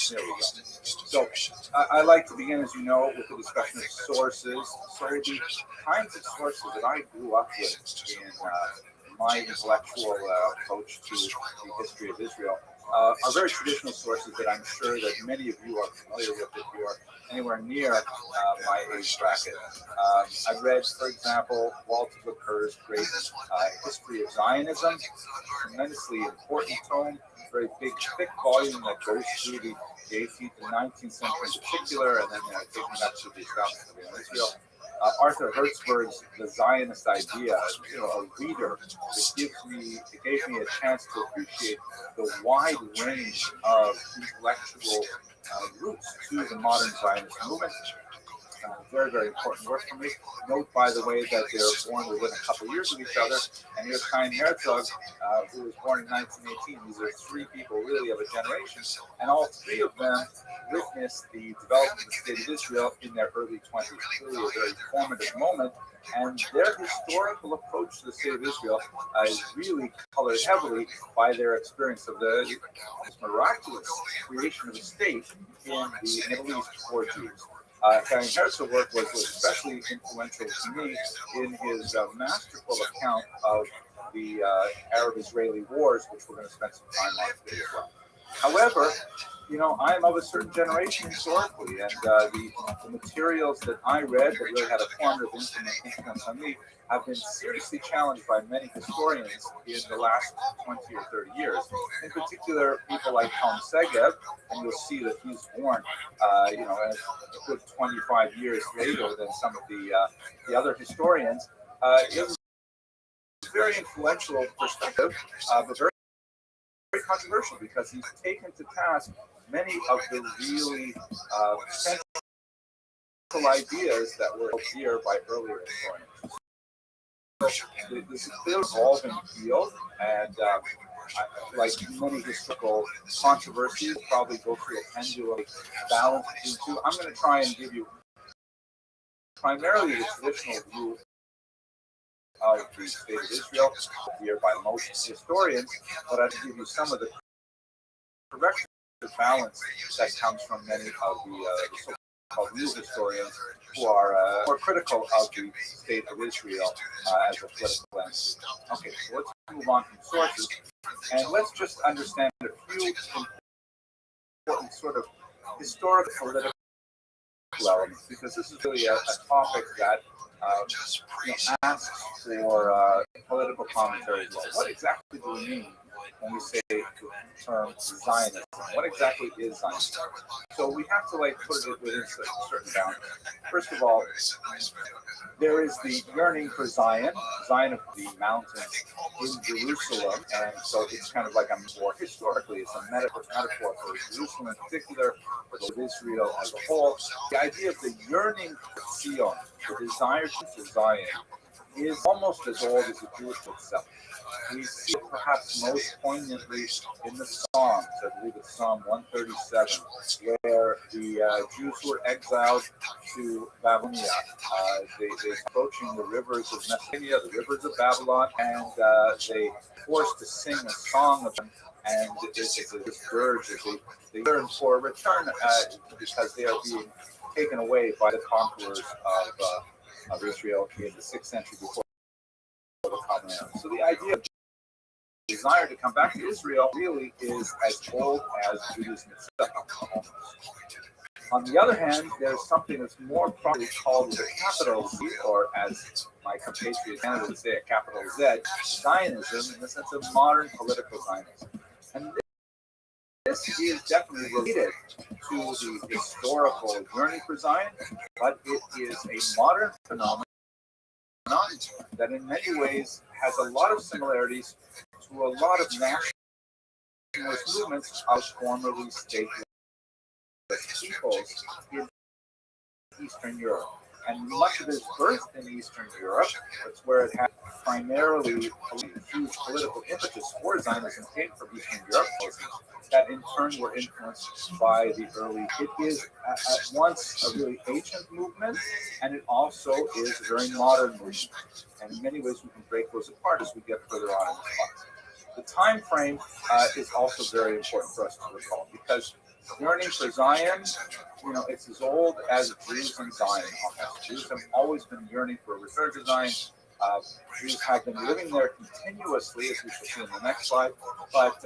There we go. So I like to begin, as you know, with a discussion of sources. So the kinds of sources that I grew up with in my intellectual approach to the history of Israel are very traditional sources that I'm sure that many of you are familiar with if you are anywhere near my age bracket. I've read, for example, Walter Leclerc's great History of Zionism, tremendously important tome, very big, thick volume that goes through the 18th and 19th century in particular, and then taking it up to the establishment of Israel. Arthur Hertzberg's The Zionist Idea, a reader that gave me a chance to appreciate the wide range of intellectual roots to the modern Zionist movement. Very, very important work for me. Note, by the way, that they're born within a couple of years of each other. And here's Chaim Herzog, who was born in 1918. These are three people really of a generation. And all three of them witnessed the development of the State of Israel in their early 20s. Really a very formative moment. And their historical approach to the State of Israel is really colored heavily by their experience of the miraculous creation of a state in the Middle East for Jews. Chaim Herzog's work was especially influential to me in his masterful account of the Arab-Israeli wars, which we're going to spend some time on today as well. However, I'm of a certain generation historically, and the materials that I read that really had a formative influence on me have been seriously challenged by many historians in the last 20 or 30 years. In particular, people like Tom Segev, and you'll see that he's born, a good 25 years later than some of the other historians. It was a very influential perspective, but very controversial because he's taken to task many of the really central ideas that were held dear by earlier historians. This is a clear evolving field, and like many historical controversies, probably go through a pendulum balance between the two. I'm going to try and give you primarily the traditional view of the State of Israel, here by most historians, but I'll give you some of the correct balance that comes from many of the so-called new historians who are more critical of the State of Israel as a political entity. Okay, so let's move on from sources, and let's just understand a few important sort of historical political elements, because this is really a topic that asks for political commentary as well. What exactly do we mean when we say the term Zionism? What exactly is Zionism? So we have to put it within certain boundaries. First of all, there is the yearning for Zion of the mountain in Jerusalem, and so it's kind of like more historically, it's a metaphor for Jerusalem in particular, for Israel as a whole. The idea of the yearning for Zion, the desire to Zion, is almost as old as the Jewish itself. We see it perhaps most poignantly in the Psalms. I believe it's Psalm 137, where the Jews who were exiled to Babylonia, they're approaching the rivers of Mesopotamia, the rivers of Babylon, and they forced to sing a song of them, and it's a dirge as they yearn for a return because they are being taken away by the conquerors of Israel in the 6th century before the Common Era. So the idea of desire to come back to Israel really is as old as Judaism itself. On the other hand, there's something that's more properly called with a capital Z, or as my compatriot Canada would say, a capital Z, Zionism, in the sense of modern political Zionism. And this is definitely related to the historical yearning for Zion, but it is a modern phenomenon that in many ways has a lot of similarities to a lot of nationalist movements of formerly stateless peoples in Eastern Europe. And much of its birth in Eastern Europe, that's where it had primarily a huge political impetus for Zionism, came from Eastern Europe, that in turn were influenced by the early. It is at once a really ancient movement, and it also is a very modern movement. And in many ways, we can break those apart as we get further on in the class. The time frame is also very important for us to recall, because yearning for Zion, it's as old as Jews in Zion. Jews have always been yearning for a return to Zion. Jews have been living there continuously, as we shall see in the next slide. But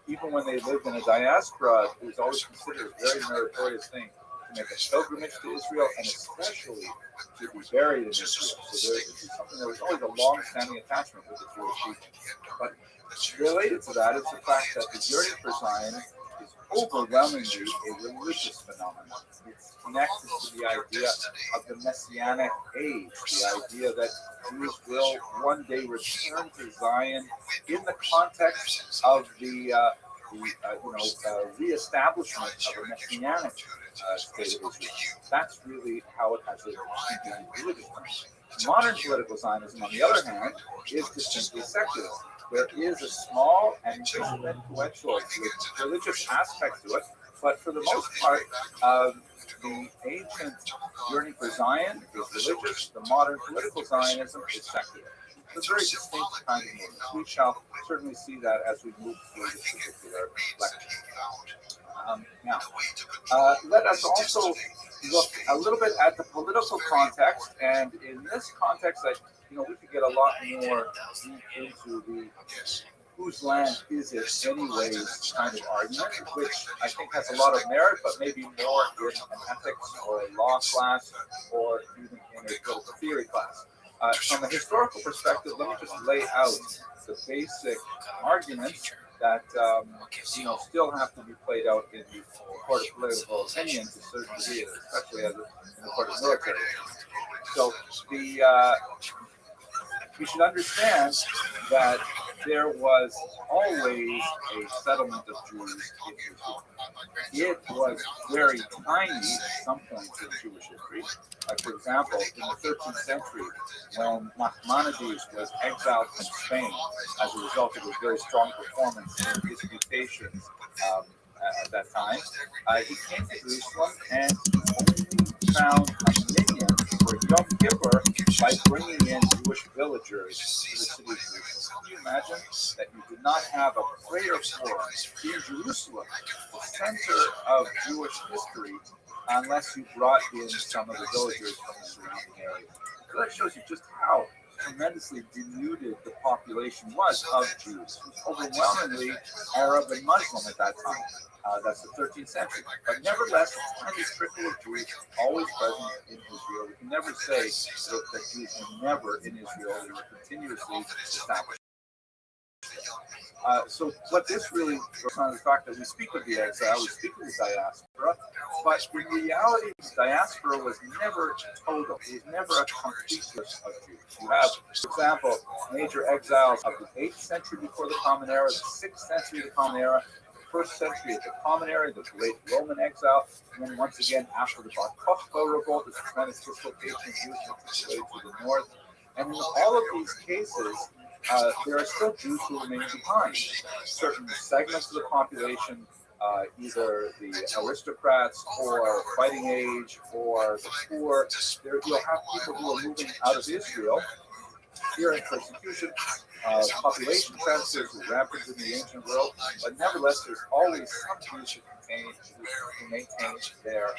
even when they lived in a diaspora, it was always considered a very meritorious thing to make a pilgrimage to Israel, and especially to be buried in Israel. So this is something that was always a long-standing attachment with the Jewish people. But related to that is the fact that the yearning for Zion is overwhelmingly a religious phenomenon. It's connected to the idea of the Messianic age, the idea that Jews will one day return to Zion in the context of the reestablishment of a Messianic state of Israel. That's really how it has a religious terms. Modern political Zionism, on the other hand, is distinctly secular. There is a small and influential religious aspect to it, but for the most part, the ancient yearning for Zion is religious. The modern political Zionism is secular. It's a very distinct kind of movement. We shall certainly see that as we move through this particular lecture. Now, let us also look a little bit at the political context, and in this context, we could get a lot more deep into the whose land is it anyways kind of argument, which I think has a lot of merit, but maybe more in an ethics or a law class or even in a political theory class. From a historical perspective, let me just lay out the basic arguments that still have to be played out in the court of political opinion to a certain degree, especially in the court of military. So we should understand that there was always a settlement of Jews in Israel. It was very tiny at some points in Jewish history. For example, in the 13th century, when Nachmanides was exiled from Spain as a result of his very strong performance in disputations at that time, he came to Jerusalem and he only found a minion for Yom Kippur by bringing in Jewish villagers to the city of Jerusalem. Can you imagine that you did not have a prayer forum in Jerusalem, the center of Jewish history, unless you brought in some of the villagers from the surrounding area? So that shows you just how tremendously denuded the population was of Jews. It was overwhelmingly Arab and Muslim at that time. That's the 13th century. But nevertheless, a tiny trickle of Jews always present in Israel. We can never say that Jews were never in Israel. They were continuously established. So what this really goes on is the fact that we speak of the exile, we speak of the diaspora, but in reality, the diaspora was never total. It was never a complete list of Jews. You have, for example, major exiles of the 8th century before the Common Era, the 6th century of the Common Era, the 1st century of the Common Era, the great Roman exile, and then once again after the Bar Kokhba revolt, the tremendous dislocation of Jews to the north. And in all of these cases, there are still Jews who remain behind. Certain segments of the population, either the aristocrats or fighting age or the poor, you'll have people who are moving out of Israel, fearing persecution, population transfers were rampant in the ancient world, but nevertheless, there's always some Jews who maintain their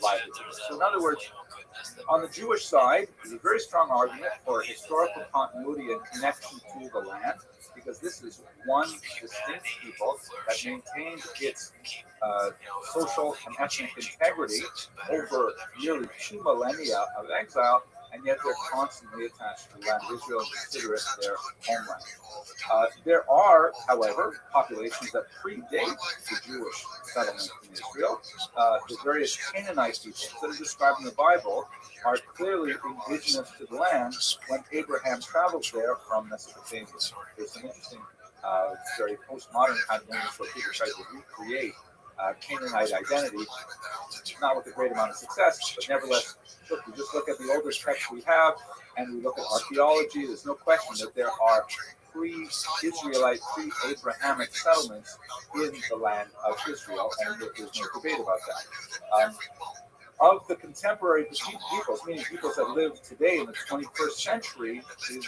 livelihood. So in other words, on the Jewish side, there's a very strong argument for historical continuity and connection to the land, because this is one distinct people that maintained its social and ethnic integrity over nearly 2 millennia of exile, and yet they're constantly attached to the land of Israel and consider it their homeland. There are, however, populations that predate the Jewish settlement in Israel. The various Canaanite peoples that are described in the Bible are clearly indigenous to the land when Abraham travels there from Mesopotamia. There's some interesting, very postmodern kind of movements where people try to recreate Canaanite identity, not with a great amount of success, but nevertheless, look, we just look at the oldest texts we have, and we look at archaeology. There's no question that there are pre-Israelite, pre-Abrahamic settlements in the land of Israel, and there's no debate about that. of the contemporary peoples, meaning peoples that live today in the 21st century, there's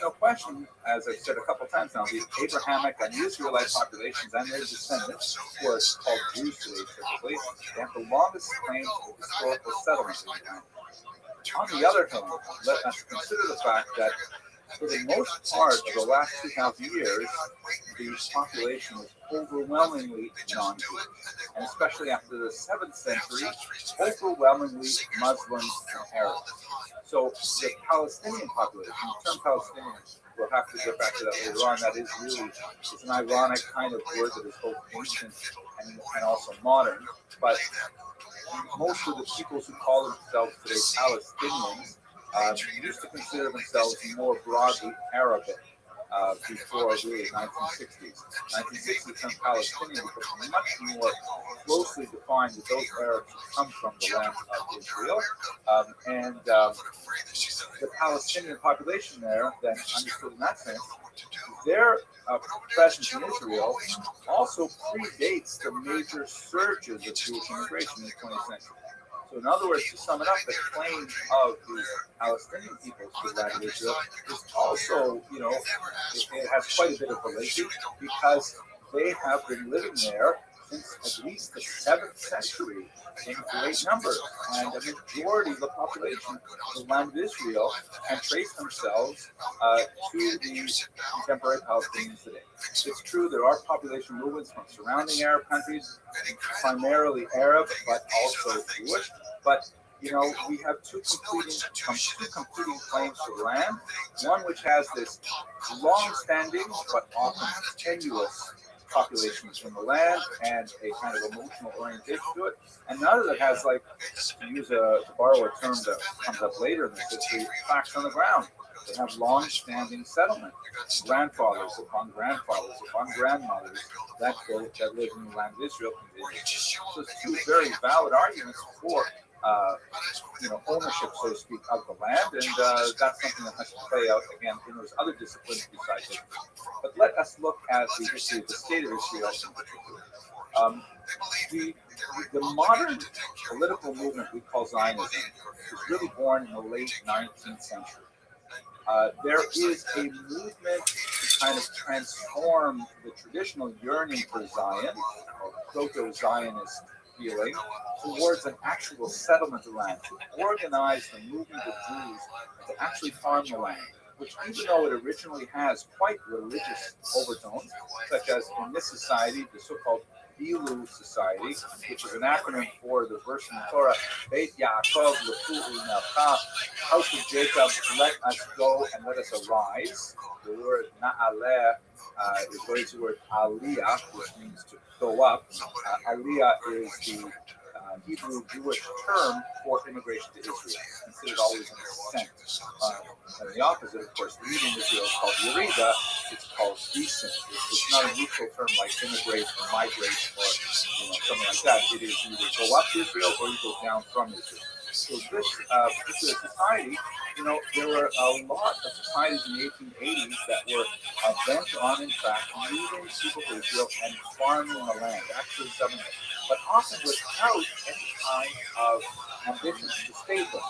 no question, as I've said a couple times now, the Abrahamic and the Israelite populations and their descendants, who are called Jews today typically, they have the longest claim to historical settlement in the land. On the other hand, let us consider the fact that for the most part of the last 2,000 years, the population was overwhelmingly non-Jewish, and especially after the 7th century, overwhelmingly Muslims and Arabs. So the Palestinian population, the term Palestinian, we'll have to get back to that later on, that is really, it's an ironic kind of word that is both ancient and also modern, but most of the peoples who call themselves today Palestinians used to consider themselves more broadly Arabic before the 1960s. 1960s, the term Palestinian became much more closely defined with those Arabs who come from the land of Israel. The Palestinian population there, then understood in that sense, their presence in Israel also predates the major surges of Jewish immigration in the 20th century. So in other words, to sum it up, the claim of the Palestinian people to the land of Israel is also, it has quite a bit of validity because they have been living there since at least the 7th century in great numbers. And a majority of the population of the land of Israel can trace themselves to the contemporary Palestinians today. It's true there are population movements from surrounding Arab countries, primarily Arab, but also Jewish. But we have two competing claims to land. One which has this long-standing but often tenuous population from the land and a kind of emotional orientation to it, and another that has, like, to borrow a term that comes up later in this history, facts on the ground. They have long-standing settlement, grandfathers upon grandfathers upon grandmothers that live in the land of Israel. So it's two very valid arguments for ownership, so to speak, of the land, and that's something that has to play out again in those other disciplines besides it. But let us look at the history of the state of Israel in particular. The modern political movement we call Zionism was really born in the late 19th century. There is a movement to kind of transform the traditional yearning for Zion, or proto-Zionist feeling, towards an actual settlement of land, to organize the movement of Jews to actually farm the land, which, even though it originally has quite religious overtones, such as in this society, the so-called Bilu Society, which is an acronym for the verse in the Torah, Beit Yaakov Lefu'u Melcha, House of Jacob, let us go and let us arise. The word Na'aleh is related to the word Aliyah, which means to go up. Aliyah is the Hebrew Jewish term for immigration to Israel. It's considered always an ascent. And the opposite, of course, leaving Israel is called Yerida. It's called descent. It's not a neutral term like immigrate or migrate or something like that. It is either go up to Israel or you go down from Israel. So this particular society, there were a lot of societies in the 1880s that were bent on, in fact, moving people to Israel and farming the land, actually settling it, but often without any kind of ambition to stay there.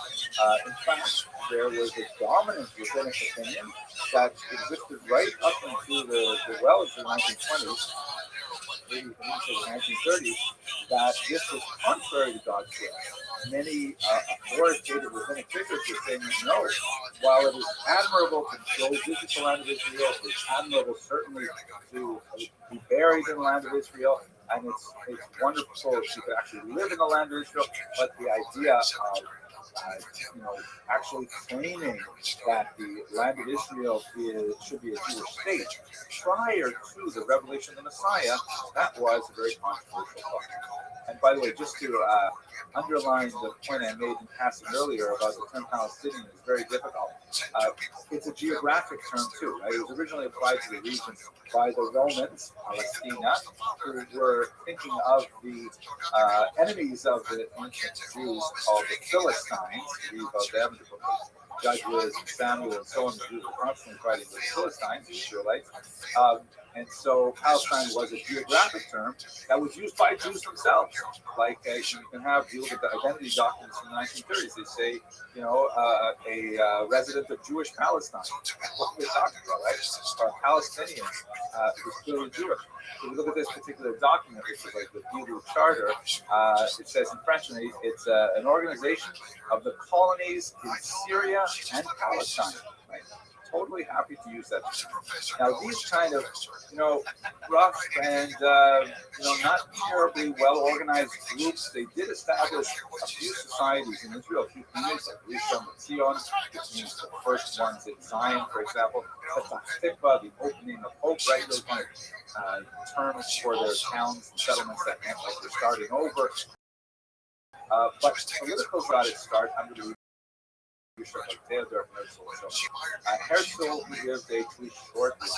In fact, there was a dominant rabbinic opinion that existed right up into the well into the 1920s, maybe into the 1930s, that this was contrary to God's will. Many authoritative rabbinic figures were saying, no, while it is admirable to go visit the land of Israel, it's admirable certainly to be buried in the land of Israel, and it's wonderful if you could actually live in the land of Israel, but the idea of actually claiming that the land of Israel should be a Jewish state prior to the revelation of the Messiah, that was a very controversial thought. And by the way, just to underline the point I made in passing earlier about the term Palestinian is very difficult. It's a geographic term too, right? It was originally applied to the region by the Romans, Palestina, who were thinking of the enemies of the ancient Jews called the Philistines. Read about them, the book of Judges and Samuel and so on. The Jews were constantly fighting with the Philistines, the Israelites. And so Palestine was a geographic term that was used by Jews themselves. Like you can have, you look at the identity documents from the 1930s, they say, a resident of Jewish Palestine. What are they talking about, right? Palestinians who's clearly Jewish. So we look at this particular document, which is like the Hebrew Charter. It says in French, and it's an organization of the colonies in Syria and Palestine. Right? Totally happy to use that. Now these kind of, rough and not terribly well organized groups, they did establish a few societies in Israel, a few communities like Rishon LeZion, which means the first ones in Zion, for example. The opening of hope, right? Those kind of terms for their towns and settlements that meant like they're starting over. But political got its start under the like Theodor Herzl. So, Herzl lived a too short life.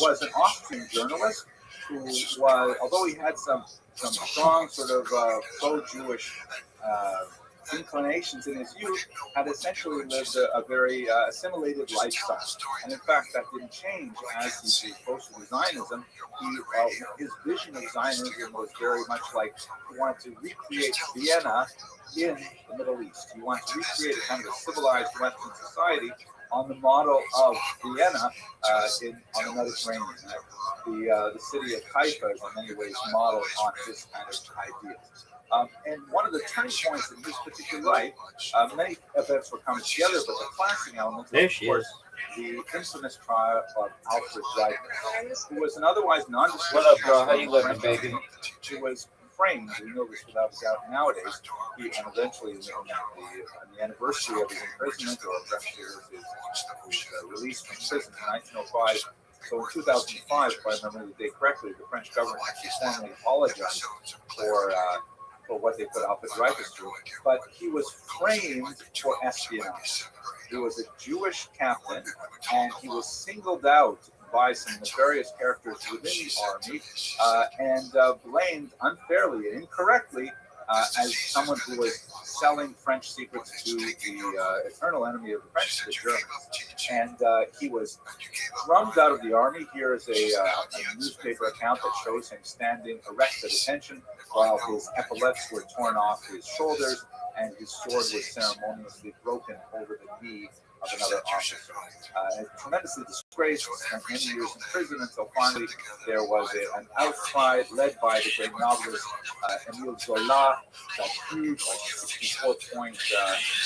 Was an Austrian journalist who was, although he had some strong sort of pro-Jewish inclinations in his youth, had essentially lived a very assimilated lifestyle. And in fact, that didn't change as he grew closer to Zionism. His vision of Zionism was very much like he wanted to recreate Vienna in the Middle East. He wanted to recreate a kind of a civilized Western society on the model of Vienna on the Mediterranean. The city of Haifa is in many ways modeled on this kind of idea. And one of the turning points in his particular life, many events were coming together, but the clashing element was, of course, the infamous trial of Alfred Dreyfus, who was an otherwise nondescript. What up, bro? How you living, baby? Who was framed, we know this without a doubt nowadays, and eventually on the anniversary of his imprisonment, or his release from prison in 1905. So in 2005, if I remember the date correctly, the French government actually formally apologized for what they put Alfred Dreyfus through. But he was framed for espionage. He was a Jewish captain, and he was singled out by some nefarious characters within the army and blamed unfairly and incorrectly as someone who was selling French secrets to the eternal enemy of the French, the Germans. And he was drummed out of the army. Here is a newspaper account that shows him standing erect at attention while his epaulets were torn off his shoulders and his sword was ceremoniously broken over the knee of another officer. Tremendously disgraced, spent many years in prison until finally there was an outcry led by the great novelist Émile Zola, that huge, like 64-point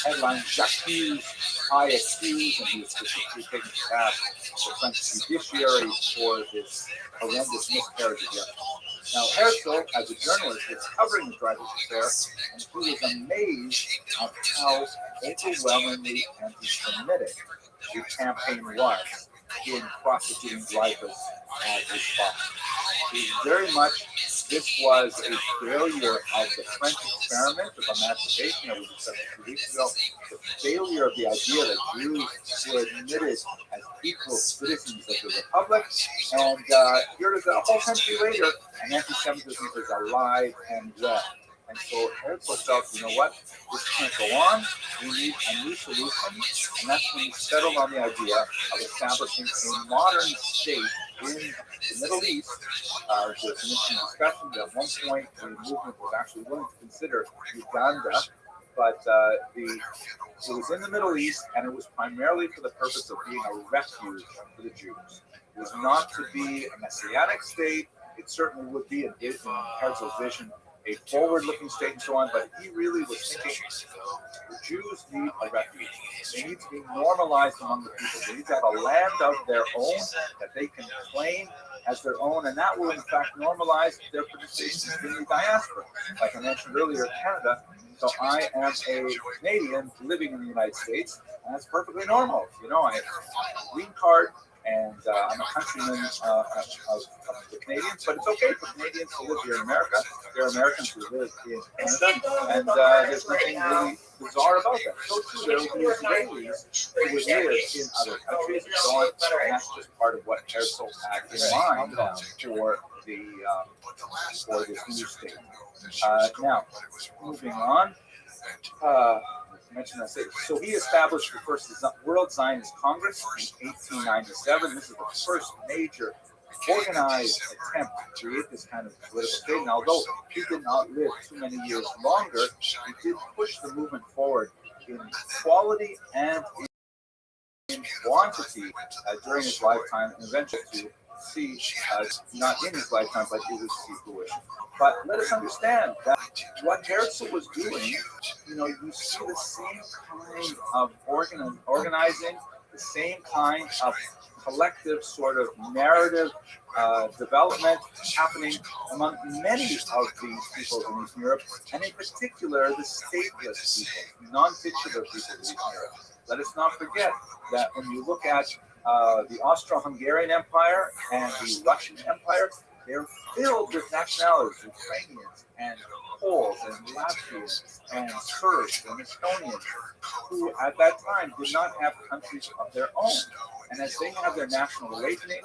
headline, J'accuse, I accuse, and he was specifically taken to task the French judiciary for this horrendous miscarriage of justice. Now, Herzl, as a journalist, was covering the Dreyfus affair, and he was amazed at how overwhelmingly anti-Semitic the campaign was in prosecuting Dreyfus as his father. Very much, this was a failure of the French experiment of emancipation that we discussed a few weeks ago, the failure of the idea that Jews were admitted as equal citizens of the Republic, and here it is a whole century later, and anti-Semitism is alive and well. And so Herzl felt, you know what, this can't go on, we need a new solution, and that's when he settled on the idea of establishing a modern state in the Middle East. There's an interesting discussion that at one point the movement was actually willing to consider Uganda, but it was in the Middle East, and it was primarily for the purpose of being a refuge for the Jews. It was not to be a messianic state. It certainly would be in Herzl's vision a forward-looking state and so on, but he really was thinking the Jews need a refuge. They need to be normalized among the people. They need to have a land of their own that they can claim as their own, and that will in fact normalize their participation in the diaspora. Like I mentioned earlier, Canada. So I am a Canadian living in the United States, and that's perfectly normal. You know, I have a green card, and I'm a countryman of the Canadians, but it's okay for Canadians to live here in America. There are Americans who live in Canada, and there's nothing really bizarre about that. So too, there will be Israelis who would live in other countries and so on, and that's just part of what Herzl had in mind for this new state. Now, moving on. mention that. So he established the first World Zionist Congress in 1897. This is the first major organized attempt to create this kind of political state. And although he did not live too many years longer, he did push the movement forward in quality and in quantity during his lifetime, and eventually to see, not in his lifetime, but it was see fruition. But let us understand that what Herzl was doing, you see the same kind of organizing, the same kind of collective sort of narrative development happening among many of these people in Eastern Europe, and in particular the stateless people, non-titular people in Eastern Europe. Let us not forget that when you look at the Austro-Hungarian Empire and the Russian Empire, they're filled with nationalities, Ukrainians and Poles and Latvians and Serbs and Estonians, who at that time did not have countries of their own. And as they have their national awakening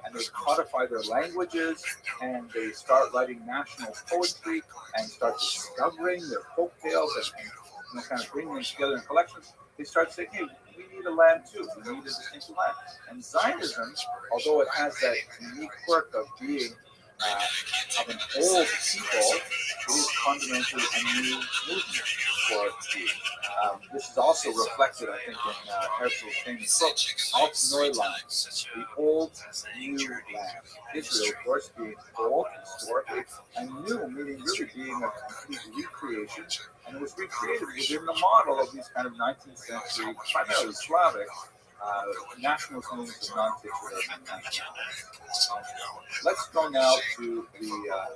and they codify their languages and they start writing national poetry and start discovering their folk tales and kind of bringing them together in collections, they start saying, hey, we need a land too. We need a distinct land. And Zionism, although it has that unique quirk of being of an old people, it is fundamentally a new movement for Jews. This is also reflected, I think, in Herzl's famous book, Alt Neuland, the old new land. Israel, of course, being old historically, and new, meaning really being a complete recreation. And it was recreated within the model of these kind of 19th century, primarily Slavic, nationalist movements of non-titular nationalities. Let's go now to the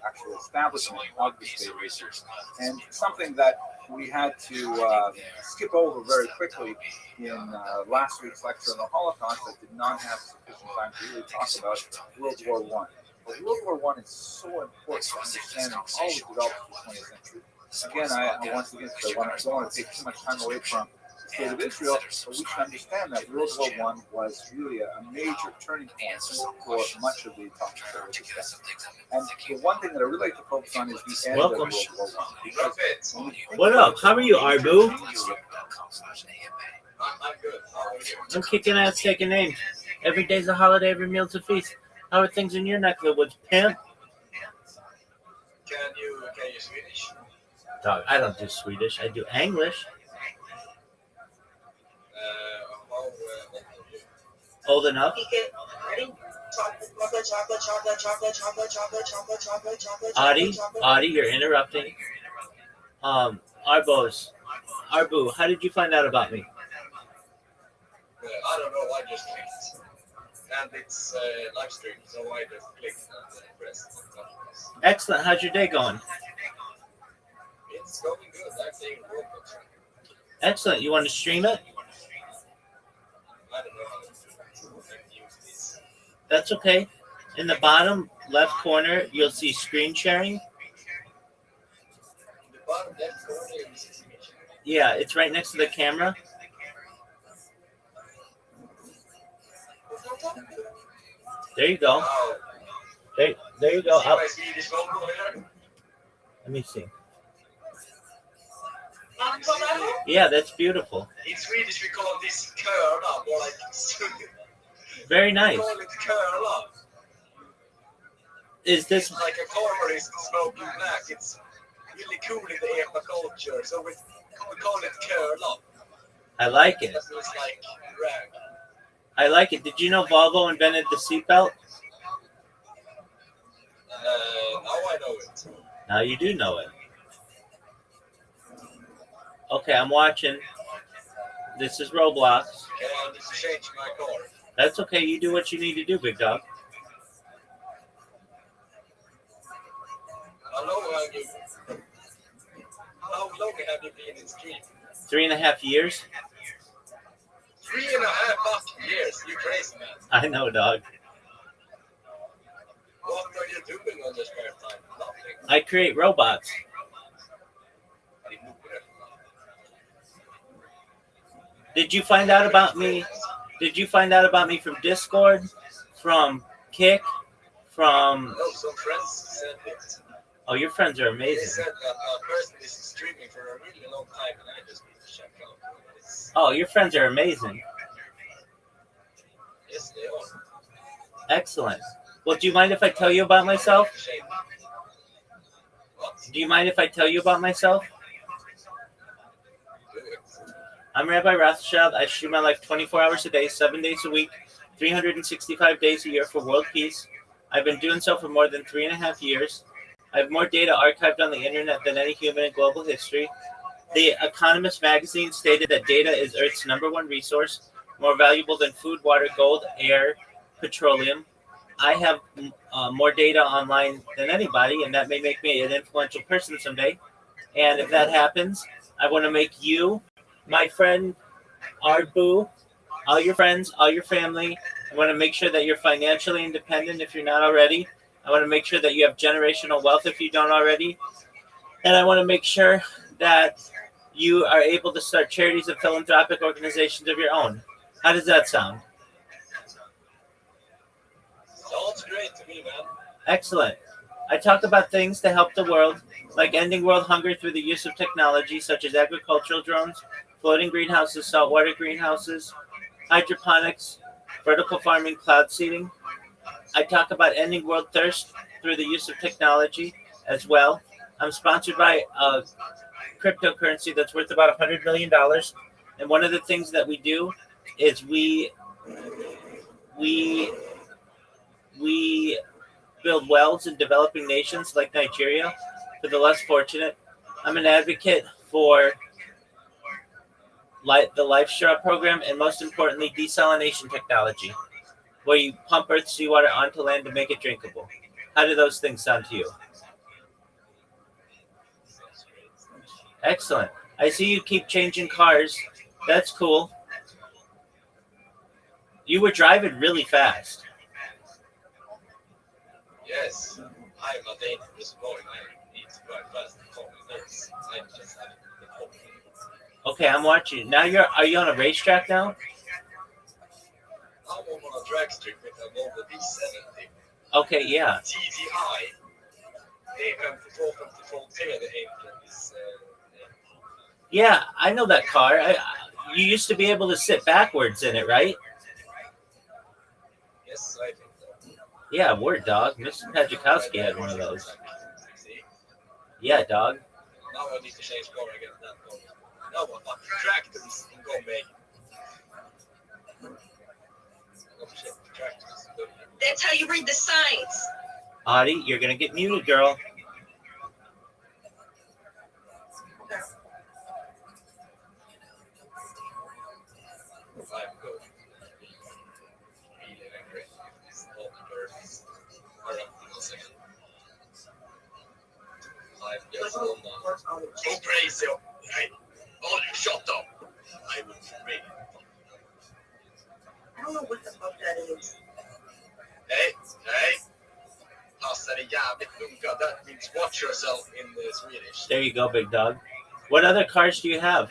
actual establishment of the state research, and something that we had to skip over very quickly in last week's lecture on the Holocaust that did not have sufficient time to really talk about World War I. But World War I is so important to understanding all the developments of the 20th century. Again, I once again, I don't want to take too much time away from the state of Israel, but we can understand that World War I was really a major turning point for much of the topics that we're discussing. And the one thing that I really like to focus on is the end of World War I. What up? How are you, Arbu? I'm good. I'm kicking ass, taking names. Every day's a holiday, every meal's a feast. How are things in your neck of the woods, pimp? Can you Swedish? Dog, I don't do Swedish. I do English. Old enough? Adi, you're interrupting. Arbu, how did you find out about me? I don't know. I just clicked, and it's live stream, so I just clicked and pressed. Excellent. How's your day going? It's going good. I'm playing Roblox. Excellent. You want to stream it? I don't know how to use this. That's okay. In the bottom left corner, you'll see screen sharing. In the bottom left corner, you see screen sharing. Yeah, it's right next to the camera. There you go. Oh. There you go. See my Swedish logo here? Let me see. Yeah, that's beautiful. In Swedish, we call this curla, more like. Very nice. We call it curla. Is this It's like a corporist smoking black? It's really cool in the EPA culture, so we call it curla. I like it. So it's like rag. I like it. Did you know Volvo invented the seatbelt? Now I know it. Now you do know it. Okay, I'm watching. This is Roblox. Okay, I need to change my car. That's okay. You do what you need to do, big dog. How long have you been in stream? 3.5 years. 3.5 fucking years. You crazy, man. I know, dog. What are you doing on your spare time? Nothing. I create robots. Did you find out about me? Did you find out about me from Discord, from Kick, from? No, some friends said it. Oh, your friends are They amazing. said that a person is streaming for a really long time, and I just need to check out. friends. Oh, your friends are amazing. Yes, they are. Excellent. Well, do you mind if I tell you about myself? What? Do you mind if I tell you about myself? Do it. I'm Rabbi Rothschild. I stream my life 24 hours a day, 7 days a week, 365 days a year for world peace. I've been doing so for more than 3.5 years. I have more data archived on the internet than any human in global history. The Economist magazine stated that data is Earth's #1 resource, more valuable than food, water, gold, air, petroleum. I have more data online than anybody, and that may make me an influential person someday. And if that happens, I want to make you, my friend Arbu, all your friends, all your family. I want to make sure that you're financially independent if you're not already. I want to make sure that you have generational wealth if you don't already. And I want to make sure that you are able to start charities and philanthropic organizations of your own. How does that sound? Sounds great to me, man. Excellent. I talk about things to help the world, like ending world hunger through the use of technology such as agricultural drones, floating greenhouses, saltwater greenhouses, hydroponics, vertical farming, cloud seeding. I talk about ending world thirst through the use of technology as well. I'm sponsored by a cryptocurrency that's worth about $100 million. And one of the things that we do is we build wells in developing nations like Nigeria for the less fortunate. I'm an advocate for the Life Straw program and most importantly, desalination technology, where you pump earth seawater onto land to make it drinkable. How do those things sound to you? Sounds great. Excellent. I see you keep changing cars. That's cool. You were driving really fast. Yes, I'm a dangerous boy. I need to drive fast and call my nurse. I just had the coffee. Okay, I'm watching. Now are you on a racetrack now? I'm on a drag strip with a Volvo V70. Okay, yeah. TDI. Det är 52-52T det egentligen. Yeah, I know that car. You used to be able to sit backwards in it, right? Yes, I think so. Yeah, word dog. Mr. Pajikowski had one of those. See? Yeah, dog. Now I need to change car again. That one. Now what? Tractors in Gombe. Tractors. That's how you read the signs. Audie, you're gonna get muted, girl. I'm good. Really angry. It's all the birds are up in a second. I'm just on so crazy. Hey, all you shut up. I will read. I don't know what the fuck that is. Hey, passa dig jävligt noga. That means watch yourself in the Swedish. There you go, big dog. What other cars do you have?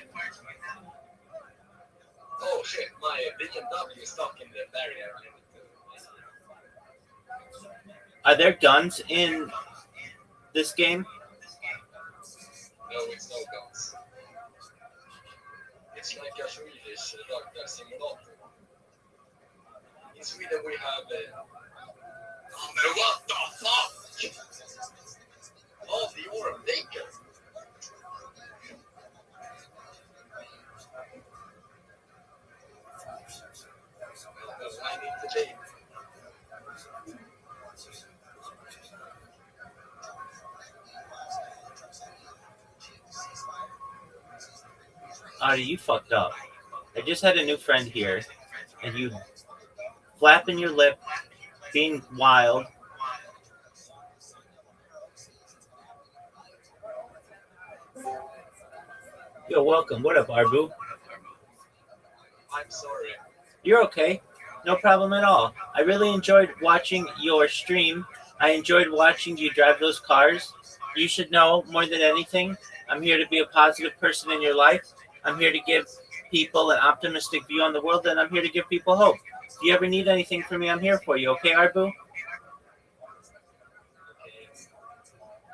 Oh shit, my BMW is stuck in the barrier. Are there guns in this game? No, it's no guns. It's like a Swedish drug simulator. In Sweden we have... but what the fuck? Oh, you're a baker. I need to leave. Audie, you fucked up. I just had a new friend here, and you flapping your lip, being wild. You're welcome. What up, Arbu? I'm sorry. You're okay. No problem at all. I really enjoyed watching your stream. I enjoyed watching you drive those cars. You should know, more than anything, I'm here to be a positive person in your life. I'm here to give people an optimistic view on the world, and I'm here to give people hope. If you ever need anything from me, I'm here for you. Okay, Arbu?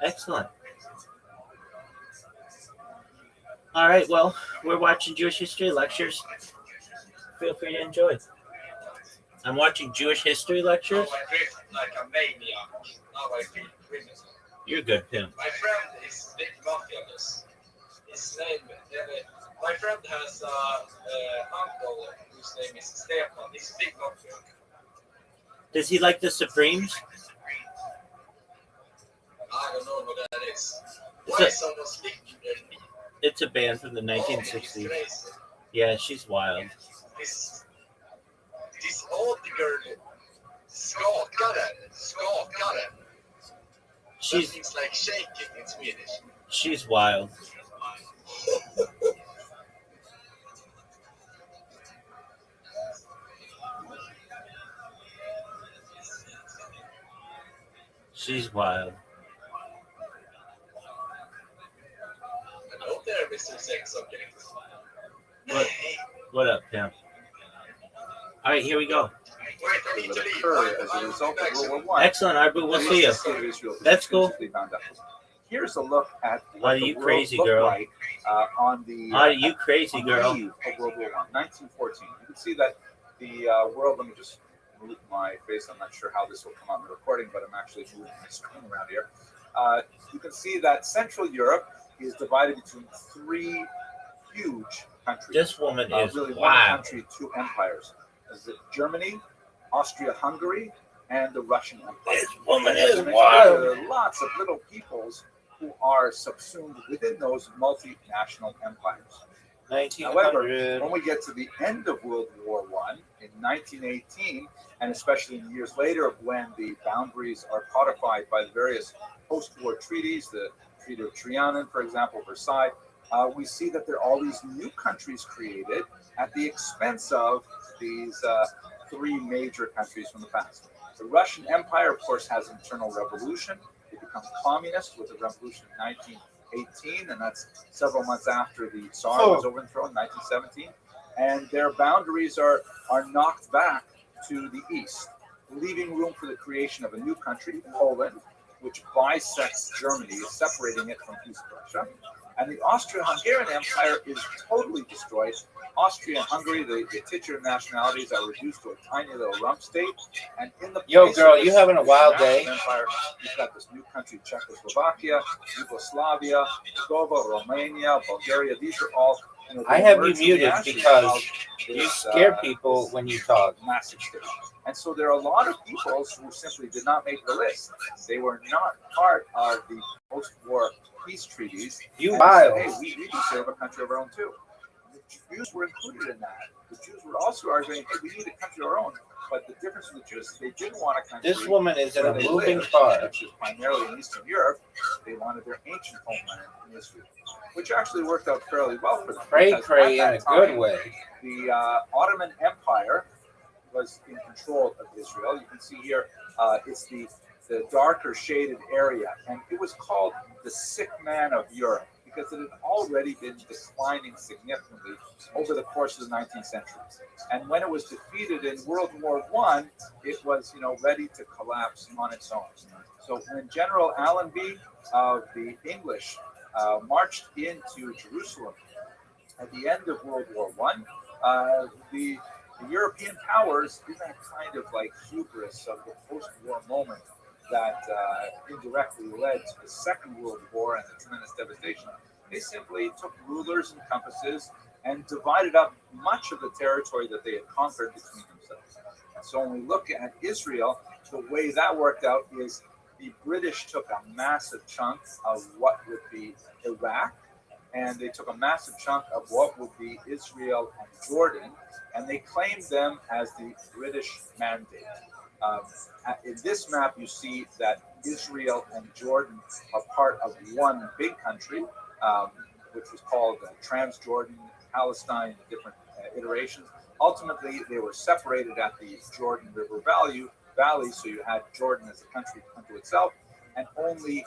Excellent. All right, well, we're watching Jewish history lectures. Feel free to enjoy. I'm watching Jewish history Now lectures. I drift like a maniac. Now I feel criminal. You're good, Pim. My friend is big mafia boss. His name, my friend has uncle whose name is Stefan. He's big mafia. Does he like the Supremes? I don't know what that is. It's Why a- is someone speaking their knee? It's a band from the Oh, he's 1960s. crazy. Yeah, she's wild. This old girl skakade. That She's means like shaking in Swedish. she's wild. She's wild. Hello there, Mr. Sex Object. What? What up, Pim? All right, here we go. Wait, I need That to leave. occurred as a result of World War I. Excellent, Arbu. We'll see you. That's cool. Here's a look at Are what the you world crazy, looked girl? like on the Are you crazy, on girl? the eve of World War I, 1914. You can see that the world. Let me just move my face. I'm not sure how this will come out in the recording, but I'm actually moving my screen around here. You can see that Central Europe is divided between three huge countries. This woman is Really one wild. country, two empires. Is it Germany, Austria-Hungary, and the Russian Empire? This woman As is I mentioned, wild. there are lots of little peoples who are subsumed within those multinational empires. 1900. When we get to the end of World War I in 1918, and especially in years later when the boundaries are codified by the various post-war treaties, the Treaty of Trianon, for example, Versailles, we see that there are all these new countries created at the expense of these three major countries from the past. The Russian Empire, of course, has internal revolution. It becomes communist with the revolution in 1918, and that's several months after the Tsar was overthrown in 1917. And their boundaries are knocked back to the east, leaving room for the creation of a new country, Poland, which bisects Germany, separating it from East Prussia. And the Austro-Hungarian Empire is totally destroyed. Austria and Hungary, the titular nationalities, are reduced to a tiny little rump state. And in the Yo, place girl, of you this having a wild national day? Empire, you've got this new country, Czechoslovakia, Yugoslavia, Moldova, Romania, Bulgaria. These are all. I have you emerging muted ashes because of you this, scare people this when you talk. massive state. And so there are a lot of peoples who simply did not make the list. They were not part of the post-war peace treaties. You And wild. they said, hey, we deserve a country of our own too. The Jews were included in that. The Jews were also arguing, hey, we need a country of our own. But the difference with the Jews is they didn't want a country. This woman is in where a they moving lived, car. which is primarily in Eastern Europe. They wanted their ancient homeland in Israel, which actually worked out fairly well for them. Cray because cray in at a that good time, way. the Ottoman Empire was in control of Israel. You can see here, it's the darker shaded area, and it was called the sick man of Europe because it had already been declining significantly over the course of the 19th century. And when it was defeated in World War I, it was ready to collapse on its own. So when General Allenby of the English marched into Jerusalem at the end of World War I, the European powers, in that kind of like hubris of the post-war moment that indirectly led to the Second World War and the tremendous devastation, they simply took rulers and compasses and divided up much of the territory that they had conquered between themselves. And so when we look at Israel, the way that worked out is the British took a massive chunk of what would be Iraq, and they took a massive chunk of what would be Israel and Jordan, and they claimed them as the British mandate. In this map, you see that Israel and Jordan are part of one big country, which was called Transjordan, Palestine, different iterations. Ultimately, they were separated at the Jordan River Valley, so you had Jordan as a country unto itself, and only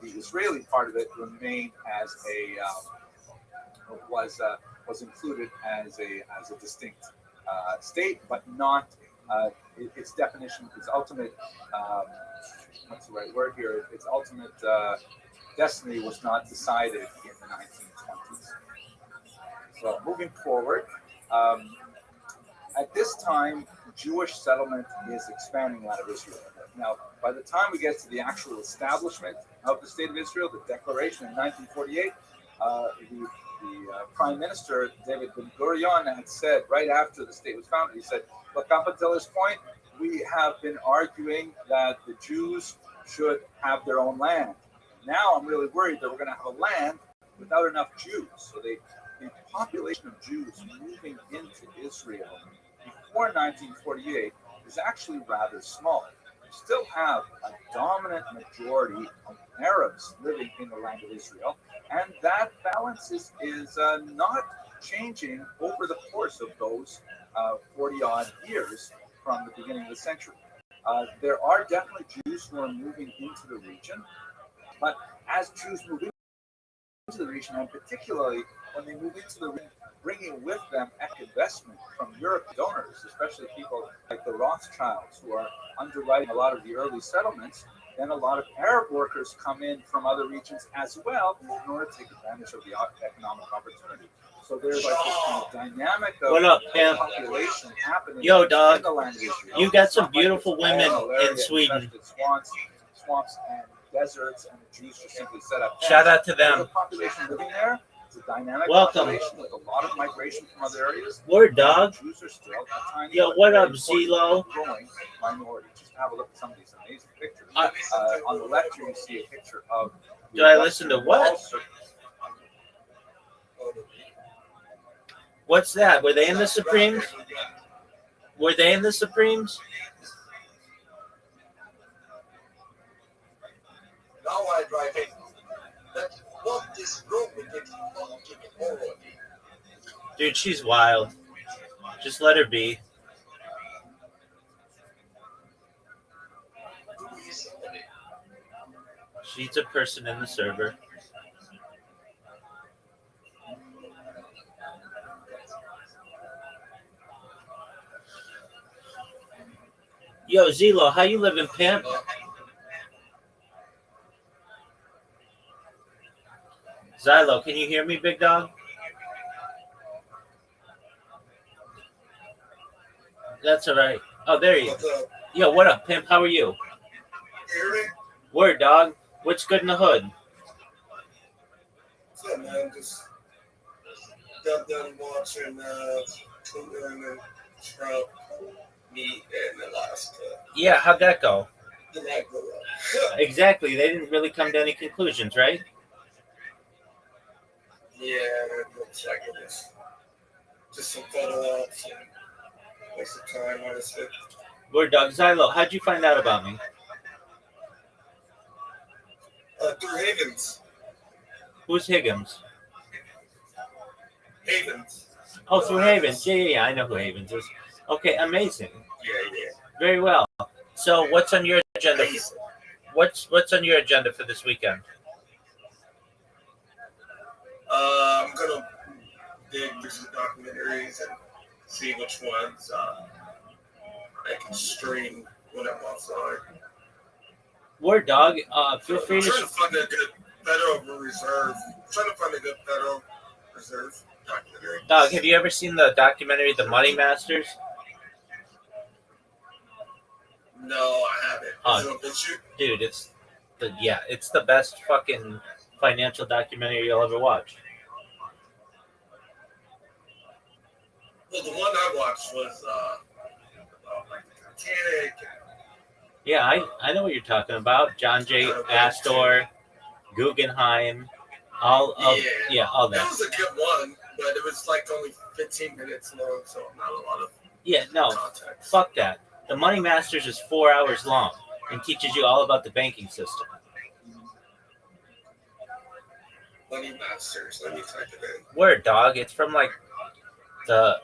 the Israeli part of it remained as was included as a distinct state, but not its definition, its ultimate what's the right word here? Its ultimate destiny was not decided in the 1920s. So moving forward, um, at this time, Jewish settlement is expanding out of Israel. Now, by the time we get to the actual establishment of the State of Israel, the declaration in 1948, the Prime Minister, David Ben-Gurion, had said right after the state was founded, he said, look, up until this point, we have been arguing that the Jews should have their own land. Now I'm really worried that we're going to have a land without enough Jews. So the population of Jews moving into Israel before 1948 is actually rather small. You still have a dominant majority of Arabs living in the land of Israel, and that balance is not changing over the course of those 40-odd years from the beginning of the century. There are definitely Jews who are moving into the region, but as Jews move into the region, and particularly when they move into the region, bringing with them investment from European donors, especially people like the Rothschilds who are underwriting a lot of the early settlements, then a lot of Arab workers come in from other regions as well in order to take advantage of the economic opportunity. So there's like this kind of dynamic of What up, Pam? population happening Yo, dog. in the land of Israel. You got It's some not like beautiful it's women all area in Sweden. infested swamps and deserts, and the Jews just simply set up. Shout out to There's a them. population living there. It's a dynamic Welcome. population with a lot of migration from other areas. Word, dog. The Jews are still a tiny, Yo, but what very up, important Zelo? growing minority. Just have a look at some of these amazing pictures. I- On the left here, you see a picture of. Do I listen to what? What's that? Were they in the Supremes? Were they in the Supremes? Now I drive in. But what is wrong with it fucking already? Dude, she's wild. Just let her be. She's a person in the server. Yo, Zelo, how you living, pimp? Xylo, can you hear me, big dog? That's all right. Oh, there you What's go. up? Yo, what up, pimp? How are you? You hear me? Word, dog. What's good in the hood? What's up, man? Just got done watching Putin and Trump meet in Alaska. Yeah, how'd that go? The night go up. Exactly. They didn't really come to any conclusions, right? Yeah, it looks like it was just some photo ops and waste of time, honestly. Word, dog. Xylo, how'd you find out about me? Through Havens. Who's Higgins? Havens. Oh, through Havens. Yeah. I know who Havens is. Okay, amazing. Yeah. Very well. So, what's on your agenda? What's on your agenda for this weekend? I'm gonna dig through some documentaries and see which ones I can stream when I'm offline. Word, dog. Feel free I'm trying to. to find a good Federal Reserve. I'm trying to find a good Federal Reserve documentary. Dog, have you ever seen the documentary The Money Masters? No, I haven't. Is it a BitChute? Dude, it's the best fucking financial documentary you'll ever watch. Well, the one I watched was like Titanic. Yeah, I know what you're talking about. John J. Astor, Guggenheim, all Yeah. all That that. was a good one, but it was like only 15 minutes long, so not a lot of Yeah, no, context. fuck that. The Money Masters is 4 hours long and teaches you all about the banking system. Money Masters. Let me type it in. Word, dog. It's from like the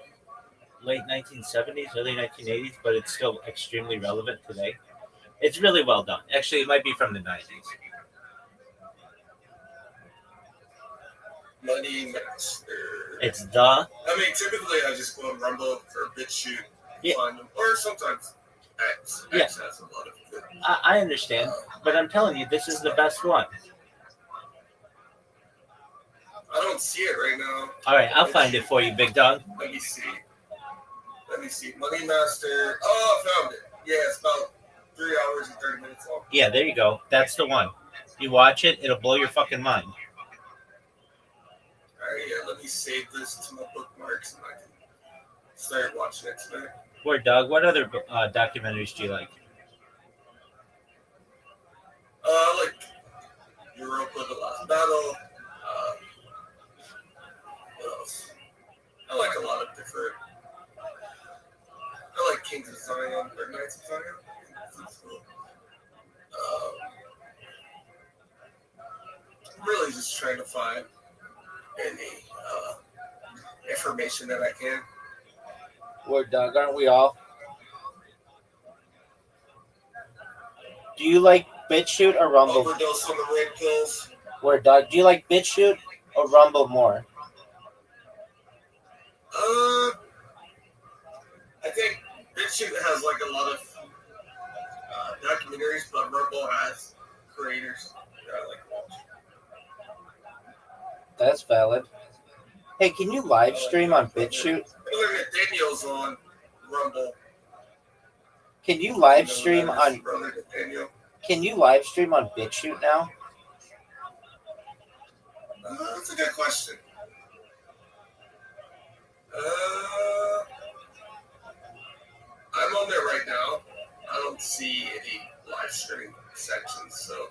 late 1970s, early 1980s, but it's still extremely relevant today. It's really well done. Actually, it might be from the 90s. Money Master. It's the. I mean, typically I just go on Rumble or BitChute, Yeah. find them, or sometimes X. Yeah. X has a lot of good. I understand, but I'm telling you, this is the best one. I don't see it right now. All right, I'll find it for you, big dog. Let me see. Money Master. Oh, I found it. Yeah, it's about 3 hours and 30 minutes long. Yeah, there you go. That's the one. You watch it, it'll blow your fucking mind. Alright, yeah, let me save this to my bookmarks and I can start watching it tonight. Word, dog. What other documentaries do you like? Like Europa, The Last Battle. What else? I like a lot of different. I like Kings of Zion or Knights of Zion. That's cool. I'm really just trying to find any information that I can. Word, dog. Aren't we all? Do you like BitChute or Rumble? Overdose on the red pills. Word, dog. Do you like BitChute or Rumble more? I think BitChute has like a lot of documentaries, but Rumble has creators that I like watching. That's valid. Hey, can you live stream on BitChute? Brother Nathaniel's on Rumble. Can you live stream on? Brother Nathaniel. Can you live stream on BitChute now? That's a good question. I'm on there right now. I don't see any live stream sections, so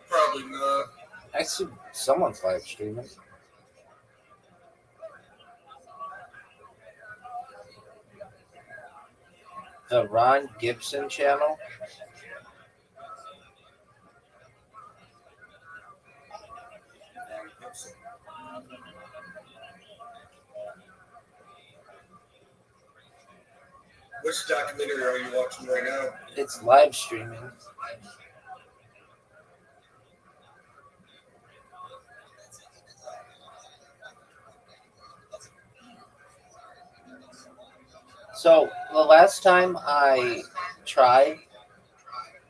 probably not. I see someone's live streaming. The Ron Gibson channel. Which documentary are you watching right now? It's live streaming. So the last time I tried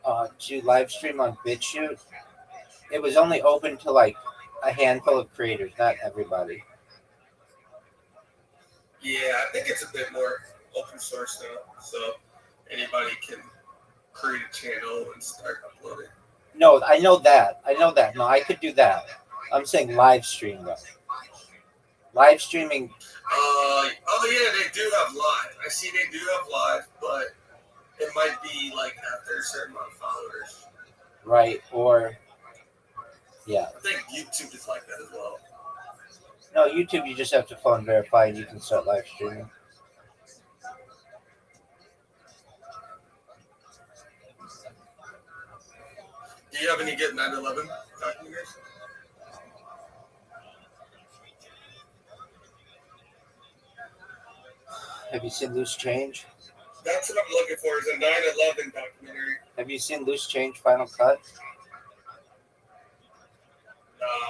to live stream on BitChute, it was only open to like a handful of creators, not everybody. Yeah, I think it's a bit more open source now, so anybody can create a channel and start uploading. No, I know that. No, I could do that. I'm saying live stream though. Live streaming. Oh yeah, they do have live. I see they do have live, but it might be like after a certain amount of followers. Right, or yeah. I think YouTube is like that as well. No, YouTube you just have to phone verify and you can start live streaming. Do you have any good 9/11 documentaries? Have you seen Loose Change? That's what I'm looking for, is a 9/11 documentary. Have you seen Loose Change Final Cut?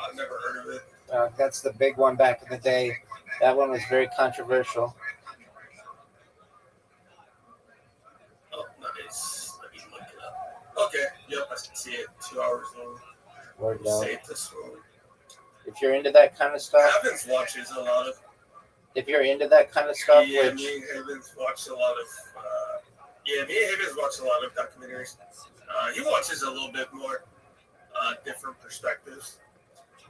I've never heard of it. That's the big one back in the day. That one was very controversial. Oh, nice. Let me look it up. Okay, yep, I can see it. 2 hours long. Word down. Save this one. If you're into that kind of stuff, Evans watches a lot of. if you're into that kind of stuff, Yeah, which me and Evans watch a lot of. Me and Evans watch a lot of documentaries. He watches a little bit more different perspectives.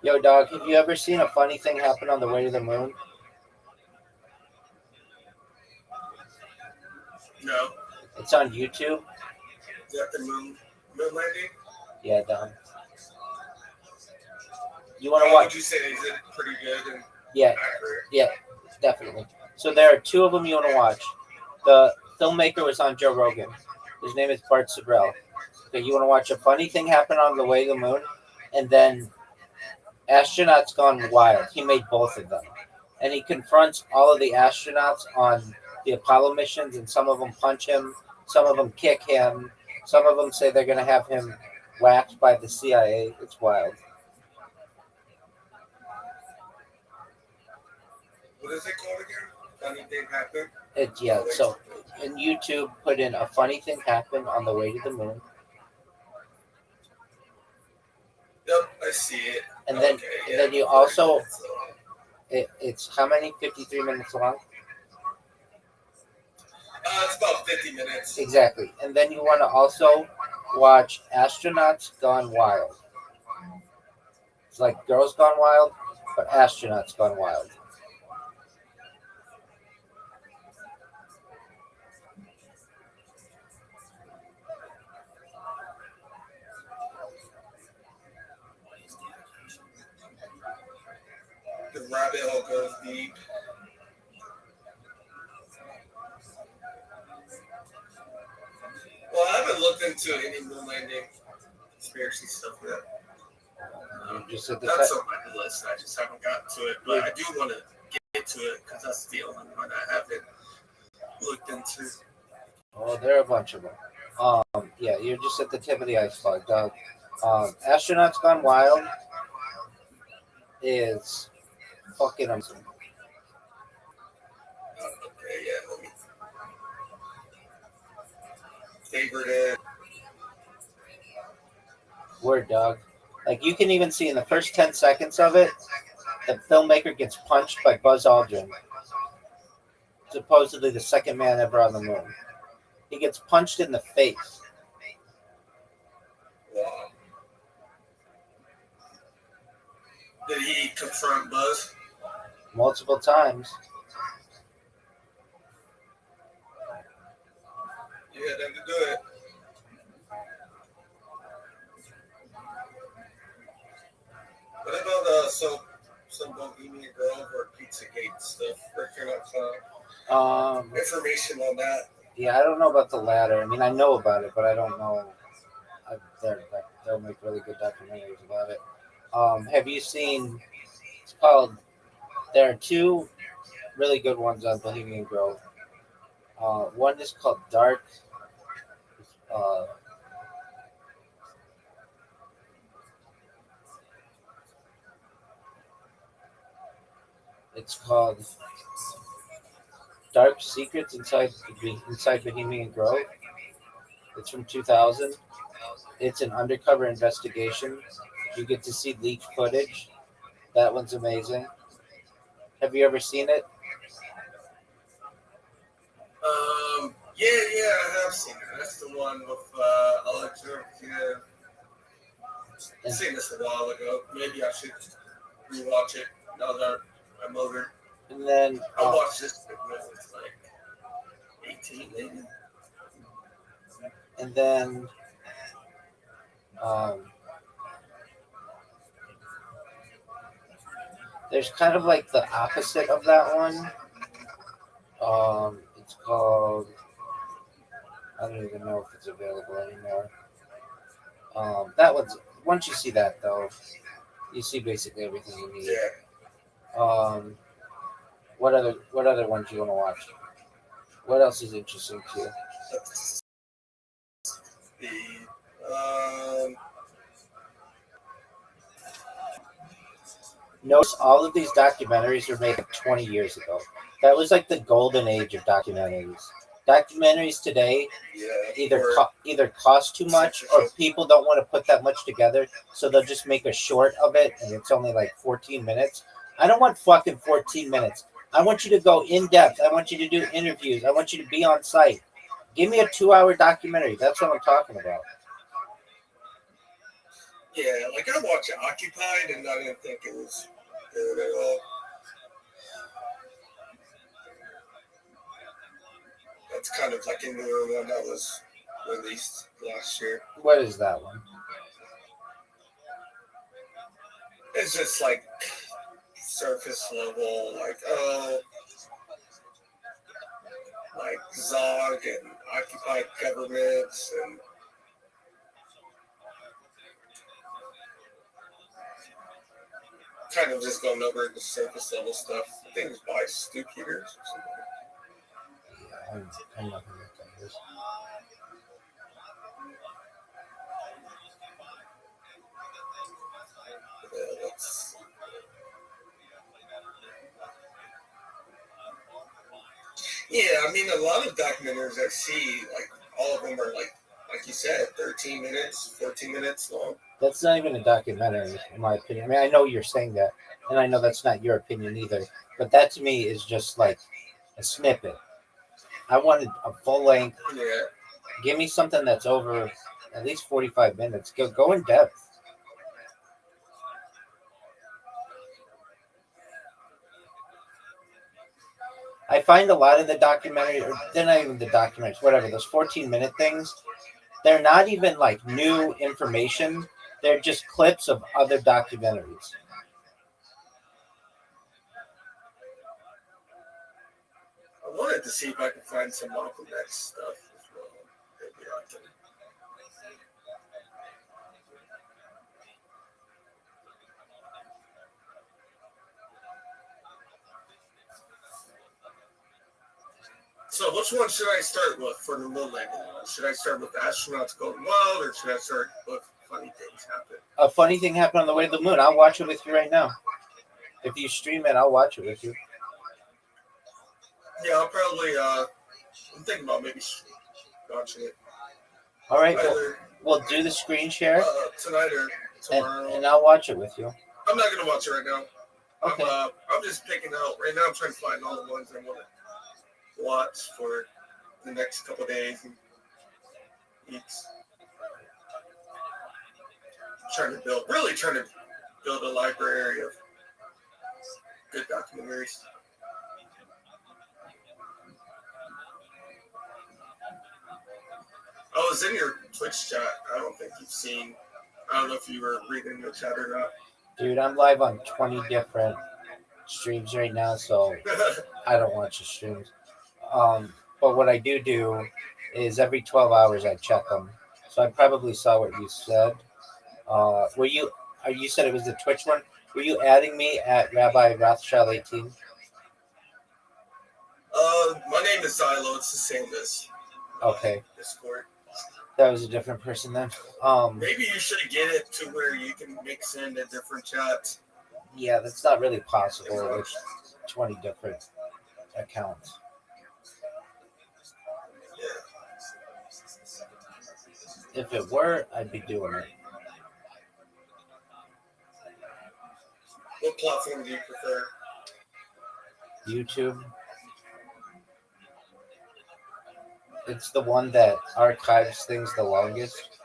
yo dog, have you ever seen a funny thing happen on the way to the moon? No, It's on YouTube. is that the moon landing? Yeah, done. You want to What would watch? you say? Is it pretty good and Yeah, accurate? yeah, definitely. So there are two of them you want to watch. The filmmaker was on Joe Rogan. His name is Bart Sibrel. Okay, you want to watch a funny thing happen on the way to the moon, and then Astronauts Gone Wild. He made both of them, and he confronts all of the astronauts on the Apollo missions, and some of them punch him, some of them kick him, some of them say they're going to have him whacked by the CIA. It's wild. What is it called again? Funny thing happened? So in YouTube, put in a funny thing happened on the way to the moon, Yep, I see it. and Okay, then you also It's how many? 53 minutes long? It's about 50 minutes. Exactly. And then you want to also watch Astronauts Gone Wild. It's like Girls Gone Wild, but Astronauts Gone Wild. The rabbit hole goes deep. Well, I haven't looked into any moon landing conspiracy stuff yet. Just at the That's te- on my list. I just haven't gotten to it, but I do want to get to it because that's the only one I haven't looked into. Oh, there are a bunch of them. Yeah, you're just at the tip of the iceberg, dog. Astronauts Gone Wild is fucking amazing. Okay, yeah. Let me favorite it. Word, dog. Like you can even see in the first 10 seconds of it, the filmmaker gets punched by Buzz Aldrin, supposedly the second man ever on the moon. He gets punched in the face. Wow. Did he confront Buzz? Multiple times. Yeah, then to do it. What about some Bohemian Grove or Pizzagate stuff? Where can I find information on that? Yeah, I don't know about the latter. I mean, I know about it, but I don't know. They'll make really good documentaries about it. Have you seen? It's called. There are two really good ones on Bohemian Grove. One is called Dark. Uh, it's called Dark Secrets inside Bohemian Grove. It's from 2000. It's an undercover investigation. You get to see leaked footage. That one's amazing. Have you ever seen it? Yeah, I have seen it. That's the one with Alexa. Yeah, I've seen this a while ago. Maybe I should rewatch it now that I'm older. And then I watched this when I was like 18, maybe. And then there's kind of like the opposite of that one. It's called. I don't even know if it's available anymore. That one's once you see that though, you see basically everything you need. Yeah. What other ones you want to watch? What else is interesting to you? Notice all of these documentaries were made 20 years ago. That was like the golden age of documentaries. Documentaries today either cost too much or people don't want to put that much together, so they'll just make a short of it and it's only like 14 minutes. I don't want fucking 14 minutes. I want you to go in depth. I want you to do interviews. I want you to be on site. Give me a 2-hour documentary. That's what I'm talking about. Yeah, like I watched Occupied and I didn't think it was good at all. That's kind of like a newer one that was released last year. What is that one? It's just like surface level, like Zog and occupied governments and kind of just going over the surface level stuff. I think it was by Stu Peters or something. I'm not gonna look at this. Yeah, I mean, a lot of documentaries I see, like all of them are like you said, 13 minutes, 14 minutes long. That's not even a documentary, in my opinion. I mean, I know you're saying that, and I know that's not your opinion either. But that to me is just like a snippet. I wanted a full length. Yeah. Give me something that's over at least 45 minutes. Go in depth. I find a lot of the documentary, or they're not even the documentaries, whatever, those 14-minute things, they're not even like new information. They're just clips of other documentaries. I wanted to see if I could find some Malcolm X stuff as well. Maybe I can. So which one should I start with for the moon landing? Should I start with astronauts going wild, or should I start with funny things happen? A funny thing happened on the way to the moon. I'll watch it with you right now. If you stream it, I'll watch it with you. Yeah, I'll probably. I'm thinking about maybe watching it. All right, Either we'll do the screen share, tonight or tomorrow. and I'll watch it with you. I'm not gonna watch it right now. Okay. I'm just picking out right now. I'm trying to find all the ones I want to watch for the next couple days and weeks. Trying to build a library of good documentaries. I was in your Twitch chat. I don't think you've seen. I don't know if you were reading your chat or not. Dude, I'm live on 20 different streams right now, so I don't watch the streams. But what I do is every 12 hours I check them. So I probably saw what you said. You said it was the Twitch one? Were you adding me at Rabbi Rothschild 18? My name is Silo. It's the same as Okay. Discord. That was a different person then. Maybe you should get it to where you can mix in the different chats. Yeah, that's not really possible with 20 different accounts. Yeah. If it were, I'd be doing it. What platform do you prefer? YouTube. It's the one that archives things the longest.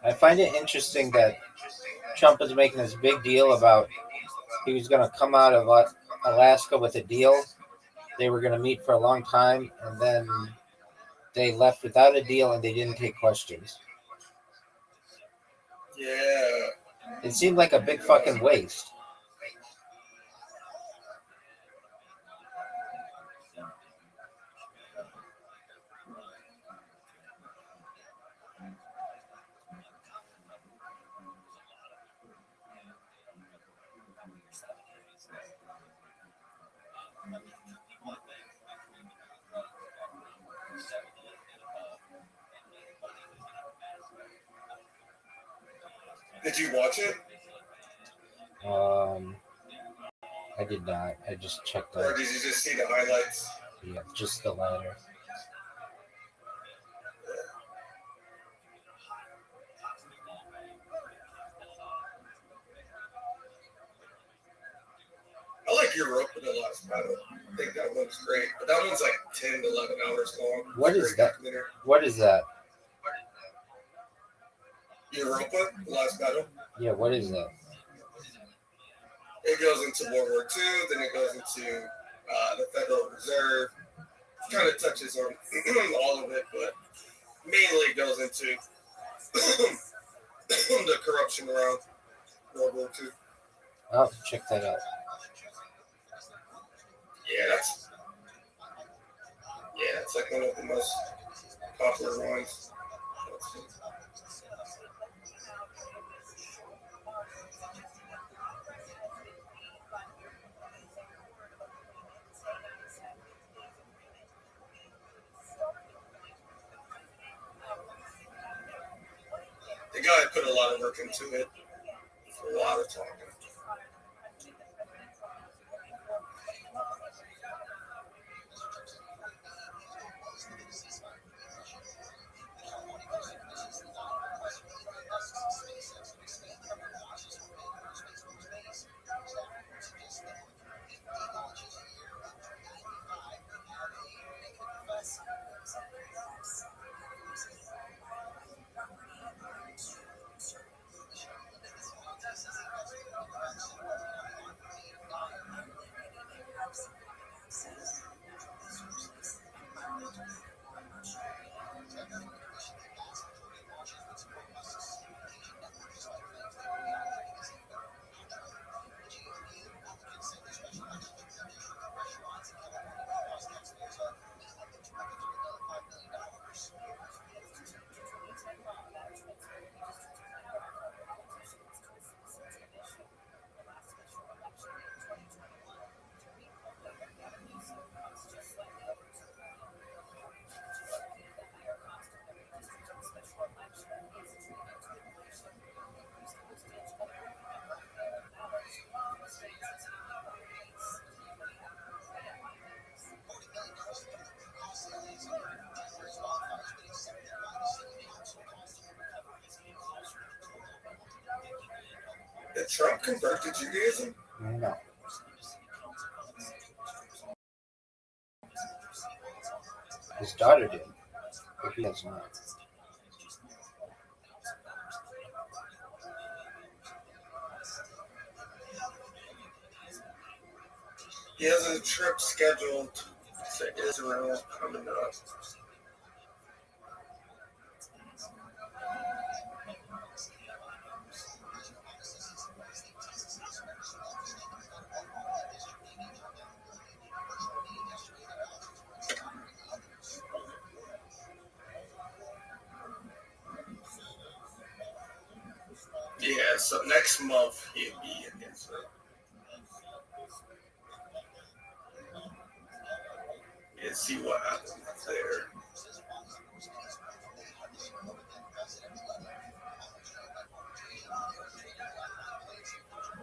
I find it interesting that Trump is making this big deal about he was going to come out of Alaska with a deal. They were going to meet for a long time, and then they left without a deal, and they didn't take questions. Yeah. It seemed like a big fucking waste. Did you watch it? I did not. I just checked Or out. did you just see the highlights? Yeah, just the latter. I like Europe in the last battle. I think that one's great. But that one's like 10 to 11 hours long. What It's a is great that? documentary. What is that? Europa, the last battle. Yeah, what is that? It goes into World War II, then it goes into the Federal Reserve. Kind of touches on all of it, but mainly goes into the corruption around World War II. Oh, check that out. Yeah, it's like one of the most popular ones. The guy put a lot of work into it. A lot of talking. Trump convert to Judaism? No. His daughter did, but he has not. He has a trip scheduled to Israel coming up. Yeah, so next month he'll be in Israel. And see what happens there.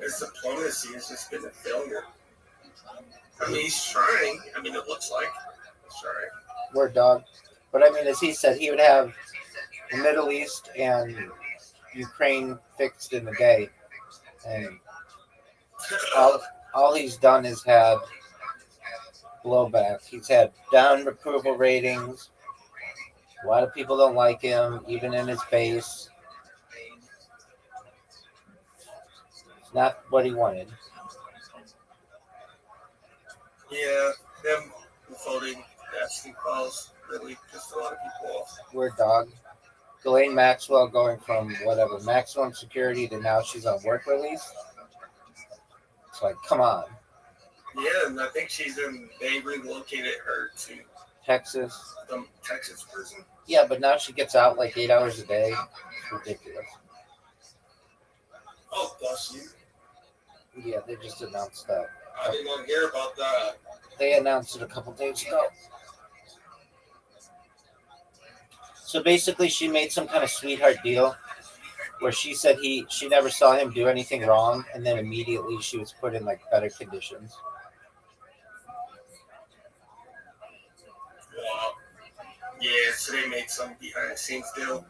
His diplomacy has just been a failure. I mean, he's trying. I mean, it looks like he's trying. Word dog. But I mean, as he said, he would have the Middle East and Ukraine fixed in a day. And all he's done is had blowback. He's had down approval ratings. A lot of people don't like him, even in his base. It's not what he wanted. Yeah, him voting asking calls really pissed a lot of people off. Word dog. Ghislaine Maxwell going from whatever maximum security to now she's on work release. It's like, come on. Yeah, and I think they relocated her to Texas. the Texas prison. Yeah, but now she gets out like 8 hours a day. It's ridiculous. Oh, bless you. Yeah, they just announced that. I did not hear about that. They announced it a couple days ago. So basically, she made some kind of sweetheart deal where she said she never saw him do anything wrong, and then immediately she was put in like better conditions. Wow. Yeah, so they made some behind the scenes deal.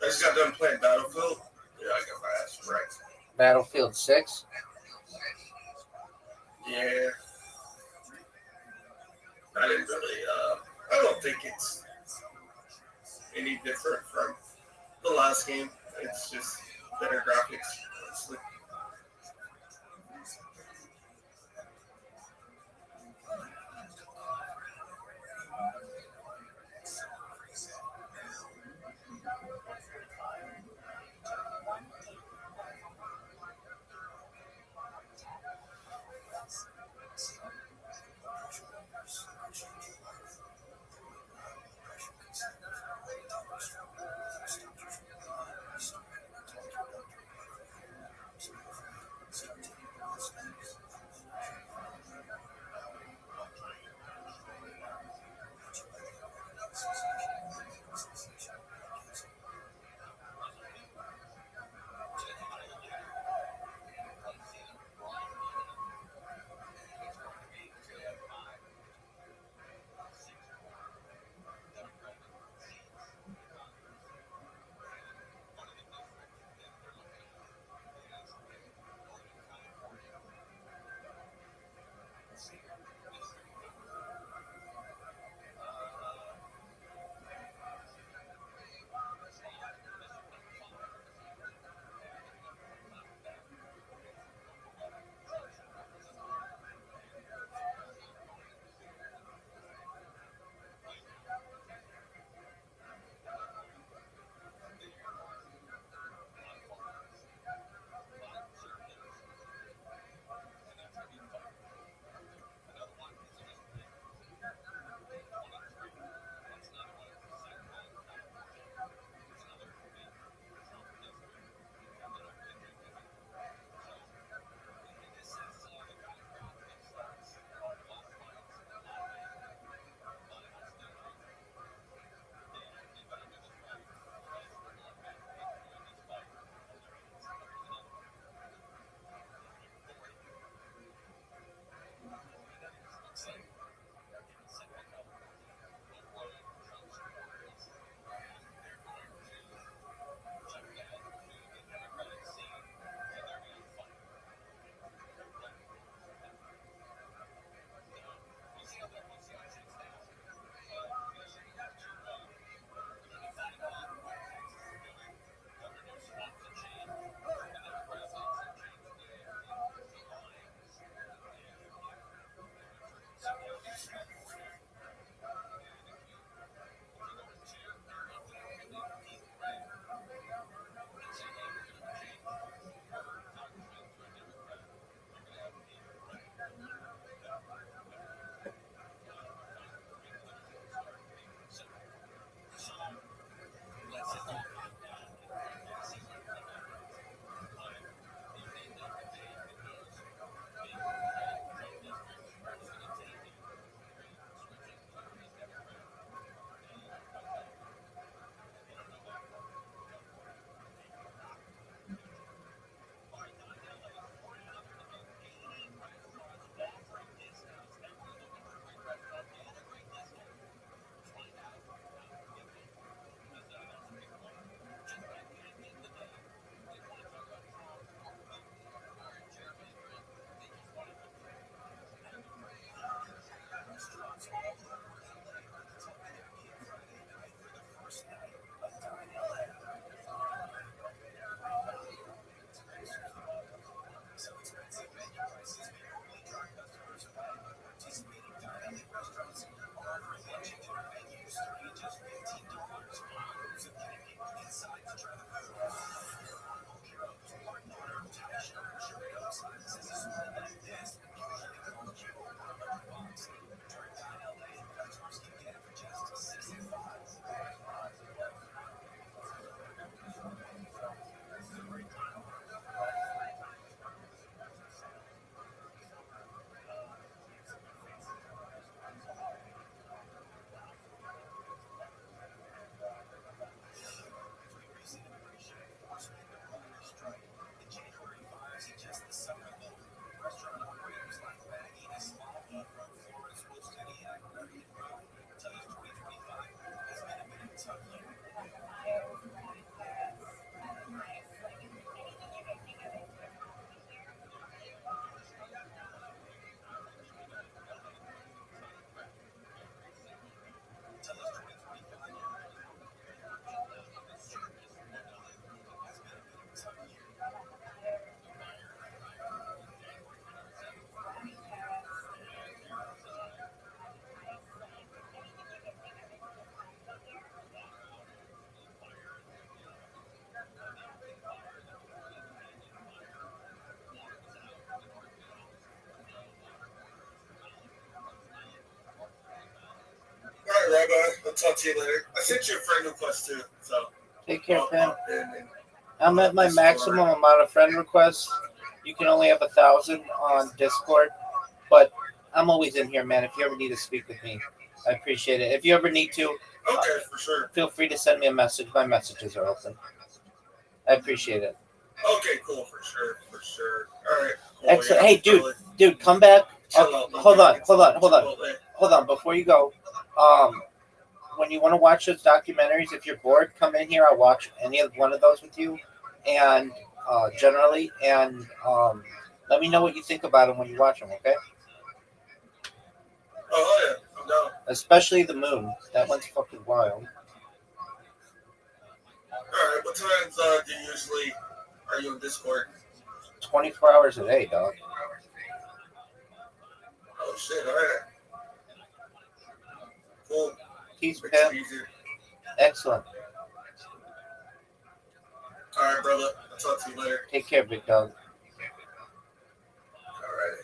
I just got done playing Battlefield. Yeah, I got my ass wrecked. Battlefield 6. Yeah. I didn't really, I don't think it's any different from the last game. It's just better graphics, honestly. I'll talk to you later. I sent you a friend request too, so. Take care, Pam. And I'm at my maximum amount of friend requests. You can only have 1,000 on Discord, but I'm always in here, man. If you ever need to speak with me, I appreciate it. If you ever need to, okay, for sure. feel free to send me a message. My messages are open. I appreciate it. Okay, cool, for sure. All right. Cool, Excellent. yeah, Hey, dude, come back. Hold on. Before you go, when you want to watch those documentaries, if you're bored, come in here. I'll watch any of one of those with you, and generally, and let me know what you think about them when you watch them. Okay? Oh yeah, I'm down. Especially the moon. That one's fucking wild. All right. What times do you usually are you in Discord? 24 hours a day, dog. Oh shit! All right. Cool. Peace, Makes it Pam. easier. Excellent. All right, brother. I'll talk to you later. Take care, big dog. All right.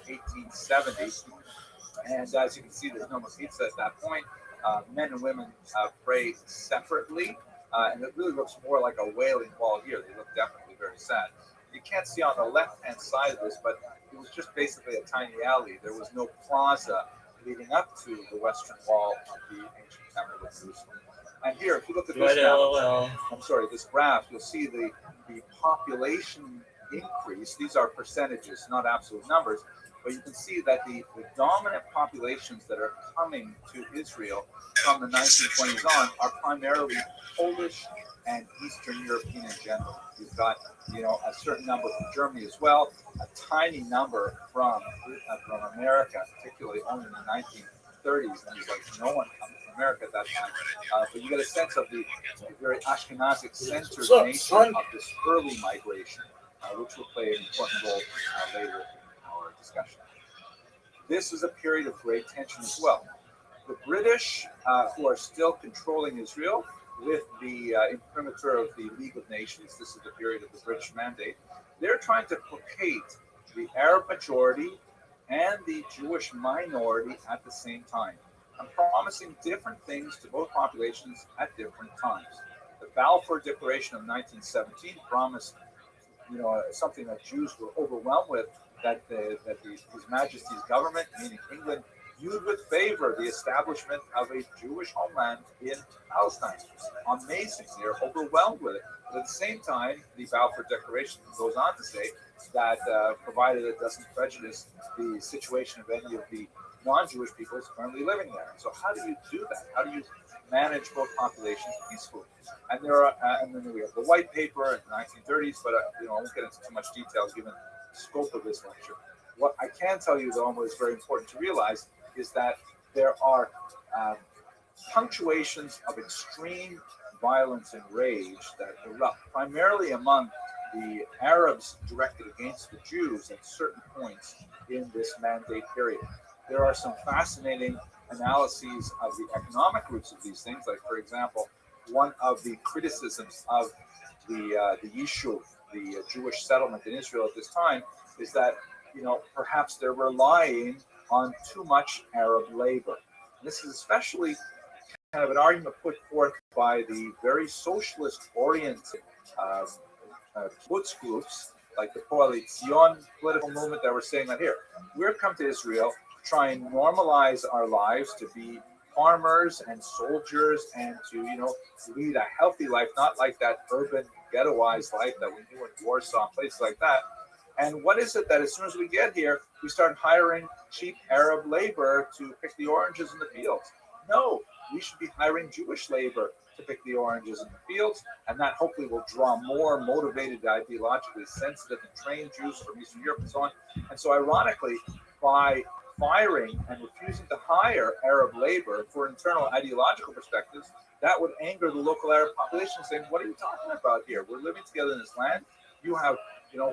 1870. And as you can see, there's no pizza at that point. Men and women pray separately, and it really looks more like a wailing wall here. They look definitely very sad. You can't see on the left-hand side of this, but it was just basically a tiny alley. There was no plaza leading up to the western wall of the ancient capital of Jerusalem. And here, if you look at this this graph, you'll see the population increase. These are percentages, not absolute numbers. But you can see that the dominant populations that are coming to Israel from the 1920s on are primarily Polish and Eastern European in general. You've got, a certain number from Germany as well, a tiny number from America, particularly only in the 1930s. And there's like no one coming from America at that time. But you get a sense of the very Ashkenazic-centered nature of this early migration, which will play an important role later our discussion. This is a period of great tension as well. The British, who are still controlling Israel with the imprimatur of the League of Nations, this is the period of the British Mandate, they're trying to placate the Arab majority and the Jewish minority at the same time, and promising different things to both populations at different times. The Balfour Declaration of 1917 promised something that Jews were overwhelmed with, that His Majesty's government, meaning England, viewed with favor the establishment of a Jewish homeland in Palestine. Amazing. They're overwhelmed with it. But at the same time, the Balfour Declaration goes on to say that provided it doesn't prejudice the situation of any of the non-Jewish peoples currently living there. So how do you do that? How do you manage both populations peacefully? And then we have the white paper in the 1930s, but I won't get into too much detail given the scope of this lecture. What I can tell you, though, and what is very important to realize, is that there are punctuations of extreme violence and rage that erupt primarily among the Arabs directed against the Jews at certain points in this mandate period. There are some fascinating analyses of the economic roots of these things. Like, for example, one of the criticisms of the Yishuv, the Jewish settlement in Israel at this time, is that perhaps they're relying on too much Arab labor. And this is especially kind of an argument put forth by the very socialist-oriented kibbutz groups, like the Coalition political movement, that were saying that here, we're come to Israel to try and normalize our lives to be farmers and soldiers and to, lead a healthy life, not like that urban ghettoized life that we knew in Warsaw and places like that. And what is it that as soon as we get here, we start hiring cheap Arab labor to pick the oranges in the fields? No, we should be hiring Jewish labor to pick the oranges in the fields, and that hopefully will draw more motivated, ideologically sensitive and trained Jews from Eastern Europe and so on. And so ironically, by firing and refusing to hire Arab labor for internal ideological perspectives, that would anger the local Arab population, saying, what are you talking about here? We're living together in this land. You have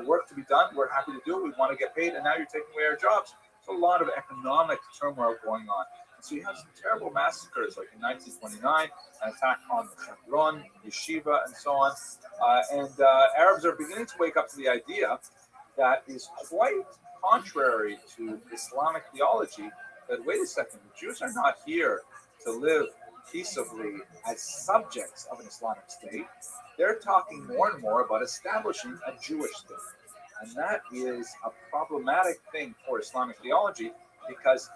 work to be done. We're happy to do it. We want to get paid, and now you're taking away our jobs. There's a lot of economic turmoil going on. And so you have some terrible massacres, like in 1929, an attack on the Hebron, Yeshiva, and so on. Arabs are beginning to wake up to the idea that is quite contrary to Islamic theology, that, wait a second, the Jews are not here to live peaceably as subjects of an Islamic state. They're talking more and more about establishing a Jewish state. And that is a problematic thing for Islamic theology, because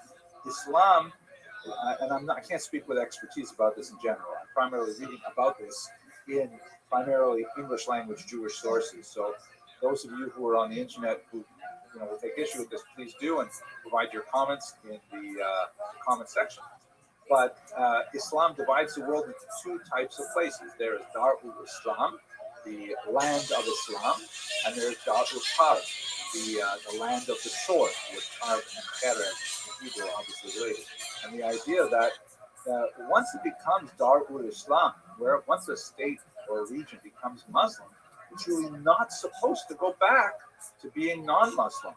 Islam, and I can't speak with expertise about this in general. I'm primarily reading about this in primarily English language Jewish sources. So those of you who are on the internet who will take issue with this, please do, and provide your comments in the comment section. But Islam divides the world into two types of places. There is Dar ul-Islam, the land of Islam, and there is Dar ul-Harb, the land of the sword, with Harb and Khereb, the Hebrew obviously related. And the idea that once it becomes Dar ul-Islam, where once a state or a region becomes Muslim, it's really not supposed to go back to being non-Muslim.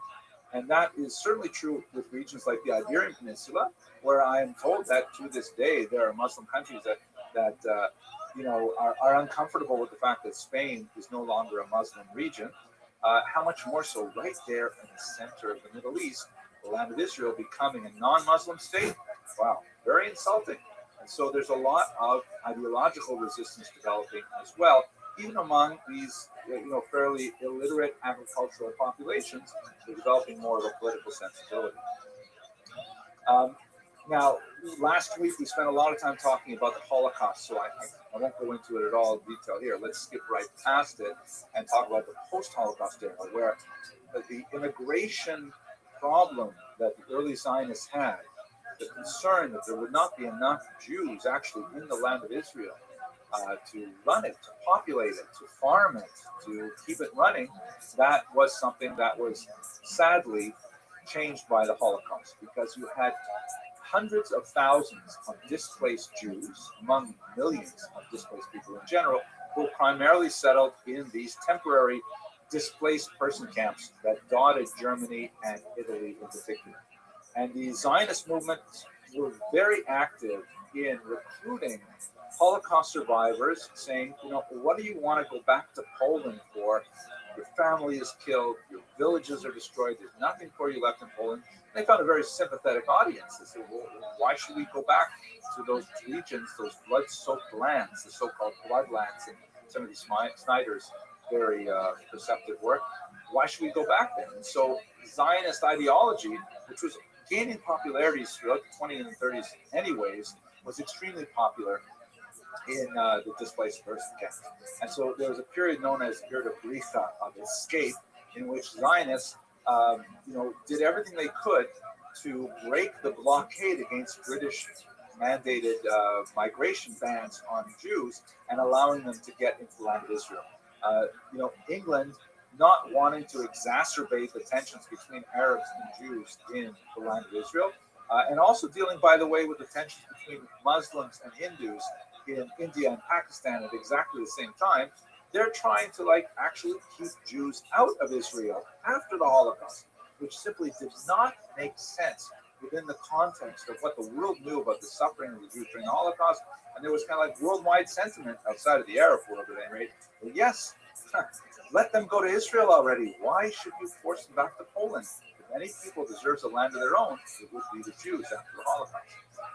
And that is certainly true with regions like the Iberian Peninsula, where I am told that to this day there are Muslim countries that are uncomfortable with the fact that Spain is no longer a Muslim region. How much more so right there in the center of the Middle East, the land of Israel becoming a non-Muslim state. Wow, very insulting. And so there's a lot of ideological resistance developing as well, even among these fairly illiterate agricultural populations. They're developing more of a political sensibility. Now, last week we spent a lot of time talking about the Holocaust, so I won't go into it at all in detail here. Let's skip right past it and talk about the post-Holocaust era, where the immigration problem that the early Zionists had, the concern that there would not be enough Jews actually in the land of Israel to run it, to populate it, to farm it, to keep it running, that was something that was sadly changed by the Holocaust, because you had hundreds of thousands of displaced Jews, among millions of displaced people in general, who primarily settled in these temporary displaced person camps that dotted Germany and Italy in particular. And the Zionist movement were very active in recruiting Holocaust survivors, saying, what do you want to go back to Poland for? Your family is killed, your villages are destroyed, there's nothing for you left in Poland. And they found a very sympathetic audience. They said, well, why should we go back to those regions, those blood-soaked lands, the so-called bloodlands, and some of these Snyder's very perceptive work? Why should we go back there? And so Zionist ideology, which was gaining popularity throughout the 20s and 30s anyways, was extremely popular in the displaced person camps. And so there was a period known as the period of Bricha, of escape, in which Zionists did everything they could to break the blockade against British mandated migration bans on Jews and allowing them to get into the land of Israel. England not wanting to exacerbate the tensions between Arabs and Jews in the land of Israel, and also dealing, by the way, with the tensions between Muslims and Hindus in India and Pakistan at exactly the same time. They're trying to actually keep Jews out of Israel after the Holocaust, which simply did not make sense within the context of what the world knew about the suffering of the Jews during the Holocaust. And there was kind of worldwide sentiment outside of the Arab world at any rate. Well, yes, let them go to Israel already. Why should you force them back to Poland? If any people deserves a land of their own, it would be the Jews after the Holocaust.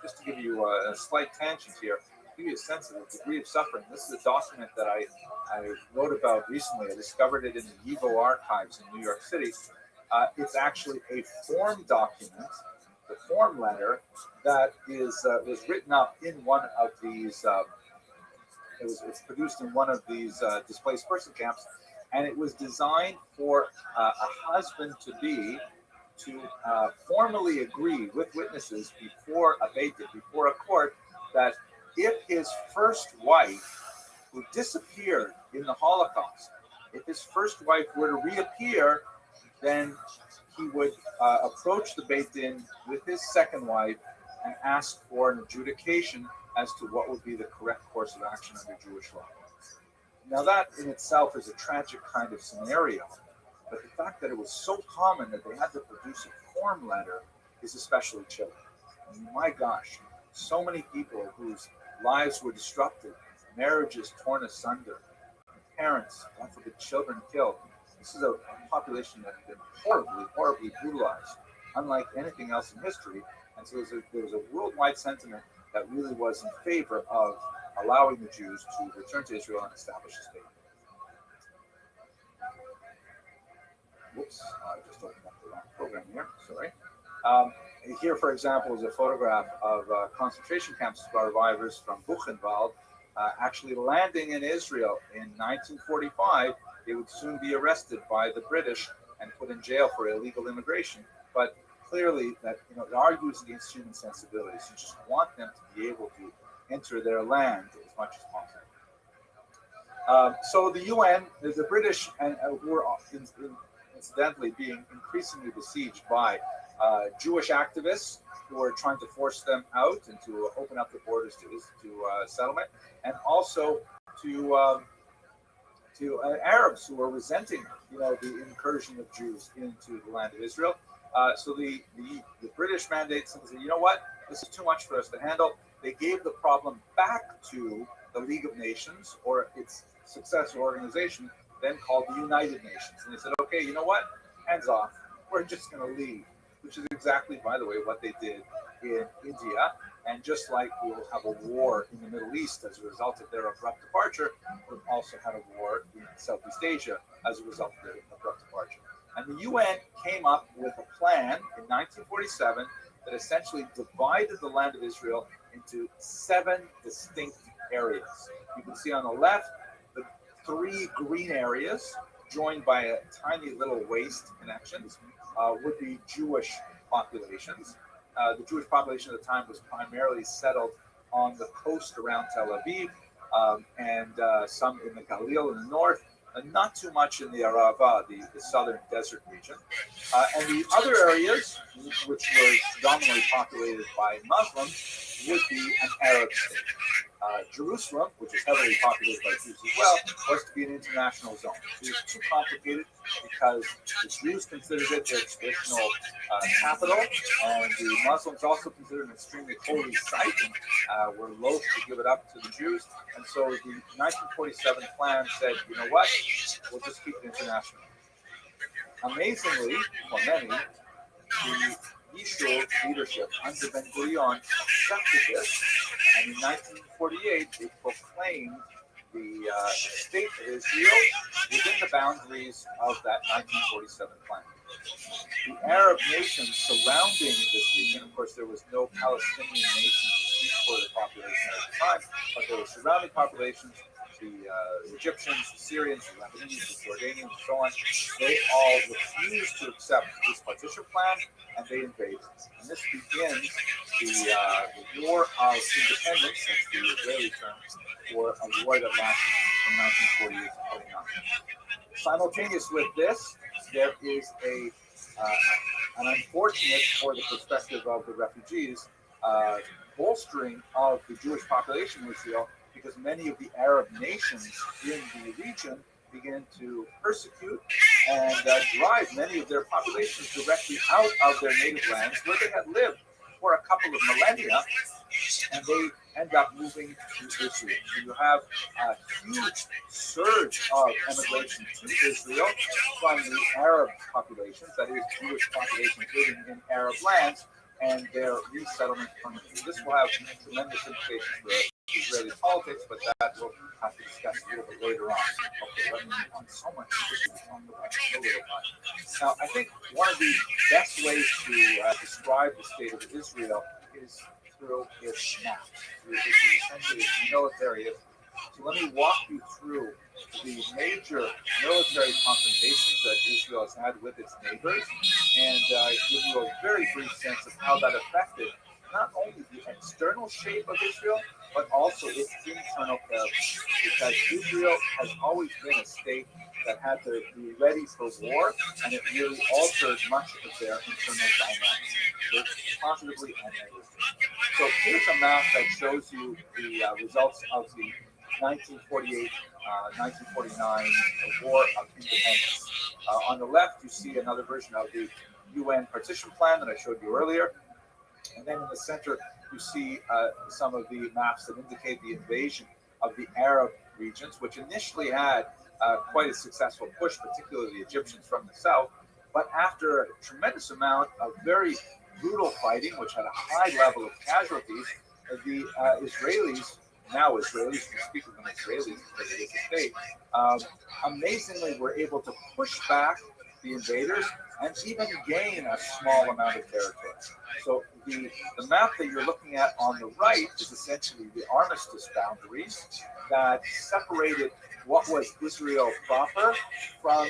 Just to give you a slight tangent here, give you a sense of the degree of suffering. This is a document that I wrote about recently. I discovered it in the YIVO archives in New York City. It's actually a form document, the form letter that was written up in one of these. It's produced in one of these displaced person camps, and it was designed for a husband-to-be to formally agree with witnesses before a court, that if his first wife, who disappeared in the Holocaust, if his first wife were to reappear, then he would approach the Beit Din with his second wife and ask for an adjudication as to what would be the correct course of action under Jewish law. Now that in itself is a tragic kind of scenario, but the fact that it was so common that they had to produce a form letter is especially chilling. I mean, my gosh, so many people whose lives were disrupted, marriages torn asunder, parents, God forbid, children killed. This is a population that had been horribly, horribly brutalized, unlike anything else in history. And so there was a worldwide sentiment that really was in favor of allowing the Jews to return to Israel and establish a state. Whoops, I just opened up the wrong program here, sorry. Here, for example, is a photograph of concentration camp survivors from Buchenwald actually landing in Israel in 1945. They would soon be arrested by the British and put in jail for illegal immigration. But clearly, that it argues against human sensibilities. You just want them to be able to enter their land as much as possible. So the UN, the British, and were incidentally being increasingly besieged by Jewish activists who were trying to force them out and to open up the borders to settlement, and also to Arabs who were resenting, the incursion of Jews into the land of Israel. So the British mandate said, you know what, this is too much for us to handle. They gave the problem back to the League of Nations, or its successor organization, then called the United Nations. And they said, okay, you know what, hands off. We're just going to leave. which is exactly, by the way, what they did in India. And just like we will have a war in the Middle East as a result of their abrupt departure, we've also had a war in Southeast Asia as a result of their abrupt departure. And the UN came up with a plan in 1947 that essentially divided the land of Israel into 7 distinct areas. You can see on the left the 3 green areas joined by a tiny little waste connections would be Jewish populations. The Jewish population at the time was primarily settled on the coast around Tel Aviv and some in the Galil in the north, and not too much in the Arava, the southern desert region. And the other areas, which were predominantly populated by Muslims, would be an Arab state. Jerusalem, which is heavily populated by Jews as well, was to be an international zone. It was too complicated because the Jews considered it their traditional capital, and the Muslims also considered it an extremely holy site and were loath to give it up to the Jews. And so the 1947 plan said, you know what, we'll just keep it international. Amazingly, for many, the Yishuv leadership under Ben Gurion accepted this, and in 1948 they proclaimed the state of Israel within the boundaries of that 1947 plan. The Arab nations surrounding this region, of course, there was no Palestinian nation to speak for the population at the time, but there were surrounding populations, the Egyptians, the Syrians, the Lebanese, the Jordanians, and so on. They all refused to accept this partition plan, and they invaded. And this begins the War of Independence, that's the Israeli term, for a war that lasted from 1948 to 49. Simultaneous with this, there is an unfortunate, for the perspective of the refugees, bolstering of the Jewish population in Israel, because many of the Arab nations in the region began to persecute and drive many of their populations directly out of their native lands where they had lived for a couple of millennia, and they end up moving to Israel. So you have a huge surge of emigration to Israel from the Arab populations, that is, Jewish populations living in Arab lands, and their resettlement from it. This will have tremendous implications for Israeli politics, but that we'll have to discuss a little bit later on. Okay, let me move on. So much to talk about. So little time. Now, I think one of the best ways to describe the state of Israel is through its map. This is essentially its military. So let me walk you through the major military confrontations that Israel has had with its neighbors, and give you a very brief sense of how that affected not only the external shape of Israel, but also its internal character. Because Israel has always been a state that had to be ready for war, and it really altered much of their internal dynamics, both positively and negatively. So here's a map that shows you the results of the 1948, 1949 War of Independence. On the left, you see another version of the UN partition plan that I showed you earlier. And then in the center, you see some of the maps that indicate the invasion of the Arab regions, which initially had quite a successful push, particularly the Egyptians from the south. But after a tremendous amount of very brutal fighting, which had a high level of casualties, the Israelis, now Israelis, we speak of them Israelis because it is a state, amazingly were able to push back the invaders and even gain a small amount of territory. So the map that you're looking at on the right is essentially the armistice boundaries that separated what was Israel proper from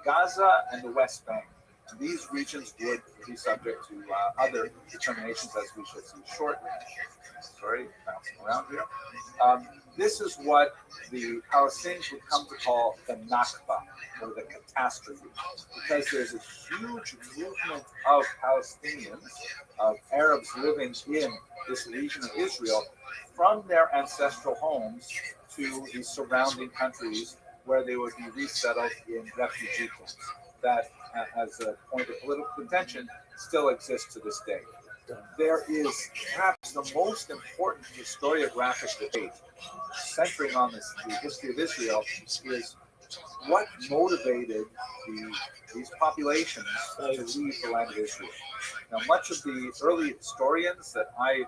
Gaza and the West Bank. And these regions would be subject to other determinations, as we shall see shortly. Sorry, bouncing around here. This is what the Palestinians would come to call the Nakba, or the catastrophe, because there's a huge movement of Palestinians, of Arabs living in this region of Israel, from their ancestral homes to the surrounding countries where they would be resettled in refugee camps. That, as a point of political contention, still exists to this day. There is perhaps the most important historiographic debate centering on the history of Israel is what motivated these populations to leave the land of Israel. Now, much of the early historians that I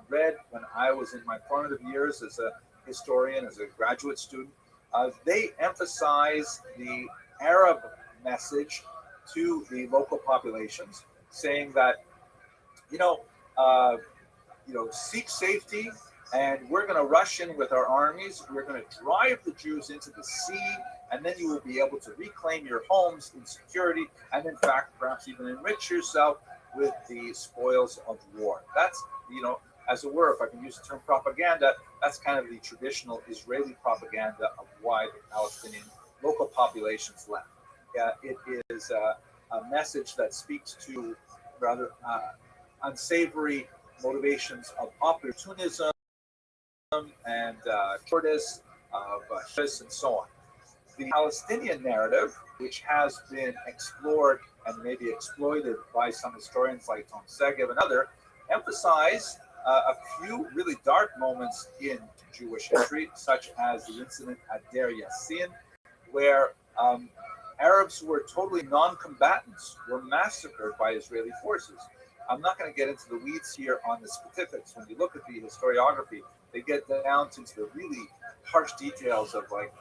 read when I was in my formative years as a historian, as a graduate student, they emphasize the Arab message to the local populations, saying that, you know, uh, seek safety, and we're going to rush in with our armies. We're going to drive the Jews into the sea, and then you will be able to reclaim your homes in security, and in fact, perhaps even enrich yourself with the spoils of war. That's, as it were, if I can use the term propaganda, that's kind of the traditional Israeli propaganda of why the Palestinian local populations left. It is a message that speaks to rather unsavory motivations of opportunism and cowardice, of and so on. The Palestinian narrative, which has been explored and maybe exploited by some historians like Tom Segev and others, emphasize a few really dark moments in Jewish history, such as the incident at Deir Yassin, where Arabs who were totally non-combatants were massacred by Israeli forces. I'm not going to get into the weeds here on the specifics. When you look at the historiography, they get down into the really harsh details of like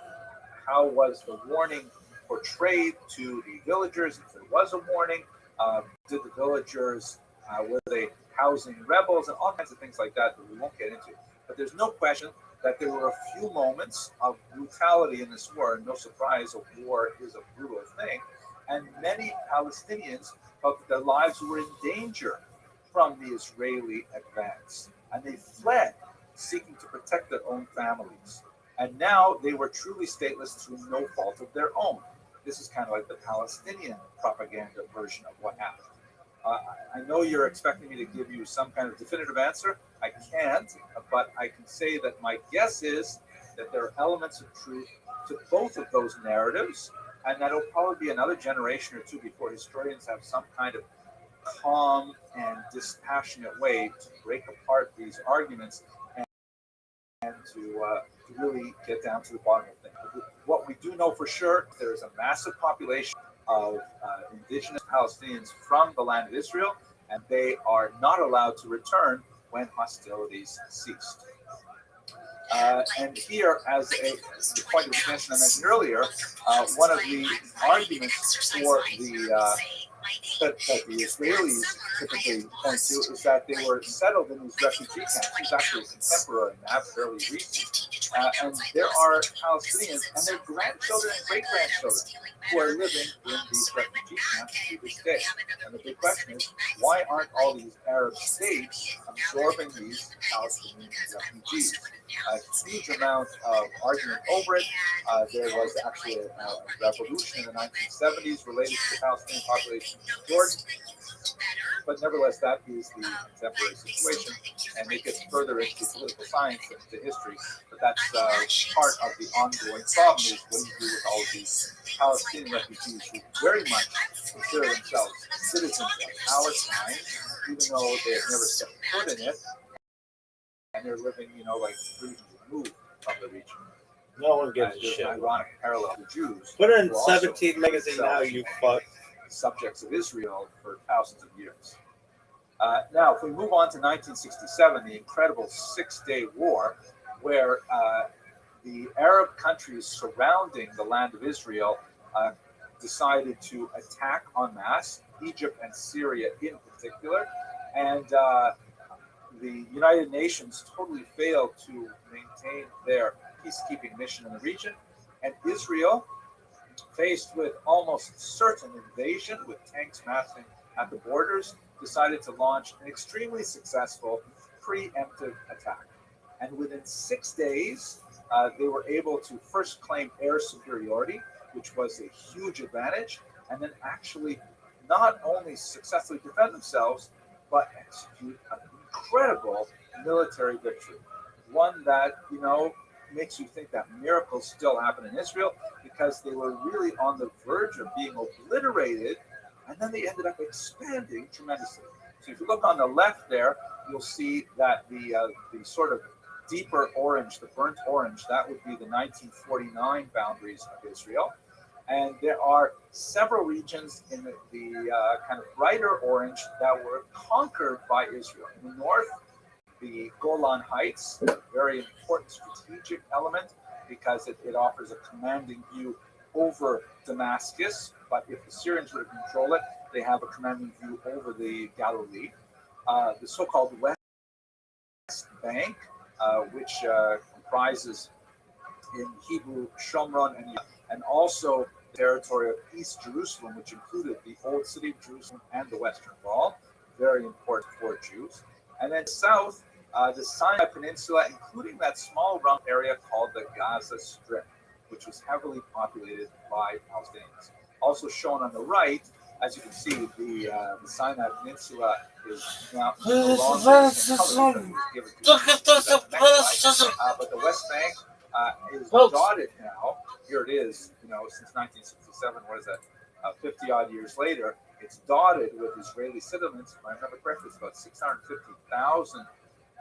how was the warning portrayed to the villagers, if there was a warning, did the villagers, were they housing rebels, and all kinds of things like that we won't get into. But there's no question that there were a few moments of brutality in this war. No surprise, a war is a brutal thing. And many Palestinians felt that their lives were in danger from the Israeli advance. And they fled, seeking to protect their own families. And now they were truly stateless through no fault of their own. This is kind of like the Palestinian propaganda version of what happened. I know you're expecting me to give you some kind of definitive answer. I can't, but I can say that my guess is that there are elements of truth to both of those narratives, and that'll probably be another generation or two before historians have some kind of calm and dispassionate way to break apart these arguments and to really get down to the bottom of things. What we do know for sure, there is a massive population of indigenous Palestinians from the land of Israel, and they are not allowed to return when hostilities ceased. And here, as the point of extension I mentioned earlier, one of the arguments for that the Israelis typically point to is that they were settled in these refugee camps. It's actually contemporary map, fairly recent. And there are Palestinians and their grandchildren and great-grandchildren who are living in these refugee camps to this day. And the big question is, why aren't all these Arab states absorbing these Palestinian refugees? A huge amount of argument over it. There was actually a revolution in the 1970s related to the Palestinian population in Jordan. But nevertheless, that is the contemporary situation, and it gets further into political science and into history. But that's part of the ongoing problem: is what do you do with all of these Palestinian refugees who very much consider themselves citizens of Palestine, even though they have never set foot in it, and they're living, like regions removed from the region. No one gives a There's shit. an ironic parallel to Jews. Put it in who also 17 magazine now, you fuck. Subjects of Israel for thousands of years. Now, if we move on to 1967, the incredible Six-Day War, where the Arab countries surrounding the land of Israel decided to attack en masse, Egypt and Syria in particular, and the United Nations totally failed to maintain their peacekeeping mission in the region, and Israel, faced with almost certain invasion with tanks massing at the borders, decided to launch an extremely successful preemptive attack. And within 6 days, they were able to first claim air superiority, which was a huge advantage, and then actually not only successfully defend themselves, but execute an incredible military victory. One that, makes you think that miracles still happen in Israel, because they were really on the verge of being obliterated, and then they ended up expanding tremendously. So if you look on the left there, you'll see that the sort of deeper orange, the burnt orange, that would be the 1949 boundaries of Israel. And there are several regions in the kind of brighter orange that were conquered by Israel. In the north, the Golan Heights, a very important strategic element because it offers a commanding view over Damascus. But if the Syrians were to control it, they have a commanding view over the Galilee. The so-called West Bank, which comprises in Hebrew Shomron and also the territory of East Jerusalem, which included the old city of Jerusalem and the Western Wall, very important for Jews. And then south, the Sinai Peninsula, including that small rump area called the Gaza Strip, which was heavily populated by Palestinians. Also shown on the right, as you can see, the Sinai Peninsula is now no longer in color because it was given to Look at this. but the West Bank is dotted now. Here it is, since 1967. What is that? 50 odd years later, it's dotted with Israeli settlements. If I remember correctly, it's about 650,000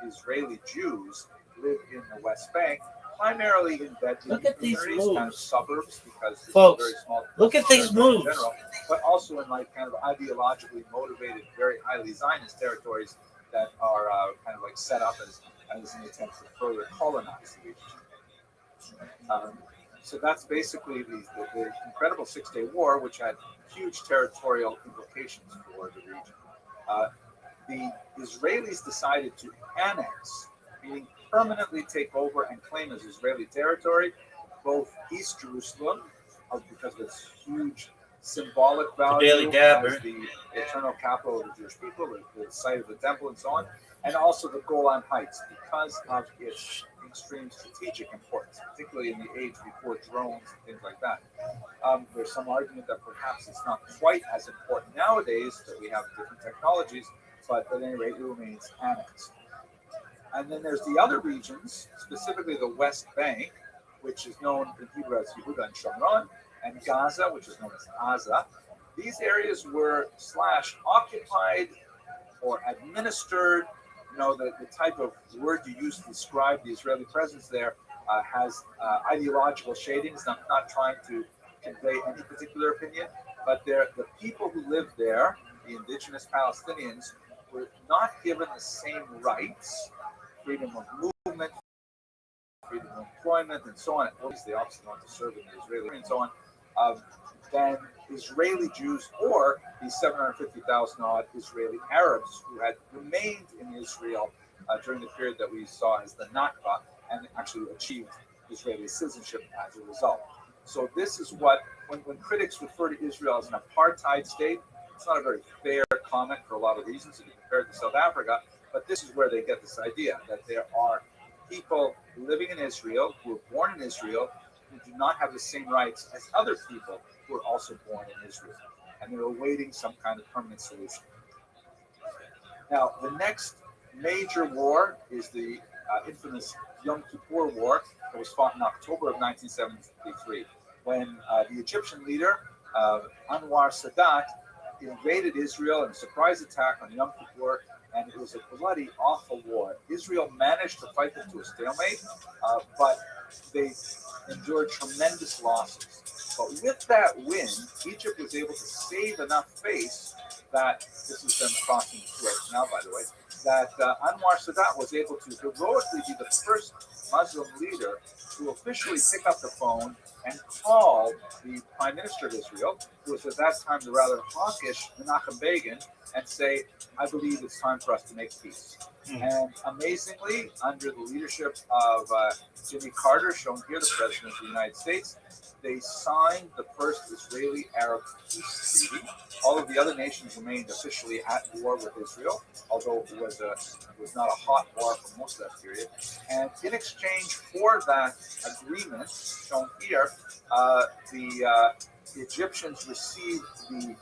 Israeli Jews live in the West Bank, primarily in Bedouin Look at these communities, kind of moves. suburbs, because it's Folks, very small. look at these moves. In general, but also in like kind of ideologically motivated, very highly Zionist territories that are kind of like set up as an attempt to further colonize the region. So that's basically the incredible Six-Day War, which had huge territorial implications for the region. The Israelis decided to annex, meaning permanently take over and claim as Israeli territory, both East Jerusalem, because of its huge symbolic value as the eternal capital of the Jewish people, the site of the temple, and so on, and also the Golan Heights, because of its extreme strategic importance, particularly in the age before drones and things like that. There's some argument that perhaps it's not quite as important nowadays that we have different technologies, but at any rate, it remains annexed. And then there's the other regions, specifically the West Bank, which is known in Hebrew as Yehuda and Shomron, and Gaza, which is known as Aza. These areas were occupied or administered. The type of word you use to describe the Israeli presence there has ideological shadings. I'm not trying to convey any particular opinion, but the people who lived there, the indigenous Palestinians, were not given the same rights, freedom of movement, freedom of employment, and so on. At least they obviously want to serve in the Israeli and so on, than Israeli Jews or the 750,000 odd Israeli Arabs who had remained in Israel during the period that we saw as the Nakba and actually achieved Israeli citizenship as a result. So this is what, when critics refer to Israel as an apartheid state, it's not a very fair comment for a lot of reasons if you compare it to South Africa, but this is where they get this idea that there are people living in Israel who were born in Israel who do not have the same rights as other people who are also born in Israel, and they're awaiting some kind of permanent solution. Now, the next major war is the infamous Yom Kippur War that was fought in October of 1973, when the Egyptian leader, Anwar Sadat, invaded Israel in a surprise attack on Yom Kippur, and it was a bloody, awful war. Israel managed to fight them to a stalemate, but they endured tremendous losses. But with that win, Egypt was able to save enough face that, this is them crossing the Suez now, by the way, that Anwar Sadat was able to heroically be the first Muslim leader to officially pick up the phone and call the Prime Minister of Israel, who was at that time the rather hawkish Menachem Begin, and say, I believe it's time for us to make peace. And amazingly, under the leadership of Jimmy Carter, shown here, the President of the United States, they signed the first Israeli-Arab peace treaty. All of the other nations remained officially at war with Israel, although it was not a hot war for most of that period. And in exchange for that agreement, shown here, the Egyptians received the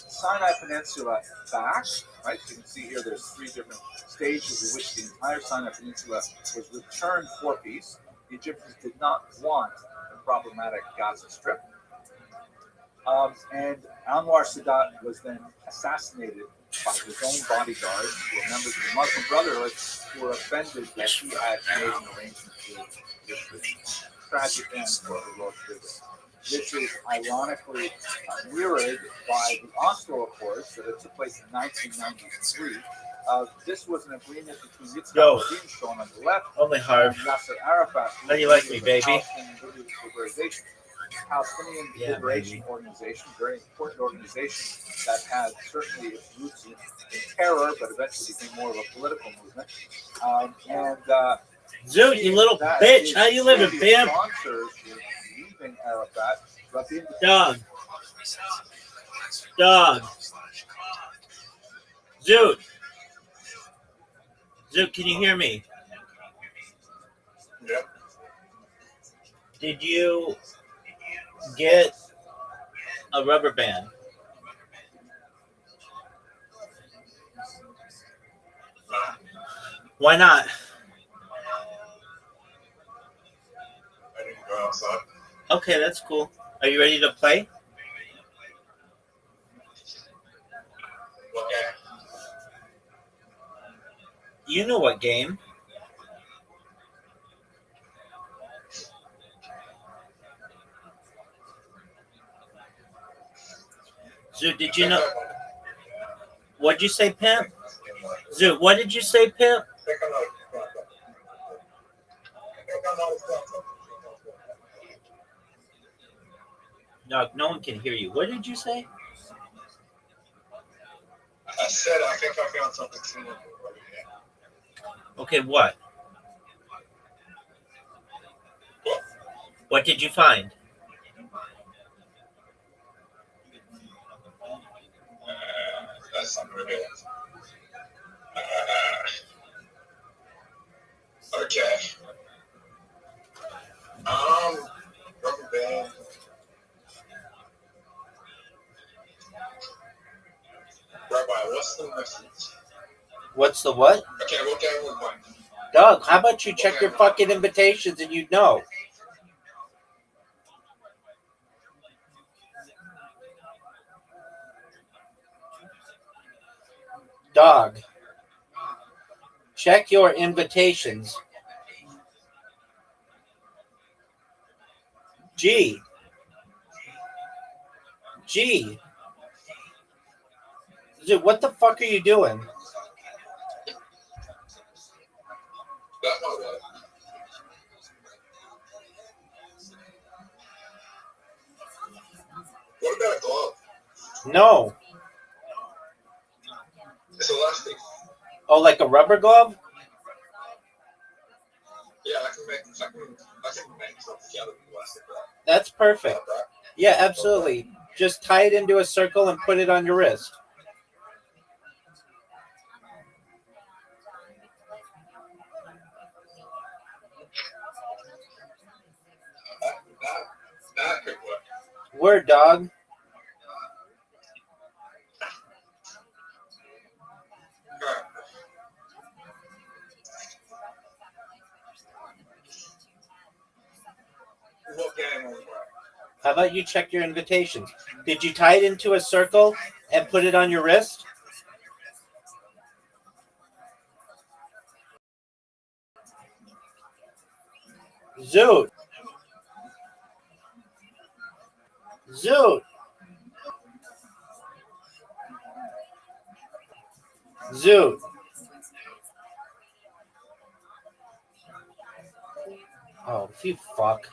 Sinai Peninsula back, right? So you can see here there's three different stages in which the entire Sinai Peninsula was returned for peace. The Egyptians did not want the problematic Gaza Strip. And Anwar Sadat was then assassinated by his own bodyguards, who were members of the Muslim Brotherhood, who were offended that he had made an arrangement with Israel. tragic end for the Rothschild. This is ironically mirrored by the Oslo Accords that took place in 1993. This was an agreement between Yitzhak Rabin, shown on the left, Only Harv. and Yasser Arafat. How do you like me, baby? Palestinian Liberation Organization, very important organization that had certainly its roots in terror, but eventually became more of a political movement. Zoot, you little bitch! How you living, pimp? Dog. Dog. Zoot. Zoot, can you hear me? Yeah. Did you get a rubber band? Why not? I didn't go outside. Okay, that's cool. Are you ready to play? Okay. You know what game. Zoot, did you know? What'd you say, pimp? Zoot, what did you say, pimp? Dog, no one can hear you. What did you say? I said I think I found something similar. Okay, what? What did you find? That's something really. Okay. Rubber band. Rabbi, what's the message? What's the what? Okay, what game we're playing? Doug, how about you check your fucking invitations and you'd know? Dog, check your invitations. G. Dude, what the fuck are you doing? That's not right. What about a glove? No. It's elastic. Oh, like a rubber glove? Yeah, I can make something together with elastic. That's perfect. Yeah, absolutely. Just tie it into a circle and put it on your wrist. That could work. Word, dog. What game are we playing? How about you check your invitations? Did you tie it into a circle and put it on your wrist? Zoot. Zoot. Zoot. Oh, you fuck.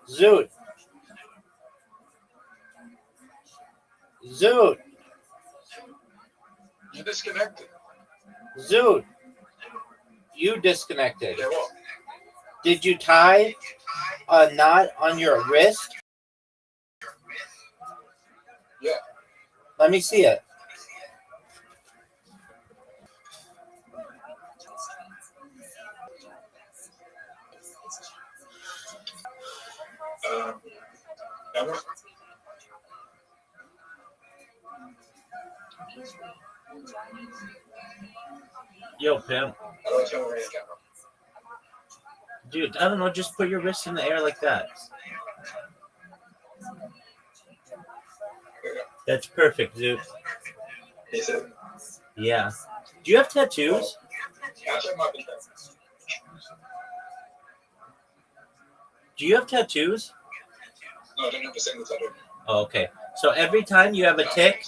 Zoot. Zoot. You disconnected. Zoot. You disconnected. Yeah, well, Did you tie a knot on your wrist? yeah. Let me see it. Camera? Yo, pimp. I don't tell me camera. Dude, I don't know. Just put your wrist in the air like that. That's perfect, dude. He said, Yeah. Do you have tattoos? I check my picture. Do you have tattoos? No, I don't have to send the tattoo. Oh, okay. So every time you have a tick,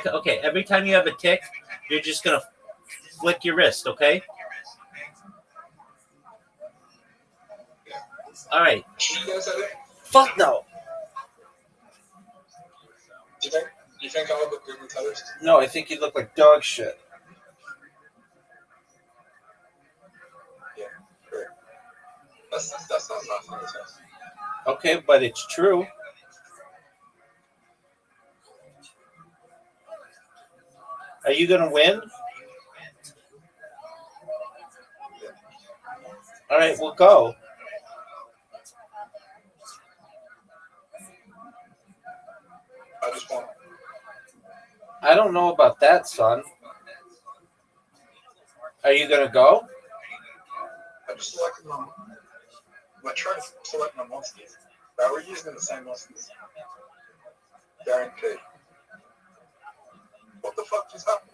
okay, every time you have a tick, you're just gonna flick your wrist, okay? All right. Should you guys have it? Fuck no. Do you think I would look good with tattoos? No, I think you look like dog shit. Yeah, sure. That's not funny. Okay, but it's true. Are you gonna win? All right, we'll go. I just want. I don't know about that, son. Are you gonna go? I just selected my trying to select my monsters. But we're using the same monsters. Guaranteed. What the fuck just happened?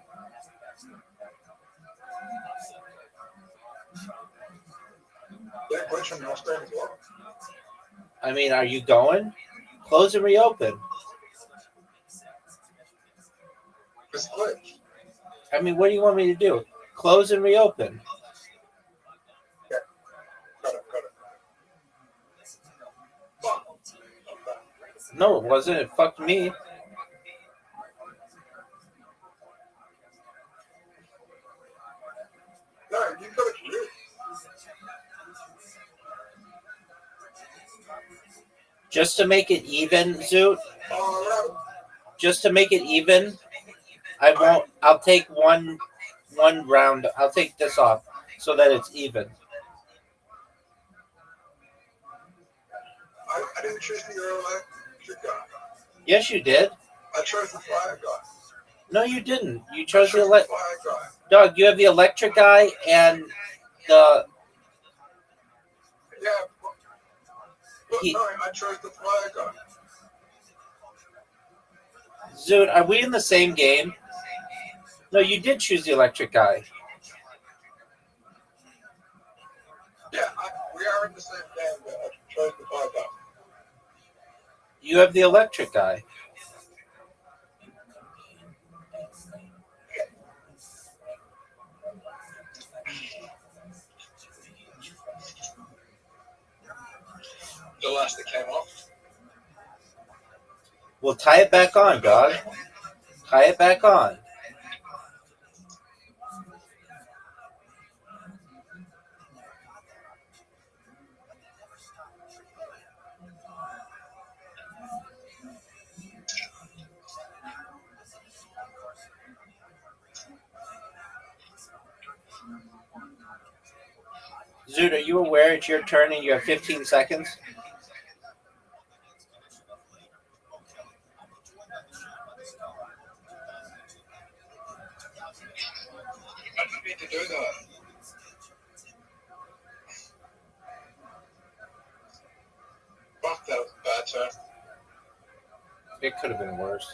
Did it glitch on your screen as well? I mean, are you going? Close and reopen. It's glitch. I mean, what do you want me to do? Close and reopen. Yeah. Got it. Fuck. No, it wasn't. It fucked me. No, you got it. Just to make it even, Zoot. Oh, Just to make it even, I'll take one round. I'll take this off so that it's even. I didn't choose the electric guy. Yes, you did. I chose the fire guy. No, you didn't. You I chose chose the the fire guy. dog. You have the electric guy and the. Yeah, but He- no, I chose the fire guy. Zoot, are we in the same game? No, you did choose the electric guy. Yeah, we are in the same game, but I chose the fire guy. You have the electric guy. The last that came off. Well, tie it back on, dog. Tie it back on. Zoot, are you aware it's your turn and you have 15 seconds? I didn't mean to do that. Fuck, that was a bad turn. It could have been worse.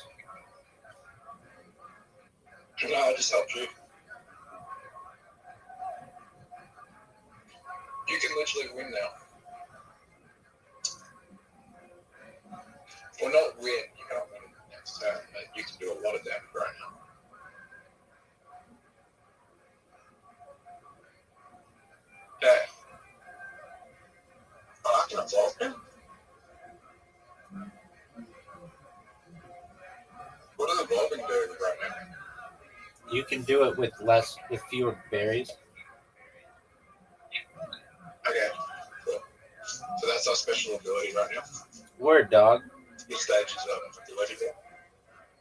No, I just helped you. You can literally win now. Well, not win. You can't win next turn, but you can do a lot of damage. You can do it with fewer berries. Okay, cool. So that's our special ability right now. Word, dog. Which stage is ability there?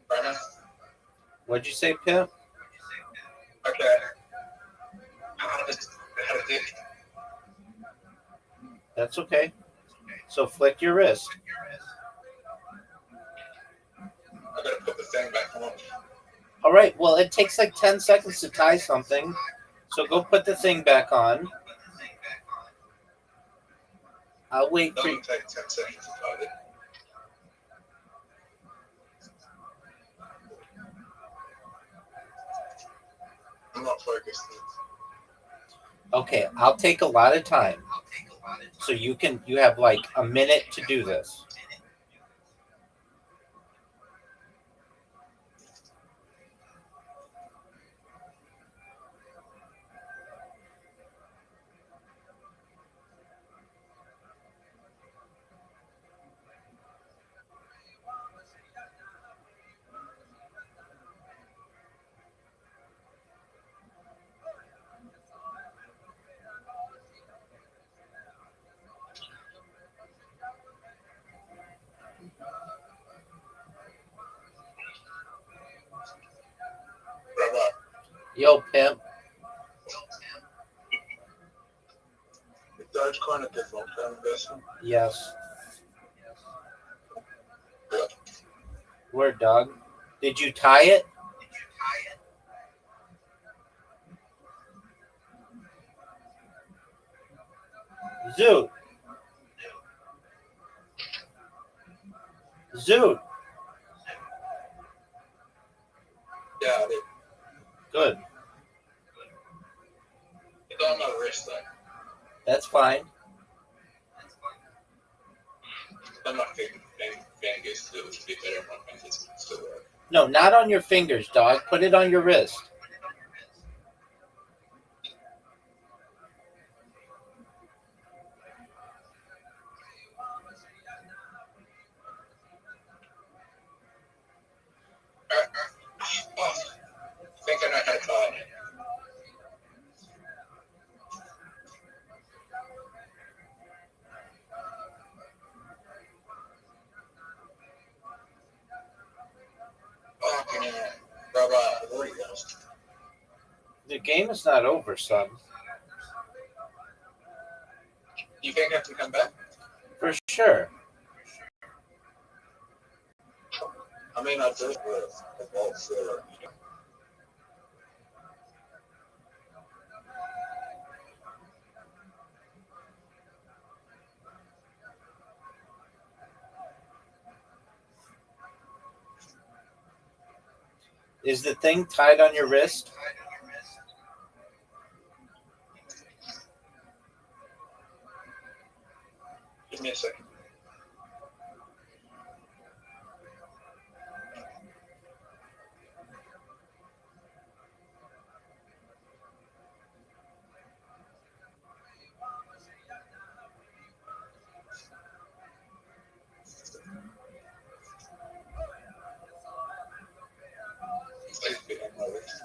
Right now? What'd you say, Pimp? Okay. How to do That's okay. So flick your wrist. I gotta put the thing back on. All right. Well, it takes like 10 seconds to tie something. So go put the thing back on. I'll wait for you. Doesn't take 10 seconds to tie it. I'm not focused. Okay, I'll take a lot of time. So you have like a minute to do this. Rabbi, Yo, Pimp. is Dogecoin a good long-term investment? Yes. Word, dog. Did you tie it? Zoot. Zoot. Yeah, I did. Good. It's on my wrist though. That's fine. I'm not thinking fingers to be better on my fingers. Still work. No, not on your fingers, dog. Put it on your wrist. Oh, I think I know how to tie it. Oh, Rabbi, I've already lost. The game is not over, son. You think I can come back? For sure. I mean, I just was a vault seller. Is the thing tied on your wrist? Give me a second. Please be on my wrist.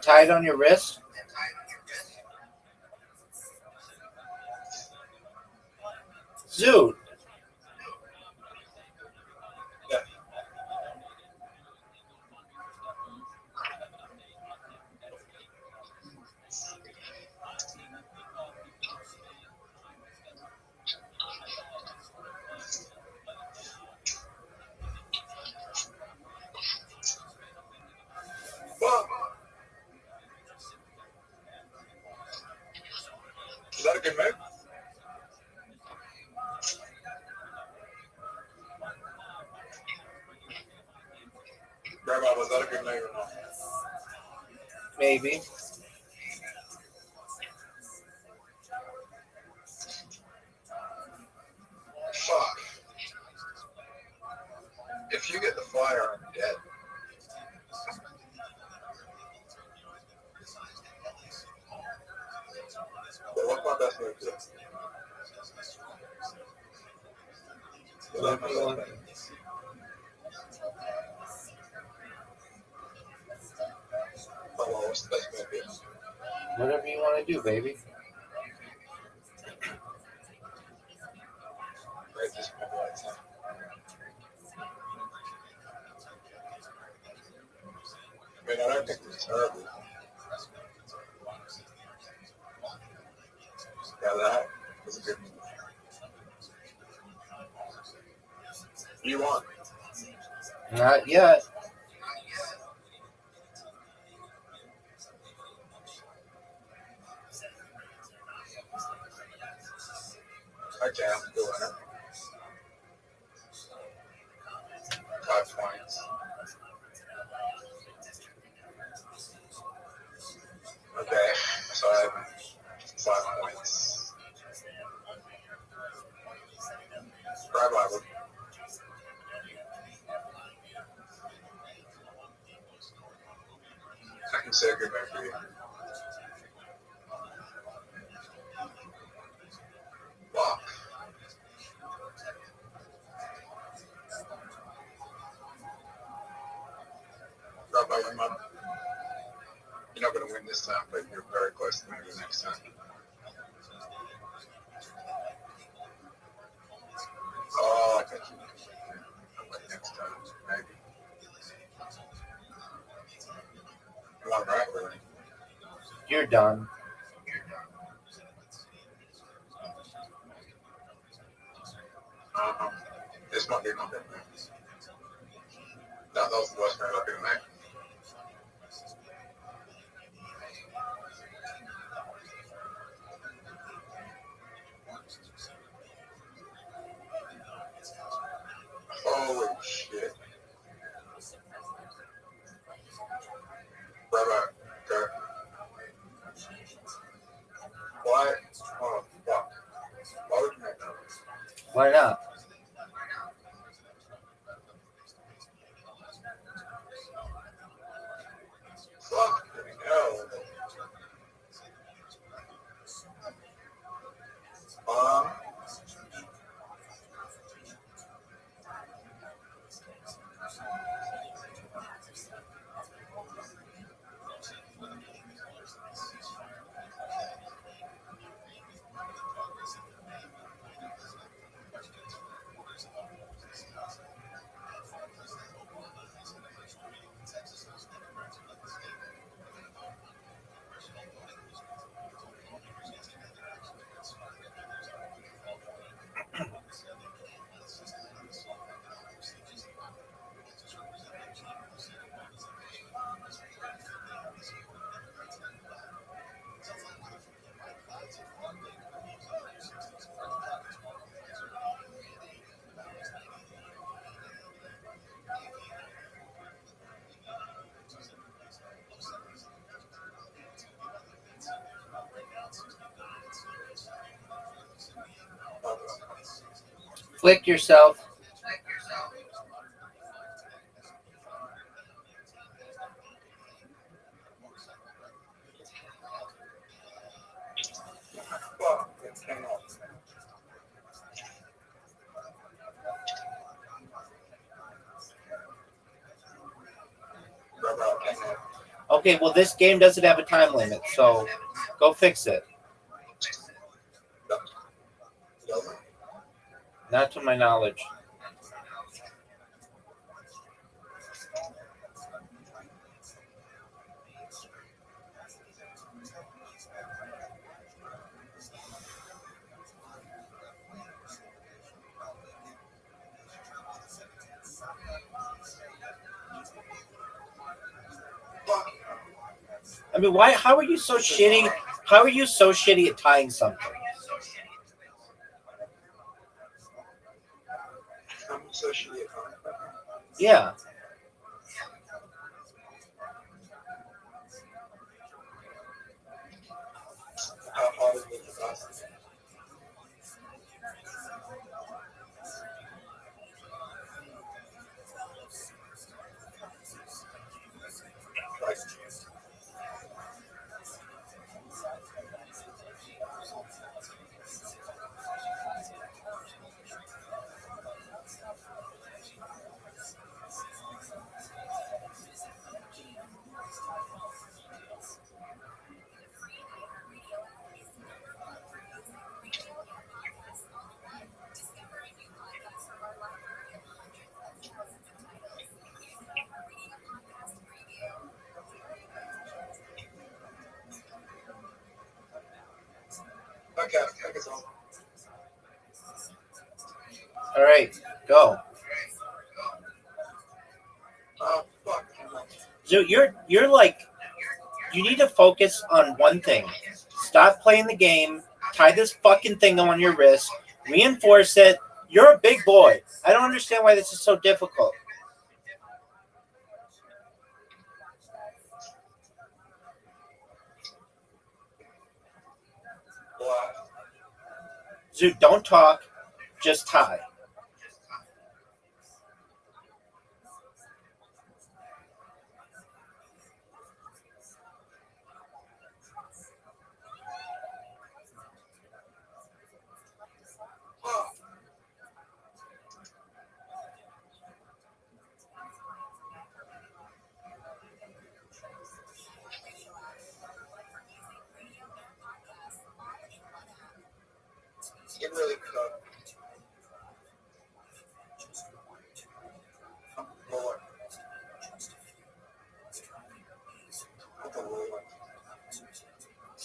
it tied on your wrist? Dude. Fuck. Is that a good move? Rabbi, was that a good move or not? Maybe. Fuck. If you get the fire, I'm dead. But what's my best move to? What's the best move here? Whatever you want to do, baby. Right, this move right time. I mean, I don't think it's terrible. Yeah, that was a good move. You won. Not yet. Okay, I'm the winner. 5 points. Okay, so I have 5 points. Rabbi, I can say a good move for you. Fuck. Rabbi, you're not going to win this time, but you're very close to winning the next time. Oh, I think you can win next time, maybe. You want right, really? You're done. This might be my big move. That was the worst move I've ever made. Holy shit. Rabbi, go. Why? Oh, fuck. Why would you make that? Why not? Fucking hell. Flick yourself. Fuck, it came off. Rabbi, it came off. Okay, well, this game doesn't have a time limit, so go fix it. No. Not to my knowledge. I mean, why? How are you so shitty? How are you so shitty at tying something? I'm socially accountable. Yeah. How hard is it to pass? Like, okay, I guess I'll. All right, go. Fuck. I'm like, So you're like, you need to focus on one thing. Stop playing the game. Tie this fucking thing on your wrist. Reinforce it. You're a big boy. I don't understand why this is so difficult. what? Dude, don't talk. Just tie. Oh, it really cooked. Lord. That's a Lord.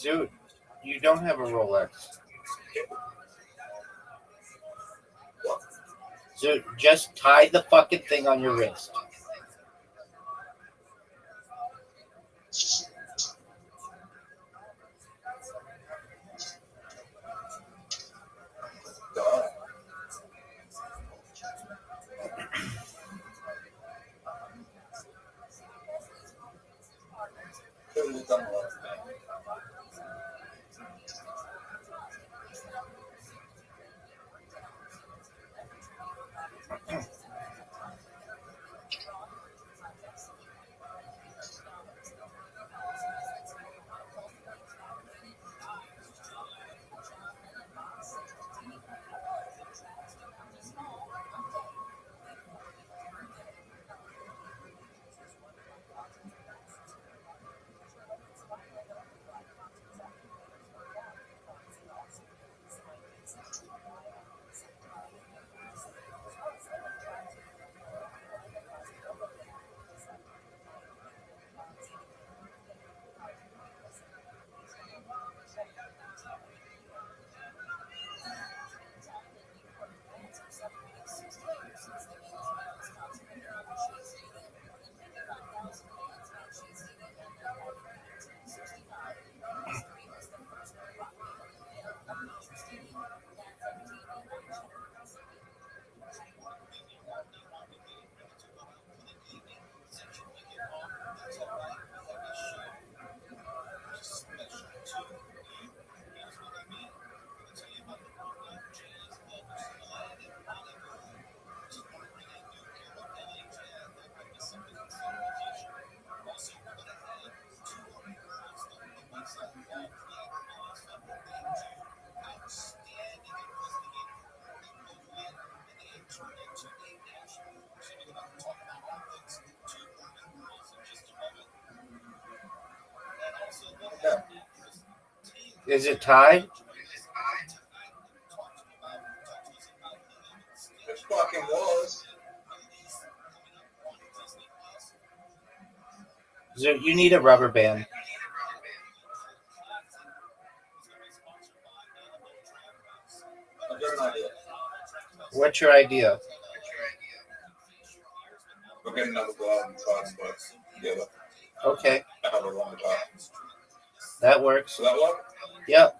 Dude, you don't have a Rolex. What? Dude, just tie the fucking thing on your wrist. God. Couldn't have done a lot. Is it tied? It fucking was. You need a rubber band. I've got an idea. What's your idea? We'll get another glove and toss but together. Okay, I have a long top. that works. So that one? Yep.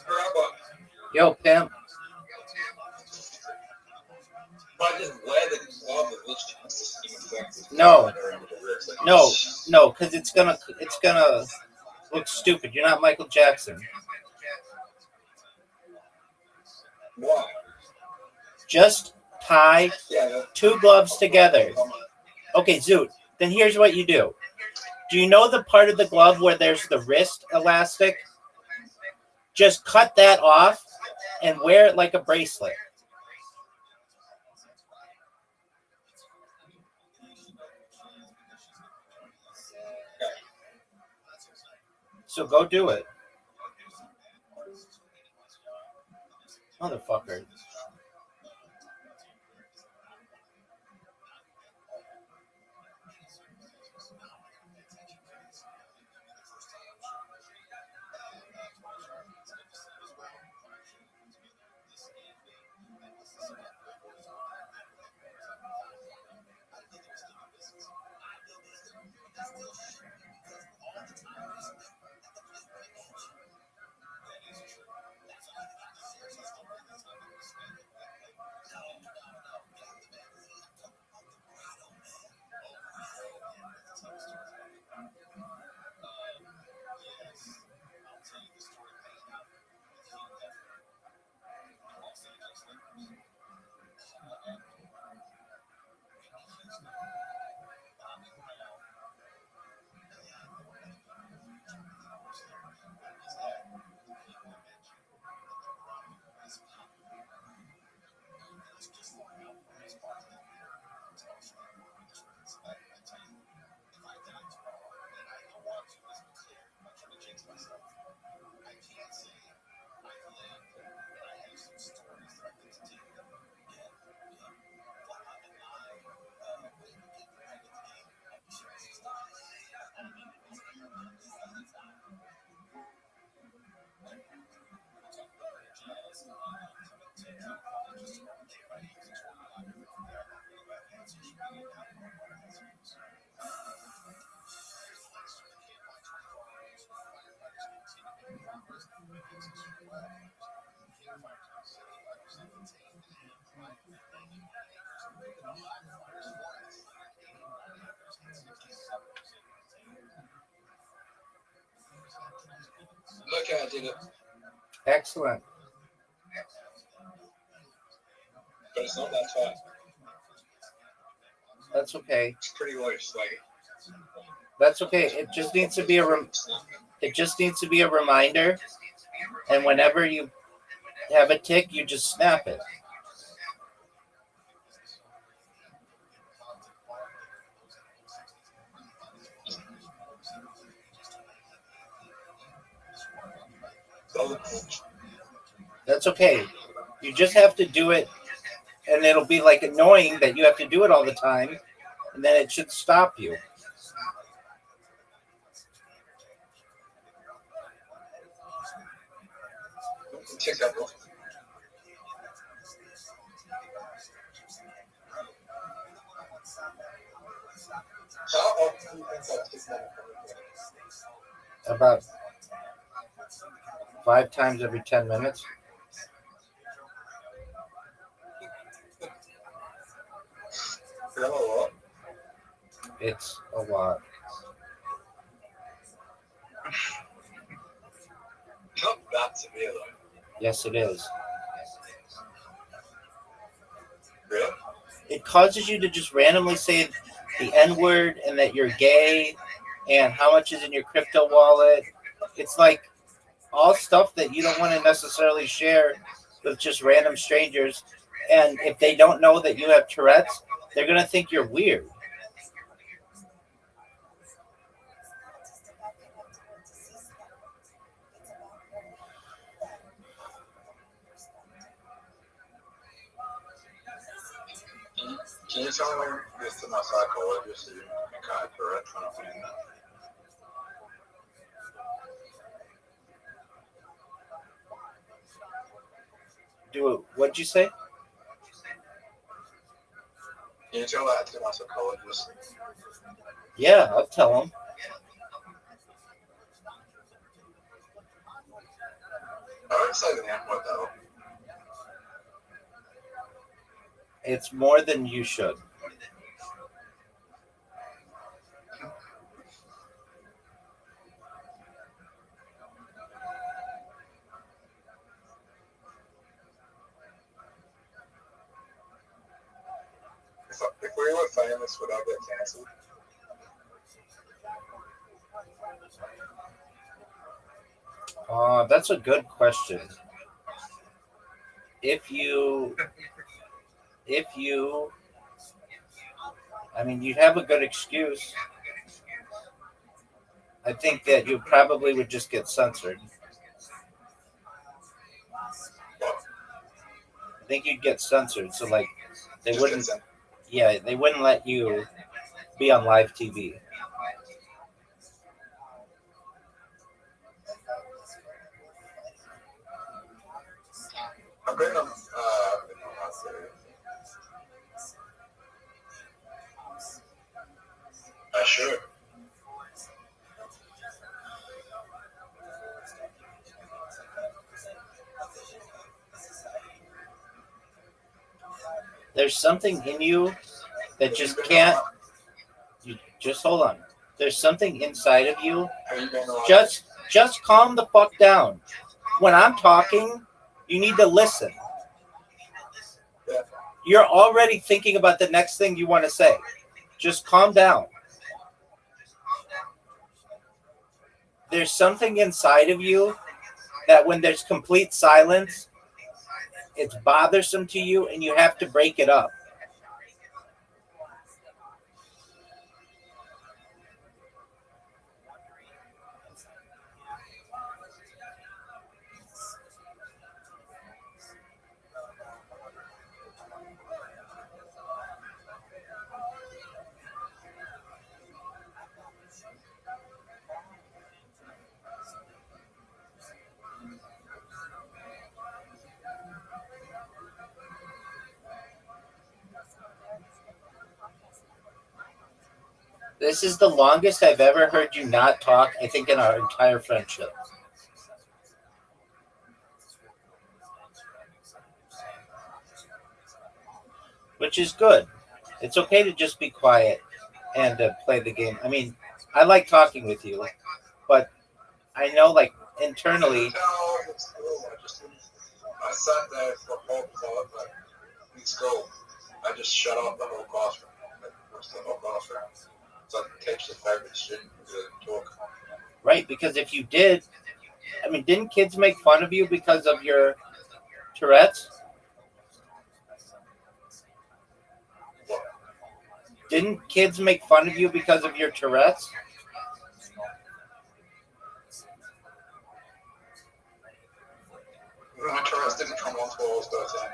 Rabbi, Yo, pimp. if I just wear the glove with this chance to see effective. No. No, because it's gonna look stupid. You're not Michael Jackson. Why? Just tie Yeah. two gloves together. Okay, Zoot. Then here's what you do. Do you know the part of the glove where there's the wrist elastic? Just cut that off and wear it like a bracelet. So go do it. Motherfucker. Look, I did it, Excellent. but it's not that fat. That's okay. It's pretty loose. Like That's okay. It just needs to be it just needs to be a reminder. And whenever you have a tick, you just snap it. That's okay. You just have to do it, and it'll be like annoying that you have to do it all the time, and then it should stop you. tick up. How often do you think that tick up? About 5 times every 10 minutes. Is that a lot? It's a lot. Not that severe though. Yes, it is. Really? It causes you to just randomly say the N-word and that you're gay and how much is in your crypto wallet. It's like all stuff that you don't want to necessarily share with just random strangers. And if they don't know that you have Tourette's, they're going to think you're weird. Can you tell me when this to my psychologist so you can kind of correct when I'm in that? Do it. What'd you say? Can you tell that to my psychologist? Yeah, I'll tell them. I would say the name what though. It's more than you should. If we were famous, would I get cancelled? That's a good question. If you, I mean, you'd have a good excuse. I think that you probably would just get censored. I think you'd get censored, so like they Just wouldn't. get sent. Yeah, they wouldn't let you be on live TV. I've been on that series. Sure. There's something in you that just can't. You just hold on. There's something inside of you. Have you been on? Just calm the fuck down. When I'm talking, you need to listen. Yeah. You're already thinking about the next thing you want to say. Just calm down. There's something inside of you that when there's complete silence, it's bothersome to you and you have to break it up. This is the longest I've ever heard you not talk, I think, in our entire friendship. which is good. It's okay to just be quiet and play the game. I mean, I like talking with you, but I know, like, internally, I sat there for weeks ago. I just shut off the whole classroom. The whole classroom. So I can catch the favorite student to talk. right? Because if you did, I mean, didn't kids make fun of you because of your Tourette's? What? Didn't kids make fun of you because of your Tourette's? My Tourette's didn't come on until I was 13.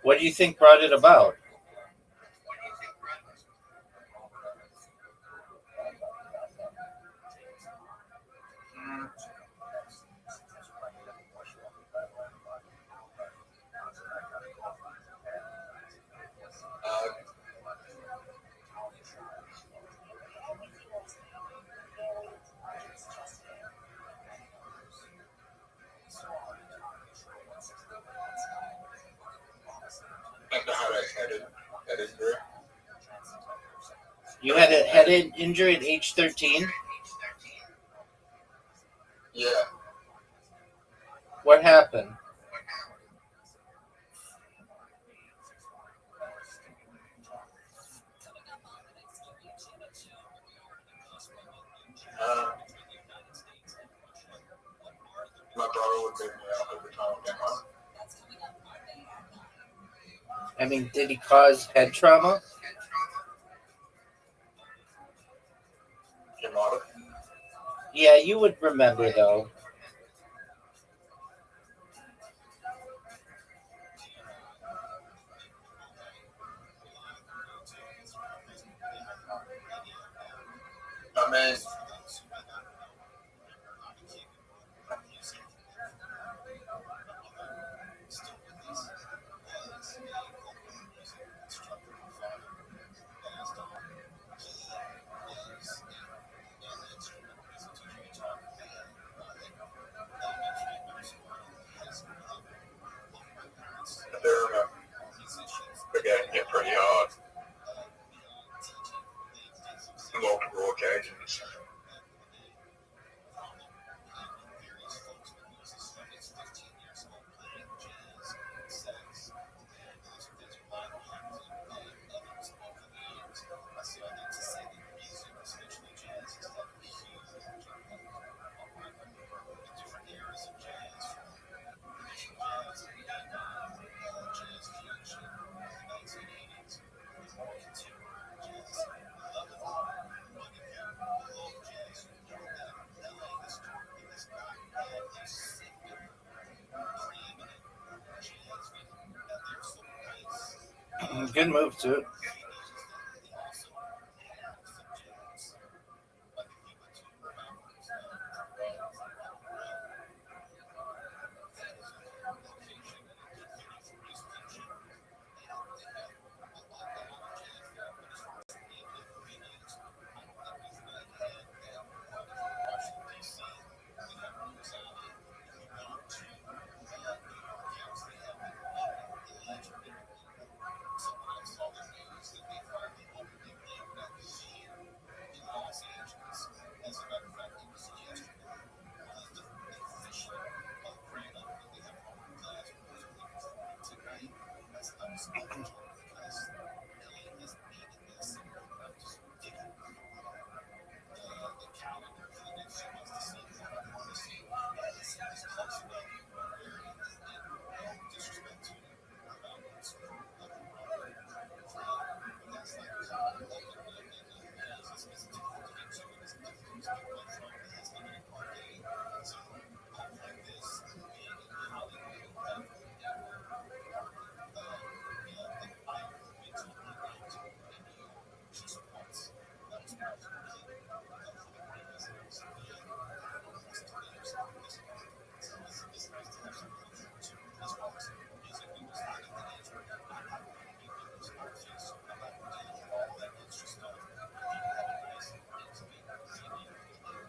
What do you think brought it about? I think I had a head injury. You had a head injury at age 13? Yeah. What happened? My brother would pick me up every time I came home. I mean, did he cause head trauma? He might have. Yeah, you would remember, though. I mean, I do remember. They're getting hit pretty hard. On multiple occasions. Good move, too.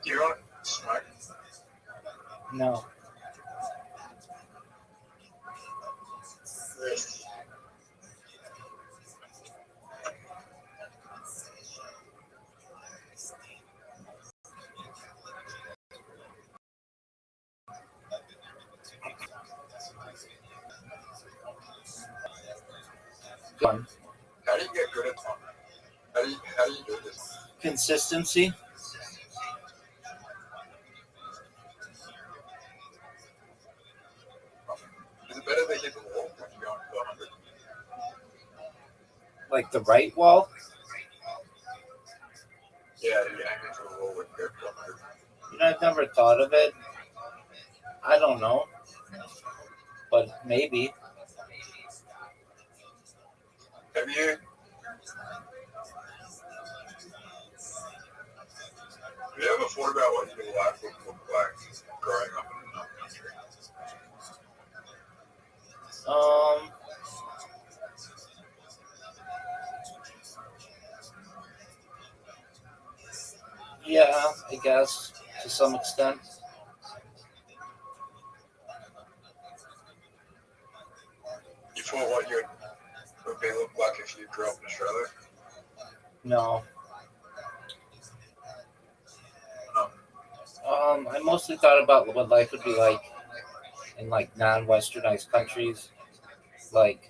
You don't smoke? No. Consistency. Is it better they hit the wall when you're going to 100? Like the right wall? Yeah, you aim into the wall when you go to 100. You know, I've never thought of it. I don't know. But maybe. Have you ever thought about what your life would look like growing up in another country? Yeah, I guess to some extent. You thought what you would be look like if you grew up in Australia? No. No. I mostly thought about what life would be like in like non-westernized countries, like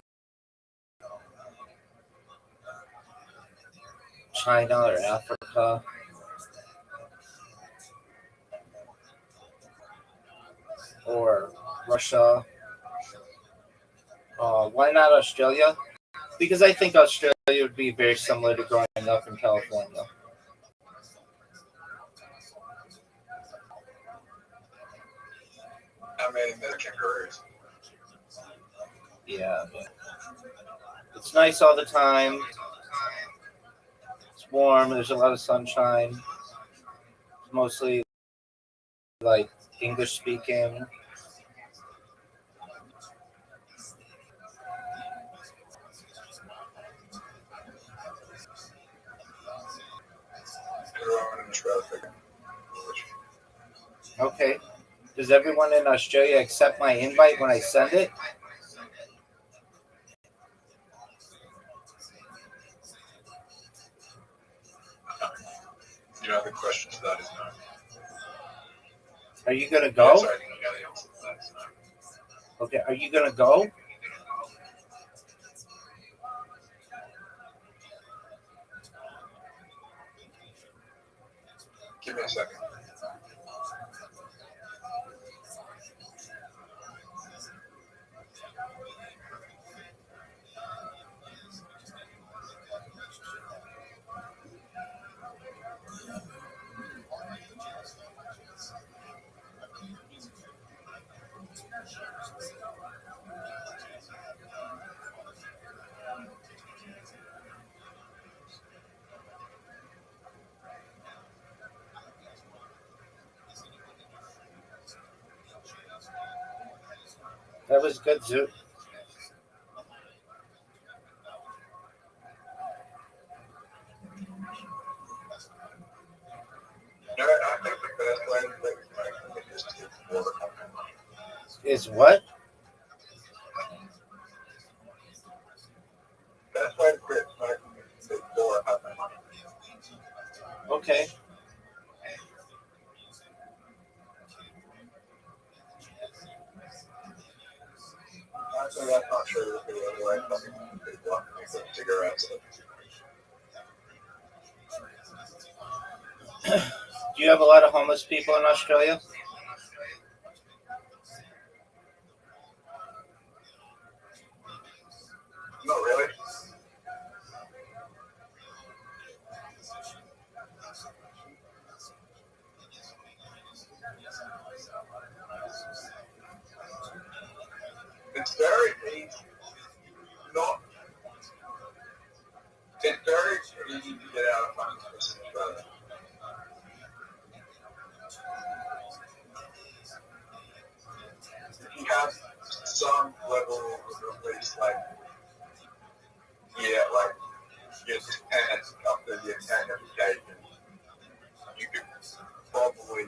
China or Africa, or Russia. Why not Australia? Because I think Australia would be very similar to growing up in California. I mean, the kangaroos. Yeah, it's nice all the time. It's warm. There's a lot of sunshine. It's mostly like English speaking. Everyone in Australia speaks English. Okay. Does everyone in Australia accept my invite when I send it? You know, the question to that is no. Are you gonna Yeah, go? sorry, the answer to that is no. Okay. Are you gonna go? Give me a second. That was good, Zoo. No, I think the best way to make it is to order content. Is what? Best way to quit smoking is to order content. Okay. Actually, that's not true. That's the other way. Some people want to quit cigarettes. Do you have a lot of homeless people in Australia? Not really. It's very easy. Not. It's very easy to get out of homelessness in Australia. You have some level of at least like your tenants after your tenant education, you could probably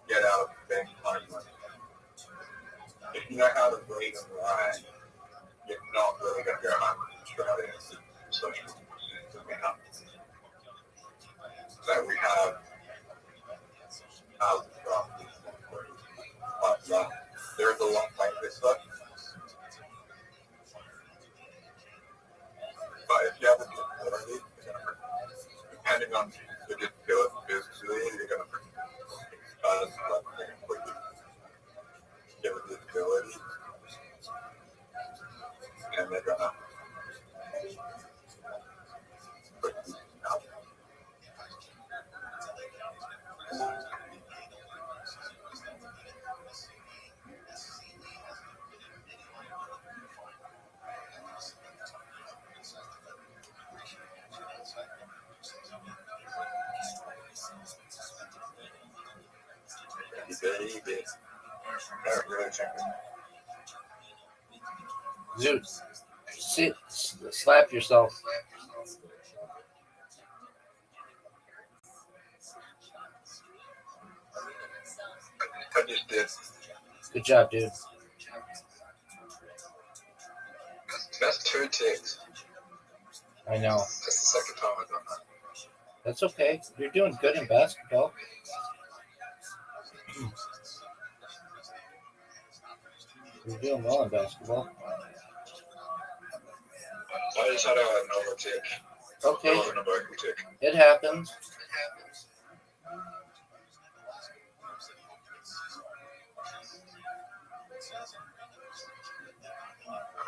get out of being homeless. If you know how to read and write, you're not really going to go home in Australia. Social amount. So we have houses but there's a lot like this stuff. did. I really think Zeus, sit, slap yourself. I just did. Good job, dude. That's 2 ticks. I know. That's the second time I've done that. That's okay. You're doing good in basketball. You're doing well in basketball. I just had another tick. Okay, It wasn't a vocal tick. it happens.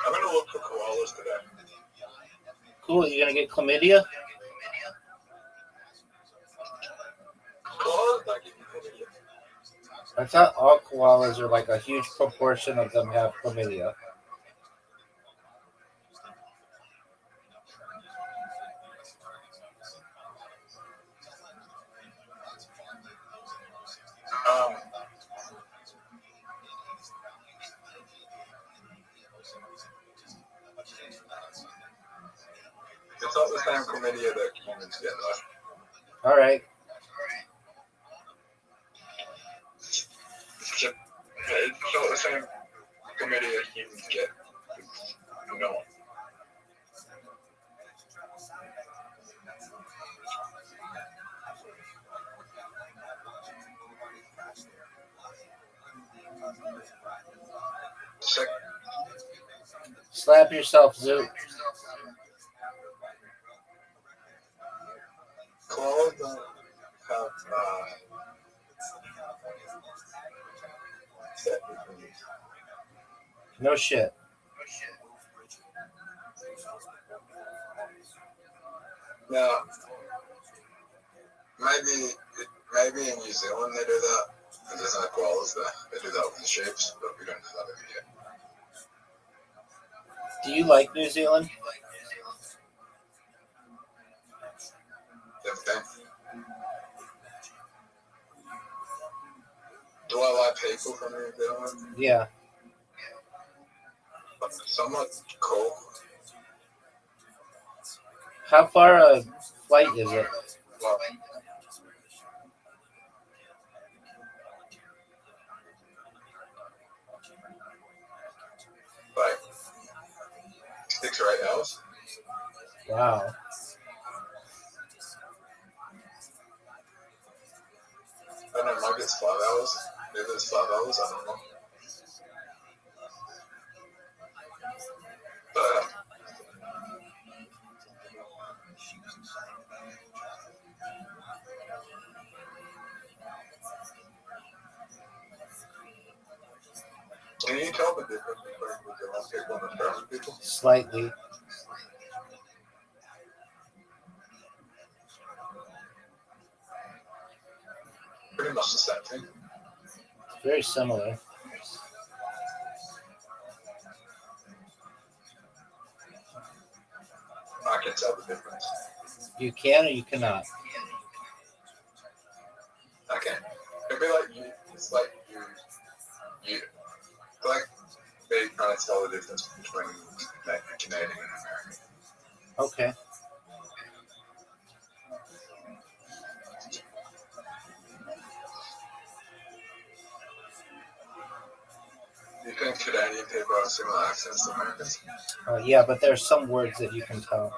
I'm gonna look for koalas today. Cool. You gonna get chlamydia? Koalas not getting chlamydia. I thought all koalas are like a huge proportion of them have chlamydia. It's not the same chlamydia that humans get though. All right. It's not the same chlamydia humans get. No. Slap yourself, Zoo. Koalas don't have No shit. now, maybe in New Zealand they do that. And there's no koalas there. They do that with the sheep, but we don't do that over here. Do you like New Zealand? Everything. Do I like people from New Zealand? Yeah. Somewhat cool. How far a flight is it? Well, like 6 or 8 hours. Wow. I don't know, maybe it's 5 hours. Maybe it's 5 hours, I don't know. But can you tell the difference between New Zealand people and Australian people? Slightly. Pretty much the same thing. Very similar. I can tell the difference. You can or you cannot. Okay. It'd be like you. It's like you. Like they kind of tell the difference between like Canadian and American. Okay. Do you think Canadian people have similar accents to Americans? Yeah, but there's some words that you can tell.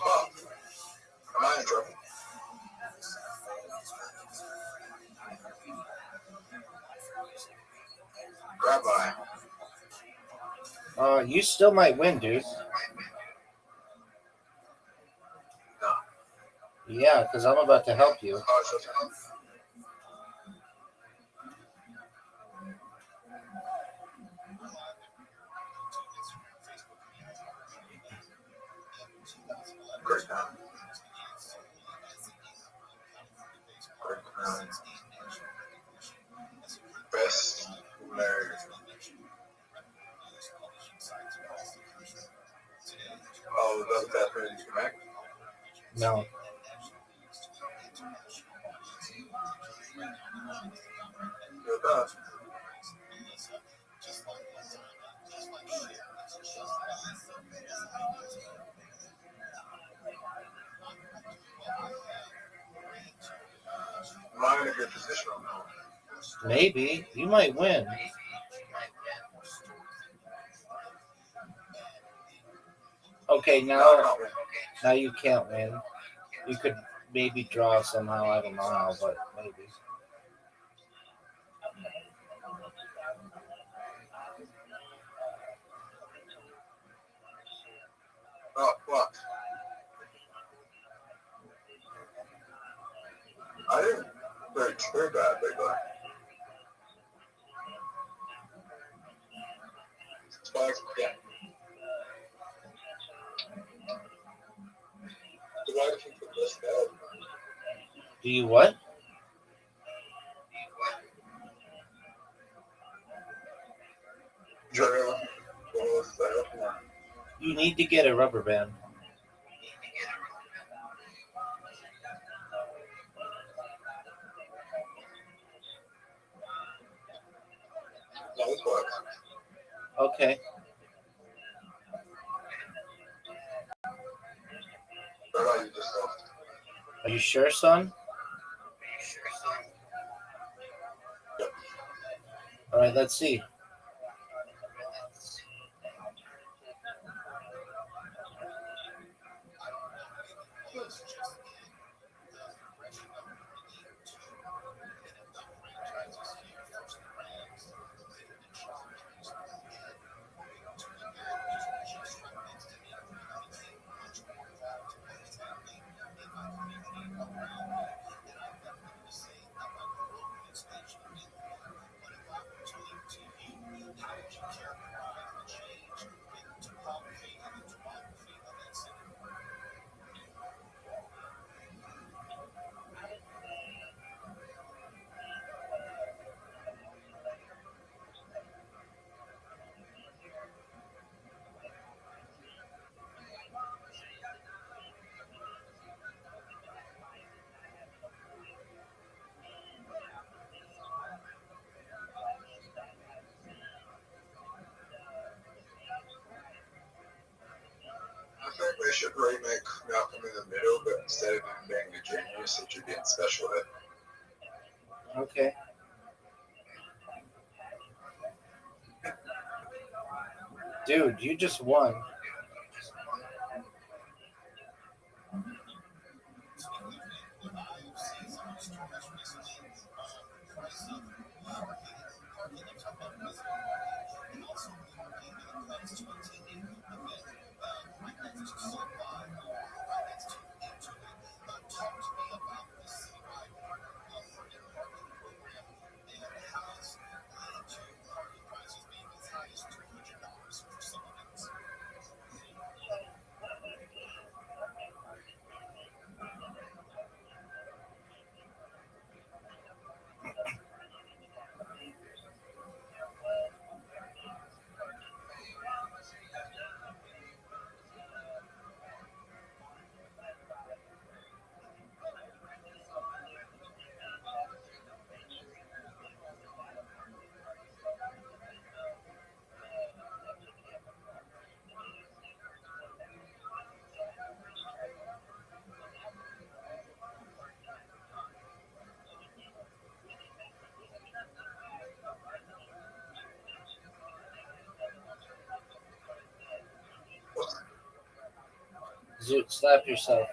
Oh, am I in trouble? Rabbi. You still might win, dude. No. Yeah, because I'm about to help you. Oh, it's okay. Great time. No. Good enough. Am I in a good position on that? Maybe. You might win. Okay, No, I now can't win. now you can't win. You could maybe draw somehow. I don't know how, but maybe. Oh, fuck. I didn't very too badly, but spikes, yeah. Do I think the best out? Do you what? Drill. You need to get a rubber band. No, this works. Okay. Or not, you just lost. Are you sure, son? All right, let's see. I think they should remake Malcolm in the Middle, but instead of him being a genius, it should be in special ed. Okay. Dude, you just won. Zoot, slap yourself.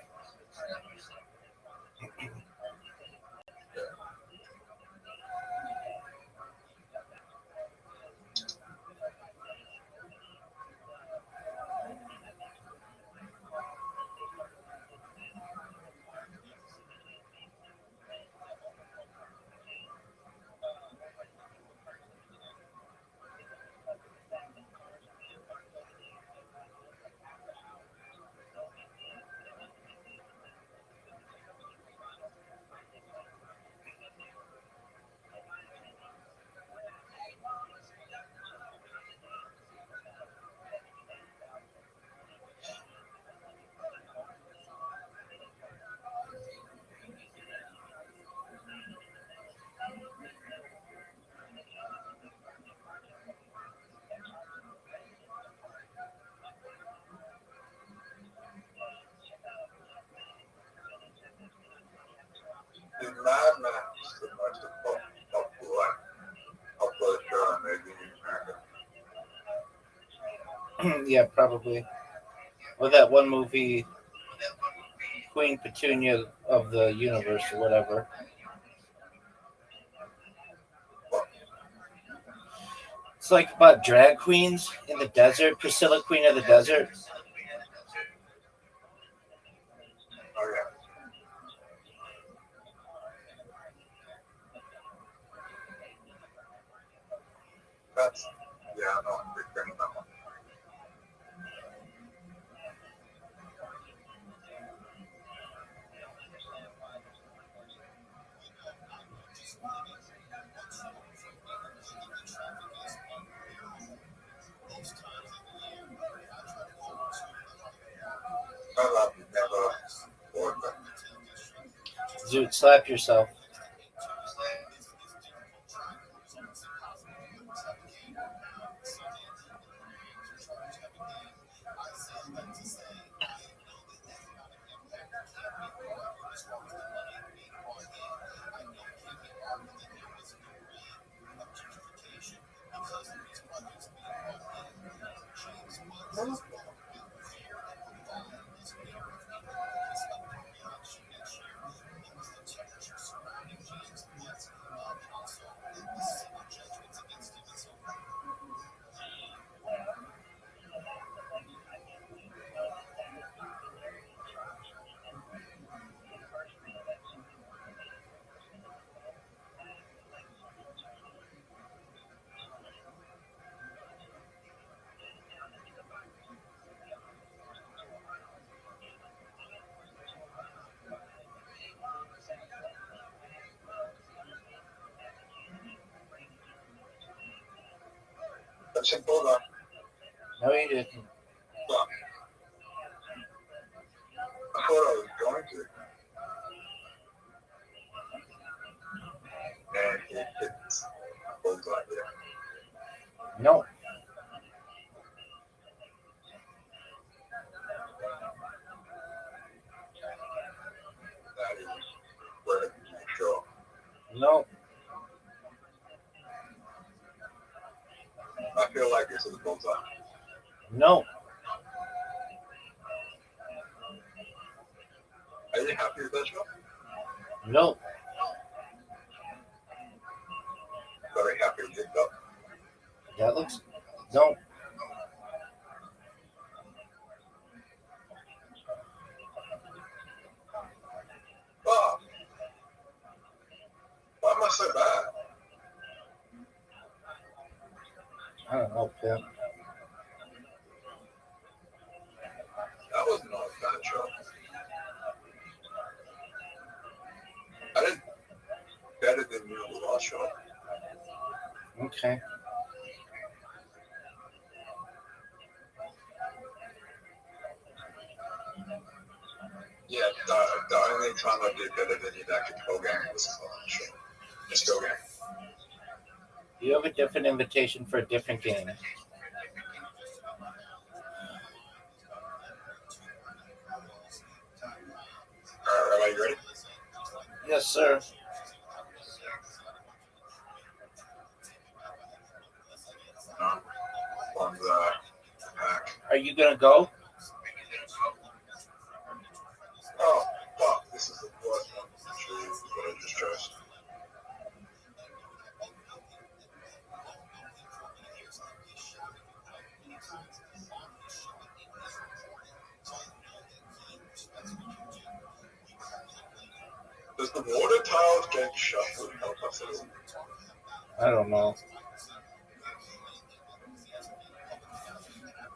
Yeah, probably. Or that one movie, Queen Petunia of the Universe or whatever. It's like about drag queens in the desert. Priscilla, Queen of the Desert. Oh yeah. That's no, I'm a big fan of that one. I love you, never bored them. Dude, slap yourself. That's simple enough. No, you didn't. I thought I was going to. And it hits bullseye there. No. That is where it can show. No. I feel like this is a bullseye. No. Are you happy with that show? No. Very happy with it though. That looks. No. Oh. Why am I so bad? I don't know, Pimp. That was not a bad show. I did better than you on the last show. Okay. Yeah, the only time I did better than you in that control game was on the last show. Just go game. You have a different invitation for a different game. Alright, Rabbi, you ready? Yes, sir. No. On the pack. Are you gonna go? Oh, fuck. This is the worst one to choose what I just chose. Does the water tiles get shuffled help us at all? I don't know.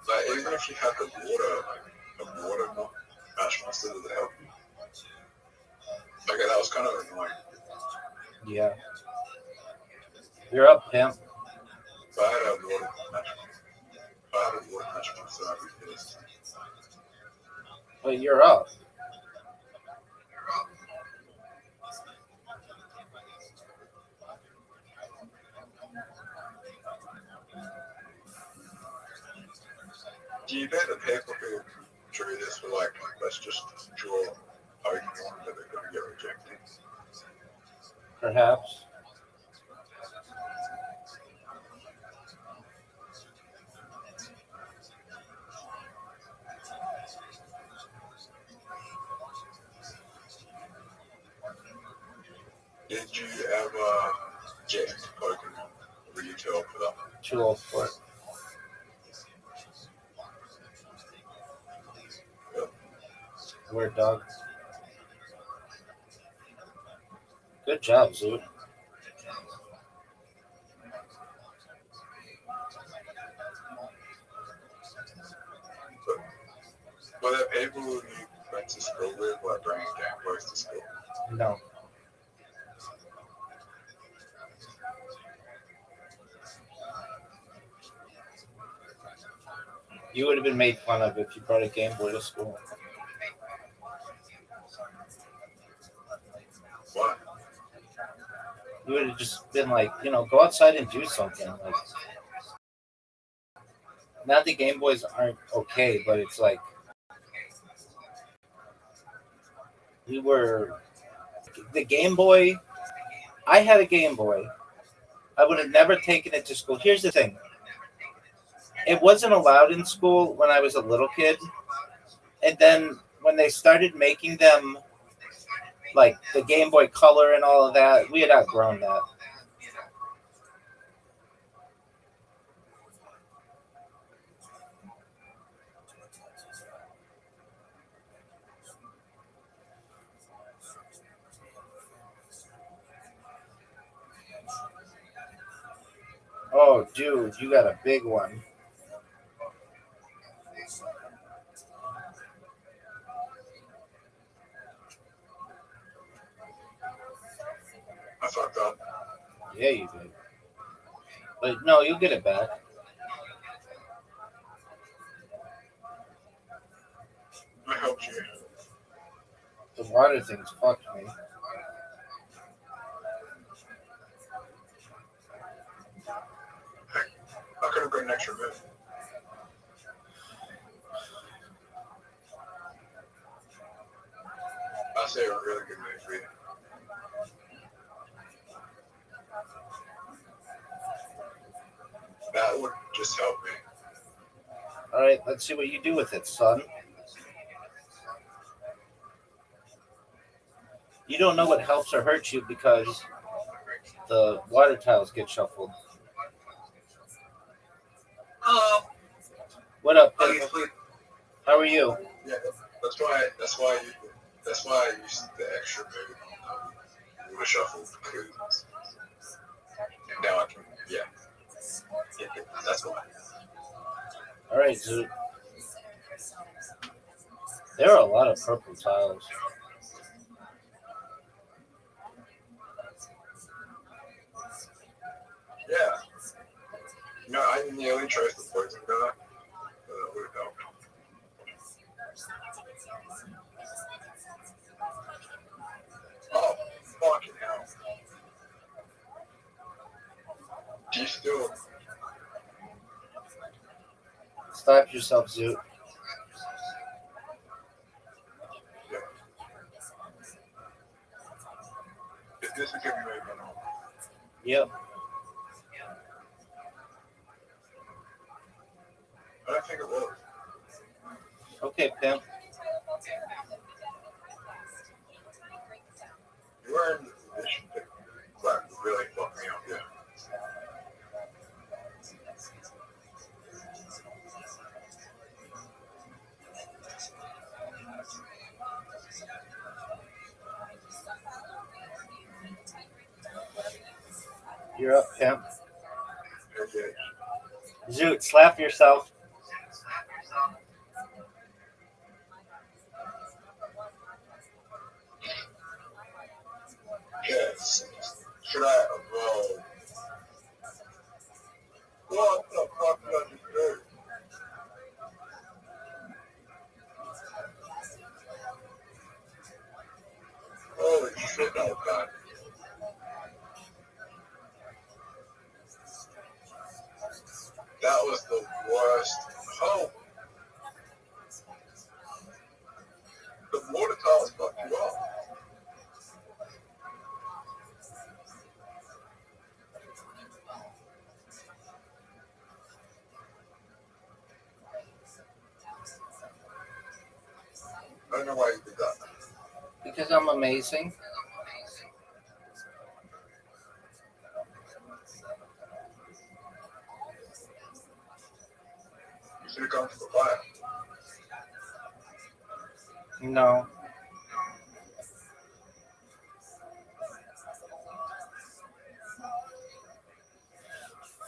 Like, even if you have the water not match master, does it help you? Okay, that was kind of annoying. Yeah. You're up, Pimp. If I had a water match master, I'd be pissed. But you're up. Do you bet the people who drew this were like, let's just draw Pokemon that are going to get rejected? Perhaps. Did you ever get into Pokemon? Were you too old for that? Too old for it. Word dog. Good job, Zoot. Were there people who you went to school with, like bringing Game Boys to school? No. You would have been made fun of if you brought a Game Boy to school. Why? You would have just been like, go outside and do something. Like, not that Game Boys aren't okay, but it's like we were the Game Boy. I had a Game Boy. I would have never taken it to school. Here's the thing. It wasn't allowed in school when I was a little kid. And then when they started making them, like the Game Boy Color and all of that, we had outgrown that. Oh, dude, you got a big one. I fucked up. Yeah, you did. But no, you'll get it back. I helped you. The water thing's fucked me. I could have got an extra bit. I say a really good move for you. That would just help me. All right, let's see what you do with it, son. You don't know what helps or hurts you because the water tiles get shuffled. Oh. What up, Oh, Pimple? How are you? Yeah, that's why I used the extra move on the shuffle because now I can that's why. All right, Zoot. There are a lot of purple tiles. Yeah. No, I nearly chose the poison guy, but that would have helped. Oh, fucking hell. Do you still... Stop yourself, Zoot. Yeah. Is this a good move or not? Yep. I don't think it was. Okay, Pimp. You were in the position to like, really fuck me up, yeah. You're up, Pimp. Okay. Zoot, slap yourself. Yes. Should I evolve? What the fuck did I just do? Holy shit, that was bad. That was the worst. Oh! The water towers fucked you up. I don't know why you did that. Because I'm amazing. Should have gone to the fire. No.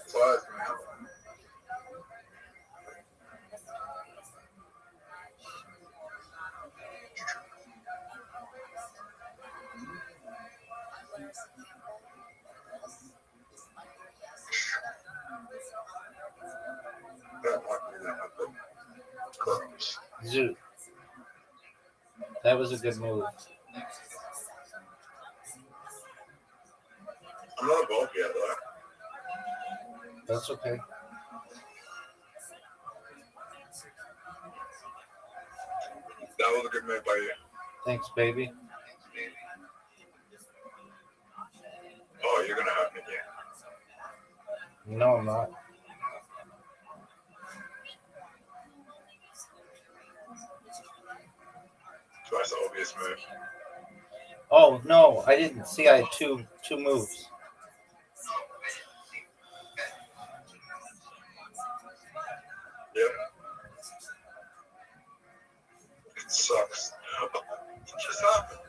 Fire. That might be that happened. Gross. Zoot. That was a good move. I'm not a bulk yet, though. That's okay. That was a good move by you. Thanks, baby. Oh, you're gonna have me again. No, I'm not. Twice the obvious move. Oh no, I didn't see. I had two moves. Yep. It sucks. What just happened?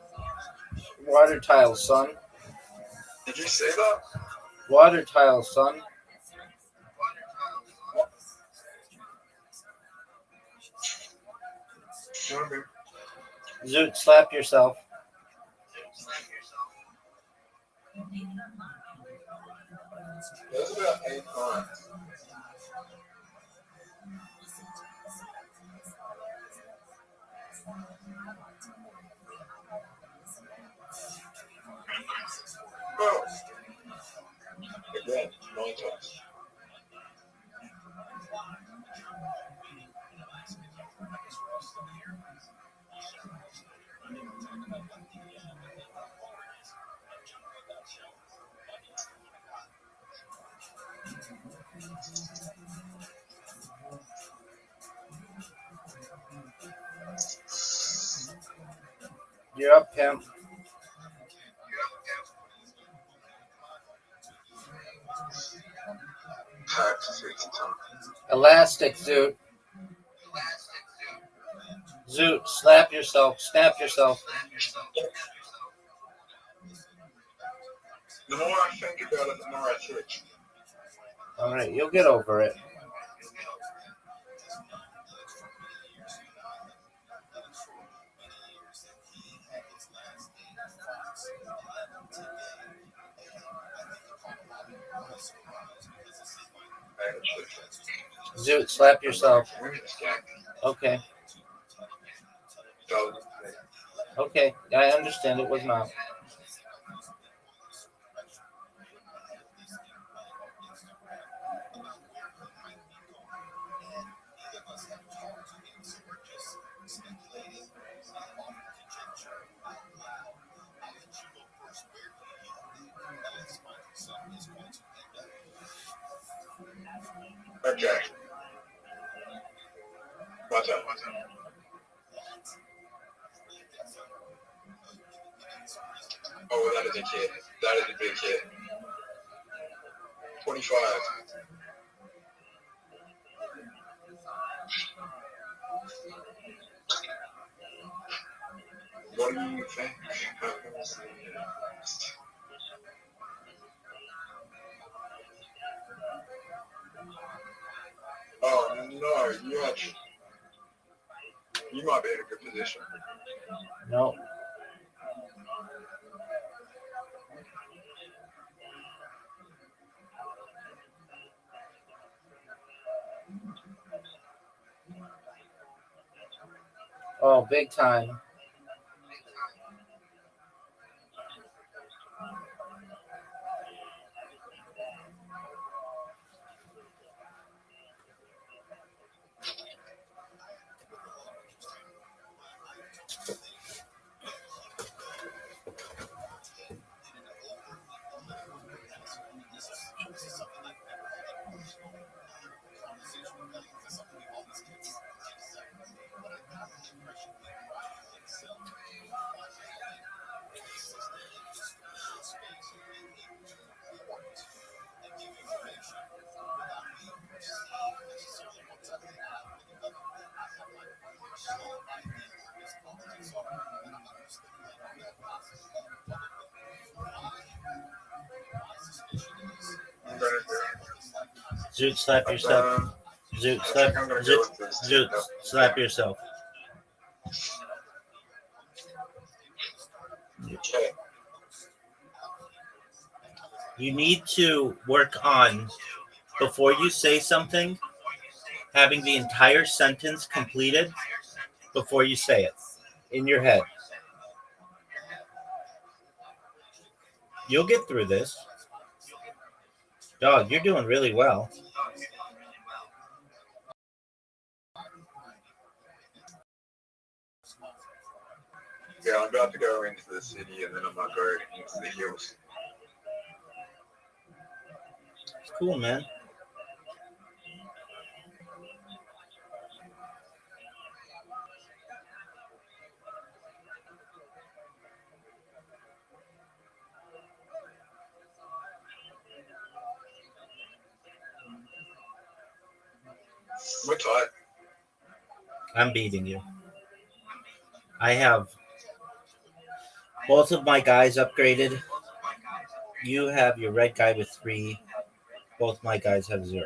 Water tile, son. Did you say that? Water tile, son. Okay. Zoot, slap yourself. That's about 8 times. Oh. Again, 9 times. You're up, pimp. Tax 60 times. Elastic, Zoot. Zoot, slap yourself. Snap yourself. The more I think about it, the more I twitch. All right, you'll get over it. Zoot, slap yourself. Okay. Okay, I understand it was not. Okay. What's up? Oh, that is a kid. That is a big kid. 25. What do you think happens next? Oh no, you might be in a good position. No. Oh, big time. Zoot, slap yourself. Zoot, I slap. think I'm gonna go Zoot, with this. Zoot, slap yourself. Okay. You need to work on, before you say something, having the entire sentence completed before you say it in your head. You'll get through this. Dog, you're doing really well. Yeah, I'm about to go into the city and then I'm gonna go into the hills. Cool, man. We're tight. I'm beating you. I have both of my guys upgraded. You have your red guy with 3. Both my guys have 0.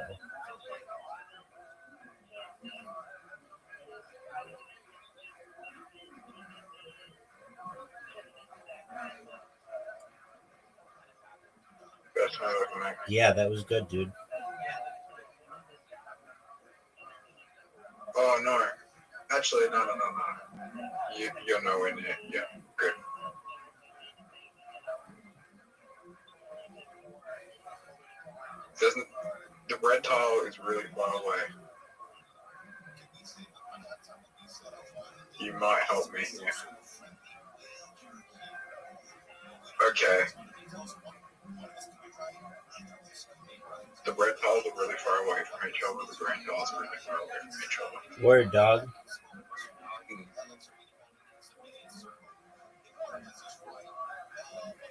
That's not looking like. Yeah, that was good, dude. Oh no. Actually, no. You're nowhere near. Yeah, good. Doesn't the red tile is really far away. You might help me here. Okay. The red tiles are really far away from each other. The green tiles are really far away from each other. Word, dog.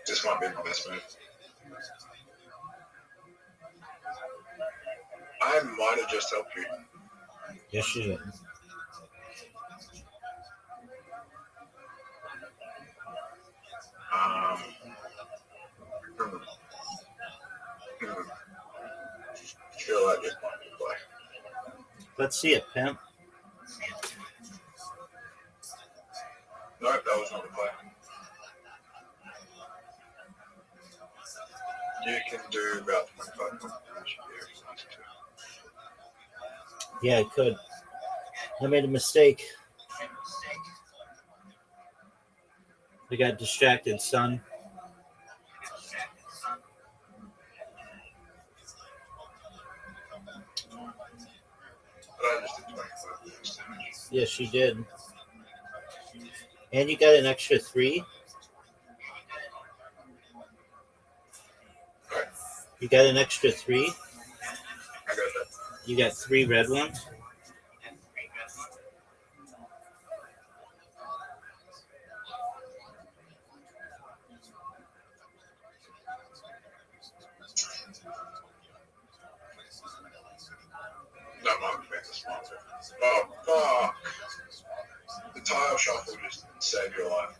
This might be my best move. I might have just helped you. Yes, you did. Hmm. Feel like this might be play. Let's see it, pimp. Nope, that was not the play. You can do about 25 damage if you want to. Yeah, it could. I made a mistake. I got distracted, son. But I just did 25 damage. Yes, you did. And you got an extra 3. Right. You got an extra 3. I got that. You got 3 red ones. That might make a small difference. Oh, fuck. The tile shuffle just saved your life.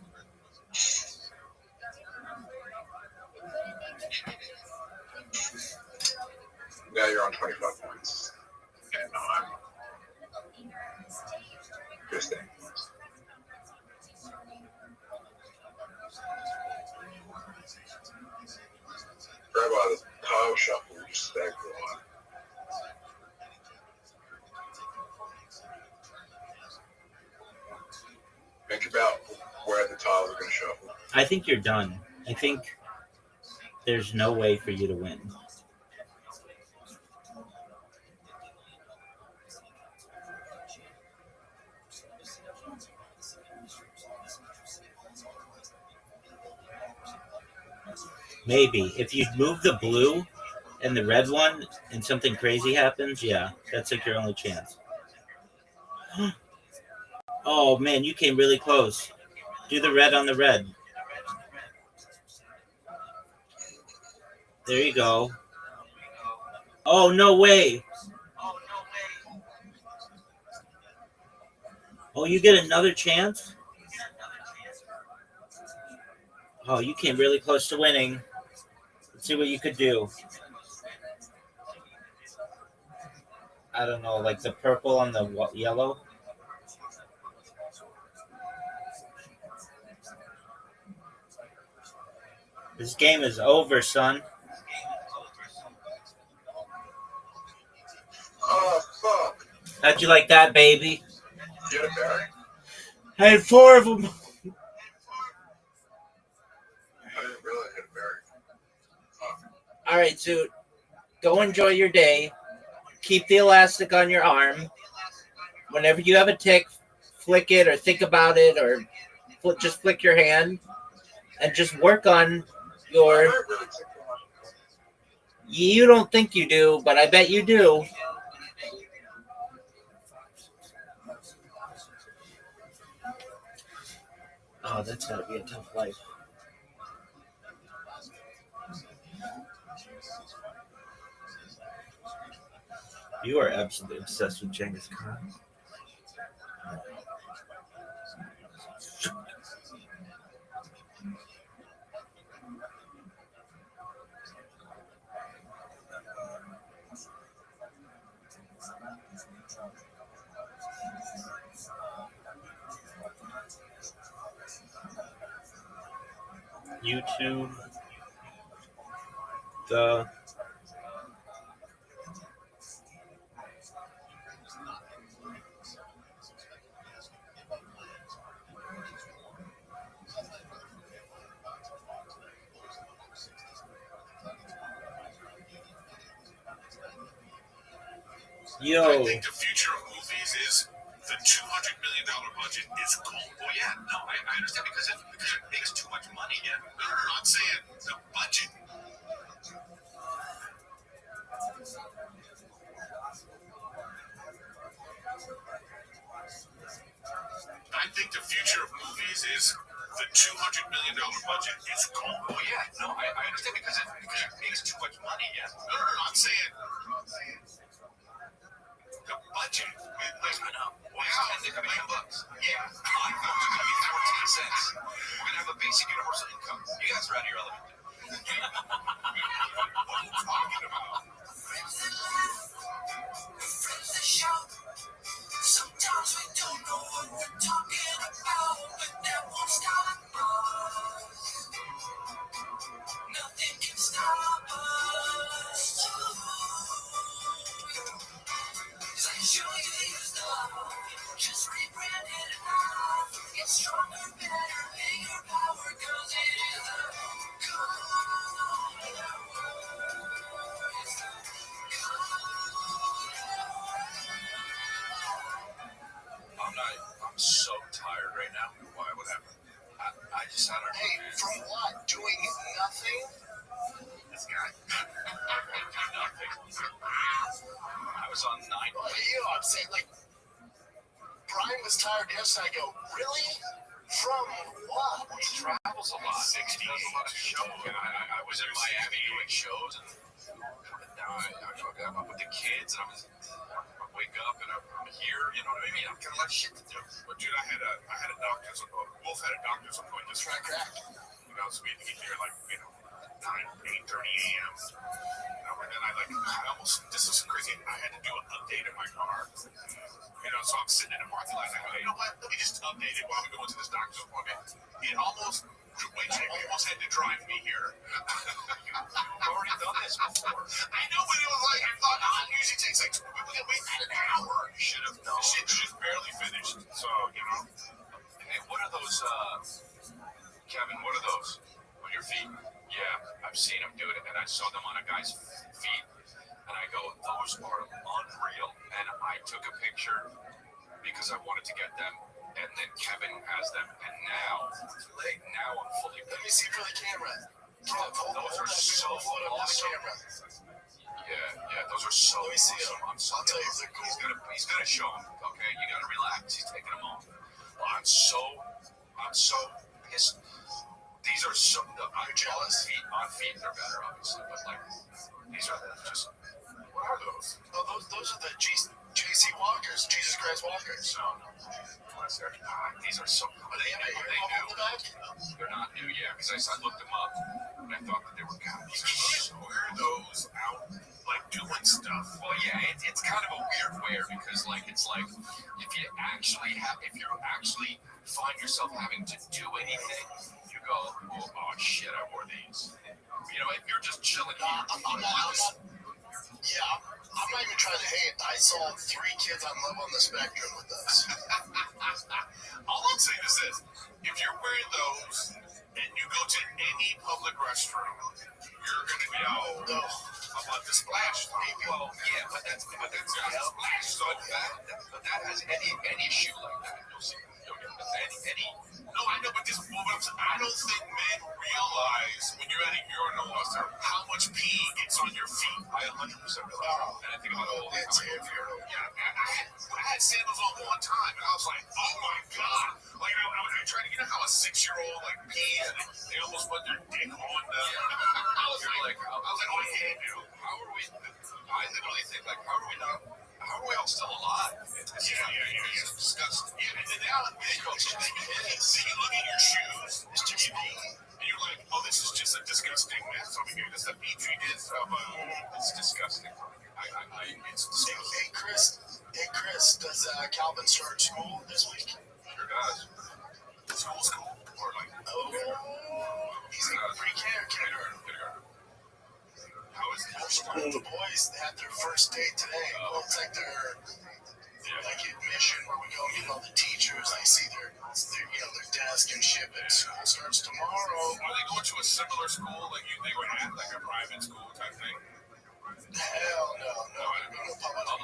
Now you're on 25 points. And I'm just there. Rabbi, the tile shuffle just saved your life. Think about where the tiles are going to shuffle. I think you're done. I think there's no way for you to win. Maybe. If you move the blue and the red one and something crazy happens, yeah, that's like your only chance. Oh, man, you came really close. Do the red on the red. There you go. Oh, no way. Oh, you get another chance? Oh, you came really close to winning. Let's see what you could do. I don't know, like the purple on the yellow. This game is over, son. Oh, fuck. How'd you like that, baby? Get it, Barry? I had 4 of them. I didn't really hit it, Barry. All right, so go enjoy your day. Keep the elastic on your arm. Whenever you have a tick, flick it or think about it or just flick your hand and just work on your. You don't think you do, but I bet you do. Oh, that's gotta be a tough life. You are absolutely obsessed with Genghis Khan. YouTube, the Yo. I think the future of movies is the $200 million budget is cool. Well, yeah, no, I understand because it makes too much money. Yeah, no, I'm saying the budget. I think the future of movies is the $200 million budget is cool. Well, yeah, no, I understand because it makes too much money. Yeah, no, I'm saying the budget. I know. Well, it's $10 bucks. Yeah, I know it's gonna be 14 cents. We're gonna have a basic universal income. You guys are out of your element. What are you talking about? Sometimes we don't know what we're talking about, but that won't stop us. Nothing can stop us. I show you use the love, just rebrand it out. Get stronger, better, bigger power, cause it is a I'm so tired right now. Why? What happened? I just had a. Hey, from what? Doing nothing? This guy. Nothing. I was on 9. Well, I'm saying, like, Brian was tired yesterday. I go, really? From what? He travels a lot. 60. He does a lot of shows. And I was in Miami doing shows, and now I'm up with the kids, and I wake up and I'm here. You know what I mean? I've got a lot of shit to do. But dude, I had a doctor's appointment. Wolf had a doctor's appointment. This Crack. So we had to get here like 8:30 a.m. And then I almost, this is crazy. I had to do an update in my car. So I'm sitting in the parking lot. And I go, you know what? Let me just update it while we go into this doctor's appointment. It almost had to drive me here. I've already done this before. I know, but it was like, I thought, it usually takes like, we're going to wait an hour. You should have known. Shit just barely finished. So, Hey, what are those, Kevin, what are those on your feet? Yeah, I've seen them do it, and I saw them on a guy's feet. And I go, those are unreal. And I took a picture because I wanted to get them. And then Kevin has them. And now I'm fully. Let me see for the camera. Those are so awesome. Yeah, those are so Let me see them. awesome. I'll tell you if they're cool. He's gonna show them. Okay, you gotta relax. He's taking them off. Well, I'm so pissed. These are so. I'm jealous. On feet, they're better, obviously, but like these are just. What are those? Oh, those are the JC Walkers, Jesus Christ Walkers. No. These are so. Are they new? They're not new, yeah. Because I looked them up and I thought that they were. God, these are so. Wear those out like doing stuff. Well, yeah, it's kind of a weird where because like it's like if you actually find yourself having to do anything, you go, oh shit, I wore these. You know, if you're just chilling here, I'm not even trying to hate. I saw 3 kids on Love on the Spectrum with us. all I'm saying is this: if you're wearing those and you go to any public restroom, you're gonna be how about the splash zone? Well, yeah, but that's a splash zone. But that has any shoe like that. You'll see. No, I know, but this moment, I don't think men realize when you're at a urinal how much pee gets on your feet. I 100% realize. And I think about all the time. I had sandals on one time, and I was like, oh my god! Like I was trying to, how a 6-year-old like pees, and they almost put their dick on the. I was like, oh yeah, dude. How are we? I literally think like, how are we all still alive? It's disgusting. Yeah, and now you look at your shoes, and you're like, oh, this is just a disgusting mess over here. This is a petri dish of it's disgusting. It's disgusting. Hey Chris, does Calvin start school this week? Sure does. School's cool. Or like, he's in pre-K or kindergarten? How is it? The boys had their first date today. Well, it's like their admission where we go meet all the teachers. I see their desk and shit. And school starts tomorrow. Are they going to a similar school like they were at, like a private school type thing? Hell no. They're going to public 5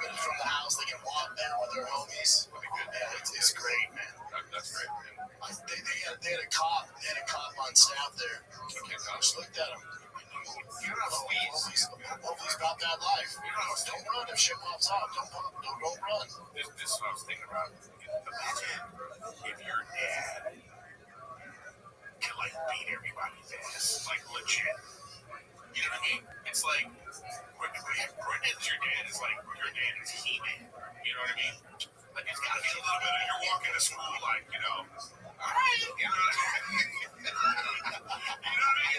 minutes from the house. They can walk down with their homies. Yeah, it's great, man. That's great. They had a cop on staff there. I just looked at him. Hopefully he's about that life. Don't run if shit pops off. Don't run. This is what I was thinking about. Imagine if your dad can like beat everybody's ass, like legit. You know what I mean? It's like Brendan's your dad is like your dad is He-Man. You know what I mean? Like it's gotta be a little bit of you're walking to school like, all right, you know what I mean?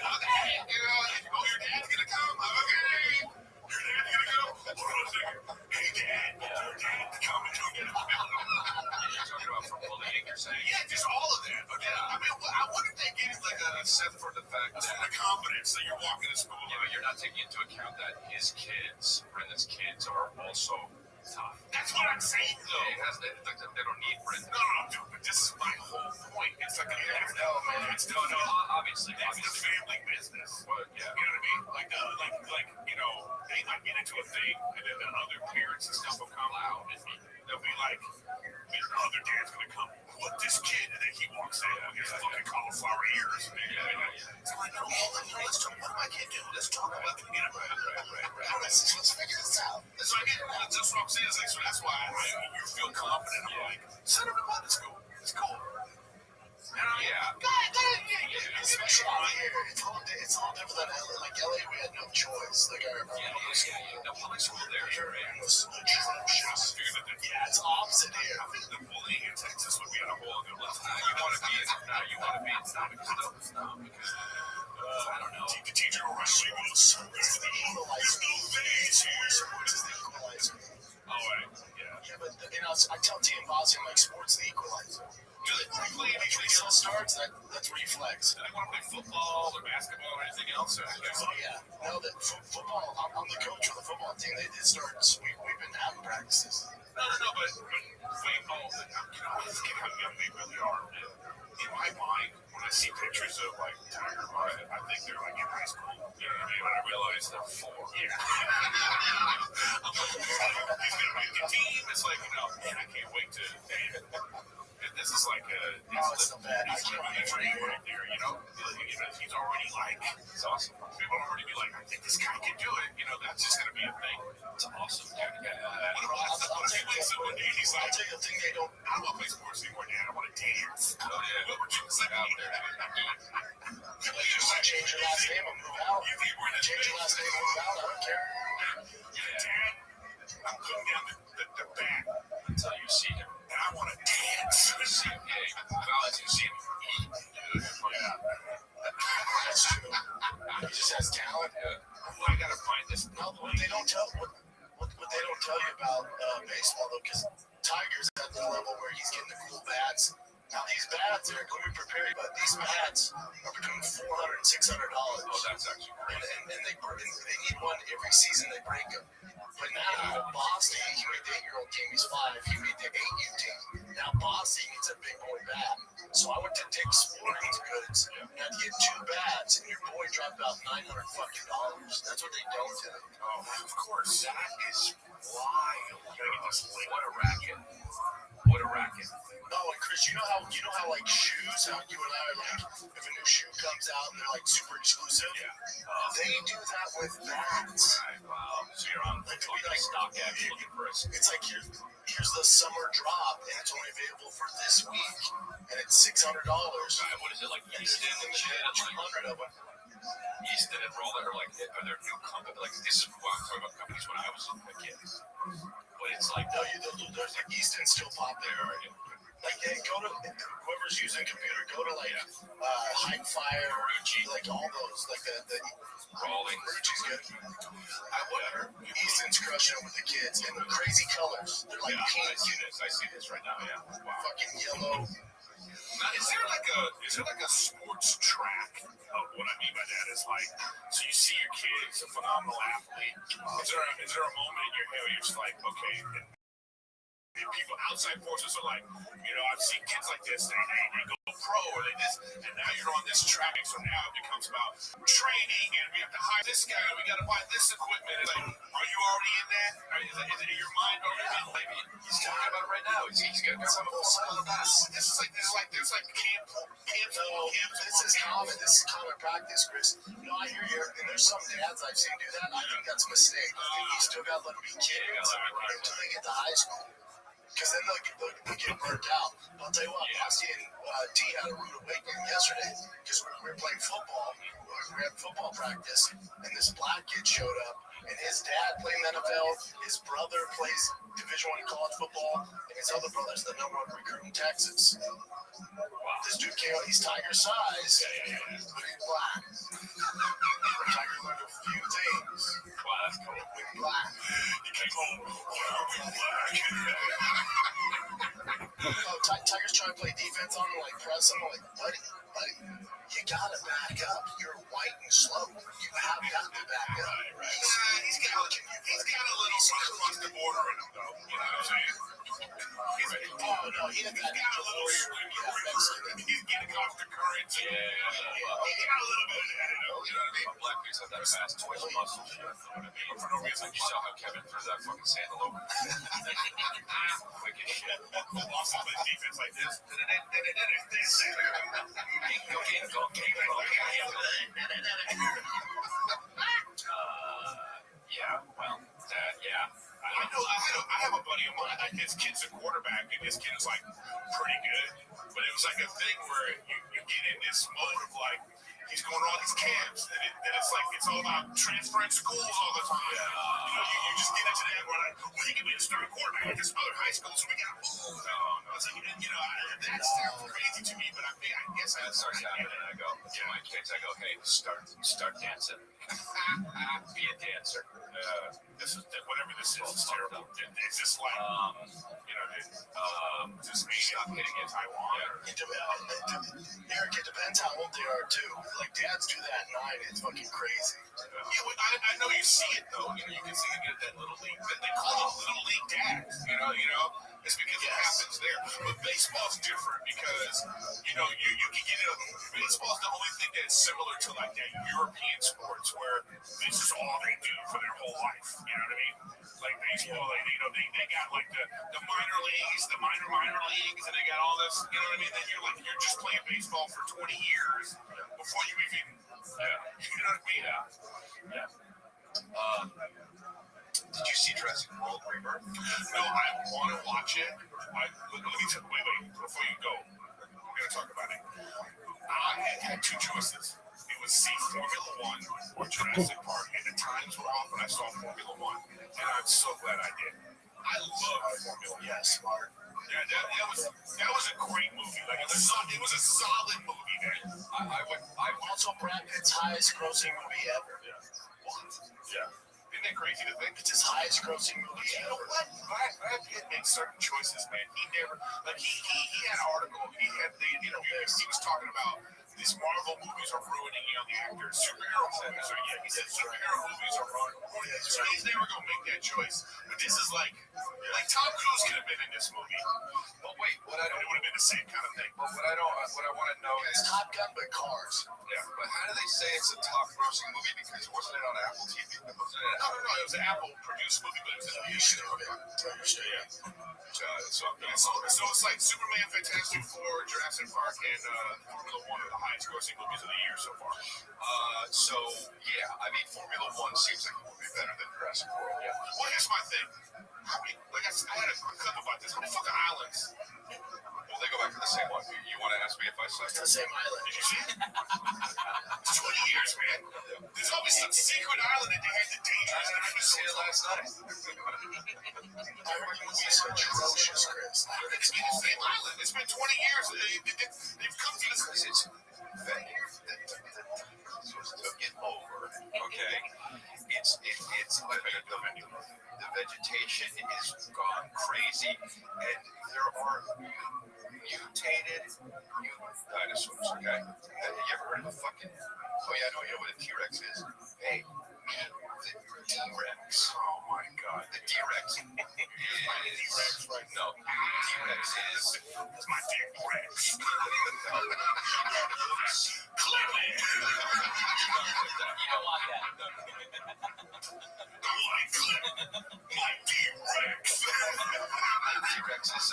Okay, your dad's gonna come, okay. Your dad's gonna go. Hold on a second. Hey dad, your dad's coming. You're talking about for bullying, you're saying? Yeah, just all of that. Okay. I mean, I wonder if they gave you like a set for the fact that the confidence that you're walking to school. Yeah, but you're not taking into account that Brendan's kids are also tough. That's what I'm saying, though. They don't need Brendan. No, dude, but this is my whole point. It's like obviously, that's the family business. But yeah, you know what I mean? Like, they might get into a thing, and then the other parents and stuff will come out, and they'll be like, the other dad's gonna come with this kid, and then he walks in with his fucking cauliflower ears. So like, let's talk. What am I gonna do? Let's talk about the Let's figure this out. That's what I'm saying. So that's why you feel confident. I'm like, send him to public school. It's cool. Especially out here, it's all different than LA. Like LA, we had no choice. Like our public school there was atrocious. Yeah, it's opposite here. I think the bullying in Texas would be on a whole other level. You want to be in some because I don't know. The teacher wrestling was so good. It's the equalizer. Sports is the equalizer. Oh, right. Yeah, but I tell Team Bossy, I'm like, sports the equalizer. Play anything else starts, that's reflex. Do they want to play football or basketball or anything else? Oh, yeah. No, football, I'm the coach for the football team. They did start we've been having practices. No, but I forget how young they really are. In my mind, when I see pictures of like Tiger, I think they're like in high school. You know what I mean? When I realize they're 4. Yeah. I'm like, he's gonna make the team. It's like, man, I can't wait to. This is like he's living a dream right there, he's already like, it's awesome. People already be like, I think this guy can do it. That's just gonna be a thing. It's awesome. What if he wakes up one day and he's like, I'll tell you the thing, I don't want to play sports anymore, Dad. I want to dance. Oh yeah. What would you say out there? You just change your last name and move out. You think we're gonna change your last name and move out? I don't care. Dad, I'm putting down the bat until you see him. And I want to dance. See him gay. College, you see him eat. That's true. He just has talent. I gotta find this. No, the way they don't tell what they don't tell you about baseball though, because Tiger's at the level where he's getting the cool bats. Now these bats, Eric, let me prepare you, but these bats are between $400 and $600. Oh, that's actually great. And they need one every season. They break them. But now Bossy, he made the 8-year-old team. He's 5. He made the 8U team. Now Bossy needs a big boy bat. So I went to Dick's Sporting Goods and had to get 2 bats, and your boy dropped about $900 fucking dollars. That's what they don't do. Oh, of course. That is wild. You gotta get this link. What a racket. What a racket. No, and Chris, you know how like shoes, how you and I are like, if a new shoe comes out and they're like super exclusive, they do that with bats. Right, wow. So you're on like stock action looking for us. It's like here's the summer drop, and it's only available for this week, and it's $600. Right, what is it like? Easton and shit. 200 of them. Easton and Roller are like, are there new companies? Like, this is what I'm talking about companies when I was a kid. But it's like, No, there's like Easton still pop there. Like, hey, go to whoever's using a computer, go to like High Fire, like all those, like the Rolling. Ruchi's good. I wonder. Easton's crushing it with the kids, and they're crazy colors. They're like yeah, pink, I see this right now. Yeah. Wow. fucking yellow. Now, is there like a sports track? What I mean by that is like, so you see your kid, he's a phenomenal athlete. Is there a moment in your head where you're just like, okay, and people outside forces are like, I've seen kids like this, they go pro or they this, and now you're on this track, so now it becomes about training, and we have to hire this guy, and we got to buy this equipment. It's like, are you already in that? Is it in your mind already? Like, he's talking about it right now. He's got some of this is like camp. No, this is common. This is common practice, Chris. I hear you, and there's some dads I've seen do that. I think that's a mistake. I think you still got to let them be kids until they get to high school. Because then they'll get burnt out. I'll tell you what, Bossy and D had a rude awakening yesterday because we were playing football. We had football practice, and this black kid showed up, and his dad played in the NFL. His brother plays Division I college football, and his other brother's the #1 recruit in Texas. This dude came out, he's Tiger size, but he's black. Tiger learned a few things. Wow, that's cool. With black. You can't go, why are we black? Tiger's trying to play defense on him, like press him, like, buddy, you gotta back up. You're white and slow. You have got to back up. Right. He's got a little across the border in him, though. You know what I'm saying? Oh, no, he had that Mexican. He's getting off the current. Yeah. He got a little bit of that, you know what I mean? Black dudes have that fast twitch muscle. But for no reason, you saw how Kevin threw that fucking sandal over. Quick as shit. Also play defense like this. I have a buddy of mine. His kid's a quarterback, and his kid is like pretty good. But it was like a thing where you get in this mode of like he's going to all these camps, and it's like it's all about transferring schools all the time. You just get into that where like, well, you can be a starting quarterback at this other high school, so we got to move. No, it's like that sounds crazy to me, but I guess that starts happening. And I go to my kids, I go, hey, start dancing. Be a dancer. This is whatever this is. It's terrible. It's just like just me not hitting in Taiwan. Eric, it depends how old they are too. Like dads do that at 9. It's fucking crazy. I know you see it though. You can see it at that little league. They call it little league dads. It's because it happens there. But baseball's different because you can get it. Baseball's the only thing that's similar to like that European sports where this is all they do for their whole life. You know what I mean? Like baseball, they got like the minor leagues, the minor leagues, and they got all this. You know what I mean? Then you're just playing baseball for 20 years before you even. You know what I mean? Did you see Jurassic World Rebirth? No, I want to watch it. Let me tell you, wait, before you go, we're going to talk about it. I had 2 choices. It was see Formula One or Jurassic Park, and the times were off when I saw Formula One, and I'm so glad I did. I love Formula One. Yeah, smart. Yeah, that was a great movie. Like it was a solid movie, man. I also Brad Pitt's highest grossing movie ever. What? Yeah. And Isn't that crazy to think? It's his highest grossing movie You know ever. what? Brad Pitt makes certain choices, man. He never, like, he had an article, he had the interview, he was talking about these Marvel movies are ruining young actors. Superhero movies are, he said superhero movies are ruining. So he's never going to make that choice. But this is like Tom Cruise could have been in this movie. But wait, what I It don't, would have been the same kind of thing. but what I want to know is Top Gun, but cars. Yeah. But how do they say it's a top grossing movie? Because wasn't it on Apple TV? No, it was an Apple-produced movie, but it was You should have been. yeah. So it's like Superman, Fantastic Four, Jurassic Park, and Formula One are the highest grossing movies of the year so far. So yeah, I mean Formula One seems like it would be better than Jurassic World. Yeah. Well, here's my thing. How many, like I had a clip about this. How many fucking islands? Well, they go back to the same one. You want to ask me if I saw It's the same island. Did you see it? 20 years, man. There's always some secret island that they had the dangerous I didn't see it last night. I heard the movie's atrocious, Chris. It's been the same island. It's been 20 years. They've come to this. It's took it over. Okay, it's like the vegetation is gone crazy, and there are mutated dinosaurs. Okay, have you ever heard of a fucking? Oh yeah, I know what a T-Rex is. Hey, the T-Rex. Oh my God. The T-Rex. T-Rex, right? No, T-Rex is. It's my dick Rex. No. Clearly. You don't want that. My clip. My D-Rex. T-Rex is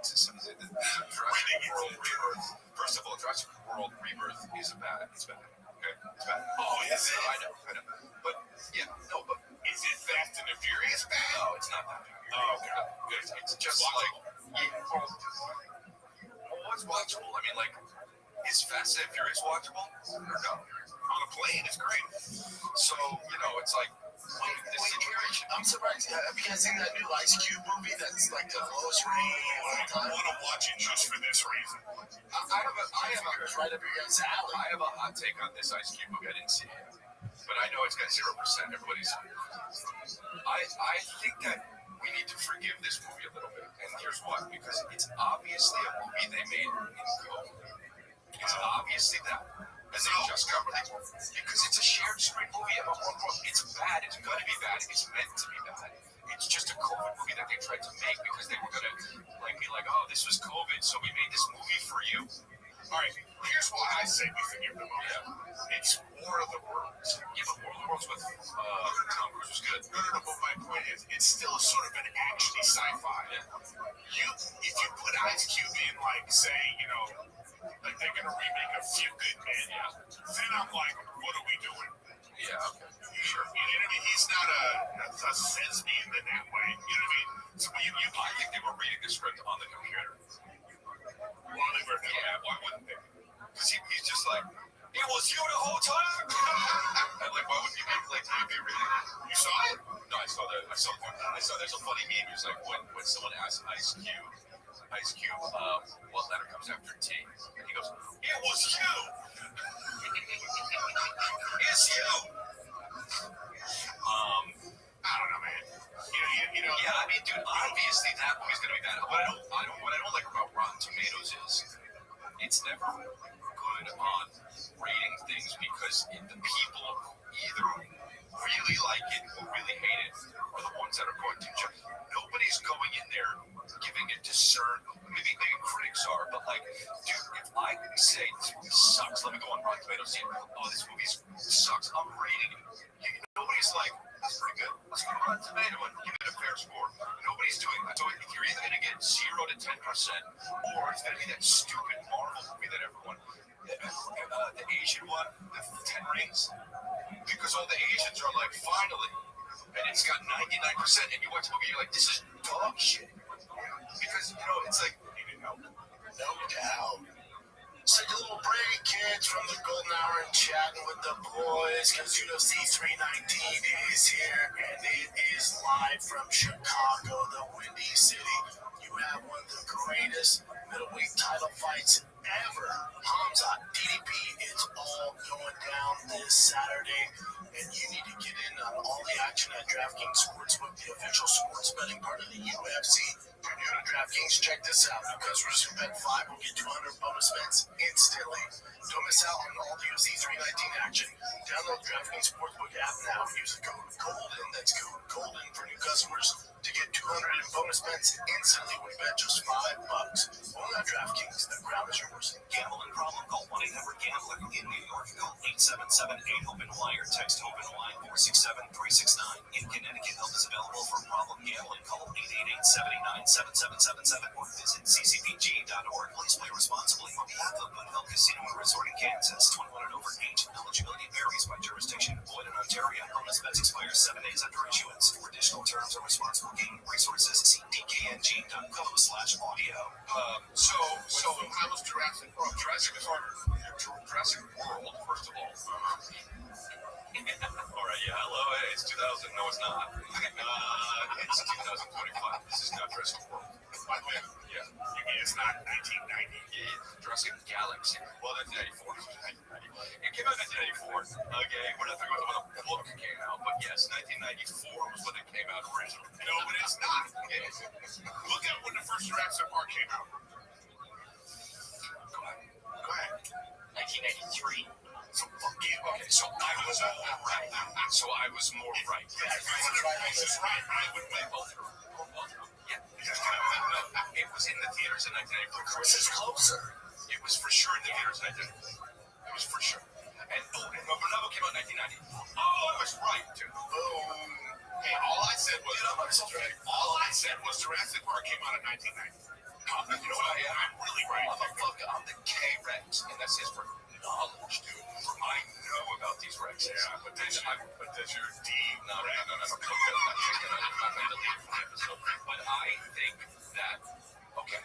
Jurassic World Rebirth. First of all, Jurassic World Rebirth is bad. It's bad. Okay, it's bad. Oh, is it? I know. But yeah, no, but Is it Fast and the Furious bad? no, it's not that bad. Oh, okay. Good. It's just like well, what's watchable? I mean, like, is Fast and Furious watchable or no? On a plane, it's great. So it's like this situation. I'm surprised. Have you guys seen that new Ice Cube movie that's like the lowest rating of all I time? want to watch it just for this reason. I have It's right up your guys' alley. a hot take on this Ice Cube movie. I didn't see it, but I know it's got 0%. Everybody's. I think that we need to forgive this movie a little bit, and here's why: because it's obviously a movie they made in COVID. It's obviously that. And they just covered it because it's a shared screen movie. It's bad. It's going to be bad. It's meant to be bad. It's just a COVID movie that they tried to make because they were going to be like, oh, this was COVID, so we made this movie for you. All right, here's why I say we forgive the movie. Yeah. It's War of the Worlds. Yeah, but War of the Worlds with Tom Cruise was good. No, but my point is, it's still sort of an actiony sci-fi. If you put Ice Cube in, like, say, like they're gonna remake a Few Good Men, then I'm like, what are we doing? Yeah, okay. Sure. You know what I mean? He's not a thespian in that way. You know what I mean? So I think they were reading the script on the computer. while they were doing that, Why wouldn't they? Because he's just like, it was you the whole time. And like, why wouldn't you be really? You saw it? No, I saw that. I saw there's a funny meme. It's like when someone asks Ice Cube, what letter comes after T? And he goes, it was you. It's you. I don't know, man. Yeah, I mean, dude, obviously that movie's gonna be bad. What I don't like about Rotten Tomatoes is it's never good on rating things because the people who either really like it or really hate it are the ones that are going to judge. Nobody's going in there giving it discern. Maybe critics are, but like, dude, if I say this movie sucks, let me go on Rotten Tomatoes and say, oh, this movie sucks, I'm rating it. Nobody's like, that's pretty good. Let's go to Rotten Tomato and give it a fair score. Nobody's doing that. So you're either going to get 0 to 10%, or it's going to be that stupid Marvel movie that everyone, the Asian one, the 10 Rings, because all the Asians are like, finally, and it's got 99%, and you watch the movie, you're like, this is dog shit. Because, it's like, No doubt. So take a little break, kids, from the golden hour and chatting with the boys, because UFC 319 is here, and it is live from Chicago, the Windy City. You have one of the greatest middleweight title fights ever. Hamza, DDP, it's all going down this Saturday, and you need to get in on all action at DraftKings Sportsbook, the official sports betting part of the UFC. If you're new to DraftKings, check this out. New customers who bet 5 will get 200 bonus bets instantly. Don't miss out on all the UFC 319 action. Download DraftKings Sportsbook app now and use the code GOLDEN. That's code GOLDEN for new customers to get 200 in bonus bets instantly when you bet just $5. Only on DraftKings. The crown is yours. Gambling problem? Call 1-800-GAMBLER. In New York, call 877-8-HOPE-NY or text HOPE-NY 467-369. In Connecticut, help is available for problem gambling. Call 888-79-7777 or visit ccpg.org. Please play responsibly on behalf of Good Health Casino and Resort in Kansas. 21 and over age. Eligibility varies by jurisdiction. Void in Ontario. Bonus bets expire 7 days after issuance. For additional terms and responsible gaming resources, see dkng.co/audio. So how was Jurassic World? Jurassic World, first of all. All right, yeah, hello, hey, it's 2000. No, it's not. It's 2025. This is not Jurassic World. Yeah, you mean it's not 1990? Yeah, Jurassic Galaxy. Well, that's 94. It came out in 1994. Okay, we're not talking about when the book came out, but yes, 1994 was when it came out originally. No, but it's not. Look at when the first Jurassic Park came out. Go ahead. 1993. So I was more right. I was more right. Yeah, he's right. I would win both. Yeah. It was in the theaters in 1994. Chris is closer. It was for sure in the theaters in 1994. It was for sure. And Ronaldo came out in 1990. Oh, I was right, too. Boom. Hey, all I said was Jurassic Park came out in 1990. You know what? I'm really right. Motherfucker, I'm the K-Rex, and that stands for knowledge, dude. I know about these Rex. Yeah, but that's your D. No. I'm not going to delete from the episode. But I think that, okay,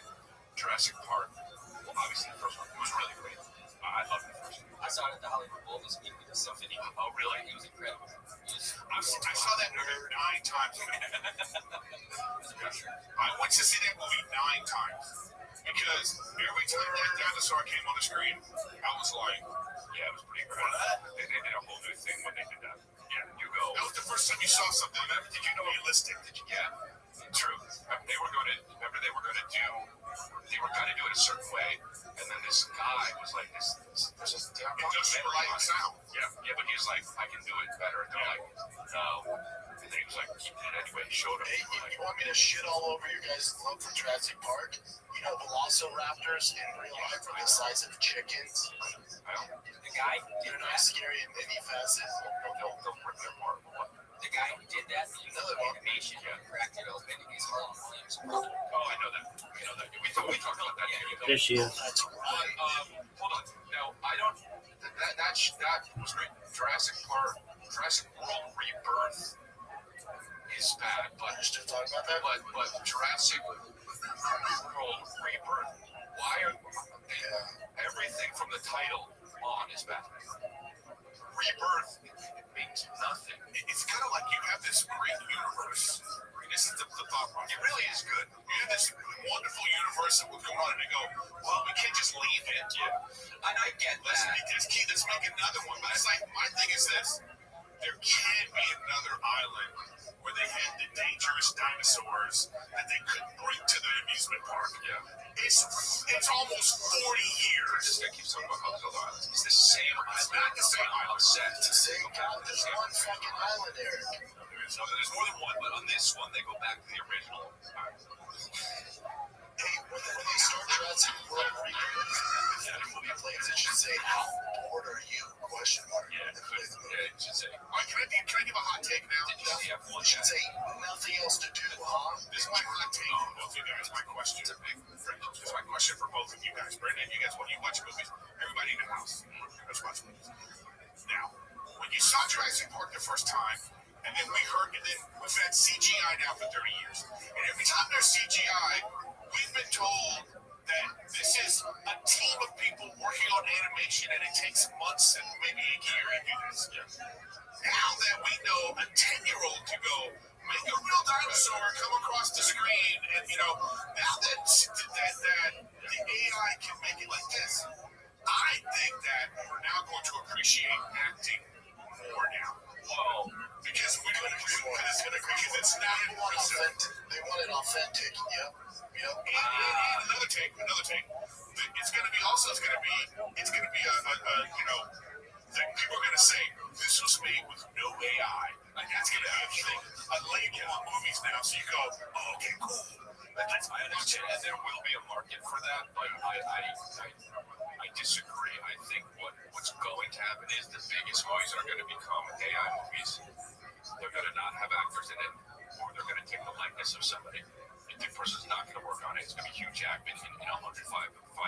Jurassic Park, well, obviously the first one was really great. I loved the first one. I saw it at the Hollywood Bowl this week with the symphony. Oh, really? It was incredible. I saw that movie 9 times. I went to see that movie 9 times. Because every time that dinosaur came on the screen, I was like, yeah, it was pretty great. They did a whole new thing when they did that. Yeah, you go. That was the first time you saw something. Did you know realistic? Yeah, true. They were going to do it a certain way, and then this guy was like, this industrial light sound. Yeah, but he was like, I can do it better. And they're like, no. And then he was like, keep it anyway. He showed him. Hey, you want me to shit all over your guys' love for Jurassic Park? You know, velociraptors in real life are the size of chickens. The guy who did They're not scary in any facet. They'll rip their apart. The guy who did that, you know, the animation, cracked it open. He's Harlan Williams. Oh, I know that. We talked about that. There she is. That's right. Hold on. Now, I don't. That was great. Jurassic Park, Jurassic World Rebirth is bad, but Still talking about that? but Jurassic World Rebirth. Why are everything from the title on is bad? Rebirth means nothing. It's kind of like you have this great universe. This is the thought process. It really is good. You have this wonderful universe that will go on, and they go, well, we can't just leave it. Yeah. And I get that. Let's make another one. But it's like, my thing is this. There can't be another island where they had the dangerous dinosaurs that they couldn't bring to the amusement park. Yeah. It's almost 40 years. This guy keeps talking about all these other islands. It's the same island. It's not the same island. It's the same island. There's one fucking island, Eric. There's more than one, but on this one, they go back to the original. Hey, when they start Jurassic World Rebirth, if the movie plays, it should say, how bored are you? Question mark. Yeah, it should say. All right, can I give a hot take now? It should say, nothing else to do, huh? This is my hot take for both of you guys. My question. It's my question for both of you guys. Brendan, you guys, when you watch movies, everybody in the house, you guys watch movies. Now, when you saw Jurassic Park the first time, and then we've had CGI now for 30 years. And every time there's CGI, we've been told that this is a team of people working on animation and it takes months and maybe a year to do this. Now that we know a 10-year-old to go make a real dinosaur come across the screen, and now that the AI can make it like this, I think that we're now going to appreciate acting more now. Well, Because we're going to because it's not Authentic. They want it authentic. Yep. And another take. It's going to be a that people are going to say this was made with no AI. Like that's going to be a thing. A label on movies now, so you go, oh, okay, cool. I understand, and there will be a market for that, but I disagree. I think what's going to happen is the biggest movies are going to become AI movies. They're going to not have actors in it, or they're going to take the likeness of somebody. If the person's not going to work on it, it's going to be Hugh Jackman in 105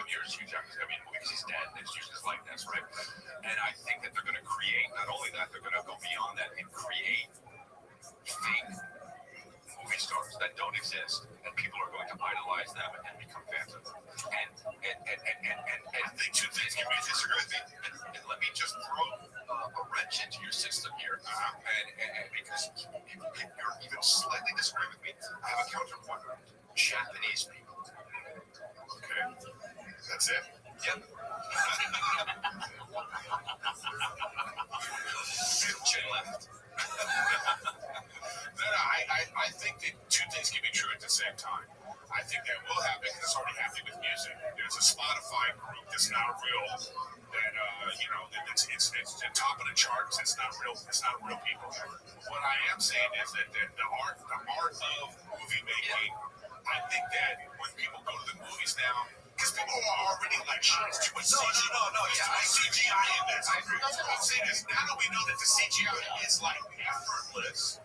years. Hugh Jackman's going to be in the movie because he's dead, and it's using his likeness, right? And I think that they're going to create, not only that, they're going to go beyond that and create fake movie stars that don't exist, and people are going to idolize them and become fans of them. And I think two things can be disagree with me. And let me just throw a wrench into your system here, and because if you're even slightly disagreeing with me, I have a counterpoint. Japanese people. Okay, that's it. Yep. Chin left. I think that two things can be true at the same time. I think that will happen because it's already happening with music. There's a Spotify group that's not real. That it's the top of the charts. It's not real. It's not real people. What I am saying is that the art of movie making. I think that when people go to the movies now, because people are already like, shit, it's too much CGI. No. Yeah, I CGI in this. What I'm saying is, now that we know that the CGI is like effortless,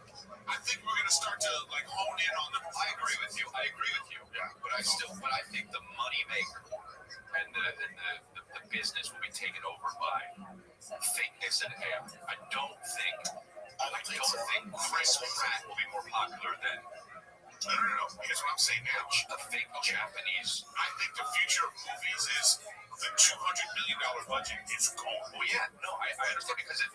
I think we're gonna start to like hone in on the. I agree with you. Yeah, but I think the money maker and the business will be taken over by fakeness and AI. I don't think Chris Pratt will be more popular than. No. Here's what I'm saying now. A fake Japanese. I think the future of movies is the $200 million budget is gone. Well, yeah, no, I understand because it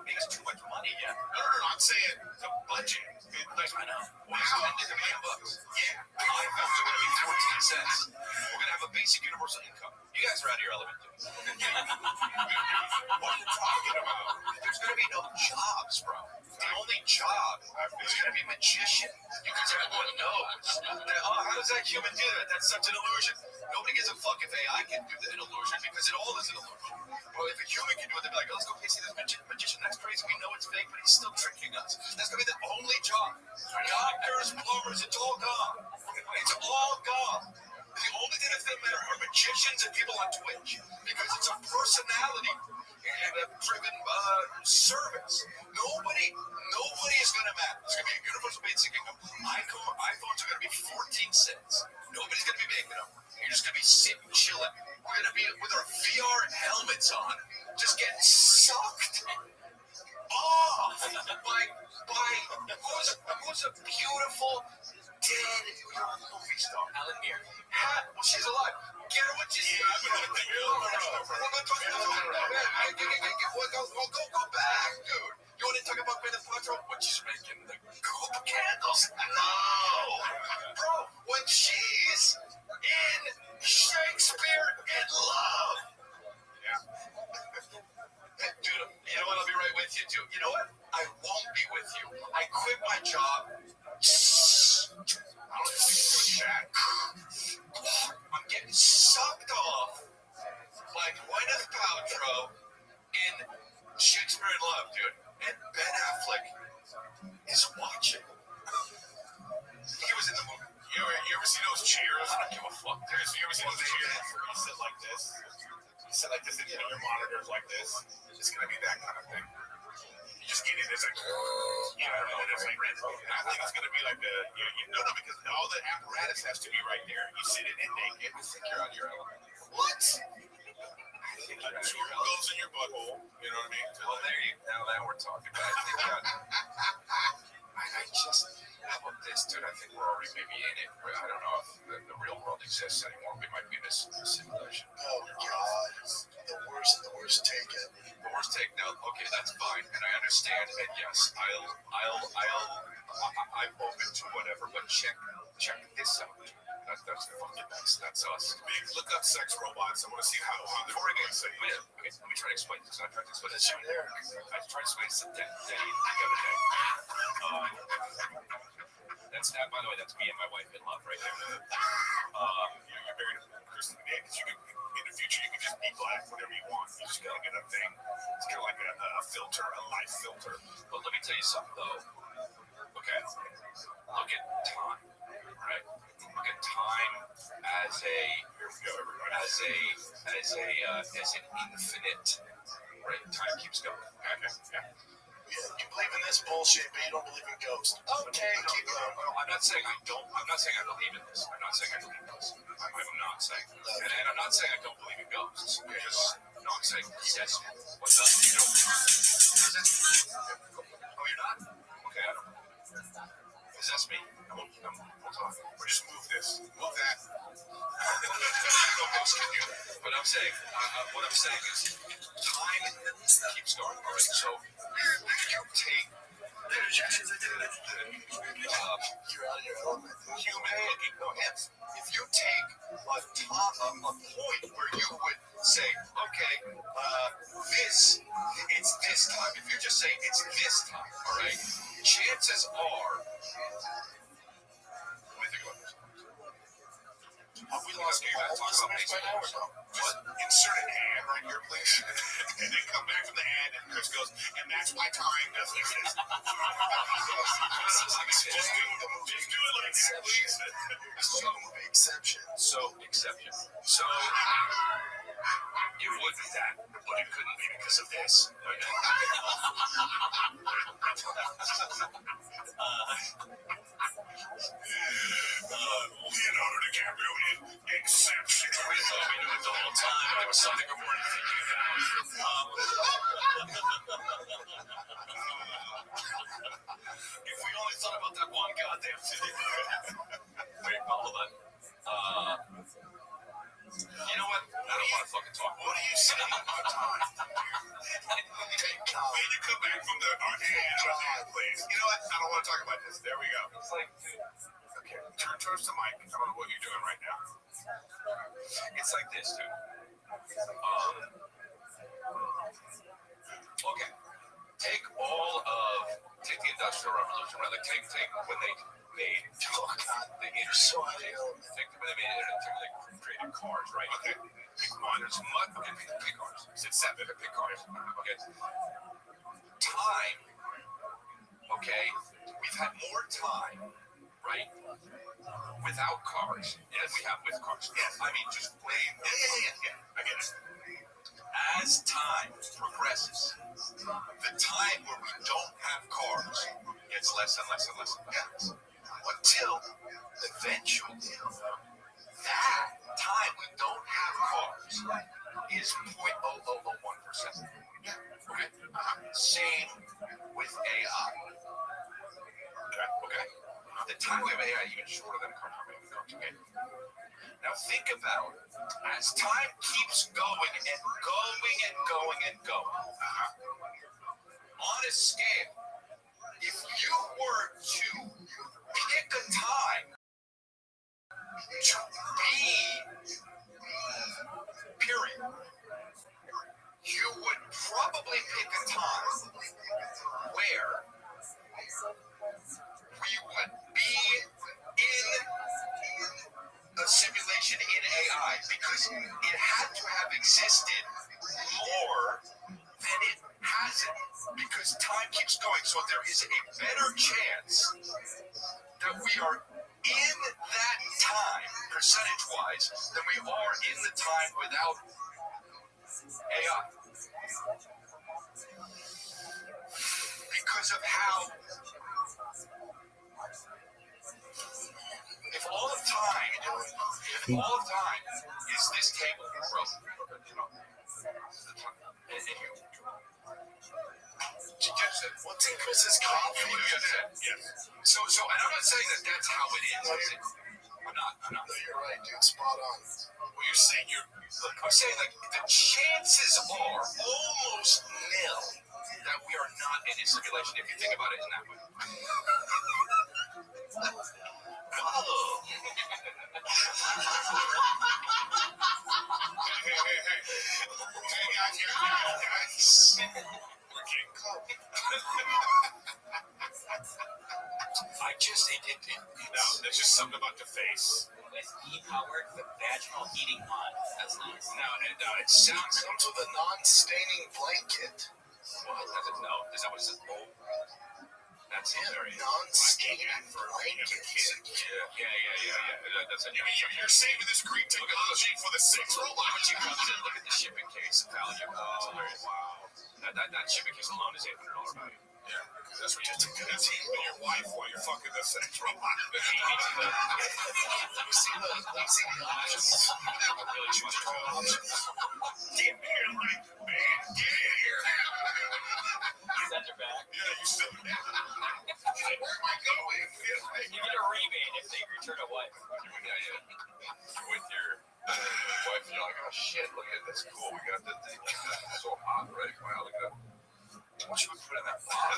makes too much money. Yeah. No. I'm saying the budget. I know. Wow. $10 million. Yeah. My films are going to be 14 cents. We're going to have a basic universal income. You guys are out of your element. What are you talking about? There's going to be no jobs, bro. The only job is going to be magician. Because everyone knows that, how does that human do that? That's such an illusion. Nobody gives a fuck if AI can do an illusion because it all is an illusion. Well, if a human can do it, they'll be like, oh, let's go see this magician. That's crazy. We know it's fake, but he's still tricking us. That's going to be the only job. Doctors, plumbers, it's all gone. It's all gone. The only thing that's going to matter are magicians and people on Twitch because it's a personality driven service. Nobody is going to matter. It's going to be a universal basic income. iPhones are going to be 14 cents. Nobody's going to be making them. You're just going to be sitting chilling. We're going to be with our VR helmets on, just getting sucked off by who's a beautiful dead movie star. Alan Muir. Well, she's alive. Get her what you see. Go back, dude. You want to talk about Gwyneth Paltrow? When she's making the goop candles? No! Bro, when she's in Shakespeare in Love. Yeah. Dude, you know what? I'll be right with you, dude. You know what? I won't be with you. I quit my job. I don't think you do that. I'm getting sucked off by Gwyneth Paltrow in Shakespeare in Love, dude. And Ben Affleck is watching. He was in the movie. You ever see those cheers? I don't give a fuck. You ever see those cheers where you sit like this? You sit like this and your monitor's like this. It's going to be that kind of thing. You just get in, it's like, and it's like, I think it's going to be like no, because all the apparatus has to be right there. You sit in it naked. I think you're on your element. What? I think two goes in your butthole. You know what I mean? Well, now we're talking. But I think I just, how about this, dude? I think we're already maybe in it. I don't know if the real world exists anymore. We might be in this simulation. Oh God, the worst take it. The worst take. Now, okay, that's fine, and I understand. And yes, I'm open to whatever. But check this out. That's us. Big, look up sex robots. I want to see how before I get say. Wait, okay, let me try to explain this. I tried to explain this. I tried to explain this to Danny the other day. That's that. By the way, that's me and my wife in love right there. You're married to Kristen today because you can. In the future, you can just be black, whatever you want. You just gotta get a thing. It's kind of like a filter, a life filter. But let me tell you something, though. Okay, look at time, right? Look at time as an infinite, right? Time keeps going. Okay, yeah. You believe in this bullshit, but you don't believe in ghosts. Okay, keep going. I'm not saying I don't. I'm not saying I believe in this. I'm not saying I believe in this. I'm not saying. And I'm not saying I don't believe in ghosts. I'm saying yes. What's up? You don't. Oh, you're not? Okay, I don't. Possess me. We'll talk. Or just move this. Move that. But I'm saying, what I'm saying is, time keeps going. All right, so you take You're out of your element. human looking hands. If you take a point where you would say, okay, it's this time. If you just say it's this time, all right, chances are. Let me think about this. We lost you guys talk about baseball. What? Insert an ad right here, please. And then come back from the ad, and Chris goes, and that's why time doesn't exist. Just do it like that, please. Exception. So, it would be that, but it couldn't be because of this. Leonardo DiCaprio in Exception. We thought we knew it the whole time. There was something we weren't thinking about. If we only thought about that one goddamn thing. Wait, hold on. You know what? I don't want to fucking talk. What are you saying about time? When you come back from the ad, please. You know what? I don't want to talk about this. There we go. It's like, okay, turn towards the mic. I don't know what you're doing right now. It's like this, dude. Okay. Take the Industrial Revolution, right? Like take when they made, they created cars, right? Okay. Pick one. There's mud. Okay, pick cars. It's 7. Pick cars. Okay. Time. Okay. We've had more time, right? Without cars than we have with cars. Yes. I mean, just plain. Yeah. I get it. As time progresses, the time where we don't have cars gets less and less and less and less. Until eventually, that time we don't have cars is 0.0001%. Okay? Same with AI. Okay? The time we have AI is even shorter than cars. Okay? Now think about as time keeps going and going and going and going. On a scale, if you were to pick a time to be, period, you would probably pick a time where we would be in a simulation in AI because it had to have existed more than it hasn't because time keeps going. So there is a better chance that we are in that time, percentage-wise, than we are in the time without AI. Because of how if all of time is this table, bro, you know, and you just said, what's in Chris's coffee? Yes. So, and I'm not saying that that's how it is. I'm not. No, you're right, dude. Spot on. Well, you're saying I'm saying like the chances are almost nil that we are not in a simulation if you think about it in that way. Hey, guys. We're getting close. I just No, there's just something about the face. It's E-powered vaginal heating mod. That's nice. No, it sounds. Comes with a non-staining blanket. Well, does it? No, is that what it says? Oh, that's very Non-staining for a blanket. Yeah. That's it. You're saving this Greek technology for the sex robot. Look at the shipping case value. That's hilarious. Wow. That shipping case alone is $800 value. Yeah, because that's what you're doing. That's with your wife while you're fucking the sex robot. Let me see the options. Really choose your options. Get here, like, man, get here. Send her back. Yeah, you still there. Like, where am I going? You get a rebate if they return a wife. Yeah. You're with your wife, and you're like, oh shit, look at this. Cool, we got this thing. It's so hot, right? Wow, look at that. What should we put in that box?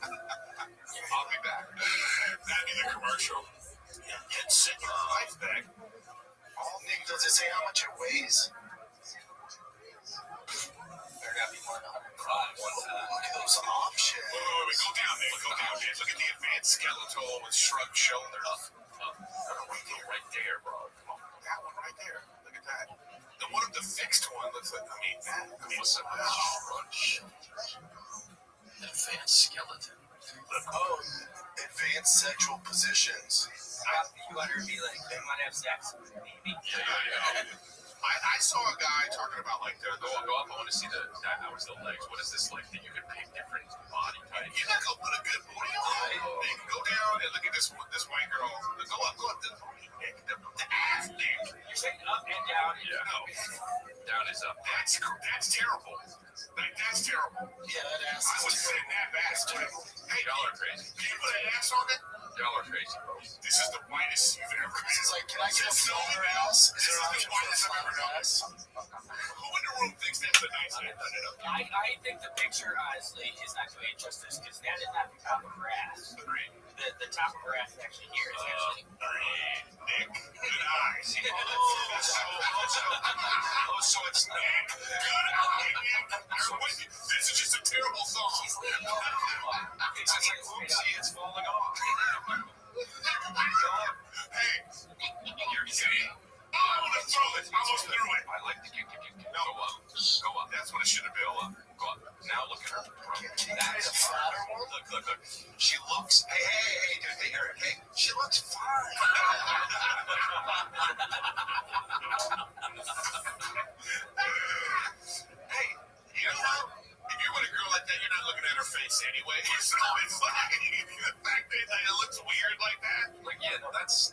I'll be back. That'd be the commercial. Yeah, send your wife back. Nick, does it say how much it weighs? There gotta be more than 105. Look at those options. Wait, go down there. Look at the advanced skeletal with shrugged shoulders. Right there, bro. Come on. That one right there. Look at that. The one of the fixed one looks like, what's up? Advanced skeleton. Oh, advanced sexual positions. You want her to be like, they might have sex. Maybe. Yeah. I saw a guy talking about like go up. I want to see the legs. What is this like that you can pick different body types? You're not gonna put a good booty on. You can go down and look at this white girl. Go up. The ass thing. You're saying up and down. Yeah. No. Down is up. That's terrible. Like, that's terrible. Yeah, that ass I was is sitting that ass too. Hey, y'all are crazy. Can you put an ass on it? Y'all are crazy, bro. This is the whitest you've ever been. It's like, can I get a floater ass? Is there an option for a floater ass? Who in the room thinks that's a nice ass? I think the picture, honestly, is not doing it justice because that is not the top of her ass. The top of her ass is actually here. It's actually. Nick, good eyes. So it's Nick. Good eye, Nick. This is just a terrible song. It's just like, oopsie, it's falling off. Hey, you're kidding. Oh, I want to throw it. I almost threw it. I like the kick. No, go up. That's what it should have been. Go up. Now look at her. That's a flatter one. Look. She looks. Hey, dude. Hey, Eric. Hey, she looks fine. Hey, you know, if you're with a girl like that, you're not looking at her face anyway. So it's like the fact that it looks weird like that. Like, yeah, no, that's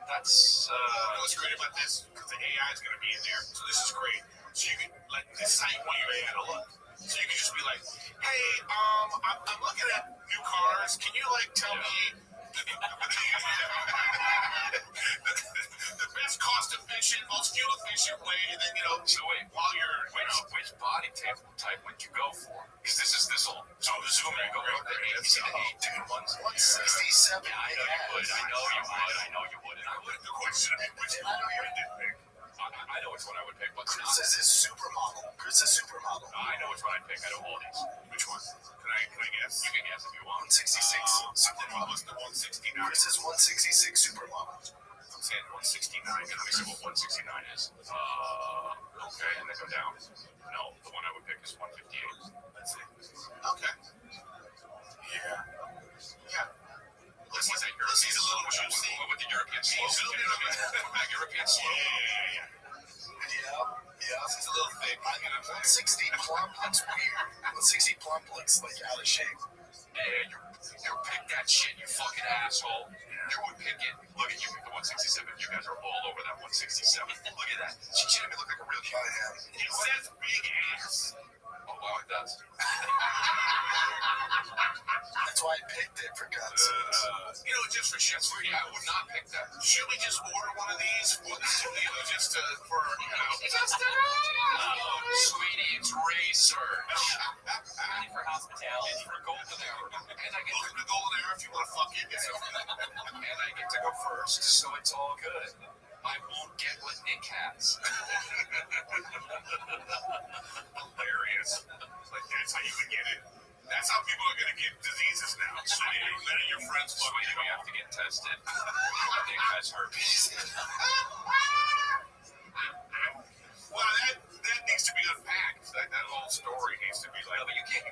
what's great about this, because the AI is going to be in there. So this is great. So you can like decide when you're at a look. So you can just be like, hey, I'm looking at new cars. Can you like tell me the best cost efficient, most fuel efficient way? And then so while you're which body type would you go for? Because this will zoom and go right there. You see the 167. Yeah, I know you would. And I would. The question is, which one would you pick? I know which one I would pick. Chris is his supermodel. I know which one I'd pick out of all these. Which one? Can I guess? You can guess if you want. 166 supermodel. What's the 169? Chris is 166 supermodel. I'm saying 169. Let me see what 169 is. Okay, and then go down. No, the one I would pick is 158. Let's see. Okay. Yeah. Let's say he's a little juicy with the European slope. European slope. Yeah. It's a little thick. 160 plump looks weird. 160 plump looks like out of shape. Yeah, you pick that shit, you fucking asshole. You would pick it. Look at you, pick the 167. You guys are all over that 167. Look at that. She didn't even look like a real human. It says big ass. Oh, wow, it does. That's why I picked it, for God's sakes. Just for shits, I would not pick that. Should we just order one of these for the studio, just for, Sweetie, it's research. Ready for hospitality. It's for golden hour. And I get to the golden hour if you want to fuck in. And I get to go first, so it's all good. I won't get what Nick has. Hilarious. Like, that's how you would get it. That's how people are going to get diseases now. So none of your friends fuck So you. we have to get tested. Nick has herpes. Well, that needs to be unpacked. That whole story needs to be like. No, but you can't.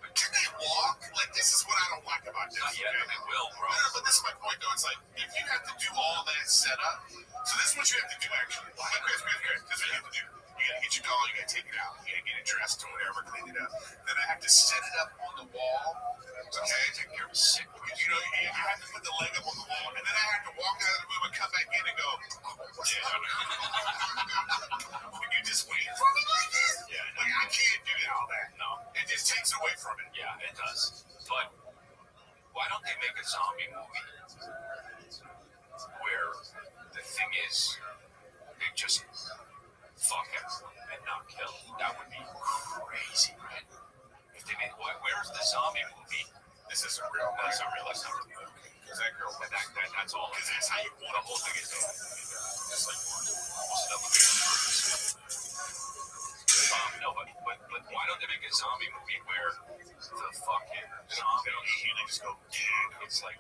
But can they walk? Like, this is what I don't like about this. Not yet, but they will, bro. No, but this is my point, though. It's like, if you have to do all that setup, so this is what you have to do, actually. This is what you have to do. You gotta get your doll, you gotta take it out, you gotta get it dressed or whatever, clean it up. Then I have to set it up on the wall. Okay, take care of sick. Because you have to put the leg up on the wall, and then I have to walk out of the room and come back in and go, yeah. When you just wait for me like this? Yeah, like, I can't do all that. No. It just takes away from it. Yeah, it does. But why don't they make a zombie movie where the thing is they just fuck him and not kill him? That would be crazy, right? If they made, where's the zombie movie? This isn't real. That's not real. That's not real. Because that girl, That's all. because that's how you want The whole thing is just like almost double no, but why don't they make a zombie movie where the fucking zombie they just go, yeah. it's like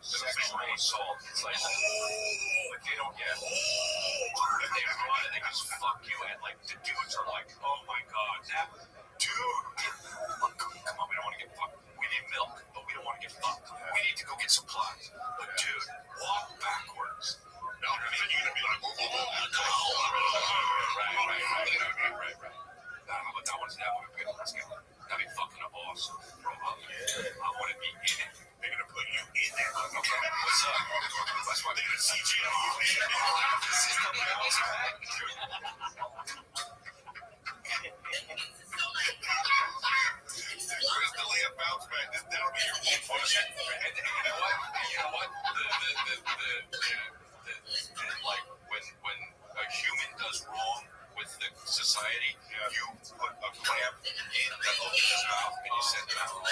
sexual assault. It's like but they don't get but they run and they just fuck you and like the dudes are like, oh my god, that dude, come on, we don't want to get fucked. We need milk, but we don't want to get fucked. We need to go get supplies. But dude, walk backwards. No, then you're gonna be like, Right. But that one's never a good one. That'd be fucking awesome. Bro, I want to be in it. they're gonna put you in there. Okay, what's up? That's why They're gonna CGI Where's the layup bounce back? That'll be your whole function. And you know what? Like when a human does wrong with the society, you put a clamp in that opens his mouth and you send him out.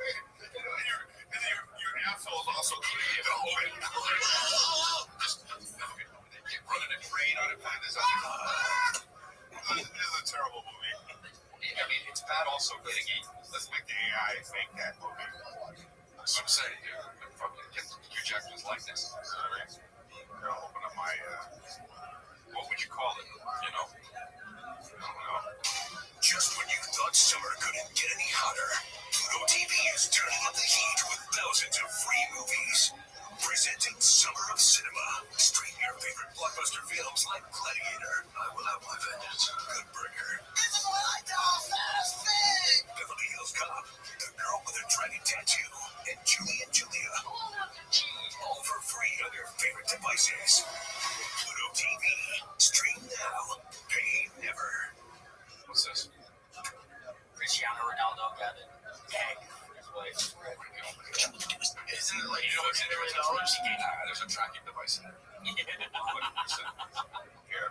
And then your asshole is also clean. Just running a train on a planet. This is a terrible movie. I mean, it's bad also getting Let's make the AI make that movie. That's what I'm saying, dude. Fucking get Hugh Jackman's likeness. I'll open up my, What would you call it? You know? I don't know. Just when you thought summer couldn't get any hotter, Pluto TV is turning up the heat with thousands of free movies. Presenting Summer of Cinema. Stream your favorite blockbuster films like Gladiator, I Will Have My Vengeance, Good Burger, This Is What I Call Fast Food, Beverly Hills Cop, The Girl with a Dragon Tattoo, and Julie and Julia. All for free on your favorite devices. Pluto TV. Stream now. Pay never. What's this? Cristiano Ronaldo got an egg for his wife. Isn't it like, you know what's in there? There's a tracking device in there. 100%. Here.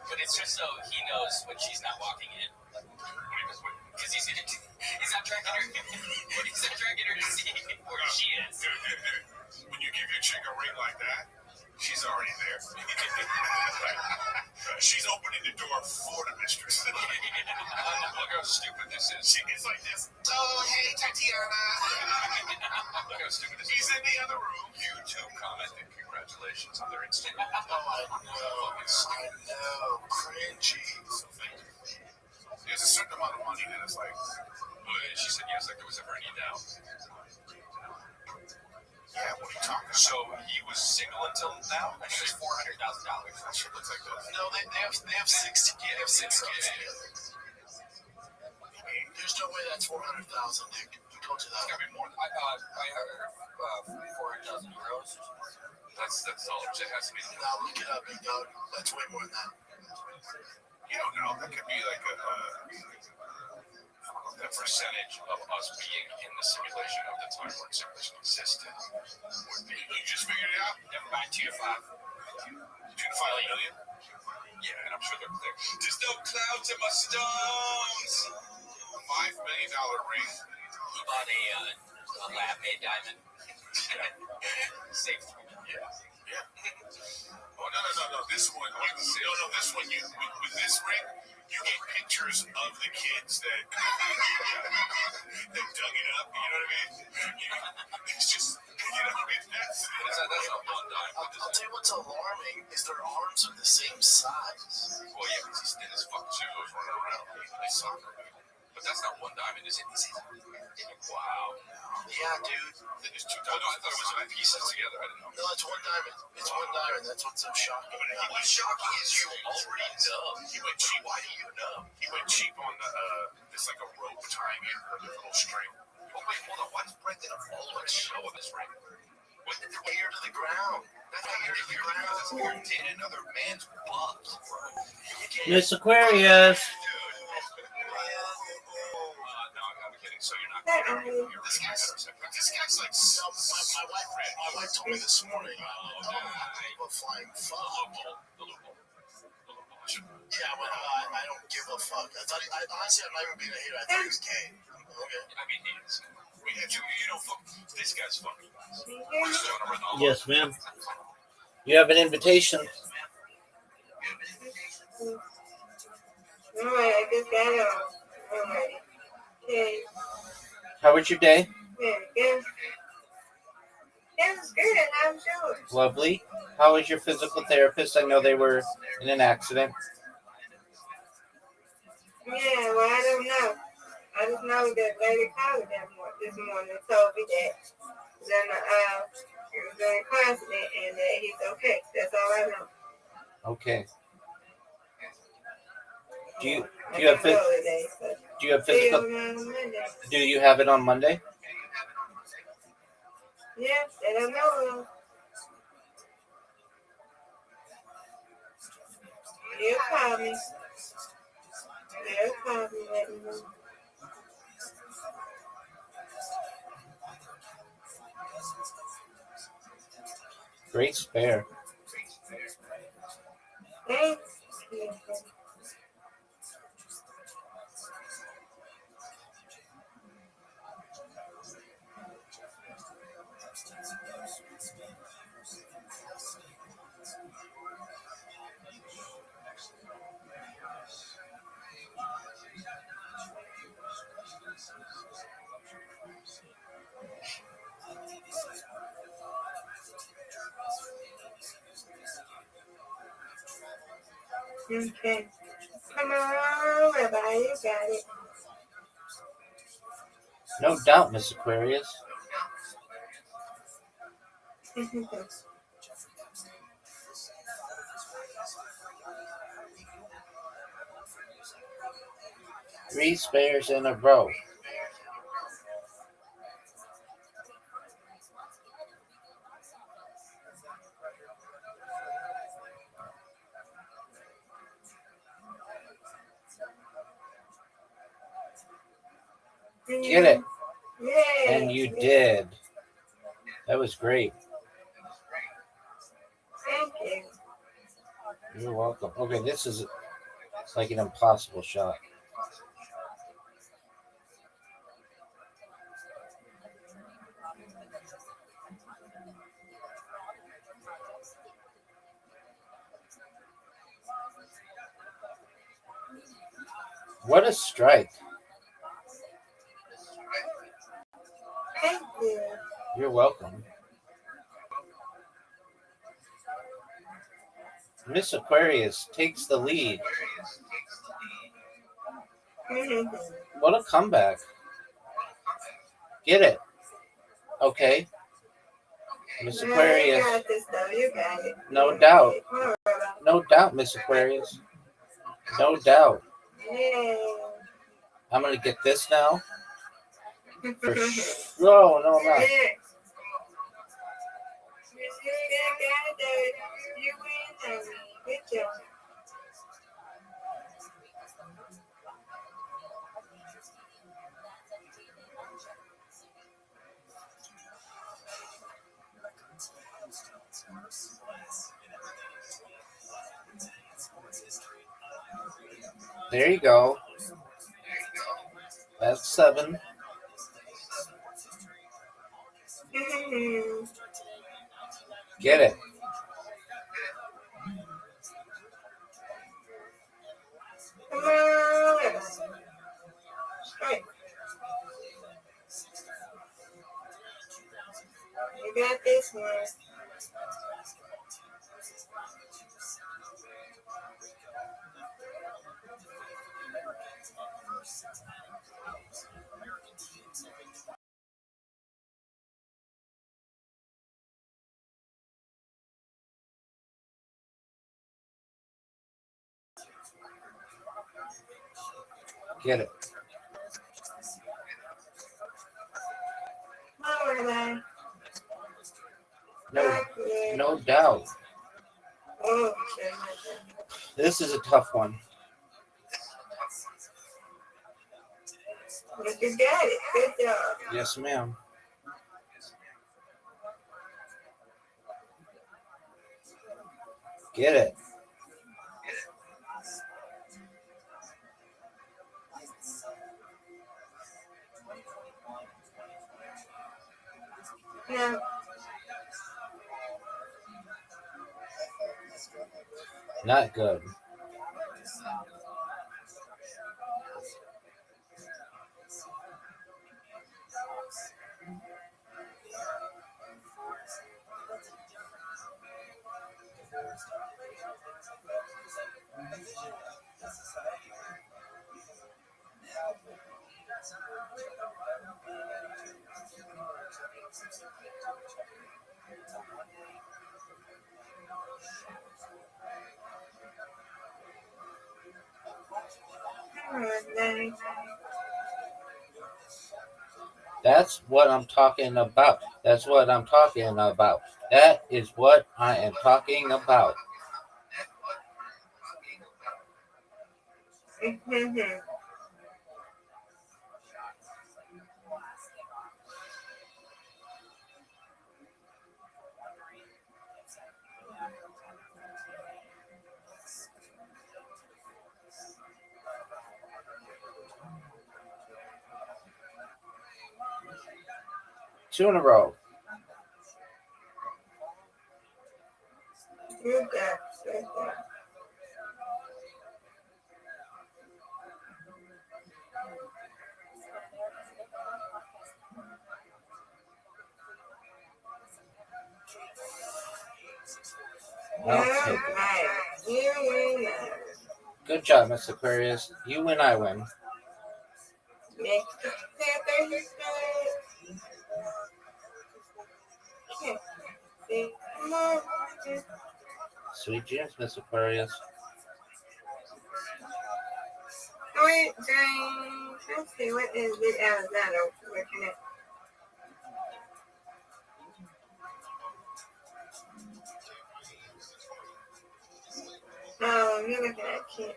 But it's just so he knows when she's not walking in. Because he's not tracking her. He's not tracking her to see where she is. When you give your chick a ring like that, she's already there. She's opening the door for the mistress. Look how stupid this is. It's like this. Oh, hey, Tatiana. Look how stupid this is. He's in the other room. YouTube commented congratulations on their Instagram. I know. Cringy. There's a certain amount of money that it's like, She said yes, like there was ever any doubt. yeah, what are you talking about? So he was single until now? I think it's $400,000. That shit looks like this. No, they have six kids. There's no way that's 400,000, Nick. Who told you It's that? gotta be more. I heard 400,000 euros. That's dollars. It has to be. Now look it up, you know. That's way more than that. You don't know. That could be like The percentage of us being in the simulation of the time when simulation existed would be. you just figured it out? Never mind, 2 to 5. Did you find $1 million? Yeah, and I'm sure they're clear. There's no clouds in my stones. $5 million ring. He bought a lab-made diamond. Safe. Yeah. Oh no! This one, this one. With this ring, you get pictures of the kids that dug it up. You know what I mean? It's just, you know what I mean? That's not one dime. I'll tell you what's alarming is their arms are the same size. Well, yeah, because he's thin as fuck too. Goes running around. They soccer. But that's not one diamond, is it? Wow. Yeah, dude. Then there's two diamonds. No, I thought it was pieces together. I didn't know. No, it's one diamond. It's one diamond. That's what's so shocking. What's shocking is you already know. He went cheap. Why do you know? He went cheap on the this like a rope tying in with a little string. Oh wait, hold on. Why does Brendan always show of this ring? What did the ear to the ground? That's not ear to the ground. That's ear in another man's butt, bro. Miss Aquarius. So you're not this guy's like my wife told me this morning about flying fuck. Yeah, but I don't give a fuck. Honestly, I'm not even being a hater. I thought he was gay. Okay. I mean, you know, fuck. This guy's fucking. Yes, ma'am. You have an invitation. Alright, I just got on. Alright. Okay. How was your day? Yeah, good. That was good. How was yours? Lovely. How was your physical therapist? I know they were in an accident. Yeah, well, I don't know. I just know that lady called this morning and told me that he was in a car accident and that he's okay. That's all I know. Okay. Do you have physical? Do you have it on Monday? Yeah, I don't know. He'll call me. Let me know. Great spare. Thanks. Okay. Come on, Rabbi, you got it. No doubt, Miss Aquarius. Three spares in a row. Get it. Yay. And you did. That was great. Thank you. You're welcome. Okay, this is like an impossible shot. What a strike. Thank you. You're welcome. Miss Aquarius takes the lead. What a comeback. Get it. Okay. Miss Aquarius. You got this, though. You got it. No doubt. No doubt, Miss Aquarius. No doubt. Yay. I'm going to get this now. For no, I'm not. You win, honey. Good job. There you go. That's 7. Get it. Come on. Right. You got this one. Get it. Come on, Rabbi. No, no doubt. Oh, shit. This is a tough one. But you got it. Good job. Yes, ma'am. Get it. Now, Not good. come on, Daddy. That's what I'm talking about. That's what I'm talking about. That is what I am talking about. Two in a row. You got it. I'll take it. Right. You win. Good job, Miss Aquarius. You win, I win. Next chapter, you start. See, come on. Sweet dreams, Miss Aquarius. Sweet dreams. Let's see, what is it? Alexander looking at? Oh, you're looking at Kent.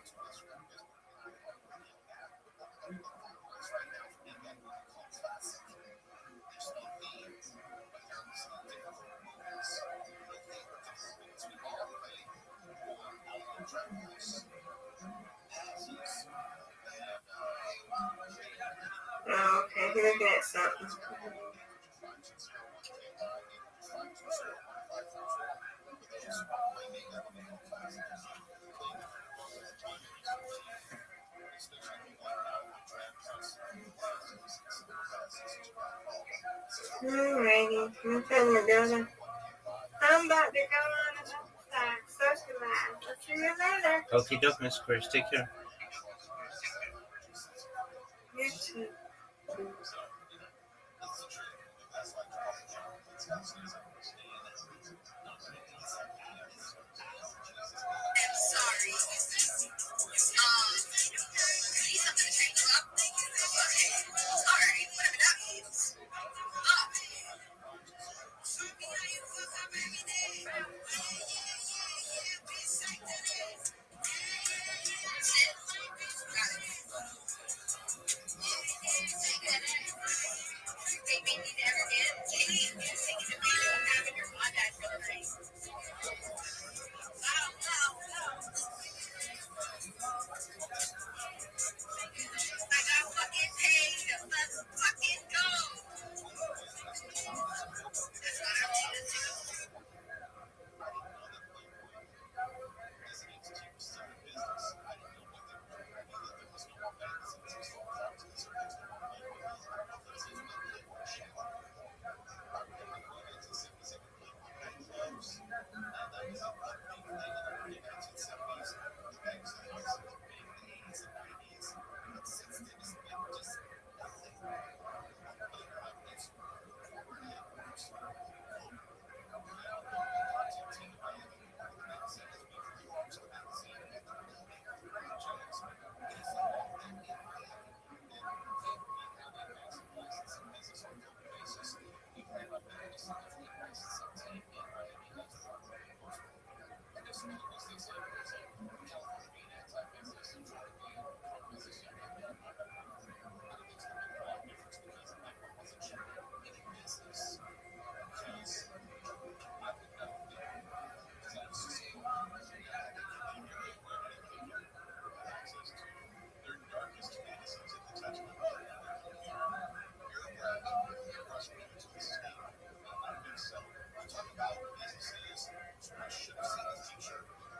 Oh, okay, you're looking at something. Alrighty, I'm telling my daughter. I'm about to go on another side, socialize. I'll see you later. Okie doke, Miss Aquarius. Take care. You too. Sorry. Need something to drink up? Okay. Alright, whatever that means. They made me never dance. Talk about businesses. I should have seen this teacher.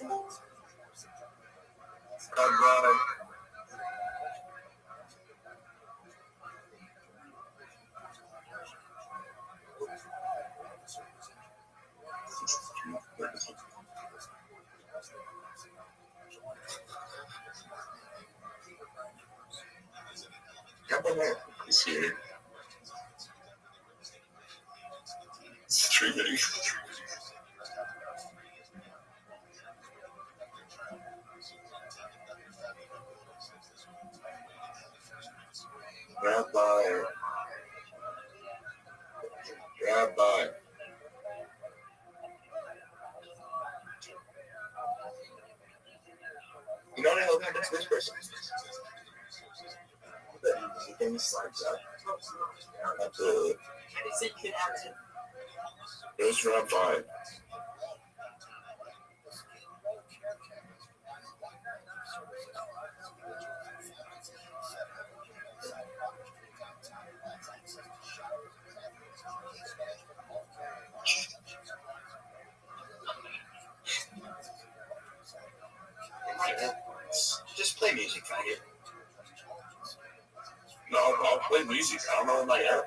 Rabbi. Rabbi is here. Streaming. Rabbi. Rabbi. You know what I hope happens to this person? That he can slides up. Absolutely. There's Rabbi. Just play music, faggot. No, I'll play music. I don't know what my app.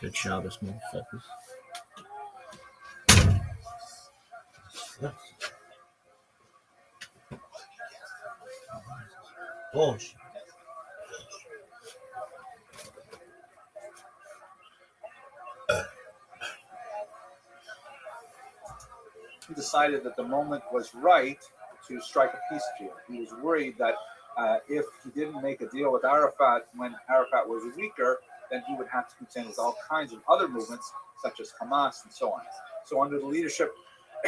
Good Shabbos, motherfuckers. Bullshit. He decided that the moment was right to strike a peace deal. He was worried that if he didn't make a deal with Arafat when Arafat was weaker, then he would have to contend with all kinds of other movements, such as Hamas and so on. So under the leadership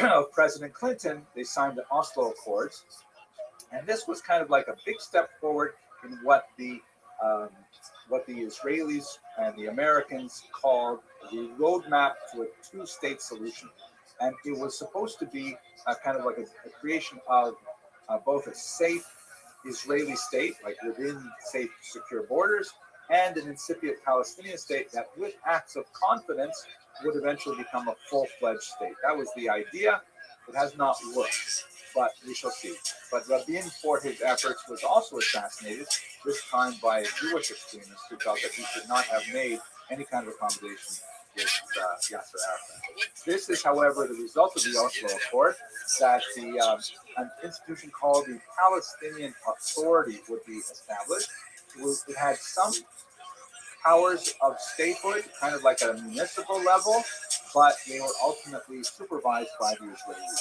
of President Clinton, they signed the Oslo Accords. And this was kind of like a big step forward in what the Israelis and the Americans called the roadmap to a two-state solution. And it was supposed to be kind of like a creation of both a safe Israeli state, like within safe, secure borders, and an incipient Palestinian state that, with acts of confidence, would eventually become a full-fledged state. That was the idea. It has not worked, but we shall see. But Rabbi, for his efforts, was also assassinated, this time by a Jewish extremist who felt that he should not have made any kind of accommodation with Yasser Arafat. This is, however, the result of the Oslo Accord, that an institution called the Palestinian Authority would be established. It had some powers of statehood, kind of like at a municipal level, but they were ultimately supervised by the Israelis.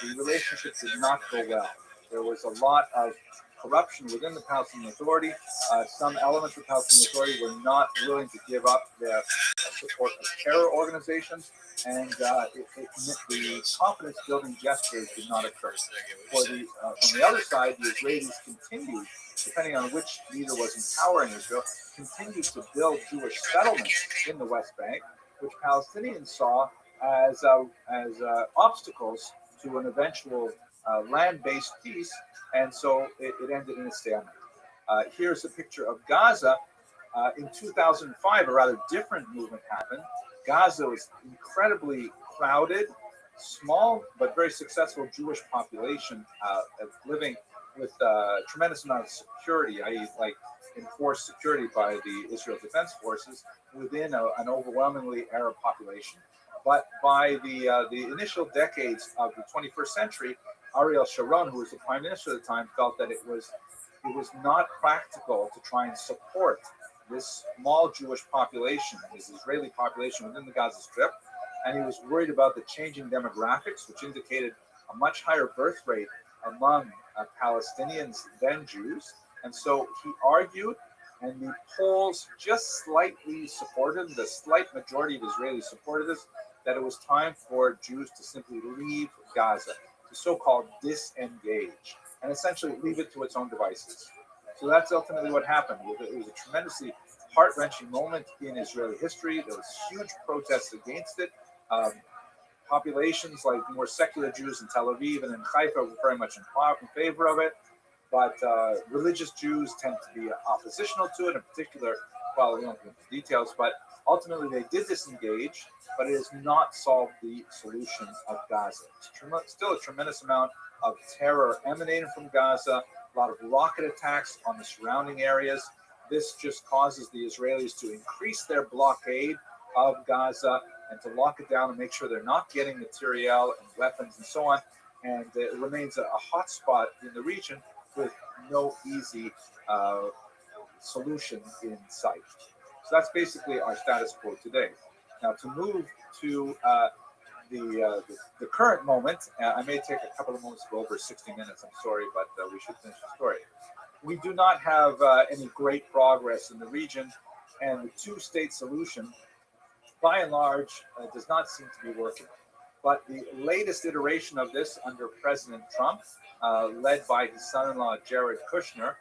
The relationship did not go well. There was a lot of corruption within the Palestinian Authority. Some elements of the Palestinian Authority were not willing to give up their support of terror organizations, and the confidence-building gestures did not occur. From the other side, the Israelis continued, depending on which leader was in power in Israel, continued to build Jewish settlements in the West Bank, which Palestinians saw as obstacles to an eventual land-based peace, and so it ended in a stalemate. Here's a picture of Gaza. In 2005, a rather different movement happened. Gaza was incredibly crowded, small but very successful Jewish population living with a tremendous amount of security, i.e., like enforced security by the Israel Defense Forces within an overwhelmingly Arab population. But by the initial decades of the 21st century, Ariel Sharon, who was the prime minister at the time, felt that it was not practical to try and support this small Jewish population, this Israeli population within the Gaza Strip, and he was worried about the changing demographics, which indicated a much higher birth rate among Palestinians than Jews. And so he argued, and the polls just slightly supported, the slight majority of Israelis supported this, that it was time for Jews to simply leave Gaza, to so-called disengage, and essentially leave it to its own devices. So that's ultimately what happened. It was a tremendously heart-wrenching moment in Israeli history. There was huge protests against it. Populations like more secular Jews in Tel Aviv and in Haifa were very much in favor of it. But religious Jews tend to be oppositional to it, in particular, well, we don't get into details, but ultimately they did disengage, but it has not solved the solution of Gaza. It's still a tremendous amount of terror emanating from Gaza, a lot of rocket attacks on the surrounding areas. This just causes the Israelis to increase their blockade of Gaza and to lock it down and make sure they're not getting materiel and weapons and so on. And it remains a hot spot in the region with no easy solution in sight. So that's basically our status quo today. Now, to move to the current moment, I may take a couple of moments to go over 60 minutes. I'm sorry, but we should finish the story. We do not have any great progress in the region, and the two-state solution, by and large, does not seem to be working. But the latest iteration of this under President Trump, led by his son-in-law Jared Kushner,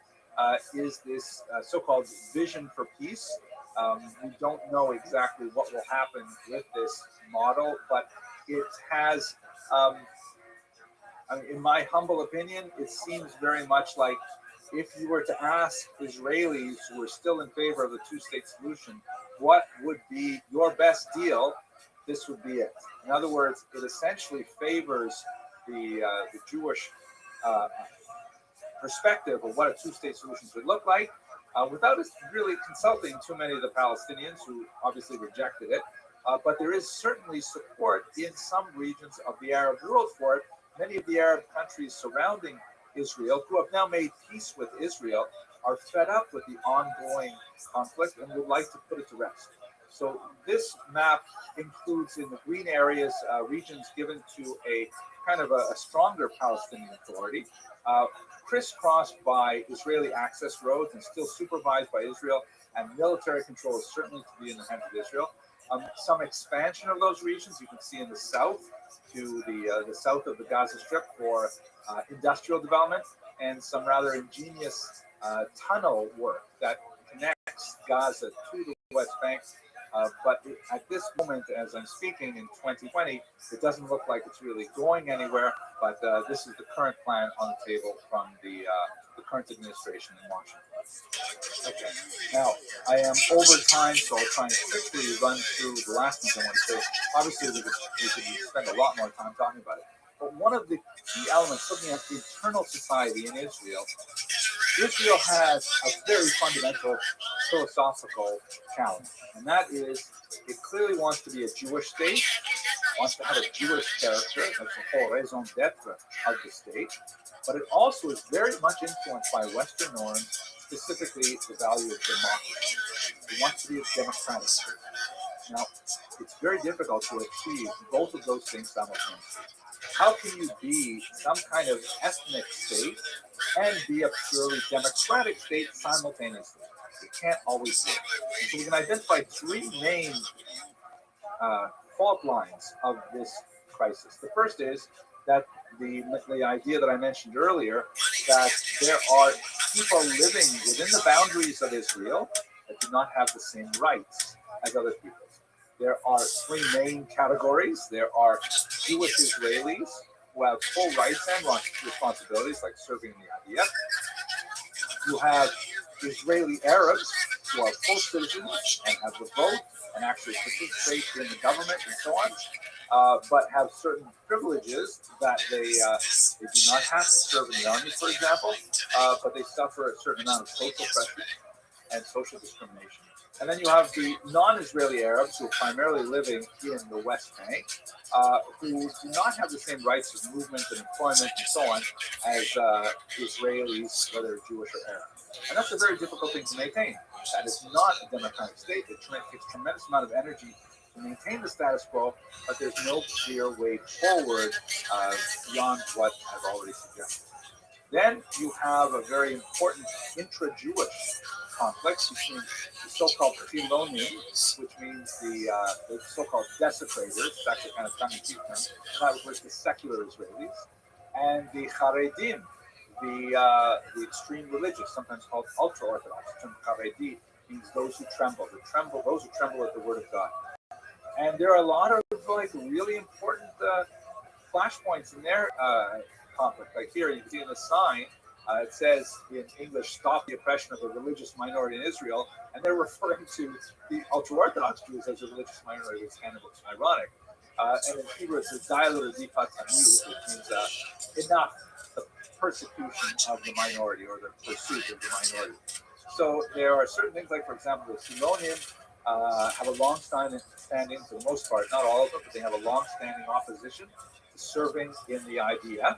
is this so-called vision for peace. We don't know exactly what will happen with this model, but it has, in my humble opinion, it seems very much like if you were to ask Israelis who are still in favor of the two-state solution, what would be your best deal, this would be it. In other words, it essentially favors the Jewish perspective of what a two-state solution could look like, without us really consulting too many of the Palestinians who obviously rejected it. But there is certainly support in some regions of the Arab world for it. Many of the Arab countries surrounding Israel, who have now made peace with Israel, are fed up with the ongoing conflict and would like to put it to rest. So this map includes in the green areas regions given to a kind of a stronger Palestinian authority, crisscrossed by Israeli access roads and still supervised by Israel, and military control is certainly to be in the hands of Israel. Some expansion of those regions you can see in the south to the south of the Gaza Strip for industrial development, and some rather ingenious tunnel work that connects Gaza to the West Bank. But at this moment, as I'm speaking in 2020, it doesn't look like it's really going anywhere. But this is the current plan on the table from the current administration in Washington. Okay. Now, I am over time, so I'll try and quickly run through the last things I want to say. Obviously, we could spend a lot more time talking about it. But one of the key elements, looking at the internal society in Israel, Israel has a very fundamental philosophical challenge, and that is it clearly wants to be a Jewish state, wants to have a Jewish character, that's the whole raison d'etre of the state, but it also is very much influenced by Western norms, specifically the value of democracy. It wants to be a democratic state. Now, it's very difficult to achieve both of those things simultaneously. How can you be some kind of ethnic state and be a purely democratic state simultaneously? It can't always work. And so we can identify three main fault lines of this crisis. The first is that the idea that I mentioned earlier, that there are people living within the boundaries of Israel that do not have the same rights as other people. There are three main categories. There are Jewish Israelis who have full rights and responsibilities, like serving in the IDF. You have Israeli Arabs who are full citizens and have the vote and actually participate in the government and so on, but have certain privileges that they do not have to serve in the army, for example, but they suffer a certain amount of social pressure and social discrimination. And then you have the non-Israeli Arabs who are primarily living in the West Bank, who do not have the same rights of movement and employment and so on as Israelis, whether Jewish or Arab. And that's a very difficult thing to maintain. That is not a democratic state. It takes a tremendous amount of energy to maintain the status quo, but there's no clear way forward beyond what I've already suggested. Then you have a very important intra-Jewish conflict between the so-called Chiloniim, which means the so-called desecrators, it's actually kind of tongue-in-cheek term, and that refers to secular Israelis, and the Haredim, the extreme religious, sometimes called ultra-Orthodox. The term Haredi means those who tremble, those who tremble at the word of God. And there are a lot of really important flashpoints in their conflict. Like here, you can see in the sign, it says in English, "Stop the oppression of the religious minority in Israel," and they're referring to the ultra-Orthodox Jews as a religious minority, which is kind of ironic. And in Hebrew, it says, "Dilator dipat tamiu," which means enough, the persecution of the minority or the pursuit of the minority. So there are certain things like, for example, the Chiloniim have a long-standing, for the most part, not all of them, but they have a long-standing opposition to serving in the IDF,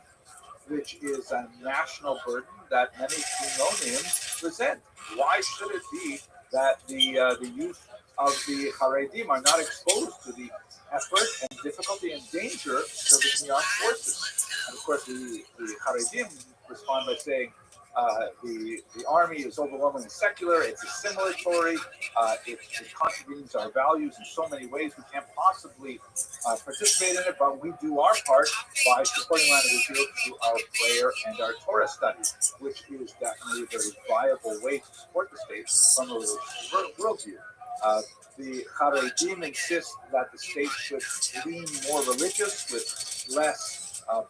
which is a national burden that many Chiloniim resent. Why should it be that the youth of the Haredim are not exposed to the effort and difficulty and danger serving in the armed forces? And of course, the Haredim respond by saying, the army is overwhelmingly secular, it's assimilatory, it contravenes our values in so many ways, we can't possibly participate in it, but we do our part by supporting Land of Israel through our prayer and our Torah study, which is definitely a very viable way to support the state from a religious worldview. The Haredim insist that the state should lean more religious with less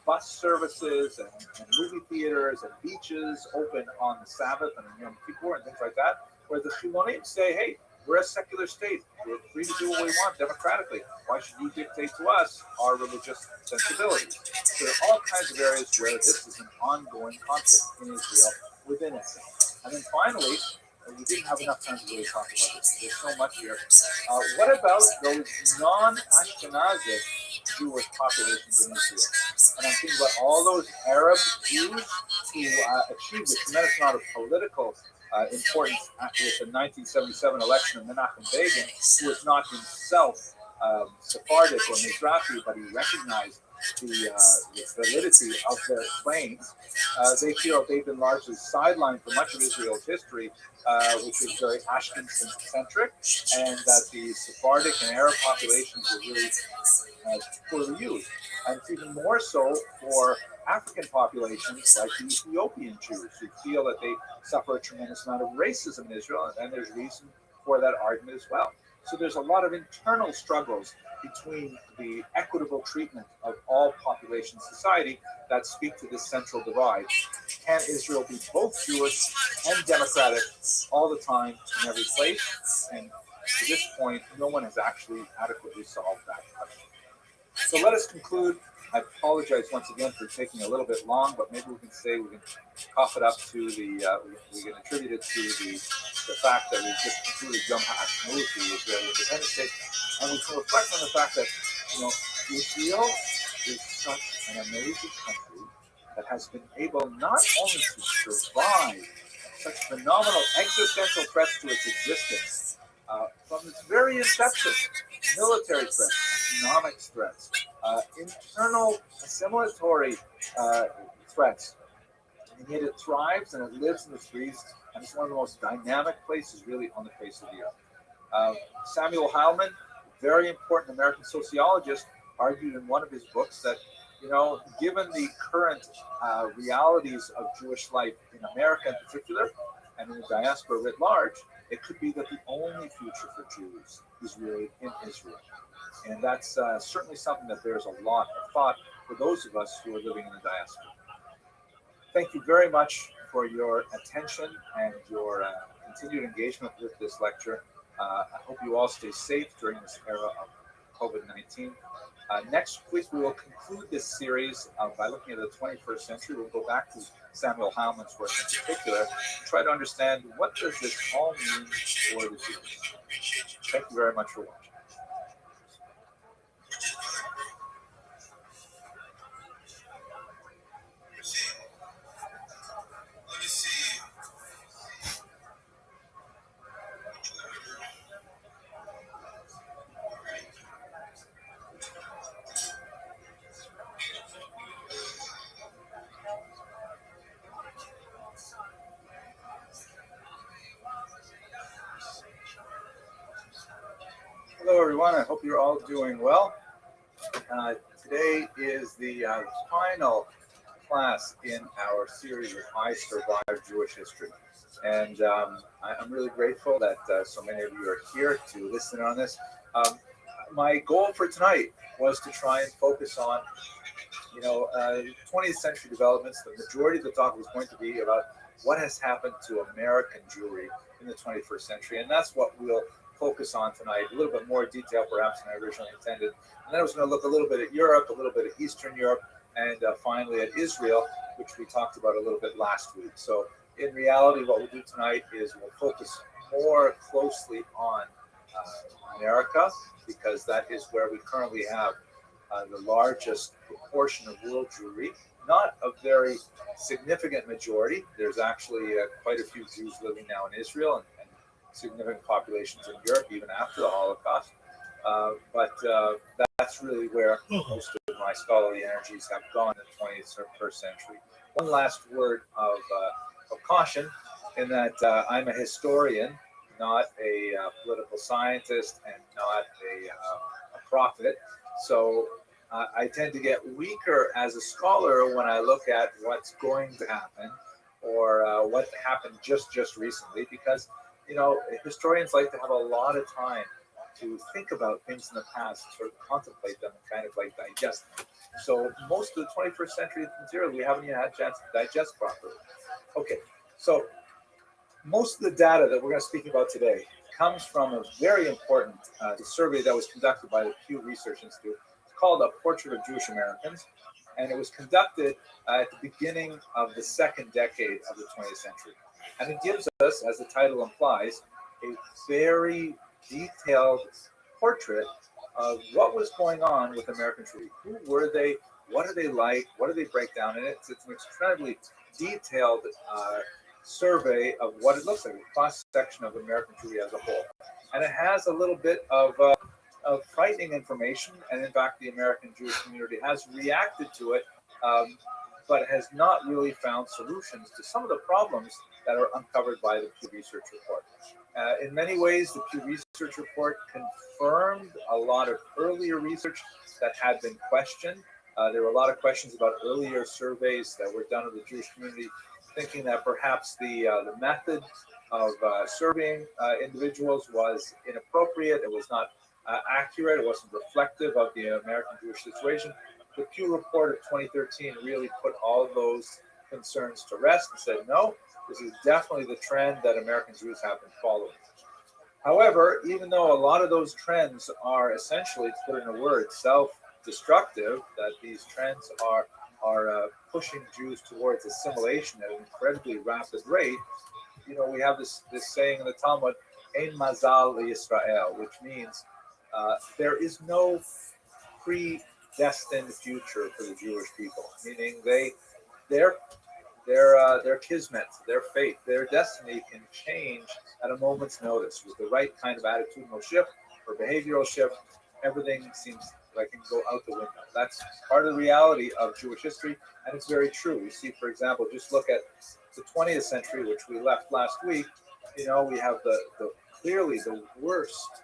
bus services and movie theaters and beaches open on the Sabbath and on Yom Kippur and things like that, where the Chiloniim say, hey, we're a secular state. We're free to do what we want democratically. Why should you dictate to us our religious sensibilities? So there are all kinds of areas where this is an ongoing conflict in Israel within itself. And then finally, we didn't have enough time to really talk about this. There's so much here. What about those non-Ashkenazic Jewish populations in Israel? And I'm thinking about all those Arab Jews who achieved a tremendous amount of political importance after the 1977 election of Menachem Begin, who was not himself Sephardic or Mizrahi, but he recognized the validity of their claims. They feel they've been largely sidelined for much of Israel's history, which is very Ashkenaz-centric, and that the Sephardic and Arab populations were really poorly used. And it's even more so for African populations like the Ethiopian Jews, who feel that they suffer a tremendous amount of racism in Israel, and there's reason for that argument as well. So there's a lot of internal struggles between the equitable treatment of all populations in society that speak to this central divide. Can Israel be both Jewish and democratic all the time in every place? And to this point, no one has actually adequately solved that question. So let us conclude. I apologize once again for taking a little bit long, but maybe we can cough it up to we can attribute it to the fact that we've just concluded Yom HaAtzmaut, the Israeli Independence Day, and we can reflect on the fact that, Israel is such an amazing country that has been able not only to survive such phenomenal existential threats to its existence from its very inception, military threats, economic threats, internal assimilatory threats, and yet it thrives and it lives and it breathes, and it's one of the most dynamic places really on the face of the earth. Samuel Heilman, very important American sociologist, argued in one of his books that, given the current realities of Jewish life in America in particular, and in the diaspora writ large, it could be that the only future for Jews is really in Israel. And that's certainly something that bears a lot of thought for those of us who are living in the diaspora. Thank you very much for your attention and your continued engagement with this lecture. I hope you all stay safe during this era of COVID-19. Next week, we will conclude this series by looking at the 21st century. We'll go back to Samuel Heilman's work in particular, and try to understand what does this all mean for the Jews. Thank you very much for watching. Hello, everyone. I hope you're all doing well. Today is the final class in our series of I Survived Jewish History. And I'm really grateful that so many of you are here to listen on this. My goal for tonight was to try and focus on, 20th century developments. The majority of the talk was going to be about what has happened to American Jewry in the 21st century. And that's what we'll focus on tonight, a little bit more detail perhaps than I originally intended. And then I was going to look a little bit at Europe, a little bit at Eastern Europe, and finally at Israel, which we talked about a little bit last week. So in reality, what we'll do tonight is we'll focus more closely on America, because that is where we currently have the largest proportion of world Jewry, not a very significant majority. There's actually quite a few Jews living now in Israel, and significant populations in Europe, even after the Holocaust. But that's really where most of my scholarly energies have gone in the 21st century. One last word of caution, in that I'm a historian, not a political scientist, and not a prophet. So I tend to get weaker as a scholar when I look at what's going to happen, or what happened just recently, because historians like to have a lot of time to think about things in the past, sort of contemplate them, and kind of like digest them. So most of the 21st century material we haven't even had a chance to digest properly. Okay, so most of the data that we're going to speak about today comes from a very important survey that was conducted by the Pew Research Institute. It's called A Portrait of Jewish Americans, and it was conducted at the beginning of the second decade of the 20th century. And it gives us, as the title implies, a very detailed portrait of what was going on with American Jewry. Who were they? What are they like? What do they break down? And it's an incredibly detailed survey of what it looks like, a cross section of American Jewry as a whole. And it has a little bit of frightening information. And in fact, the American Jewish community has reacted to it, but has not really found solutions to some of the problems that are uncovered by the Pew Research Report. In many ways, the Pew Research Report confirmed a lot of earlier research that had been questioned. There were a lot of questions about earlier surveys that were done of the Jewish community, thinking that perhaps the method of surveying individuals was inappropriate. It was not accurate. It wasn't reflective of the American Jewish situation. The Pew Report of 2013 really put all those concerns to rest and said, no, this is definitely the trend that American Jews have been following. However, even though a lot of those trends are essentially, to put in a word, self-destructive, that these trends are pushing Jews towards assimilation at an incredibly rapid rate, we have this saying in the Talmud, Ein mazal Yisrael, which means there is no predestined future for the Jewish people, meaning their kismet, their fate, their destiny can change at a moment's notice with the right kind of attitudinal shift or behavioral shift. Everything seems like it can go out the window. That's part of the reality of Jewish history, and it's very true. We see, for example, just look at the 20th century, which we left last week. We have the clearly the worst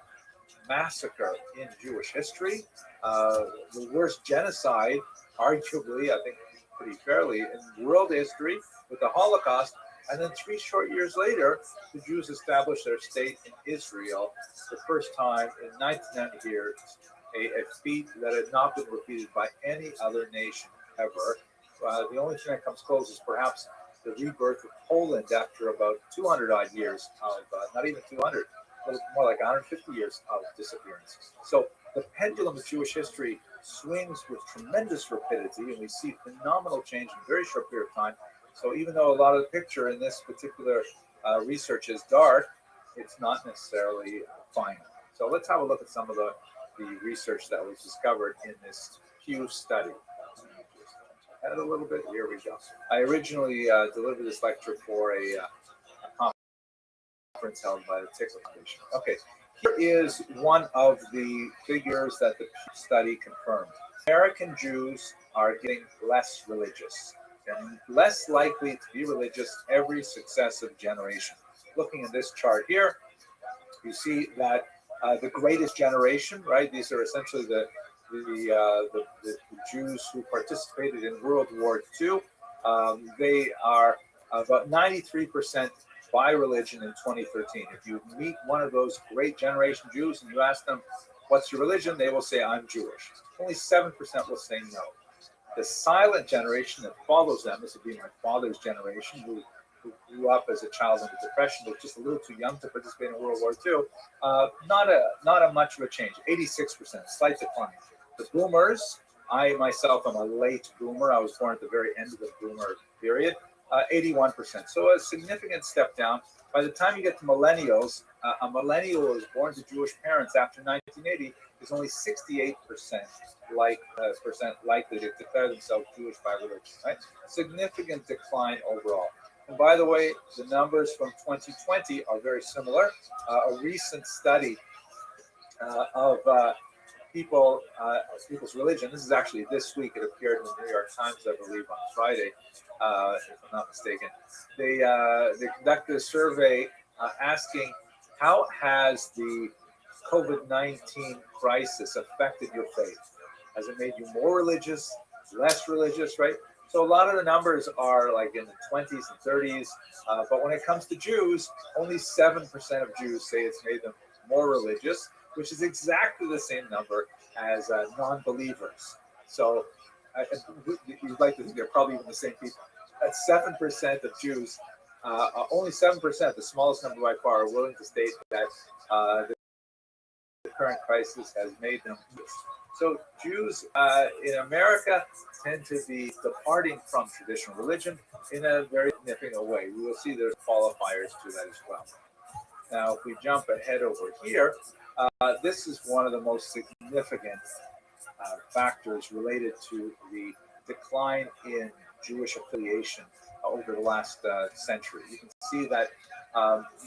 massacre in Jewish history, the worst genocide, arguably, I think pretty fairly, in world history with the Holocaust. And then 3 short years later, the Jews established their state in Israel, the first time in 99 years, a feat that had not been repeated by any other nation ever. The only thing that comes close is perhaps the rebirth of Poland after about 200 odd years of, not even 200, but more like 150 years of disappearance. So the pendulum of Jewish history swings with tremendous rapidity, and we see phenomenal change in a very short period of time. So even though a lot of the picture in this particular research is dark, it's not necessarily final. So let's have a look at some of the research that was discovered in this Pew study. Add a little bit. Here we go. I originally delivered this lecture for a conference held by the Tickle Foundation. Okay, here is one of the figures that the Pew study confirmed. American Jews are getting less religious and less likely to be religious every successive generation. Looking at this chart here, you see that the greatest generation, right? These are essentially the Jews who participated in World War II. They are about 93% by religion in 2013. If you meet one of those great generation Jews and you ask them, what's your religion? They will say, I'm Jewish. Only 7% will say no. The silent generation that follows them, this would be my father's generation, who grew up as a child in the Depression, but just a little too young to participate in World War II. Not a much of a change. 86%, slight decline. The boomers, I myself am a late boomer. I was born at the very end of the boomer period. 81%. So a significant step down. By the time you get to millennials, a millennial who was born to Jewish parents after 1980 is only 68% likely to declare themselves Jewish by religion. Right? Significant decline overall. And by the way, the numbers from 2020 are very similar. A recent study of people's religion. This is actually this week. It appeared in the New York Times, I believe, on Friday, if I'm not mistaken. They conducted a survey asking, how has the COVID-19 crisis affected your faith? Has it made you more religious, less religious, right? So a lot of the numbers are like in the 20s and 30s, but when it comes to Jews, only 7% of Jews say it's made them more religious, which is exactly the same number as non-believers. So you'd like to think they're probably even the same people. At 7% of Jews, only 7%, the smallest number by far, are willing to state that the current crisis has made them. So Jews in America tend to be departing from traditional religion in a very significant way. We will see there's qualifiers to that as well. Now, if we jump ahead over here, this is one of the most significant factors related to the decline in Jewish affiliation over the last century. You can see that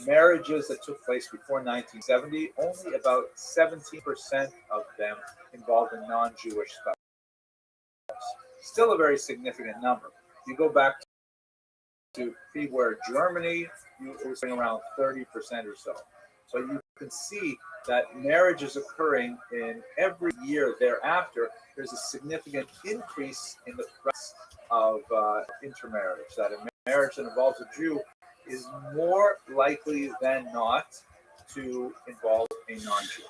marriages that took place before 1970, only about 17% of them involved a non-Jewish spouse. Still a very significant number. You go back to pre-war Germany, it was around 30% or so. So you can see that marriages occurring in every year thereafter, there's a significant increase in the price of intermarriage. That a marriage that involves a Jew is more likely than not to involve a non-Jew.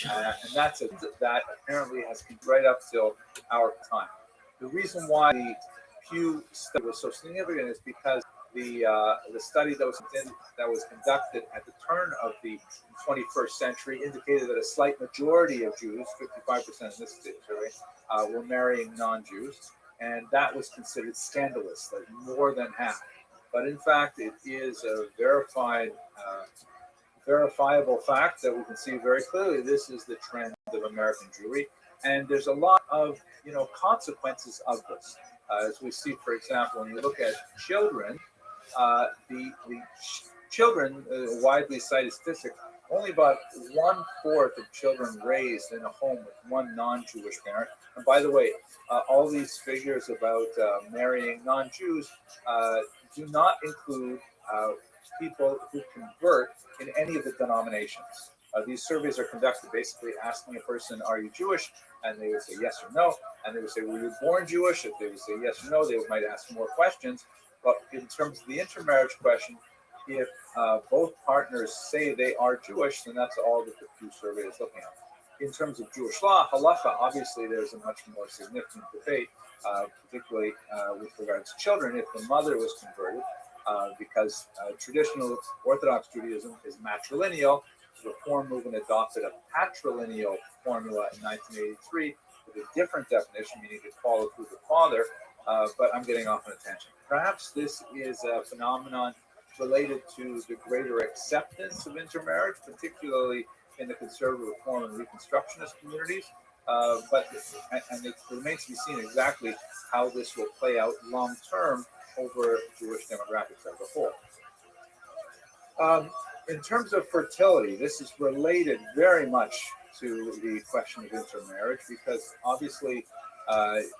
And that apparently has been right up till our time. The reason why the Pew study was so significant is because the study that was conducted at the turn of the 21st century indicated that a slight majority of Jews, 55% in this survey, were marrying non-Jews, and that was considered scandalous, like more than half. But in fact, it is a verifiable fact that we can see very clearly. This is the trend of American Jewry, and there's a lot of consequences of this. As we see, for example, when you look at children, the children, widely cited statistic, only about 1/4 of children raised in a home with one non-Jewish parent. And by the way, all these figures about marrying non-Jews do not include people who convert in any of the denominations. These surveys are conducted basically asking a person, are you Jewish? And they would say yes or no. And they would say, were you born Jewish? If they would say yes or no, they might ask more questions. But in terms of the intermarriage question, if both partners say they are Jewish, then that's all that the Pew survey is looking at. In terms of Jewish law, halacha, obviously there's a much more significant debate, particularly with regards to children, if the mother was converted, because traditional Orthodox Judaism is matrilineal. The Reform movement adopted a patrilineal formula in 1983 with a different definition, meaning to follow through the father, but I'm getting off on a tangent. Perhaps this is a phenomenon related to the greater acceptance of intermarriage, particularly in the conservative, Reform, and Reconstructionist communities. But it remains to be seen exactly how this will play out long term over Jewish demographics as a whole. In terms of fertility, this is related very much to the question of intermarriage, because obviously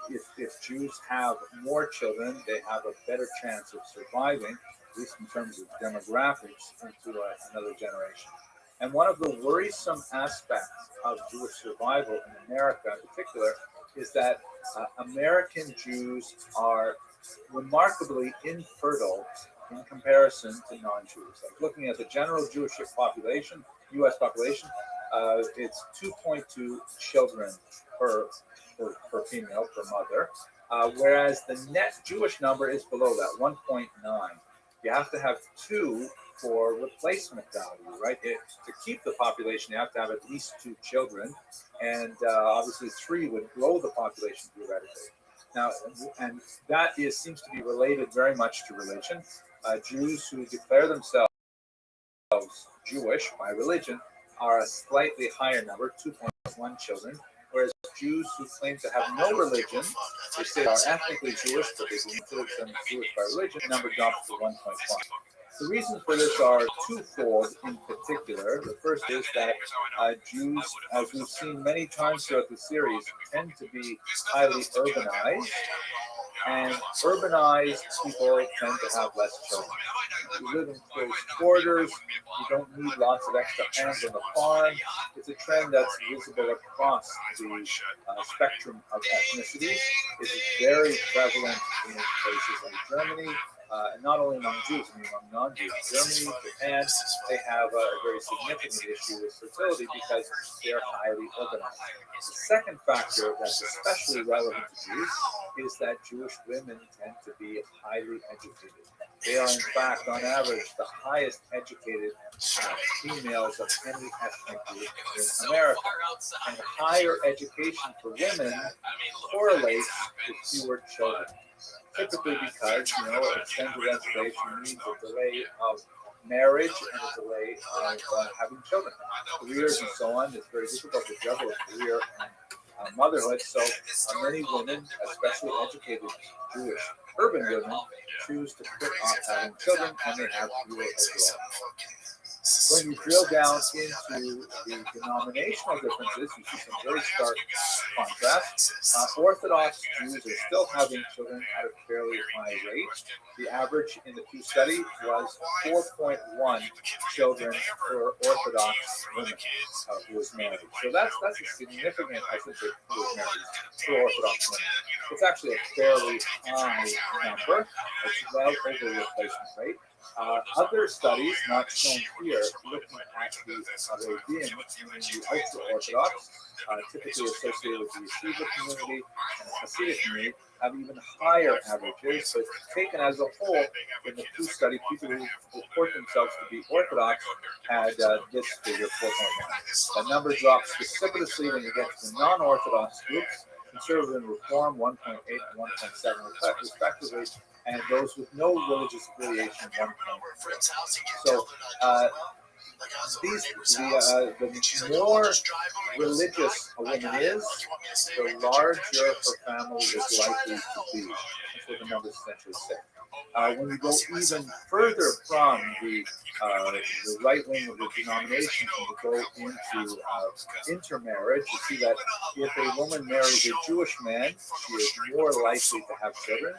if Jews have more children, they have a better chance of surviving, at least in terms of demographics, into another generation. And one of the worrisome aspects of Jewish survival in America in particular is that American Jews are remarkably infertile in comparison to non-Jews. Like looking at the general Jewish population, U.S. population, it's 2.2 children per female, per mother, whereas the net Jewish number is below that, 1.9. You have to have 2 for replacement value, right? To keep the population, you have to have at least 2 children, and obviously 3 would grow the population theoretically. Now, and that seems to be related very much to religion. Jews who declare themselves Jewish by religion are a slightly higher number, 2.1 children, whereas Jews who claim to have no religion, they say are ethnically Jewish, but they consider themselves Jewish by religion, the number drops to 1.1. The reasons for this are twofold in particular. The first is that Jews, as we've seen many times throughout the series, tend to be highly urbanized, and urbanized people tend to have less children. You live in close quarters, you don't need lots of extra hands on the farm. It's a trend that's visible across the spectrum of ethnicities. It's very prevalent in places like Germany, and not only among Jews, I mean among non-Jews. Germany, Japan, they have a very significant issue with fertility because they are highly urbanized. The second factor that's especially relevant to Jews is that Jewish women tend to be highly educated. They are, in fact, on average, the highest educated females of any ethnic group in America. And higher education for women correlates with fewer children. Typically because, extended education means a delay of marriage and a delay of having children. Careers and so on, it's very difficult to juggle a career and motherhood. So many women, especially educated Jewish urban women, choose to put off having children, and they have fewer overall. When you drill down into the denominational differences, you see some very stark contrast. Orthodox Jews are still having children at a fairly high rate. The average in the Pew study was 4.1 children per Orthodox woman who was married. So that's a significant, I think, who was married per Orthodox woman. It's actually a fairly high number. It's well over replacement rate. Other studies, not shown here, looking at the Arabian, the ultra-Orthodox, typically associated with the Yeshiva community and the Hasidic community, have even higher averages. But taken as a whole, in the Pew study, people who report themselves to be Orthodox had this figure, 4.1. The number drops precipitously when you get to the non-Orthodox groups, conservative and reform, 1.8 and 1.7 respectively, and those with no religious affiliation, 1.4. So the more religious a woman is, the larger her family is likely to be. That's what the numbers essentially say. When we go even further from the right wing of the denomination, when we go into intermarriage, you see that if a woman marries a Jewish man, she is more likely to have children.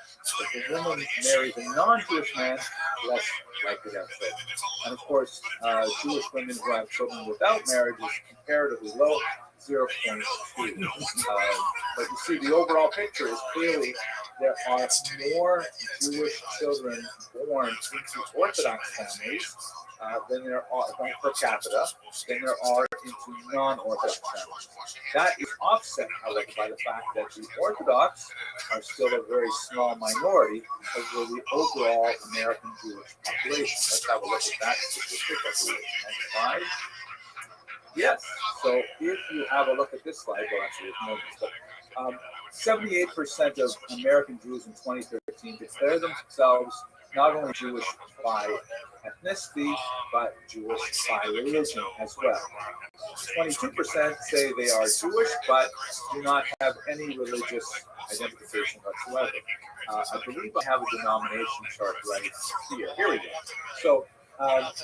If a woman marries a non-Jewish man, less likely to have children. And of course, Jewish women who have children without marriage is comparatively low, 0.2. But you see, the overall picture is clearly there are more Jewish children born into Orthodox families than there are per capita than there are into non-Orthodox families. That is offset, however, by the fact that the Orthodox are still a very small minority over the overall American Jewish population. Let's have a look at that statistic. Next slide. Yes. So if you have a look at this slide, well, actually, it's more than this, 78% of American Jews in 2013 declare themselves not only Jewish by ethnicity, but Jewish by religion as well. 22% say they are Jewish, but do not have any religious identification whatsoever. I believe I have a denomination chart right here. Here we go. So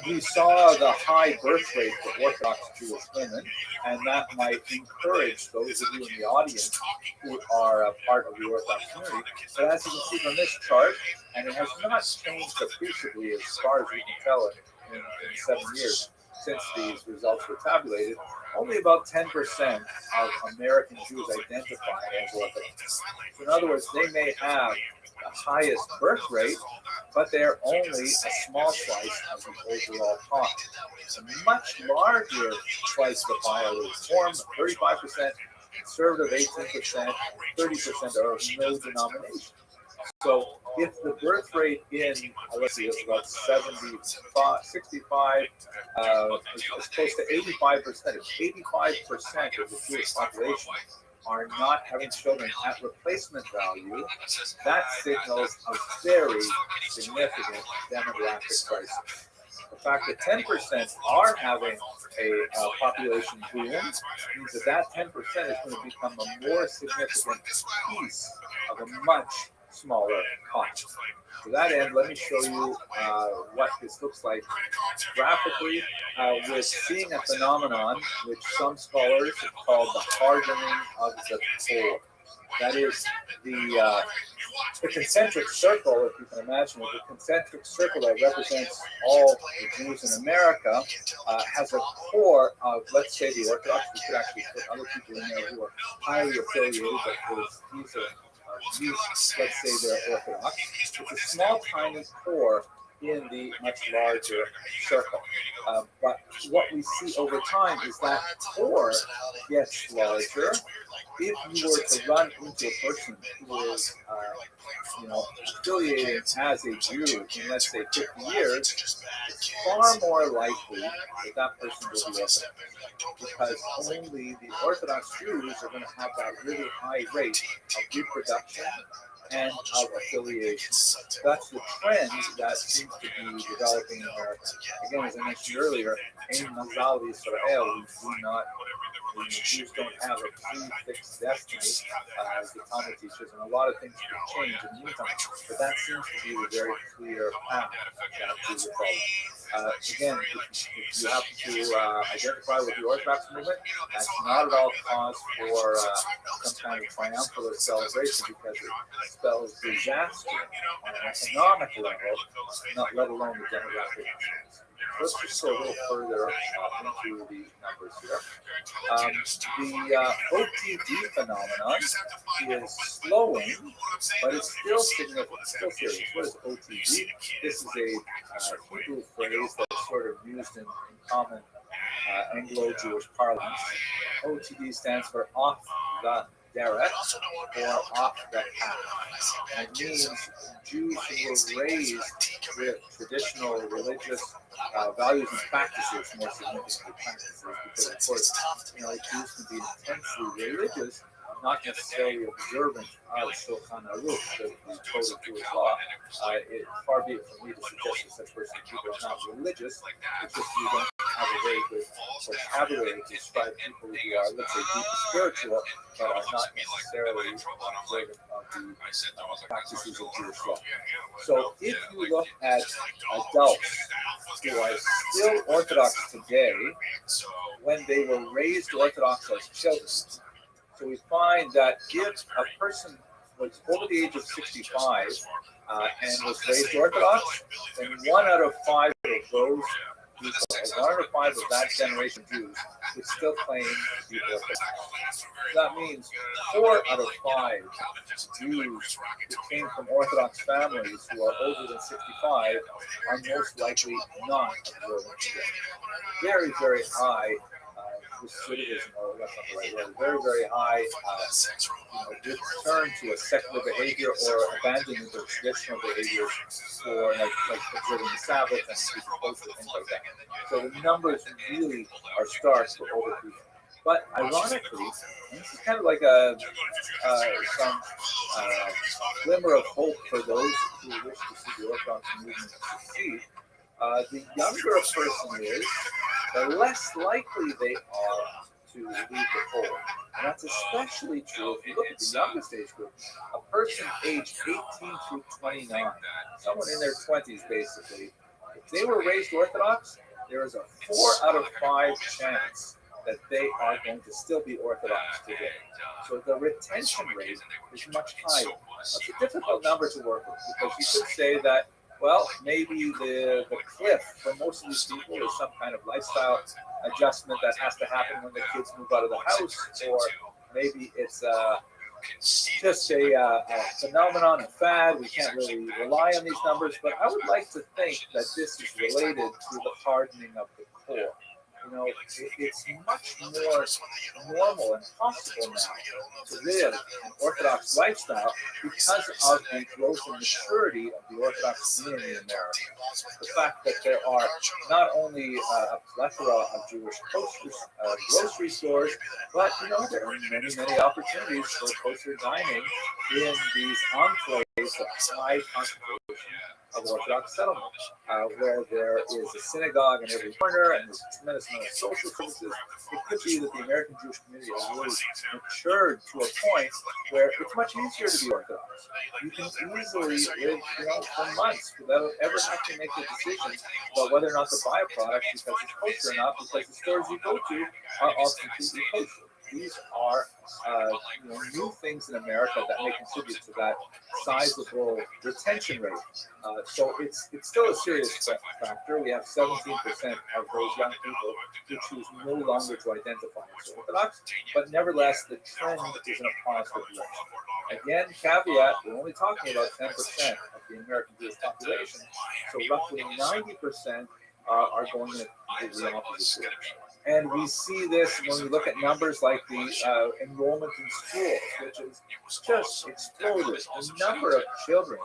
we saw the high birth rate for Orthodox Jewish women, and that might encourage those of you in the audience who are a part of the Orthodox community. But as you can see from this chart, and it has not changed appreciably as far as we can tell in 7 years since these results were tabulated, only about 10% of American Jews identify as Orthodox. So in other words, they may have the highest birth rate, but they're only a small slice of the overall pie. A much larger slice of the pie are Reform, 35%, conservative, 18%, 30% are of no denomination. So if the birth rate in, let's see, it's about 65, it's close to 85%. If 85% of the Jewish population are not having children at replacement value, that signals a very significant demographic crisis. The fact that 10% are having a population boom means that 10% is going to become a more significant piece of a much smaller pie. To that end, let me show you what this looks like graphically. We're seeing a phenomenon which some scholars have called the hardening of the core. That is, the concentric circle, if you can imagine it, the concentric circle that represents all the Jews in America has a core of, let's say, the Orthodox. We could actually put other people in there who are highly affiliated, but these are let's say they're Orthodox. It's a small, tiny core in the much larger circle. But what we see over time is that core gets larger if you were to run into a person who is, affiliated as a Jew in, let's say, 50 years, it's far more likely that that person will be Orthodox, because only the Orthodox Jews are going to have that really high rate of reproduction and of affiliation. That's the trend that seems to be developing in America. Again, as I mentioned earlier, in Mazal Israel, we do not, the Jews don't have a pre-fixed destiny, as the Talmud teaches, and a lot of things can change in the meantime. But that seems to be the very clear path that Jews are following. Again, if you happen to identify with the Orthodox movement, that's not at all cause for some kind of triumphal celebration, because it spells disaster on an economic level, not let alone the demographic aspects. Let's just go a little further into the numbers here. The OTD phenomenon is slowing, but it's still significant, still serious. What is OTD? This is a Hebrew phrase that's sort of used in common Anglo-Jewish parlance. OTD stands for off the derech, or off the path. And it means Jews who were raised with traditional religious values and practices, more significantly practices, because of course, Jews can be intensely religious, not necessarily observant of Shulchan Aruch, the code of Jewish law. Far be it from me to suggest that such person people are not religious. It's just you don't have a very good vocabulary to describe people who are, let's say, deeply spiritual, but are not necessarily observant of the practices of Jewish law. So if you look at adults who are still Orthodox today, when they were raised Orthodox as children, so we find that if a person was over the age of 65 and was raised Orthodox, then 1 out of 5 of those people, 1 out of 5 of that generation of Jews, would still claim to be Orthodox. That means 4 out of 5 Jews who came from Orthodox families who are older than 65 are most likely not observant today. Very, very high recidivism, or that's not the right word, very, very high return to a secular behavior or abandonment of traditional behaviors for like observing the Sabbath and keeping close to things like that. So the numbers really are stark for older people. But ironically, and this is kind of like some glimmer of hope for those who wish to see the Orthodox movement succeed. The younger a person is, the less likely they are to leave the fold. And that's especially true if you look at the youngest age group, a person aged 18 through 29, someone in their 20s basically. If they were raised Orthodox, there is a 4 out of 5 chance that they are going to still be Orthodox today. So the retention rate is much higher. It's a difficult number to work with, because you could say that, well, maybe the cliff for most of these people is some kind of lifestyle adjustment that has to happen when the kids move out of the house, or maybe it's just a phenomenon, a fad. We can't really rely on these numbers, but I would like to think that this is related to the hardening of the core. It's much more normal and possible now to live an Orthodox lifestyle because of the growth and maturity of the Orthodox community in America. The fact that there are not only a plethora of Jewish grocery stores, but there are many, many opportunities for kosher dining in these enclaves of high concentration of Orthodox settlement, where there is a synagogue in every corner and there's a tremendous amount of social services. It could be that the American Jewish community has really matured to a point where it's much easier to be Orthodox. You can easily live, for months without ever having to make a decision about whether or not to buy a product because it's kosher or not, because the stores you go to are all completely kosher. These are new things in America that may contribute to that sizable retention rate. So it's still a serious factor. We have 17% of those young people who choose no longer to identify as Orthodox, but nevertheless, the trend is in a positive direction. Again, caveat, we're only talking about 10% of the American Jewish population, so roughly 90% are going in the completely opposite direction. And we see this when we look at numbers like the enrollment in schools, which has just exploded. The number of children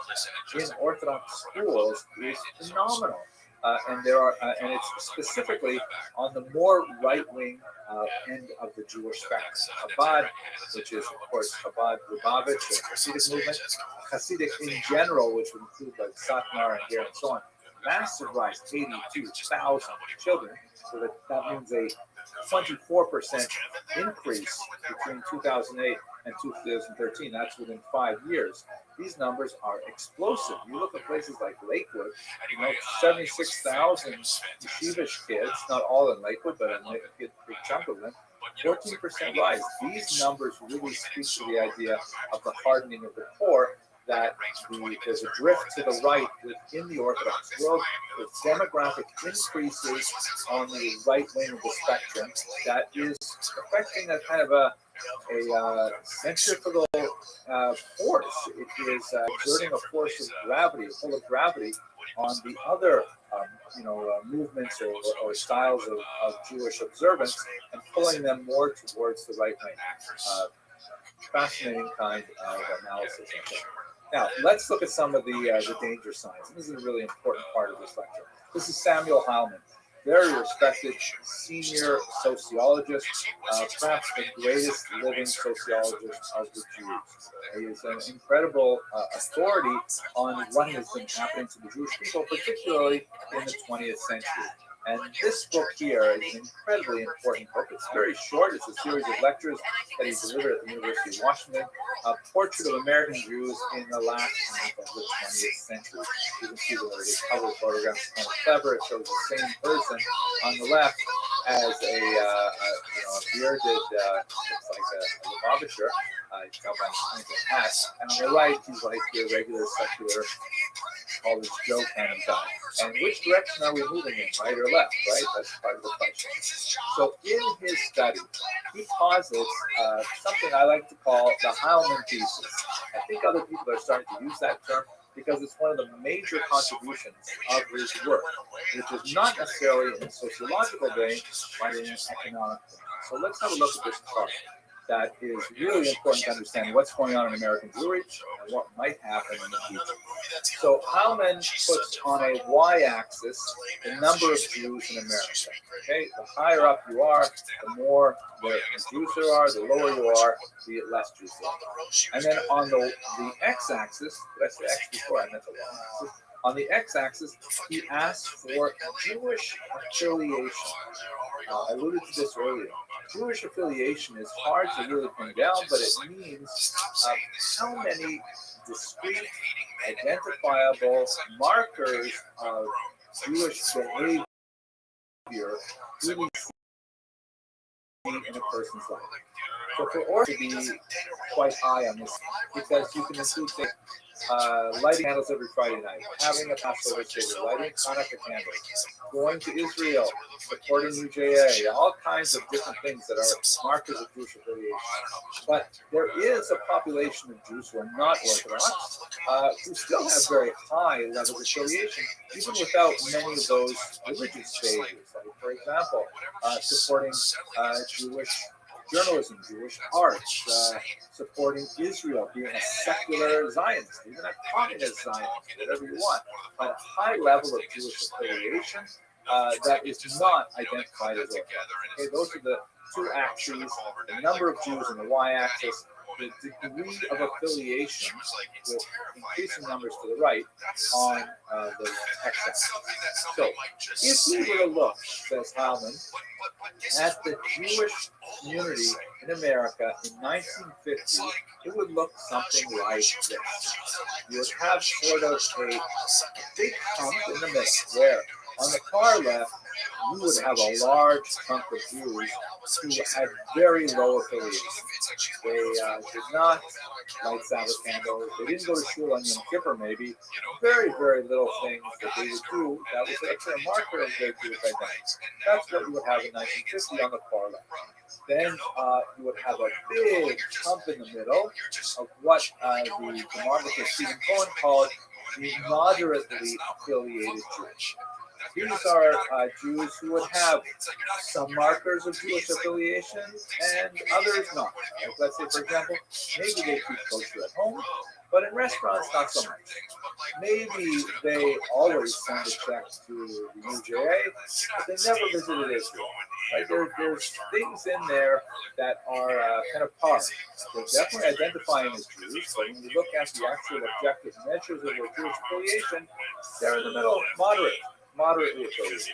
in Orthodox schools is phenomenal. And it's specifically on the more right-wing end of the Jewish spectrum. Chabad, which is of course Chabad Lubavitch, the Hasidic movement, Hasidic in general, which would include like Satmar and Ger and so on. Massive rise, 82,000 children. So that means a 24% increase between 2008 and 2013. That's within 5 years. These numbers are explosive. You look at places like Lakewood, 76,000 yeshivish kids, not all in Lakewood, but a big chunk of them, 14% rise. These numbers really speak to the idea of the hardening of the core, that there's a drift to the right within the Orthodox world with demographic increases on the right wing of the spectrum that is affecting a kind of a centrifugal force. It is exerting a force of gravity, a pull of gravity on the other movements or styles of Jewish observance and pulling them more towards the right wing. Fascinating kind of analysis, I think. Now, let's look at some of the danger signs. This is a really important part of this lecture. This is Samuel Heilman, very respected senior sociologist, perhaps the greatest living sociologist of the Jews. He is an incredible authority on what has been happening to the Jewish people, particularly in the 20th century. And this book here is an incredibly important book. It's very short. It's a series of lectures that he delivered at the University of Washington, a portrait of American Jews in the last half of the 20th century. You can see the cover photograph is kind of clever. It shows the same person on the left as a bearded, looks like a Lubavitcher, he's got my hat, and on the right he's like your regular secular, all this Joe kind of guy. And which direction are we moving in, right or left, right? That's part of the question. So in his study, he posits something I like to call the Heilman thesis. I think other people are starting to use that term because it's one of the major contributions of his work, which is not necessarily in a sociological vein, but in an economic vein. So let's have a look at this chart. That is really important to understand what's going on in American Jewry and what might happen in the future. So Heilman puts on a y-axis the number of Jews in America. Okay, the higher up you are, the more the Jews there are, the lower you are, the less Jews there are. And then on the x-axis, did I say x before? I meant the y-axis. On the x-axis, he asks for Jewish affiliation. I alluded to this earlier. Jewish affiliation is hard to really pin down, but it means how many discrete, identifiable markers of Jewish behavior do we see in a person's life. So for Or to be quite high on this, because you can include things, lighting candles every Friday night, having a Passover Seder, lighting Hanukkah candles, going to Israel, supporting UJA, all kinds of different things that are markers of Jewish affiliation. But there is a population of Jews who are not Orthodox, who still have very high levels of affiliation, even without many of those religious behaviors. Like, for example, supporting Jewish journalism, Jewish arts, supporting Israel, being a secular Zionist, even a communist Zionist, whatever you want, but a high level of Jewish affiliation that is not identified as Orthodox. Okay, those are the two axes, the number of Jews on the y-axis, the degree of affiliation with increasing numbers to the right on the x-axis. So, if we were to look, says Heilman, at the Jewish community in America in 1950, it would look something like this. You would have sort of a big hump in the middle where on the far left, you would have a large chunk of Jews who had very low affiliation. They did not light Sabbath candles. They didn't go to shul on Yom Kippur, maybe. Very, very little things that they would do that was actually a marker of their Jewish identity. That's what you would have in 1950 on the far left. Then you would have a big hump in the middle of what the demographer Stephen Cohen called the moderately affiliated Jewish. These are Jews who would have some markers of Jewish affiliation and others not. Like, let's say, for example, maybe they keep kosher at home, but in restaurants, not so much. Maybe they always send a check to the UJA, but they never visited Israel. Right? There's things in there that are kind of par. They're definitely identifying as Jews, but when you look at the actual objective measures of their Jewish affiliation, they're in the middle, moderately affiliated.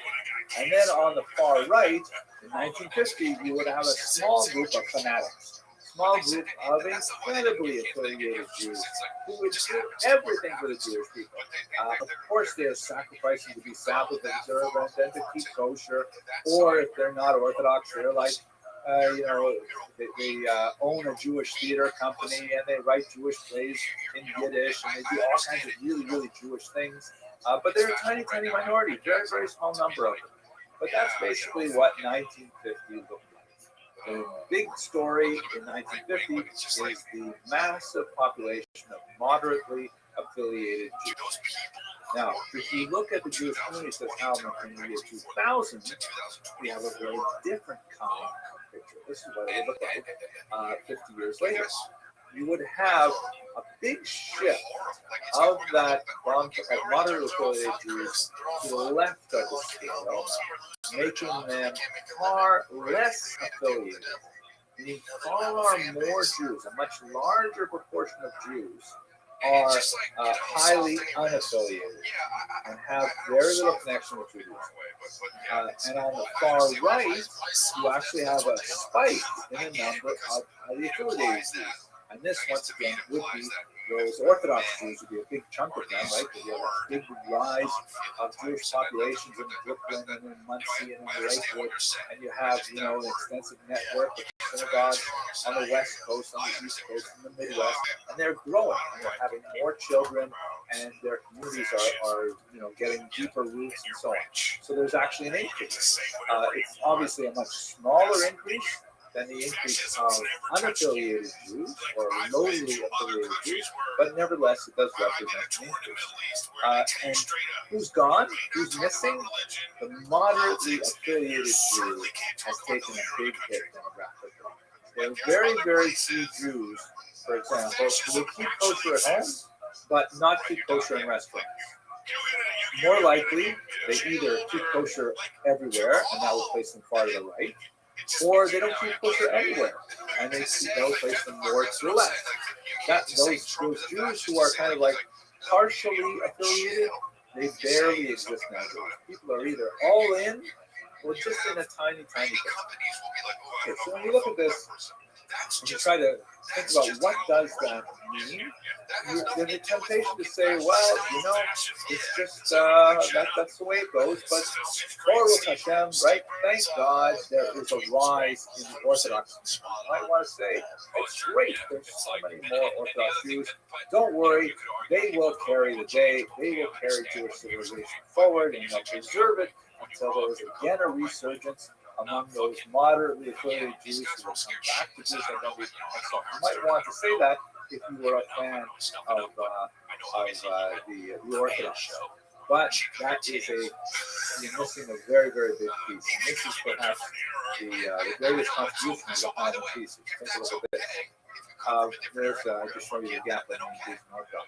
And then on the far right, in 1950, you would have a small group of fanatics, small group of incredibly affiliated Jews who would do everything for the Jewish people. Of course, they're sacrificing to be Sabbath observant and to keep kosher, or if they're not Orthodox, they're like, they own a Jewish theater company and they write Jewish plays in Yiddish and they do all kinds of really, really Jewish things. But they're a tiny, tiny minority, very, very small number of them. But that's basically what 1950 looked like. The big story in 1950 is the massive population of moderately affiliated Jews. Now, if you look at the Jewish community, says how in the year 2000, we have a very different kind of picture. This is what it would look like 50 years later. You would have a big shift of that bunch of moderately affiliated Jews to the left of the scale, making them far less affiliated, meaning far more Jews, a much larger proportion of Jews are highly unaffiliated and have very little connection with Judaism. And on the far right, you actually have a spike in the number of highly affiliated Jews. And this, once again, would be those Orthodox Jews, would be a big chunk of them, right? Because you have a big rise of Jewish populations in Brooklyn and in Muncie and in Lakewood, and you have, an extensive network of synagogues on the West Coast, on the East Coast, in the Midwest, and they're growing, and they're having more children, and their communities are getting deeper roots and so on. So there's actually an increase. It's obviously a much smaller increase than the increase of unaffiliated Jews or lowly affiliated Jews, but nevertheless, it does represent an increase. And who's gone? Who's missing? The moderately affiliated Jew has taken a big hit demographically. There are very, very few Jews, for example, who will keep kosher at home, but not keep kosher in restaurants. More likely, they either keep kosher everywhere, and that will place them far to the right, or they don't keep kosher anywhere, and that will place them more to the left. Those Jews who are kind of like partially affiliated, they barely exist nowadays. People are either all in or just in a tiny, tiny bit. Okay, so when you look at this, and you try to think about what does that mean, there's a temptation to say, well, it's just that's the way it goes. But Baruch Hashem, right? Thank God there is a rise in the Orthodox. I want to say it's great. There's so many more Orthodox Jews. Don't worry, they will carry the day. They will carry Jewish civilization forward, and they'll preserve it until there is again a resurgence among those moderately affiliated Jews who will come back to Jewish identity. And so you might want to say that if you were a fan of the Orthodox. But that is you're missing a very, very big piece. And this is perhaps the greatest contribution of the final piece. Take a look at this. I just show you the gap between Jews and Orthodox.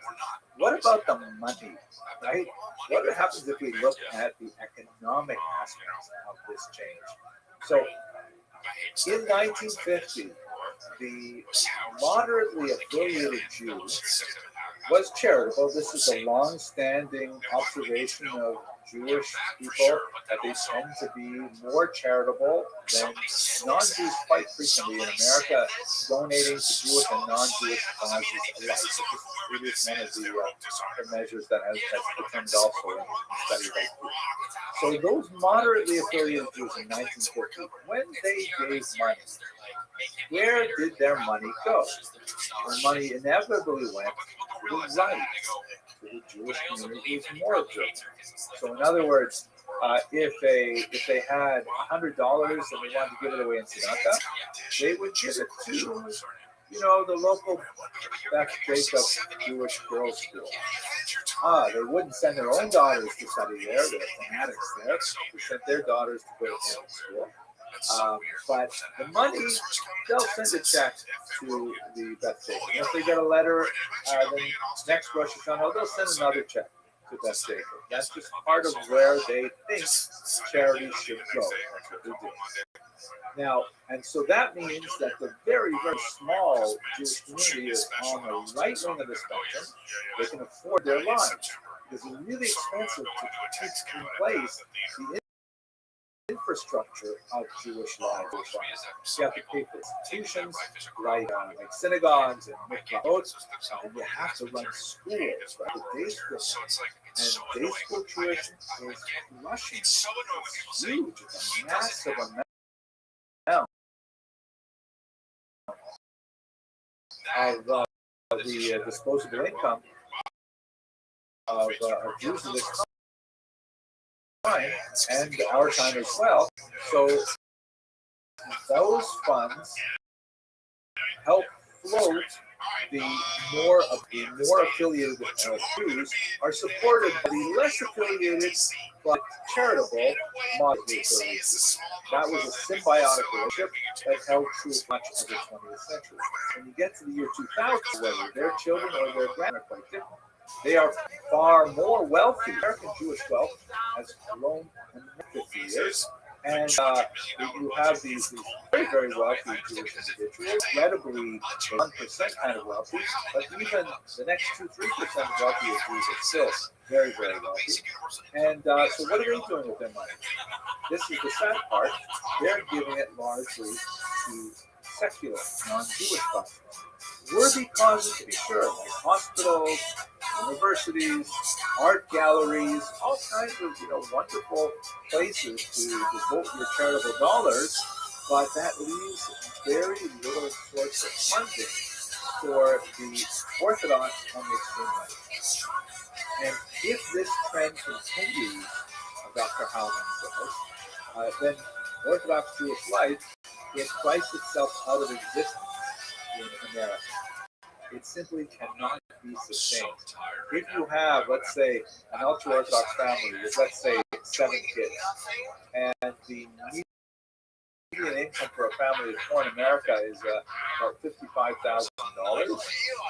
What about the money, right? What happens if we look at the economic aspects of this change? So, in 1950, the moderately affiliated Jew was charitable. This is a long-standing observation of Jewish people, that they tend to be more charitable than non-Jews quite frequently in America, donating to Jewish and non-Jewish causes alike. It is one of the measures that has determined also in studies like this. So those moderately affiliated Jews in 1950, when they gave money, where did their money go? Their money inevitably went to the right, to the Jewish community who's more observant. So in other words, if they had $100 and they wanted to give it away in tzedakah, they would give it to The local Beth Jacobs Jewish Girls School. They wouldn't send their own daughters to study there. They're fanatics there. They sent their daughters to go to public school. But the money, they'll send a check to the Beth Jacobs. If they get a letter, then next Rosh Hashanah, they'll send another check to Beth Jacobs. That's just part of where they think charity should go. That's what they do. Now, and so that means that the very, very small Jewish community is on the right wing of the spectrum. They can afford their lives because it's really expensive to keep in place the infrastructure of Jewish life. You have to pay for institutions like synagogues and mikvahot, and you have to run schools, right? The day school. And day school tuition is crushing. It's huge. It's a massive amount of the disposable income of Jews of this time and our time as well. So those funds help float the more affiliated Jews are supported by the less affiliated but charitable moderately affiliated Jews. That was a symbiotic relationship that held true much of the 20th century. When you get to the year 2000, whether their children or their grandchildren are quite different. They are far more wealthy. American Jewish wealth has grown in the 50 years. And you have these very, very wealthy Jewish individuals, incredibly 1% kind of wealthy, but even the next 2-3% wealthy Jews are still very, very wealthy. And so what are they doing with their money? This is the sad part. They're giving it largely to secular, non-Jewish causes. Worthy causes, to be sure, like hospitals, universities, art galleries, all kinds of wonderful places to devote your charitable dollars, but that leaves very little source of funding for the Orthodox and the extreme right. And if this trend continues, Dr. Howman says, then Orthodox Jewish life will price itself out of existence in America. It simply cannot be sustained. If you have, let's say, an ultra-Orthodox family with, let's say, 7 kids, and the median income for a family of 4 in America is about $55,000.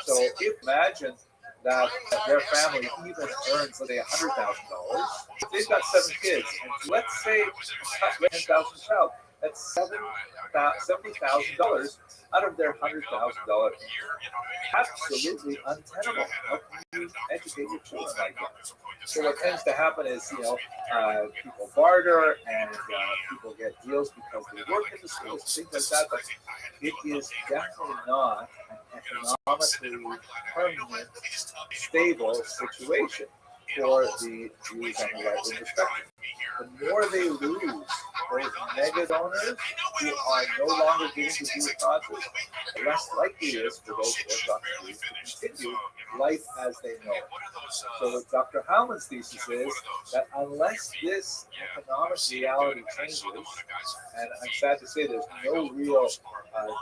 So imagine that their family even earns, let's say, $100,000. If they've got 7 kids, and let's say $10,000 child, that's $70,000 out of their $100,000. Absolutely untenable. How can you educate your children like that? So what tends to happen is, people barter and people get deals because they work in the schools, things like that. But it is definitely not an economically permanent, stable situation for the Jews on the right wing spectrum. The more they lose those mega donors who are no longer giving to Jewish causes, the less likely it is for those Orthodox Jews to continue life as they know it. So Dr. Howman's thesis is that unless this economic reality changes, and I'm sad to say there's no real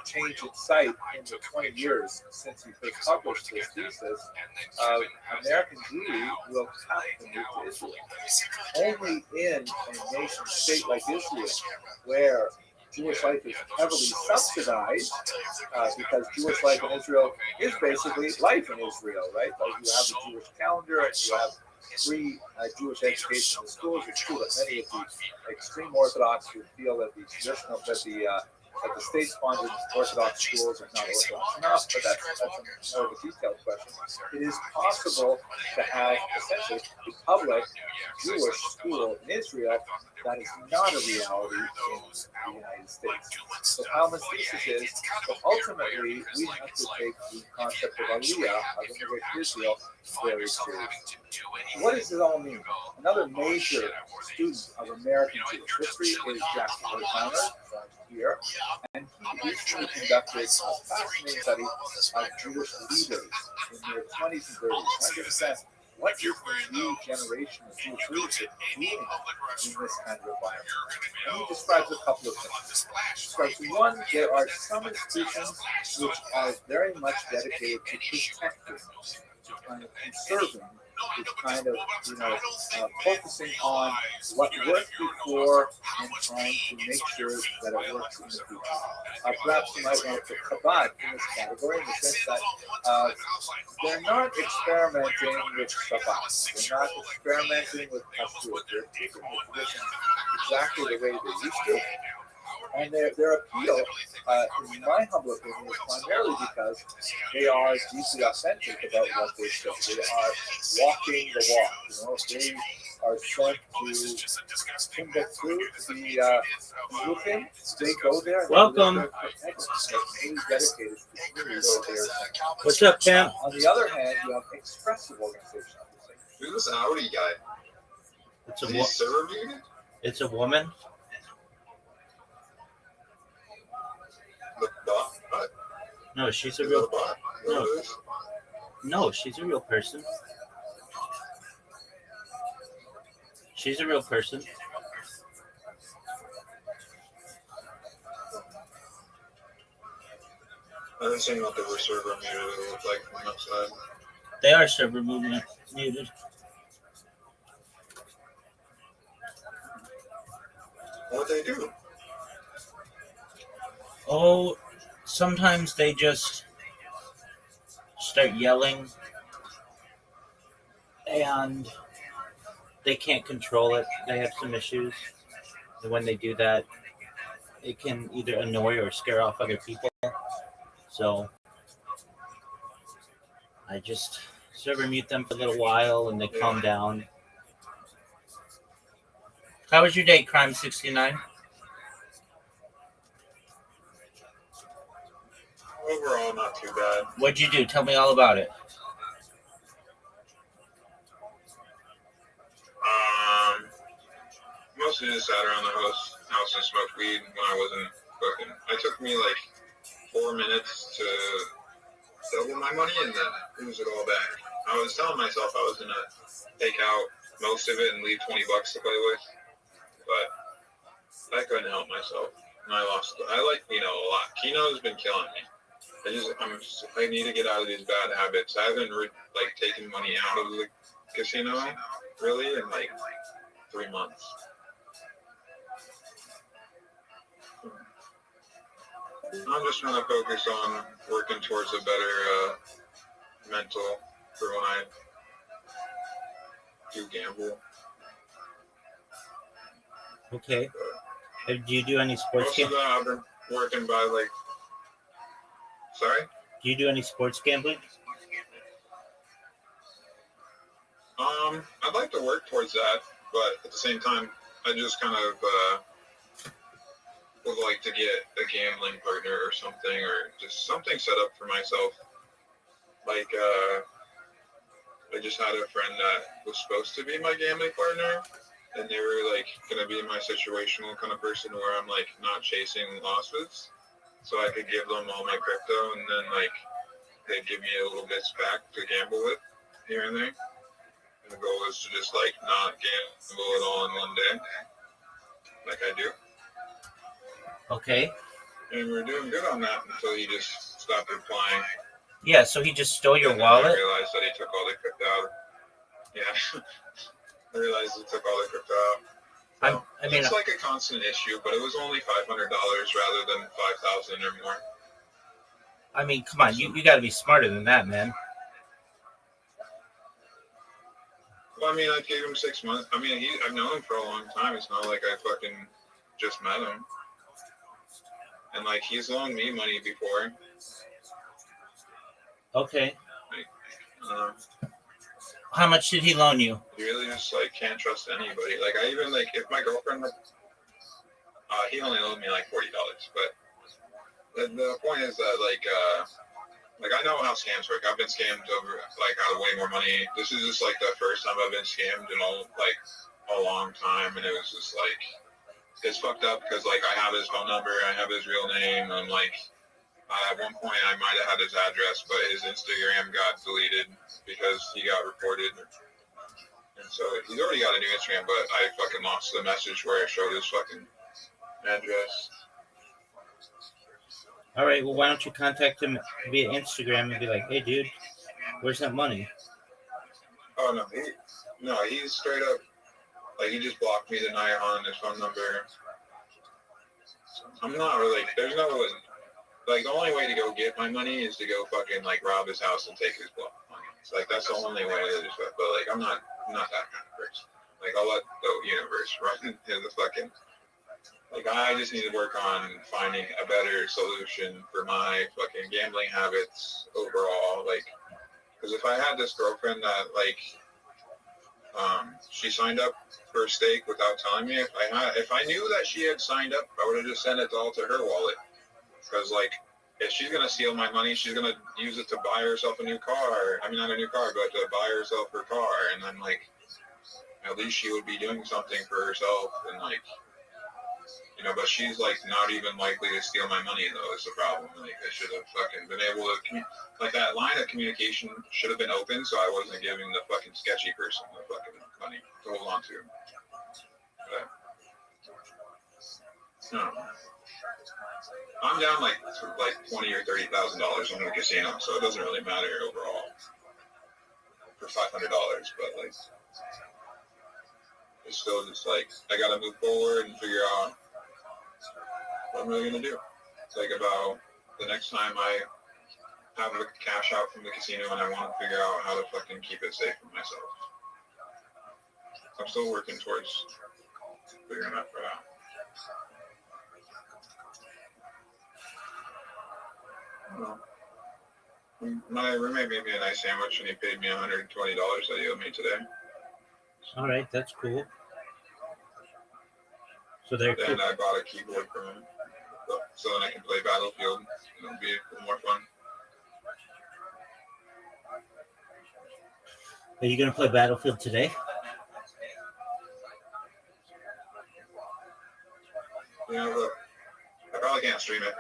change in sight in the 20 years since he first published this thesis, American Jews will have to move to Israel. Only in a nation state like Israel, where Jewish life is heavily subsidized, because Jewish life in Israel is basically life in Israel, right? Like you have the Jewish calendar and you have free Jewish education in the schools. It's true that many of the extreme Orthodox who feel that that the state-sponsored Orthodox schools are not Orthodox enough, but that's more of a detailed question. It is possible to have essentially a public Jewish school in Israel that is not a reality in the United States. So Howman's thesis is that ultimately we have to take the concept of Aliyah, of immigration to Israel, very seriously. What does it all mean? Another major student of American Jewish history is Jackie Horkheimer, here, and he recently conducted a fascinating study of Jewish leaders in their 20s and 30s. I understand what is the new generation of Jewish leadership doing in this kind of environment? And he describes a couple of things. Describes one, there are some institutions which are very much dedicated to protecting, to kind of conserving, to kind of, focusing on what worked before and trying to make sure that it works in the future. Perhaps you might want to put Chabad in this category in the sense that they're not experimenting with Shabbat. They're not experimenting with Kashrut. They're keeping the tradition exactly the way they used to. And their appeal, in my humble opinion, is primarily because they are deeply authentic about what they say. They are walking the walk. They are sent to Timbuktu to be roofing. They go there. Welcome. They're really dedicated to community. What's up, Cam? On the other hand, you have expressive organizations. Who's this Audi guy? It's Is he server muted? It's a woman. The bot? What? No, she's a Is real. that a bot? No. What is it? No, she's a real person. She's a real person. I didn't see what they were server muted. It looked like from outside. They are server movement muted. What'd they do? Oh, sometimes they just start yelling and they can't control it. They have some issues. And when they do that, it can either annoy or scare off other people. So I just server mute them for a little while and they calm down. How was your day, Crime 69? Overall, not too bad. What'd you do? Tell me all about it. Mostly just sat around the house and smoked weed when I wasn't cooking. It took me like 4 minutes to double my money and then lose it all back. I was telling myself I was gonna take out most of it and leave $20 to play with, but I couldn't help myself. And I lost. I like Keno a lot. Keno's been killing me. I need to get out of these bad habits. I haven't taken money out of the casino really in like 3 months. I'm just trying to focus on working towards a better mental for when I do gamble. Okay. Do you do any sports Most of gambling? that I've been working by Sorry? Do you do any sports gambling? I'd like to work towards that, but at the same time, I just kind of would like to get a gambling partner or something, or just something set up for myself. I just had a friend that was supposed to be my gambling partner, and they were gonna be my situational kind of person where I'm not chasing losses, so I could give them all my crypto, and then they'd give me a little bits back to gamble with here and there. And the goal is to just not gamble it all in one day, like I do. Okay. And we were doing good on that until he just stopped replying. Yeah, so he just stole your And then wallet? I realized that he took all the crypto out. Yeah. I realized he took all the crypto out. It's a constant issue, but it was only $500 rather than $5,000 or more. I mean, come on, you got to be smarter than that, man. Well, I gave him 6 months. I've known him for a long time. It's not like I fucking just met him. And he's loaned me money before. Okay. How much did he loan you? You really just can't trust anybody. I even if my girlfriend, he only loaned me $40, but the point is that I know how scams work. I've been scammed over out of way more money. This is just the first time I've been scammed in a long time, and it was just it's fucked up because I have his phone number, I have his real name. I'm at one point I might have had his address, but his Instagram got deleted because he got reported And so he's already got a new Instagram, but I fucking lost the message where I showed his fucking address. All right. Well, why don't you contact him via Instagram and be like, "Hey, dude, where's that money?" Oh no, he's straight up like he just blocked me the night on his phone number. I'm not really. There's no like the only way to go get my money is to go fucking like rob his house and take his money. It's like that's the only way to just. But like I'm not that kind of person. Like I'll let the universe run in the fucking. Like I just need to work on finding a better solution for my fucking gambling habits overall. Like, because if I had this girlfriend that like, she signed up for a stake without telling me. If I knew that she had signed up, I would have just sent it all to her wallet. Because like, if she's gonna steal my money, she's gonna use it to buy herself a new car. I mean, not a new car, but to buy herself her car. And then like, at least she would be doing something for herself and like. You know, but she's like not even likely to steal my money though. Is the problem? Like I should have fucking been able to like that line of communication should have been open, so I wasn't giving the fucking sketchy person the fucking money to hold on to. But, no. I'm down like $20,000 or $30,000 on the casino, so it doesn't really matter overall for $500. But like, it's still just like I gotta move forward and figure out. What I'm really gonna do. It's like about the next time I have a cash out from the casino and I want to figure out how to fucking keep it safe for myself. I'm still working towards figuring that out. Well, my roommate made me a nice sandwich and he paid me $120 that he owed me today. All right, that's cool. So they're cool. And I bought a keyboard for him. So then I can play Battlefield and it'll be a little more fun. Are you gonna play Battlefield today? You know, I probably can't stream it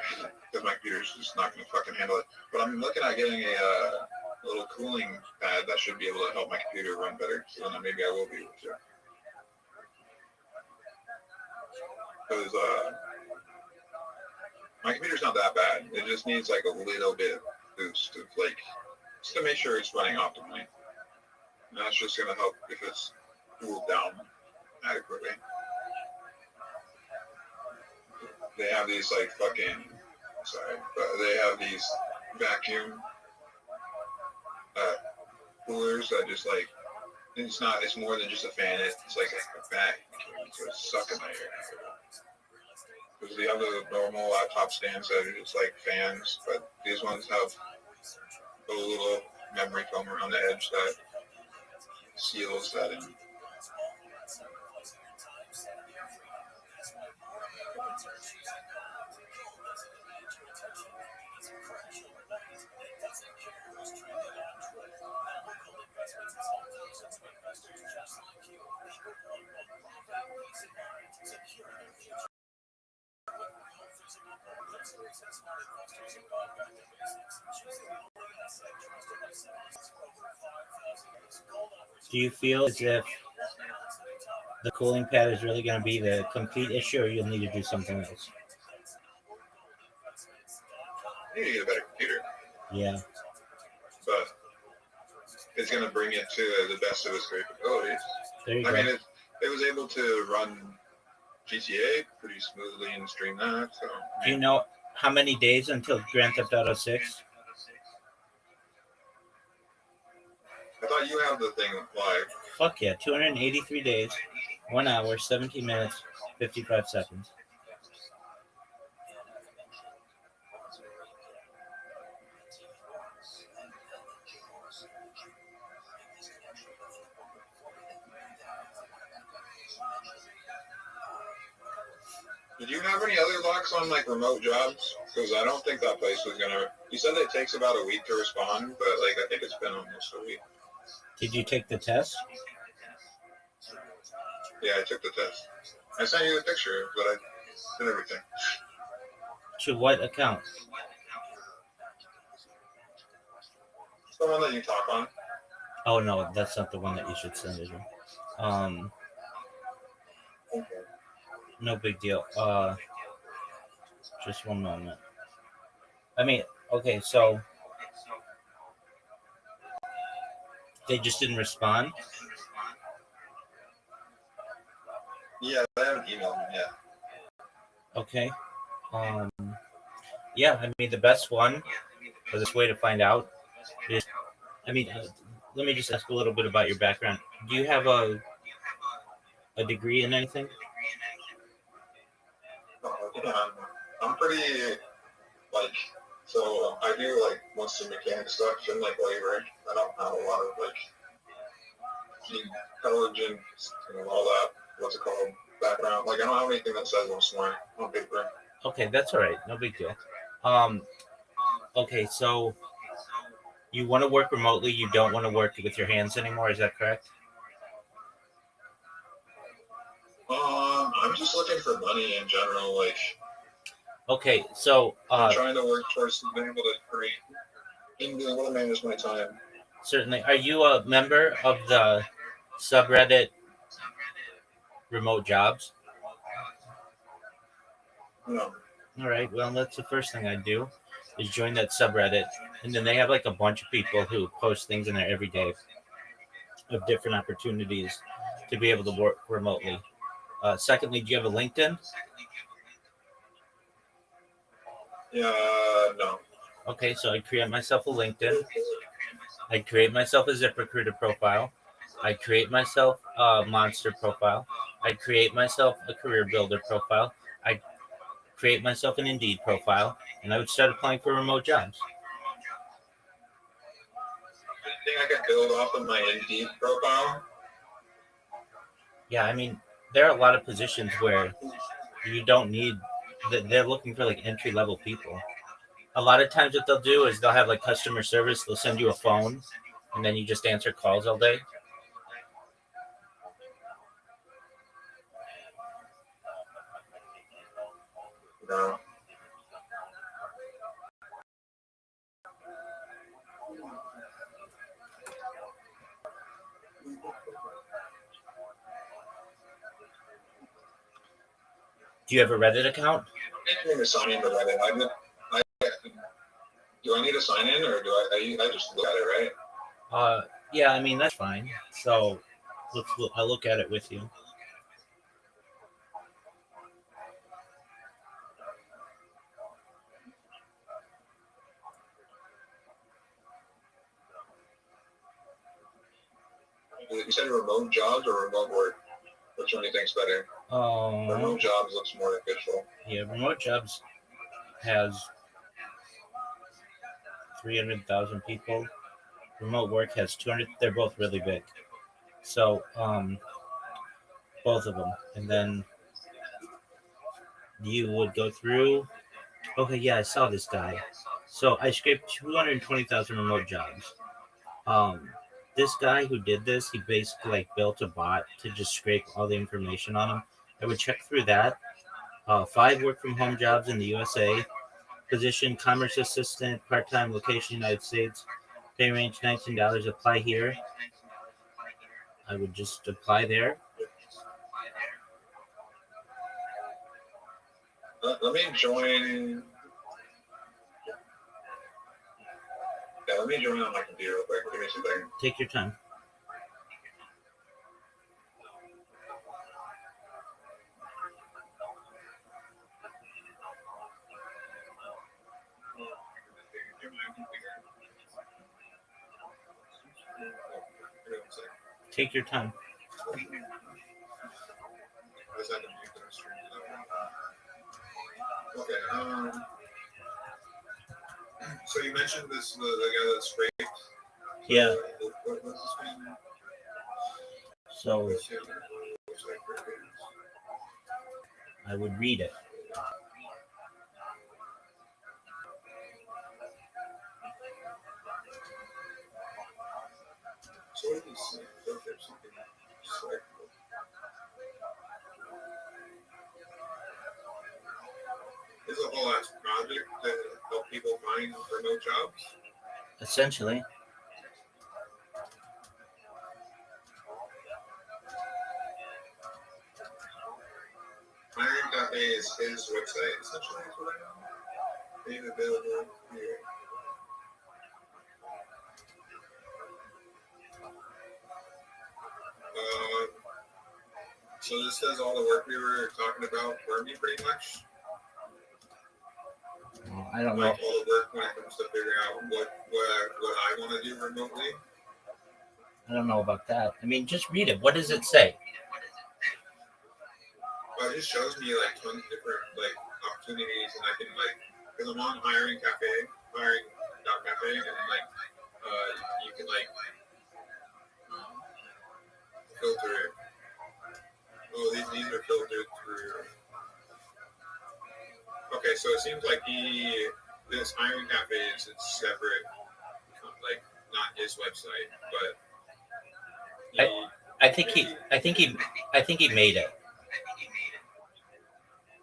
because my computer's just not gonna fucking handle it. But I'm looking at getting a little cooling pad that should be able to help my computer run better. So then maybe I will be able to. Because my computer's not that bad. It just needs like a little bit of boost of like just to make sure it's running optimally. And that's just gonna help if it's cooled down adequately. They have these like fucking but they have these vacuum coolers that just like it's more than just a fan. It's like a vacuum, so it's sucking my air. Because the other normal laptop stands that are just like fans, but these ones have a little memory foam around the edge that seals that in. Do you feel as if the cooling pad is really going to be the complete issue, or you'll need to do something else? I need to get a better computer. Yeah. But it's going to bring it to the best of its capabilities. There you go. I mean, it was able to run GTA pretty smoothly and stream that. So. Do you know how many days until Grand Theft Auto 6? I thought you have the thing live. Fuck yeah, 283 days, 1 hour, 17 minutes, 55 seconds. Did you have any other locks on like remote jobs? Because I don't think that place was gonna. You said it takes about a week to respond, but like I think it's been almost a week. Did you take the test? Yeah, I took the test. I sent you the picture, but I did everything. To what account? It's the one that you talk on. Oh no, that's not the one that you should send it to. Um, no big deal. Just one moment. I mean, okay, so they just didn't respond. Yeah, I haven't emailed him yet. Okay. Yeah, I mean, the best one, or this way to find out is, I mean, let me just ask a little bit about your background. Do you have a degree in anything? Yeah, I'm pretty, like, so I do, like, most of the mechanic stuff and, like, labor. I don't have a lot of, like, intelligence and all that, what's it called, background. Like, I don't have anything that says I'm smart on paper. Okay, that's all right. No big deal. Okay, so you want to work remotely. You don't want to work with your hands anymore. Is that correct? I'm just looking for money in general. Like, Okay, so I'm trying to work towards being able to create, being able to manage my time. certainly. Are you a member of the subreddit remote jobs? No. All right. Well, that's the first thing I do is join that subreddit, and then they have like a bunch of people who post things in there every day of different opportunities to be able to work remotely. Secondly, do you have a LinkedIn? Yeah, no. Okay, so I create myself a LinkedIn. I create myself a ZipRecruiter profile. I create myself a Monster profile. I create myself a Career Builder profile. I create myself an Indeed profile, and I would start applying for remote jobs. You think I could build off of my Indeed profile? Yeah, I mean, there are a lot of positions where you don't need that. They're looking for like entry level people. A lot of times, what they'll do is they'll have like customer service. They'll send you a phone, and then you just answer calls all day. No. Do you have a Reddit account? I need to sign in to Reddit. Do I need to sign in, or do I just look at it, right? Yeah, I mean that's fine. So I'll look at it with you. You said remote jobs or remote work? Which one do you think's better? Remote jobs looks more official. Yeah, remote jobs has 300,000 people. Remote work has 200. They're both really big. So both of them, and then you would go through. Okay, yeah, I saw this guy. So I scraped 220,000 remote jobs. This guy who did this, he basically like built a bot to just scrape all the information on him. I would check through that. 5 work from home jobs in the USA. Position commerce assistant, part time, location United States. Pay range $19. Apply here. I would just apply there. Let me join. Yeah, let me join on my computer real quick. Give me some time. Take your time. Take your time. Okay. So you mentioned this the guy that scraped. Yeah. What's his name? So I would read it. So what did he say? There's something like, it's a whole ass project to help people find remote jobs. Essentially. So this does all the work we were talking about for me, pretty much. Well, I don't know. Like all the work when it comes to figuring out what I want to do remotely. I don't know about that. I mean, just read it. What does it say? Well, it just shows me like tons of different like opportunities, and I can like, because I'm on hiring.cafe, and then like you can like filter it. Oh, these are filtered through. Okay, so it seems like this hiring cafe is a separate, like not his website, but I think he made it.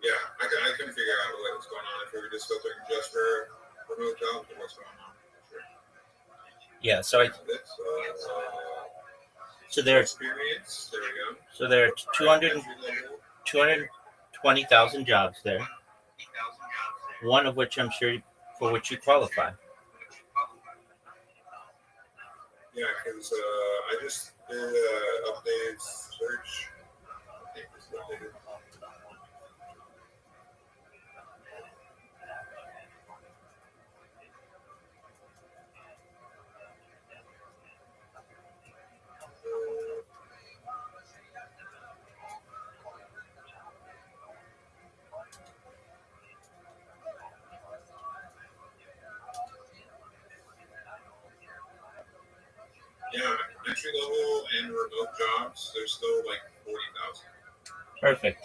Yeah, I couldn't figure out what was going on, if we were just filtering just for remote jobs or what's going on. Sure. Yeah, so there experience. There we go. So there are 220,000 jobs there. One of which I'm sure for which you qualify. Yeah, because I just did an updated search. I think it's updated. Yeah, entry level and remote jobs, there's still like 40,000. Perfect.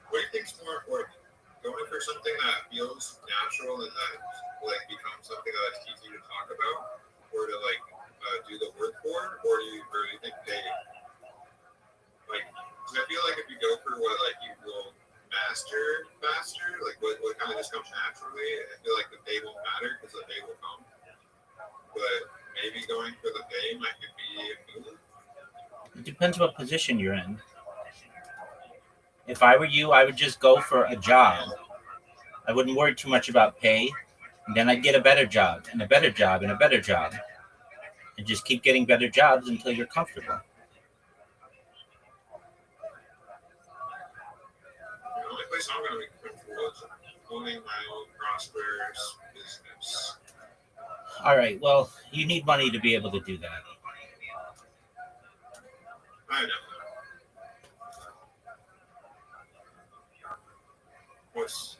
What do you think is more important? Going for something that feels natural and that like becomes something that's easy to talk about, or to like do the work for, or do you think they like? Because I feel like if you go for what like you will master faster, like what kind of just comes naturally, I feel like the pay won't matter because the pay will come. But maybe going for the pay might be a move. It depends what position you're in. If I were you, I would just go for a job. I wouldn't worry too much about pay. And then I'd get a better job and a better job and a better job. And just keep getting better jobs until you're comfortable. The only place I'm going to be comfortable is owning my own prosperous business. All right, well, you need money to be able to do that. I know. What's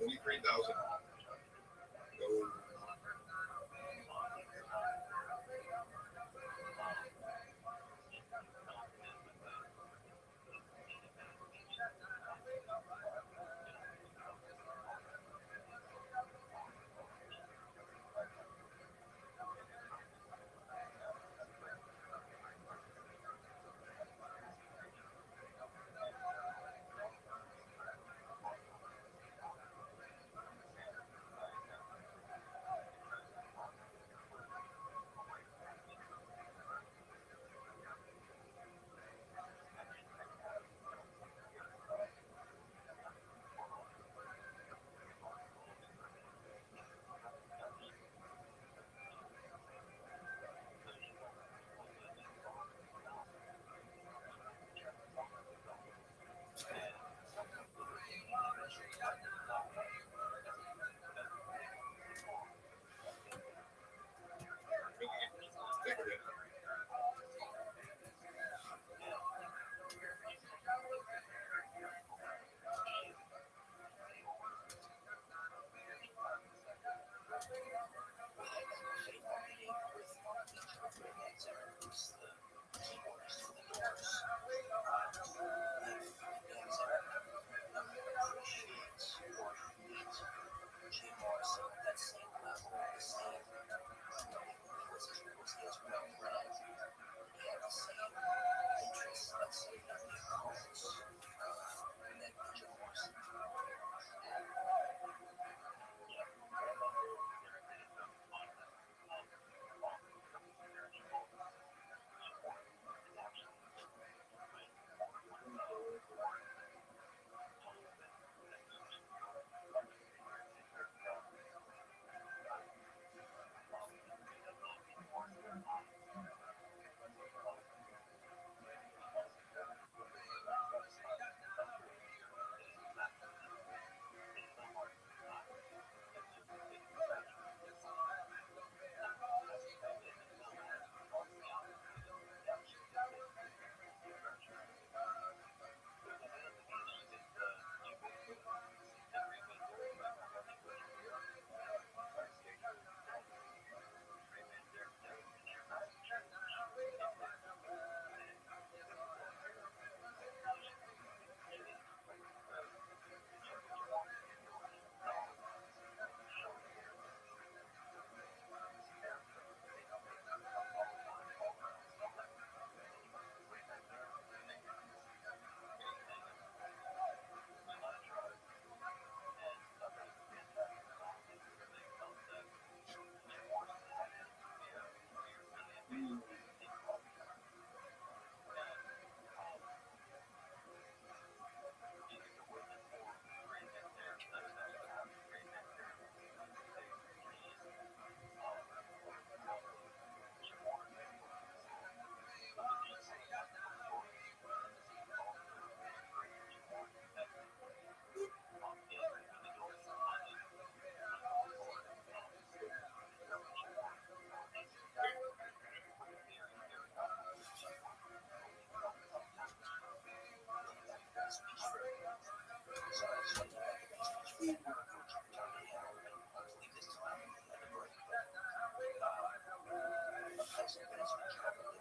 23,000. No.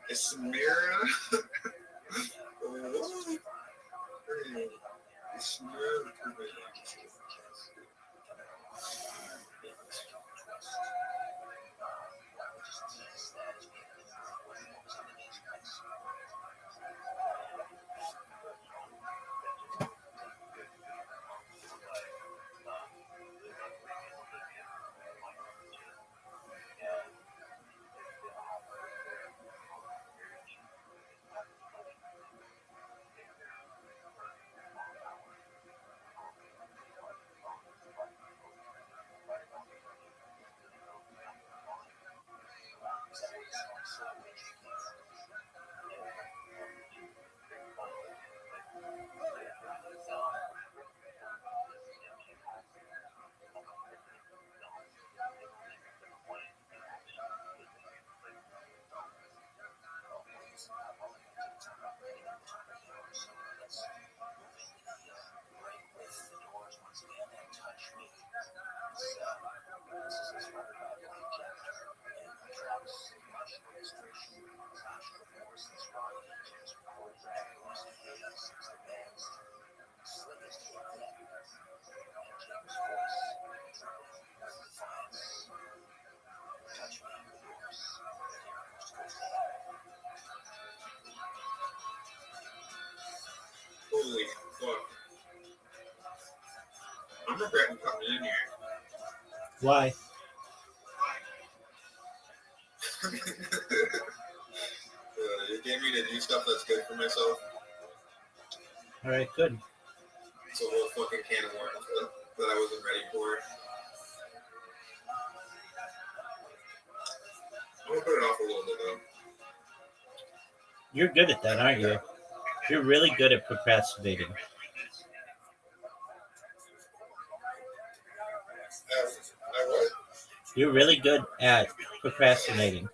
It's Mira. It's Mira. I'm regretting coming in here. Why? You gave me to do stuff that's good for myself. All right, good. It's a whole fucking can of worms that I wasn't ready for. I'm gonna put it off a little bit though. You're good at that, aren't you? You're really good at procrastinating. I what? You're really good at procrastinating.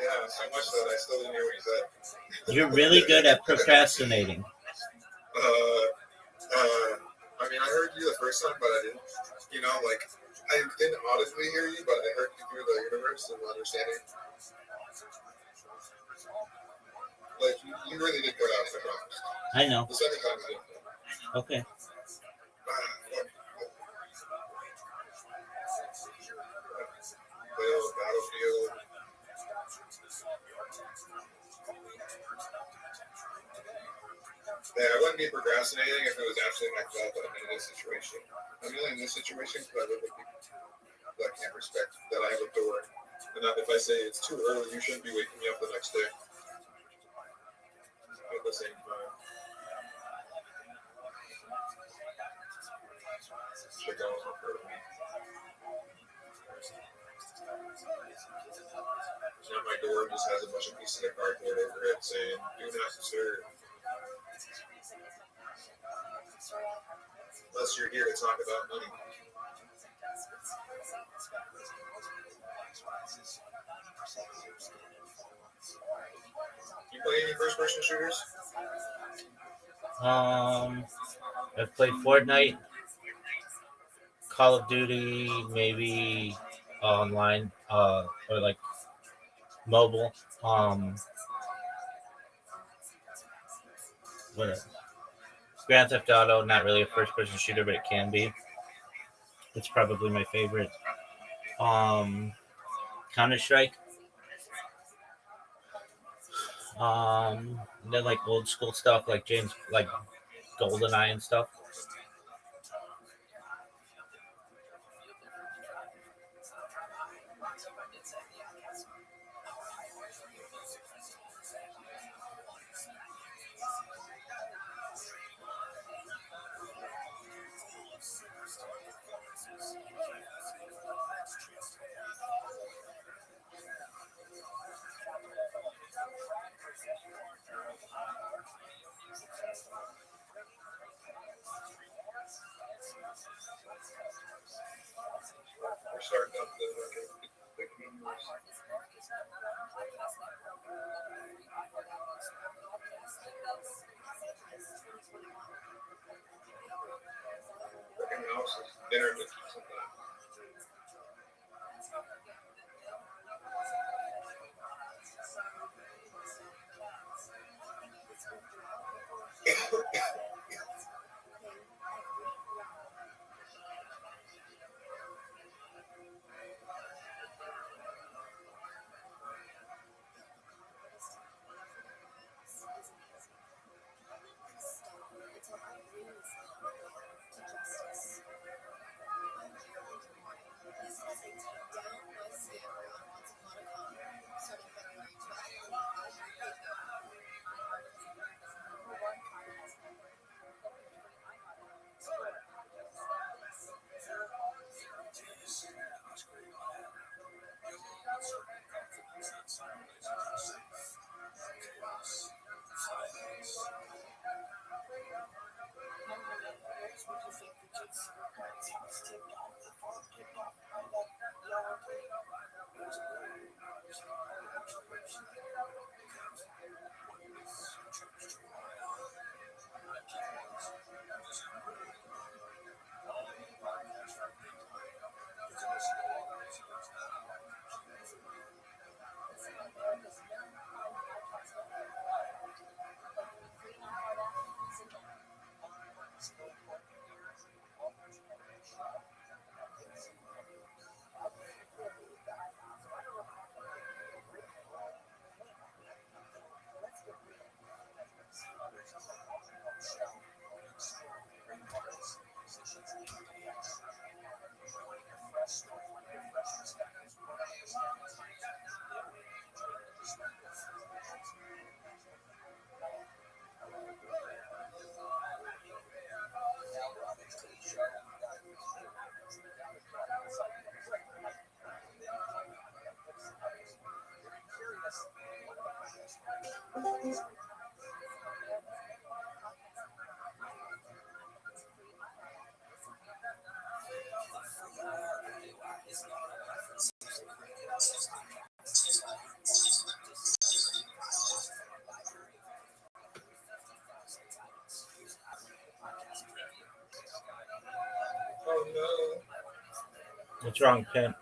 Yeah, so much that I still didn't hear what you said. You're really good at procrastinating. I mean, I heard you the first time, but I didn't. You know, like I didn't audibly hear you, but I heard you through the universe and understanding. Like you really did put out the promise. I know. The second time you did. Okay. Battlefield. Yeah, I wouldn't be procrastinating if it was actually my fault that I'm in this situation. I'm really in this situation because I live with people that can't respect that I have a door. And that if I say it's too early, you shouldn't be waking me up the next day. At the same time. Shit goes on for me. Now my door just has a bunch of pieces of cardboard over it saying, do not disturb. Unless you're here to talk about money. You play any first-person shooters? I've played Fortnite, Call of Duty, maybe online, or like mobile. What else? Grand Theft Auto, not really a first-person shooter, but it can be. It's probably my favorite. Counter-Strike. Then like old school stuff, like GoldenEye and stuff. We're starting up the cameras. Freaking house is intermittent sometimes. What's wrong, Pimp?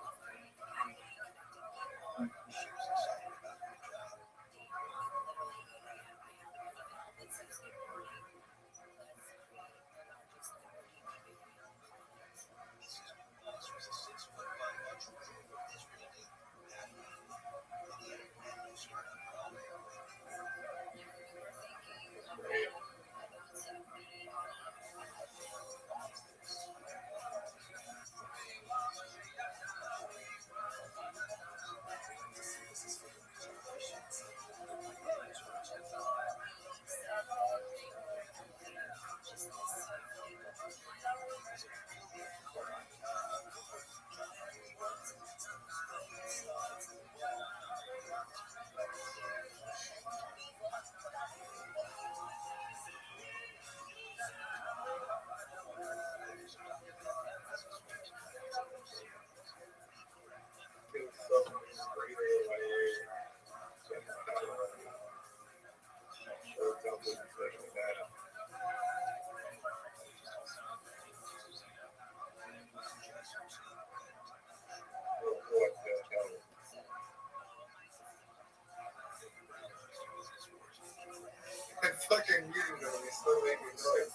I fucking muted him. He's still making noise.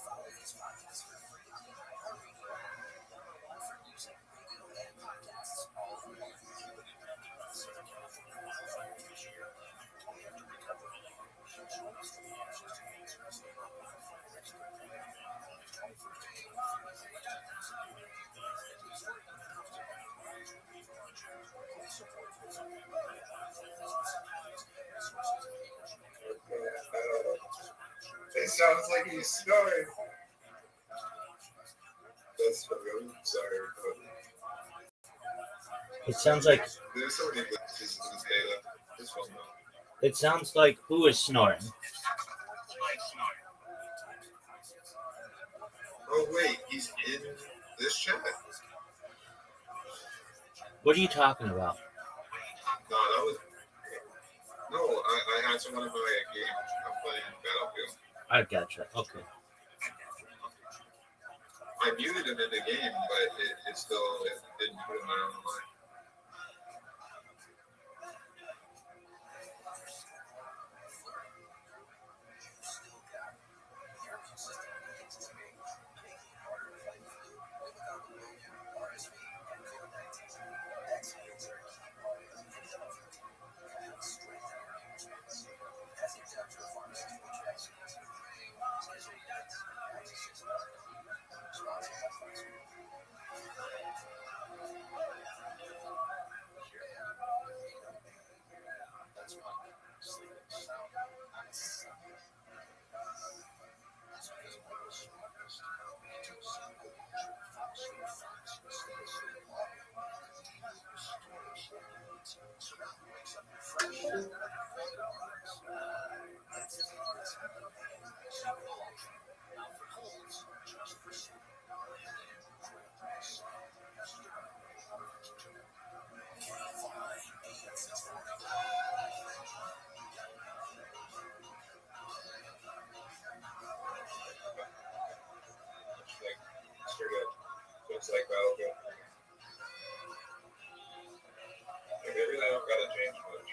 It sounds like he's snoring. That's for real. Sorry. It sounds like. There's so many glitches in this data. This one, though. It sounds like who is snoring? Oh, wait. He's in this chat? What are you talking about? No, that was. No, I had someone in my game. I'm playing Battlefield. I gotcha. Okay. I muted him in the game, but it didn't put him out on the line. Looks like Battlefield 3. Maybe I don't gotta change much.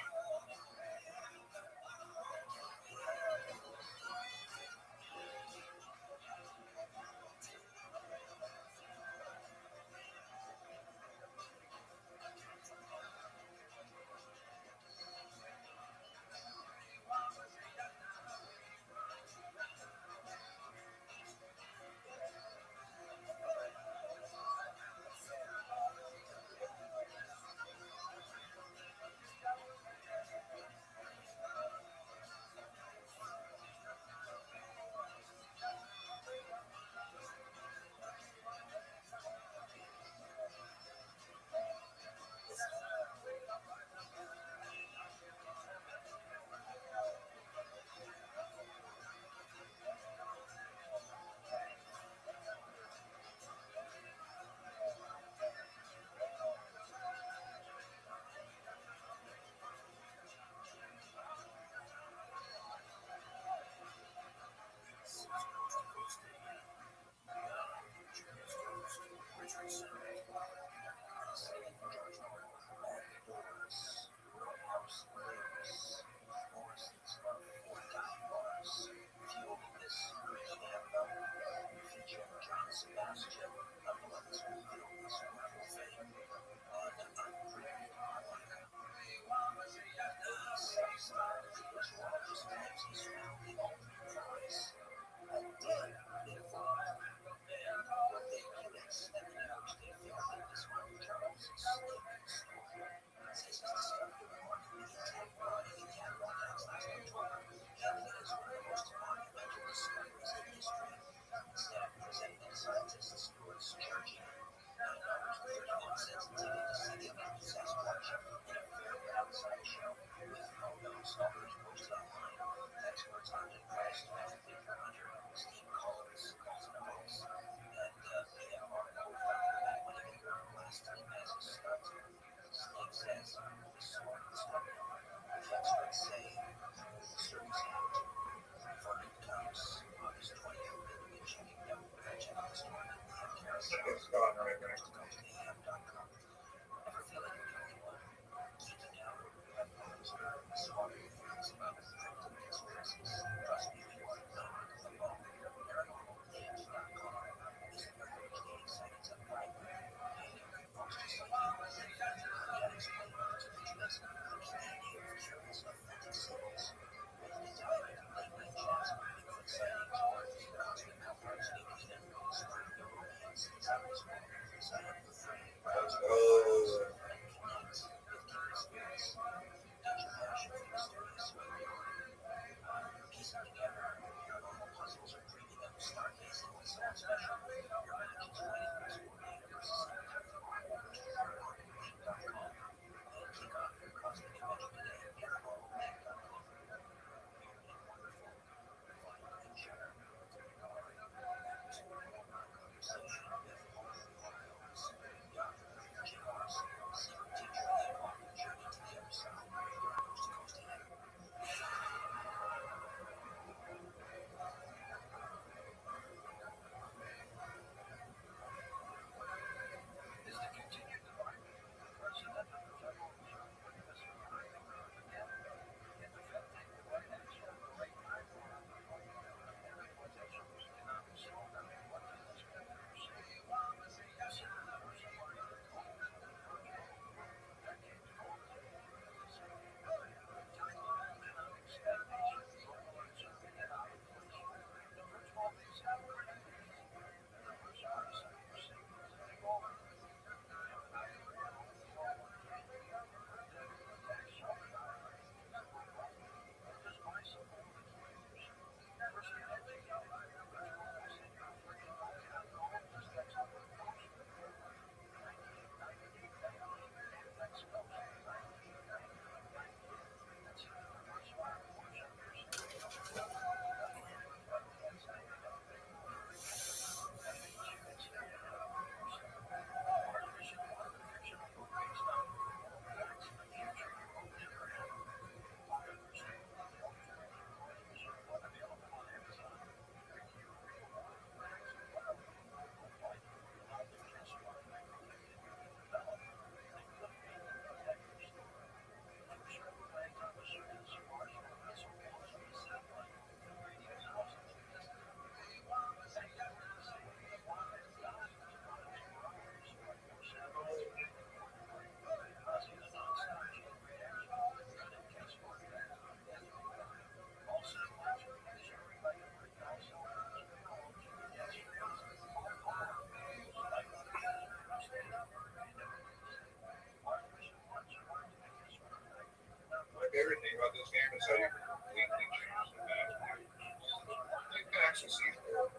favorite thing about this game is how you can completely change the map. You can actually see through.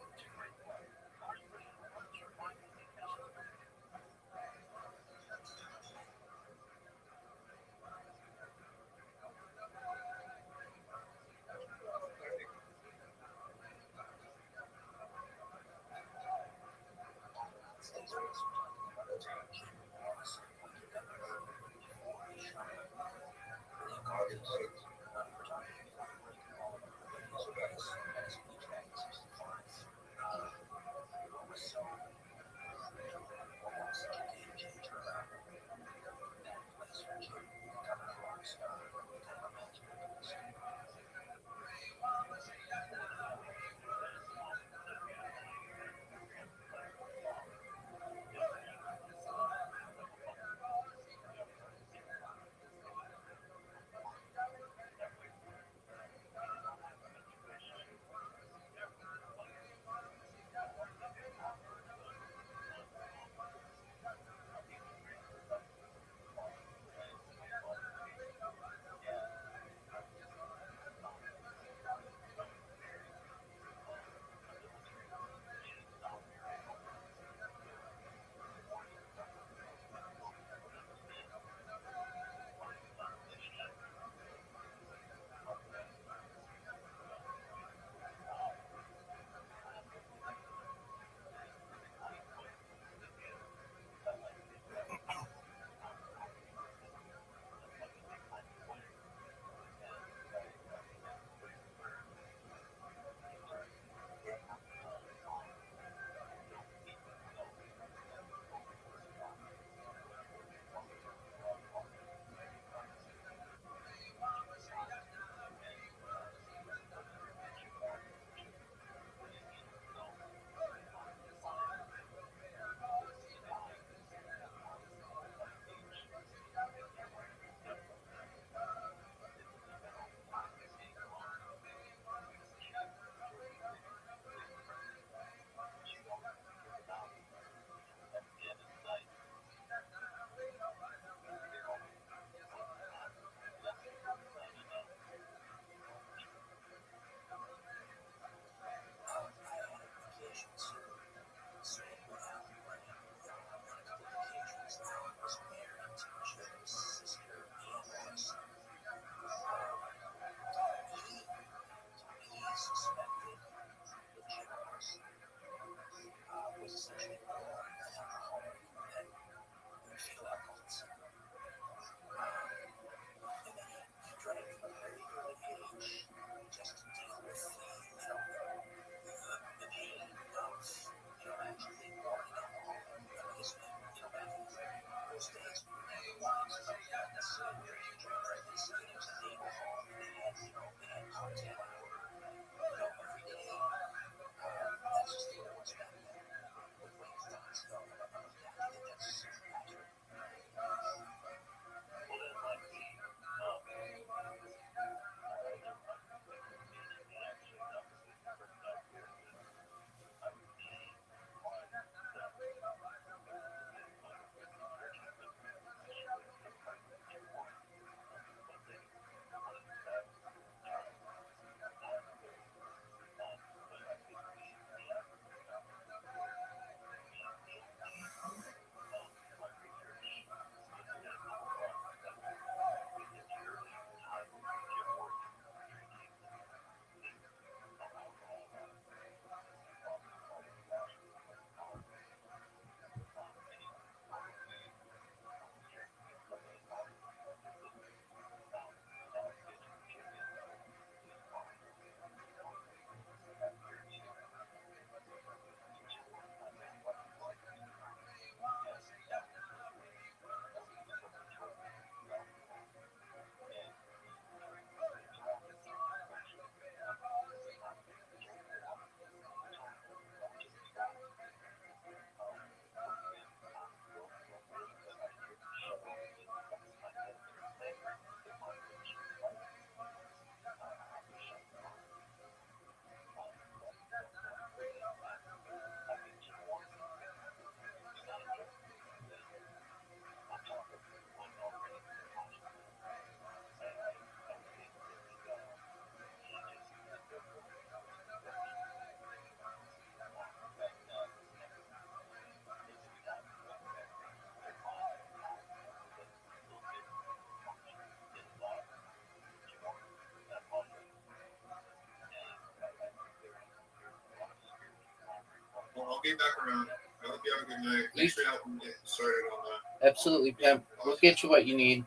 get back around. I hope you have a good night. Thanks for helping me get started on that. Absolutely, pimp. We'll get you what you need.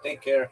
Take care.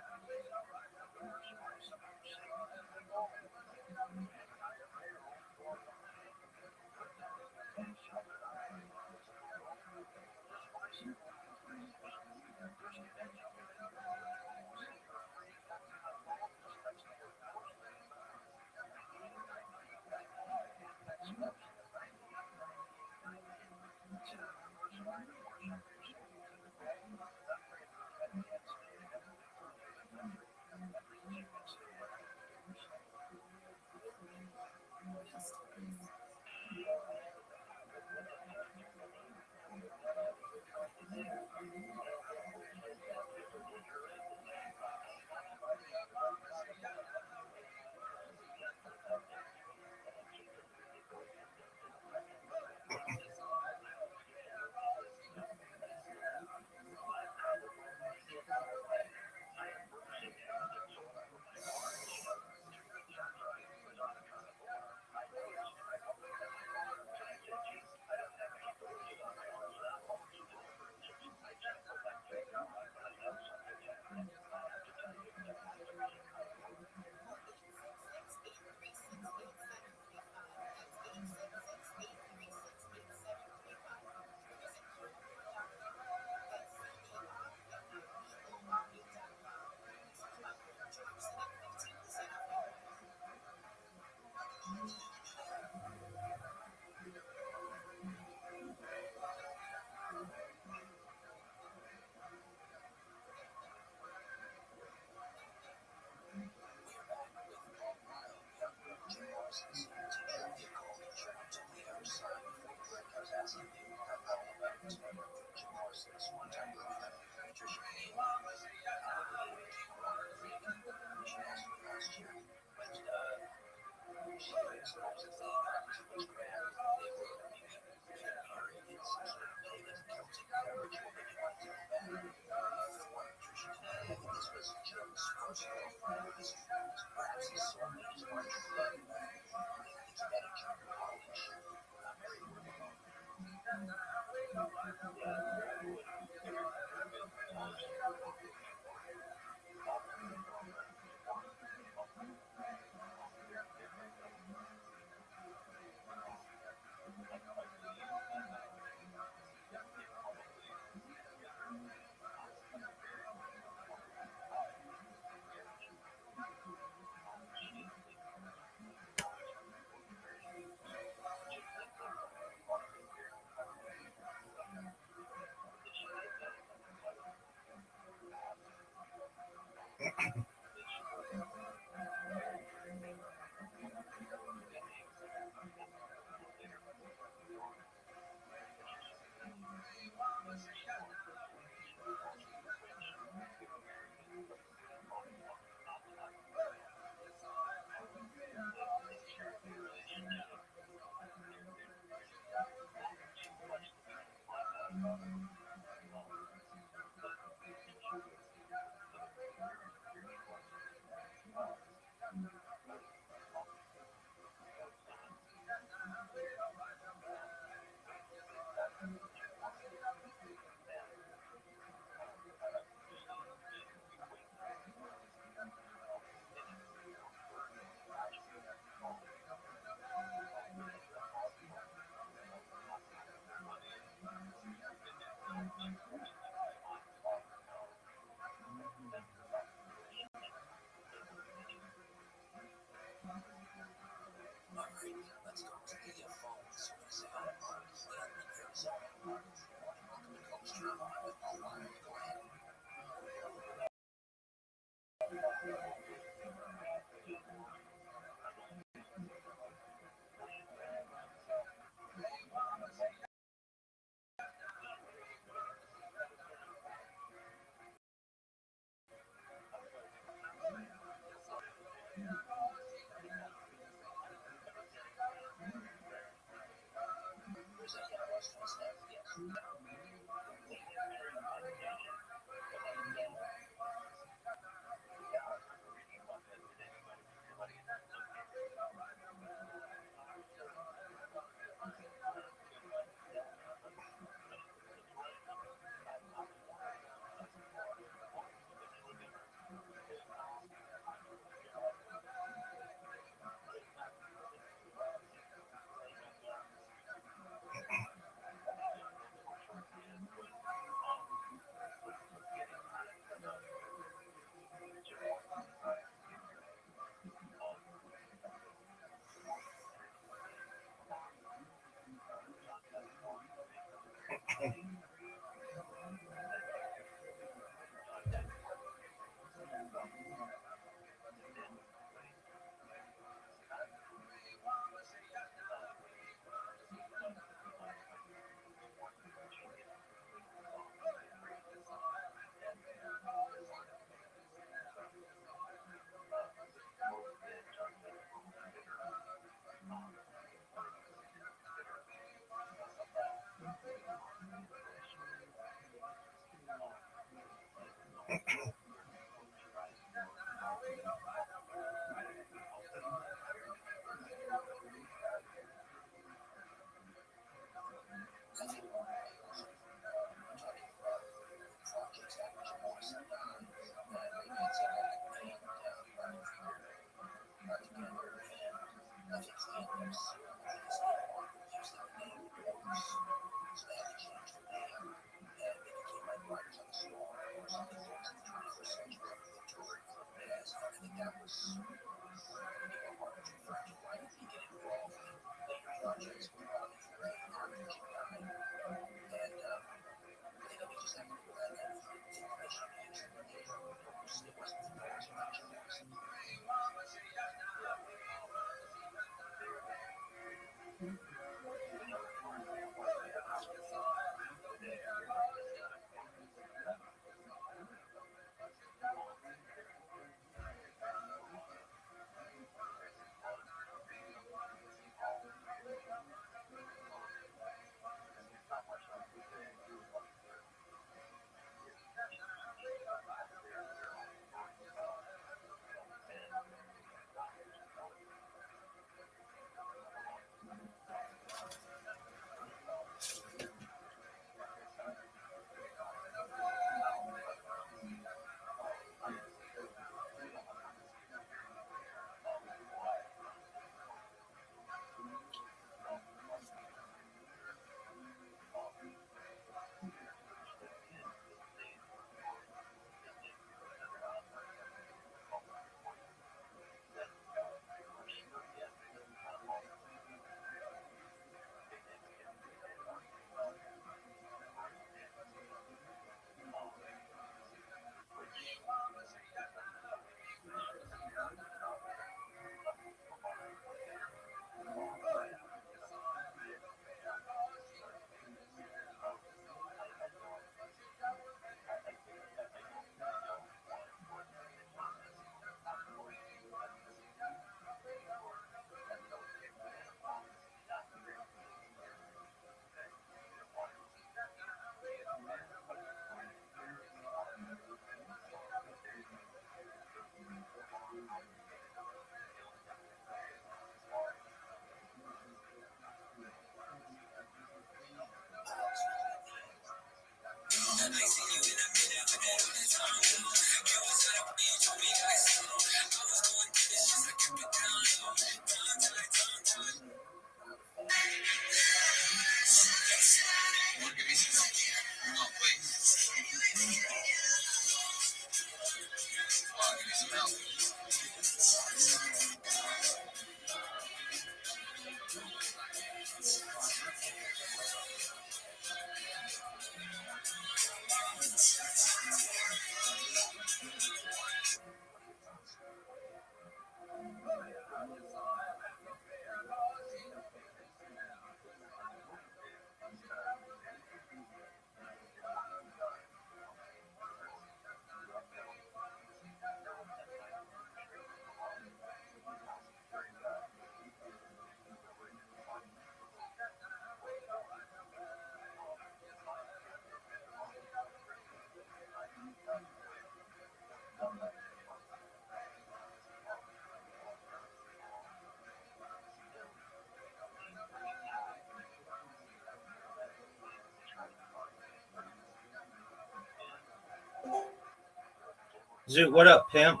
Zoot, what up, pimp?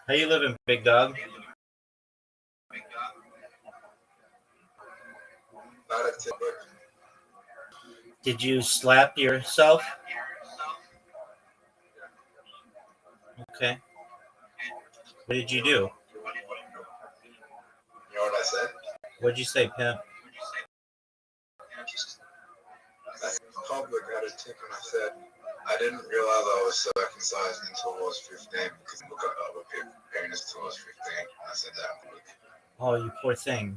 How you living, big dog? Not a tip, but Did you slap yourself? Okay. What did you do? you know what I said? What'd you say, pimp? Public got a tip, and I said I didn't realize I was circumcised until I was 15 because I look at other people's penis until I was 15. I said that. Oh, you poor thing.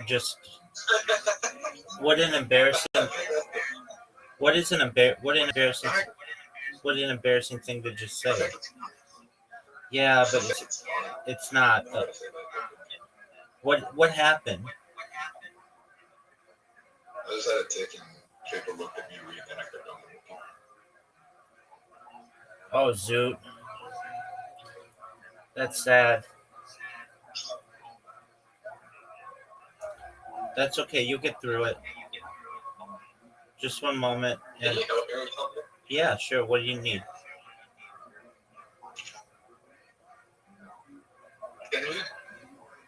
Just what an embarrassing what an embarrassing thing to just say. Yeah, but it's not. What happened? I just had a tick, and people looked at me weird, and I kept on looking. Oh, Zoot. That's sad. That's okay. You'll get through it. Just one moment. Can you help me with something? Yeah, sure. What do you need?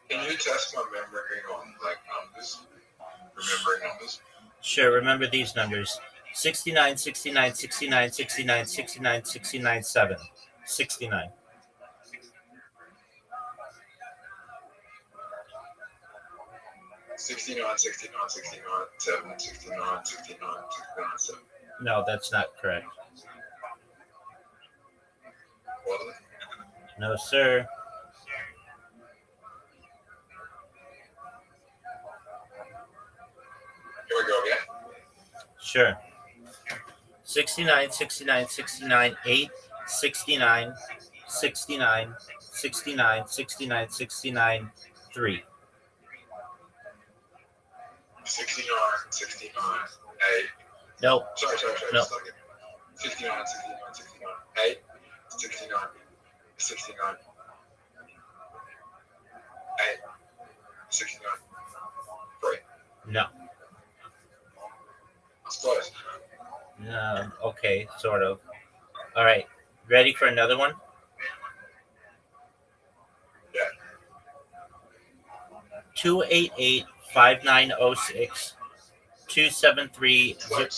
Can you test my memory on like numbers? Remembering numbers? Sure. Remember these numbers: 69, 69, 69, 69, 69, 69, 7. 69. 69, 69, 69, 7, 69, 69, 69, 7. No, that's not correct. What are No, sir. Here we go again. Sure. 69, 69, 69, 8, 69, 69, 69, 69, 69, 3. 69, 69, 8. Nope. Sorry. No. Just like it. 69, 69, 69, 8, 69, 69, 8, 69, 3. No. That's close. Okay, sort of. All right. Ready for another one? Yeah. 288-5906 273 Slow down.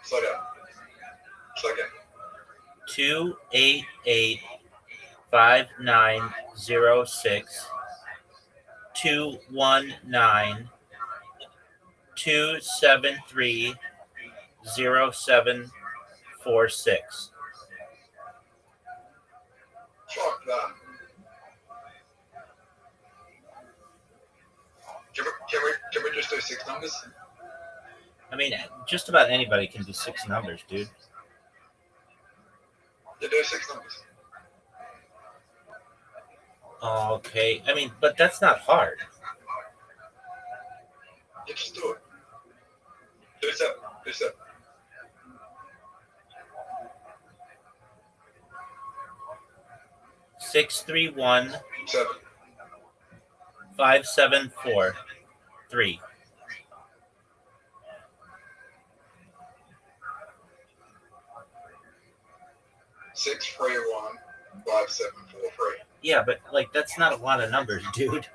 Slow down. Slow down. 288-5906 219 273 0746. Fuck that. Can we just do 6 numbers? I mean, just about anybody can do 6 numbers, dude. Yeah, do 6 numbers. Okay. I mean, but that's not hard. Yeah, just do it. Do 7. Do 7. 631 7. 574 3. 631 5743. Yeah, but like that's not a lot of numbers, dude.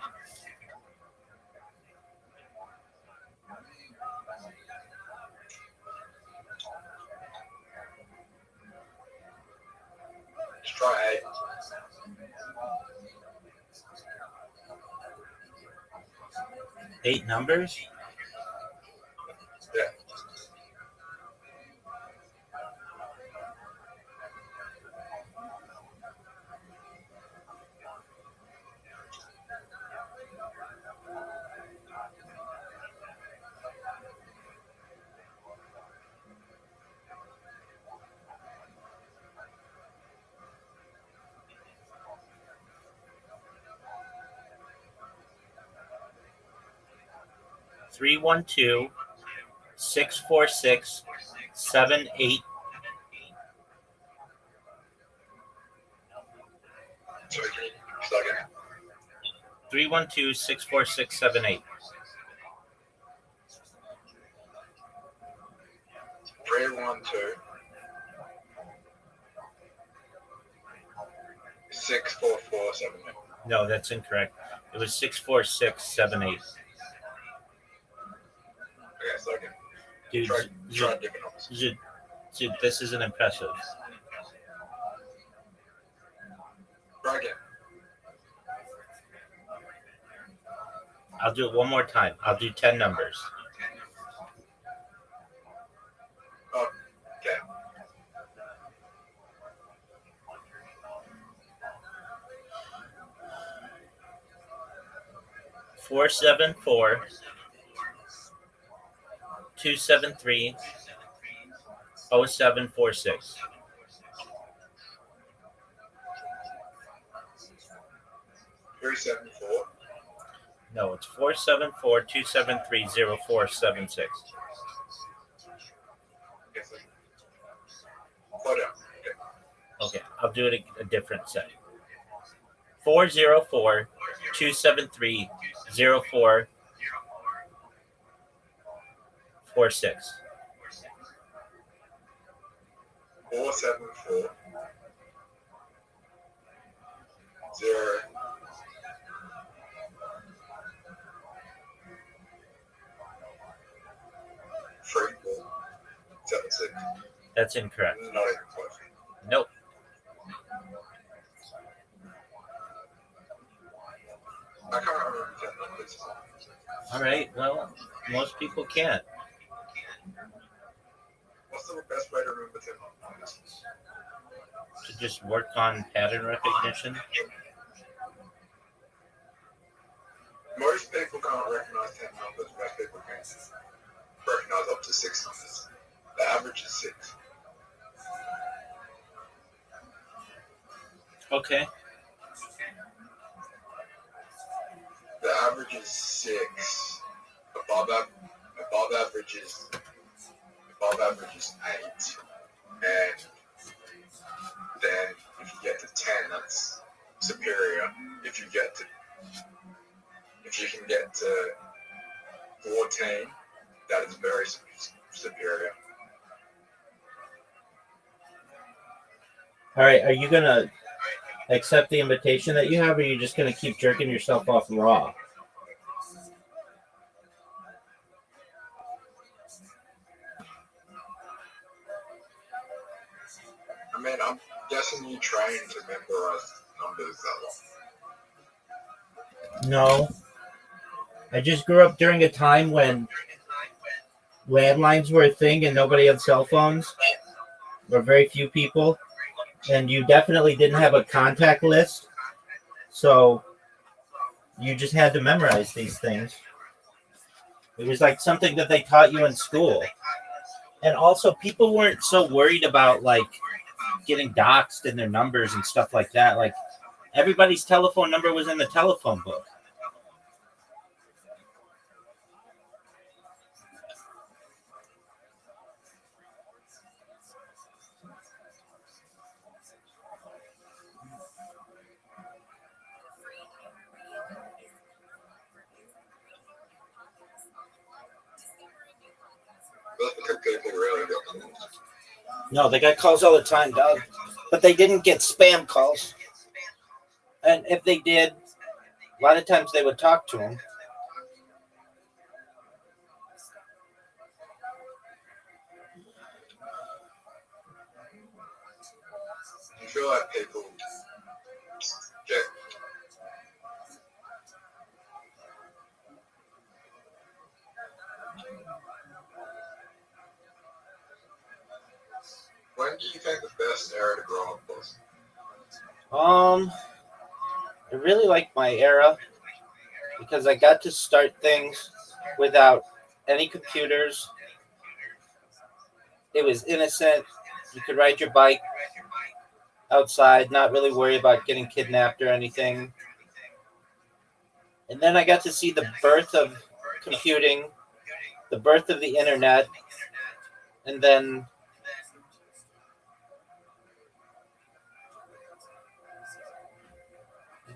Just try 8. Eight numbers? Yeah. Three 312 646 78. Sorry, can you start again? 312 646 78. 312 64478. No, that's incorrect. It was 64678. Okay, so again, Dude, try different numbers. dude, this isn't impressive. Try again. I'll do it one more time. I'll do 10 numbers. Okay. 474 273 0746. 374. No, it's 474 273 0476. Yes, sir. Hold on. Okay. Okay, I'll do it a different set. 404 273 0446. 474 0 3 4 7 6. That's incorrect. Not even close. Nope. I can't remember 10 numbers. All right, well, most people can't. What's the best way to remember 10 numbers? To just work on pattern recognition. Most people can't recognize 10 numbers. Most people can recognize up to 6 numbers. The average is 6. Okay. The average is 6. Above average is 8. And then if you get to 10, that's superior. If you can get to 14, that is very superior. All right, are you going to accept the invitation that you have, or are you just going to keep jerking yourself off raw? I mean, I'm guessing you train to memorize numbers that long. No. I just grew up during a time when landlines were a thing and nobody had cell phones, or very few people, and you definitely didn't have a contact list, so you just had to memorize these things. It was like something that they taught you in school. And also, people weren't so worried about like getting doxxed in their numbers and stuff like that. Like, everybody's telephone number was in the telephone book. That's because people really don't know. No, they got calls all the time, dog. But they didn't get spam calls. And if they did, a lot of times they would talk to them. You feel like people get when do you think the best era to grow up was? I really like my era because I got to start things without any computers. It was innocent. You could ride your bike outside, not really worry about getting kidnapped or anything. And then I got to see the birth of computing, the birth of the internet, and then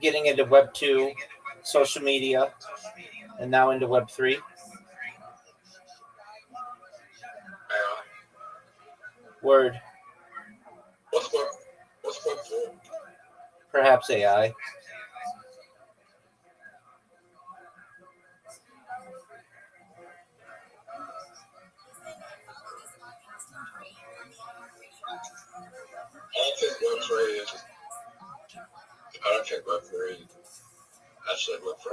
getting into Web 2, social media, and now into Web 3. Word. What's Web 4? Perhaps AI. I don't think Web 3 is. I don't think Web 3 actually Web 3.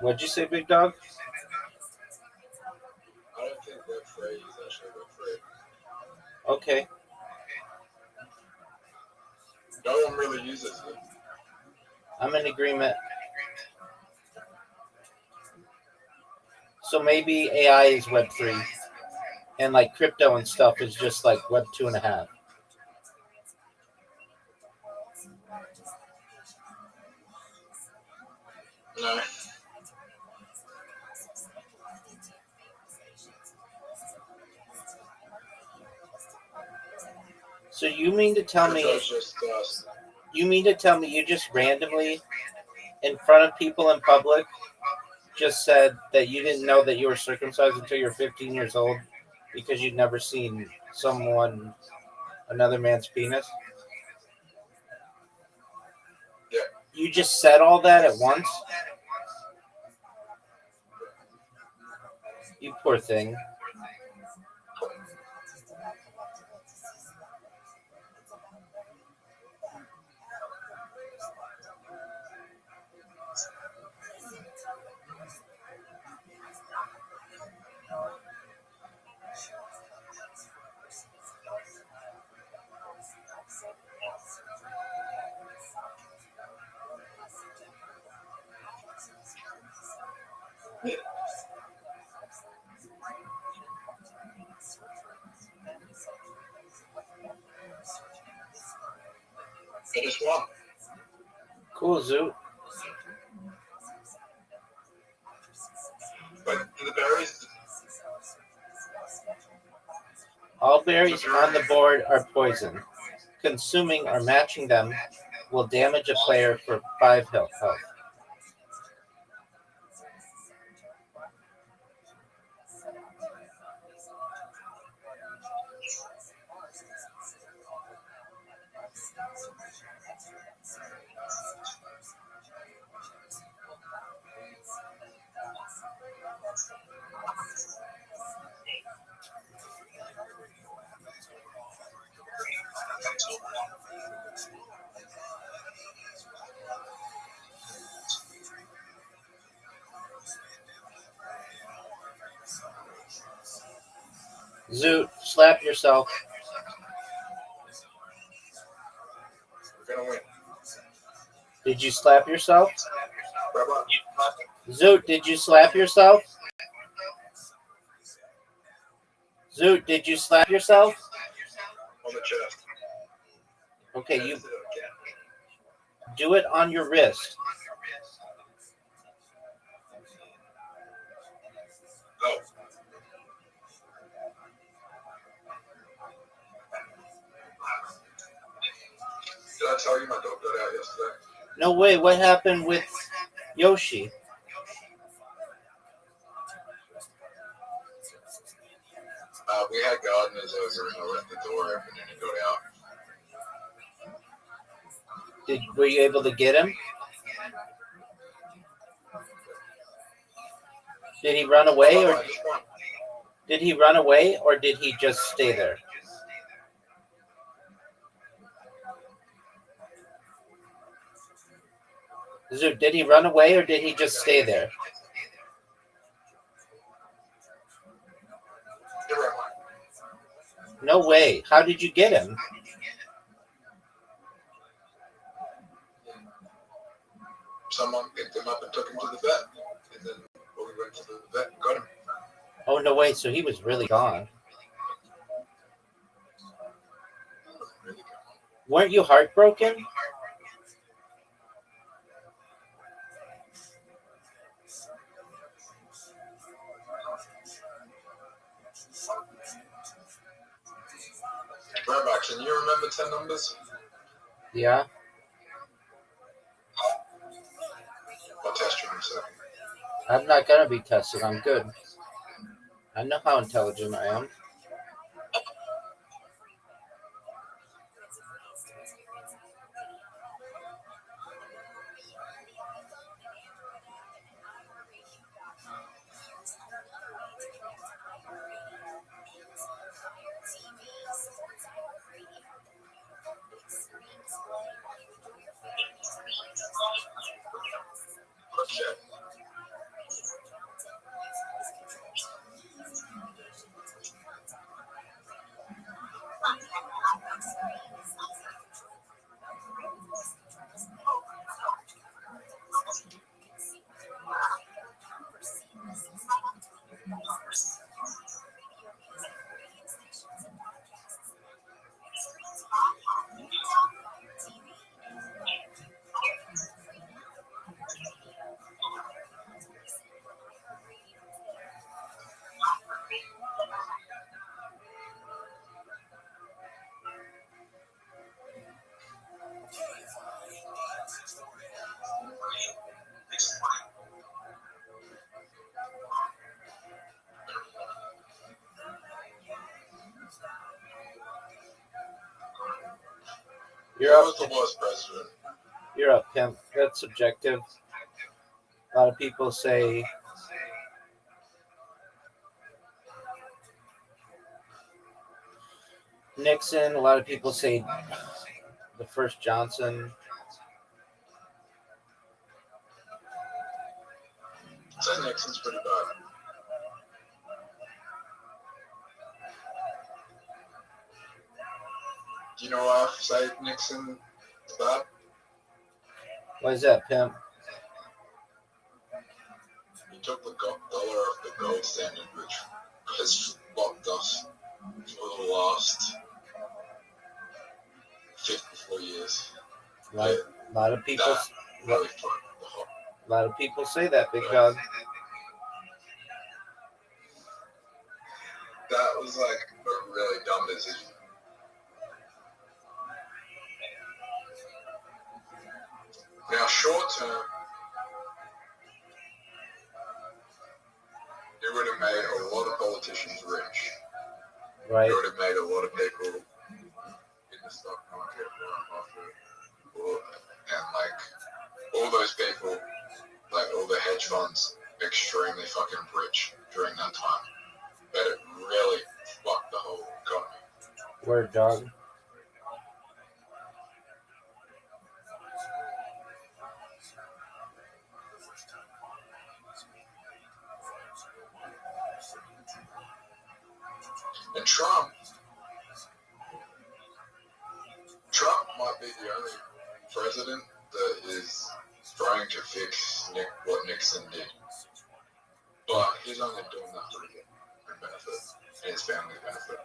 What'd you say, big dog? I don't think Web 3 is actually Web 3. Okay. No one really uses it. I'm in agreement. So maybe AI is Web 3. And like crypto and stuff is just like Web 2.5. No. So you mean to tell me you just randomly in front of people in public just said that you didn't know that you were circumcised until you're 15 years old because you'd never seen another man's penis? Yeah. You just said all that at once? You poor thing. I just won. Cool, Zoo. But the berries. All berries on the board are poison. Consuming or matching them will damage a player for 5 health. Zoot, slap yourself. We're gonna win. Did you slap yourself? Rabbi. Zoot, did you slap yourself? Zoot, did you slap yourself? On the chest. Okay, you do it on your wrist. Oh. Did I tell you my dog got out yesterday? No way, what happened with Yoshi? We had gardeners over and I left the door open and he got out. Were you able to get him? Did he run away or did he just stay there? Zoot, did he run away or did he just stay there? No way. How did you get him? Someone picked him up and took him to the vet. And then we went to the vet and got him. Oh, no way. So he was really gone. Weren't you heartbroken? Rabbi, can you remember 10 numbers? Yeah. I'll test you in a second. I'm not going to be tested. I'm good. I know how intelligent I am. You're Who up. was the worst president? You're up, pimp. That's subjective. A lot of people say Nixon. A lot of people say the first Johnson. I'd say Nixon's pretty bad. Do you know why I say Nixon is bad? Why is that, pimp? He took the dollar off the gold standard, which has fucked us for the last 54 years. A lot of people. That really fucked the whole. A lot of people say that, big dog. That was like a really dumb decision. Now, short term, it would have made a lot of politicians rich. Right. It would have made a lot of people in the stock market and like all those people, like all the hedge funds, extremely fucking rich during that time. But it really fucked the whole economy. Word, dog. And Trump might be the only president that is trying to fix what Nixon did. But he's only doing that for his benefit and his family's benefit.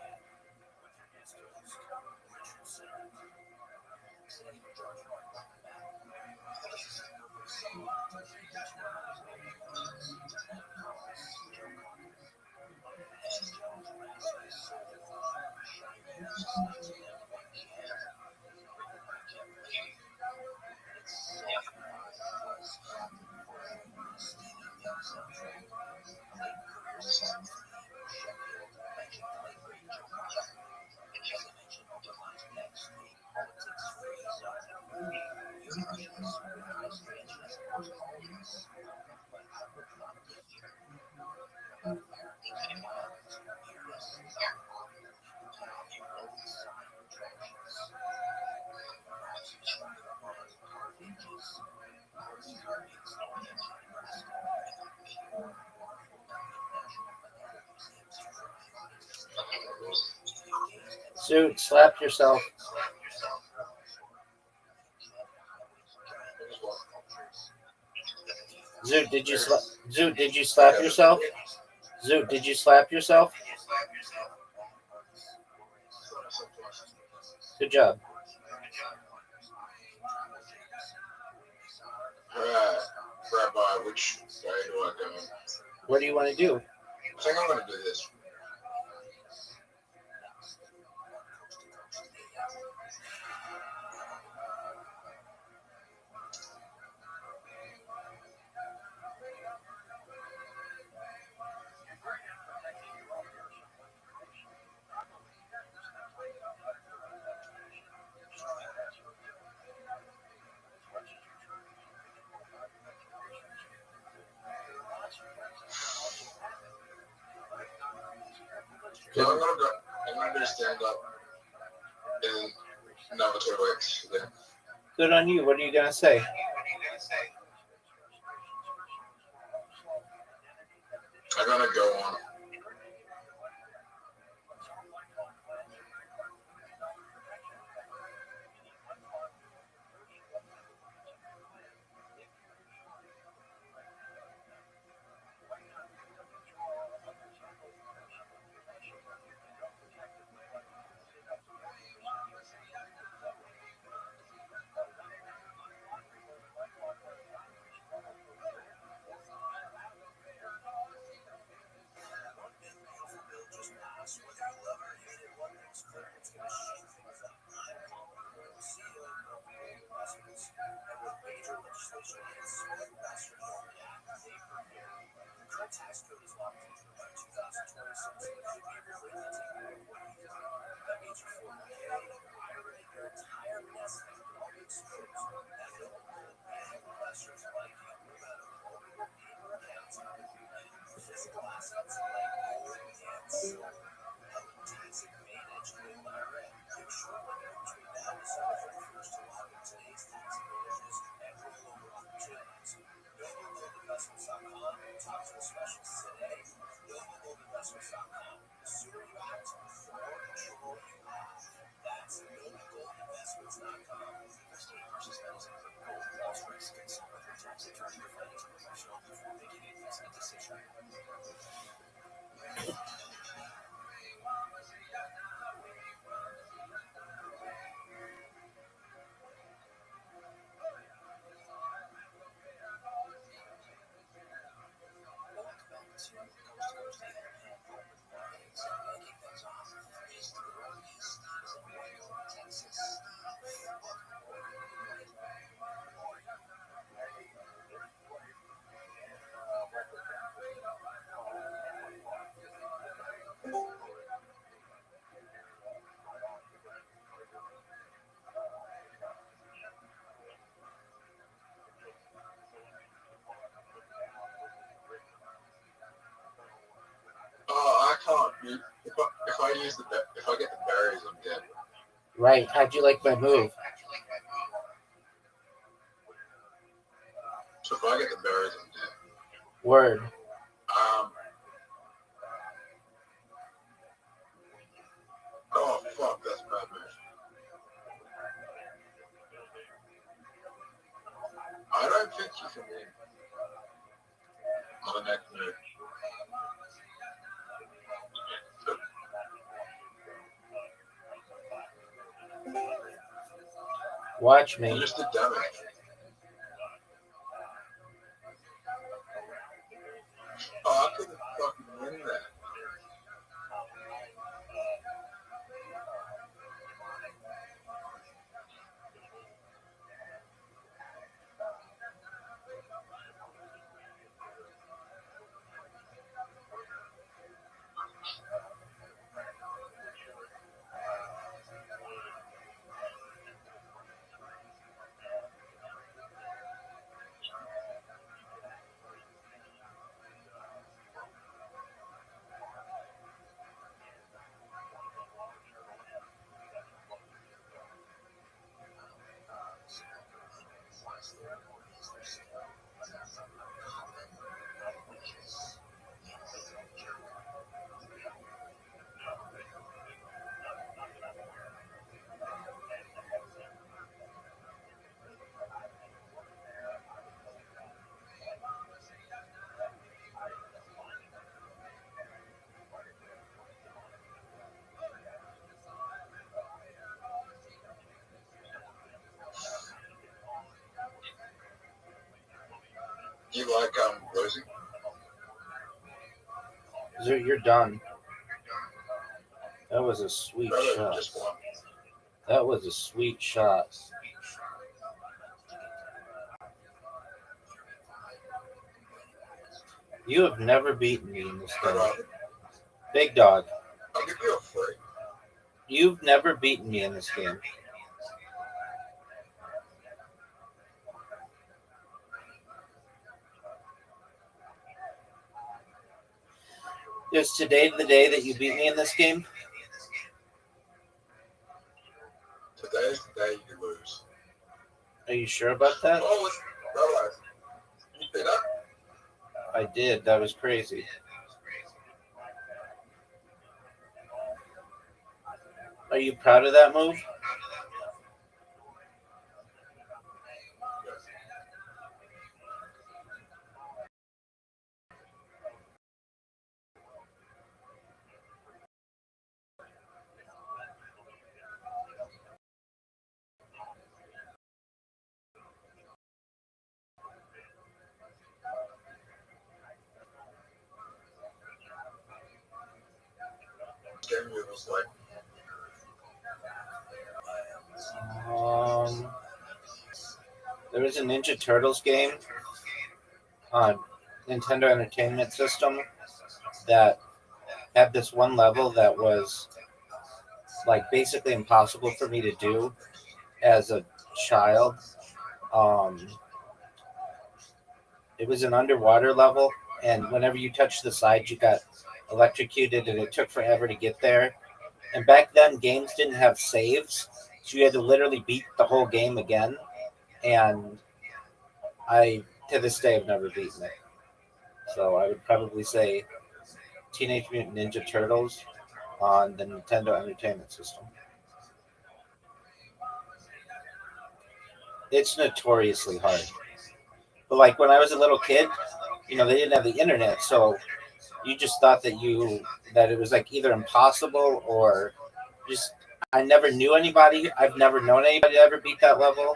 Suit, slap yourself. Zoot, did you slap yourself? Zoot, did you slap yourself? Good job. Alright, Rabbi, which way do I go? What do you want to do? I think I'm going to do this. So I'm going to do stand up in another 2 weeks. Yeah. Good on you. What are you going to say? I'm going to go on. If I get the berries, I'm dead. Right. How'd you like my move? So if I get the berries, I'm dead. Word. Oh fuck, that's bad, man. I don't think you can win on the next move. Watch You me. just did damage. Oh, I couldn't fucking win that. You like losing? You're done. That was a sweet shot. Just one. That was a sweet shot. You have never beaten me in this game. Big dog. I'll give you a free. You've never beaten me in this game. Is today the day that you beat me in this game? Today's the day you lose. Are you sure about that? Oh, Rabbi. You did that? I did. That was crazy. Are you proud of that move? Game was like, There was a Ninja Turtles game on Nintendo Entertainment System that had this one level that was like basically impossible for me to do as a child. It was an underwater level, and whenever you touched the side, you got electrocuted, and it took forever to get there. And back then, games didn't have saves, so you had to literally beat the whole game again. And I, to this day, have never beaten it. So I would probably say Teenage Mutant Ninja Turtles on the Nintendo Entertainment System. It's notoriously hard. But like when I was a little kid, they didn't have the internet, so you just thought that it was like either impossible or just I never knew anybody. I've never known anybody to ever beat that level.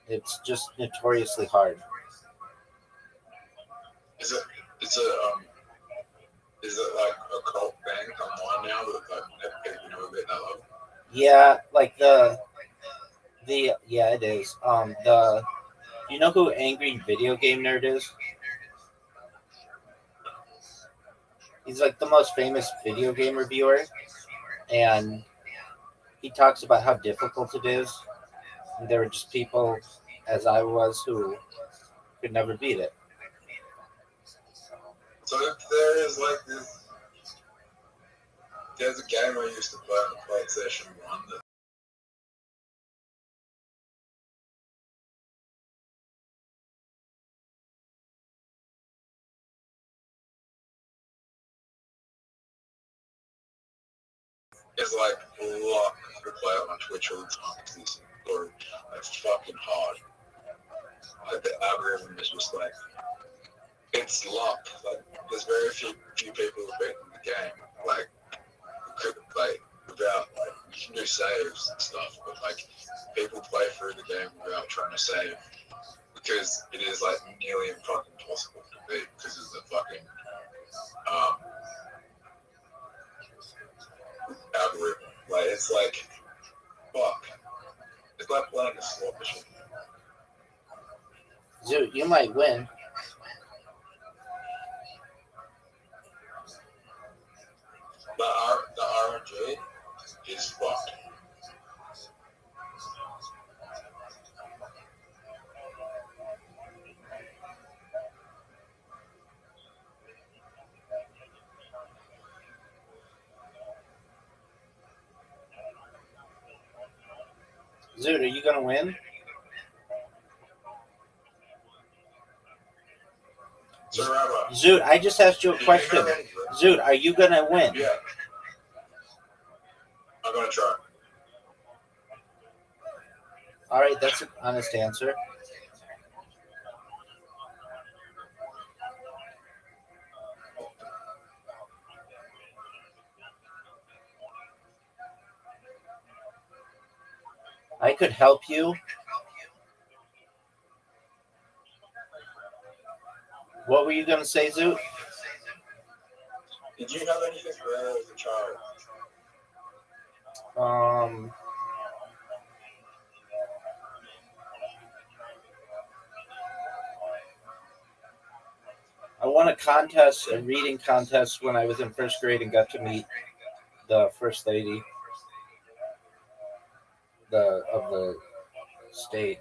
It's just notoriously hard. is it like a cult thing online now that people never beat that level? Yeah, like yeah, it is. You know who Angry Video Game Nerd is? He's like the most famous video game reviewer, and he talks about how difficult it is. And there were just people, as I was, who could never beat it. So if there is like this There's a game I used to play on the PlayStation 1 that is like locked to play it on Twitch all the time because it's or it's fucking hard. Like the algorithm is just like it's locked. Like there's very few people who've beaten the game. Like without like you can do saves and stuff, but like people play through the game without trying to save because it is like nearly fucking impossible to beat because of the fucking algorithm. Like it's like fuck. It's like playing a slot machine. Zoot, you might win. The RNG is fucked. Zoot, are you gonna win? So Rabbi, Zoot, I just asked you a question. Zoot, are you gonna win? yeah. I'm gonna try. All right, that's an honest answer. I could help you. What were you gonna say, Zoot? Did you have anything rare as a child? I won a contest, a reading contest, when I was in first grade and got to meet the first lady of the state.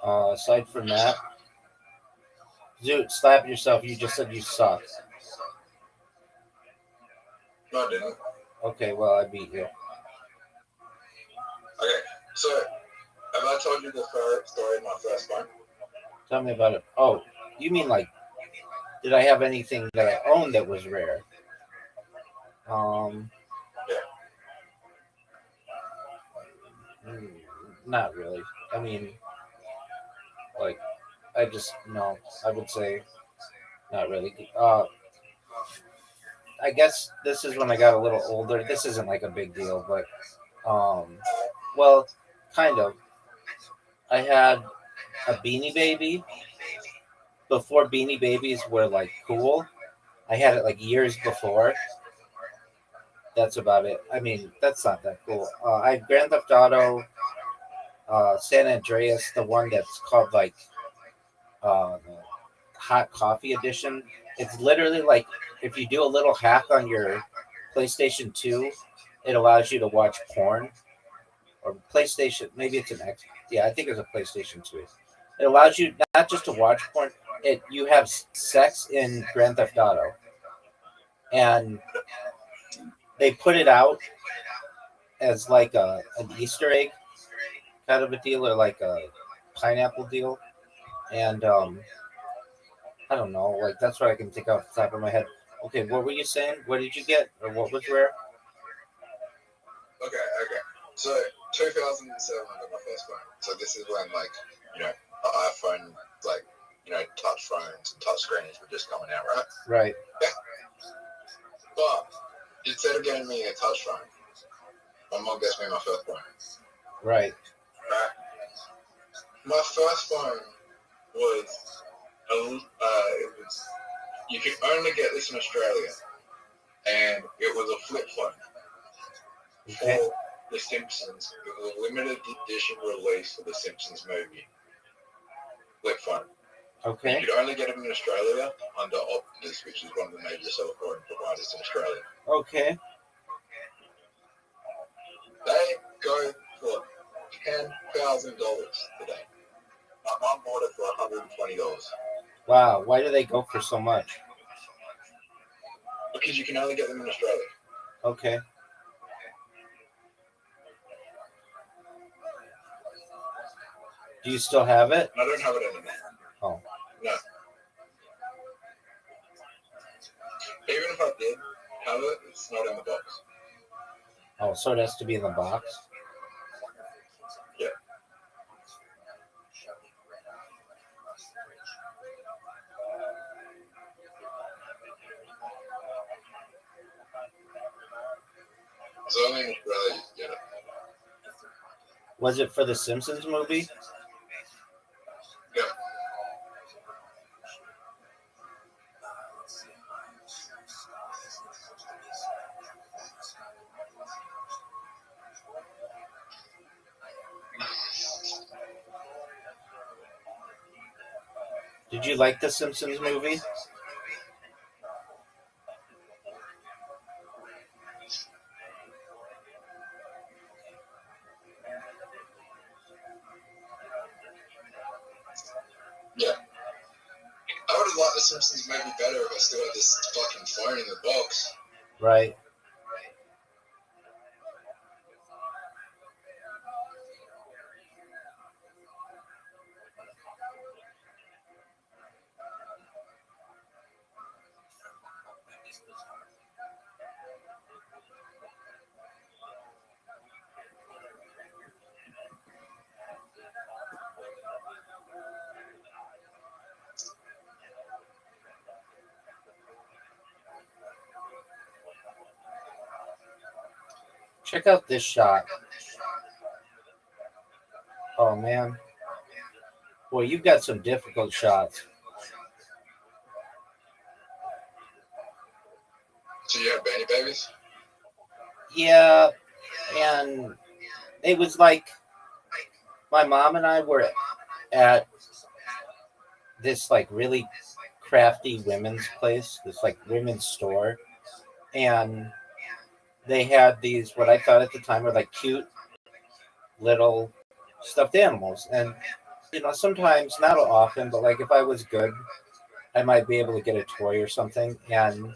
Aside from that, Zoot, slap yourself. You just said you suck. No, I didn't. Okay, well, I beat you. Okay, so have I told you the story of my first phone? Tell me about it. Oh, you mean like, did I have anything that I owned that was rare? Not really. I mean, like, I would say not really. I guess this is when I got a little older. This isn't like a big deal, but, well, kind of. I had a Beanie Baby before Beanie Babies were like cool. I had it like years before. That's about it. I mean, that's not that cool. I had Grand Theft Auto, San Andreas, the one that's called like the Hot Coffee Edition. It's literally like if you do a little hack on your PlayStation 2, it allows you to watch porn. Or PlayStation, maybe it's an X. Yeah, I think it's a PlayStation 2. It allows you not just to watch porn. You have sex in Grand Theft Auto, and they put it out as like an Easter egg kind of a deal, or like a pineapple deal, and I don't know, like that's what I can think off the top of my head. Okay, what were you saying? What did you get, or what was rare? Okay. So 2007, I got my first phone. So this is when like the iPhone, like touch phones and touch screens were just coming out, right? Right. Yeah. But instead of getting me a touch phone, my mom gets me my first phone. Right. Right. My first phone was you can only get this in Australia, and it was a flip phone. Okay. For The Simpsons. It was a limited edition release for the Simpsons movie. Flip phone. Okay. You could only get them in Australia under Optus, which is one of the major cell phone providers in Australia. Okay. They go for $10,000 today. I'm on board it for $120. Wow, why do they go for so much? Because you can only get them in Australia. Okay. Do you still have it? I don't have it anymore. Oh. No. Even if I did have it, it's not in the box. Oh, so it has to be in the box? Yeah. So only in Australia you can get it. Was it for the Simpsons movie? Yeah. Did you like the Simpsons movie? Yeah. I would have liked the Simpsons maybe better if I still had this fucking phone in the box. Right. Check out this shot. Oh, man. Boy, you've got some difficult shots. So you have Banny Babies? Yeah, and it was like my mom and I were at this like really crafty women's place, this like women's store, and they had these what I thought at the time were like cute little stuffed animals. And sometimes, not often, but like if I was good, I might be able to get a toy or something. And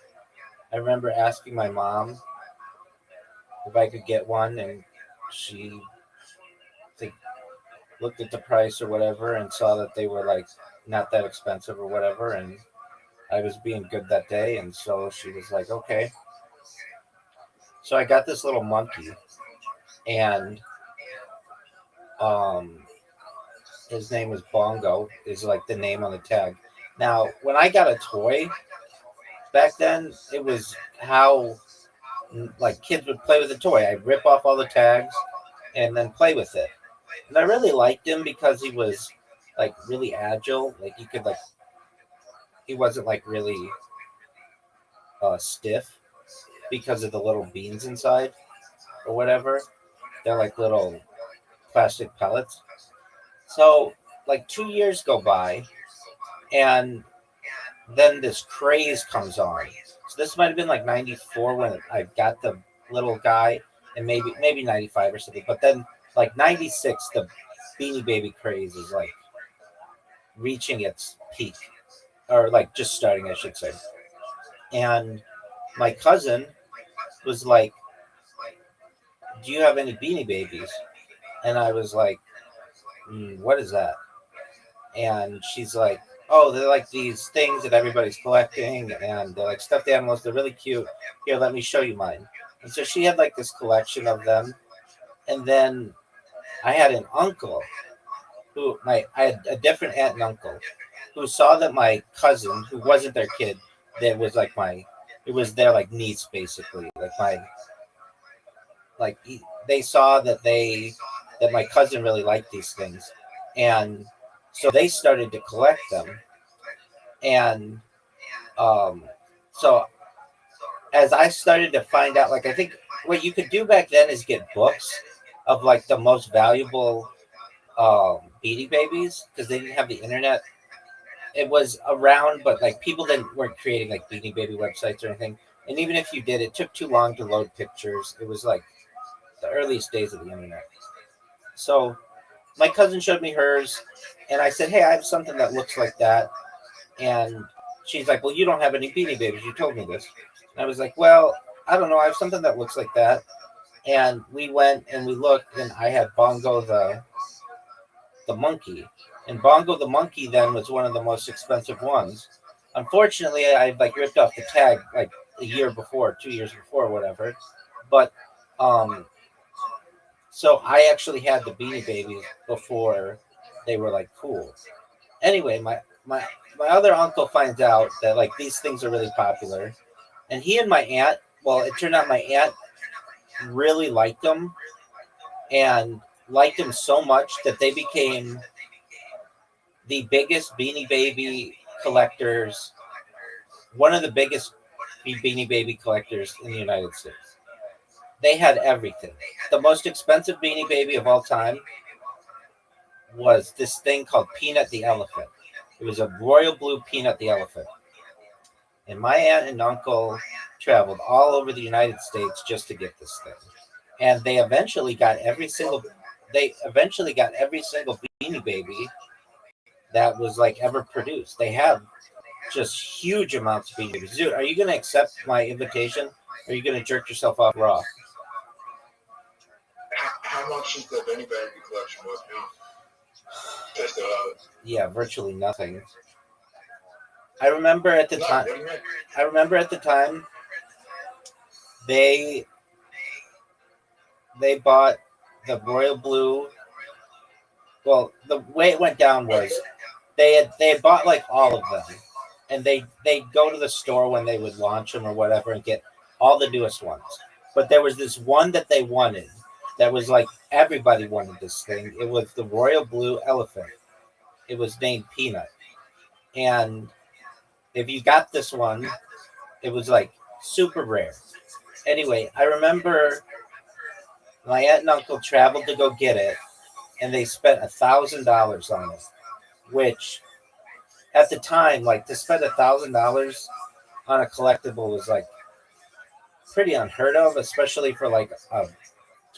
I remember asking my mom if I could get one, and she looked at the price or whatever and saw that they were like not that expensive or whatever, and I was being good that day, and so she was like, okay. So I got this little monkey, and his name was Bongo, is like the name on the tag. Now, when I got a toy back then, it was how like kids would play with a toy. I'd rip off all the tags and then play with it. And I really liked him because he was like really agile. Like you could like, he wasn't like really stiff because of the little beans inside or whatever. They're like little plastic pellets. So like 2 years go by, and then this craze comes on. So this might have been like 94 when I got the little guy, and maybe 95 or something. But then like 96, the Beanie Baby craze is like reaching its peak, or like just starting, I should say. And my cousin was like, do you have any Beanie Babies? And I was like, what is that? And she's like, oh, they're like these things that everybody's collecting, and they're like stuffed animals. They're really cute. Here, let me show you mine. And so she had like this collection of them. And then I had an uncle I had a different aunt and uncle who saw that my cousin, who wasn't their kid, that was like it was their like niece basically, they saw that my cousin really liked these things, and so they started to collect them. And so as I started to find out, like I think what you could do back then is get books of like the most valuable Beanie Babies, because they didn't have the internet. It was around, but like people weren't creating like Beanie Baby websites or anything. And even if you did, it took too long to load pictures. It was like the earliest days of the internet. So my cousin showed me hers, and I said, "Hey, I have something that looks like that." And she's like, "Well, you don't have any Beanie Babies. You told me this." And I was like, "Well, I don't know. I have something that looks like that." And we went and we looked, and I had Bongo the monkey, and Bongo the monkey then was one of the most expensive ones. Unfortunately, I like ripped off the tag like a year before, 2 years before, whatever. But so I actually had the Beanie Babies before they were like cool. Anyway, my other uncle finds out that like these things are really popular, and he and my aunt. Well, it turned out my aunt really liked them and liked them so much that they became the biggest Beanie Baby collectors, one of the biggest Beanie Baby collectors in the United States. They had everything. The most expensive Beanie Baby of all time was this thing called Peanut the Elephant. It was a royal blue Peanut the Elephant. And my aunt and uncle traveled all over the United States just to get this thing. And they eventually got every single Beanie Baby that was like ever produced. They have just huge amounts of Beanie Babies. Dude, are you gonna accept my invitation? Or are you gonna jerk yourself off raw? How much is the Benny Baby collection worth now? Just Yeah, virtually nothing. I remember at the time. They bought the royal blue. Well, the way it went down was they had bought like all of them, and they'd go to the store when they would launch them or whatever and get all the newest ones. But there was this one that they wanted that was like everybody wanted this thing. It was the royal blue elephant. It was named Peanut, and if you got this one, it was like super rare. Anyway, I remember my aunt and uncle traveled to go get it, and they spent $1,000 on it, which at the time, like to spend $1,000 on a collectible was like pretty unheard of, especially for like a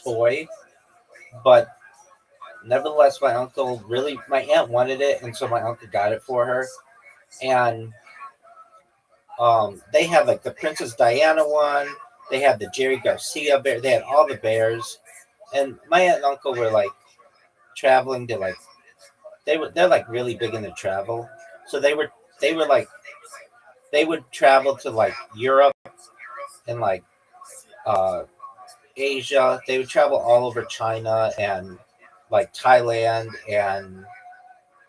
toy. But nevertheless, my aunt wanted it, and so my uncle got it for her. And they had like the Princess Diana one. They had the Jerry Garcia bear. They had all the bears. And my aunt and uncle were like traveling to like they're like really big into travel. So they were like they would travel to like Europe and like Asia. They would travel all over China and like Thailand and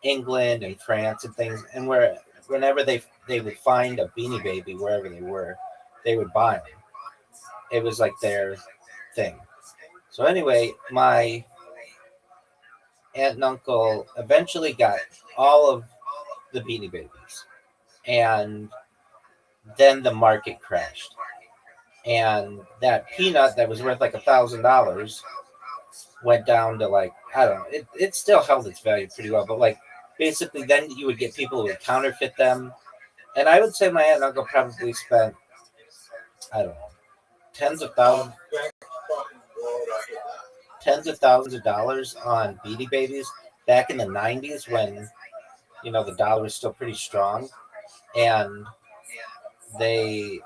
England and France and things. And whenever they would find a Beanie Baby wherever they were, they would buy them. It was like their thing. So anyway, my aunt and uncle eventually got all of the Beanie Babies, and then the market crashed, and that Peanut that was worth like $1,000 went down to like I don't know. It still held its value pretty well, but like basically then you would get people who would counterfeit them, and I would say my aunt and uncle probably spent I don't know tens of thousands of dollars on Beanie Babies back in the 90s when the dollar was still pretty strong, and they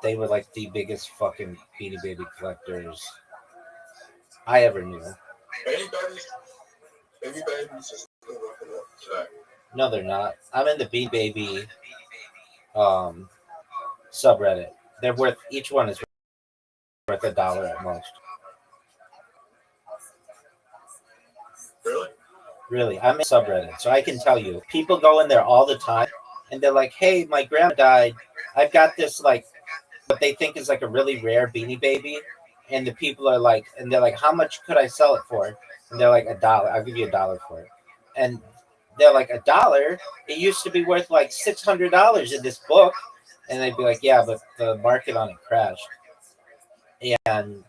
they were like the biggest fucking Beanie Baby collectors I ever knew. Baby Babies are still working up today. No, they're not. I'm in the Beanie Baby subreddit. They're worth each one is worth $1 at most. Really? Really, I'm in subreddit, so I can tell you. People go in there all the time, and they're like, "Hey, my grandma died. I've got this like what they think is like a really rare Beanie Baby," and the people are like, and they're like, "How much could I sell it for?" And they're like, $1. I'll give you $1 for it. And they're like, $1? It used to be worth like $600 in this book. And they'd be like, yeah, but the market on it crashed. And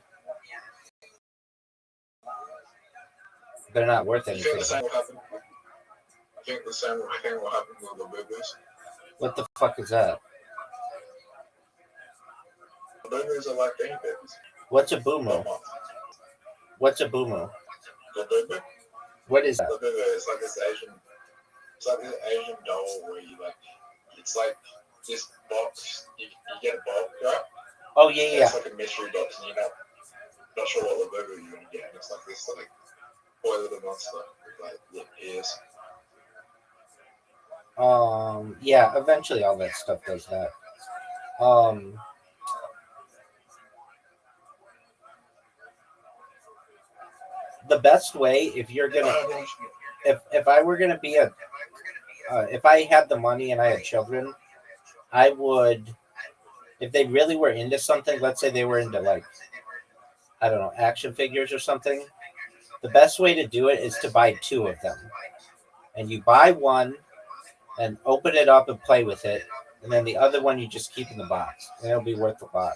they're not worth anything. I think the same thing will happen with the babies. What the fuck is that? The babies are like Beanie Babies. What's a per boomer? month. What's a boomer? Labubu? What is that? Labubu is like this Asian doll where you like, it's like this box, you get a bulk, right? Oh yeah, And yeah. it's like a mystery box, and you're not sure what Labubu you're gonna get. And it's like this like boy little monster with like ears. Yeah. Eventually, all that stuff does that. Um, the best way if you're gonna if I were gonna be a if I had the money and I had children, I would, if they really were into something, let's say they were into like, I don't know, action figures or something, the best way to do it is to buy two of them. And you buy one and open it up and play with it. And then the other one you just keep in the box. And it'll be worth a lot.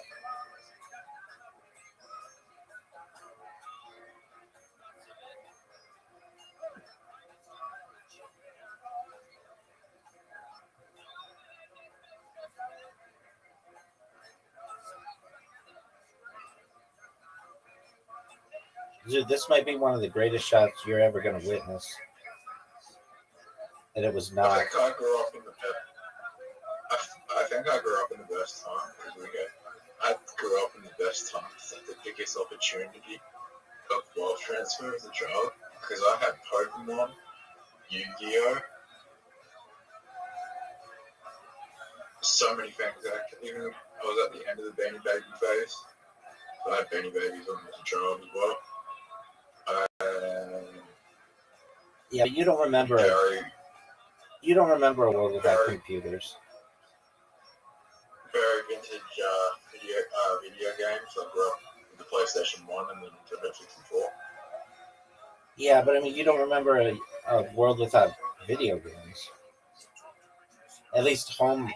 Dude, this might be one of the greatest shots you're ever going to witness. And it was I not. think I grew up in the I think I grew up in the best time because I grew up in the best times, like the biggest opportunity of wealth transfer as a child because I had Pokemon, Yu-Gi-Oh, so many things. Even I was at the end of the Beanie Baby phase, so I had Beanie Babies when I was a child as well. Yeah, you don't remember. You don't remember a world without computers. Very vintage video games. I grew up with the PlayStation 1 and the Nintendo 64. Yeah, but I mean, you don't remember a world without video games. At least home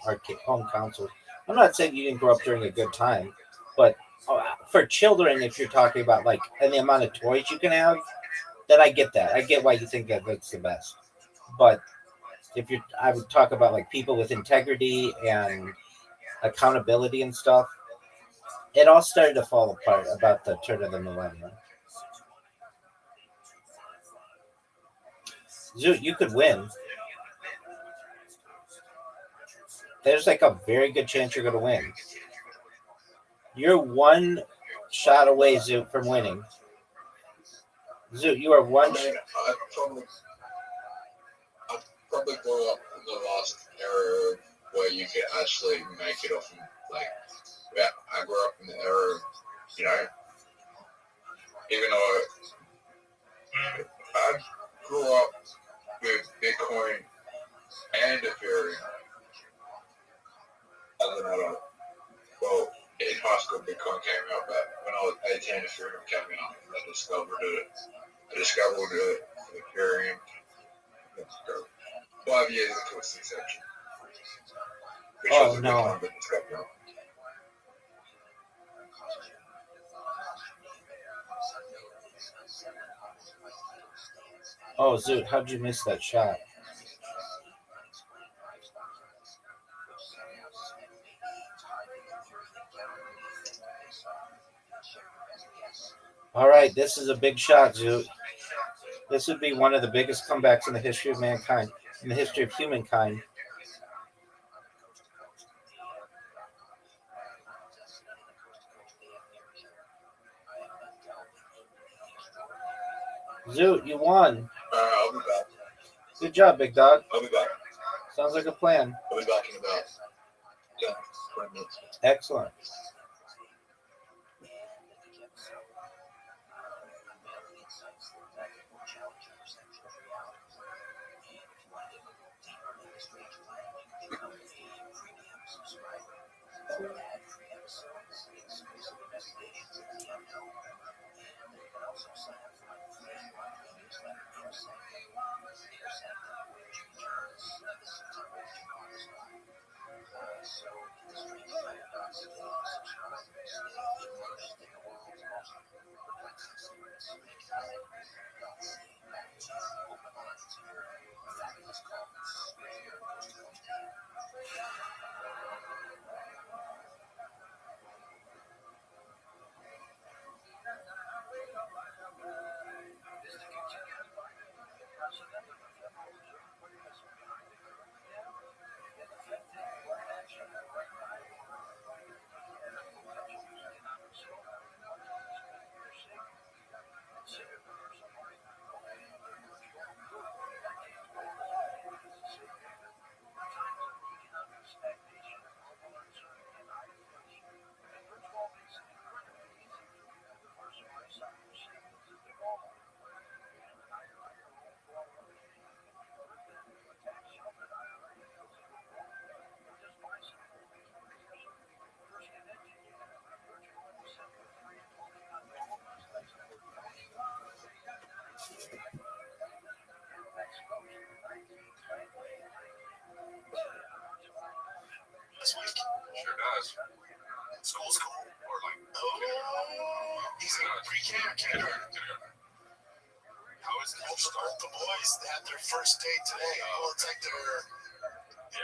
consoles. I'm not saying you didn't grow up during a good time, but for children, if you're talking about like and the amount of toys you can have, then I get that. I get why you think that that's the best. But if you, I would talk about like people with integrity and accountability and stuff. It all started to fall apart about the turn of the millennium. Zoot, you could win. There's like a very good chance you're going to win. You're one shot away, Zoot, from winning. Zoot, you are one. I probably grew up in the last era where you could actually make it off. Like, yeah, I grew up in the era, you know, even though I grew up with Bitcoin and Ethereum as an adult. Well, in high school, Bitcoin came out, but when I was 18, Ethereum came out, and I discovered Ethereum 5 years into its inception. Oh, no. Oh, Zoot, how'd you miss that shot? All right, this is a big shot, Zoot. This would be one of the biggest comebacks in the history of mankind, in the history of humankind. Zoot, you won. I'll be back. Good job, big dog. I'll be back. Sounds like a plan. I'll be back in about 20 minutes. Excellent. first date today. Well, it's like their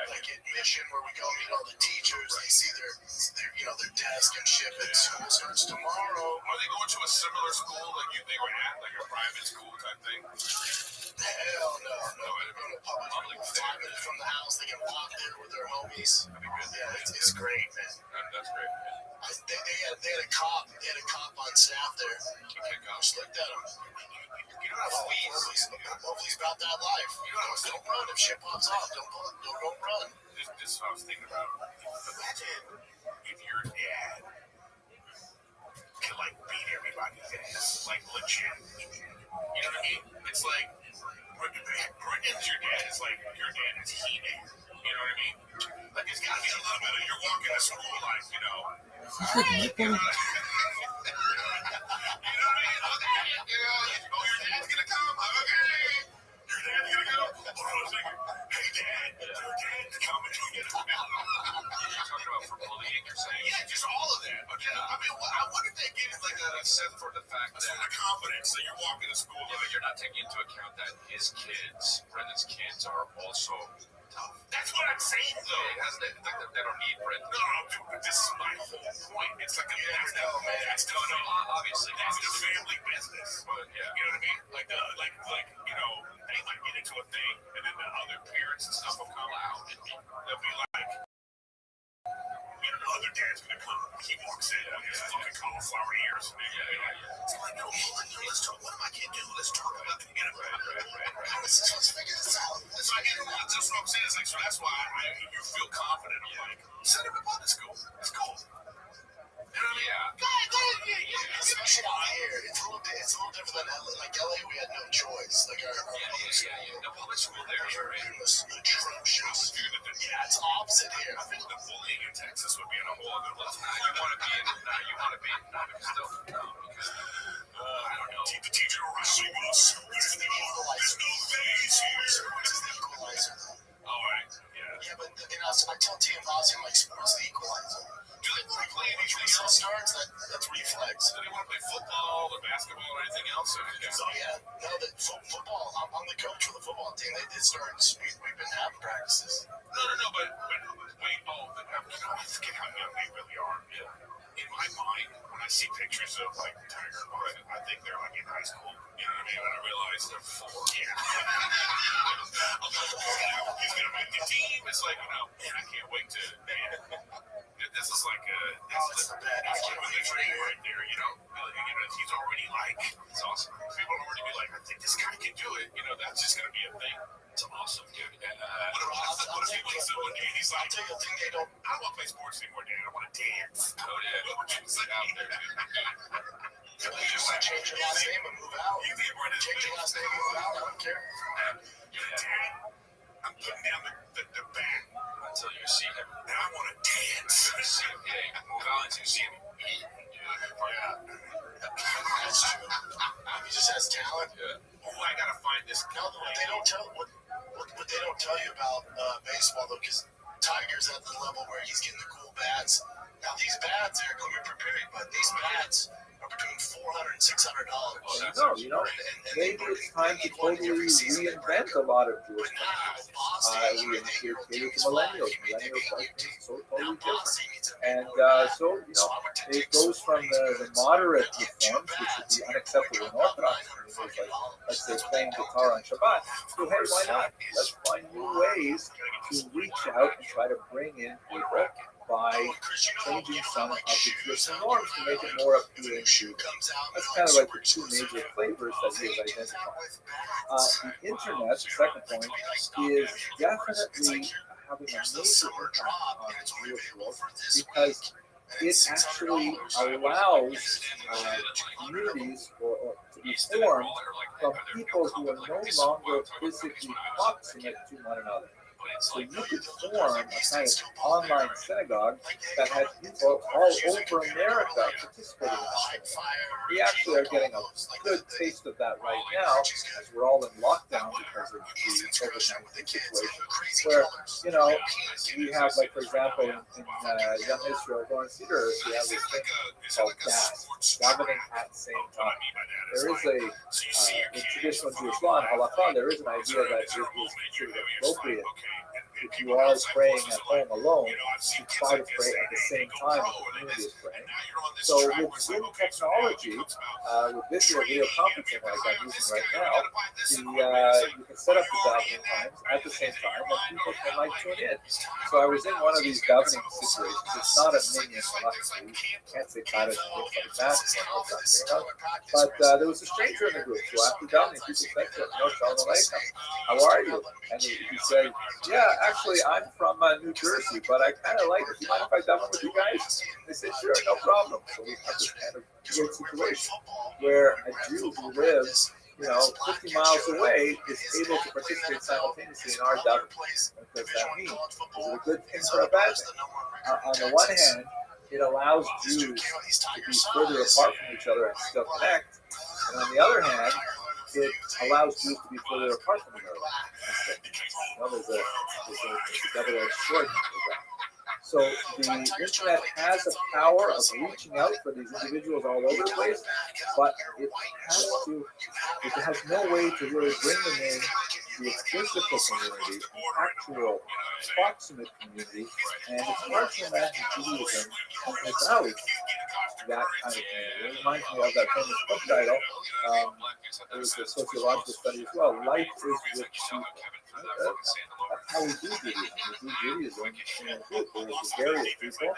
like admission where we go meet all the teachers. They see their their desk and shit. And school starts tomorrow. Are they going to a similar school like they were at, like a private school type thing? Hell no. They're going to public 5 minutes from the house. They can walk there with their homies. That'd be good. Yeah, it's great, man. That's great. They had a cop. They had a cop on staff there. Okay, Just looked at him. You don't have fleas. Hopefully he's about that life. Don't run if shit pops off. Don't run. This is what I was thinking about. Imagine if your dad can like beat everybody's ass, like legit. You know what I mean? It's like Britain's your dad is like your dad is He-Man. You know what I mean? Like it's gotta be a little bit of you're walking to school like, you know. You know what I mean? Oh, your dad's gonna come? Okay. Your dad's gonna come? Hold on a second. Hey, Dad, your dad's coming. You're talking about for bullying, you're saying? Yeah, just all of that. Okay. I mean, what if they give like a set for the fact that the confidence that you're walking to school? Yeah, but you're not taking into account that his kids, Brendan's kids, are also tough. That's what I'm saying, though. They don't need Brendan. No, dude, this is my whole point. It's like obviously that's the family business. But yeah, you know what I mean? Like they might get into a thing, and then the other parents and stuff will come out, and they'll be like, the other dad's gonna come. He walks in with his fucking cauliflower ears. It's like, no, let's talk. What am I gonna do? Let's talk about the Let's figure this out. It's like, that's what I'm saying. It's like, so that's why you feel confident. I'm like, send him to public school. It's cool. You know what I mean? Yeah. Especially out here, it's a little different than LA. Like LA, we had no choice. Like our the public school there was atrocious. Yeah, it's opposite here. I think the bullying in Texas would be on a whole other level. You want to be still. I don't know. Keep the teacher wrestling us. There's no things here. It's the equalizer, though. All right. Yeah, but I tell Tim Bossy, like, sports the equalizer. Do they want to play anything else? Starts that's reflex. Do they want to play football or basketball or anything else? Football. I'm the coach for the football team. It starts. We've been having practices. No. But wait. I forget how young they really are. Yeah. In my mind, when I see pictures of like Tiger and Martin, I think they're like in high school. You know what I mean? And I realize they're 4. Yeah. He's gonna make the team. It's like, man, I can't wait to. This is like that's the training right there. He's already like, it's awesome. People already be like, I think this guy can do it. That's just gonna be a thing. It's awesome, dude. What if he wakes up one day and he's like, I don't want to play sports anymore, Dad. I want to dance. Oh, yeah. Just sit out there, dude. You just change your last name and move out. Change your last name and move out. I don't care. Dad, I'm putting down the bat until you see him. Now I want to dance. See him, move out until you see him eat. Yeah. That's true. He just has talent. Yeah. Oh, I gotta find this. No, what they don't tell you about baseball though, because Tiger's at the level where he's getting the cool bats. Now these bats, Eric, let me prepare you, but these bats are between $400 and $600. Maybe it's time to totally reinvent a lot of Jewish cultures. We initiate with millennials. Millennials like things so totally different. And it goes from the moderate reforms, which would be unacceptable in Orthodox communities, like, let's say, playing guitar on Shabbat. So, hey, why not? Let's find new ways to reach out and try to bring in people by changing some of the traditional norms to make it more appealing to them. That's kind of like the two major flavors that we have identified. The internet, the second point, is definitely having a major impact on the Jewish world because it actually allows communities to be formed from people who are no longer physically proximate to one another. So you could form a kind of online synagogue that had people all over America participating in it. We actually are getting a good taste of that right now as we're all in lockdown because of the COVID-19 situation, where, you know, we have, like, for example, in Young Israel, going to Cedar, we have this thing called gas, davening at the same time. There is in traditional Jewish law and halakha, there is an idea that it is considered appropriate if you are praying at home alone, to try to pray at the same time as the community is praying. So with Zoom technology, with video conferencing like I'm using right now, you can set up the davening times at the same time, and people can tune in. So I was in one of these davening situations. It's not a minion halakha. You can't say Kaddish and things like that. But there was a stranger in the group. So after davening, people said to him, Shalom Aleichem, how are you? And he said, yeah, actually, I'm from New Jersey, but I kind of like it. Do you mind if I daven with you guys? They said, sure, no problem. So we have this kind of weird situation where a Jew who lives, 50 miles away is able to participate simultaneously in our davening. What does that mean? Is it a good thing or a bad thing? On the one hand, it allows Jews to be further apart from each other and still connect. And on the other hand, it allows Jews to be further apart from each other. There's a double-edged sword with that. So the internet has a power of reaching out for these individuals all over the place, but it has no way to really bring them in the physical community, an actual proximate community, and it's hard to imagine Judaism without that kind of community. It reminds me of that famous book title. It was a sociological study as well. Life is with people. That's how we do Judaism. We do Judaism in a group. We're gregarious people.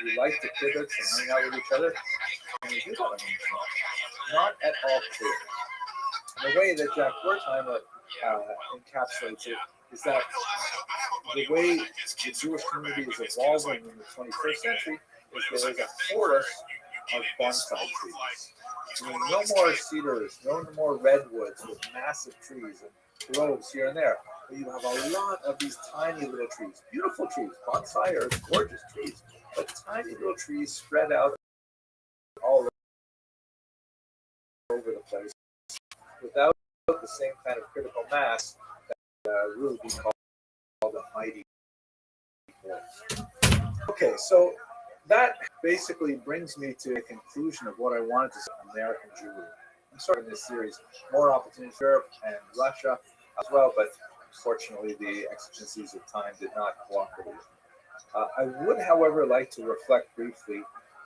We like to kibitz and hang out with each other. And we do that on the internet. Not at all clear. And the way that Jack Wertheimer encapsulates it is that the way the Jewish community is evolving in the 21st century is there is a forest of bonsai trees. No more cedars, no more redwoods with massive trees and groves here and there. But you have a lot of these tiny little trees, beautiful trees. Bonsai are gorgeous trees, but tiny little trees spread out all over the place without the same kind of critical mass that really be called a mighty force. Okay, so that basically brings me to the conclusion of what I wanted to say on American Jewry. I'm starting this series, more opportunities in Europe and Russia as well, but unfortunately the exigencies of time did not cooperate. I would, however, like to reflect briefly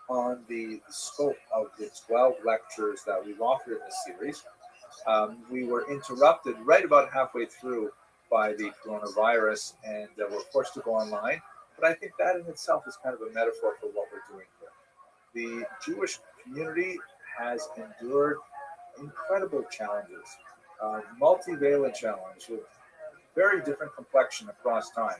on the scope of the 12 lectures that we've offered in this series. We were interrupted right about halfway through by the coronavirus and were forced to go online. But I think that in itself is kind of a metaphor for what we're doing here. The Jewish community has endured incredible challenges, multivalent challenge with very different complexion across time.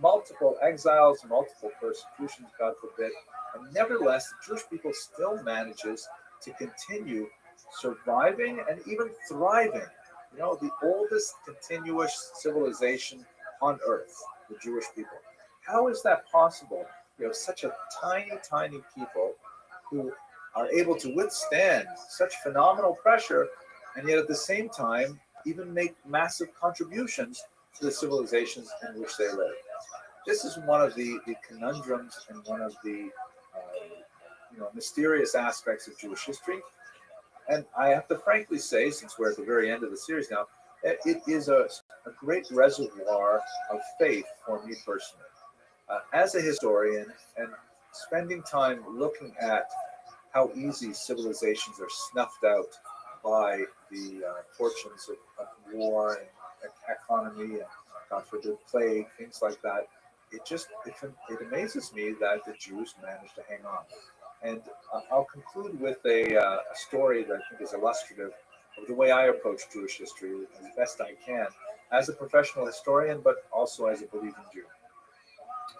Multiple exiles, multiple persecutions, God forbid, and nevertheless, the Jewish people still manages to continue surviving and even thriving. The oldest continuous civilization on earth, the Jewish people. How is that possible? Such a tiny people who are able to withstand such phenomenal pressure and yet at the same time even make massive contributions to the civilizations in which they live. This is one of the conundrums and one of the mysterious aspects of Jewish history. And I have to frankly say, since we're at the very end of the series now, it is a great reservoir of faith for me personally. As a historian and spending time looking at how easy civilizations are snuffed out by the fortunes of war and economy and, God forbid, plague, things like that, it amazes me that the Jews managed to hang on. And I'll conclude with a story that I think is illustrative of the way I approach Jewish history as best I can, as a professional historian, but also as a believing Jew.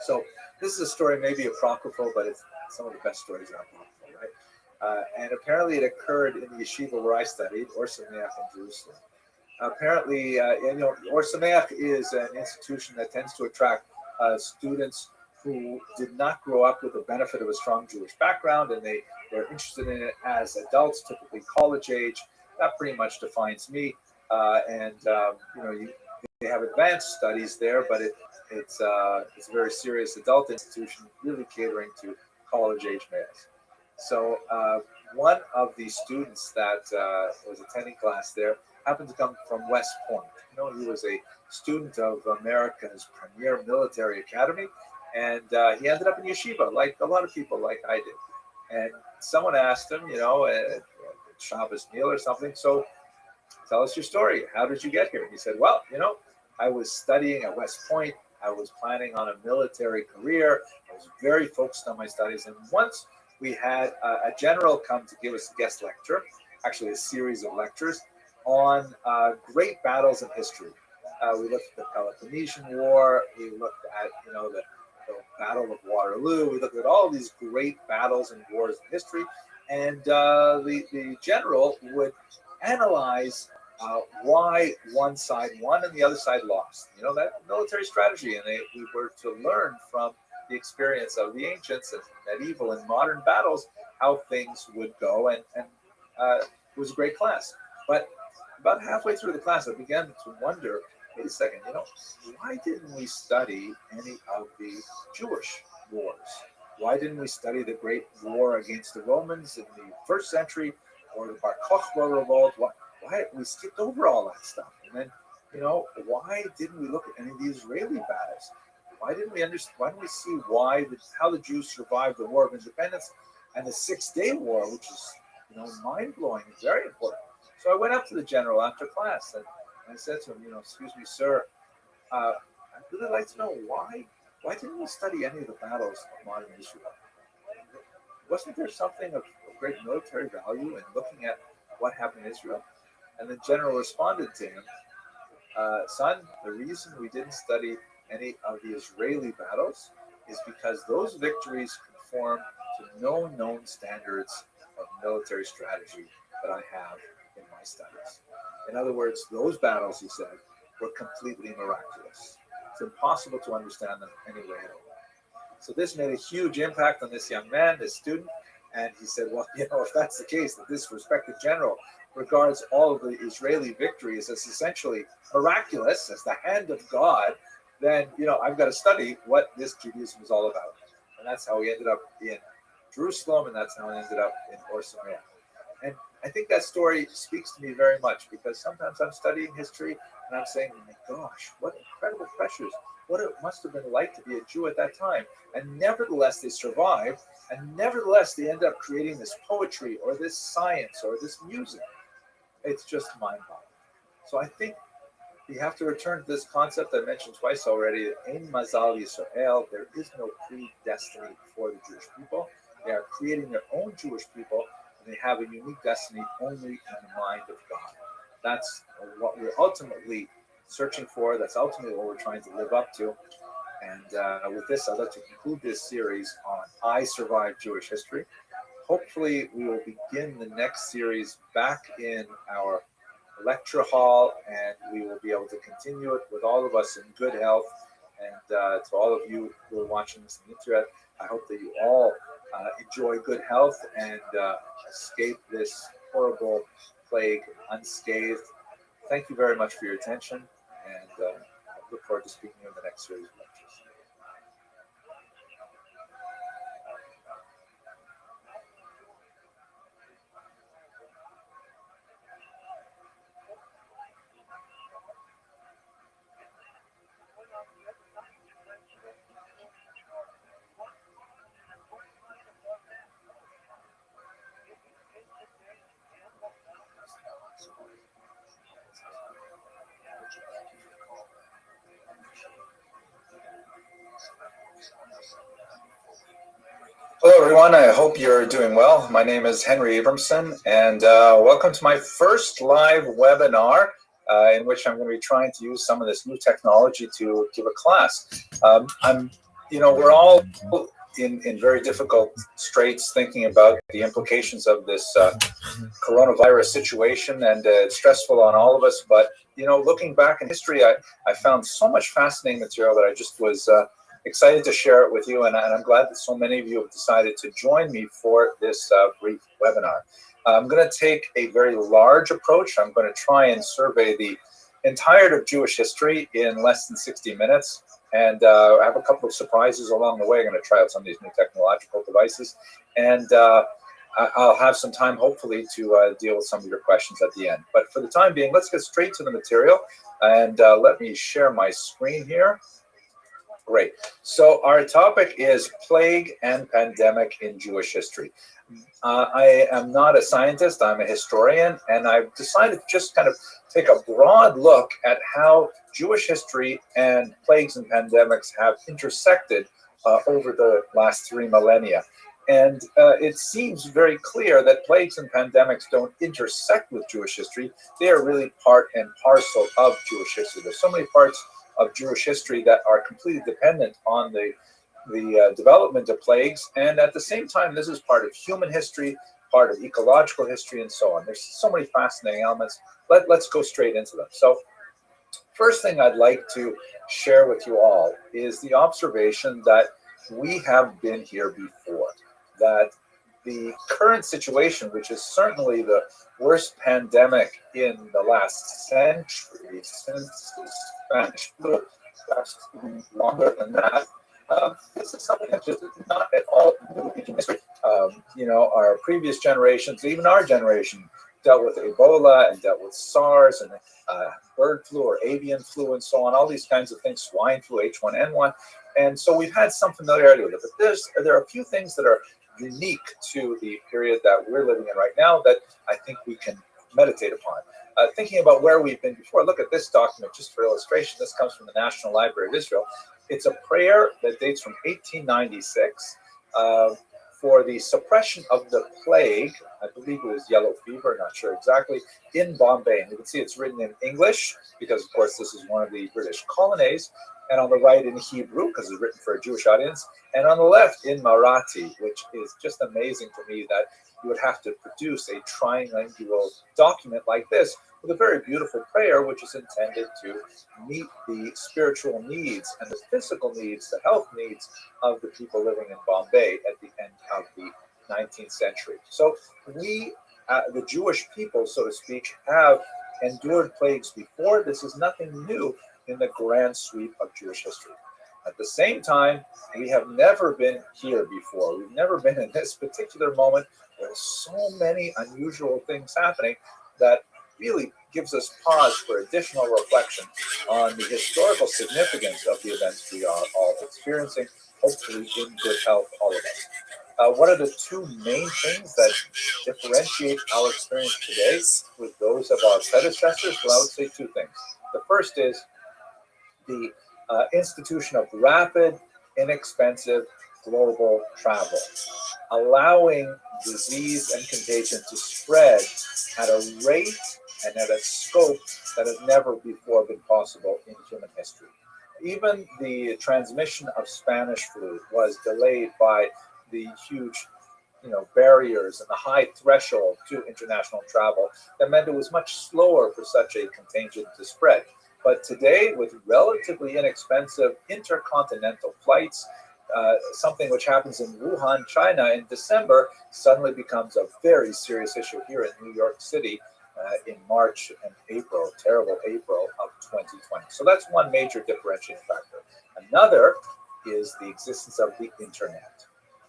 So this is a story, maybe apocryphal, but it's some of the best stories are apocryphal, right? And apparently it occurred in the yeshiva where I studied, or Samneach in Jerusalem. apparently, Or Sameach is an institution that tends to attract students who did not grow up with the benefit of a strong Jewish background, and they're interested in it as adults, typically college age. That pretty much defines me. They have advanced studies there, but it's a very serious adult institution, really catering to college age males. So one of the students that was attending class there happened to come from West Point. He was a student of America's premier military academy, and he ended up in yeshiva, like a lot of people, like I did. And someone asked him, at Shabbos meal or something, so tell us your story. How did you get here? And he said, well, I was studying at West Point. I was planning on a military career. I was very focused on my studies. And once we had a general come to give us a guest lecture, actually a series of lectures, on great battles in history. We looked at the Peloponnesian War. We looked at, the Battle of Waterloo. We looked at all these great battles and wars in history. And the general would analyze why one side won and the other side lost. That military strategy. And we were to learn from the experience of the ancients and medieval and modern battles how things would go. And it was a great class. But about halfway through the class, I began to wonder, wait a second, why didn't we study any of the Jewish wars? Why didn't we study the great war against the Romans in the first century, or the Bar Kokhba revolt? Why we skipped over all that stuff? And then, why didn't we look at any of the Israeli battles? Why didn't we understand? Why didn't we see how the Jews survived the War of Independence and the 6-Day War, which is, mind blowing and very important? So I went up to the general after class and I said to him, excuse me, sir, I'd really like to know why didn't we study any of the battles of modern Israel? Wasn't there something of great military value in looking at what happened in Israel? And the general responded to him, son, the reason we didn't study any of the Israeli battles is because those victories conform to no known standards of military strategy that I have in my studies. In other words, those battles, he said, were completely miraculous. It's impossible to understand them anyway at all. So this made a huge impact on this young man, this student, and he said, well, if that's the case, that this respected general regards all of the Israeli victories as essentially miraculous, as the hand of God, then, I've got to study what this Judaism is all about. And that's how he ended up in Jerusalem, and that's how he ended up in Or Sameach. And I think that story speaks to me very much, because sometimes I'm studying history and I'm saying, oh my gosh, what incredible pressures, what it must have been like to be a Jew at that time. And nevertheless, they survived, and nevertheless, they end up creating this poetry or this science or this music. It's just mind-boggling. So I think we have to return to this concept I mentioned twice already, Ein Mazal Yisrael. There is no predestiny for the Jewish people. They are creating their own Jewish people, and they have a unique destiny only in the mind of God. That's what we're ultimately searching for. That's ultimately what we're trying to live up to. And with this, I'd like to conclude this series on I Survived Jewish History. Hopefully, we will begin the next series back in our lecture hall, and we will be able to continue it with all of us in good health. And to all of you who are watching this on the internet, I hope that you all enjoy good health and escape this horrible plague unscathed. Thank you very much for your attention, and I look forward to speaking in the next series of lectures. Hello, everyone. I hope you're doing well. My name is Henry Abramson, and welcome to my first live webinar in which I'm going to be trying to use some of this new technology to give a class. We're all in very difficult straits thinking about the implications of this coronavirus situation, and it's stressful on all of us, but looking back in history, I found so much fascinating material that I just was excited to share it with you, and I'm glad that so many of you have decided to join me for this brief webinar. I'm going to take a very large approach. I'm going to try and survey the entirety of Jewish history in less than 60 minutes, and I have a couple of surprises along the way. I'm going to try out some of these new technological devices, and I'll have some time, hopefully, to deal with some of your questions at the end. But for the time being, let's get straight to the material, and let me share my screen here. Great. So our topic is plague and pandemic in Jewish history. I am not a scientist, I'm a historian, and I've decided to just kind of take a broad look at how Jewish history and plagues and pandemics have intersected over the last 3 millennia. And it seems very clear that plagues and pandemics don't intersect with Jewish history. They are really part and parcel of Jewish history. There's so many parts of Jewish history that are completely dependent on the development of plagues, and at the same time, this is part of human history, part of ecological history, and so on. There's so many fascinating elements. Let's go straight into them. So, first thing I'd like to share with you all is the observation that we have been here before, that the current situation, which is certainly the worst pandemic in the last century since the Spanish flu, perhaps even longer than that, this is something that's just not at all new in history. Our previous generations, even our generation, dealt with Ebola and dealt with SARS and bird flu or avian flu and so on, all these kinds of things, swine flu, H1N1. And so we've had some familiarity with it. But there are a few things that are unique to the period that we're living in right now that I think we can meditate upon. Thinking about where we've been before, look at this document just for illustration. This comes from the National Library of Israel. It's a prayer that dates from 1896 for the suppression of the plague. I believe it was yellow fever, not sure exactly, in Bombay. And you can see it's written in English because, of course, this is one of the British colonies. And on the right in Hebrew, because it's written for a Jewish audience. And on the left in Marathi, which is just amazing to me that you would have to produce a trilingual document like this with a very beautiful prayer, which is intended to meet the spiritual needs and the physical needs, the health needs of the people living in Bombay at the end of the 19th century. So we, the Jewish people, so to speak, have endured plagues before. This is nothing new in the grand sweep of Jewish history. At the same time, we have never been here before. We've never been in this particular moment where so many unusual things happening that really gives us pause for additional reflection on the historical significance of the events we are all experiencing, hopefully in good health, all of us. What are the two main things that differentiate our experience today with those of our predecessors? Well, I would say two things. The first is the institution of rapid, inexpensive global travel, allowing disease and contagion to spread at a rate and at a scope that has never before been possible in human history. Even the transmission of Spanish flu was delayed by the huge barriers and the high threshold to international travel that meant it was much slower for such a contagion to spread. But today, with relatively inexpensive intercontinental flights, something which happens in Wuhan, China in December suddenly becomes a very serious issue here in New York City in March and April, terrible April of 2020. So that's one major differentiating factor. Another is the existence of the internet,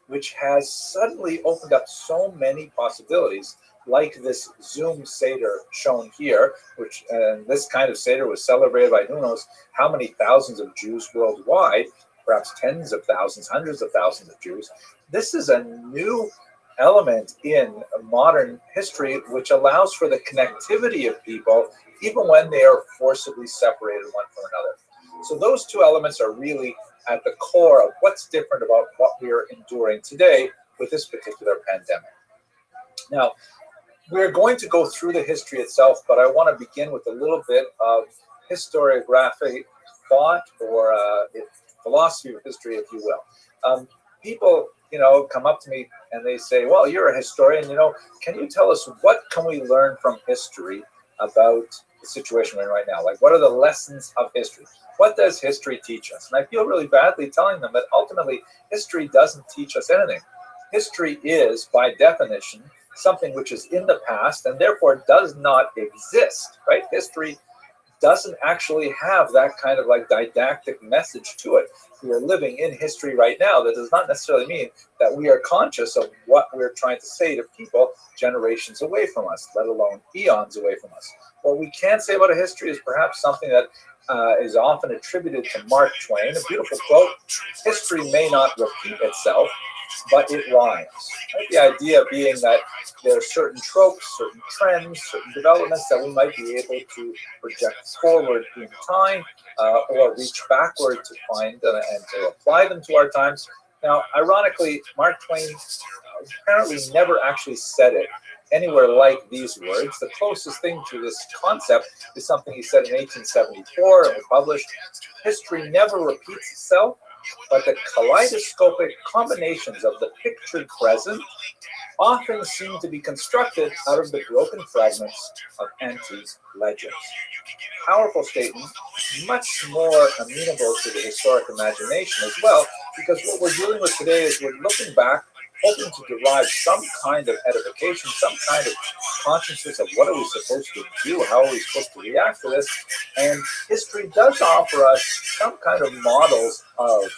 which has suddenly opened up so many possibilities, like this Zoom Seder shown here, which this kind of Seder was celebrated by who knows how many thousands of Jews worldwide, perhaps tens of thousands, hundreds of thousands of Jews. This is a new element in modern history which allows for the connectivity of people even when they are forcibly separated one from another. So those two elements are really at the core of what's different about what we are enduring today with this particular pandemic. Now, we're going to go through the history itself, but I want to begin with a little bit of historiographic thought or philosophy of history, if you will. People, come up to me and they say, well, you're a historian, can you tell us what can we learn from history about the situation we're in right now. Like, what are the lessons of history? What does history teach us? And I feel really badly telling them that ultimately history doesn't teach us anything. History is, by definition, something which is in the past and therefore does not exist, right? History doesn't actually have that kind of like didactic message to it. We are living in history right now. That does not necessarily mean that we are conscious of what we're trying to say to people generations away from us, let alone eons away from us. What we can say about a history is perhaps something that is often attributed to Mark Twain, a beautiful quote: history may not repeat itself, but it rhymes. Right? The idea being that there are certain tropes, certain trends, certain developments that we might be able to project forward in time or reach backward to find and to apply them to our times. Now, ironically, Mark Twain apparently never actually said it anywhere like these words. The closest thing to this concept is something he said in 1874 and was published. History never repeats itself, but the kaleidoscopic combinations of the pictured present often seem to be constructed out of the broken fragments of antique legends. Powerful statement, much more amenable to the historic imagination as well, because what we're dealing with today is we're looking back, hoping to derive some kind of edification, some kind of consciousness of what are we supposed to do, how are we supposed to react to this, and history does offer us some kind of models of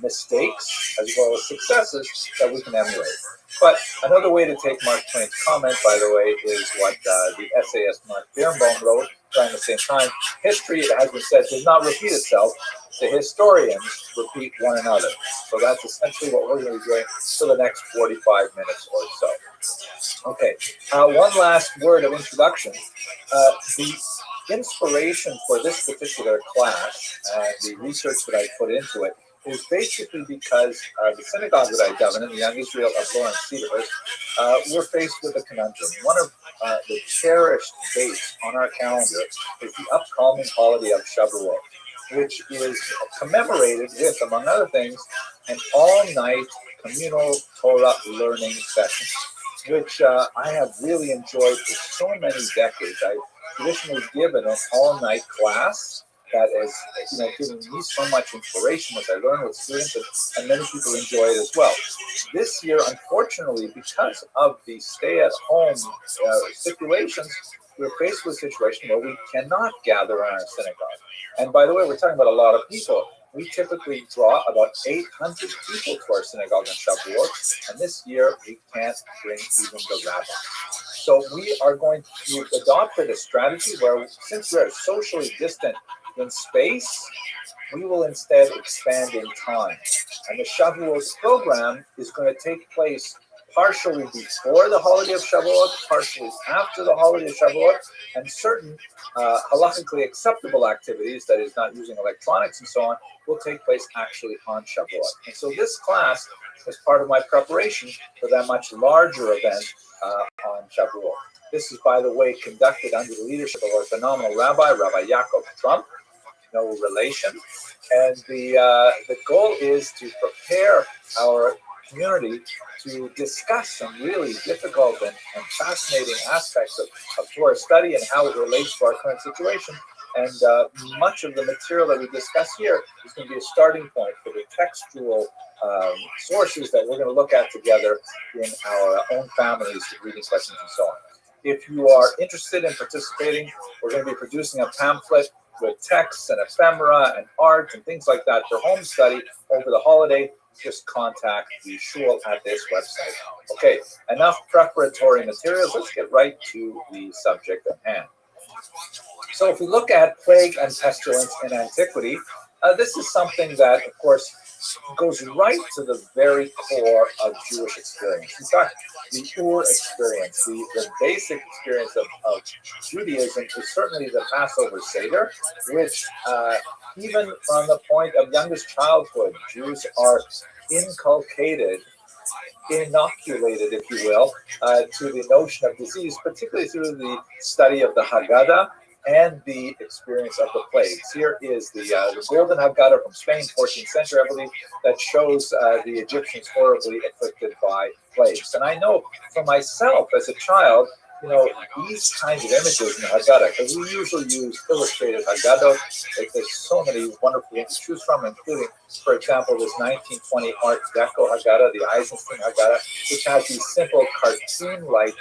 mistakes as well as successes that we can emulate. But another way to take Mark Twain's comment, by the way, is what the essayist Mark Birnbaum wrote around the same time. History, it has been said, does not repeat itself. The historians repeat one another. So that's essentially what we're going to be doing for the next 45 minutes or so. Okay, one last word of introduction. The inspiration for this particular class and the research that I put into it is basically because the synagogue that I govern in the Young Israel of Lawrence Cedarhurst, we're faced with a conundrum. One of the cherished dates on our calendar is the upcoming holiday of Shavuot, which is commemorated with, among other things, an all-night communal Torah learning session, which I have really enjoyed for so many decades. I've traditionally given an all-night class that has given me so much inspiration as I learn with students, and many people enjoy it as well. This year, unfortunately, because of the stay-at-home stipulations, we're faced with a situation where we cannot gather in our synagogue. And by the way, we're talking about a lot of people. We typically draw about 800 people to our synagogue on Shavuot, and this year we can't bring even the rabbi. So we are going to adopt a strategy where, since we are socially distant in space, we will instead expand in time. And the Shavuot program is going to take place partially before the holiday of Shavuot, partially after the holiday of Shavuot, and certain halakhically acceptable activities, that is not using electronics and so on, will take place actually on Shavuot. And so this class is part of my preparation for that much larger event on Shavuot. This is, by the way, conducted under the leadership of our phenomenal Rabbi Yaakov Trump, no relation. And the goal is to prepare our community to discuss some really difficult and fascinating aspects of Torah study and how it relates to our current situation. And much of the material that we discuss here is going to be a starting point for the textual sources that we're going to look at together in our own families, reading questions and so on. If you are interested in participating, we're going to be producing a pamphlet with texts and ephemera and art and things like that for home study over the holiday. Just contact the shul at this website. Okay, enough preparatory materials. Let's get right to the subject at hand. So if we look at plague and pestilence in antiquity, this is something that, of course, goes right to the very core of Jewish experience. In fact, the experience, the basic experience of Judaism is certainly the Passover Seder, which even from the point of youngest childhood, Jews are inoculated, if you will, to the notion of disease, particularly through the study of the Haggadah and the experience of the plagues. Here is the Golden Haggadah from Spain, 14th century, I believe, that shows the Egyptians horribly afflicted by plagues. And I know for myself as a child, these kinds of images in the Haggadah, because we usually use illustrated Haggadah. There's so many wonderful ones to choose from, including, for example, this 1920 Art Deco Haggadah, the Eisenstein Haggadah, which has these simple cartoon-like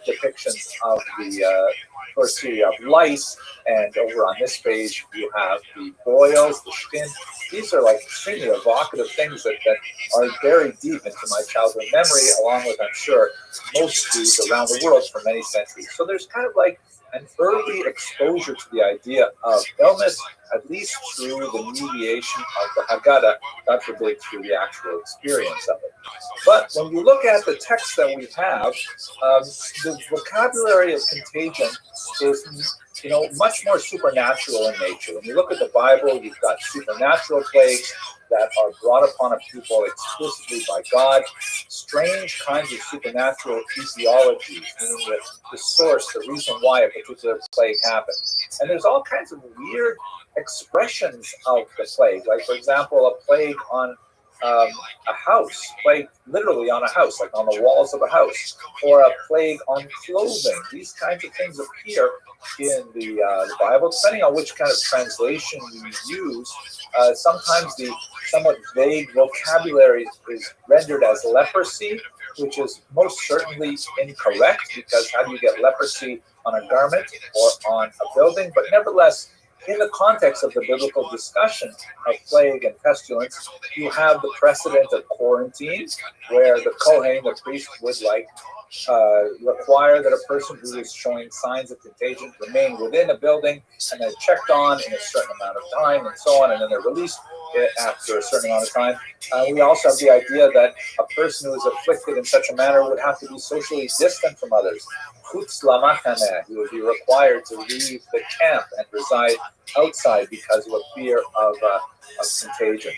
depictions of the first you have lice, and over on this page you have the boils, the skin. These are like extremely evocative things that are buried deep into my childhood memory, along with, I'm sure, most Jews around the world for many centuries. So there's kind of like an early exposure to the idea of illness, at least through the mediation of the Haggadah, God forbid through the actual experience of it. But when you look at the text that we have, the vocabulary of contagion is much more supernatural in nature. When you look at the Bible, you've got supernatural plagues that are brought upon a people explicitly by God, strange kinds of supernatural etiologies, meaning the source, the reason why a particular plague happened. And there's all kinds of weird expressions of the plague, like, for example, a plague on a house, plague literally on a house, like on the walls of a house, or a plague on clothing. These kinds of things appear in the Bible, depending on which kind of translation you use. Sometimes the somewhat vague vocabulary is rendered as leprosy, which is most certainly incorrect, because how do you get leprosy on a garment or on a building? But nevertheless, in the context of the biblical discussion of plague and pestilence, you have the precedent of quarantine, where the Kohen, the priest, would require that a person who is showing signs of contagion remain within a building, and they're checked on in a certain amount of time, and so on, and then they're released after a certain amount of time. We also have the idea that a person who is afflicted in such a manner would have to be socially distant from others. Chutz lamachaneh, he would be required to leave the camp and reside outside because of a fear of contagion.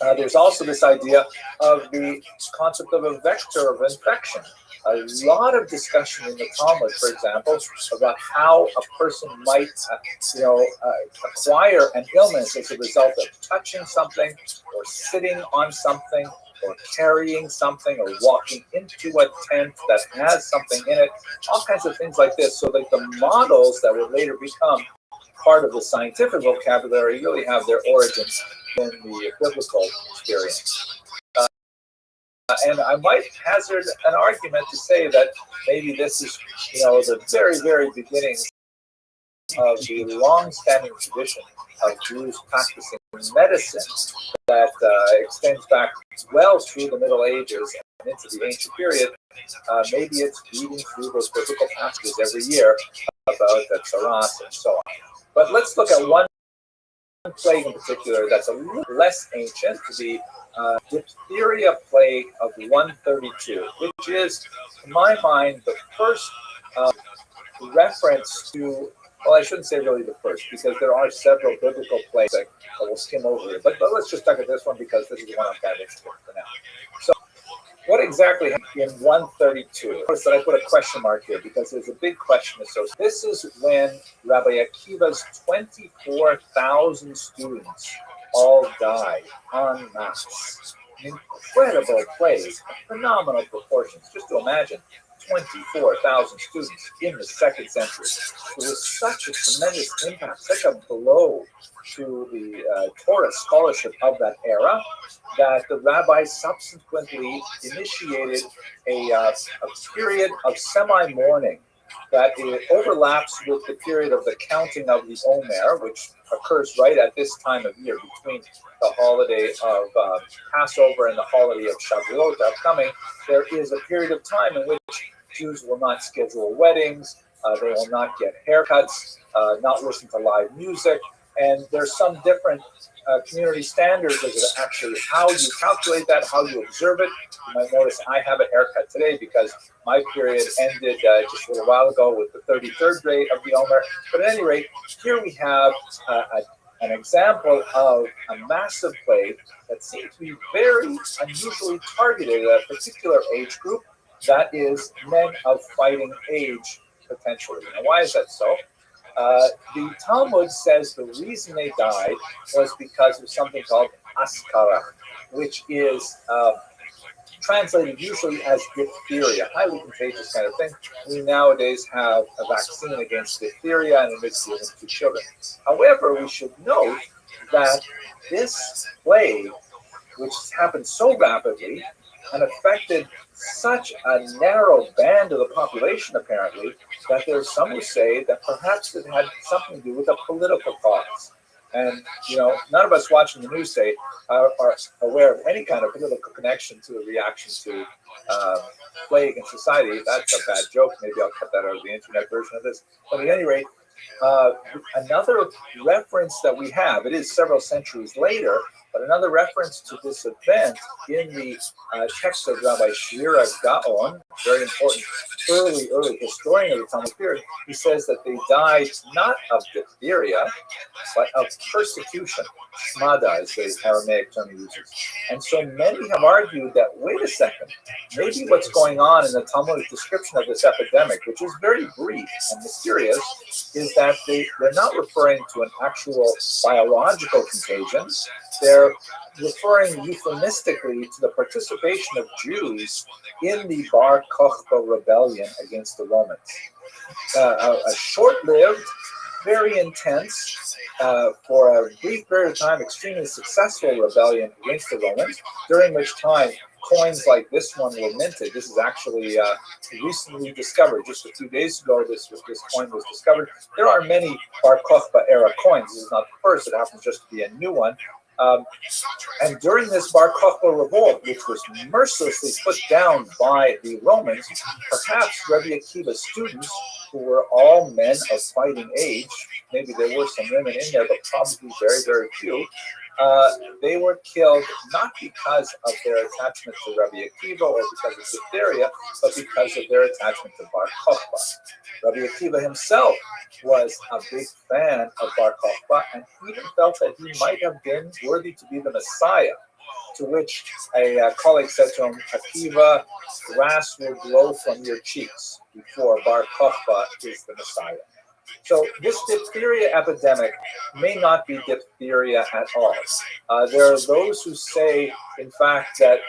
There's also this idea of the concept of a vector of infection. A lot of discussion in the Talmud, for example, about how a person might, acquire an illness as a result of touching something, or sitting on something, or carrying something, or walking into a tent that has something in it. All kinds of things like this. So that the models that would later become part of the scientific vocabulary really have their origins in the biblical experience. And I might hazard an argument to say that maybe this is, the very, very beginnings of the long-standing tradition of Jews practicing medicine that extends back well through the Middle Ages and into the ancient period. Maybe it's reading through those biblical passages every year about the tsaras and so on. But let's look at one plague in particular that's a little less ancient, the diphtheria plague of 132, which is, in my mind, the first reference to, well, I shouldn't say really the first, because there are several biblical plagues that we'll skim over here. But let's just look at this one, because this is the one I'm kind of interested in for now. So, what exactly happened in 132? Notice that I put a question mark here, because there's a big question associated. This is when Rabbi Akiva's 24,000 students all died en masse. Incredible plague, phenomenal proportions. Just to imagine 24,000 students in the second century. It was such a tremendous impact, such a blow to the Torah scholarship of that era, that the rabbis subsequently initiated a period of semi-mourning that it overlaps with the period of the counting of the Omer, which occurs right at this time of year between the holiday of Passover and the holiday of Shavuot upcoming. There is a period of time in which Jews will not schedule weddings, they will not get haircuts, not listen to live music, and there's some different community standards as to actually how you calculate that, how you observe it. You might notice I have a haircut today because my period ended just a little while ago with the 33rd day of the Omer. But at any rate, here we have an example of a massive plague that seems to be very unusually targeted at a particular age group, that is men of fighting age, potentially. Now, why is that so? The Talmud says the reason they died was because of something called askara, which is translated usually as diphtheria, highly contagious kind of thing. We nowadays have a vaccine against diphtheria and it's given to children. However, we should note that this plague, which happened so rapidly and affected such a narrow band of the population, apparently, that there's some who say that perhaps it had something to do with a political cause. And, none of us watching the news say are aware of any kind of political connection to the reaction to plague in society. That's a bad joke. Maybe I'll cut that out of the internet version of this. But at any rate, another reference that we have, it is several centuries later, but another reference to this event in the text of Rabbi Shira Gaon, very important early historian of the Talmud period, he says that they died not of diphtheria, but of persecution. Shmada is the Aramaic term he uses. And so many have argued that, wait a second, maybe what's going on in the Talmudic description of this epidemic, which is very brief and mysterious, is that they're not referring to an actual biological contagion. They're referring euphemistically to the participation of Jews in the Bar Kokhba rebellion against the Romans. A short-lived, very intense, for a brief period of time, extremely successful rebellion against the Romans, during which time coins like this one were minted. This is actually recently discovered. Just a few days ago, this coin was discovered. There are many Bar Kokhba era coins. This is not the first. It happens just to be a new one. And during this Bar Kokhba revolt, which was mercilessly put down by the Romans, perhaps Rabbi Akiva's students, who were all men of fighting age, maybe there were some women in there, but probably very, very few, they were killed not because of their attachment to Rabbi Akiva or because of diphtheria, but because of their attachment to Bar Kokhba. Rabbi Akiva himself was a big fan of Bar Kokhba, and he even felt that he might have been worthy to be the Messiah. To which a colleague said to him, Akiva, grass will grow from your cheeks before Bar Kokhba is the Messiah. So this diphtheria epidemic may not be diphtheria at all. There are those who say, in fact, that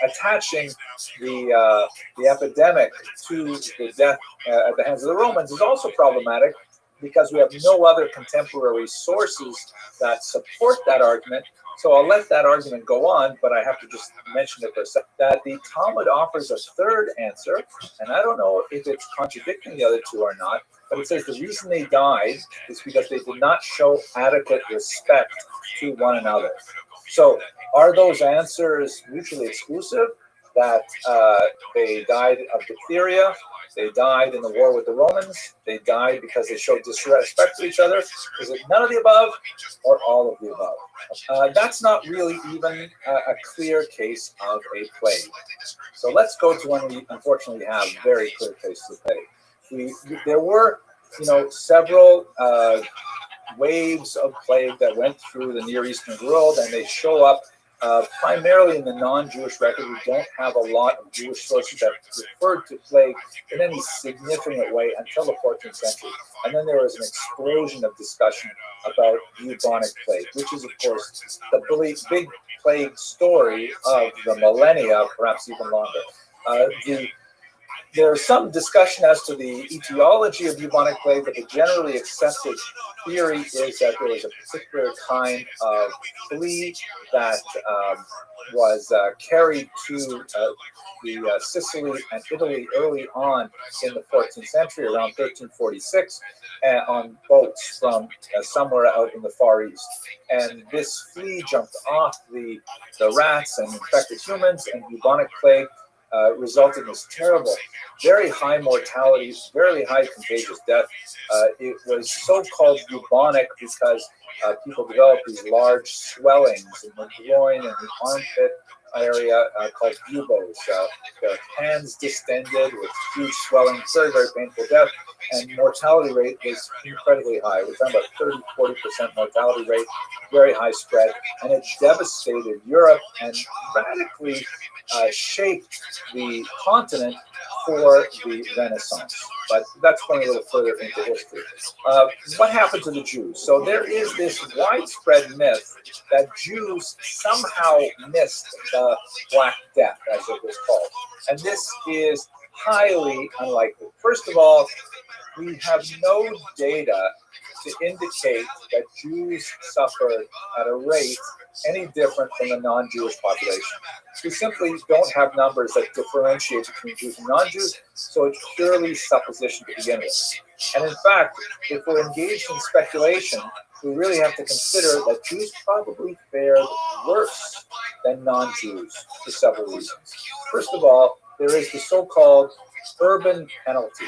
attaching the epidemic to the death at the hands of the Romans is also problematic because we have no other contemporary sources that support that argument. So I'll let that argument go on, but I have to just mention it for a second, that the Talmud offers a third answer, and I don't know if it's contradicting the other two or not, but it says the reason they died is because they did not show adequate respect to one another. So are those answers mutually exclusive? That they died of diphtheria, they died in the war with the Romans, they died because they showed disrespect to each other? Is it none of the above or all of the above? That's not really even a clear case of a plague. So let's go to one we unfortunately have very clear cases of plague. There were, several waves of plague that went through the Near Eastern world, and they show up primarily in the non-Jewish record. We don't have a lot of Jewish sources that referred to plague in any significant way until the 14th century. And then there was an explosion of discussion about bubonic plague, which is, of course, the big plague story of the millennia, perhaps even longer. There's some discussion as to the etiology of bubonic plague, but the generally accepted theory is that there was a particular kind of flea that was carried to Sicily and Italy early on in the 14th century, around 1346, on boats from somewhere out in the Far East. And this flea jumped off the rats and infected humans, and bubonic plague resulted in this terrible, very high mortality, very high contagious death. It was so-called bubonic because people developed these large swellings in the groin and the armpit area called buboes. Their hands distended with huge swelling, very, very painful death, and mortality rate was incredibly high. We're talking about 30-40% mortality rate, very high spread, and it devastated Europe and radically shaped the continent for the Renaissance. But that's going a little further into history. What happened to the Jews? So there is this widespread myth that Jews somehow missed the Black Death, as it was called. And this is highly unlikely. First of all, we have no data to indicate that Jews suffered at a rate any different from the non-Jewish population. We simply don't have numbers that differentiate between Jews and non-Jews, so it's purely supposition to begin with. And in fact, if we're engaged in speculation, we really have to consider that Jews probably fared worse than non-Jews for several reasons. First of all, there is the so-called urban penalty.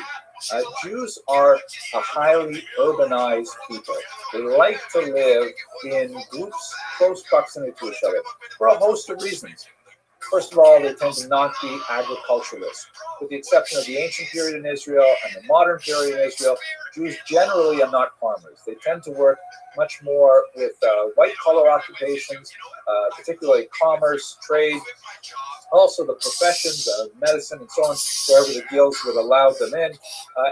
Jews are a highly urbanized people. They like to live in groups, close proximity to each other, for a host of reasons. First of all, they tend to not be agriculturalists. With the exception of the ancient period in Israel and the modern period in Israel, Jews generally are not farmers. They tend to work much more with white-collar occupations, particularly commerce, trade, also the professions of medicine and so on, wherever the guilds would allow them in.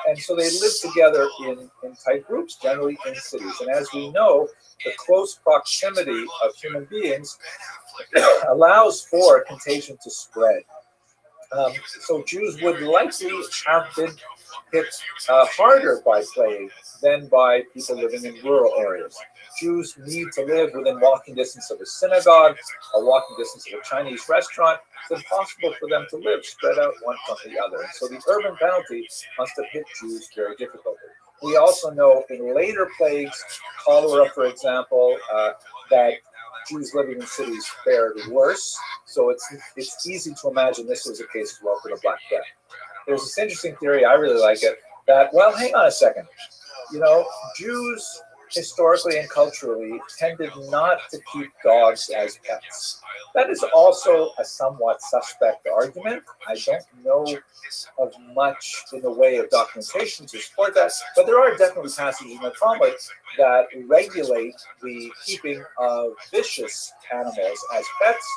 And so they live together in tight groups, generally in cities. And as we know, the close proximity of human beings allows for contagion to spread. So Jews would likely have been hit harder by plague than by people living in rural areas. Jews need to live within walking distance of a synagogue, a walking distance of a Chinese restaurant. It's impossible for them to live spread out one from the other. And so the urban penalty must have hit Jews very difficultly. We also know in later plagues, cholera, for example, that Jews living in cities fared worse. So it's easy to imagine this was the case as well for the Black Death. There's this interesting theory, I really like it, that, well, hang on a second. You know, Jews historically and culturally tended not to keep dogs as pets. That is also a somewhat suspect argument. I don't know of much in the way of documentation to support that, but there are definitely passages in the Talmud that regulate the keeping of vicious animals as pets.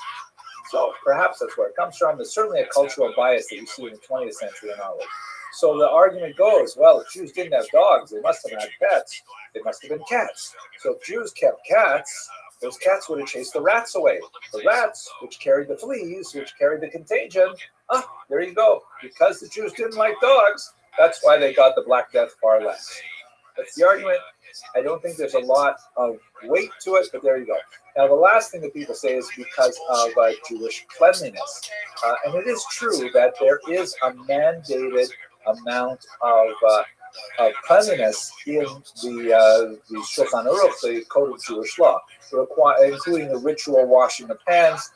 So perhaps that's where it comes from. There's certainly a cultural bias that you see in the 20th century and onward. So the argument goes, well, if Jews didn't have dogs, they must have had pets. They must have been cats. So if Jews kept cats, those cats would have chased the rats away. The rats, which carried the fleas, which carried the contagion, there you go. Because the Jews didn't like dogs, that's why they got the Black Death far less. That's the argument. I don't think there's a lot of weight to it, but there you go. Now, the last thing that people say is because of Jewish cleanliness. And it is true that there is a mandated amount of cleanliness in the Shulchan Aruch, the Code of Jewish Law, including the ritual washing of hands,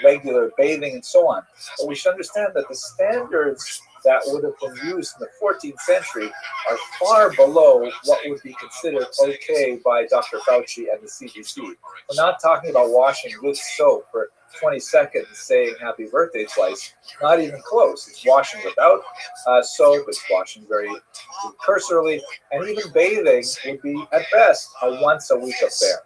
regular bathing, and so on. But we should understand that the standards that would have been used in the 14th century are far below what would be considered okay by Dr. Fauci and the CDC. We're not talking about washing with soap for 20 seconds saying happy birthday twice. Not even close. It's washing without soap. It's washing very cursorily. And even bathing would be, at best, a once-a-week affair.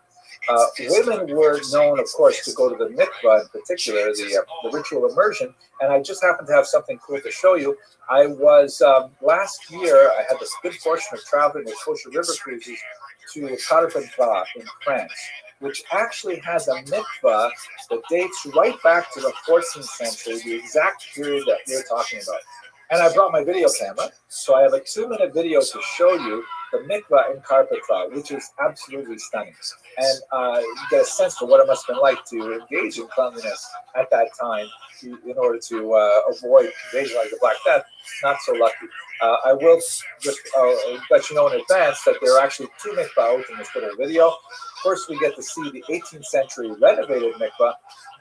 Women were known, of course, to go to the mikvah in particular, the ritual immersion. And I just happen to have something cool to show you. I was, last year, I had the good fortune of traveling with Kosher River Cruises to Carpentras in France, which actually has a mikvah that dates right back to the 14th century, the exact period that we're talking about. And I brought my video camera, so I have a 2-minute video to show you the mikvah in Carpentras, which is absolutely stunning. And you get a sense for what it must have been like to engage in cleanliness at that time in order to avoid contagion like the Black Death. Not so lucky. I will just let you know in advance that there are actually 2 mikvahs in this little video. First, we get to see the 18th century renovated mikvah.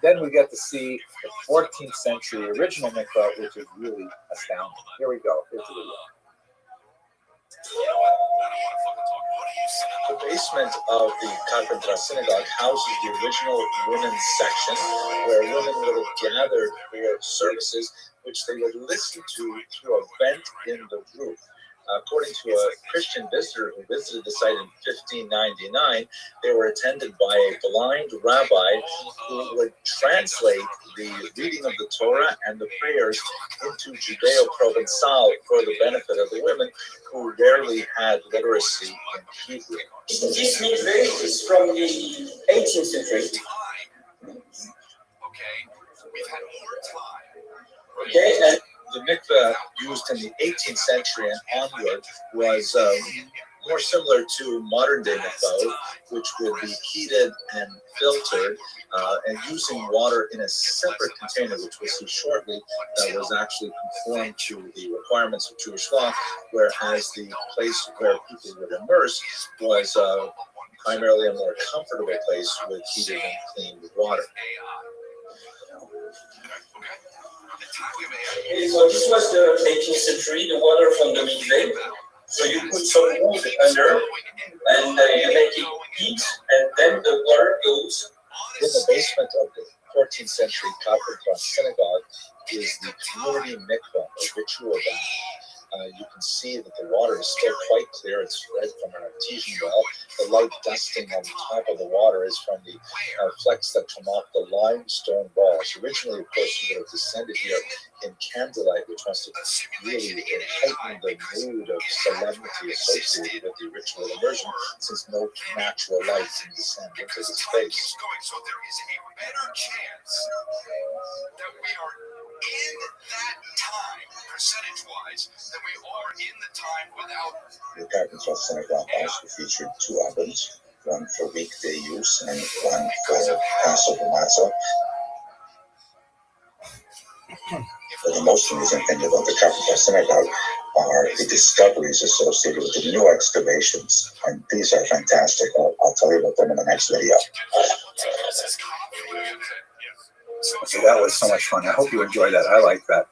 Then we get to see the 14th century original mikvah, which is really astounding. Here we go. Here's the video. The basement of the Carpentras synagogue houses the original women's section, where women would have gathered for services, which they would listen to through a vent in the roof. According to a Christian visitor who visited the site in 1599, they were attended by a blind rabbi who would translate the reading of the Torah and the prayers into Judeo-Provençal for the benefit of the women who rarely had literacy in Hebrew. This mikveh is from the 18th century. Okay, we've had more time. Okay, and The mikveh used in the 18th century and onward was more similar to modern-day mikveh, which would be heated and filtered, and using water in a separate container, which we'll see shortly, that was actually conformed to the requirements of Jewish law, whereas the place where people would immerse was primarily a more comfortable place with heated and clean water. okay, so this was the 18th century, the water from the mikveh. So you put some wood under, and you make it heat, and then the water goes. In the basement of the 14th century Carpentras synagogue is the community mikveh, a ritual bath. You can see that the water is still quite clear. It's right from an artesian well. The light dusting on the top of the water is from the flecks that come off the limestone walls. Originally, of course, you would have descended here in candlelight, which must have really heightened the mood of solemnity associated with the ritual immersion, since no natural light can descend into the space. So there is a better chance that we are in that time, percentage-wise, than we are in the time without. The Carpentras synagogue also featured two ovens, one for weekday use and one for Passover matzah. But the most amusing thing about the Carpentras synagogue are the discoveries associated with the new excavations, and these are fantastic. I'll tell you about them in the next video. Okay, that was so much fun. I hope you enjoyed that. I like that.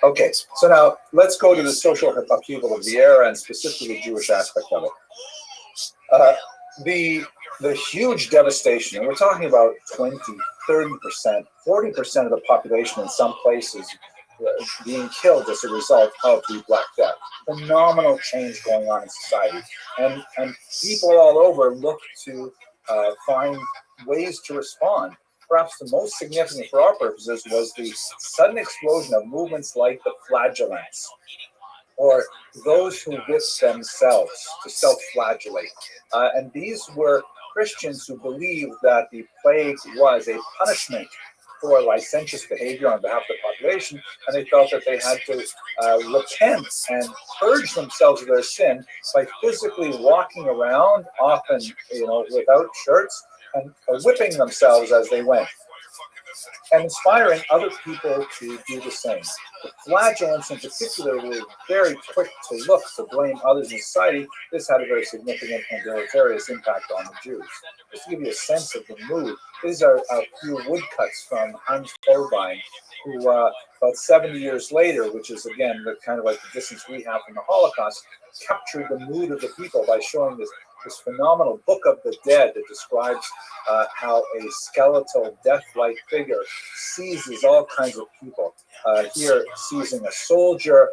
Okay, so now let's go to the social upheaval of the era and specifically the Jewish aspect of it. The huge devastation, and we're talking about 20, 30%, 40% of the population in some places being killed as a result of the Black Death. Phenomenal change going on in society. And people all over look to find ways to respond. Perhaps the most significant for our purposes was the sudden explosion of movements like the flagellants, or those who whip themselves to self-flagellate. And these were Christians who believed that the plague was a punishment for licentious behavior on behalf of the population, and they felt that they had to repent and purge themselves of their sin by physically walking around, often without shirts, and whipping themselves as they went, and inspiring other people to do the same. The flagellants in particular were very quick to blame others in society. This had a very significant and deleterious impact on the Jews. Just to give you a sense of the mood, these are a few woodcuts from Hans Holbein, who about 70 years later, which is again kind of like the distance we have from the Holocaust, captured the mood of the people by showing this phenomenal Book of the Dead that describes how a skeletal, death-like figure seizes all kinds of people. Here, seizing a soldier,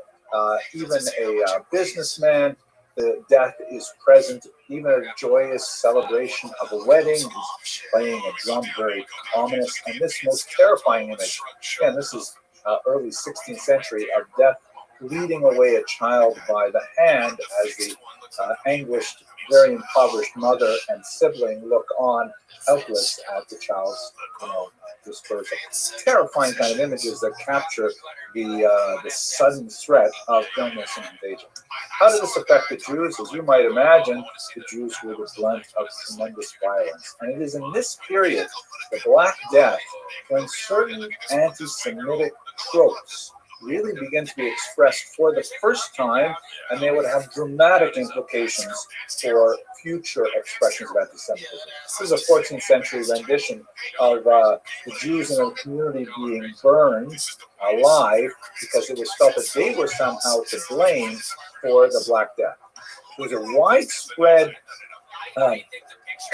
even a businessman. The death is present, even a joyous celebration of a wedding. He's playing a drum, very ominous. And this most terrifying image, again, this is early 16th century, of death leading away a child by the hand as the anguished, very impoverished mother and sibling look on helpless at the child's dispersal. Terrifying kind of images that capture the sudden threat of illness and contagion. How did this affect the Jews? As you might imagine, the Jews were the blunt of tremendous violence. And it is in this period, the Black Death, when certain anti-Semitic tropes really begin to be expressed for the first time, and they would have dramatic implications for future expressions of anti-Semitism. This is a 14th century rendition of the Jews in a community being burned alive because it was felt that they were somehow to blame for the Black Death. There was a widespread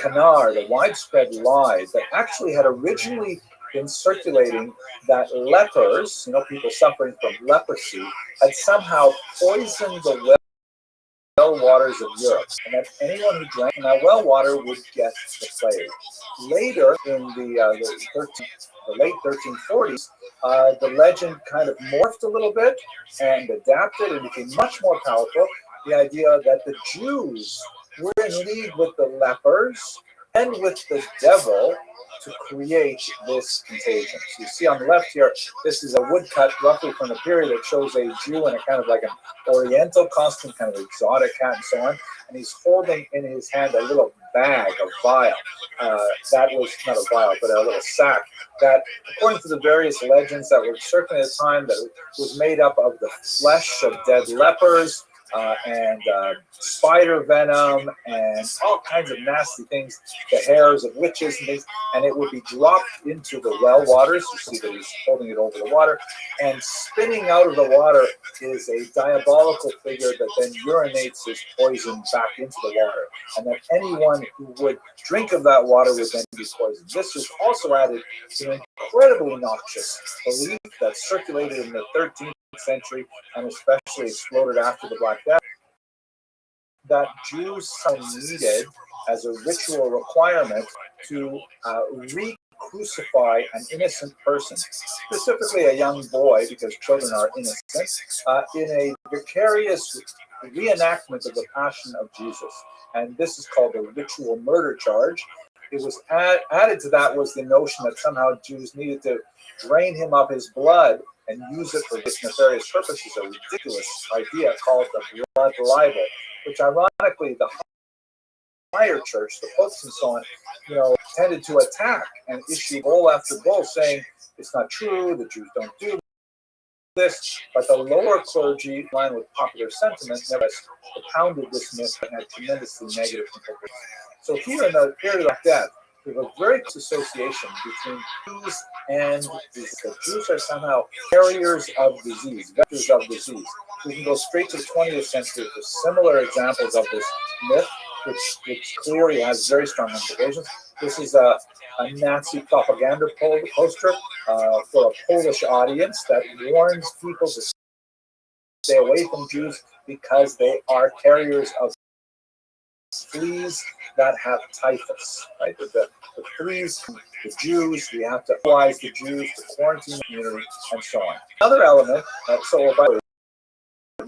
canard, a widespread lie that actually had originally been circulating that lepers, people suffering from leprosy, had somehow poisoned the well waters of Europe, and that anyone who drank from that well water would get the plague. Later, in the late 1340s, the legend kind of morphed a little bit and adapted and became much more powerful. The idea that the Jews were in league with the lepers and with the devil to create this contagion. So you see on the left here, this is a woodcut roughly from the period that shows a Jew in a kind of like an oriental costume, kind of exotic hat and so on, and he's holding in his hand a little bag, a vial. That was not a vial, but a little sack that, according to the various legends that were circulating at the time, that was made up of the flesh of dead lepers, and spider venom and all kinds of nasty things, the hairs of witches and things, and it would be dropped into the well waters. You see that he's holding it over the water, and spinning out of the water is a diabolical figure that then urinates his poison back into the water, and that anyone who would drink of that water would then be poisoned. This was also added to an incredibly noxious belief that circulated in the 13th century and especially exploded after the Black Death, that Jews needed as a ritual requirement to re-crucify an innocent person, specifically a young boy, because children are innocent, in a vicarious reenactment of the Passion of Jesus. And this is called the ritual murder charge. It was added to that was the notion that somehow Jews needed to drain him of his blood and use it for this nefarious purposes, a ridiculous idea called the blood libel, which ironically the higher church, the popes and so on, tended to attack and issue bull after bull saying it's not true, the Jews don't do this, but the lower clergy, in line with popular sentiment, never propounded this myth and had tremendously negative implications. So here in the period of death, we have a very close association between Jews and disease. The Jews are somehow carriers of disease, vectors of disease. We can go straight to the 20th century for similar examples of this myth, which clearly has very strong implications. This is a Nazi propaganda poster for a Polish audience that warns people to stay away from Jews because they are carriers of fleas that have typhus, right? The fleas, the Jews, we have to analyze the Jews, the quarantine community, and so on. Another element, so by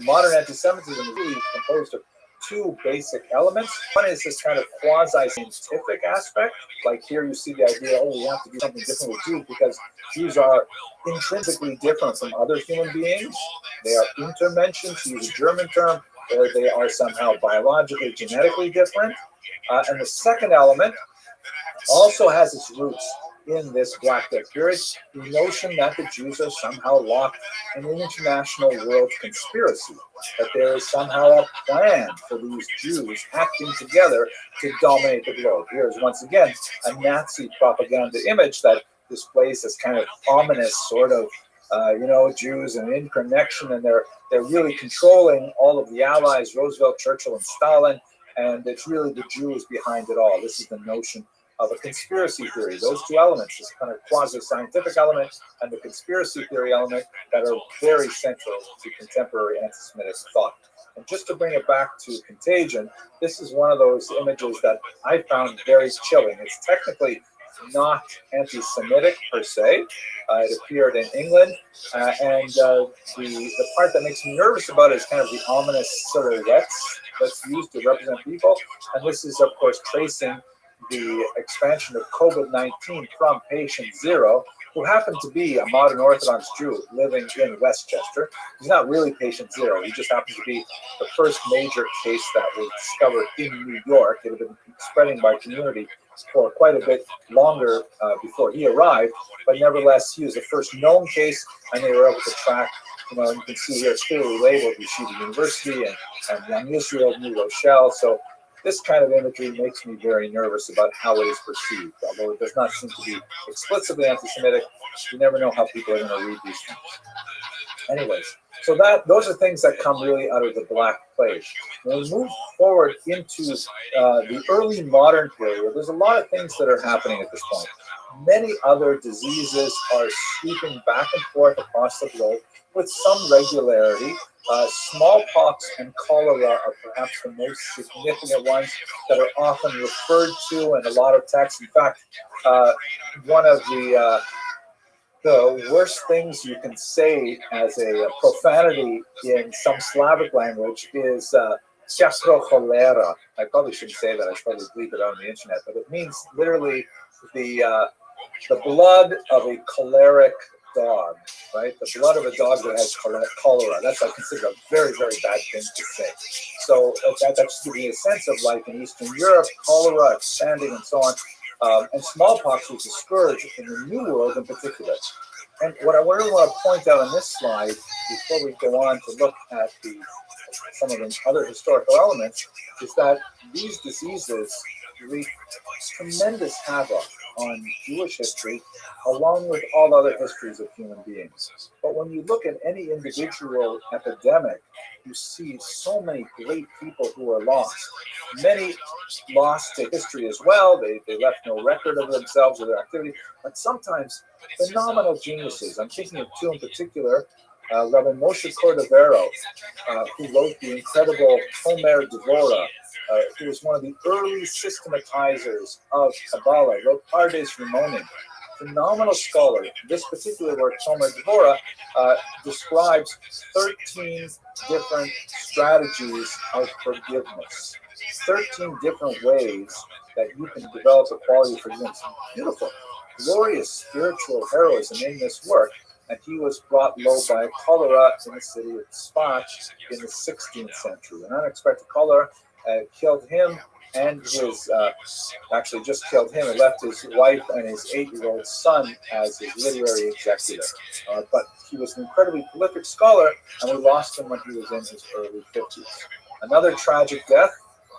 modern anti-Semitism is really composed of two basic elements. One is this kind of quasi-scientific aspect, like here you see the idea, we have to do something different with Jews because Jews are intrinsically different from other human beings. They are intermenschen, to use a German term, or they are somehow biologically, genetically different. And the second element also has its roots in this Black Death period, the notion that the Jews are somehow locked in an international world conspiracy, that there is somehow a plan for these Jews acting together to dominate the globe. Here's once again a Nazi propaganda image that displays this kind of ominous sort of Jews and interconnection, and they're really controlling all of the allies, Roosevelt, Churchill, and Stalin, and it's really the Jews behind it all. This is the notion of a conspiracy theory. Those two elements, this kind of quasi-scientific element and the conspiracy theory element, that are very central to contemporary anti-Semitic thought. And just to bring it back to Contagion, this is one of those images that I found very chilling. It's technically not anti-Semitic per se. It appeared in England, and the part that makes me nervous about it is kind of the ominous silhouettes that's used to represent people. And this is, of course, tracing the expansion of COVID-19 from patient zero, who happened to be a modern Orthodox Jew living in Westchester. He's not really patient zero. He just happens to be the first major case that was discovered in New York. It had been spreading by community for quite a bit longer before he arrived, but nevertheless, he was the first known case, and they were able to track, you can see here it's clearly labeled Yeshiva University and Young Israel, New Rochelle. So this kind of imagery makes me very nervous about how it is perceived. Although it does not seem to be explicitly anti-Semitic, you never know how people are going to read these things. Anyways, so those are things that come really out of the Black Plague. When we move forward into the early modern period, there's a lot of things that are happening at this point. Many other diseases are sweeping back and forth across the globe with some regularity. Smallpox and cholera are perhaps the most significant ones that are often referred to in a lot of texts. In fact, one of the worst things you can say as a profanity in some Slavic language is cholera. I probably shouldn't say that. I should probably bleep it on the internet, but it means literally the blood of a choleric dog, right? The blood of a dog that has cholera. That's considered a very, very bad thing to say. So that's to give you a sense of like in Eastern Europe, cholera expanding and so on. And smallpox was a scourge in the New World in particular. And what I really want to point out on this slide, before we go on to look at some of the other historical elements, is that these diseases wreak tremendous havoc on Jewish history, along with all other histories of human beings. But when you look at any individual epidemic, you see so many great people who are lost. Many lost to history as well. They left no record of themselves or their activity, but sometimes phenomenal geniuses. I'm thinking of two in particular. Rabbi Moshe Cordovero, who wrote the incredible Homer Devora, who was one of the early systematizers of Kabbalah, wrote Pardes Rimonim. Phenomenal scholar. This particular work, Homer Devora, describes 13 different strategies of forgiveness. 13 different ways that you can develop a quality of forgiveness. Beautiful, glorious spiritual heroism in this work. And he was brought low by cholera in the city of Sfat in the 16th century. An unexpected cholera killed him and his, actually just killed him and left his wife and his 8-year-old son as his literary executor. But he was an incredibly prolific scholar, and we lost him when he was in his early 50s. Another tragic death,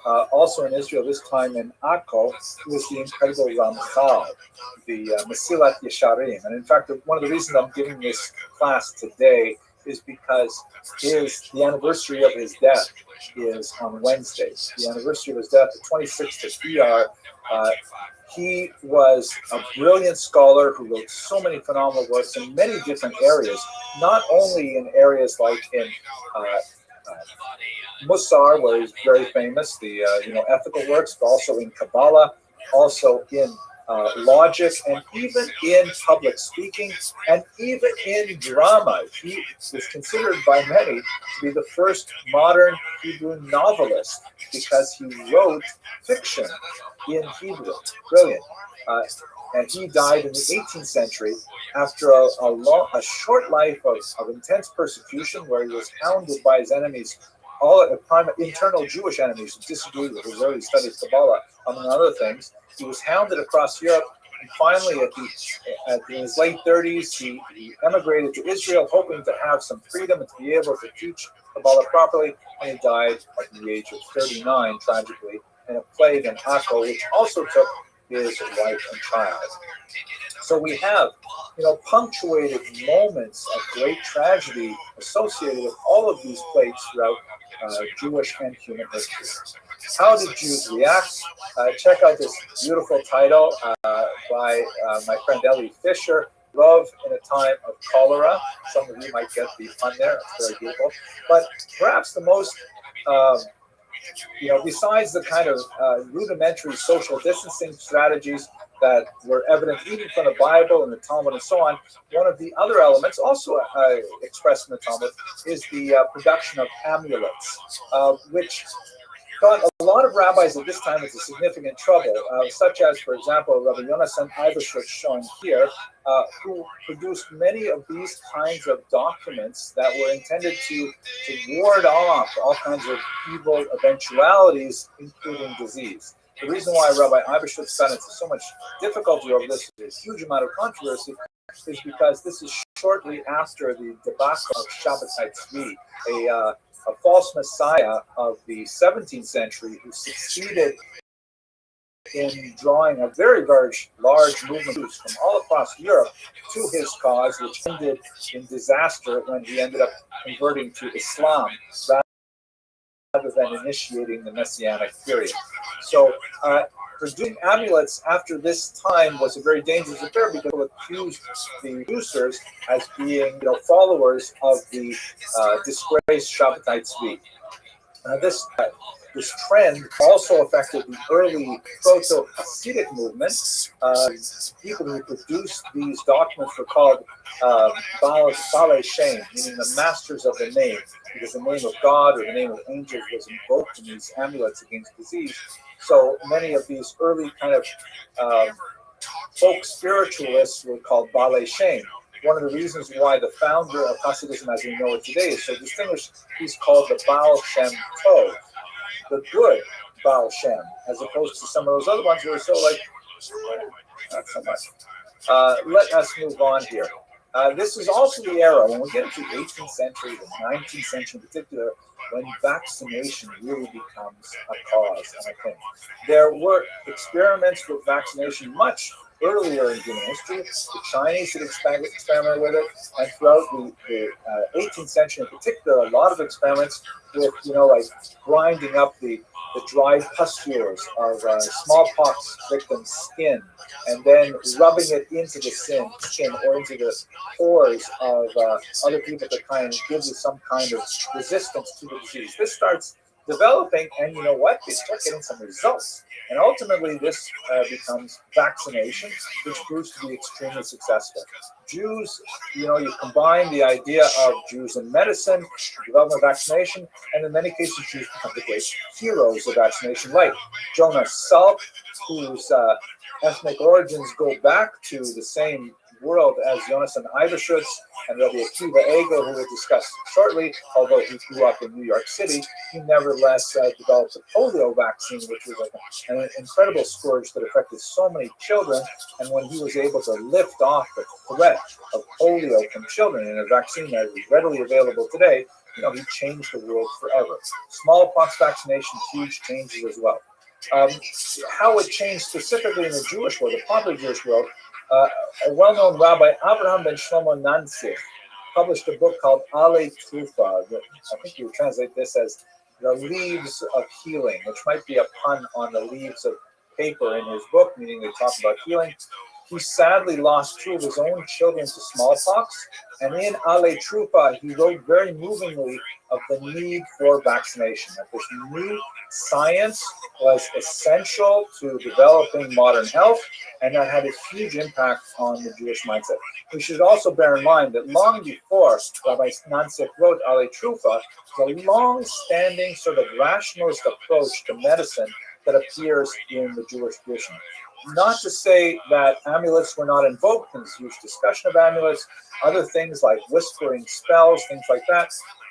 also in Israel, this time in Akko, was the incredible Ramchal, the Mesilat Yesharim. And in fact, one of the reasons I'm giving this class today is because the anniversary of his death is on Wednesday. The anniversary of his death, the 26th of Iyar. He was a brilliant scholar who wrote so many phenomenal works in many different areas, not only in areas like in Musar, where he's very famous, the ethical works, but also in Kabbalah, also in logic, and even in public speaking, and even in drama. He was considered by many to be the first modern Hebrew novelist because he wrote fiction in Hebrew. Brilliant. And he died in the 18th century after a short life of intense persecution, where he was hounded by his enemies, all internal Jewish enemies who disagreed with his early study of Kabbalah, among other things. He was hounded across Europe, and finally, in his late 30s, he emigrated to Israel, hoping to have some freedom and to be able to teach Kabbalah properly, and he died at the age of 39, tragically, in a plague in Akko, which also took his wife and child. So we have, punctuated moments of great tragedy associated with all of these plagues throughout Jewish and human history. How did Jews react? Check out this beautiful title by my friend Ellie Fisher, Love in a Time of Cholera. Some of you might get the pun there. It's very beautiful. But perhaps the most, besides the kind of rudimentary social distancing strategies that were evident even from the Bible and the Talmud and so on, one of the other elements also expressed in the Talmud is the production of amulets, which got a lot of rabbis at this time into significant trouble, such as, for example, Rabbi Yonasan Eibeshut, shown here, who produced many of these kinds of documents that were intended to ward off all kinds of evil eventualities, including disease. The reason why Rabbi Eibeshut got into so much difficulty over this, a huge amount of controversy, is because this is shortly after the debacle of Shabbatai Tzvi, a false messiah of the 17th century who succeeded in drawing a very, very large movement of Jews from all across Europe to his cause, which ended in disaster when he ended up converting to Islam rather than initiating the Messianic period. So producing amulets after this time was a very dangerous affair because people accused the producers as being followers of the disgraced Shabbatite Tzvi. This trend also affected the early proto-Hasidic movement. People who produced these documents were called Balei Shem, meaning the masters of the name, because the name of God or the name of angels was invoked in these amulets against disease. So many of these early kind of folk spiritualists were called Balei Shem. One of the reasons why the founder of Hasidism as we know it today is so distinguished, he's called the Baal Shem Tov, the good Baal Shem, as opposed to some of those other ones who are so like, not so much. Let us move on here. This is also the era, when we get into the 18th century, the 19th century in particular, when vaccination really becomes a cause and a thing. There were experiments with vaccination much earlier in human history. The Chinese had experimented with it, and throughout the 18th century in particular, a lot of experiments with, like grinding up the dried pustules of smallpox victims' skin, and then rubbing it into the skin or into the pores of other people to kind of give you some kind of resistance to the disease. This starts developing, and you know what? They start getting some results. And ultimately, this becomes vaccination, which proves to be extremely successful. Jews, you combine the idea of Jews in medicine, development of vaccination, and in many cases, Jews become the great heroes of vaccination, like Jonas Salk, whose ethnic origins go back to the same world as Jonas and Iverschutz and Rabbi Akiva Eger, who we'll discuss shortly. Although he grew up in New York City, he nevertheless developed a polio vaccine, which was an incredible scourge that affected so many children. And when he was able to lift off the threat of polio from children in a vaccine that is readily available today, he changed the world forever. Smallpox vaccination, huge changes as well. How it changed specifically in the Jewish world, the popular Jewish world, a well-known rabbi, Abraham ben Shlomo Nansich, published a book called Ale Trufa. I think you would translate this as the leaves of healing, which might be a pun on the leaves of paper in his book, meaning they talk about healing. He sadly lost two of his own children to smallpox, and in Ale Trufa, he wrote very movingly of the need for vaccination, that this new science was essential to developing modern health, and that had a huge impact on the Jewish mindset. We should also bear in mind that long before Rabbi Nansich wrote Ale Trufa, the long-standing sort of rationalist approach to medicine that appears in the Jewish tradition. Not to say that amulets were not invoked in this huge discussion of amulets, other things like whispering spells, things like that,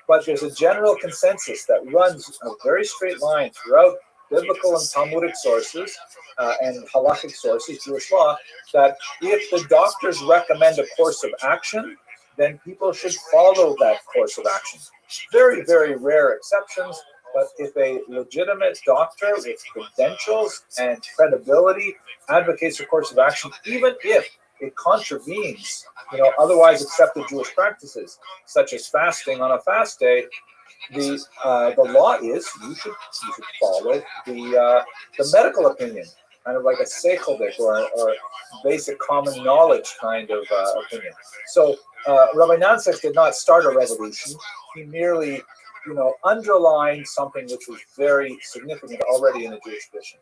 but there's a general consensus that runs a very straight line throughout biblical and Talmudic sources and halakhic sources, Jewish law, that if the doctors recommend a course of action, then people should follow that course of action. Very, very rare exceptions, but if a legitimate doctor with credentials and credibility advocates a course of action, even if it contravenes, otherwise accepted Jewish practices, such as fasting on a fast day, the law is you should follow the medical opinion, kind of like a seichel or basic common knowledge kind of opinion. So Rabbi Nansich did not start a revolution. He merely underlined something which was very significant already in the Jewish tradition.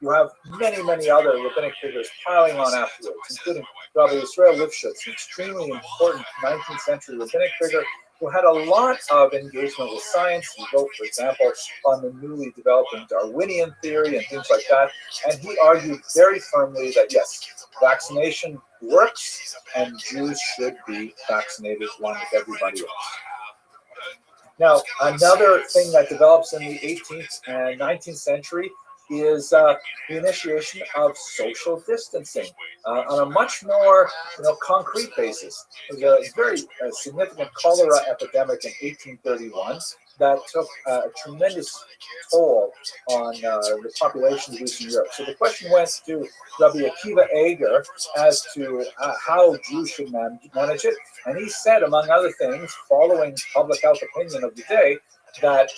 You have many, many other rabbinic figures piling on afterwards, including Rabbi Yisrael Lifshitz, an extremely important 19th century rabbinic figure who had a lot of engagement with science. He wrote, for example, on the newly developing Darwinian theory and things like that. And he argued very firmly that, yes, vaccination works and Jews should be vaccinated along with everybody else. Now, another thing that develops in the 18th and 19th century is the initiation of social distancing on a much more concrete basis. There was a very significant cholera epidemic in 1831 that took a tremendous toll on the population of Eastern Europe. So the question went to Rabbi Akiva Eger as to how Jews should manage it. And he said, among other things, following public health opinion of the day, that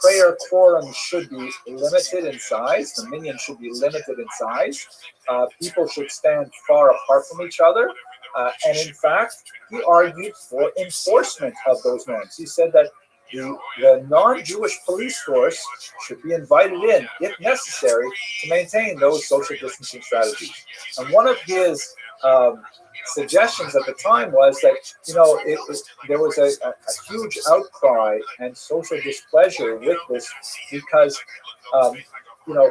prayer quorums should be limited in size. The minyan should be limited in size. People should stand far apart from each other. And in fact, he argued for enforcement of those norms. He said that the non-Jewish police force should be invited in, if necessary, to maintain those social distancing strategies. And one of his suggestions at the time was that, there was a huge outcry and social displeasure with this because, of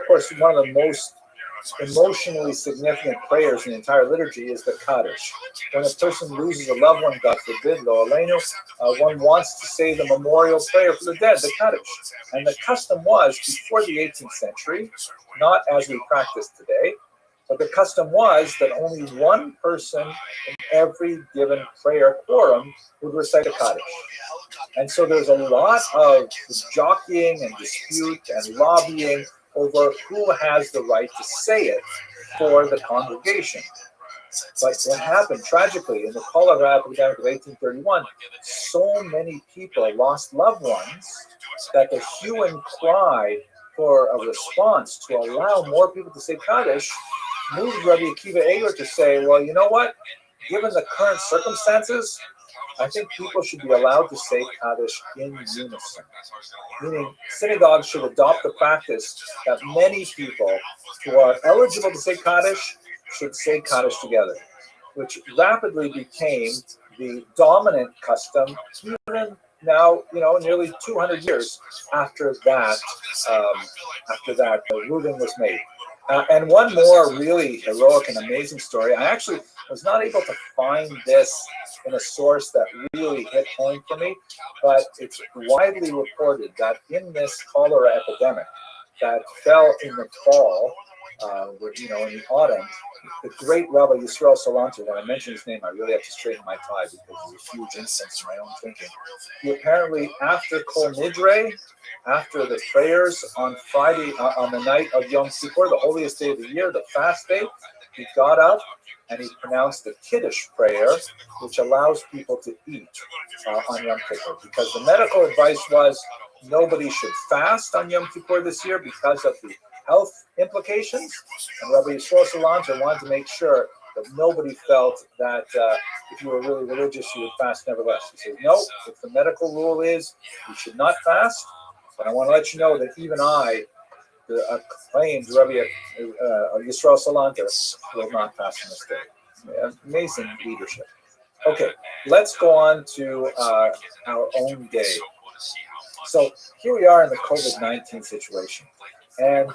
course, one of the most emotionally significant prayers in the entire liturgy is the Kaddish. When a person loses a loved one, God forbid, Lo Aleinu, one wants to say the memorial prayer for the dead, the Kaddish. And the custom was, before the 18th century, not as we practice today, but the custom was that only one person in every given prayer quorum would recite a Kaddish. And so there's a lot of jockeying and dispute and lobbying over who has the right to say it for the congregation. But what happened tragically in the cholera epidemic of 1831, so many people lost loved ones that the hue and cry for a response to allow more people to say Kaddish moved Rabbi Akiva Eger to say, well, you know what? Given the current circumstances, I think people should be allowed to say Kaddish in unison. Meaning, synagogues should adopt the practice that many people who are eligible to say Kaddish should say Kaddish together, which rapidly became the dominant custom, even now, nearly 200 years after that ruling was made. And one more really heroic and amazing story. I actually was not able to find this in a source that really hit home for me, but it's widely reported that in this cholera epidemic that fell in the fall, in the autumn, the great Rabbi Yisrael Salanter, when I mention his name, I really have to straighten my tie because it's a huge instance in my own thinking. He apparently, after Kol Nidre, after the prayers on Friday, on the night of Yom Kippur, the holiest day of the year, the fast day, he got up and he pronounced the Kiddush prayer, which allows people to eat on Yom Kippur. Because the medical advice was nobody should fast on Yom Kippur this year because of the health implications. And Rabbi Yisrael Salanter wanted to make sure that nobody felt that if you were really religious, you would fast nevertheless. He says, no, if the medical rule is you should not fast, but I want to let you know that even I, the acclaimed Rabbi Yisrael Salanter, will not fast on this day. Amazing leadership. Okay, let's go on to our own day. So here we are in the COVID-19 situation. And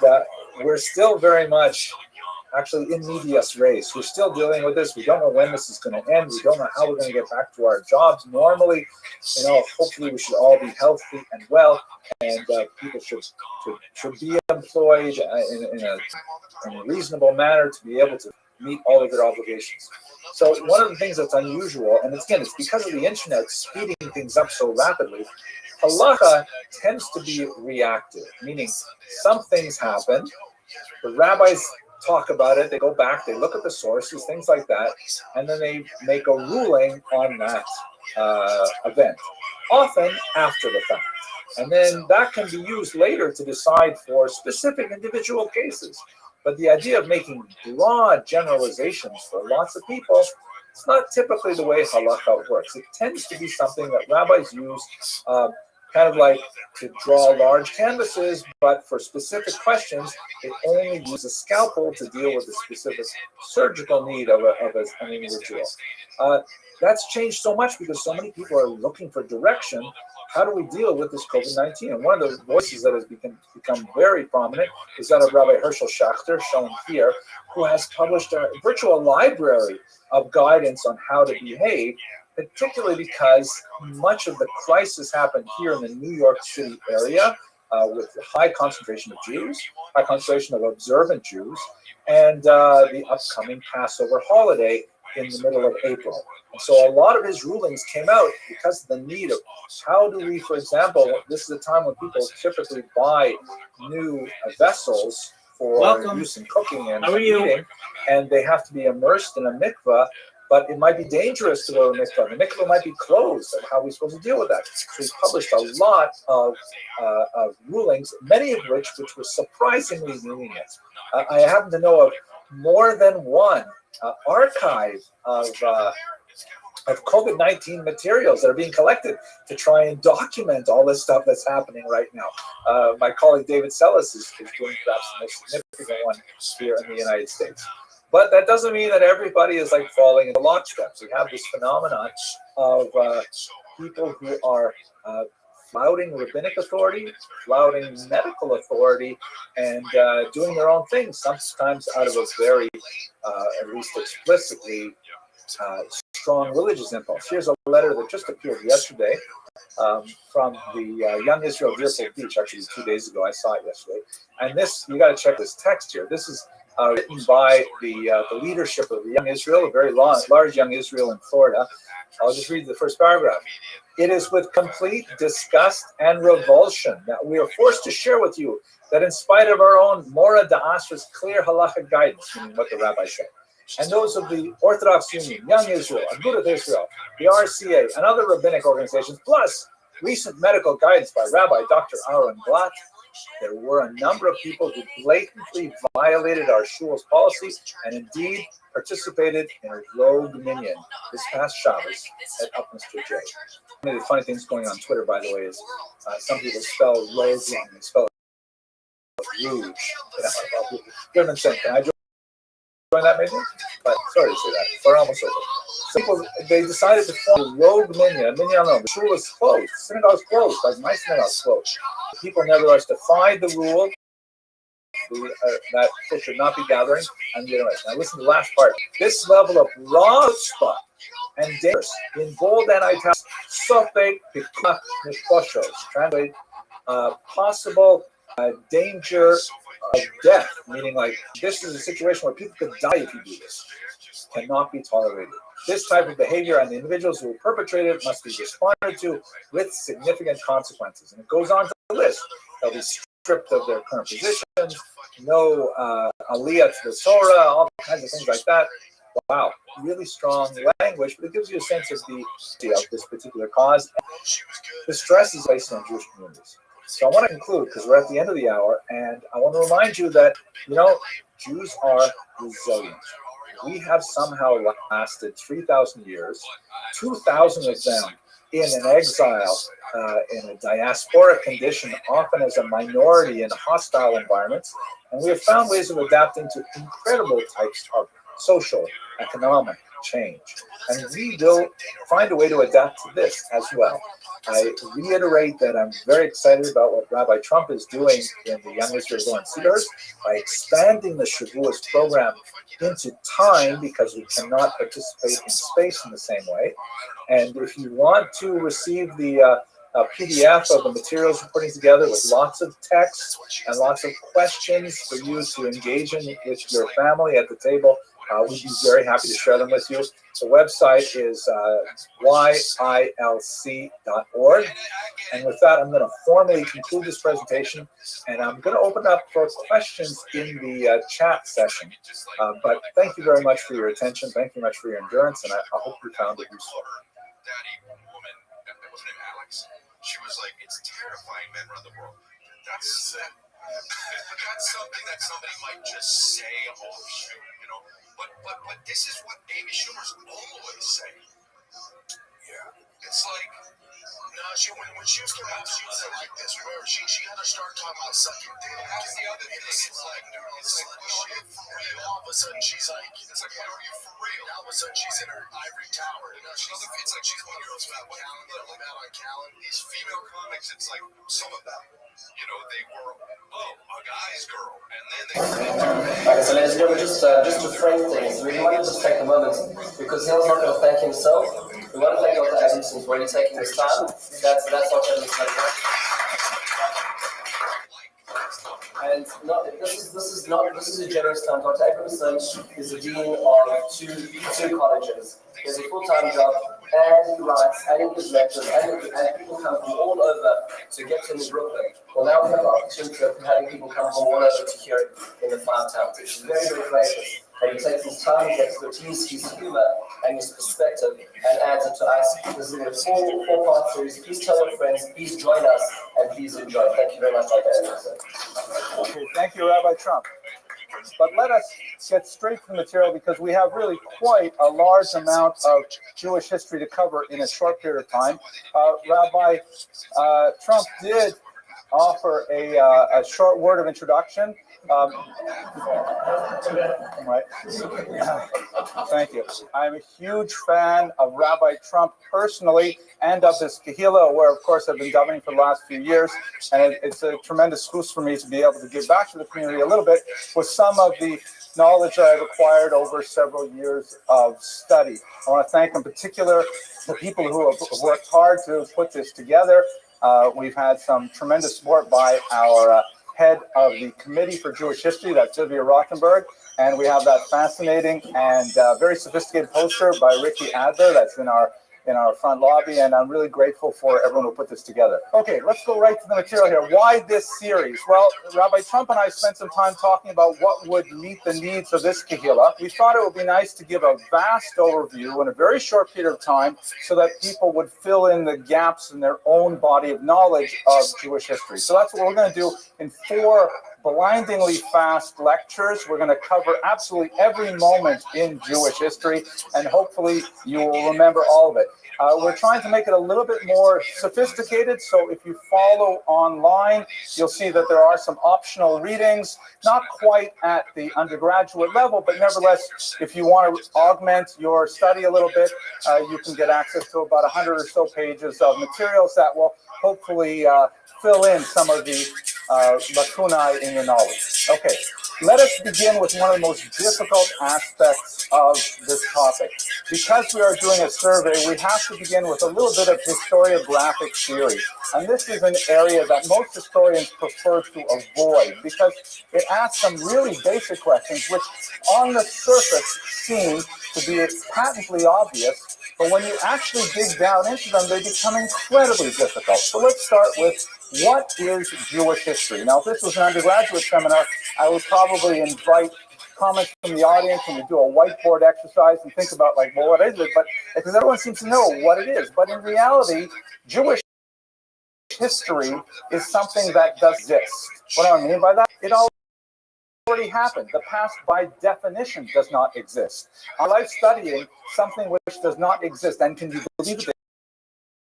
we're still very much actually in medias res. We're still dealing with this. We don't know when this is going to end. We don't know how we're going to get back to our jobs normally. Hopefully we should all be healthy and well, and people should be employed in a reasonable manner to be able to meet all of their obligations. So one of the things that's unusual, and again, it's because of the internet speeding things up so rapidly, Halacha tends to be reactive, meaning some things happen, the rabbis talk about it, they go back, they look at the sources, things like that, and then they make a ruling on that event, often after the fact. And then that can be used later to decide for specific individual cases. But the idea of making broad generalizations for lots of people, it's not typically the way halakha works. It tends to be something that rabbis use kind of like to draw large canvases, but for specific questions, they only use a scalpel to deal with the specific surgical need of an individual. That's changed so much because so many people are looking for direction. How do we deal with this COVID-19? And one of the voices that has become very prominent is that of Rabbi Herschel Schachter, shown here, who has published a virtual library of guidance on how to behave, particularly because much of the crisis happened here in the New York City area with high concentration of Jews, high concentration of observant Jews, and the upcoming Passover holiday in the middle of April. And so a lot of his rulings came out because of the need of how do we, for example, this is a time when people typically buy new vessels for use in cooking and eating, and they have to be immersed in a mikveh. but it might be dangerous to go to the mikvah. The mikvah might be closed, and how are we supposed to deal with that? So we published a lot of rulings, many of which were surprisingly lenient. I happen to know of more than one archive of COVID-19 materials that are being collected to try and document all this stuff that's happening right now. My colleague David Sellis is doing perhaps the most significant one here in the United States. But that doesn't mean that everybody is like falling into lockstep. We have this phenomenon of people who are flouting rabbinic authority, flouting medical authority, and doing their own things, sometimes out of a very, at least explicitly, strong religious impulse. Here's a letter that just appeared yesterday from the Young Israel Deerfield Beach, actually 2 days ago. I saw it yesterday. And this, you got to check this text here. This is written by the leadership of the Young Israel, a very large Young Israel in Florida. I'll just read the first paragraph. It is with complete disgust and revulsion that we are forced to share with you that in spite of our own Mora Da'asra's clear halachic guidance, meaning what the rabbi said, and those of the Orthodox Union, Young Israel, Agudath Israel, the RCA, and other rabbinic organizations, plus recent medical guidance by Rabbi Dr. Aaron Blatt, there were a number of people who blatantly violated our shul's policy and indeed participated in a rogue minyan this past Shabbos at Upminster J. One of the funny things going on Twitter, by the way, is some people spell rogue wrong. They spell it rouge. Good and saying, can I join that maybe? But sorry to say that. We're almost over. So people, they decided to form a rogue minyan. Minyan, no, the shul was closed. The synagogue was closed. Like my synagogue was closed. People nevertheless defied the rule that people should not be gathering on the internet. Now listen to the last part. This level of raw spot and dangerous in bold and italics, sofek pikach nishposhos, translate possible danger of death, meaning like this is a situation where people could die if you do this, cannot be tolerated. This type of behavior and the individuals who perpetrate it must be responded to with significant consequences. And it goes on to list. They'll be stripped of their current positions, no aliyah to the Torah, all kinds of things like that. Wow, really strong language, but it gives you a sense of this particular cause. The stress is based on Jewish communities. So I want to conclude because we're at the end of the hour, and I want to remind you that, Jews are resilient. We have somehow lasted 3,000 years, 2,000 of them in an exile, in a diasporic condition, often as a minority in hostile environments. And we have found ways of adapting to incredible types of social, economic change. And we will find a way to adapt to this as well. I reiterate that I'm very excited about what Rabbi Trump is doing in the Young Israel in Cedars by expanding the Shavuos program into time, because we cannot participate in space in the same way. And if you want to receive the PDF of the materials we're putting together with lots of text and lots of questions for you to engage in with your family at the table, we'd be very happy to share them with you. The website is yilc.org. And with that, I'm going to formally conclude this presentation, and I'm going to open up for questions in the chat session. But thank you very much for your attention. Thank you much for your endurance, and I hope you found it useful. She was like, it's terrifying men run the world. That's something that somebody might just say, oh, shoot, But this is what Amy Schumer's always saying. Yeah. It's like, when she was coming out, she was like this. Remember, she had to start talking about sucking dick. That's the other thing. It's like, shit, for real. All of a sudden, she's like, are you for real? All of a sudden, she's in her ivory tower. It's like she's one of those fat on Callan. These female comics, it's like some of them, they were, a guy's girl, and then they. Okay, so ladies and gentlemen, just to frame things, we want to just take a moment, because Neil's not going to thank himself. We want to thank Dr. Adams for really taking this time. That's what Adams like. And this is a generous time. Dr. Abramson is the dean of two colleges. He has a full-time job, and he writes, and he gives lectures, and people come from all over to get to him in Brooklyn. Well, now we have the opportunity of having people come from all over to hear it in the 5 towns, which is very, very gracious But he takes his time, his expertise, his humor, and his perspective and adds it to us. This is a four-part series. Please tell your friends, please join us, and please enjoy. Thank you very much, Dr. Anderson. Okay, thank you, Rabbi Trump. But let us get straight to the material because we have really quite a large amount of Jewish history to cover in a short period of time. Rabbi Trump did offer a short word of introduction. Right. Thank you. I'm a huge fan of Rabbi Trump personally and of this Kehillah, where, of course, I've been governing for the last few years. And it's a tremendous boost for me to be able to give back to the community a little bit with some of the knowledge that I've acquired over several years of study. I want to thank in particular the people who have worked hard to put this together. We've had some tremendous support by our head of the Committee for Jewish History, that's Sylvia Rothenberg, and we have that fascinating and very sophisticated poster by Ricky Adler that's in our front lobby, and I'm really grateful for everyone who put this together. Okay, let's go right to the material here. Why this series? Well, Rabbi Trump and I spent some time talking about what would meet the needs of this Kehillah. We thought it would be nice to give a vast overview in a very short period of time so that people would fill in the gaps in their own body of knowledge of Jewish history. So that's what we're going to do in 4 blindingly fast lectures. We're going to cover absolutely every moment in Jewish history, and hopefully you will remember all of it. We're trying to make it a little bit more sophisticated, so if you follow online, you'll see that there are some optional readings, not quite at the undergraduate level, but nevertheless, if you want to augment your study a little bit, you can get access to about 100 or so pages of materials that will hopefully fill in some of the lacunae in your knowledge. Okay, let us begin with one of the most difficult aspects of this topic. Because we are doing a survey, we have to begin with a little bit of historiographic theory. And this is an area that most historians prefer to avoid because it asks some really basic questions which on the surface seem to be patently obvious, but when you actually dig down into them, they become incredibly difficult. So let's start with, what is Jewish history? Now, if this was an undergraduate seminar, I would probably invite comments from the audience and we do a whiteboard exercise and think about, like, well, what is it? But because everyone seems to know what it is. But in reality, Jewish history is something that does exist. What do I mean by that? It already happened. The past, by definition, does not exist. I like studying something which does not exist, and can you believe it?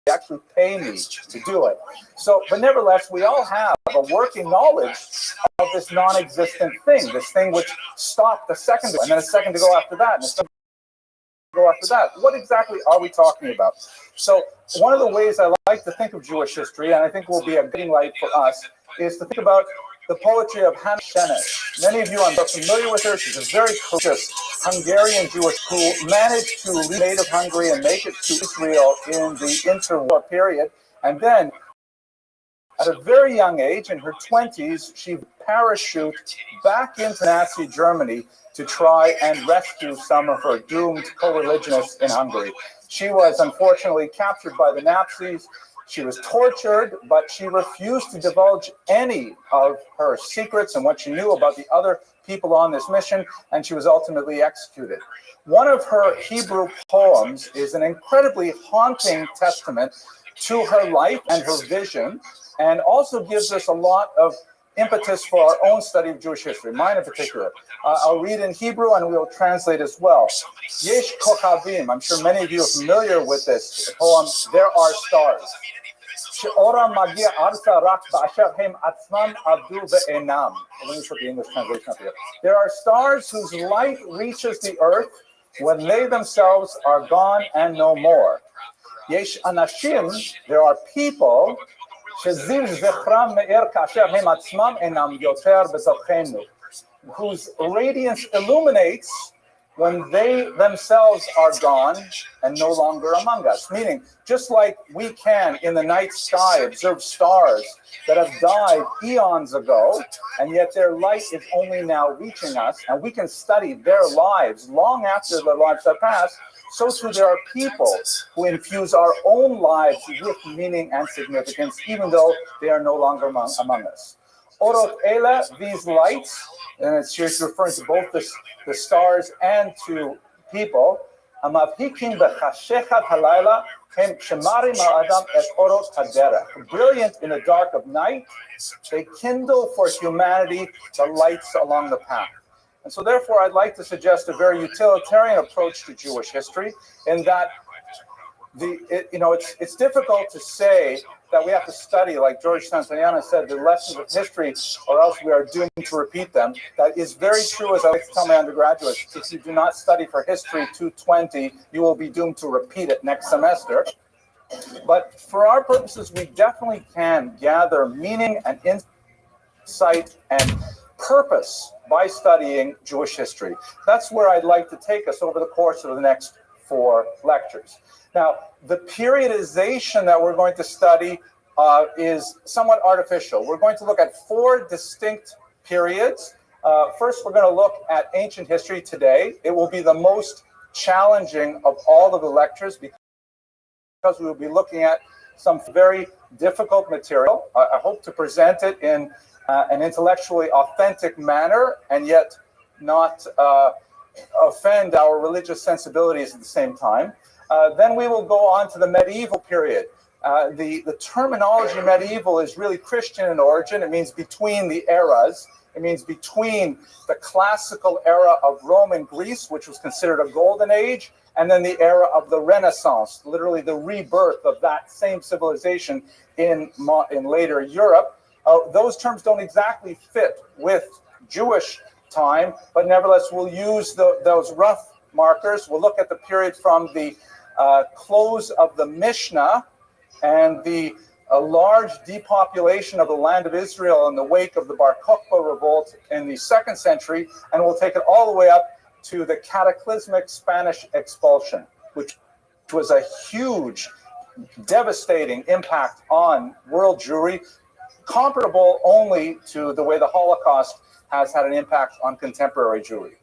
They actually pay me to do it. So, but nevertheless, we all have a working knowledge of this non-existent thing, this thing which stopped a second ago, and then a second to go after that, and a second to go after that. What exactly are we talking about? So, one of the ways I like to think of Jewish history, and I think will be a guiding light for us, is to think about the poetry of Hannah Shenesh. Many of you are familiar with her. She's a very courageous Hungarian Jewish who managed to leave native Hungary and make it to Israel in the interwar period. And then, at a very young age, in her 20s, she parachuted back into Nazi Germany to try and rescue some of her doomed co-religionists in Hungary. She was unfortunately captured by the Nazis. She was tortured, but she refused to divulge any of her secrets and what she knew about the other people on this mission, and she was ultimately executed. One of her Hebrew poems is an incredibly haunting testament to her life and her vision, and also gives us a lot of impetus for our own study of Jewish history, mine in particular. I'll read in Hebrew and we'll translate as well. Yesh kochavim, I'm sure many of you are familiar with this poem. There are stars. She'oram magia arsa rak ba'asher hem atzmam avdu ve'enam. Let me put the English translation up here. There are stars whose light reaches the earth when they themselves are gone and no more. Yesh anashim, there are people שזיו זכרם מאיר כאשר הם עצמם אינם יותר בתוכנו, whose radiance illuminates when they themselves are gone and no longer among us. Meaning, just like we can in the night sky observe stars that have died eons ago, and yet their light is only now reaching us, and we can study their lives long after their lives have passed, so too there are people who infuse our own lives with meaning and significance, even though they are no longer among us. Orot Ela, these lights, and it's just referring to both the stars and to people. Amavhikim b'chashechat halayla hem shemarim ha'adam et orot haderech. Brilliant in the dark of night, they kindle for humanity the lights along the path. And so therefore, I'd like to suggest a very utilitarian approach to Jewish history in that it's difficult to say that we have to study, like George Santayana said, the lessons of history, or else we are doomed to repeat them. That is very true, as I like to tell my undergraduates. If you do not study for history 220, you will be doomed to repeat it next semester. But for our purposes, we definitely can gather meaning and insight and purpose by studying Jewish history. That's where I'd like to take us over the course of the next 4 lectures. Now, the periodization that we're going to study is somewhat artificial. We're going to look at 4 distinct periods. First, we're going to look at ancient history today. It will be the most challenging of all of the lectures because we will be looking at some very difficult material. I hope to present it in an intellectually authentic manner and yet not offend our religious sensibilities at the same time. Then we will go on to the medieval period. The terminology medieval is really Christian in origin. It means between the eras. It means between the classical era of Rome and Greece, which was considered a golden age, and then the era of the Renaissance, literally the rebirth of that same civilization in later Europe. Those terms don't exactly fit with Jewish time, but nevertheless, we'll use those rough markers. We'll look at the period from the close of the Mishnah and the large depopulation of the land of Israel in the wake of the Bar Kokhba revolt in the 2nd century, and we'll take it all the way up to the cataclysmic Spanish expulsion, which was a huge, devastating impact on world Jewry, comparable only to the way the Holocaust has had an impact on contemporary Jewry.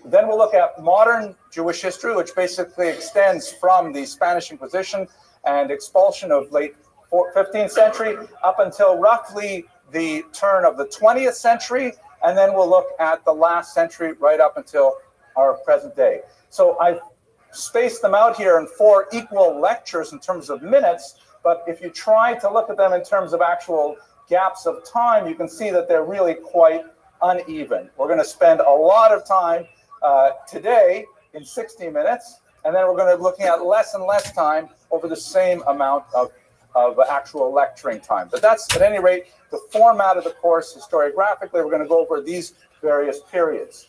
Then we'll look at modern Jewish history, which basically extends from the Spanish Inquisition and expulsion of late 15th century up until roughly the turn of the 20th century. And then we'll look at the last century right up until our present day. So I've spaced them out here in 4 equal lectures in terms of minutes. But if you try to look at them in terms of actual gaps of time, you can see that they're really quite uneven. We're going to spend a lot of time today in 60 minutes, and then we're going to be looking at less and less time over the same amount of actual lecturing time. But that's, at any rate, the format of the course historiographically. We're going to go over these various periods.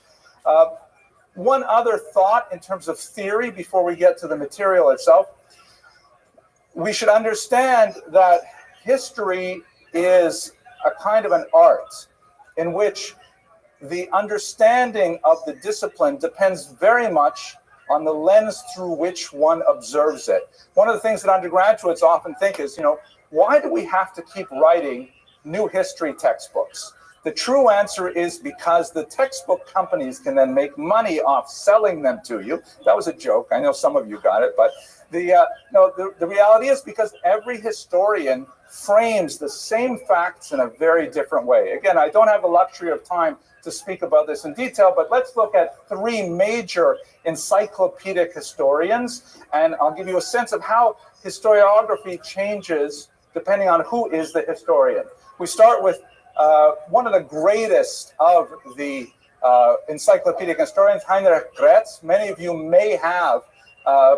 One other thought in terms of theory before we get to the material itself. We should understand that history is a kind of an art in which the understanding of the discipline depends very much on the lens through which one observes it. One of the things that undergraduates often think is, why do we have to keep writing new history textbooks? The true answer is because the textbook companies can then make money off selling them to you. That was a joke. I know some of you got it, but the reality is because every historian frames the same facts in a very different way. Again, I don't have the luxury of time to speak about this in detail, but let's look at 3 major encyclopedic historians, and I'll give you a sense of how historiography changes depending on who is the historian. We start with one of the greatest of the encyclopedic historians, Heinrich Gretz. Many of you may have,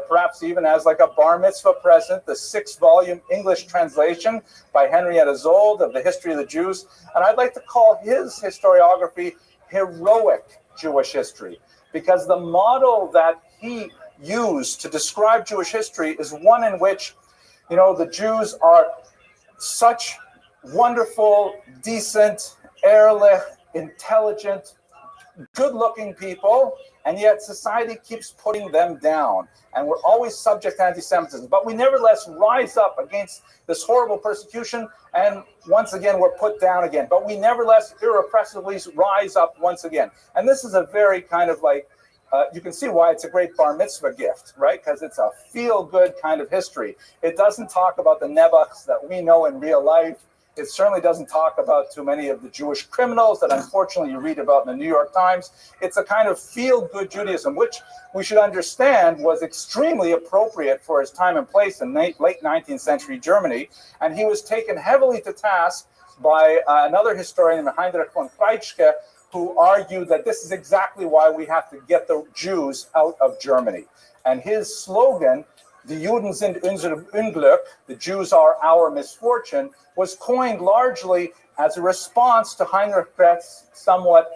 perhaps even as like a bar mitzvah present, the 6-volume English translation by Henrietta Zold of the History of the Jews. And I'd like to call his historiography heroic Jewish history, because the model that he used to describe Jewish history is one in which, the Jews are such wonderful, decent, ehrlich, intelligent, good-looking people, and yet society keeps putting them down. And we're always subject to anti-Semitism. But we nevertheless rise up against this horrible persecution, and once again, we're put down again. But we nevertheless irrepressibly rise up once again. And this is a very kind of like, you can see why it's a great bar mitzvah gift, right? Because it's a feel-good kind of history. It doesn't talk about the nebuchs that we know in real life. It certainly doesn't talk about too many of the Jewish criminals that unfortunately you read about in the New York Times. It's a kind of feel-good Judaism, which we should understand was extremely appropriate for his time and place in late 19th century Germany. And he was taken heavily to task by another historian, Heinrich von Kreitschke, who argued that this is exactly why we have to get the Jews out of Germany. And his slogan, "Die Juden sind unser Unglück," the Jews are our misfortune, was coined largely as a response to Heinrich Brett's somewhat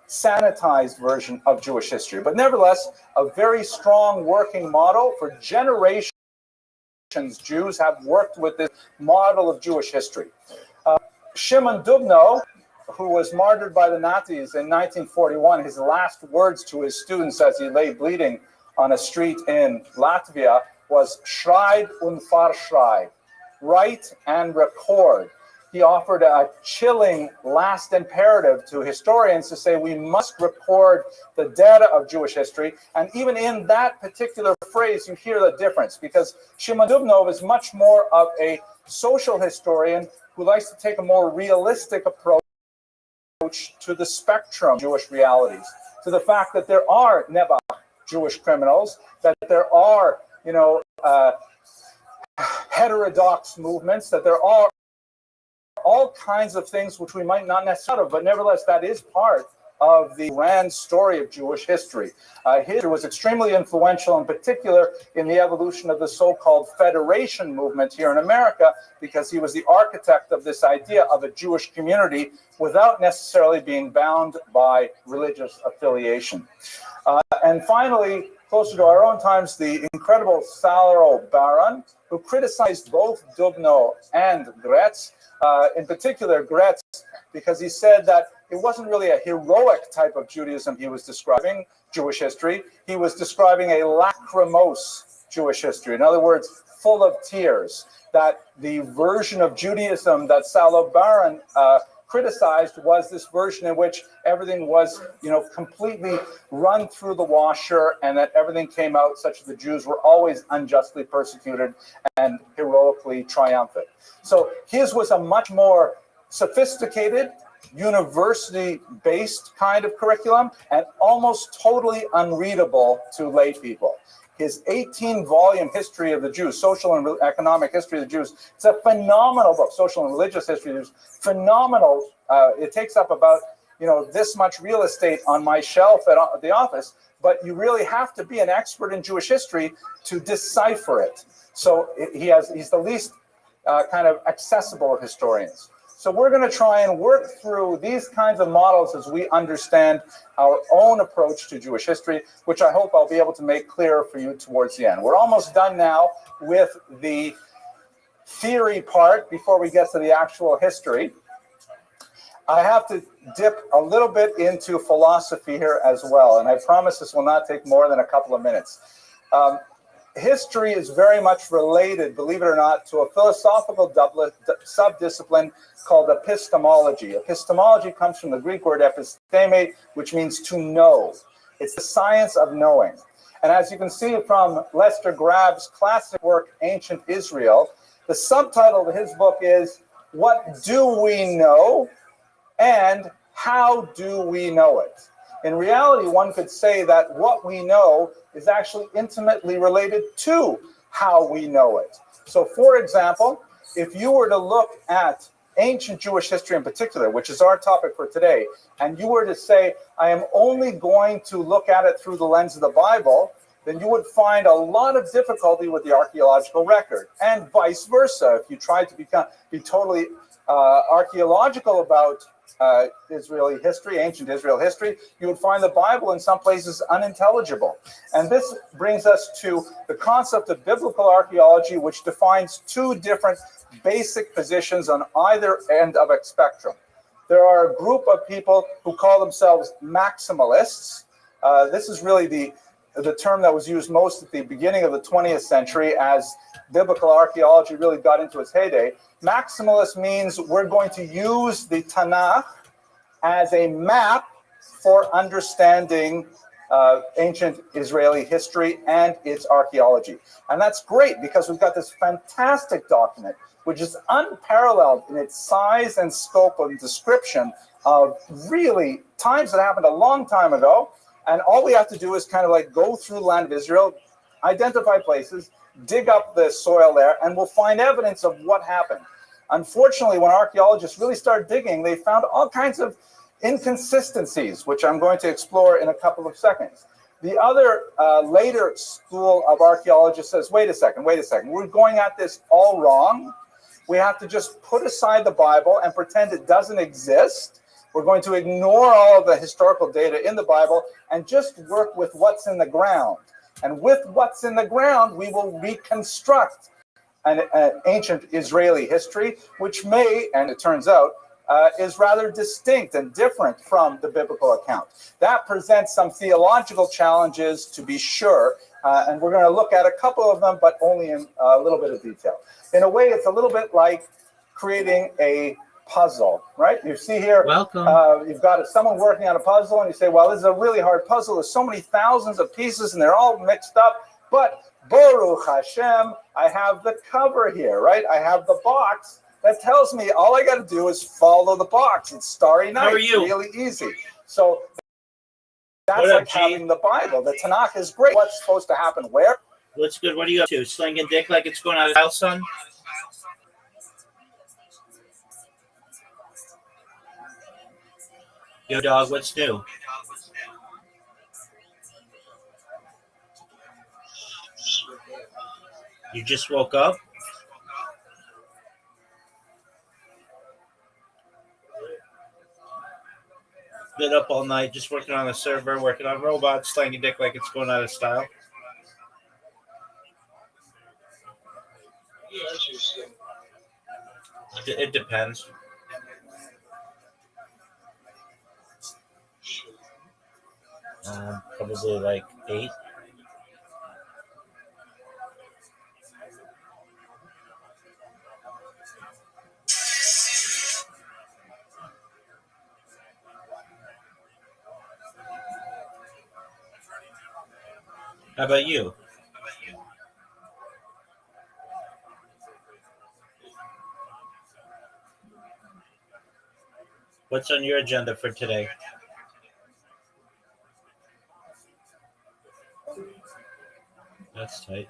sanitized version of Jewish history. But nevertheless, a very strong working model for generations. Jews have worked with this model of Jewish history. Shimon Dubno, who was martyred by the Nazis in 1941, his last words to his students as he lay bleeding on a street in Latvia was "Schreib und verschreib," write and record. He offered a chilling last imperative to historians to say we must record the data of Jewish history. And even in that particular phrase, you hear the difference, because Shimon Dubno is much more of a social historian who likes to take a more realistic approach to the spectrum of Jewish realities, to the fact that there are Nebuch Jewish criminals, that there are, heterodox movements, that there are all kinds of things which we might not necessarily, but nevertheless, that is part of the grand story of Jewish history. History was extremely influential, in particular, in the evolution of the so-called Federation movement here in America, because he was the architect of this idea of a Jewish community without necessarily being bound by religious affiliation. And finally, closer to our own times, the incredible Salo Baron, who criticized both Dubno and Gretz, in particular Gretz, because he said that it wasn't really a heroic type of Judaism he was describing, Jewish history. He was describing a lachrymose Jewish history. In other words, full of tears. That the version of Judaism that Salo Baron criticized was this version in which everything was, completely run through the washer, and that everything came out such that the Jews were always unjustly persecuted and heroically triumphant. So his was a much more sophisticated, university-based kind of curriculum, and almost totally unreadable to lay people. His 18-volume history of the Jews, social and economic history of the Jews, it's a phenomenal book. Social and religious history of the Jews, phenomenal. It takes up about this much real estate on my shelf at the office, but you really have to be an expert in Jewish history to decipher it. So he's the least kind of accessible of historians. So we're going to try and work through these kinds of models as we understand our own approach to Jewish history, which I hope I'll be able to make clearer for you towards the end. We're almost done now with the theory part before we get to the actual history. I have to dip a little bit into philosophy here as well, and I promise this will not take more than a couple of minutes. History is very much related, believe it or not, to a philosophical subdiscipline called epistemology. Epistemology comes from the Greek word episteme, which means to know. It's the science of knowing. And as you can see from Lester Grabb's classic work, Ancient Israel, the subtitle of his book is, "What Do We Know and How Do We Know It?" In reality, one could say that what we know is actually intimately related to how we know it. So, for example, if you were to look at ancient Jewish history in particular, which is our topic for today, and you were to say, I am only going to look at it through the lens of the Bible, then you would find a lot of difficulty with the archaeological record, and vice versa. If you tried to be totally archaeological about Israeli history, ancient Israel history, you would find the Bible in some places unintelligible. And this brings us to the concept of biblical archaeology, which defines two different basic positions on either end of a spectrum. There are a group of people who call themselves maximalists. This is really the term that was used most at the beginning of the 20th century as biblical archaeology really got into its heyday. Maximalist means we're going to use the Tanakh as a map for understanding ancient Israeli history and its archaeology. And that's great because we've got this fantastic document, which is unparalleled in its size and scope and description of really times that happened a long time ago. And all we have to do is kind of like go through the land of Israel, identify places, dig up the soil there, and we'll find evidence of what happened. Unfortunately, when archaeologists really started digging, they found all kinds of inconsistencies, which I'm going to explore in a couple of seconds. The other later school of archaeologists says, wait a second, we're going at this all wrong. We have to just put aside the Bible and pretend it doesn't exist. We're going to ignore all of the historical data in the Bible and just work with what's in the ground. And with what's in the ground, we will reconstruct an ancient Israeli history, which may, and it turns out, is rather distinct and different from the biblical account. That presents some theological challenges, to be sure, and we're going to look at a couple of them, but only in a little bit of detail. In a way, it's a little bit like creating a puzzle, right? You see here, you've got someone working on a puzzle, and you say, well, this is a really hard puzzle. There's so many thousands of pieces, and they're all mixed up, but Baruch Hashem, I have the cover here, right? I have the box that tells me all I got to do is follow the box. It's Starry Night. How are you? Really easy. So that's like having the Bible. The Tanakh is great. What's supposed to happen where? What's good? What are you up to? Slinging dick like it's going out of style, son? Yo, dog, what's new? You just woke up? Been up all night, just working on a server, working on robots, slanging dick like it's going out of style. It depends. Probably like 8. How about you? What's on your agenda for today? That's tight.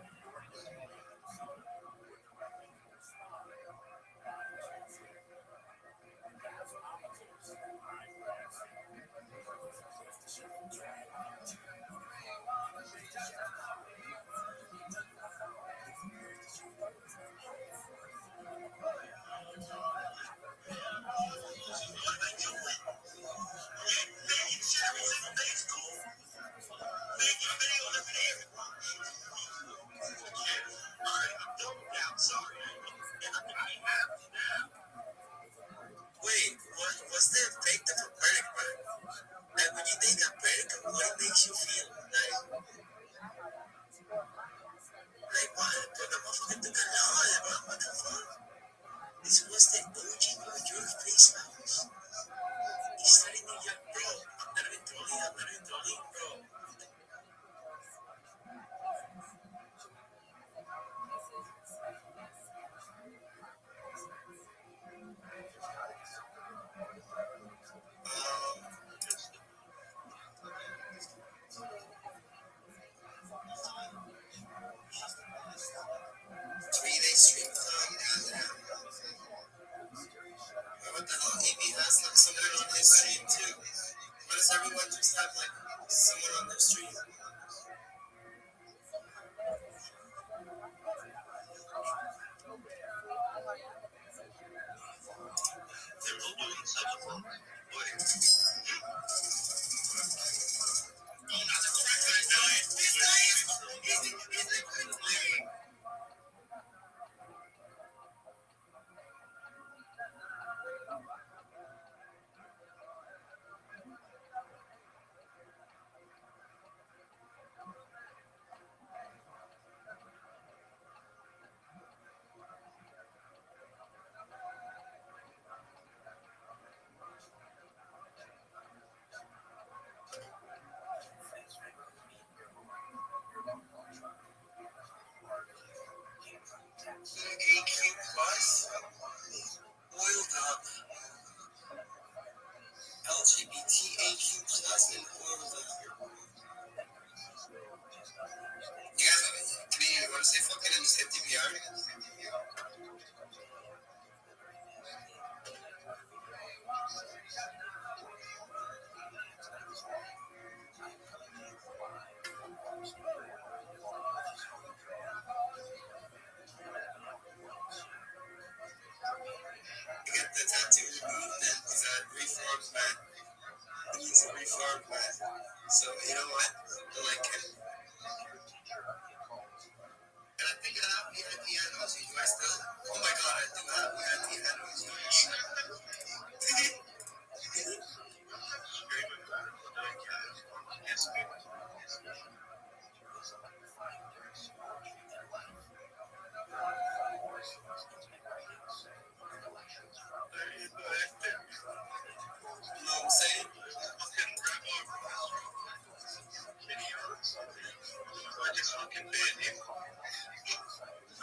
Wait, what's the effect of a predicate? Like when you think of predicate, what it makes you feel? Like what? But the motherfucker took a lot, bro. What the fuck? This was the OG New York face mouse. He started New York, bro. I'm not even trolling, bro. Stream. What the hell? AB has like someone on his stream too. Why does everyone just have like someone on their stream? to say fuck it and just hit DVR? Get the tattoo removed then. He's a reformed man. He's a reformed man. So, you know what? I like him. And I think I have VIP handles. Do I still? Oh my god, I do have VIP handles. You know what I'm saying? I just fucking banned him.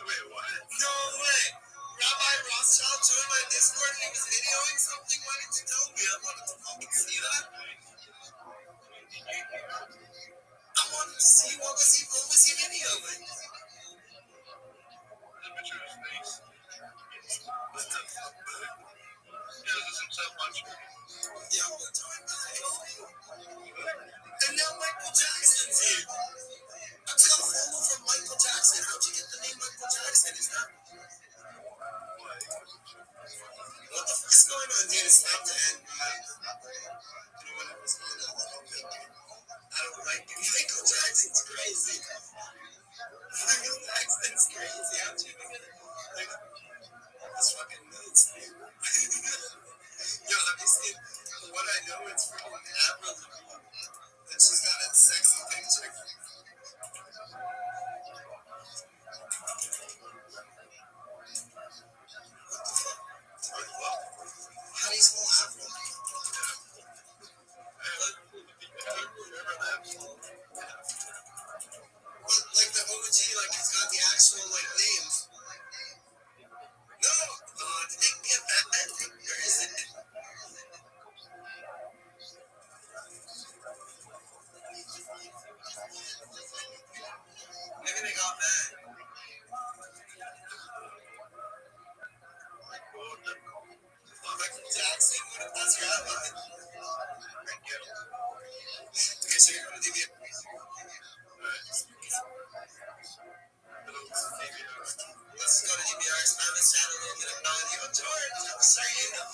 Wait, what? No way! Rabbi Rothschild joined my Discord and he was videoing something? Why didn't you tell me? I wanted to fucking see that. I wanted to see what was he videoing? What the fuck, man? He doesn't himself much. Yo, we're doing that. And now Michael Jackson's here. I took a photo from Michael Jackson. How'd you get the name Michael Jackson? Is that... What the fuck's going on, dude? It's not the end, man. You know what it was? I don't like it. Michael Jackson's crazy. Michael Jackson's crazy. How'd you get it? Like, that's fucking nuts, dude. Yo, have you seen what I know? It's from Avril Lavigne. And she's got a sexy picture. How do you spell Avril? Like the OG, like it's got the actual like name. No, did they get that? I think there isn't. Maybe they got that. Michael Jackson, what if that's your ally? Okay, so you're gonna do the. Let's go to DBR, spam this channel a little bit of melody. Oh, George, I'm sorry you know.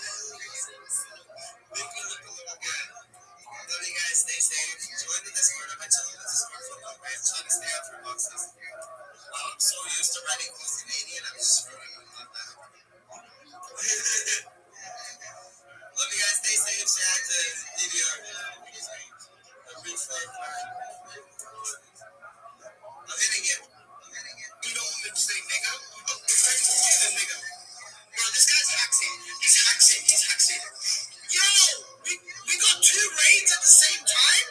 Make me look a little good. Love you guys, stay safe. Join the Discord. I'm chilling in the Discord for a little bit. I'm trying to stay out for boxes. I'm so used to writing close Canadian, I'm just screwing up on that. Love you guys, stay safe. Say hi to DBR. I'm hitting it. You don't want to say nigga? Oh, he's a nigga. Bro, this guy's hacking. He's hacking. Yo! We got 2 raids at the same time?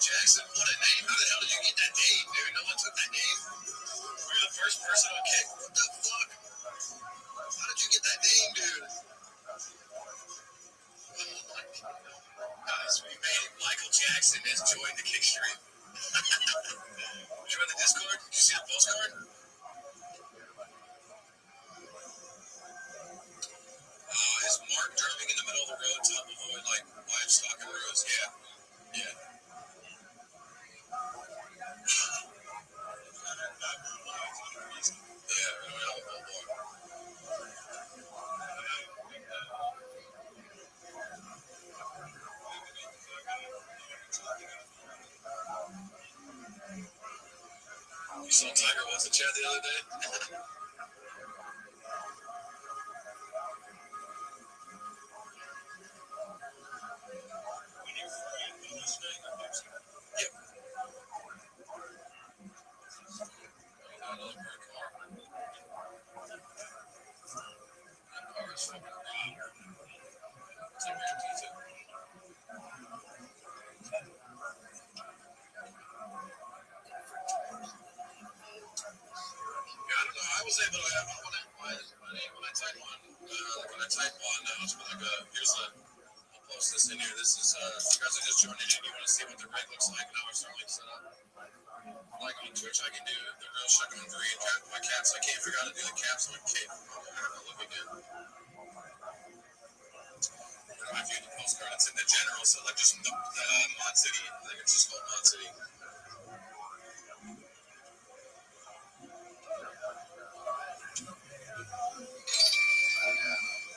Jackson, what a name. How the hell did you get that name, dude? No one took that name. Were you the first person on kick? What the fuck? How did you get that name, dude? Guys, we made it. Michael Jackson has joined the kick stream. Did you read the Discord? Did you see the postcard? Is Mark driving in the middle of the road to avoid like livestock and roads? Yeah. Yeah. You saw Tiger Woods in chat the other day? I was able to have when I type on it's like here's I'll post this in here. This is you guys are just joining in. You want to see what the rig looks like? Now it's starting set up. Like on Twitch, I can do the real shit on 3 and my caps. I can't figure out how to do the caps on cape. Look again. I view the postcard. It's in the general, so like just the Mod City. I think it's just called Mod City.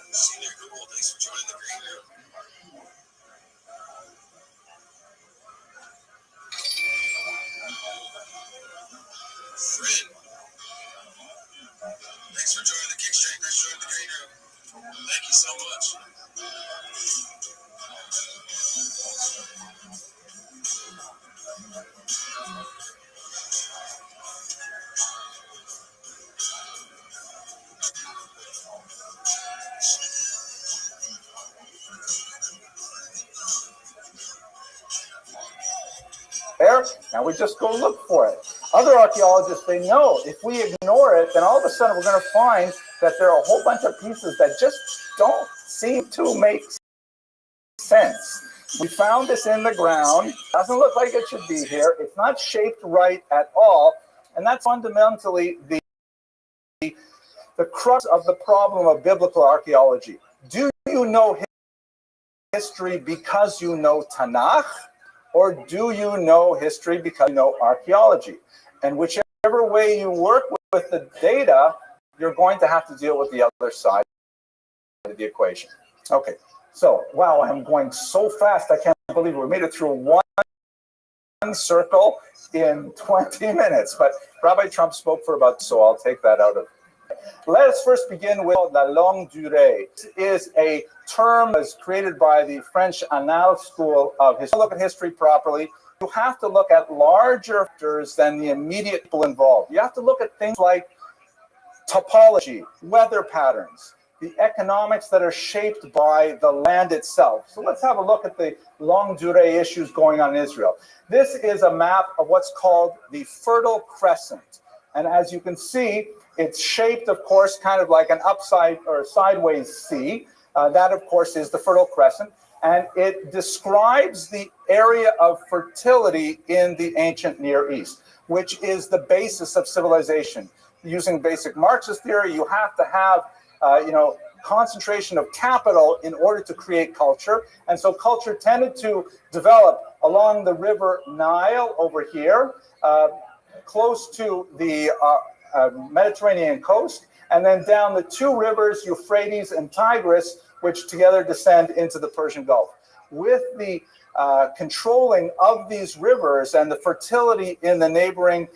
Senior Google, thanks for joining the green room. Friend, thanks for joining the kick stream. Thanks for joining the green room. Thank you so much. There, now we just go look for it. Other archaeologists, they know if we ignore it, then all of a sudden we're going to find that there are a whole bunch of pieces that just don't seem to make sense. We found this in the ground. Doesn't look like it should be here. It's not shaped right at all. And that's fundamentally the crux of the problem of biblical archaeology. Do you know history because you know Tanakh? Or do you know history because you know archaeology? And whichever way you work with the data, you're going to have to deal with the other side of the equation. Okay, so, wow, I'm going so fast, I can't believe we made it through one circle in 20 minutes. But Rabbi Trump spoke for about, so I'll take that out of it. Let us first begin with la longue durée. This is a term that was created by the French Annales School of History. To look at history properly, you have to look at larger factors than the immediate people involved. You have to look at things like topology, weather patterns, the economics that are shaped by the land itself. So let's have a look at the longue durée issues going on in Israel. This is a map of what's called the Fertile Crescent. And as you can see, it's shaped, of course, kind of like an upside or sideways C. That, of course, is the Fertile Crescent. and it describes the area of fertility in the ancient Near East, which is the basis of civilization. Using basic Marxist theory, you have to have, concentration of capital in order to create culture. And so culture tended to develop along the river Nile over here, close to the Mediterranean coast, and then down the two rivers, Euphrates and Tigris, which together descend into the Persian Gulf. With the controlling of these rivers and the fertility in the neighboring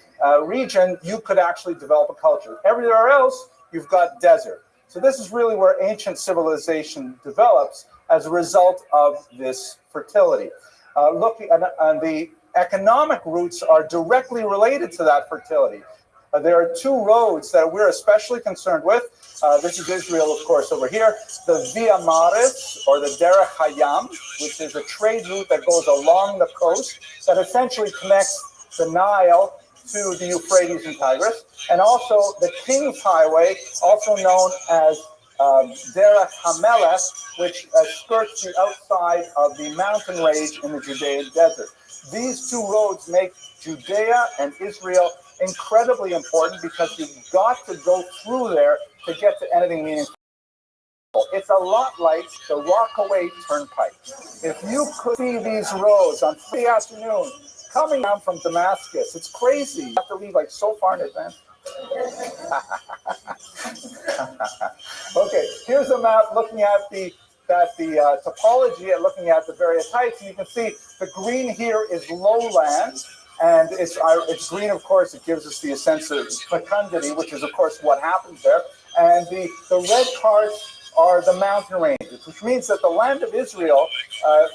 region, you could actually develop a culture. Everywhere else, you've got desert. So this is really where ancient civilization develops as a result of this fertility. Looking at the economic roots are directly related to that fertility. There are two roads that we're especially concerned with. This is Israel, of course, over here. The Via Maris, or the Derech Hayam, which is a trade route that goes along the coast that essentially connects the Nile to the Euphrates and Tigris, and also the King's Highway, also known as Derech HaMelech, which skirts the outside of the mountain range in the Judean desert. These two roads make Judea and Israel incredibly important because you've got to go through there to get to anything meaningful. It's a lot like the Rockaway Turnpike. If you could see these roads on Friday afternoon coming down from Damascus, it's crazy. You have to leave like so far in advance. Okay, here's a map looking at the topology and looking at the various heights. And you can see the green here is lowland, and it's green, of course. It gives us the sense of fecundity, which is, of course, what happens there. And the red cars are the mountain ranges, which means that the land of Israel,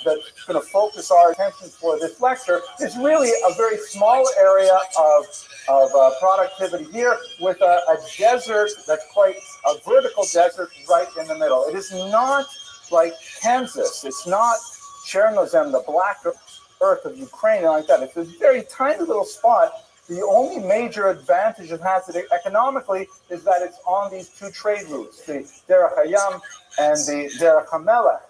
that's going to focus our attention for this lecture, is really a very small area of productivity here, with a desert that's quite a vertical desert right in the middle. It is not like Kansas. It's not Chernozem, the black earth of Ukraine, and like that. It's a very tiny little spot. The only major advantage it has economically is that it's on these two trade routes, the Derech Hayam and the Derech HaMelech.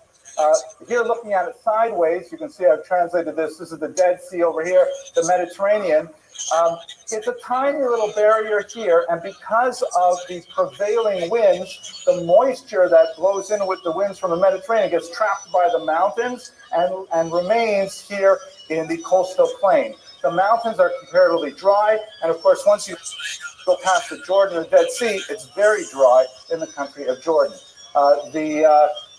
Here, looking at it sideways, you can see I've translated this. This is the Dead Sea over here, the Mediterranean. It's a tiny little barrier here, and because of the prevailing winds, the moisture that blows in with the winds from the Mediterranean gets trapped by the mountains and remains here in the coastal plain. The mountains are comparatively dry, and of course, once you go past the Jordan or the Dead Sea, it's very dry in the country of Jordan.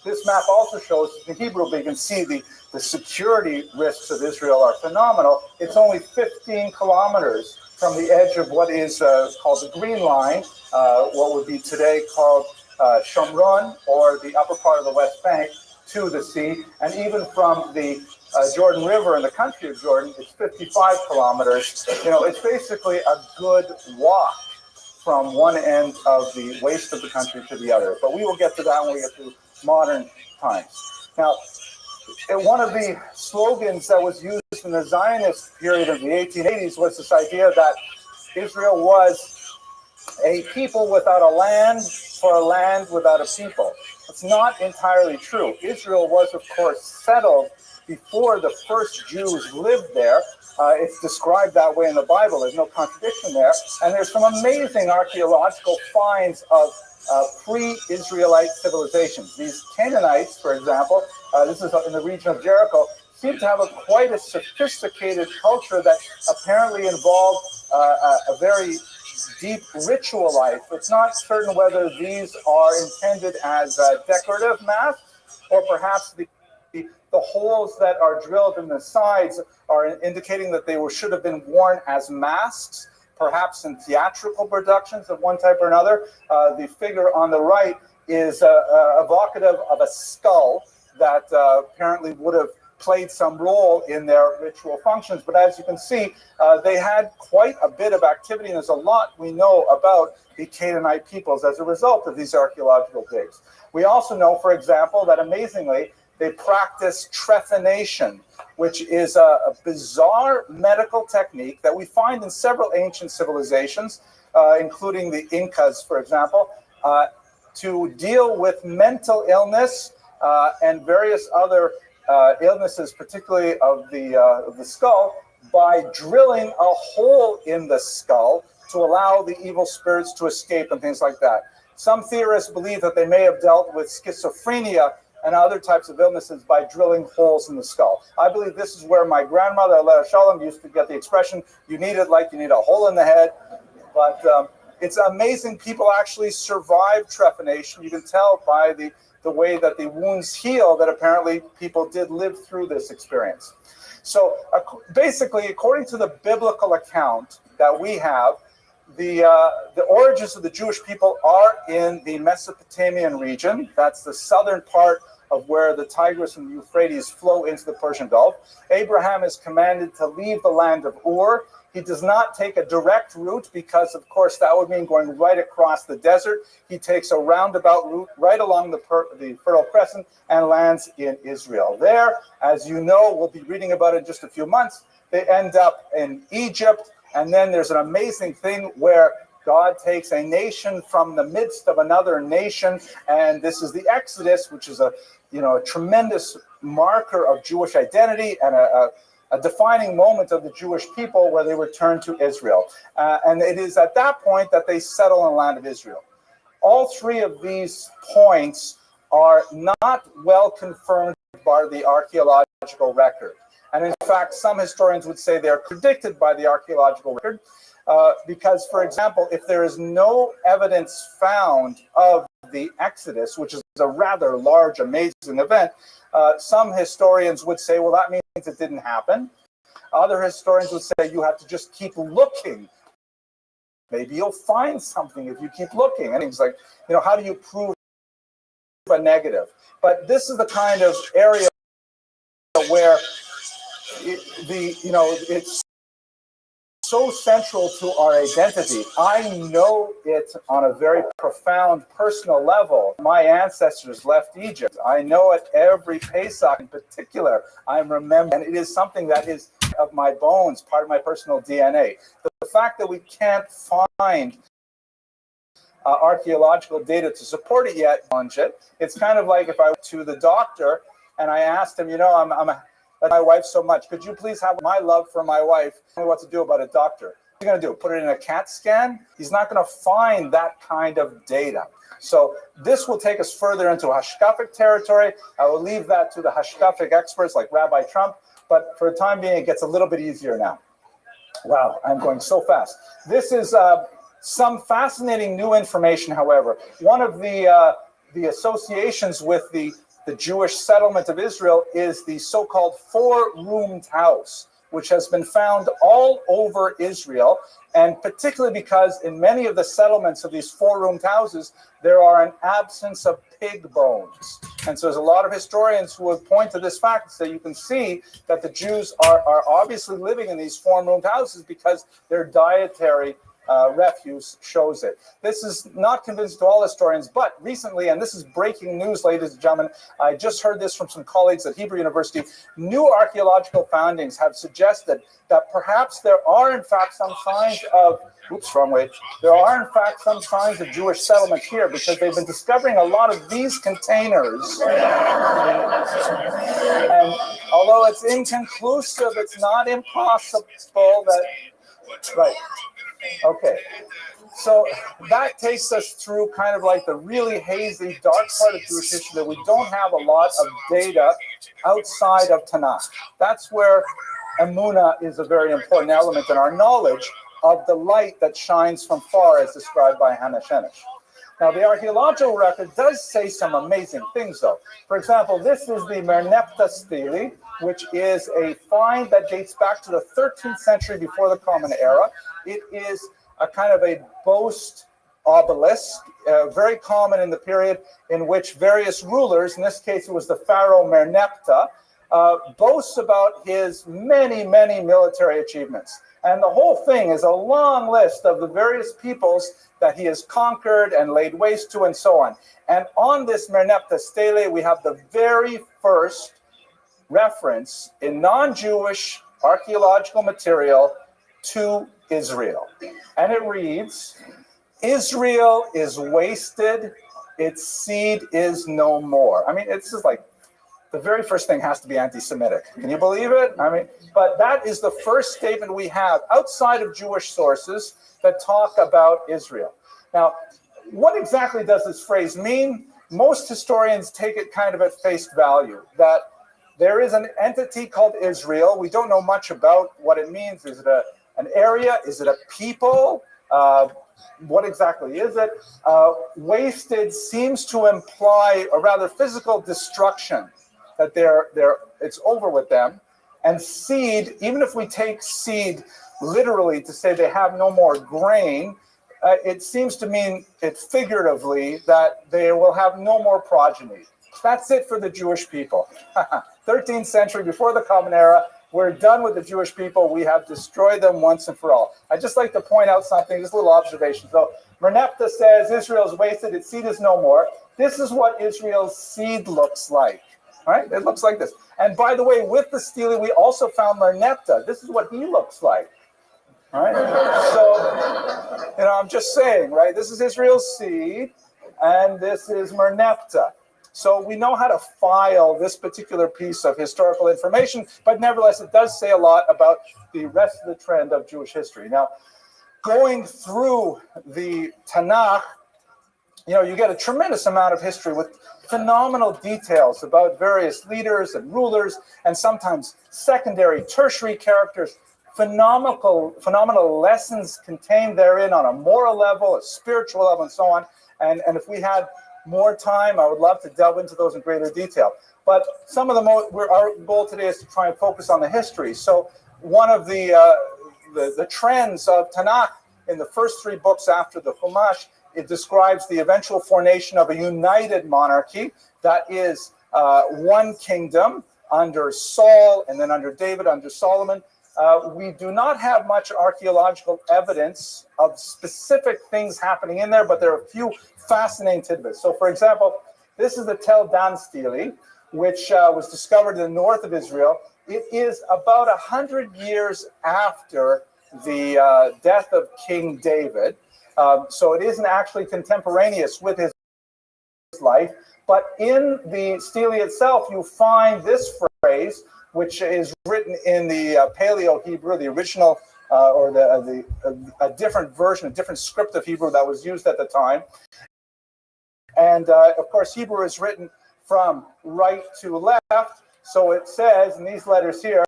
This map also shows in Hebrew, but you can see the security risks of Israel are phenomenal. It's only 15 kilometers from the edge of what is called the Green Line, what would be today called Shomron, or the upper part of the West Bank, to the sea. And even from the Jordan River in the country of Jordan, it's 55 kilometers. It's basically a good walk from one end of the waist of the country to the other. But we will get to that when we get to modern times. Now, one of the slogans that was used in the Zionist period of the 1880s was this idea that Israel was a people without a land for a land without a people. It's not entirely true. Israel was, of course, settled before the first Jews lived there. It's described that way in the Bible. There's no contradiction there. And there's some amazing archaeological finds of pre-Israelite civilizations. These Canaanites, for example, this is in the region of Jericho, seem to have quite a sophisticated culture that apparently involved a very deep ritual life. It's not certain whether these are intended as decorative masks, or perhaps the holes that are drilled in the sides are indicating that they should have been worn as masks, perhaps in theatrical productions of one type or another. The figure on the right is evocative of a skull that apparently would have played some role in their ritual functions. But as you can see, they had quite a bit of activity, and there's a lot we know about the Canaanite peoples as a result of these archaeological digs. We also know, for example, that amazingly, they practice trephination, which is a bizarre medical technique that we find in several ancient civilizations, including the Incas, for example, to deal with mental illness and various other illnesses, particularly of the skull, by drilling a hole in the skull to allow the evil spirits to escape and things like that. Some theorists believe that they may have dealt with schizophrenia and other types of illnesses by drilling holes in the skull. I believe this is where my grandmother, Alea Shalom, used to get the expression, you need it like you need a hole in the head. But it's amazing people actually survive trephination. You can tell by the way that the wounds heal that apparently people did live through this experience. So basically, according to the biblical account that we have, the origins of the Jewish people are in the Mesopotamian region. That's the southern part of where the Tigris and the Euphrates flow into the Persian Gulf. Abraham is commanded to leave the land of Ur. He does not take a direct route because, of course, that would mean going right across the desert. He takes a roundabout route right along the Fertile Crescent and lands in Israel. There, as you know, we'll be reading about it in just a few months, they end up in Egypt. And then there's an amazing thing where God takes a nation from the midst of another nation. And this is the Exodus, which is a tremendous marker of Jewish identity and a defining moment of the Jewish people where they return to Israel. And it is at that point that they settle in the land of Israel. All three of these points are not well confirmed by the archaeological record. And in fact, some historians would say they're predicted by the archaeological record because, for example, if there is no evidence found of the Exodus, which is a rather large, amazing event, some historians would say, well, that means it didn't happen. Other historians would say you have to just keep looking. Maybe you'll find something if you keep looking. And it's like, how do you prove a negative? But this is the kind of area where it's so central to our identity. I know it on a very profound personal level. My ancestors left Egypt. I know it every Pesach in particular. I remember, and it is something that is of my bones, part of my personal DNA. The fact that we can't find archaeological data to support it yet, it's kind of like if I went to the doctor and I asked him, I my wife so much. Could you please have my love for my wife? Tell me what to do about a doctor. What's he going to do? Put it in a CAT scan? He's not going to find that kind of data. So this will take us further into hashkafic territory. I will leave that to the hashkafic experts like Rabbi Trump. But for the time being, it gets a little bit easier now. Wow, I'm going so fast. This is some fascinating new information, however. One of the associations with the Jewish settlement of Israel is the so-called four-roomed house, which has been found all over Israel, and particularly because in many of the settlements of these four-roomed houses, there are an absence of pig bones. And so there's a lot of historians who would point to this fact and say you can see that the Jews are obviously living in these four-roomed houses because their dietary refuse shows it. This is not convincing to all historians, but recently, and this is breaking news, ladies and gentlemen, I just heard this from some colleagues at Hebrew University, new archaeological findings have suggested that perhaps there are in fact some signs of, there are in fact some signs of Jewish settlement here because they've been discovering a lot of these containers. And although it's inconclusive, it's not impossible that, right. Okay, so that takes us through kind of like the really hazy, dark part of Jewish history that we don't have a lot of data outside of Tanakh. That's where Emunah is a very important element in our knowledge of the light that shines from far as described by Hannah Shenesh. Now, the archaeological record does say some amazing things, though. For example, this is the Merneptah stele, which is a find that dates back to the 13th century before the Common Era. It is a kind of a boast obelisk, very common in the period in which various rulers, in this case it was the pharaoh Merneptah, boasts about his many, many military achievements. And the whole thing is a long list of the various peoples that he has conquered and laid waste to and so on. And on this Merneptah stele, we have the very first reference in non-Jewish archaeological material to Israel. And it reads, Israel is wasted, its seed is no more. I mean, it's just like, the very first thing has to be anti-Semitic. Can you believe it? I mean, but that is the first statement we have outside of Jewish sources that talk about Israel. Now, what exactly does this phrase mean? Most historians take it kind of at face value, that there is an entity called Israel. We don't know much about what it means. Is it an area? Is it a people? What exactly is it? Wasted seems to imply a rather physical destruction, that it's over with them. And seed, even if we take seed literally to say they have no more grain, it seems to mean it figuratively that they will have no more progeny. That's it for the Jewish people. 13th century, before the Common Era, we're done with the Jewish people. We have destroyed them once and for all. I'd just like to point out something, just a little observation. So Merneptah says Israel's wasted, its seed is no more. This is what Israel's seed looks like. Right? It looks like this. And by the way, with the stele, we also found Merneptah. This is what he looks like. Right? So, I'm just saying, right? This is Israel's seed, and this is Merneptah. So we know how to file this particular piece of historical information, but nevertheless, it does say a lot about the rest of the trend of Jewish history. Now, going through the Tanakh, you get a tremendous amount of history with phenomenal details about various leaders and rulers, and sometimes secondary, tertiary characters. Phenomenal lessons contained therein on a moral level, a spiritual level, and so on. And if we had more time, I would love to delve into those in greater detail. But some of our goal today is to try and focus on the history. So one of the trends of Tanakh in the first three books after the Chumash, it describes the eventual formation of a united monarchy that is one kingdom under Saul, and then under David, under Solomon. We do not have much archaeological evidence of specific things happening in there, but there are a few fascinating tidbits. So, for example, this is the Tel Dan stele, which was discovered in the north of Israel. It is about 100 years after the death of King David. So it isn't actually contemporaneous with his life. But in the stele itself, you find this phrase, which is written in the Paleo-Hebrew, the original, or a different version, a different script of Hebrew that was used at the time. And, of course, Hebrew is written from right to left. So it says in these letters here,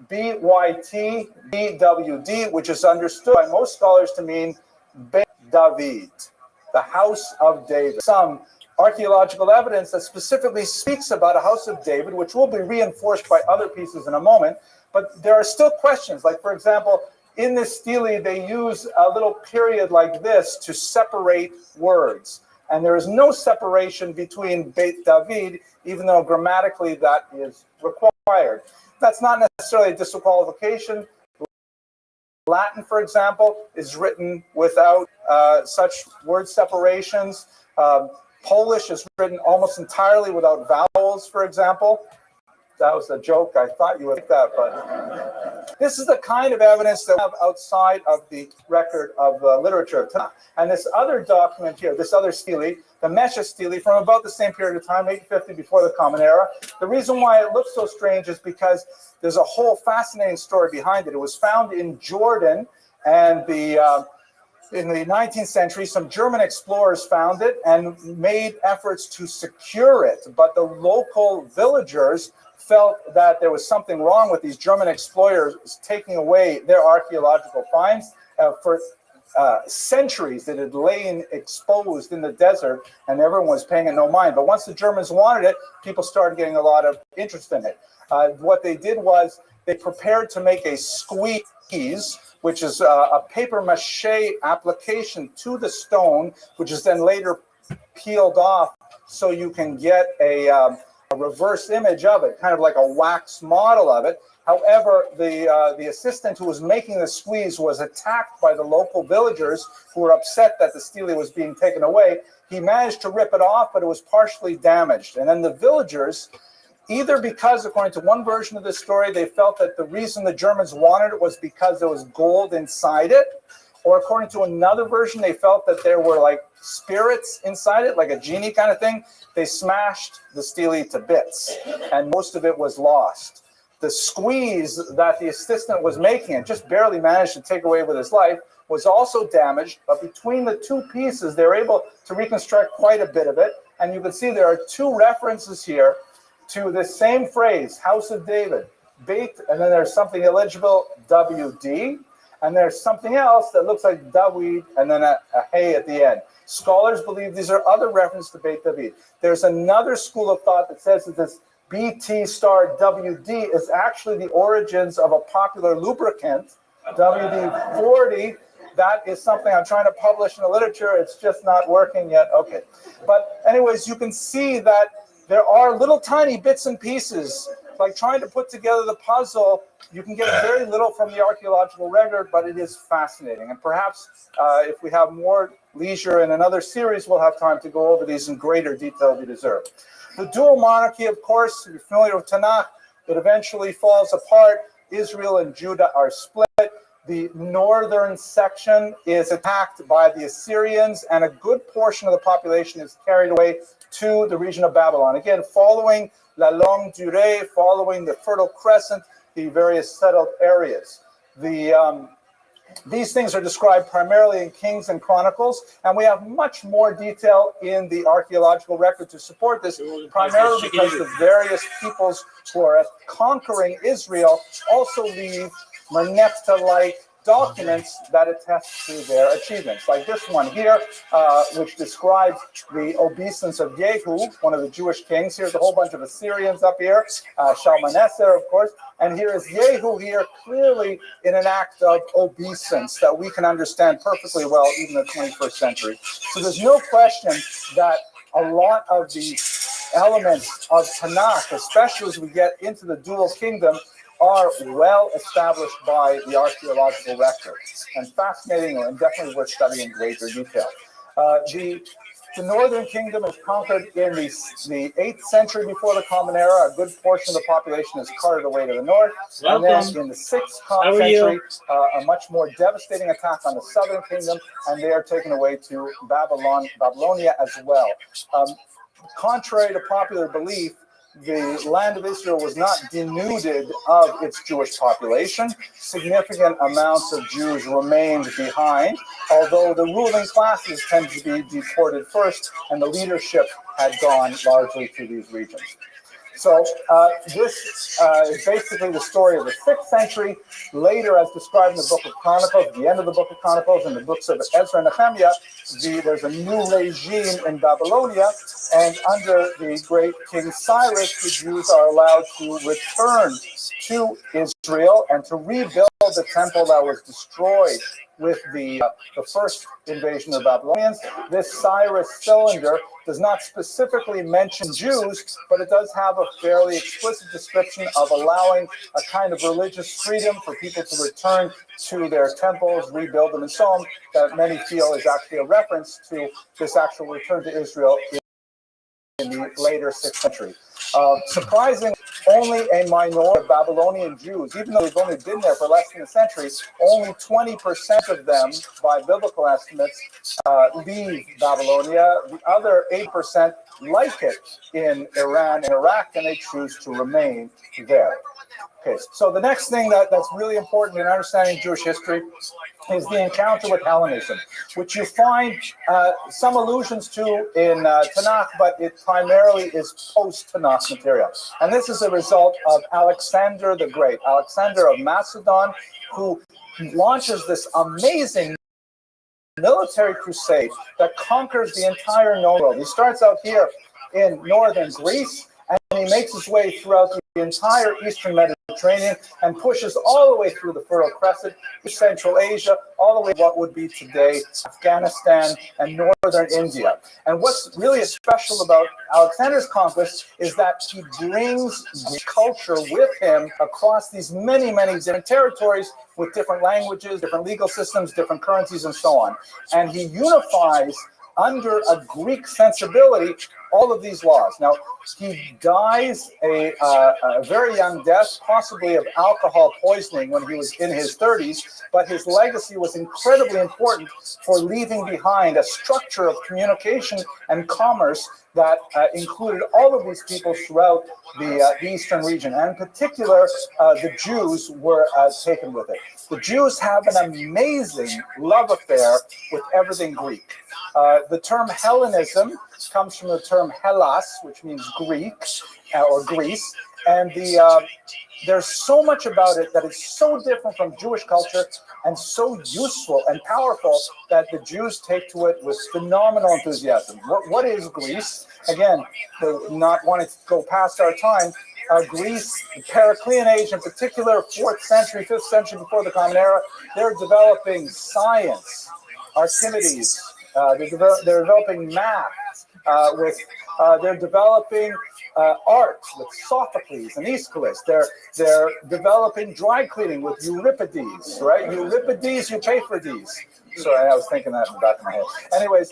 B-Y-T, B-W-D, which is understood by most scholars to mean Beit David, the house of David. Some archaeological evidence that specifically speaks about a house of David, which will be reinforced by other pieces in a moment. But there are still questions. Like, for example, in this stele, they use a little period like this to separate words. And there is no separation between Beit David, even though grammatically that is required. That's not necessarily a disqualification. Latin, for example, is written without such word separations. Polish is written almost entirely without vowels, for example. That was a joke. I thought you would like that, but this is the kind of evidence that we have outside of the record of literature of Tanakh. And this other document here, this other stele, the Mesha stele, from about the same period of time, 850 before the Common Era. The reason why it looks so strange is because there's a whole fascinating story behind it. It was found in Jordan, and in the 19th century, some German explorers found it and made efforts to secure it. But the local villagers felt that there was something wrong with these German explorers taking away their archaeological finds. For centuries, it had lain exposed in the desert, and everyone was paying it no mind. But once the Germans wanted it, people started getting a lot of interest in it. What they did was they prepared to make a squeeze, which is a paper mache application to the stone, which is then later peeled off so you can get a reverse image of it, kind of like a wax model of it. However, the assistant who was making the squeeze was attacked by the local villagers who were upset that the stele was being taken away. He managed to rip it off, but it was partially damaged. And then the villagers, either because, according to one version of the story, they felt that the reason the Germans wanted it was because there was gold inside it, or according to another version, they felt that there were like spirits inside it, like a genie kind of thing. They smashed the stele to bits, and most of it was lost. The squeeze that the assistant was making and just barely managed to take away with his life was also damaged, but between the two pieces, they were able to reconstruct quite a bit of it. And you can see there are two references here to the same phrase, House of David, Beit, and then there's something illegible, WD, and there's something else that looks like David, and then a hey at the end. Scholars believe these are other references to Beit David. There's another school of thought that says that this BT star WD is actually the origins of a popular lubricant, WD-40. That is something I'm trying to publish in the literature. It's just not working yet. Okay. But anyways, you can see that there are little tiny bits and pieces. Like trying to put together the puzzle, you can get very little from the archaeological record, but it is fascinating. And perhaps if we have more leisure in another series, we'll have time to go over these in greater detail they deserve. The dual monarchy, of course, if you're familiar with Tanakh, it eventually falls apart. Israel and Judah are split. The northern section is attacked by the Assyrians, and a good portion of the population is carried away to the region of Babylon. Again, following La Longue Durée, following the Fertile Crescent, the various settled areas. These things are described primarily in Kings and Chronicles, and we have much more detail in the archaeological record to support this, primarily because the various peoples who are conquering Israel also leave Merneptah-like documents that attest to their achievements, like this one here, which describes the obeisance of Jehu, one of the Jewish kings. Here's a whole bunch of Assyrians up here, Shalmaneser, of course, and here is Jehu here, clearly in an act of obeisance that we can understand perfectly well, even in the 21st century. So there's no question that a lot of the elements of Tanakh, especially as we get into the dual kingdom, are well established by the archaeological record, and fascinating and definitely worth studying in greater detail. The northern kingdom is conquered in the 8th century before the Common Era. A good portion of the population is carted away to the north. And then in the 6th century, a much more devastating attack on the southern kingdom, and they are taken away to Babylonia as well. Contrary to popular belief, the land of Israel was not denuded of its Jewish population. Significant amounts of Jews remained behind, although the ruling classes tended to be deported first, and the leadership had gone largely to these regions. So this is basically the story of the 6th century. Later, as described in the book of Chronicles, the end of the book of Chronicles, and the books of Ezra and Nehemiah, there's a new regime in Babylonia, and under the great King Cyrus, the Jews are allowed to return to Israel and to rebuild the temple that was destroyed with the first invasion of the Babylonians. This Cyrus cylinder does not specifically mention Jews, but it does have a fairly explicit description of allowing a kind of religious freedom for people to return to their temples, rebuild them, and so on, that many feel is actually a reference to this actual return to Israel in the later 6th century. Surprising, only a minority of Babylonian Jews, even though they've only been there for less than a century, only 20% of them, by biblical estimates, leave Babylonia. The other 8% like it in Iran and Iraq, and they choose to remain there. Okay, so the next thing that's really important in understanding Jewish history is the encounter with Hellenism, which you find some allusions to in Tanakh, but it primarily is post-Tanakh material. And this is a result of Alexander the Great, Alexander of Macedon, who launches this amazing military crusade that conquers the entire known world. He starts out here in northern Greece, and he makes his way throughout the entire eastern Mediterranean and pushes all the way through the Fertile Crescent to Central Asia, all the way to what would be today Afghanistan and northern India. And what's really special about Alexander's conquest is that he brings Greek culture with him across these many, many different territories with different languages, different legal systems, different currencies, and so on. And he unifies under a Greek sensibility all of these laws. Now, he dies a very young death, possibly of alcohol poisoning when he was in his 30s, but his legacy was incredibly important for leaving behind a structure of communication and commerce that included all of these people throughout the eastern region. And in particular, the Jews were taken with it. The Jews have an amazing love affair with everything Greek. The term Hellenism comes from the term Hellas, which means Greek or Greece. And there's so much about it that is so different from Jewish culture and so useful and powerful that the Jews take to it with phenomenal enthusiasm. What is Greece? Again, not wanting to go past our time, Greece, the Periclean age in particular, 4th century, 5th century before the Common Era, they're developing science, Archimedes, they're developing math, they're developing art with Sophocles and Aeschylus. They're developing dry cleaning with Euripides, right? Euripides, you pay for these. Sorry, I was thinking that in the back of my head. Anyways,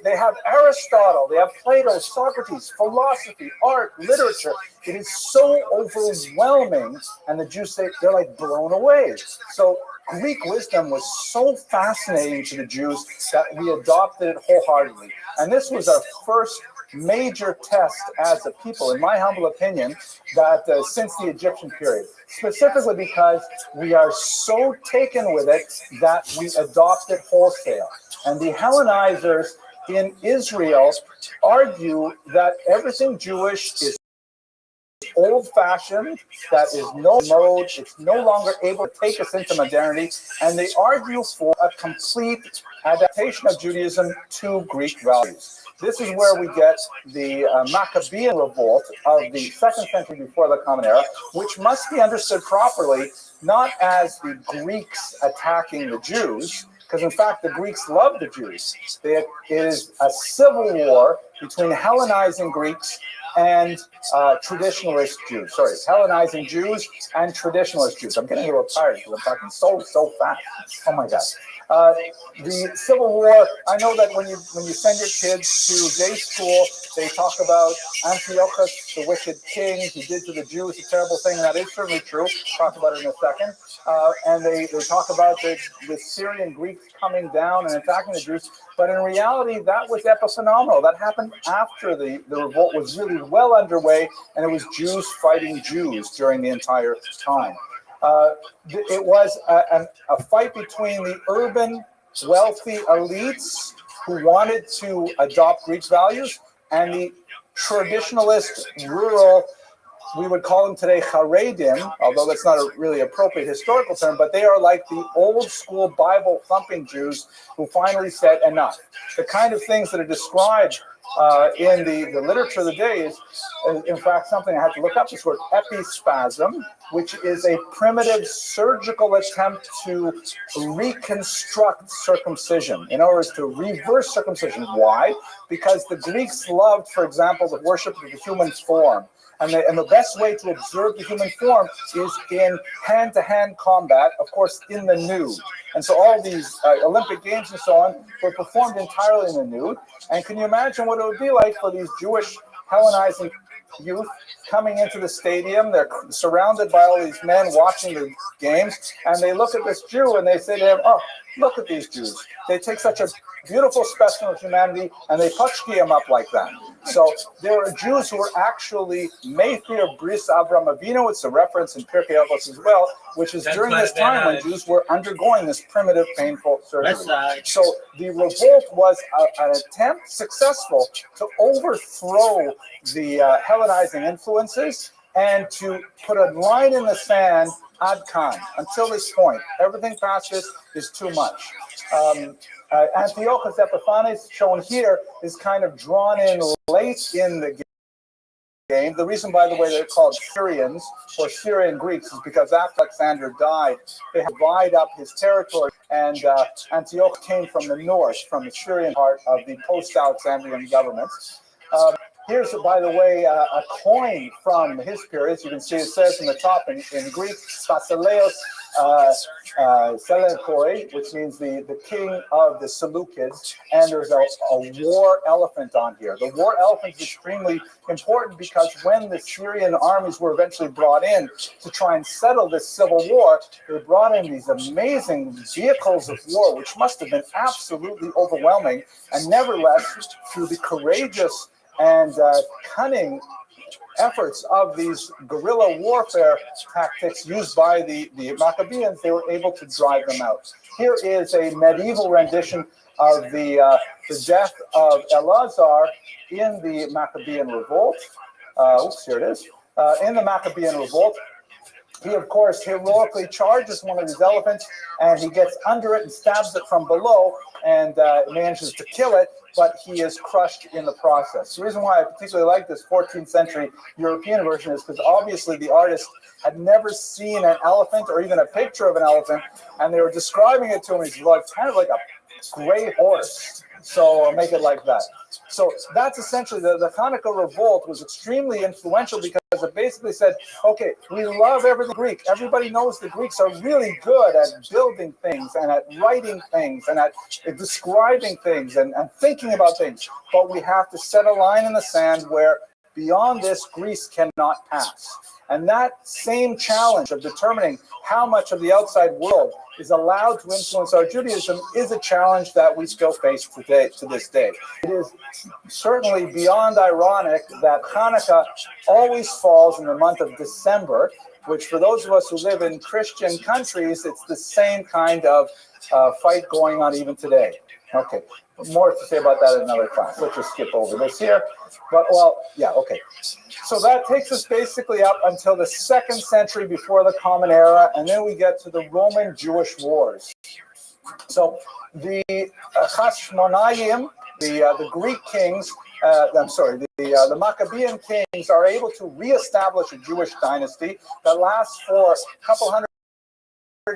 they have Aristotle, they have Plato, Socrates, philosophy, art, literature. It is so overwhelming, and the Jews say they're like blown away. So Greek wisdom was so fascinating to the Jews that we adopted it wholeheartedly. And this was our first major test as a people, in my humble opinion, that since the Egyptian period, specifically because we are so taken with it that we adopt it wholesale. And the Hellenizers in Israel argue that everything Jewish is old-fashioned, that is no mode, it's no longer able to take us into modernity, and they argue for a complete adaptation of Judaism to Greek values. This is where we get the Maccabean revolt of the 2nd century before the Common Era, which must be understood properly, not as the Greeks attacking the Jews, because in fact the Greeks love the Jews. It is a civil war between Hellenizing Greeks and traditionalist Jews. Sorry, Hellenizing Jews and traditionalist Jews. I'm getting a little tired because I'm talking so fast. Oh my God. The Civil War, I know that when you send your kids to day school, they talk about Antiochus, the wicked king, he did to the Jews a terrible thing, and that is certainly true. Talk about it in a second. And they talk about the Syrian Greeks coming down and attacking the Jews, but in reality, that was epiphenomenal. That happened after the revolt was really well underway, and it was Jews fighting Jews during the entire time. It was a fight between the urban, wealthy elites who wanted to adopt Greek values and the traditionalist, rural, we would call them today Haredim, although that's not a really appropriate historical term, but they are like the old school Bible-thumping Jews who finally said enough. The kind of things that are described in the literature of the day is, in fact, something I had to look up, this word epispasm, which is a primitive surgical attempt to reconstruct circumcision. In other words, to reverse circumcision. Why? Because the Greeks loved, for example, the worship of the human form. And the best way to observe the human form is in hand-to-hand combat, of course, in the nude. And so all these Olympic Games and so on were performed entirely in the nude. And can you imagine what it would be like for these Jewish Hellenizing youth coming into the stadium? They're surrounded by all these men watching the games, and they look at this Jew and they say to him, oh, look at these Jews. They take such a beautiful specimen of humanity and they putchki him up like that. So there are Jews who are actually Meithir Bris Avram Avinu. It's a reference in Pirkei Avos as well, which is during this time when Jews were undergoing this primitive, painful surgery. So the revolt was an attempt, successful, to overthrow the Hellenizing influences and to put a line in the sand, ad kan, until this point. Everything past this is too much. Antiochus Epiphanes, shown here, is kind of drawn in late in the game. The reason, by the way, they're called Syrians or Syrian Greeks is because after Alexander died, they had divided up his territory, and Antiochus came from the north, from the Syrian part of the post-Alexandrian government. Here's, by the way, a coin from his period. You can see it says in the top in Greek, Basileos Seleucoi, which means the king of the Seleucids, and there's a war elephant on here. The war elephant is extremely important because when the Syrian armies were eventually brought in to try and settle this civil war, they brought in these amazing vehicles of war, which must have been absolutely overwhelming, and nevertheless, through the courageous and cunning efforts of these guerrilla warfare tactics used by the Maccabeans, they were able to drive them out. Here is a medieval rendition of the death of Eleazar in the Maccabean revolt. Here it is. In the Maccabean revolt, he, of course, heroically charges one of these elephants, and he gets under it and stabs it from below and manages to kill it, but he is crushed in the process. The reason why I particularly like this 14th century European version is because obviously the artist had never seen an elephant or even a picture of an elephant, and they were describing it to him. He's like, kind of like a gray horse. So I'll make it like that. So that's essentially the Hanukkah revolt was extremely influential because it basically said, okay, we love everything Greek. Everybody knows the Greeks are really good at building things and at writing things and at describing things and thinking about things. But we have to set a line in the sand where beyond this, Greece cannot pass. And that same challenge of determining how much of the outside world is allowed to influence our Judaism is a challenge that we still face today, to this day. It is certainly beyond ironic that Hanukkah always falls in the month of December, which for those of us who live in Christian countries, it's the same kind of fight going on even today. Okay, more to say about that in another class. Let's just skip over this here. But, well, yeah, okay. So that takes us basically up until the 2nd century before the Common Era, and then we get to the Roman-Jewish Wars. So the Hashmonaim, the Greek kings, the Maccabean kings are able to reestablish a Jewish dynasty that lasts for a couple hundred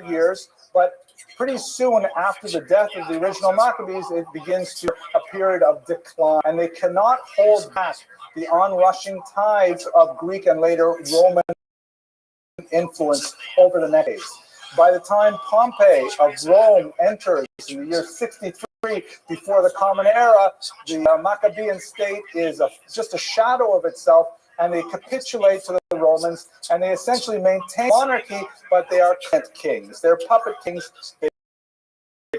years, but pretty soon after the death of the original Maccabees, it begins to a period of decline, and they cannot hold back the onrushing tides of Greek and later Roman influence over the next days. By the time Pompey of Rome enters in the year 63 before the Common Era, the Maccabean state is just a shadow of itself, and they capitulate to the Romans, and they essentially maintain monarchy, but they are kings. They're puppet kings. They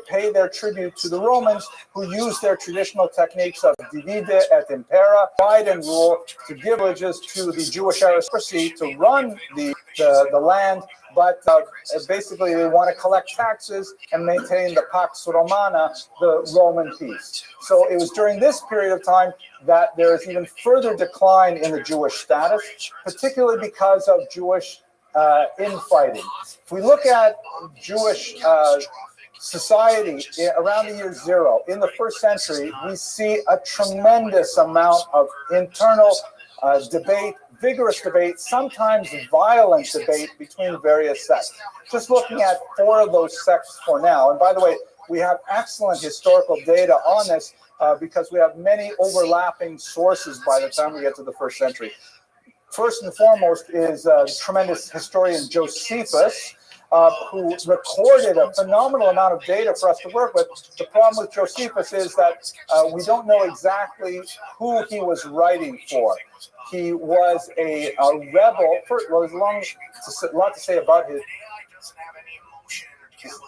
pay their tribute to the Romans, who use their traditional techniques of divide et impera, divide and rule, to give privileges to the Jewish aristocracy to run the land, but basically they want to collect taxes and maintain the Pax Romana, the Roman peace. So it was during this period of time that there is even further decline in the Jewish status, particularly because of Jewish infighting. If we look at Jewish society around the year 0, in the 1st century, we see a tremendous amount of internal debate, vigorous debate, sometimes violent debate between various sects. Just looking at 4 of those sects for now. And by the way, we have excellent historical data on this because we have many overlapping sources by the time we get to the 1st century. First and foremost is tremendous historian Josephus, who recorded a phenomenal amount of data for us to work with. The problem with Josephus is that we don't know exactly who he was writing for. He was a rebel. Well, there's a lot to say about his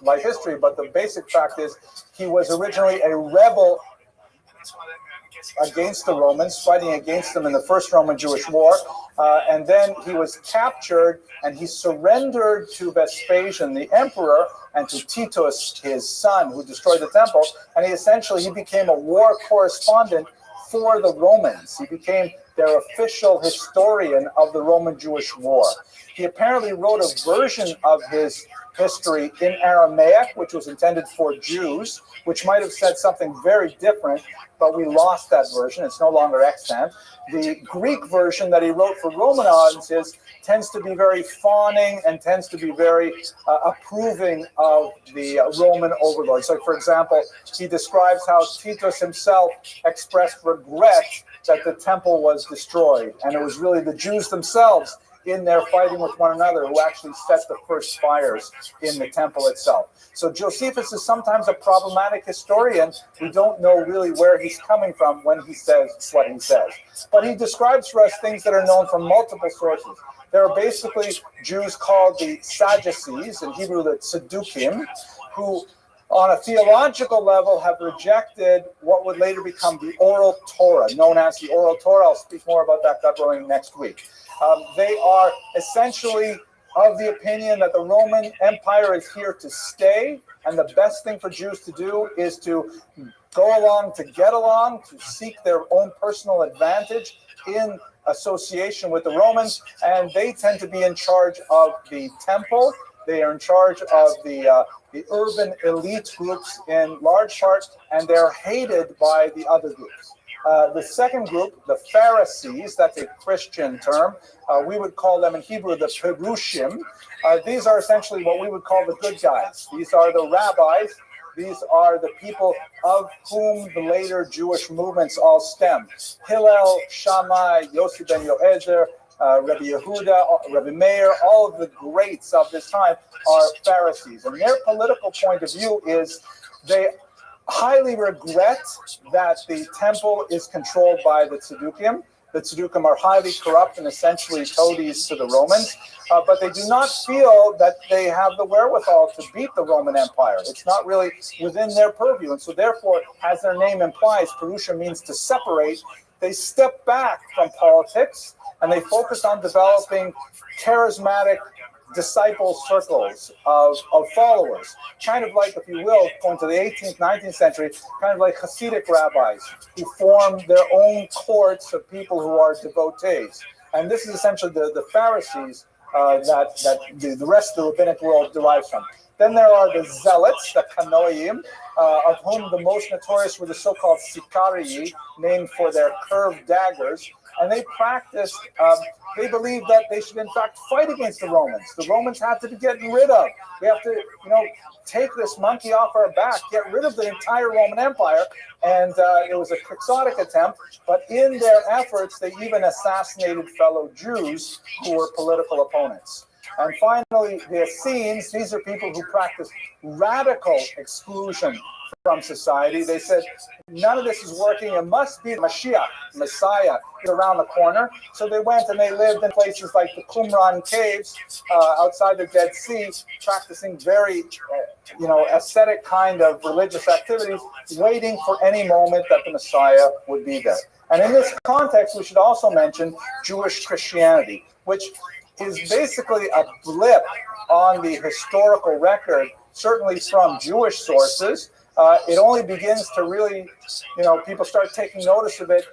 life history, but the basic fact is he was originally a rebel against the Romans, fighting against them in the First Roman-Jewish War, and then he was captured and he surrendered to Vespasian, the emperor, and to Titus, his son, who destroyed the temple, and he became a war correspondent for the Romans. He became their official historian of the Roman-Jewish War. He apparently wrote a version of his history in Aramaic, which was intended for Jews, which might have said something very different, but we lost that version. It's no longer extant. The Greek version that he wrote for Roman audiences tends to be very fawning and tends to be very approving of the Roman overlords. So, for example, he describes how Titus himself expressed regret that the temple was destroyed, and it was really the Jews themselves in there fighting with one another who actually set the first fires in the temple itself. So Josephus is sometimes a problematic historian. We don't know really where he's coming from when he says what he says. But he describes for us things that are known from multiple sources. There are basically Jews called the Sadducees, in Hebrew the Tzedukim, who on a theological level have rejected what would later become the oral Torah, known as the oral Torah. I'll speak more about that, God willing, next week. They are essentially of the opinion that the Roman Empire is here to stay, and the best thing for Jews to do is to go along to get along, to seek their own personal advantage in association with the Romans, and they tend to be in charge of the temple. They are in charge of the urban elite groups in large part, and they're hated by the other groups. The second group, the Pharisees, that's a Christian term. We would call them in Hebrew the Perushim. These are essentially what we would call the good guys. These are the rabbis. These are the people of whom the later Jewish movements all stem. Hillel, Shammai, Yossi ben Yoezer, Rabbi Yehuda, Rabbi Meir, all of the greats of this time are Pharisees. And their political point of view is they highly regret that the temple is controlled by the Tzedukim. The Tzedukim are highly corrupt and essentially toadies to the Romans, but they do not feel that they have the wherewithal to beat the Roman Empire. It's not really within their purview. And so therefore, as their name implies, Perusha means to separate. They step back from politics and they focus on developing charismatic disciple circles of followers, kind of like, if you will, going to the 18th, 19th century, kind of like Hasidic rabbis who form their own courts of people who are devotees. And this is essentially the Pharisees that the rest of the rabbinic world derives from. Then there are the Zealots, the Kanoim, of whom the most notorious were the so-called Sicarii, named for their curved daggers. And they practiced, they believed that they should in fact fight against the Romans. The Romans had to be getting rid of. We have to, take this monkey off our back, get rid of the entire Roman Empire. And it was a quixotic attempt, but in their efforts, they even assassinated fellow Jews who were political opponents. And finally, the Essenes, these are people who practice radical exclusion from society. They said, none of this is working. It must be the Mashiach, Messiah, around the corner. So they went and they lived in places like the Qumran caves outside the Dead Sea, practicing very, ascetic kind of religious activities, waiting for any moment that the Messiah would be there. And in this context, we should also mention Jewish Christianity, which is basically a blip on the historical record, certainly from Jewish sources. It only begins to really, people start taking notice of it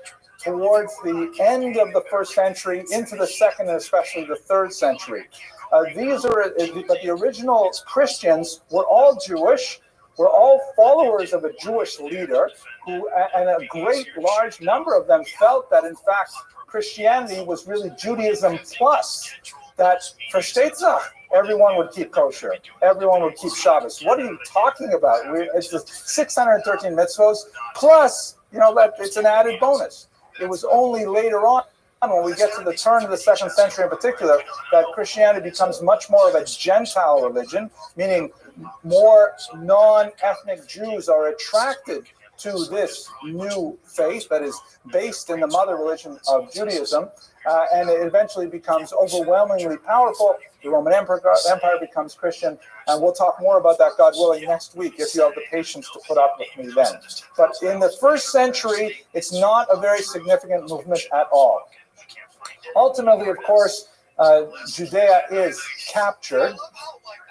towards the end of the first century, into the second and especially the third century. But the original Christians were all Jewish, were all followers of a Jewish leader, and a great large number of them felt that in fact Christianity was really Judaism plus, that versteht sich. Everyone would keep kosher. Everyone would keep Shabbos. What are you talking about? It's the 613 mitzvos plus, that it's an added bonus. It was only later on, when we get to the turn of the second century in particular, that Christianity becomes much more of a Gentile religion, meaning more non-ethnic Jews are attracted to this new faith that is based in the mother religion of Judaism, and it eventually becomes overwhelmingly powerful. The Roman Empire becomes Christian, and we'll talk more about that, God willing, next week, if you have the patience to put up with me then. But in the first century, it's not a very significant movement at all. Ultimately, of course, Judea is captured,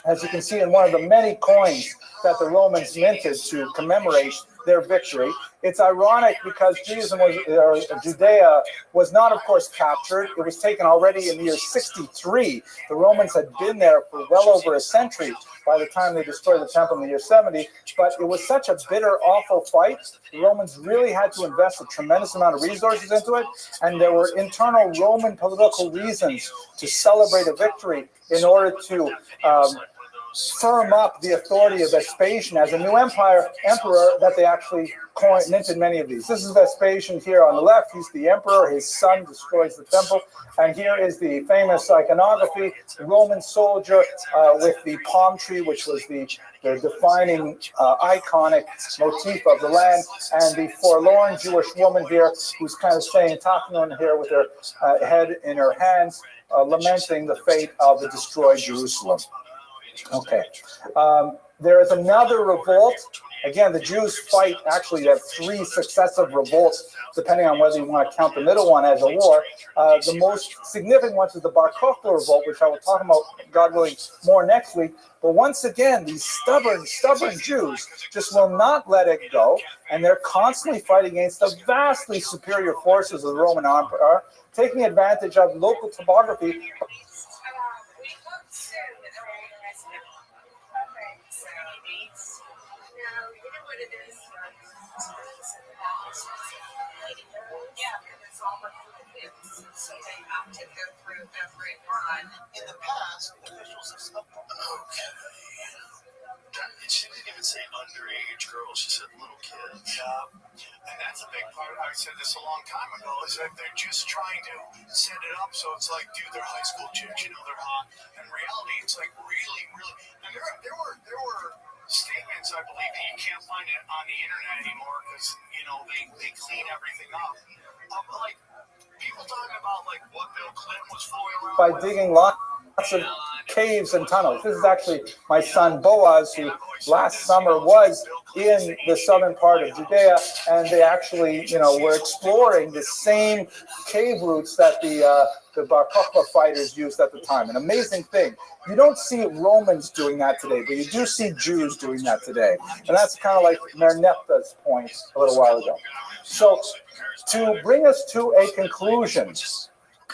as you can see in one of the many coins that the Romans minted to commemorate their victory. It's ironic because Judea was not, of course, captured. It was taken already in the year 63. The Romans had been there for well over a century by the time they destroyed the temple in the year 70. But it was such a bitter, awful fight. The Romans really had to invest a tremendous amount of resources into it. And there were internal Roman political reasons to celebrate a victory in order to firm up the authority of Vespasian as a new emperor that they actually minted many of these. This is Vespasian here on the left. He's the emperor. His son destroys the temple. And here is the famous iconography, the Roman soldier with the palm tree, which was the defining iconic motif of the land, and the forlorn Jewish woman here who's kind of saying, talking on here with her head in her hands, lamenting the fate of the destroyed Jerusalem. Okay. There is another revolt. Again, the Jews fight, actually, they have 3 successive revolts, depending on whether you want to count the middle one as a war. The most significant one is the Bar Kokhba revolt, which I will talk about, God willing, more next week. But once again, these stubborn Jews just will not let it go, and they're constantly fighting against the vastly superior forces of the Roman Empire, taking advantage of local topography. In the past, officials have spoken. Okay. She didn't even say underage girls. She said little kids. Yeah. And that's a big part. I said this a long time ago. Is that they're just trying to set it up so it's like, dude, they're high school chicks. You know, they're hot. In reality, it's like really. And there were statements, I believe, that you can't find it on the internet anymore because they clean everything up. Like people talking about like what Bill Clinton was fooling around By with. digging lots of caves and tunnels. This is actually my son Boaz, who last summer was in the southern part of Judea, and they actually, were exploring the same cave routes that the Bar Kokhba fighters used at the time. An amazing thing. You don't see Romans doing that today, but you do see Jews doing that today. And that's kind of like Merneptah's point a little while ago. So to bring us to a conclusion,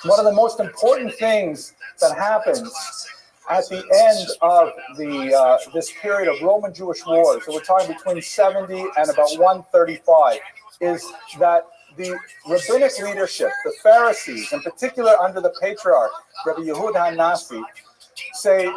one of the most important things that happens at the end of this period of Roman-Jewish wars, so we're talking between 70 and about 135, is that the rabbinic leadership, the Pharisees, in particular under the patriarch, Rabbi Yehuda Nasi, say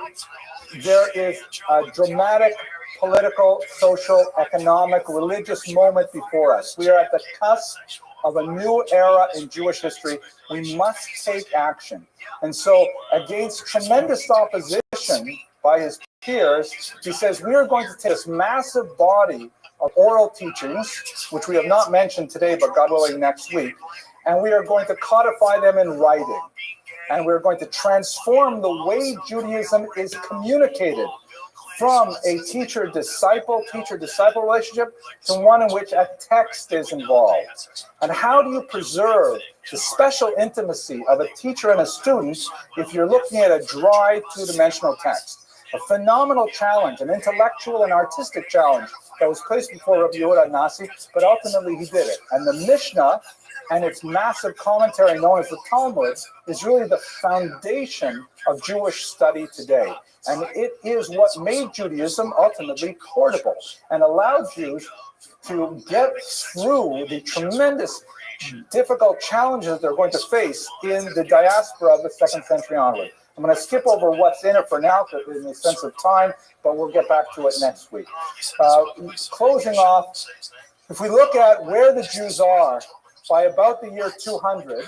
there is a dramatic political, social, economic, religious moment before us. We are at the cusp of a new era in Jewish history. We must take action. And so, against tremendous opposition by his peers, he says, we are going to take this massive body of oral teachings, which we have not mentioned today, but God willing next week, and we are going to codify them in writing. And we're going to transform the way Judaism is communicated from a teacher-disciple relationship to one in which a text is involved. And how do you preserve the special intimacy of a teacher and a student if you're looking at a dry, two-dimensional text? A phenomenal challenge, an intellectual and artistic challenge that was placed before Rabbi Yehuda Nasi, but ultimately he did it. And the Mishnah and its massive commentary known as the Talmud is really the foundation of Jewish study today. And it is what made Judaism ultimately portable and allowed Jews to get through the tremendous difficult challenges they're going to face in the diaspora of the 2nd century onward. I'm going to skip over what's in it for now in the sense of time, but we'll get back to it next week. Closing off, if we look at where the Jews are by about the year 200,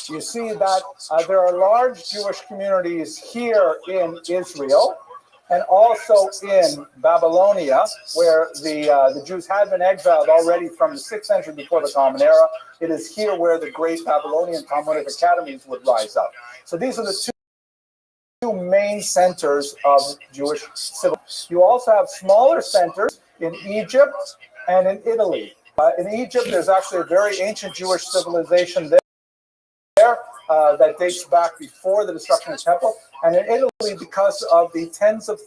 you see that there are large Jewish communities here in Israel and also in Babylonia, where the Jews had been exiled already from the 6th century before the Common Era. It is here where the great Babylonian Talmudic academies would rise up. So these are the two main centers of Jewish civilization. You also have smaller centers in Egypt and in Italy. In Egypt, there's actually a very ancient Jewish civilization there that dates back before the destruction of the temple. And in Italy, because of the tens of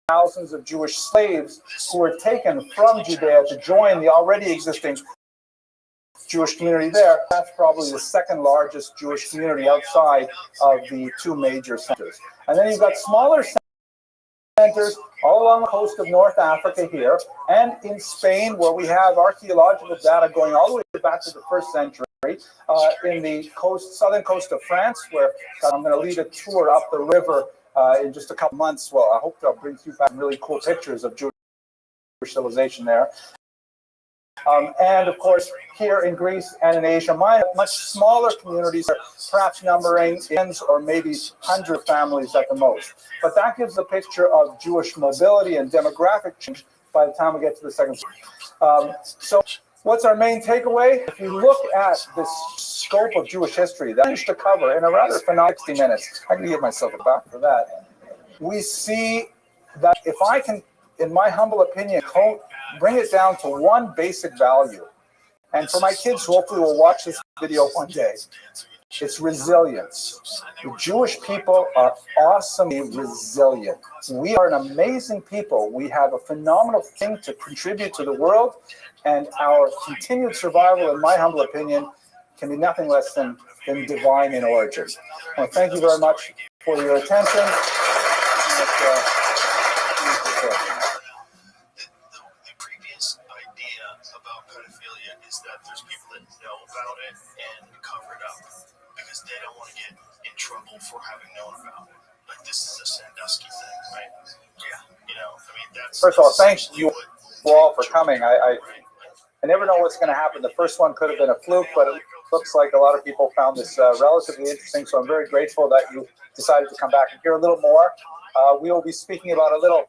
thousands of Jewish slaves who were taken from Judea to join the already existing Jewish community there, that's probably the second largest Jewish community outside of the two major centers. And then you've got smaller centers all along the coast of North Africa here, and in Spain, where we have archaeological data going all the way back to the 1st century, in the southern coast of France, where I'm going to lead a tour up the river in just a couple months. Well, I hope I'll bring you back really cool pictures of Jewish civilization there. And of course, here in Greece and in Asia Minor, much smaller communities, perhaps numbering tens or maybe hundreds of families at the most. But that gives a picture of Jewish mobility and demographic change by the time we get to the second. So what's our main takeaway? If you look at this scope of Jewish history that I managed to cover in a rather phenomenal 60 minutes, I can give myself a back for that. We see that if I can, in my humble opinion, bring it down to one basic value, and for my kids who hopefully will watch this video one day, it's resilience. The Jewish people are awesomely resilient. We are an amazing people. We have a phenomenal thing to contribute to the world, and our continued survival, in my humble opinion, can be nothing less than divine in origin. Well, thank you very much for your attention. The previous idea about pedophilia is that there's people that know about it and cover it up because they don't want to get in trouble for having known about it. Like, this is a Sandusky thing, right? Yeah. You know, I mean, that's... First of all, thank you all for coming. I never know what's going to happen. The first one could have been a fluke, but it looks like a lot of people found this relatively interesting, so I'm very grateful that you decided to come back and hear a little more. We will be speaking about a little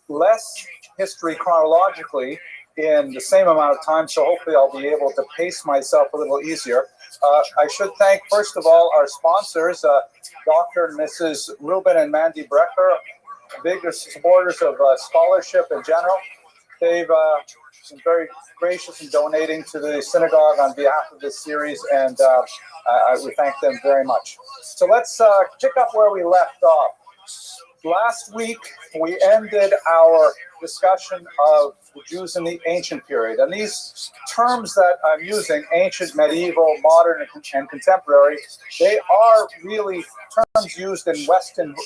less history chronologically in the same amount of time, so hopefully I'll be able to pace myself a little easier. I should thank, first of all, our sponsors, Dr. and Mrs. Ruben and Mandy Brecker, big supporters of scholarship in general. They've been very gracious in donating to the synagogue on behalf of this series, and we thank them very much. So let's pick up where we left off. Last week, we ended our discussion of the Jews in the ancient period. And these terms that I'm using, ancient, medieval, modern, and contemporary, they are really terms used in Western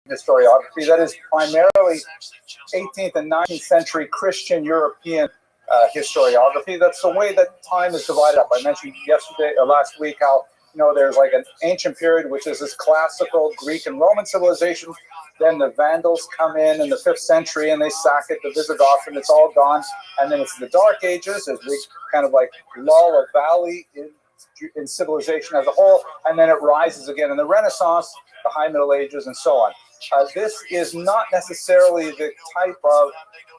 historiography. That is primarily 18th and 19th century Christian European historiography. That's the way that time is divided up. I mentioned last week how there's like an ancient period, which is this classical Greek and Roman civilization. Then the Vandals come in the 5th century and they sack it, the Visigoths, and it's all gone. And then it's the Dark Ages, as we kind of like lull a valley in civilization as a whole. And then it rises again in the Renaissance, the High Middle Ages, and so on. This is not necessarily the type of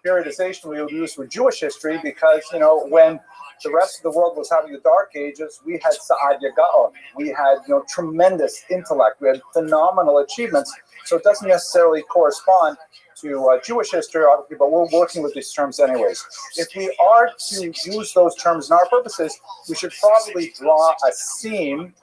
periodization we would use for Jewish history because, when the rest of the world was having the Dark Ages, we had Saadia Gaon. We had, tremendous intellect. We had phenomenal achievements. So it doesn't necessarily correspond to Jewish historiography, but we're working with these terms anyways. If we are to use those terms in our purposes, we should probably draw a seam,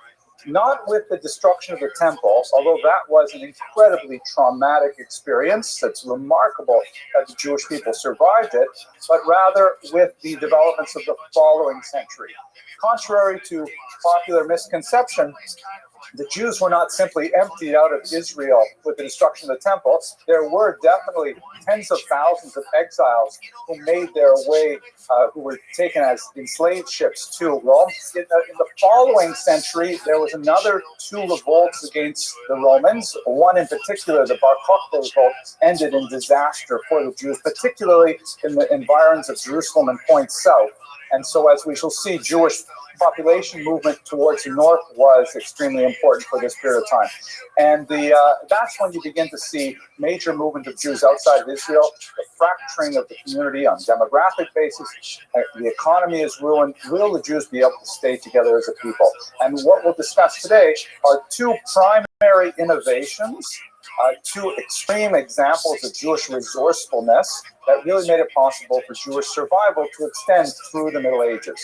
not with the destruction of the temple, although that was an incredibly traumatic experience. It's remarkable that the Jewish people survived it, but rather with the developments of the following century. Contrary to popular misconception, the Jews were not simply emptied out of Israel with the destruction of the temple. There were definitely tens of thousands of exiles who made their way, who were taken as enslaved ships to Rome. In the following century, there was another 2 revolts against the Romans. One in particular, the Bar Kokhba revolt, ended in disaster for the Jews, particularly in the environs of Jerusalem and points south. And so, as we shall see, Jewish population movement towards the north was extremely important for this period of time. And that's when you begin to see major movement of Jews outside of Israel, the fracturing of the community on demographic basis. The economy is ruined. Will the Jews be able to stay together as a people? And what we'll discuss today are 2 primary innovations, 2 extreme examples of Jewish resourcefulness that really made it possible for Jewish survival to extend through the Middle Ages.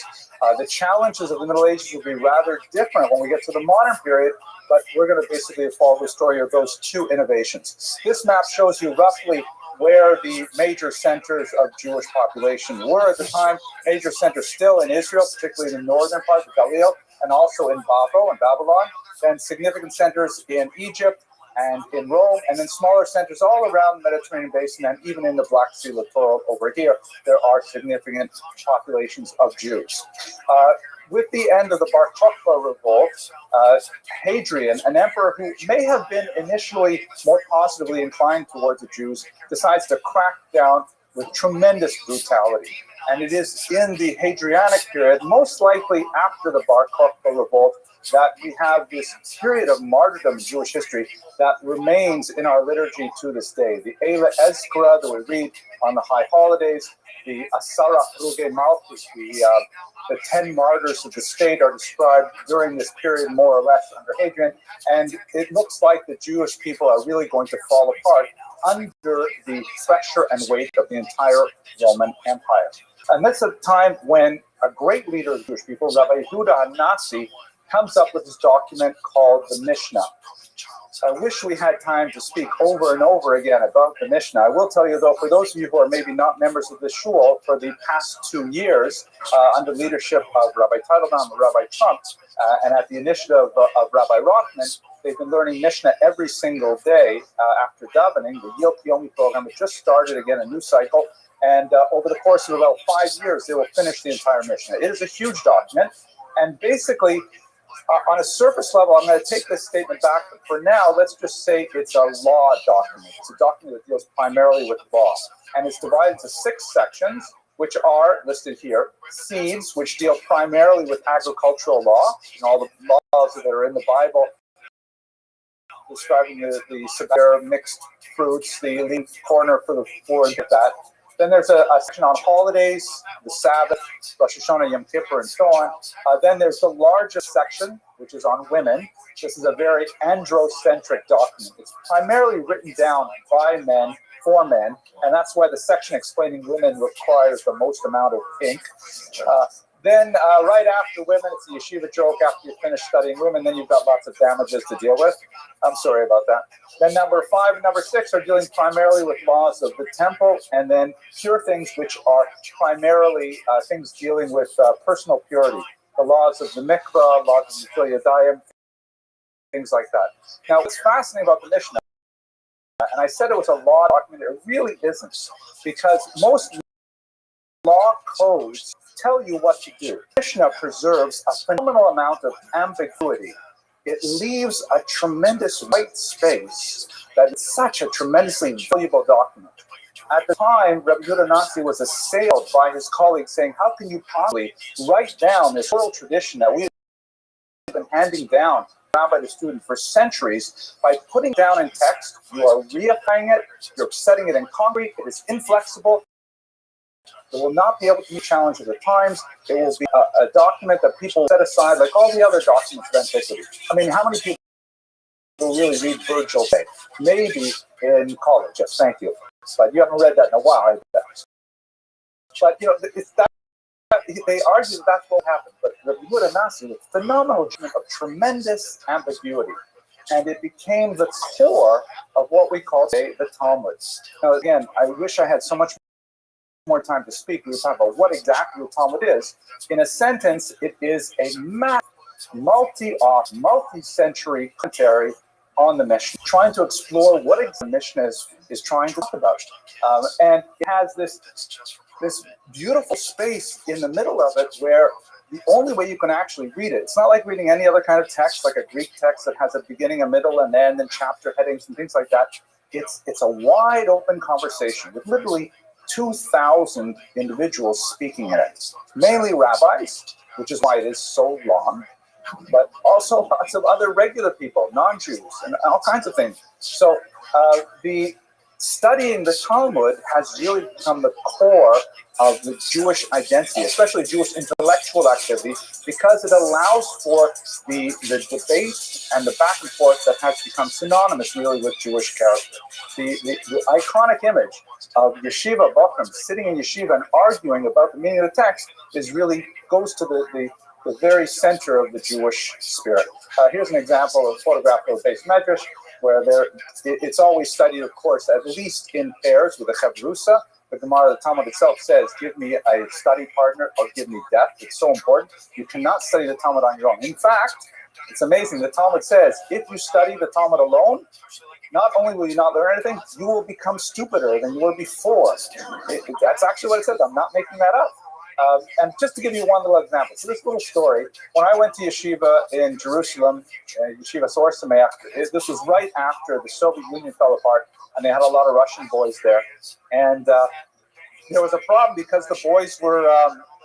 The challenges of the Middle Ages will be rather different when we get to the modern period, but we're going to basically follow the story of those 2 innovations. This map shows you roughly where the major centers of Jewish population were at the time. Major centers still in Israel, particularly in the northern part of Galilee, and also in Babylon. Then significant centers in Egypt and in Rome, and then smaller centers all around the Mediterranean basin, and even in the Black Sea littoral over here, there are significant populations of Jews. With the end of the Bar Kokhba revolt, Hadrian, an emperor who may have been initially more positively inclined towards the Jews, decides to crack down with tremendous brutality. And it is in the Hadrianic period, most likely after the Bar Kokhba revolt, that we have this period of martyrdom in Jewish history that remains in our liturgy to this day. The Eila Ezkra that we read on the high holidays, the Asara Ruge Malchus, the 10 martyrs of the state are described during this period more or less under Hadrian, and it looks like the Jewish people are really going to fall apart under the pressure and weight of the entire Roman Empire. And that's a time when a great leader of the Jewish people, Rabbi Yehuda HaNasi, comes up with this document called the Mishnah. I wish we had time to speak over and over again about the Mishnah. I will tell you, though, for those of you who are maybe not members of the shul, for the past 2 years, under leadership of Rabbi Teitelbaum and Rabbi Trump, and at the initiative of Rabbi Rothman, they've been learning Mishnah every single day after davening. The Yil Kiyomi program has just started again, a new cycle. And over the course of about 5 years, they will finish the entire Mishnah. It is a huge document. And basically, on a surface level, I'm going to take this statement back, but for now, let's just say it's a law document. It's a document that deals primarily with law, and it's divided into 6 sections, which are listed here. Seeds, which deal primarily with agricultural law, and all the laws that are in the Bible, describing the severe mixed fruits, the elite corner for the poor, and that. Then there's a section on holidays, the Sabbath, Rosh Hashanah, Yom Kippur, and so on. Then there's the largest section, which is on women. This is a very androcentric document. It's primarily written down by men, for men, and that's why the section explaining women requires the most amount of ink. Then right after women, it's the yeshiva joke. After you finish studying women, then you've got lots of damages to deal with. I'm sorry about that. Then number 5 and number 6 are dealing primarily with laws of the temple, and then pure things, which are primarily things dealing with personal purity. The laws of the mikvah, laws of the Netilat Yadayim, things like that. Now, what's fascinating about the Mishnah, and I said it was a law document, it really isn't, because most law codes tell you what to do. Mishnah preserves a phenomenal amount of ambiguity. It leaves a tremendous white space that is such a tremendously valuable document. At the time, Rabbi Yehuda HaNasi was assailed by his colleagues saying, how can you possibly write down this oral tradition that we've been handing down by the student for centuries by putting down in text? You are reifying it, you're setting it in concrete, it is inflexible. It will not be able to be challenged at the times. It will be a document that people set aside like all the other documents of antiquity. I mean, how many people really read Virgil today? Maybe in college, yes, thank you. But you haven't read that in a while, I bet. But, you know, it's that, they argue that that's what happened. But Rabbi Yehuda HaNasi was a phenomenal document of tremendous ambiguity. And it became the core of what we call today the Talmud. Now, again, I wish I had so much more time to speak. We were talking about what exactly the Talmud is. In a sentence, it is a multi-century commentary on the Mishnah, trying to explore what the Mishnah is trying to talk about. And it has this beautiful space in the middle of it where the only way you can actually read it, it's not like reading any other kind of text, like a Greek text that has a beginning, a middle, and then chapter headings and things like that. It's a wide open conversation with literally 2,000 individuals speaking in it, mainly rabbis, which is why it is so long, but also lots of other regular people, non-Jews, and all kinds of things. So the studying the Talmud has really become the core of the Jewish identity, especially Jewish intellectual activity, because it allows for the debate and the back and forth that has become synonymous really with Jewish character. The iconic image of yeshiva bochum sitting in yeshiva and arguing about the meaning of the text goes to the very center of the Jewish spirit. Here's an example of a photograph of a base medrash, where it's always studied, of course, at least in pairs with a chavrusa. The Gemara, the Talmud itself says, give me a study partner or give me death. It's so important. You cannot study the Talmud on your own. In fact, it's amazing. The Talmud says, if you study the Talmud alone, not only will you not learn anything, you will become stupider than you were before. That's actually what it says. I'm not making that up. And just to give you one little example, so this little story, when I went to yeshiva in Jerusalem, Yeshiva Sor Sameach, this was right after the Soviet Union fell apart, and they had a lot of Russian boys there. And there was a problem because the boys were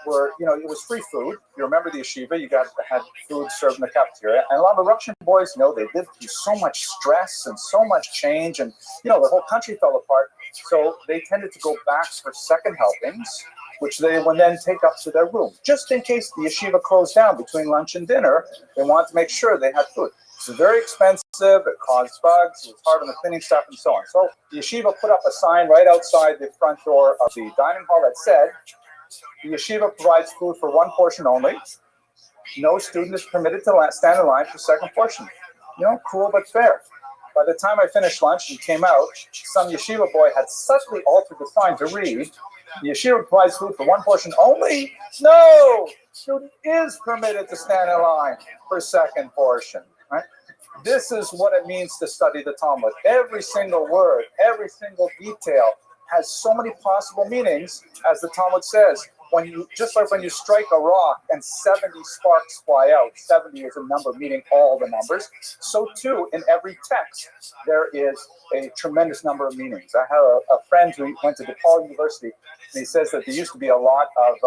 it was free food. You remember the yeshiva, you had food served in the cafeteria, and a lot of the Russian boys, they lived through so much stress and so much change, and the whole country fell apart. So they tended to go back for second helpings, which they would then take up to their room, just in case the yeshiva closed down between lunch and dinner. They wanted to make sure they had food. It's very expensive. It caused bugs. It was hard on the cleaning staff and so on. So the yeshiva put up a sign right outside the front door of the dining hall that said, "The yeshiva provides food for one portion only. No student is permitted to stand in line for second portion." Cool but fair. By the time I finished lunch and came out, some yeshiva boy had subtly altered the sign to read, "The yeshiva provides food for one portion only. No, student is permitted to stand in line for second portion." Right? This is what it means to study the Talmud. Every single word, every single detail has so many possible meanings, as the Talmud says. Just like when you strike a rock and 70 sparks fly out, 70 is a number meaning all the numbers, so too in every text there is a tremendous number of meanings. I have a friend who went to DePaul University, and he says that there used to be a lot of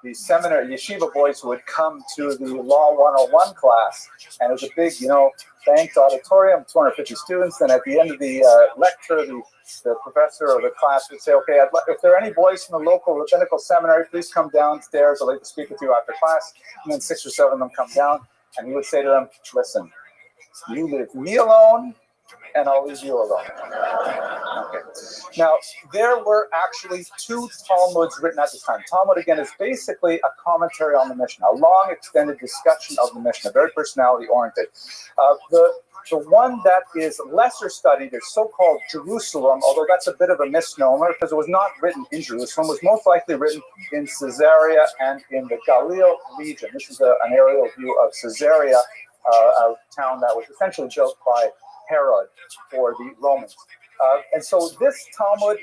the seminary yeshiva boys who would come to the Law 101 class, and it was a big, banked auditorium, 250 students, and at the end of the lecture, the professor or the class would say, "Okay, if there are any boys from the local rabbinical seminary, please come downstairs. I'd like to speak with you after class." And then 6 or 7 of them come down, and he would say to them, "Listen, you leave me alone, and I'll leave you alone." Okay. Now, there were actually 2 Talmuds written at this time. Talmud, again, is basically a commentary on the Mishnah, a long, extended discussion of the Mishnah, very personality-oriented. The one that is lesser studied is so-called Jerusalem, although that's a bit of a misnomer because it was not written in Jerusalem. It was most likely written in Caesarea and in the Galilee region. This is an aerial view of Caesarea, a town that was essentially built by Herod for the Romans. And so this Talmud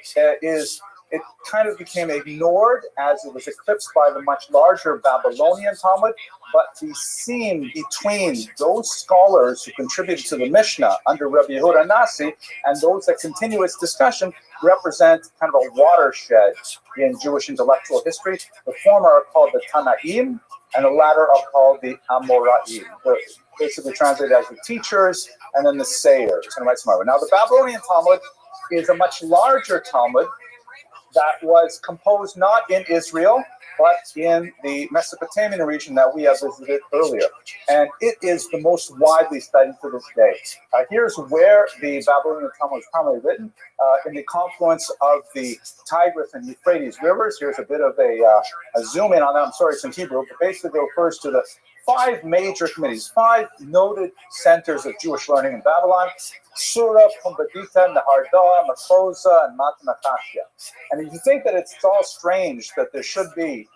it kind of became ignored as it was eclipsed by the much larger Babylonian Talmud, but the seam between those scholars who contributed to the Mishnah under Rabbi Yehuda Nasi and those that continue its discussion represent kind of a watershed in Jewish intellectual history. The former are called the Tanaim, and the latter are called the Amoraim. They're basically translated as the teachers, and then the sayers. And now, the Babylonian Talmud is a much larger Talmud that was composed not in Israel, but in the Mesopotamian region that we have visited earlier. And it is the most widely studied to this day. Here's where the Babylonian Talmud was primarily written, in the confluence of the Tigris and Euphrates rivers. Here's a bit of a zoom in on that. I'm sorry, it's in Hebrew, but basically it refers to the 5 major committees, 5 noted centers of Jewish learning in Babylon: Sura, Pumbedita, Nahardah, Makosa, and Matanachatia. And if you think that it's all strange that there should be,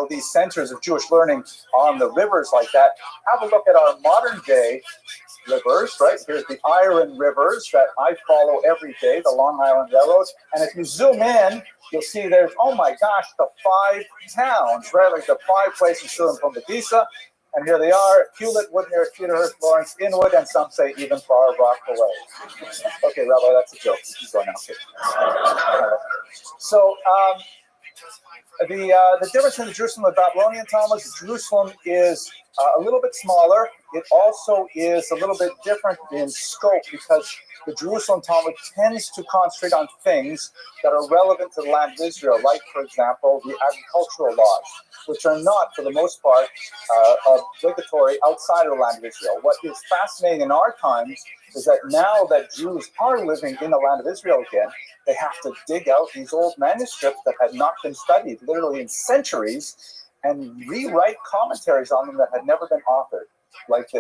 these centers of Jewish learning on the rivers like that, have a look at our modern day rivers, right? Here's the iron rivers that I follow every day, the Long Island Railroad. And if you zoom in, you'll see there's, oh my gosh, the 5 towns, right? Like the 5 places, Sura and Pumbedita. And here they are: Hewlett, Woodmere, Cedarhurst, Lawrence, Inwood, and some say even Far Rockaway. Okay, Rabbi, that's a joke. Keep going now. Okay. So the difference in the Jerusalem and Babylonian Talmud is Jerusalem is a little bit smaller. It also is a little bit different in scope because the Jerusalem Talmud tends to concentrate on things that are relevant to the land of Israel, like, for example, the agricultural laws, which are not, for the most part, obligatory outside of the land of Israel. What is fascinating in our times is that now that Jews are living in the land of Israel again, they have to dig out these old manuscripts that had not been studied literally in centuries and rewrite commentaries on them that had never been authored. Like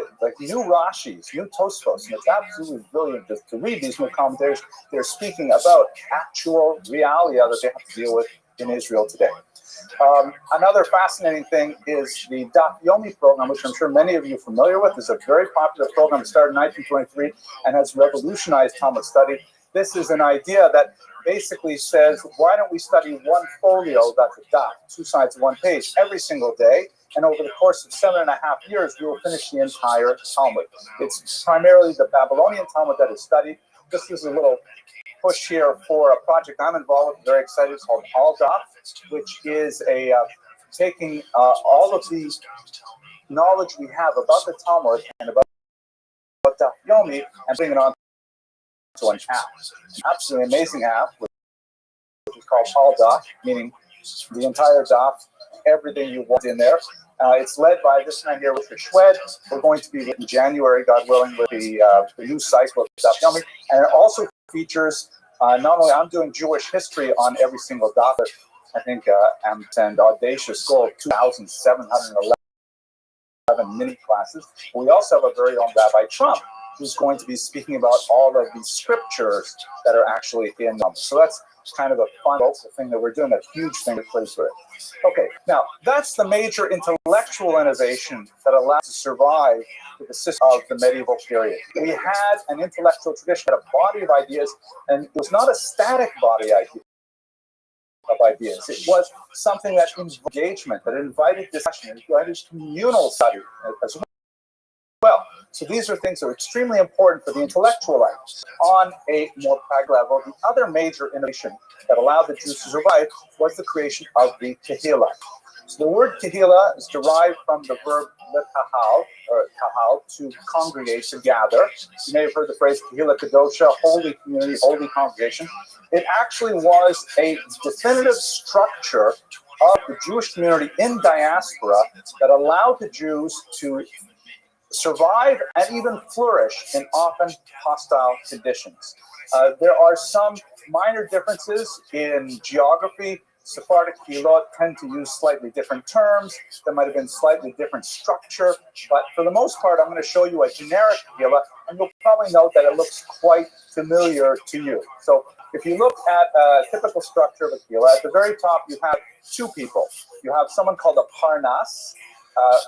new Rashis, new Tosfos, and it's absolutely brilliant to read these new commentaries. They're speaking about actual realia that they have to deal with in Israel today. Another fascinating thing is the Daf Yomi program, which I'm sure many of you are familiar with. It's a very popular program. It started in 1923 and has revolutionized Talmud study. This is an idea that basically says, why don't we study one folio, that's a daf, 2 sides of 1 page, every single day, and over the course of 7.5 years, we will finish the entire Talmud. It's primarily the Babylonian Talmud that is studied. This is a little push here for a project I'm involved with, very excited, it's called ALDA, which is a taking all of the knowledge we have about the Talmud and about Daf Yomi and bringing it on to an app. Absolutely amazing app, which is called ALDA, meaning the entire Daf, everything you want in there. It's led by this man here, Richard Schwed. We're going to be in January, God willing, with the new cycle of Daf Yomi. And it also features, not only I'm doing Jewish history on every single Daf, I think and audacious goal of 2,711 mini classes. We also have a very own Rabbi Trump, who's going to be speaking about all of the scriptures that are actually in them. So that's kind of a fun local thing that we're doing, a huge thing to play for it. Okay, now that's the major intellectual innovation that allowed us to survive the system of the medieval period. We had an intellectual tradition, a body of ideas, and it was not a static body of ideas. It was something that engagement, that invited discussion, invited communal study as well. So these are things that are extremely important for the intellectual life. On a more practical level, the other major innovation that allowed the Jews to survive was the creation of the Tehillah. So the word Tehillah is derived from the verb letahal, or tahal, to congregate, to gather. You may have heard the phrase Tehillah Kadosha, holy community, holy congregation. It actually was a definitive structure of the Jewish community in diaspora that allowed the Jews to survive and even flourish in often hostile conditions. There are some minor differences in geography. Sephardic Kehilot tend to use slightly different terms. There might have been slightly different structure, but for the most part, I'm going to show you a generic Kehillah, and you'll probably note that it looks quite familiar to you. So if you look at a typical structure of a Kehillah, at the very top you have two people. You have someone called a Parnas,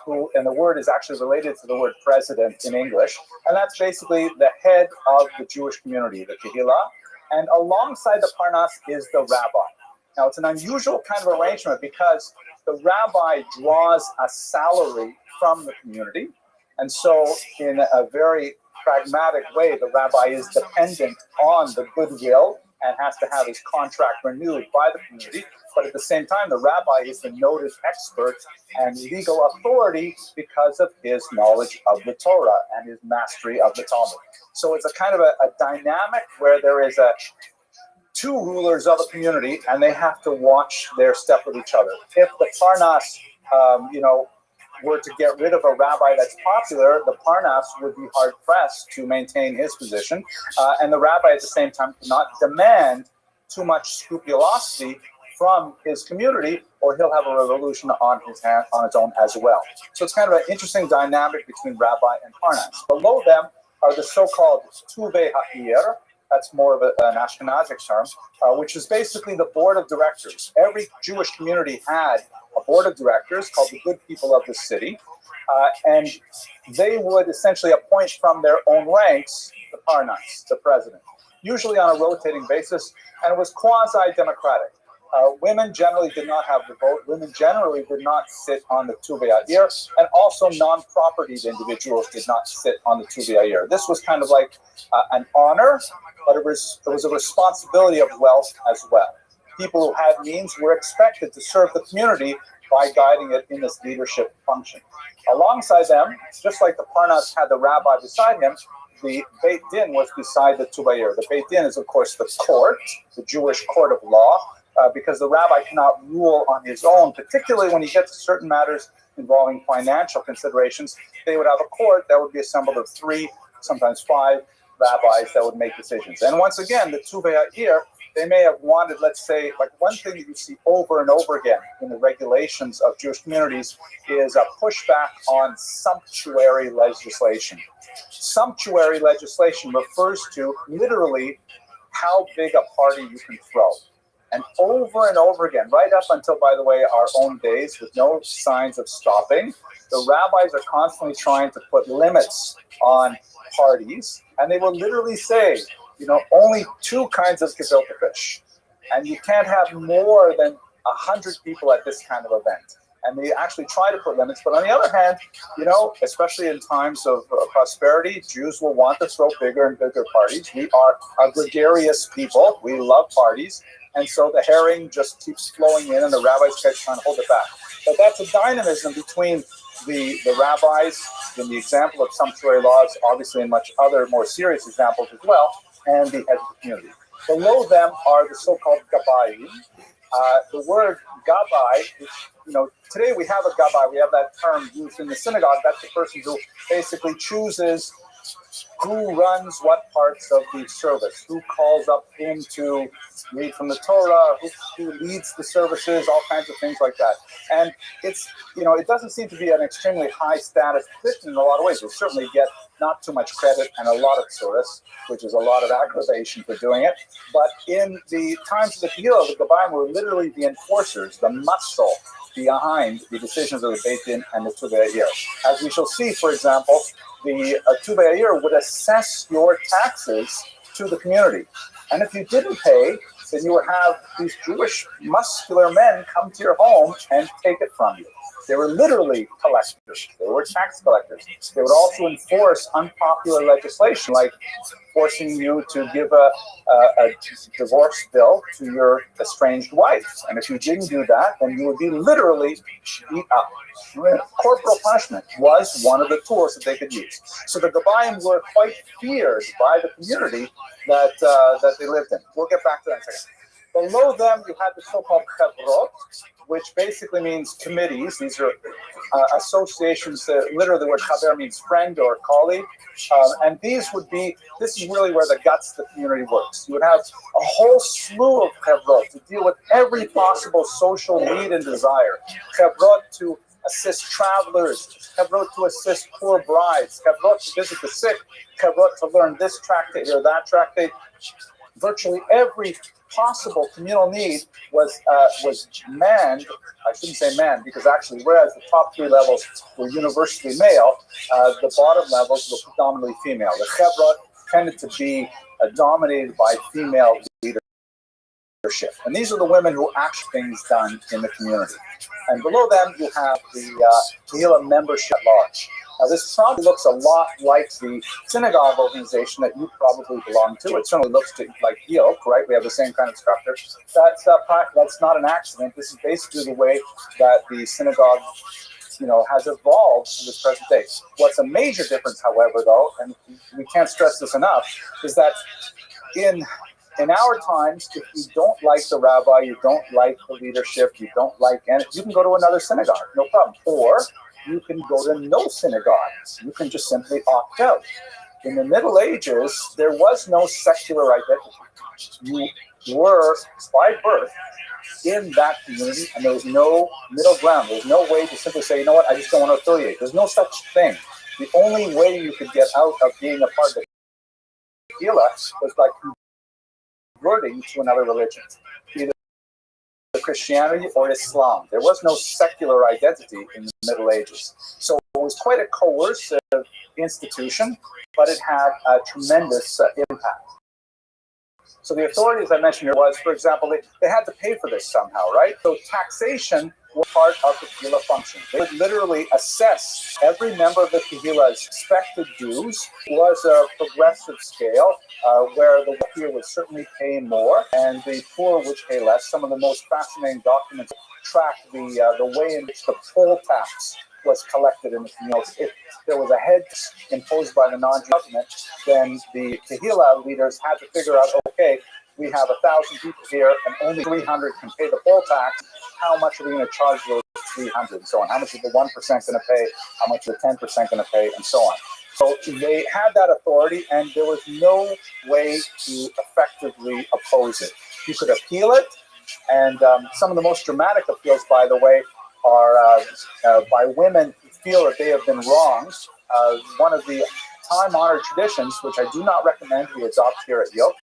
who, and the word is actually related to the word president in English, and that's basically the head of the Jewish community, the Kehillah, and alongside the Parnas is the rabbi. Now, it's an unusual kind of arrangement because the rabbi draws a salary from the community, and so in a very pragmatic way, the rabbi is dependent on the goodwill and has to have his contract renewed by the community. But at the same time, the rabbi is the noted expert and legal authority because of his knowledge of the Torah and his mastery of the Talmud. So it's a kind of a dynamic where there is two rulers of a community, and they have to watch their step with each other. If the Parnas, were to get rid of a rabbi that's popular, the Parnas would be hard pressed to maintain his position, and the rabbi at the same time cannot demand too much scrupulosity from his community, or he'll have a revolution on his own as well. So it's kind of an interesting dynamic between rabbi and Parnas. Below them are the so-called Tuvei Ha'ir. That's more of an Ashkenazic term, which is basically the board of directors. Every Jewish community had a board of directors called the good people of the city, and they would essentially appoint from their own ranks the Parnas, the president, usually on a rotating basis, and it was quasi-democratic. Women generally did not have the vote. Women generally did not sit on the Tuvei Ha'ir, and also non-propertied individuals did not sit on the Tuvei Ha'ir. This was kind of like an honor, but it was a responsibility of wealth as well. People who had means were expected to serve the community by guiding it in this leadership function. Alongside them, just like the Parnas had the rabbi beside him, the Beit Din was beside the Tuvei Ha'ir. The Beit Din is, of course, the court, the Jewish court of law, because the rabbi cannot rule on his own, particularly when you get to certain matters involving financial considerations. They would have a court that would be assembled of 3, sometimes 5 rabbis that would make decisions. And once again, the Tuvei Ha'ir, they may have wanted, let's say, like one thing that you see over and over again in the regulations of Jewish communities is a pushback on sumptuary legislation. Sumptuary legislation refers to literally how big a party you can throw. And over again, right up until, by the way, our own days, with no signs of stopping, the rabbis are constantly trying to put limits on parties, and they will literally say, only 2 kinds of gefilte fish, and you can't have more than 100 people at this kind of event. and they actually try to put limits. But on the other hand, especially in times of prosperity, Jews will want to throw bigger and bigger parties. We are a gregarious people. We love parties. And so the herring just keeps flowing in, and the rabbis keep trying to hold it back. But that's a dynamism between the rabbis in the example of sumptuary laws, obviously in much other more serious examples as well, and the head of the community. Below them are the so-called gabayim. The word gabai, today we have a gabai, we have that term used in the synagogue. That's the person who basically chooses who runs what parts of the service, who calls up him to read from the Torah, who leads the services, all kinds of things like that. And it's, it doesn't seem to be an extremely high status position in a lot of ways. We certainly get not too much credit and a lot of tsuris, which is a lot of aggravation for doing it. But in the times of the Tehillah, the Gabayim were literally the enforcers, the muscle behind the decisions of the Beit Din and the Tuvei Ayir. As we shall see, for example, the Tuvei Ayir would assess your taxes to the community. And if you didn't pay, then you would have these Jewish muscular men come to your home and take it from you. They were literally collectors. They were tax collectors. They would also enforce unpopular legislation, like forcing you to give a divorce bill to your estranged wife. And if you didn't do that, then you would be literally beat up. Corporal punishment was one of the tools that they could use. So the Gabayim were quite feared by the community that they lived in. We'll get back to that in a second. Below them, you had the so-called chavrot, which basically means committees. These are associations. Literally, the word chaver means friend or colleague. And this is really where the guts of the community works. You would have a whole slew of chavrot to deal with every possible social need and desire. Chavrot to assist travelers, chavrot to assist poor brides, chavrot to visit the sick, chavrot to learn this tractate or that tractate. Virtually every possible communal need was manned. I shouldn't say manned, because actually, whereas the top three levels were universally male, the bottom levels were predominantly female. The chavrot tended to be dominated by female leadership. And these are the women who actually things done in the community. And below them, you have the Tehillah membership at large. Now, this probably looks a lot like the synagogue organization that you probably belong to. It certainly looks like Yoke, right? We have the same kind of structure. That's not an accident. This is basically the way that the synagogue, has evolved to this present day. What's a major difference, however, though, and we can't stress this enough, is that in our times, if you don't like the rabbi, you don't like the leadership, you don't like it, you can go to another synagogue, no problem. Or you can go to no synagogue. You can just simply opt out. In the Middle Ages, there was no secular identity. You were, by birth, in that community, and there was no middle ground. There was no way to simply say, you know what, I just don't want to affiliate. There's no such thing. The only way you could get out of being a part of the Tehillah was by converting to another religion, either Christianity or Islam. There was no secular identity in the Middle Ages. So it was quite a coercive institution, but it had a tremendous impact. So the authority, as I mentioned here, was, for example, they had to pay for this somehow, right? So taxation was part of the Tehillah function. They would literally assess every member of the Tehillah's expected dues. It was a progressive scale where the wealthier would certainly pay more and the poor would pay less. Some of the most fascinating documents track the way in which the poll tax was collected in the community. If there was a head imposed by the non-government, then the Tehillah leaders had to figure out, okay, we have 1,000 people here and only 300 can pay the poll tax. How much are we going to charge those 300 and so on? How much is the 1% going to pay? How much is the 10% going to pay? And so on. So they had that authority, and there was no way to effectively oppose it. You could appeal it, and some of the most dramatic appeals, by the way, are by women who feel that they have been wronged. One of the time-honored traditions, which I do not recommend we adopt here at Yoke,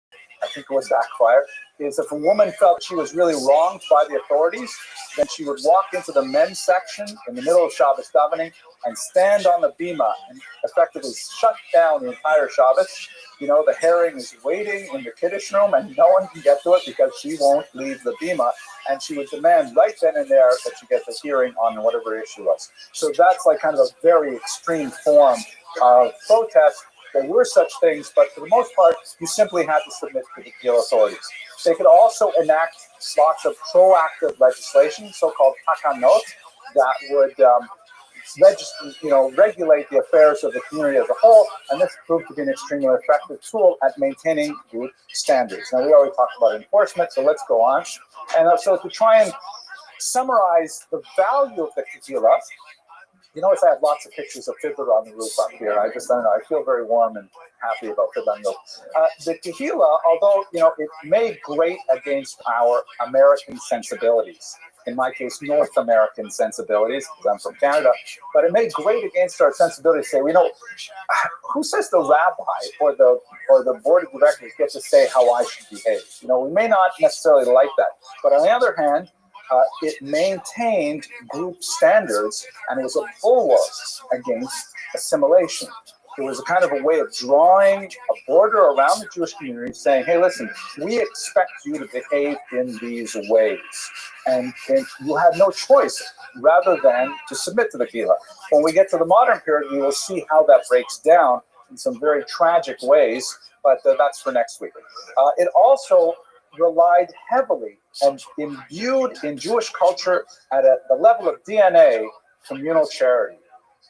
I think it was backfire, is if a woman felt she was really wronged by the authorities, then she would walk into the men's section in the middle of Shabbos davening and stand on the bima and effectively shut down the entire Shabbos. The herring is waiting in the Kiddush room and no one can get to it because she won't leave the bima, and she would demand right then and there that she get the hearing on whatever issue was. So that's like kind of a very extreme form of protest. There were such things, but for the most part, you simply had to submit to the Kehillah authorities. They could also enact lots of proactive legislation, so-called takanot, that would regulate the affairs of the community as a whole, and this proved to be an extremely effective tool at maintaining group standards. Now, we already talked about enforcement, so let's go on. And so to try and summarize the value of the Kehillah, you notice I have lots of pictures of Fiddler on the roof up here. I don't know, I feel very warm and happy about Fiddler on the roof. The Kehillah, although, it made great against our American sensibilities, in my case, North American sensibilities, because I'm from Canada, but it made great against our sensibilities. Say, who says the rabbi or the board of directors get to say how I should behave? We may not necessarily like that, but on the other hand, it maintained group standards, and it was a bulwark against assimilation. It was a kind of a way of drawing a border around the Jewish community, saying, hey, listen, we expect you to behave in these ways. And you had no choice rather than to submit to the Kehillah. When we get to the modern period, we will see how that breaks down in some very tragic ways, but that's for next week. It also relied heavily and imbued in Jewish culture at the level of DNA communal charity.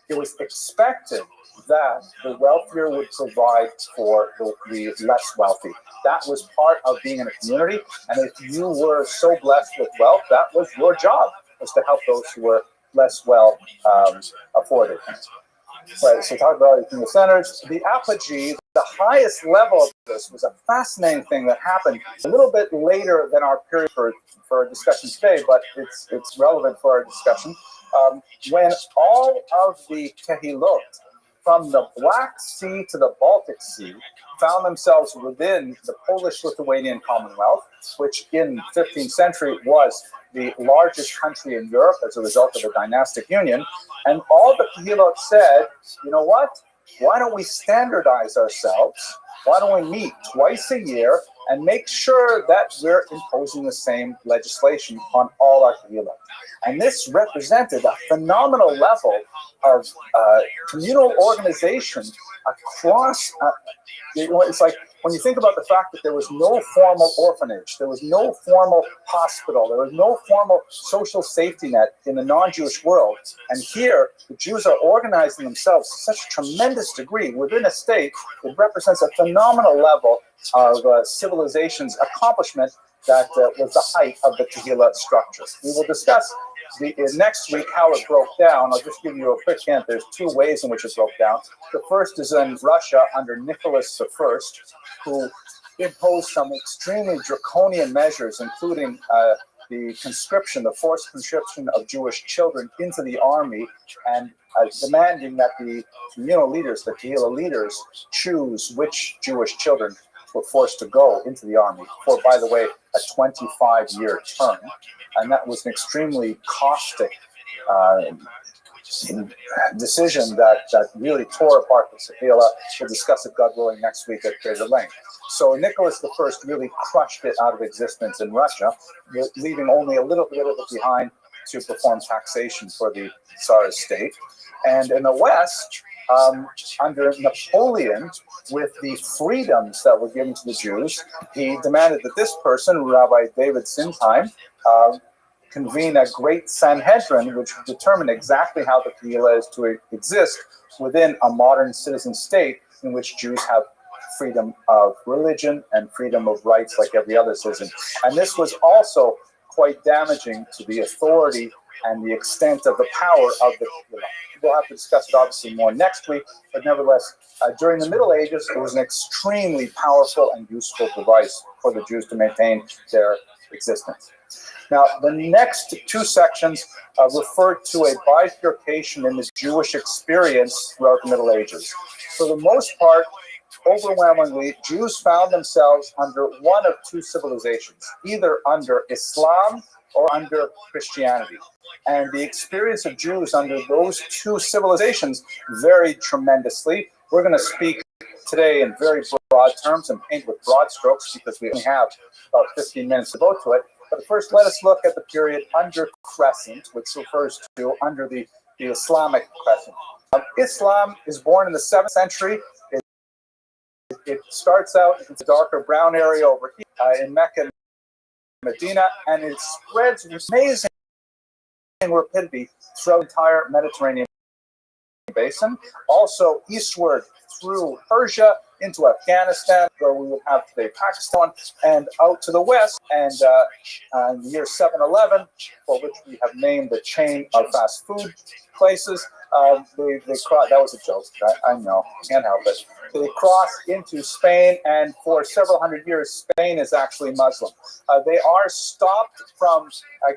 It was expected that the wealthier would provide for the less wealthy. That was part of being in a community, and if you were so blessed with wealth, that was your job, was to help those who were less well afforded. Right, so talk about the centers. The apogee, the highest level of this, was a fascinating thing that happened a little bit later than our period for our discussion today, but it's relevant for our discussion. When all of the Kehillot from the Black Sea to the Baltic Sea found themselves within the Polish-Lithuanian Commonwealth, which in the 15th century was the largest country in Europe as a result of a dynastic union. And all the Kehillot said, you know what? Why don't we standardize ourselves? Why don't we meet twice a year and make sure that we're imposing the same legislation on all our Kehillot? And this represented a phenomenal level of communal organization across. It's like when you think about the fact that there was no formal orphanage, there was no formal hospital, there was no formal social safety net in the non-Jewish world. And here, the Jews are organizing themselves to such a tremendous degree within a state. It represents a phenomenal level of civilization's accomplishment that was the height of the Kehillah structure. We will discuss next week how it broke down. I'll just give you a quick hint. There's two ways in which it broke down. The first is in Russia under Nicholas I, who imposed some extremely draconian measures, including the forced conscription of Jewish children into the army, and demanding that the communal leaders, the Kehillah leaders, choose which Jewish children were forced to go into the army for, by the way, a 25-year term. And that was an extremely caustic decision that really tore apart the Kehillah. We'll discuss it, God willing, next week at greater length. So Nicholas I really crushed it out of existence in Russia, leaving only a little bit of it behind to perform taxation for the Tsarist state. And in the West, under Napoleon, with the freedoms that were given to the Jews, he demanded that this person, Rabbi David Sintheim, convene a great Sanhedrin, which would determine exactly how the Kehillah is to exist within a modern citizen state in which Jews have freedom of religion and freedom of rights like every other citizen. And this was also quite damaging to the authority and the extent of the power of the Kehillah. We'll have to discuss it obviously more next week, but nevertheless, during the Middle Ages, it was an extremely powerful and useful device for the Jews to maintain their existence. Now, the next two sections refer to a bifurcation in the Jewish experience throughout the Middle Ages. For the most part, overwhelmingly, Jews found themselves under one of two civilizations, either under Islam or under Christianity. And the experience of Jews under those two civilizations varied tremendously. We're going to speak today in very broad terms and paint with broad strokes because we only have about 15 minutes to go to it. But first, let us look at the period under Crescent, which refers to under the Islamic Crescent. Islam is born in the 7th century. It starts out in the darker brown area over here in Mecca and Medina, and it spreads with amazing rapidity throughout the entire Mediterranean basin. Also eastward through Persia into Afghanistan, where we would have today Pakistan, and out to the west, and in the year 711, for which we have named the chain of fast food places, that was a joke, I know, can't help it. They cross into Spain, and for several hundred years, Spain is actually Muslim. They are stopped from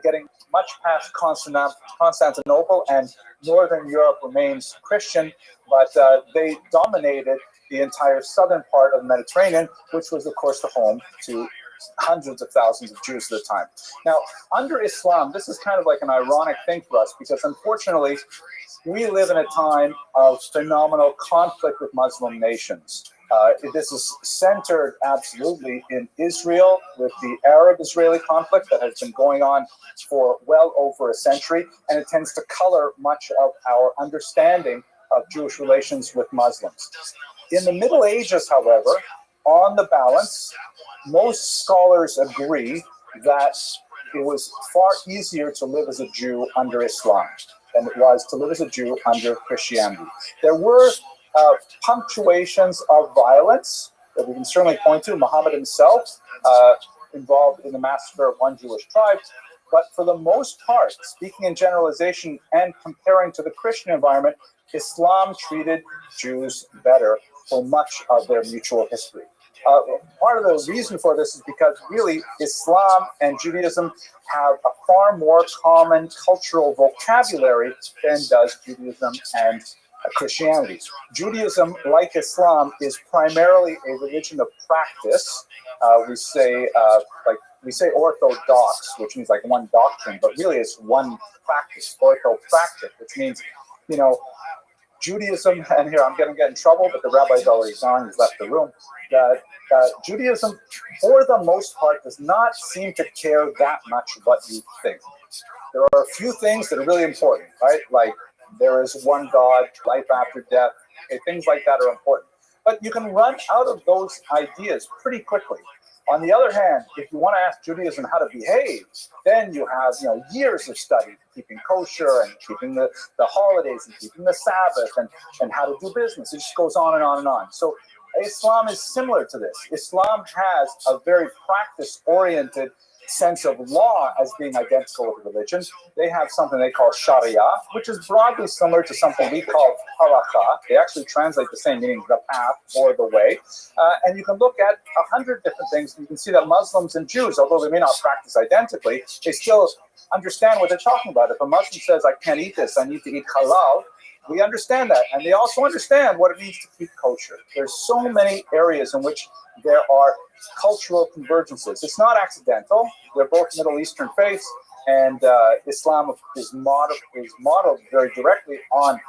getting much past Constantinople, and Northern Europe remains Christian, but they dominated the entire southern part of the Mediterranean, which was, of course, the home to hundreds of thousands of Jews at the time. Now, under Islam, this is kind of like an ironic thing for us, because unfortunately, we live in a time of phenomenal conflict with Muslim nations. This is centered absolutely in Israel with the Arab-Israeli conflict that has been going on for well over a century, and it tends to color much of our understanding of Jewish relations with Muslims. In the Middle Ages, however, on the balance, most scholars agree that it was far easier to live as a Jew under Islam than it was to live as a Jew under Christianity. There were punctuations of violence that we can certainly point to. Muhammad himself involved in the massacre of one Jewish tribe. But for the most part, speaking in generalization and comparing to the Christian environment, Islam treated Jews better for much of their mutual history. Part of the reason for this is because really Islam and Judaism have a far more common cultural vocabulary than does Judaism and Christianity. Judaism, like Islam, is primarily a religion of practice. We say orthodox, which means like one doctrine, but really it's one practice, orthopractic, which means, Judaism, and here I'm going to get in trouble, but the rabbi's already gone, he's left the room. Judaism, for the most part, does not seem to care that much what you think. There are a few things that are really important, right? Like there is one God, life after death, okay, things like that are important. But you can run out of those ideas pretty quickly. On the other hand, if you want to ask Judaism how to behave, then you have years of study, keeping kosher and keeping the holidays and keeping the Sabbath and how to do business. It just goes on and on and on. So Islam is similar to this. Islam has a very practice-oriented sense of law as being identical with religion. They have something they call Sharia, which is broadly similar to something we call halakha. They actually translate the same meaning, the path or the way. And you can look at 100 different things. You can see that Muslims and Jews, although they may not practice identically, they still understand what they're talking about. If a Muslim says, I can't eat this, I need to eat halal, we understand that. And they also understand what it means to keep kosher. There's so many areas in which there are cultural convergences. It's not accidental. They're both Middle Eastern faiths, and Islam is modeled very directly on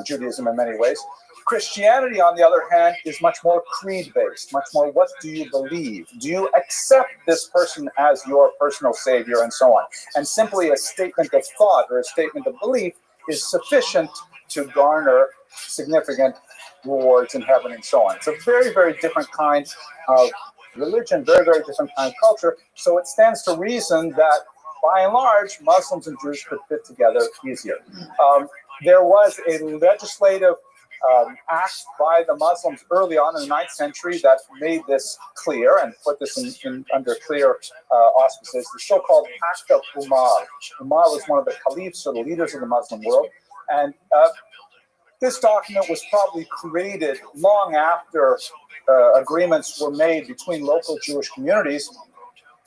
Judaism in many ways. Christianity, on the other hand, is much more creed-based, much more what do you believe? Do you accept this person as your personal savior and so on? And simply a statement of thought or a statement of belief is sufficient to garner significant rewards in heaven and so on. It's a very, very different kind of religion, very, very different kind of culture. So it stands to reason that, by and large, Muslims and Jews could fit together easier. There was a legislative act by the Muslims early on in the 9th century that made this clear and put this in under clear auspices, the so-called Act of Umar. Umar was one of the caliphs or the leaders of the Muslim world, and this document was probably created long after agreements were made between local Jewish communities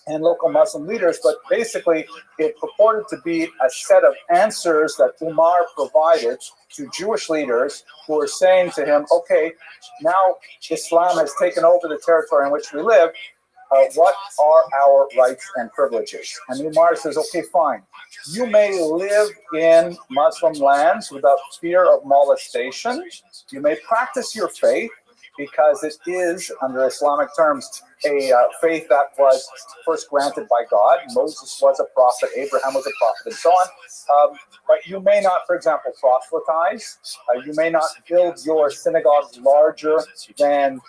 and local Muslim leaders, but basically it purported to be a set of answers that Umar provided to Jewish leaders who were saying to him, okay, now Islam has taken over the territory in which we live. what are our rights and privileges? And the Umar says, okay, fine. You may live in Muslim lands without fear of molestation. You may practice your faith because it is, under Islamic terms, a faith that was first granted by God. Moses was a prophet, Abraham was a prophet, and so on. But you may not, for example, proselytize. You may not build your synagogues larger than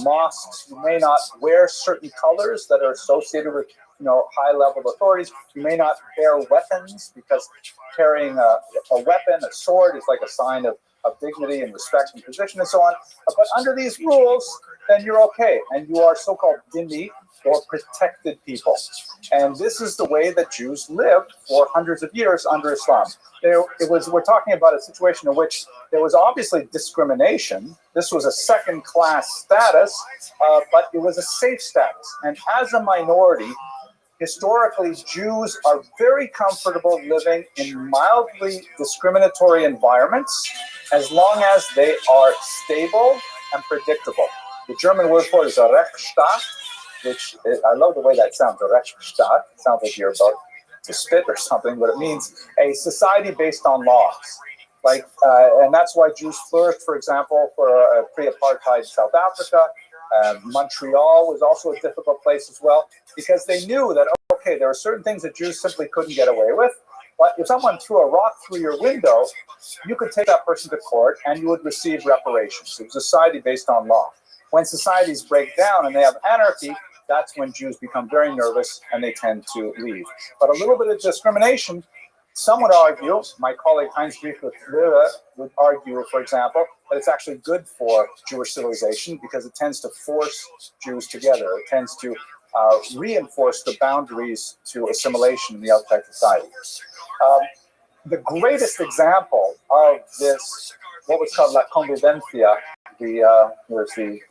mosques. You may not wear certain colors that are associated with, high-level authorities. You may not bear weapons because carrying a weapon, a sword, is like a sign of dignity and respect and position and so on. But under these rules, then you're okay. And you are so-called dhimmi, or protected people. And this is the way that Jews lived for hundreds of years under Islam. We're talking about a situation in which there was obviously discrimination. This was a second-class status, but it was a safe status. And as a minority, historically, Jews are very comfortable living in mildly discriminatory environments as long as they are stable and predictable. The German word for it is a Rechtsstaat, which I love the way that sounds, a Rechtsstaat. It sounds like you're about to spit or something, but it means a society based on laws. And that's why Jews flourished, for example, for pre-apartheid South Africa. Montreal was also a difficult place as well, because they knew that, okay, there are certain things that Jews simply couldn't get away with. But if someone threw a rock through your window, you could take that person to court and you would receive reparations. It was a society based on law. When societies break down and they have anarchy, that's when Jews become very nervous and they tend to leave. But a little bit of discrimination, some would argue, my colleague Heinz Friedrich Löwe would argue, for example, that it's actually good for Jewish civilization because it tends to force Jews together. It tends to reinforce the boundaries to assimilation in the outside society. The greatest example of this, what was called la convivencia, the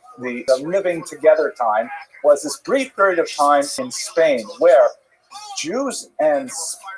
living together time, was this brief period of time in Spain where Jews and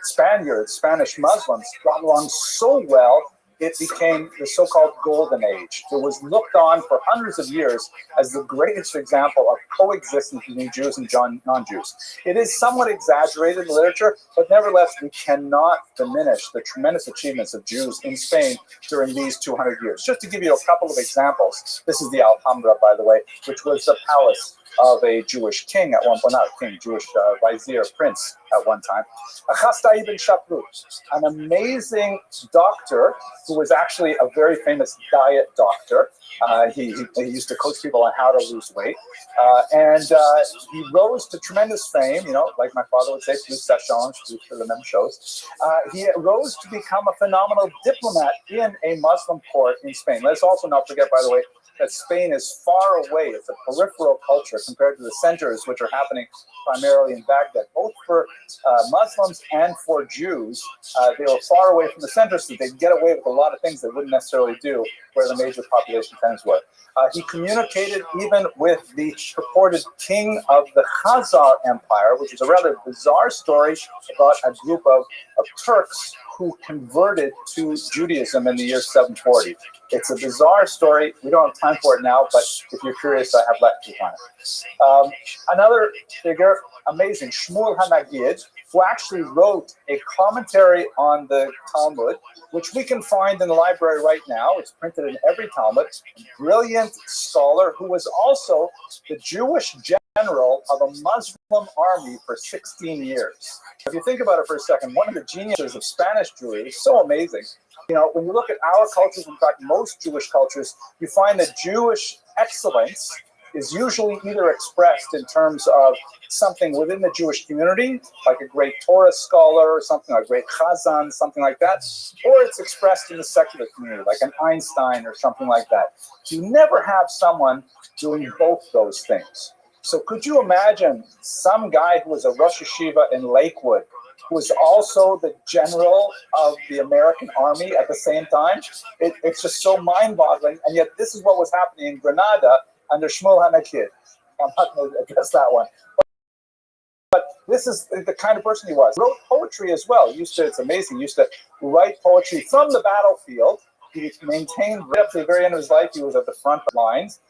Spanish Muslims got along so well, it became the so-called Golden Age. It was looked on for hundreds of years as the greatest example of coexistence between Jews and non-Jews. It is somewhat exaggerated in literature, but nevertheless, we cannot diminish the tremendous achievements of Jews in Spain during these 200 years. Just to give you a couple of examples, this is the Alhambra, by the way, which was the palace of a Jewish king at one point, not a king, Jewish vizier, prince at one time. Achasta ibn Shaprut, an amazing doctor who was actually a very famous diet doctor. He used to coach people on how to lose weight. And he rose to tremendous fame, like my father would say, plus ça change, plus for the même chose. He rose to become a phenomenal diplomat in a Muslim court in Spain. Let's also not forget, by the way, that Spain is far away. It's a peripheral culture compared to the centers, which are happening primarily in Baghdad. Both for Muslims and for Jews, they were far away from the center, so they get away with a lot of things they wouldn't necessarily do where the major population centers were. He communicated even with the purported king of the Khazar Empire, which is a rather bizarre story about a group of Turks who converted to Judaism in the year 740. It's a bizarre story. We don't have time for it now, but if you're curious, I have lectures on it. Another figure, amazing, Shmuel HaNagid, who actually wrote a commentary on the Talmud, which we can find in the library right now. It's printed in every Talmud. A brilliant scholar who was also the Jewish general of a Muslim army for 16 years. If you think about it for a second, one of the geniuses of Spanish Jewry is so amazing. When you look at our cultures, in fact, most Jewish cultures, you find that Jewish excellence is usually either expressed in terms of something within the Jewish community, like a great Torah scholar or something, like a great Chazan, something like that, or it's expressed in the secular community, like an Einstein or something like that. You never have someone doing both those things. So could you imagine some guy who was a Rosh Yeshiva in Lakewood, who was also the general of the American army at the same time? It's just so mind-boggling, and yet this is what was happening in Granada under Shmuel HaNagid. I'm not going to address that one. But this is the kind of person he was. He wrote poetry as well. It's amazing. He used to write poetry from the battlefield. He maintained, right up to the very end of his life, he was at the front lines.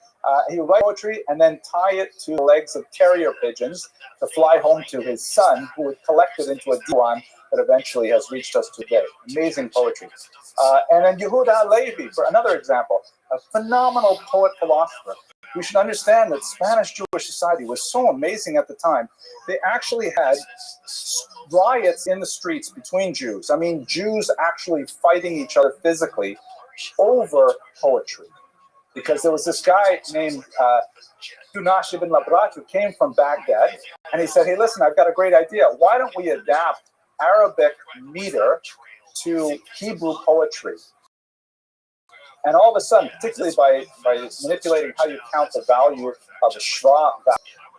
He would write poetry and then tie it to the legs of carrier pigeons to fly home to his son, who would collect it into a diwan that eventually has reached us today. Amazing poetry. And then Yehuda Halevi, for another example, a phenomenal poet-philosopher. We should understand that Spanish Jewish society was so amazing at the time. They actually had riots in the streets between Jews. I mean, Jews actually fighting each other physically over poetry. Because there was this guy named Tunash ibn Labrat who came from Baghdad, and he said, hey, listen, I've got a great idea. Why don't we adapt Arabic meter to Hebrew poetry? And all of a sudden, particularly by manipulating how you count the value of a shva,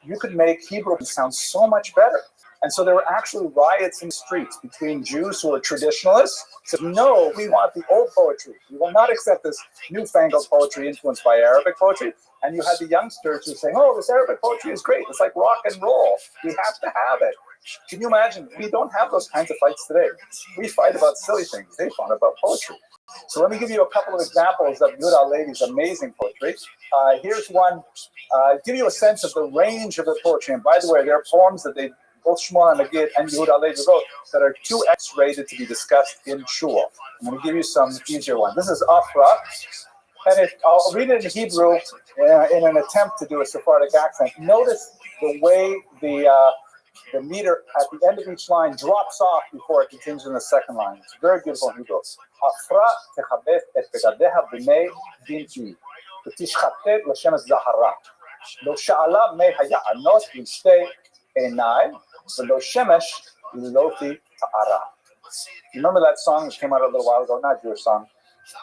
you could make Hebrew sound so much better. And so there were actually riots in the streets between Jews who were traditionalists, said, no, we want the old poetry. We will not accept this newfangled poetry influenced by Arabic poetry. And you had the youngsters who were saying, oh, this Arabic poetry is great. It's like rock and roll. We have to have it. Can you imagine? We don't have those kinds of fights today. We fight about silly things. They fight about poetry. So let me give you a couple of examples of Yehuda Halevi's amazing poetry. Here's one, give you a sense of the range of the poetry. And by the way, there are poems that both Shmuel Nagid and Yehuda Halevi wrote that are too X-rated to be discussed in shul. I'm going to give you some easier ones. This is Afra, and I'll read it in Hebrew in an attempt to do a Sephardic accent. Notice the way the meter at the end of each line drops off before it continues in the second line. It's very beautiful in Hebrew. Afra techabeth et begadeha b'nei binti, v'tishchatet l'shem zahara. Lo sha'ala mei haya'anot b'shtei einai, v'lo shemesh l'loti ta'ara. Remember that song that came out a little while ago? Not your song.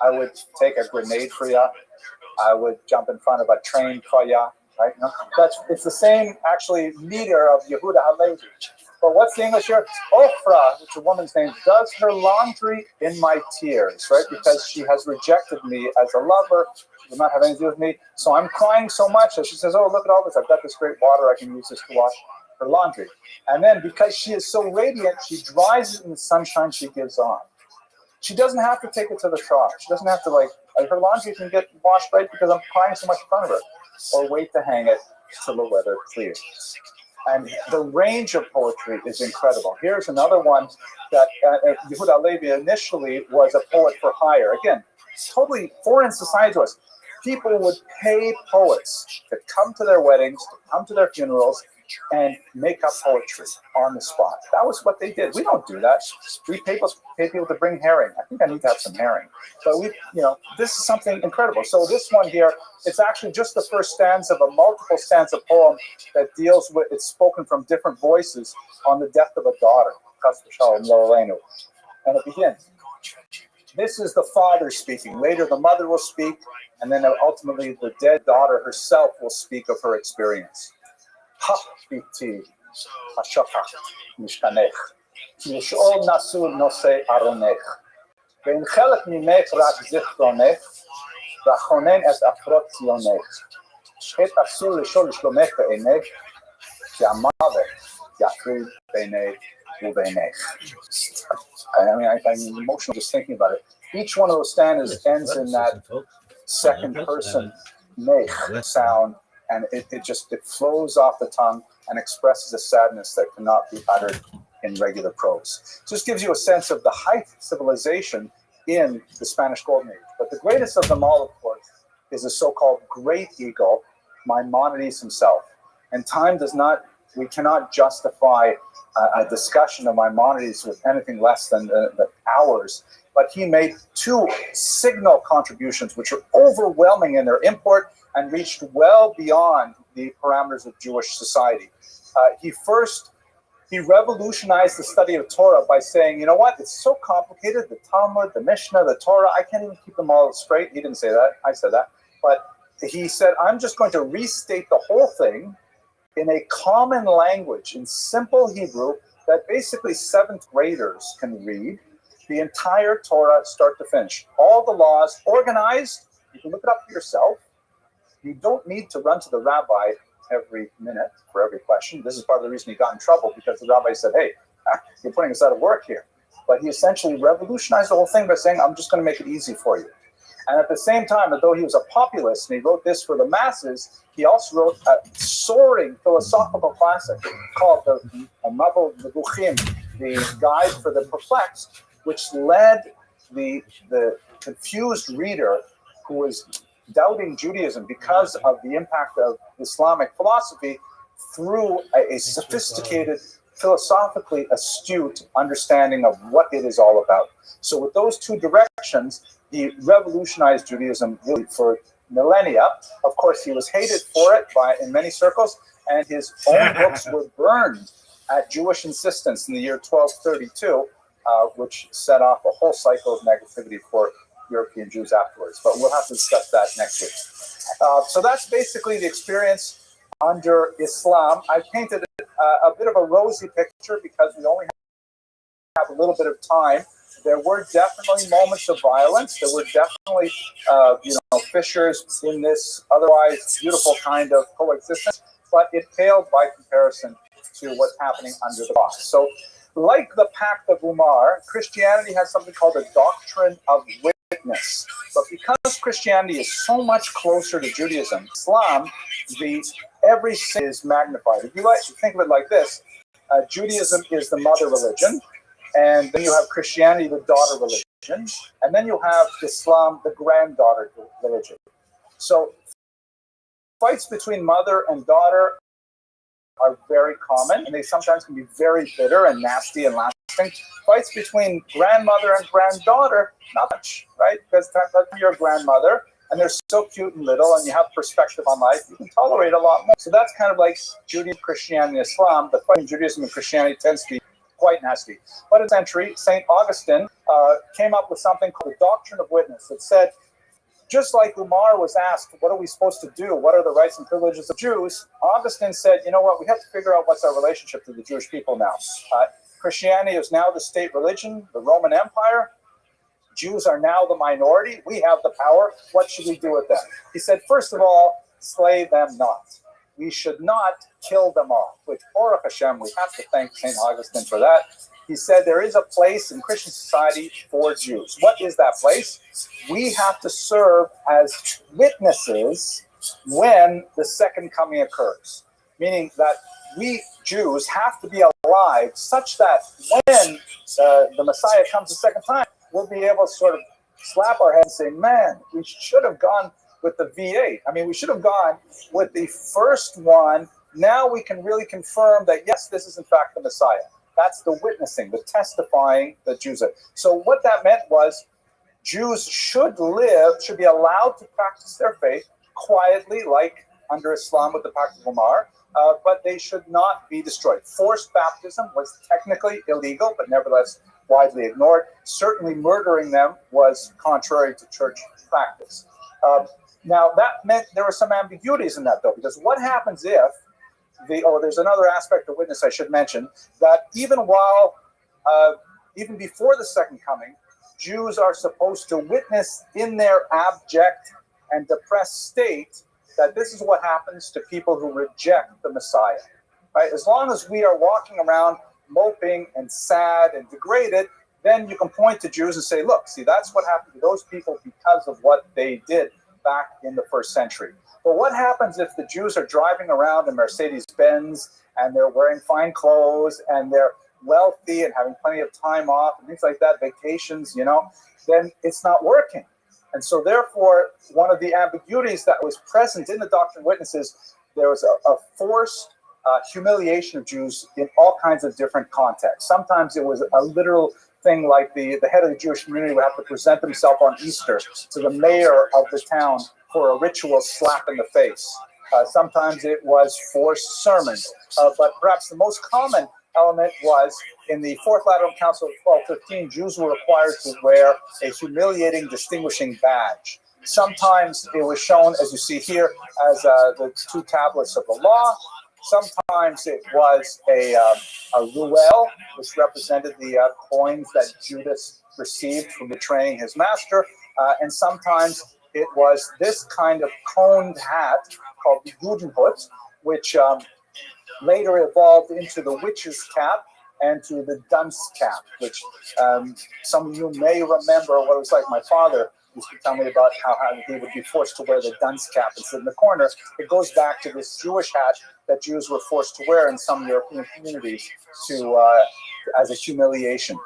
I would take a grenade for ya. I would jump in front of a train for ya. Right? No? It's the same, actually, meter of Yehuda Halevi. But what's the English here? Ofra, which is a woman's name, does her laundry in my tears, right? Because she has rejected me as a lover. She does not have anything to do with me. So I'm crying so much that she says, oh, look at all this. I've got this great water. I can use this to wash her laundry. And then because she is so radiant, she dries it in the sunshine she gives on. She doesn't have to take it to the trough. She doesn't have to, her laundry can get washed right because I'm crying so much in front of her. Or wait to hang it till the weather clears. And the range of poetry is incredible. Here's another one that Yehuda Halevi initially was a poet for hire. Again, totally foreign society to us. People would pay poets to come to their weddings, to come to their funerals, and make up poetry on the spot. That was what they did. We don't do that. We pay people to bring herring. I think I need to have some herring. But this is something incredible. So this one here, it's actually just the first stanza of a multiple stanza poem that deals with, it's spoken from different voices on the death of a daughter. And it begins. This is the father speaking. Later the mother will speak, and then ultimately the dead daughter herself will speak of her experience. Biti hashafach mishkanech, לשאול נשוא נושא ארונך, ואין חלק ממך רק זיכרונך, ואכונן את עפרות ציונך. עת אסור לשאול לשלומך בעינך, כי המוות יפריד ביני ובינך. I'm emotional just thinking about it. Each one of those stanzas ends in that second person mech sound. And it flows off the tongue and expresses a sadness that cannot be uttered in regular prose. Just gives you a sense of the height of civilization in the Spanish Golden Age. But the greatest of them all, of course, is the so-called great eagle, Maimonides himself. And we cannot justify a discussion of Maimonides with anything less than the hours. But he made two signal contributions, which are overwhelming in their import and reached well beyond the parameters of Jewish society. He revolutionized the study of Torah by saying, you know what, it's so complicated, the Talmud, the Mishnah, the Torah, I can't even keep them all straight. He didn't say that, I said that. But he said, I'm just going to restate the whole thing in a common language, in simple Hebrew, that basically seventh graders can read. The entire Torah, start to finish. All the laws organized, you can look it up for yourself. You don't need to run to the rabbi every minute for every question. This is part of the reason he got in trouble, because the rabbi said, hey, you're putting us out of work here. But he essentially revolutionized the whole thing by saying, I'm just going to make it easy for you. And at the same time, although he was a populist and he wrote this for the masses, he also wrote a soaring philosophical classic called the Mabul Nebuchim, the Guide for the Perplexed, which led the confused reader who was doubting Judaism because of the impact of Islamic philosophy through a sophisticated, philosophically astute understanding of what it is all about. So with those two directions, he revolutionized Judaism really for millennia. Of course, he was hated for it in many circles, and his own books were burned at Jewish insistence in the year 1232, which set off a whole cycle of negativity for European Jews afterwards. But we'll have to discuss that next week. So that's basically the experience under Islam. I painted a bit of a rosy picture because we only have a little bit of time. There were definitely moments of violence. There were definitely, fissures in this otherwise beautiful kind of coexistence, but it paled by comparison to what's happening under the cross. So, like the Pact of Umar, Christianity has something called the doctrine of witness. But because Christianity is so much closer to Judaism, Islam, every sin is magnified. If you think of it like this, Judaism is the mother religion, and then you have Christianity, the daughter religion, and then you have Islam, the granddaughter religion. So fights between mother and daughter are very common, and they sometimes can be very bitter and nasty and lasting. Fights between grandmother and granddaughter, not much, right? Because you're a grandmother, and they're so cute and little, and you have perspective on life, you can tolerate a lot more. So that's kind of like Judaism, Christianity, and Islam. The fight in Judaism and Christianity tends to be quite nasty. But in the century, St. Augustine came up with something called the doctrine of witness. It said, just like Umar was asked, what are we supposed to do? What are the rights and privileges of Jews? Augustine said, you know what, we have to figure out what's our relationship to the Jewish people now. Christianity is now the state religion, the Roman Empire. Jews are now the minority. We have the power. What should we do with them? He said, first of all, slay them not. We should not kill them all. Which, Baruch Hashem, we have to thank St. Augustine for that. He said there is a place in Christian society for Jews. What is that place? We have to serve as witnesses when the second coming occurs. Meaning that we Jews have to be alive such that when the Messiah comes the second time, we'll be able to sort of slap our heads and say, man, we should have gone with the V8. I mean, we should have gone with the first one. Now we can really confirm that, yes, this is in fact the Messiah. That's the witnessing, the testifying that Jews are. So what that meant was Jews should be allowed to practice their faith quietly, like under Islam with the Pact of Umar, but they should not be destroyed. Forced baptism was technically illegal, but nevertheless widely ignored. Certainly murdering them was contrary to church practice. Now, that meant there were some ambiguities in that, though, because what happens if there's another aspect of witness I should mention, that even before the second coming, Jews are supposed to witness in their abject and depressed state that this is what happens to people who reject the Messiah. Right? As long as we are walking around moping and sad and degraded, then you can point to Jews and say, look, see, that's what happened to those people because of what they did back in the first century. But what happens if the Jews are driving around in Mercedes-Benz and they're wearing fine clothes and they're wealthy and having plenty of time off and things like that, vacations, then it's not working. And so therefore, one of the ambiguities that was present in the Doctrine of Witnesses, there was a forced humiliation of Jews in all kinds of different contexts. Sometimes it was a literal thing like the head of the Jewish community would have to present himself on Easter to the mayor of the town for a ritual slap in the face. Sometimes it was forced sermons. But perhaps the most common element was in the Fourth Lateran Council of 1215, Jews were required to wear a humiliating distinguishing badge. Sometimes it was shown, as you see here, as the two tablets of the law. Sometimes it was a ruel, which represented the coins that Judas received from betraying his master. And sometimes it was this kind of coned hat called the Judenhut, which later evolved into the witch's cap and to the dunce cap, which some of you may remember what it was like. My father used to tell me about how he would be forced to wear the dunce cap and sit in the corner. It goes back to this Jewish hat that Jews were forced to wear in some European communities as a humiliation.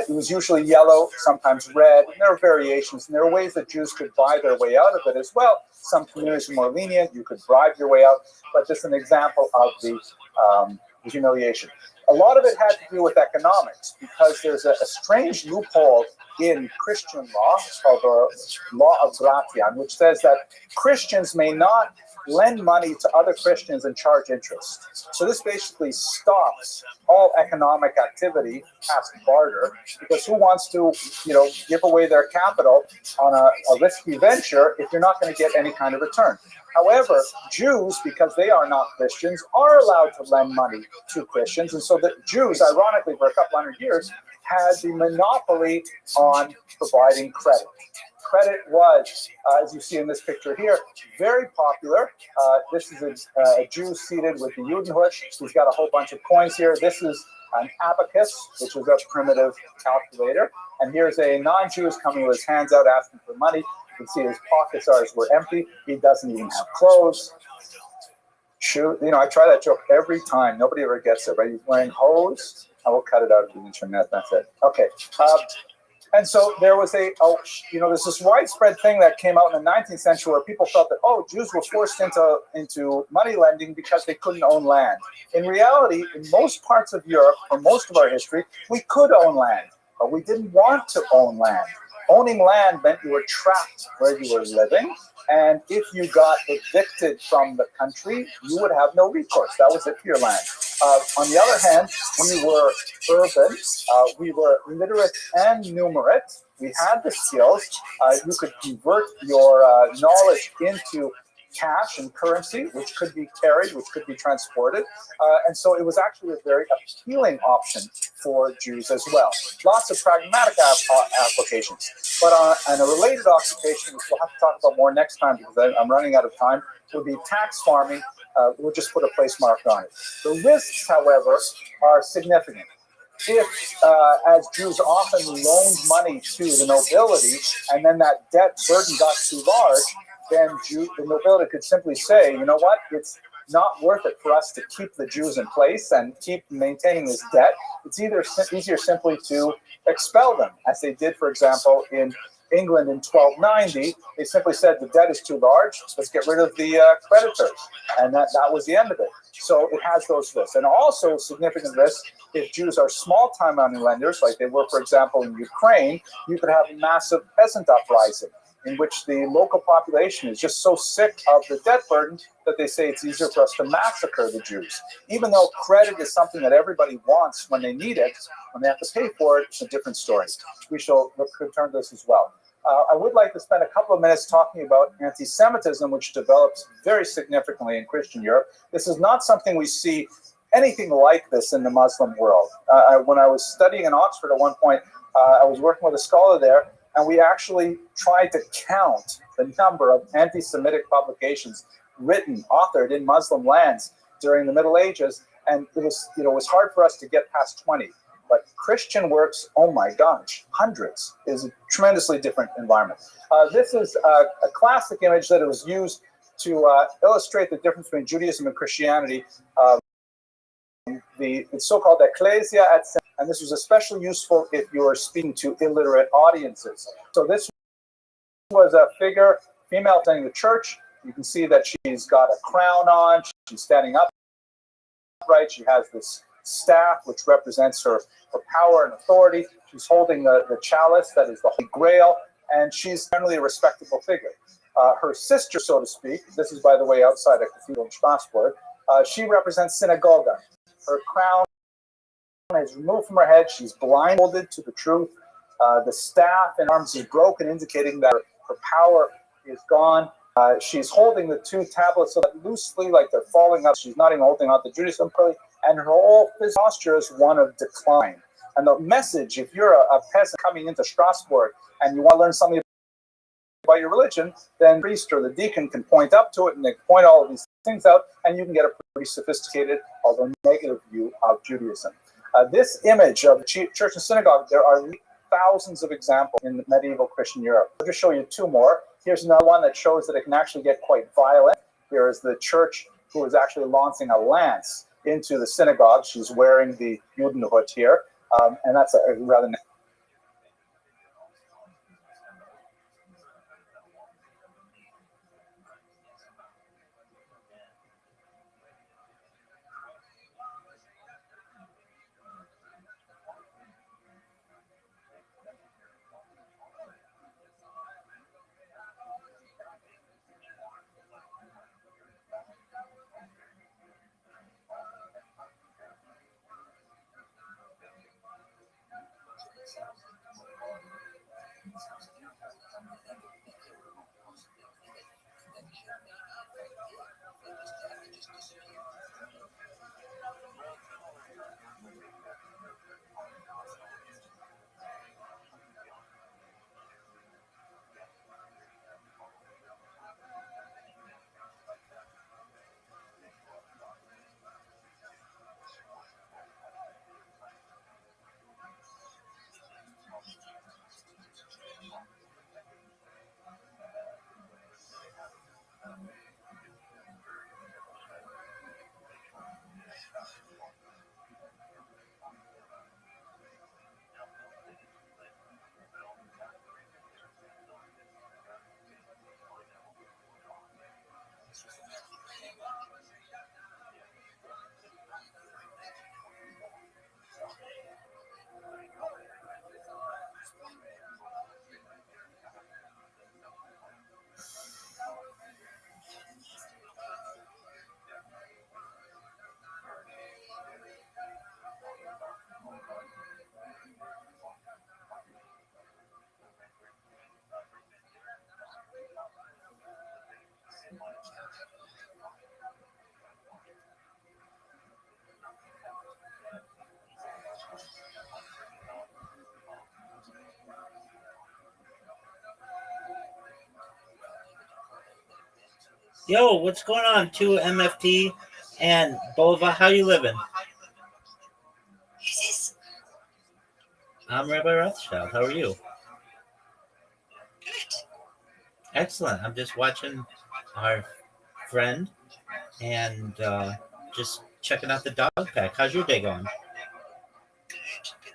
It was usually yellow, sometimes red, and there are variations, and there are ways that Jews could buy their way out of it as well. Some communities are more lenient, you could bribe your way out, but just an example of the humiliation. A lot of it had to do with economics, because there's a strange loophole in Christian law, it's called the law of Gratian, which says that Christians may not lend money to other Christians and charge interest. So this basically stops all economic activity past barter, because who wants to, give away their capital on a risky venture if you're not going to get any kind of return? However, Jews, because they are not Christians, are allowed to lend money to Christians, and so the Jews, ironically, for a couple hundred years, had the monopoly on providing credit. Credit was, as you see in this picture here, very popular. This is a Jew seated with the Judenhut. He's got a whole bunch of coins here. This is an abacus, which is a primitive calculator. And here's a non-Jew coming with his hands out asking for money. You can see his pockets were empty. He doesn't even have clothes. Shoot, I try that joke every time. Nobody ever gets it, right? He's wearing hose. I will cut it out of the internet. That's it. Okay. And so there was there's this widespread thing that came out in the 19th century where people felt that, Jews were forced into money lending because they couldn't own land. In reality, in most parts of Europe, for most of our history, we could own land, but we didn't want to own land. Owning land meant you were trapped where you were living, and if you got evicted from the country, you would have no recourse. That was it for your land. On the other hand, we were urban, we were literate and numerate. We had the skills. You could convert your knowledge into cash and currency, which could be carried, which could be transported. And so it was actually a very appealing option for Jews as well. Lots of pragmatic applications. But on a related occupation, which we'll have to talk about more next time because I'm running out of time, would be tax farming. We'll just put a place mark on it. The risks, however, are significant. If, as Jews often loaned money to the nobility, and then that debt burden got too large, then the nobility could simply say, you know what, it's not worth it for us to keep the Jews in place and keep maintaining this debt. It's easier simply to expel them, as they did, for example, in England in 1290. They simply said the debt is too large, let's get rid of the creditors. And that was the end of it. So it has those risks. And also significant risks, if Jews are small-time money lenders, like they were, for example, in Ukraine, you could have a massive peasant uprising in which the local population is just so sick of the debt burden that they say it's easier for us to massacre the Jews. Even though credit is something that everybody wants when they need it, when they have to pay for it, it's a different story. We shall return to this as well. I would like to spend a couple of minutes talking about anti-Semitism, which develops very significantly in Christian Europe. This is not something we see anything like this in the Muslim world. When I was studying in Oxford at one point, I was working with a scholar there, and we actually tried to count the number of anti-Semitic publications authored in Muslim lands during the Middle Ages, and it was hard for us to get past 20. But Christian works, oh my gosh, hundreds, is a tremendously different environment. This is a classic image that was used to illustrate the difference between Judaism and Christianity. The so-called ecclesia at St. And this was especially useful if you were speaking to illiterate audiences. So this was a figure, female attending the church. You can see that she's got a crown on. She's standing upright. She has this staff, which represents her power and authority. She's holding the chalice, that is the Holy Grail, and she's generally a respectable figure. Her sister, so to speak, this is, by the way, outside a cathedral in Strasbourg, she represents synagoga. Her crown is removed from her head. She's blindfolded to the truth. The staff in arms is broken, indicating that her power is gone. She's holding the two tablets so that loosely, like they're falling out. She's not even holding out the Judaism properly, and her whole posture is one of decline. And the message, if you're a peasant coming into Strasbourg and you want to learn something about your religion, then the priest or the deacon can point up to it and they can point all of these things out, and you can get a pretty sophisticated, although negative view of Judaism. This image of the church and synagogue, there are thousands of examples in medieval Christian Europe. I'll just show you two more. Here's another one that shows that it can actually get quite violent. Here is the church who is actually launching a lance into the synagogue. She's wearing the Judenhut here, and that's a rather. Yo, what's going on? 2MFT and Bova, how you living? I'm Rabbi Rothschild. How are you? Excellent. I'm just watching our friend and just checking out the dog pack. How's your day going? Good,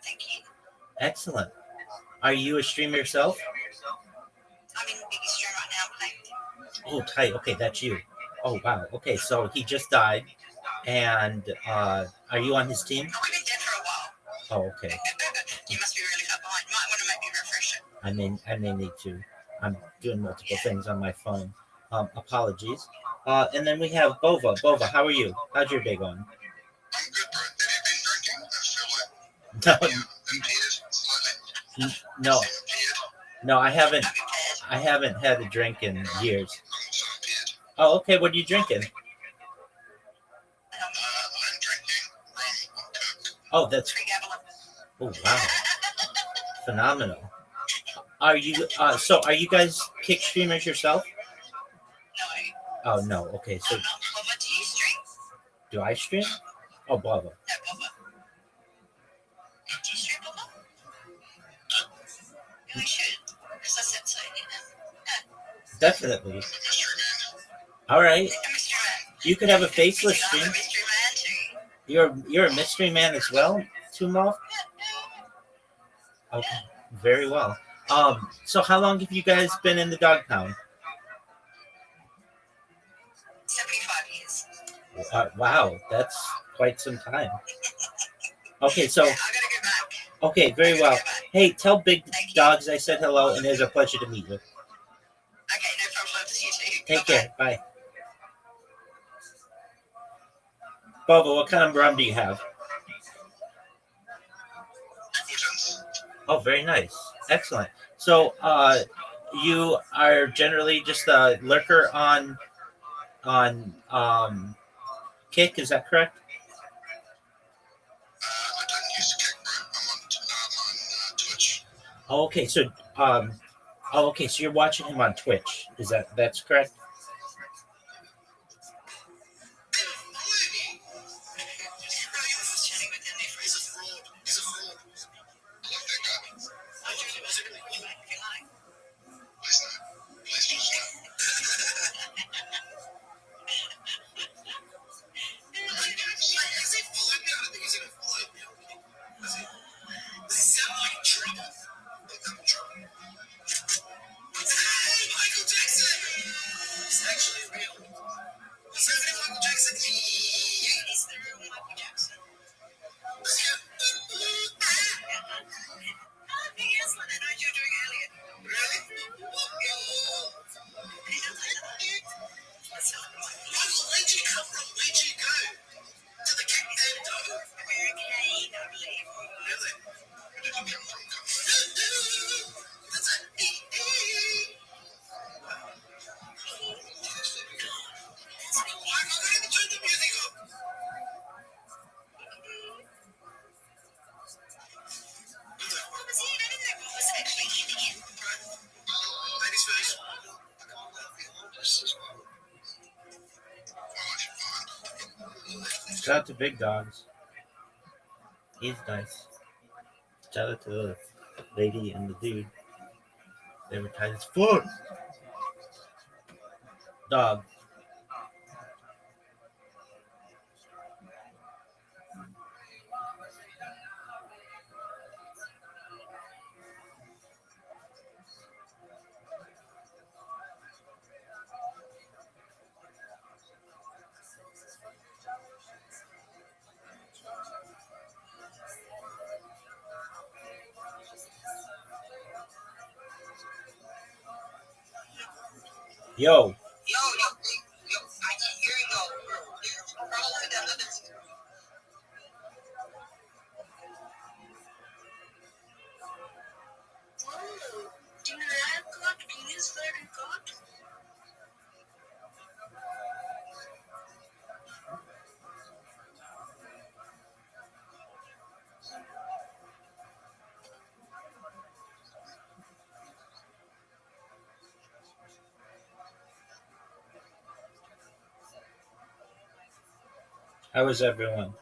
thank you. Excellent. Are you a streamer yourself? I'm in the biggest stream right now, playing. Oh, tight. Okay, that's you. Oh, wow. Okay, so he just died. And are you on his team? We've been dead for a while. Oh, okay. You must be really far behind. You might want to maybe refresh it. I may need to. I'm doing multiple things on my phone. Apologies. And then we have Bova. Bova, how are you? How's your day going? I'm good, bro. Have you been drinking? I feel like No, impaired slightly. no, Impaired. no. I haven't had a drink in years. I'm also impaired. Oh, okay. What are you drinking? I'm drinking rum and coke. Oh, that's. Oh, wow. Phenomenal. Are you? So, are you guys kick streamers yourself? No. Oh no. Okay. So, Bubba, do you stream? do I stream? Oh, Bubba. No, Bubba. Do you stream, Bubba? No, we should. Because I said so, Definitely. I'm a mystery man. All right. I'm a mystery man. You could have a faceless I'm stream. a mystery man too. You're a mystery man as well, Tumoff? Okay. Very well. So how long have you guys been in the dog pound? 75 years. Wow, that's quite some time. Okay, so I gotta go back. okay, very well. Hey, tell Big Dogs I said hello, and it was a pleasure to meet you. Okay, no problem. See you too. Take Bye-bye. care. Bye. Bubba, what kind of rum do you have? Woodlands. Oh, very nice. Excellent. So, you are generally just a lurker on Kick, is that correct? I don't use kick, bro. I'm on Twitch. Oh, okay. So, okay. So you're watching him on Twitch. That's correct? He's a fraud. He's a fraud. I love that guy. Shout out to Big Dogs. He's nice. Shout out to the lady and the dude. They were tight as fuck. Dog. Yo. Yo, I can hear you. Probably that other two. Oh, do you have God? Please, very God. How is everyone?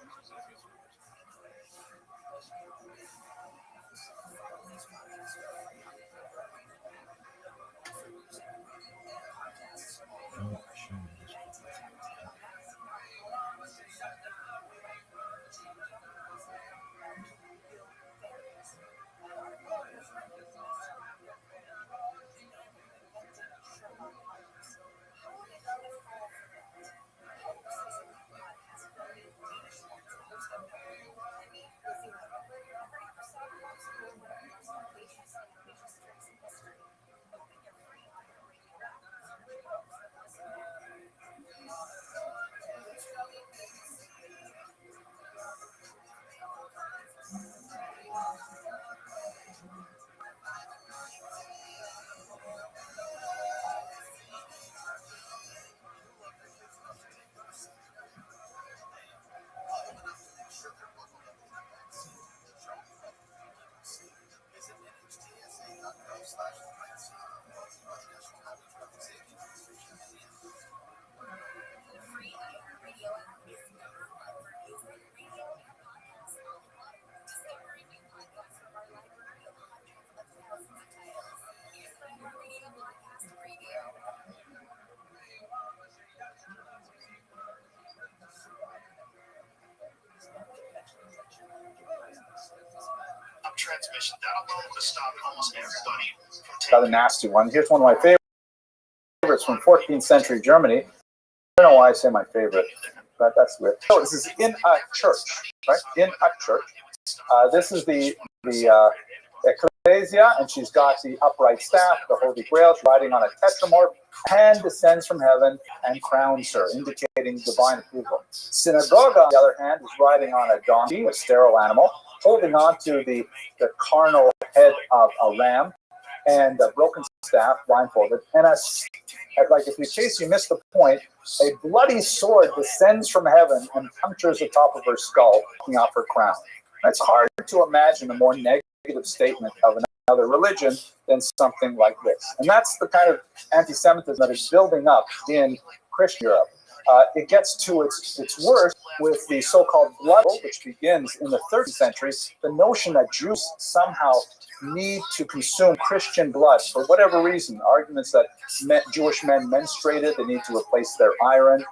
Transmission that alone would stop almost everybody. Got a nasty one. Here's one of my favorites from 14th century Germany. I don't know why I say my favorite, but that's weird. So this is in a church, right? In a church. This is the ecclesia, and she's got the upright staff, the Holy Grail, riding on a tetramorph, and descends from heaven and crowns her, indicating divine approval. Synagogue, on the other hand, is riding on a donkey, a sterile animal, holding on to the carnal head of a lamb, and a broken staff, blindfolded, and like if you chase, you miss the point. A bloody sword descends from heaven and punctures the top of her skull, taking off her crown. It's hard to imagine a more negative statement of another religion than something like this. And that's the kind of anti-Semitism that is building up in Christian Europe. It gets to its worst with the so-called blood, which begins in the 3rd century, the notion that Jews somehow need to consume Christian blood for whatever reason. Arguments that Jewish men menstruated, they need to replace their iron.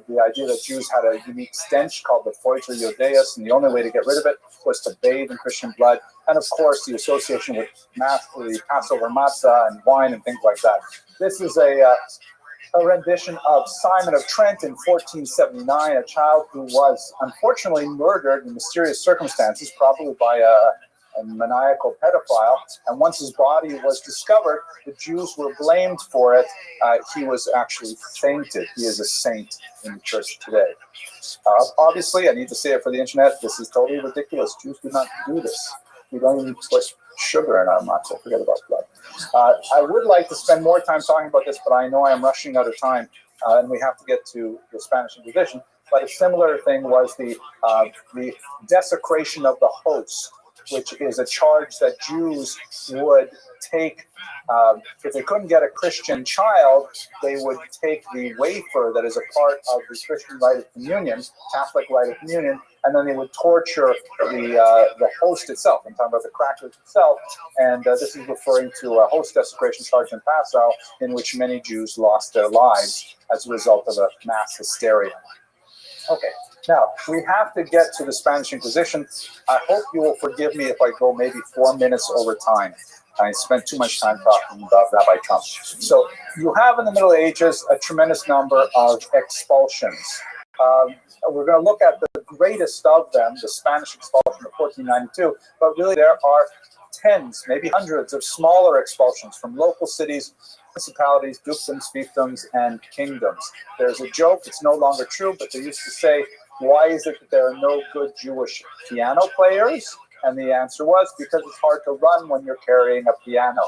The idea that Jews had a unique stench called the Feuchter Judaeus, and the only way to get rid of it was to bathe in Christian blood. And of course, the association with the Passover matzah and wine and things like that. This is a rendition of Simon of Trent in 1479, a child who was unfortunately murdered in mysterious circumstances, probably by a maniacal pedophile. And once his body was discovered, the Jews were blamed for it. He was actually sainted. He is a saint in the church today. Obviously, I need to say it for the internet, this is totally ridiculous. Jews do not do this. We don't even put sugar in our matzah. Forget about blood. I would like to spend more time talking about this, but I know I am rushing out of time, and we have to get to the Spanish Inquisition. But a similar thing was the desecration of the host which is a charge that Jews would take. If they couldn't get a Christian child, they would take the wafer that is a part of the Christian rite of communion, Catholic rite of communion, and then they would torture the host itself. I'm talking about the crackers itself, and this is referring to a host desecration charge in Passau, in which many Jews lost their lives as a result of a mass hysteria. Okay, now we have to get to the Spanish Inquisition. I hope you will forgive me if I go maybe 4 minutes over time. I spent too much time talking about Rabbi Trump. So you have in the Middle Ages a tremendous number of expulsions. We're going to look at the greatest of them, the Spanish expulsion of 1492, but really there are tens, maybe hundreds of smaller expulsions from local cities, municipalities, dukedoms, fiefdoms, and kingdoms. There's a joke, it's no longer true, but they used to say, why is it that there are no good Jewish piano players? And the answer was, because it's hard to run when you're carrying a piano.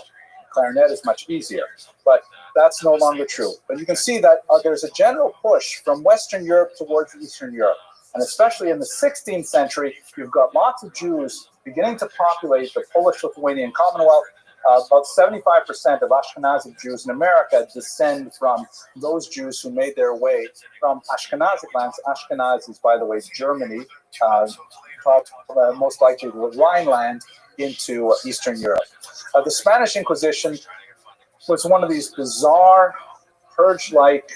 Clarinet is much easier, but that's no longer true. But you can see that there's a general push from Western Europe towards Eastern Europe. And especially in the 16th century, you've got lots of Jews beginning to populate the Polish-Lithuanian Commonwealth. About 75% of Ashkenazic Jews in America descend from those Jews who made their way from Ashkenazic lands. Ashkenaz is, by the way, Germany, most likely the Rhineland, into Eastern Europe. The Spanish Inquisition was one of these bizarre, purge-like,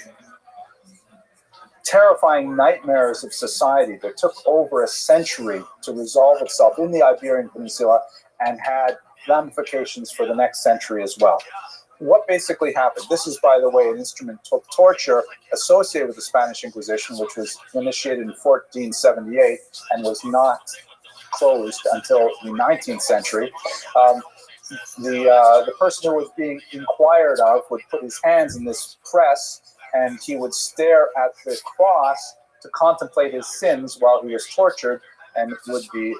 terrifying nightmares of society that took over a century to resolve itself in the Iberian Peninsula and had ramifications for the next century as well. What basically happened? This is, by the way, an instrument of torture associated with the Spanish Inquisition, which was initiated in 1478 and was not closed until the 19th century. The person who was being inquired of would put his hands in this press, and he would stare at the cross to contemplate his sins while he was tortured, and would be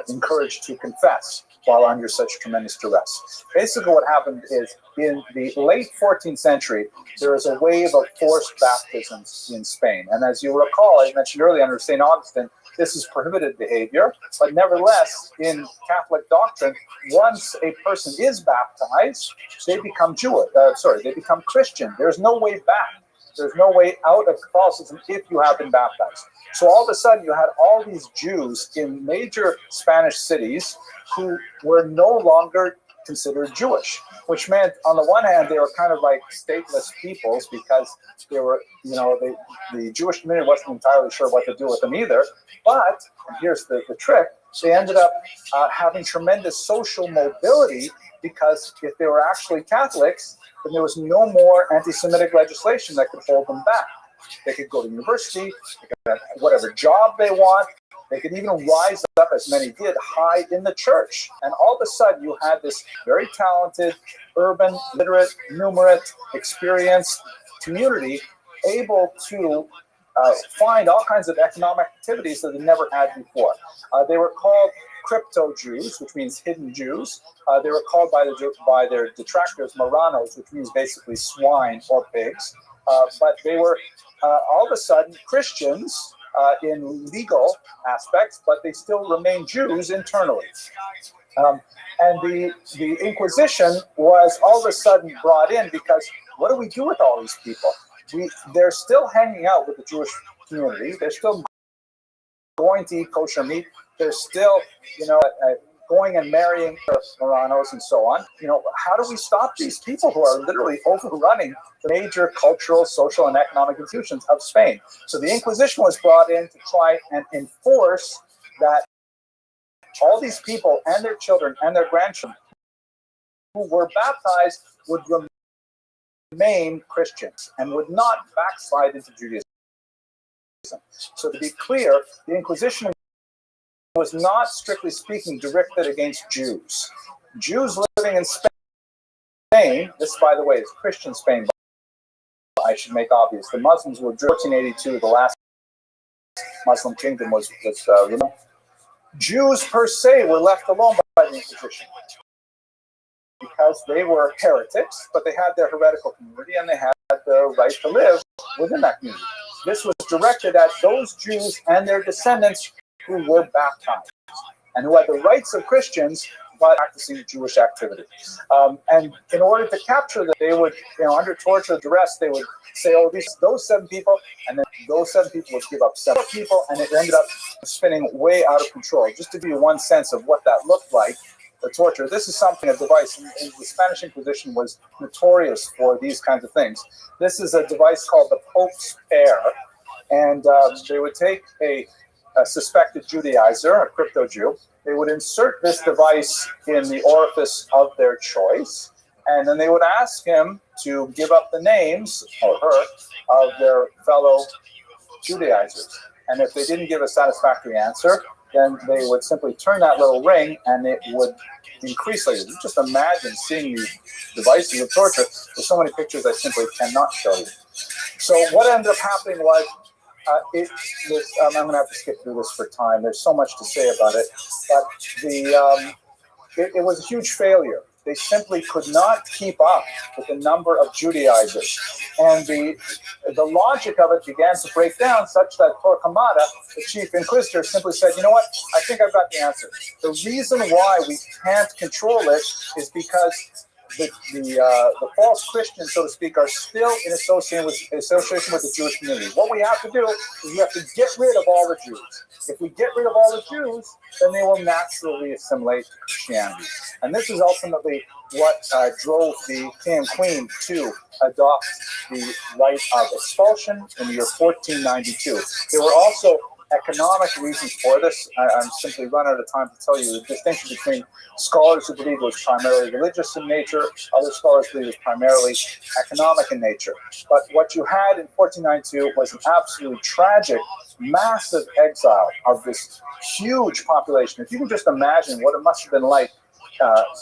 encouraged to confess while under such tremendous duress. Basically what happened is, in the late 14th century, there was a wave of forced baptisms in Spain. And as you recall, I mentioned earlier under St. Augustine, this is prohibited behavior, but nevertheless, in Catholic doctrine, once a person is baptized, they become they become Christian. There's no way back. There's no way out of Catholicism if you have been baptized. So all of a sudden, you had all these Jews in major Spanish cities who were no longer considered Jewish, which meant, on the one hand, they were kind of like stateless peoples because they were, the Jewish community wasn't entirely sure what to do with them either. But, and here's the trick, they ended up having tremendous social mobility, because if they were actually Catholics, then there was no more anti-Semitic legislation that could hold them back. They could go to university, they could have whatever job they want, they could even rise up, as many did, high in the church. And all of a sudden you had this very talented, urban, literate, numerate, experienced community able to find all kinds of economic activities that they never had before. They were called crypto Jews, which means hidden Jews. They were called by their detractors Marranos, which means basically swine or pigs. But they were all of a sudden Christians in legal aspects, but they still remain Jews internally. And the Inquisition was all of a sudden brought in, because what do we do with all these people? They're still hanging out with the Jewish community. They're still going to eat kosher meat. They're still, going and marrying Marranos and so on. How do we stop these people who are literally overrunning the major cultural, social, and economic institutions of Spain? So the Inquisition was brought in to try and enforce that all these people and their children and their grandchildren who were baptized would remain Christians and would not backslide into Judaism. So to be clear, the Inquisition was not, strictly speaking, directed against Jews. Jews living in Spain, this, by the way, is Christian Spain, I should make obvious. The Muslims were 1482, the last Muslim kingdom was Jews per se were left alone by the Inquisition, because they were heretics, but they had their heretical community and they had the right to live within that community. This was directed at those Jews and their descendants who were baptized. and who had the rights of Christians but practicing Jewish activity. And in order to capture them, they would, under torture, duress, they would say, oh, those 7 people, and then those 7 people would give up 7 people, and it ended up spinning way out of control. Just to give you one sense of what that looked like, the torture. This is something, a device, and the Spanish Inquisition was notorious for these kinds of things. This is a device called the Pope's Pear, and they would take a suspected Judaizer, a crypto Jew. They would insert this device in the orifice of their choice, and then they would ask him to give up the names, or her, of their fellow Judaizers. And if they didn't give a satisfactory answer, then they would simply turn that little ring, and it would increase later. Just imagine seeing these devices of torture. There's so many pictures I simply cannot show you. So what ended up happening was, I'm going to have to skip through this for time. There's so much to say about it, but it was a huge failure. They simply could not keep up with the number of Judaizers, and the logic of it began to break down, such that Torquemada, the chief inquisitor, simply said, "You know what? I think I've got the answer. The reason why we can't control it is because the false Christians, so to speak, are still in association with the Jewish community. What we have to do is we have to get rid of all the Jews. If we get rid of all the Jews, then they will naturally assimilate to Christianity." And this is ultimately what drove the king and queen to adopt the right of expulsion in the year 1492. There were also economic reasons for this. I'm simply run out of time to tell you the distinction between scholars who believe it was primarily religious in nature, other scholars believe it was primarily economic in nature. But what you had in 1492 was an absolutely tragic, massive exile of this huge population. If you can just imagine what it must have been like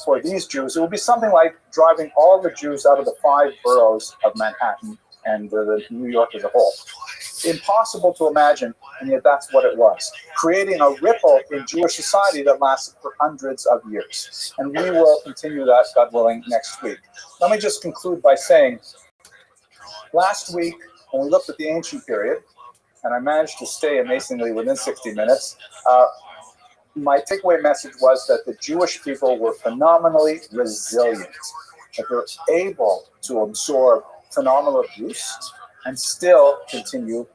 for these Jews, it would be something like driving all the Jews out of the 5 boroughs of Manhattan and New York as a whole. Impossible to imagine, and yet that's what it was, creating a ripple in Jewish society that lasted for hundreds of years. And we will continue that, God willing, next week. Let me just conclude by saying, last week, when we looked at the ancient period, and I managed to stay amazingly within 60 minutes, my takeaway message was that the Jewish people were phenomenally resilient, that they're able to absorb phenomenal abuse and still continue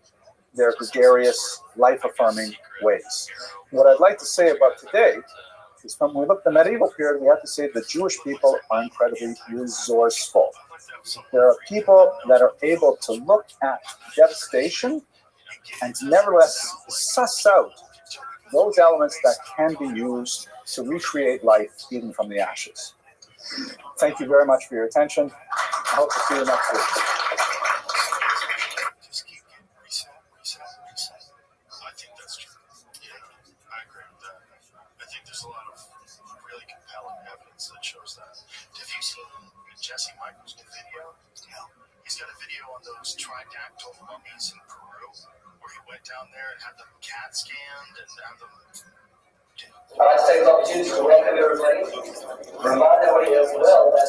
their gregarious, life-affirming ways. What I'd like to say about today is, when we look at the medieval period, we have to say the Jewish people are incredibly resourceful. There are people that are able to look at devastation and to nevertheless suss out those elements that can be used to recreate life even from the ashes. Thank you very much for your attention. I hope to see you next week. I think that's true. Yeah, I agree with that. I think there's a lot of really compelling evidence that shows that. Have you seen Jesse Michael's new video? No. He's got a video on those tridactyl mummies in Peru, where he went down there and had them CAT scanned and had them. I'd like to take this opportunity to welcome everybody. Remind everybody as well that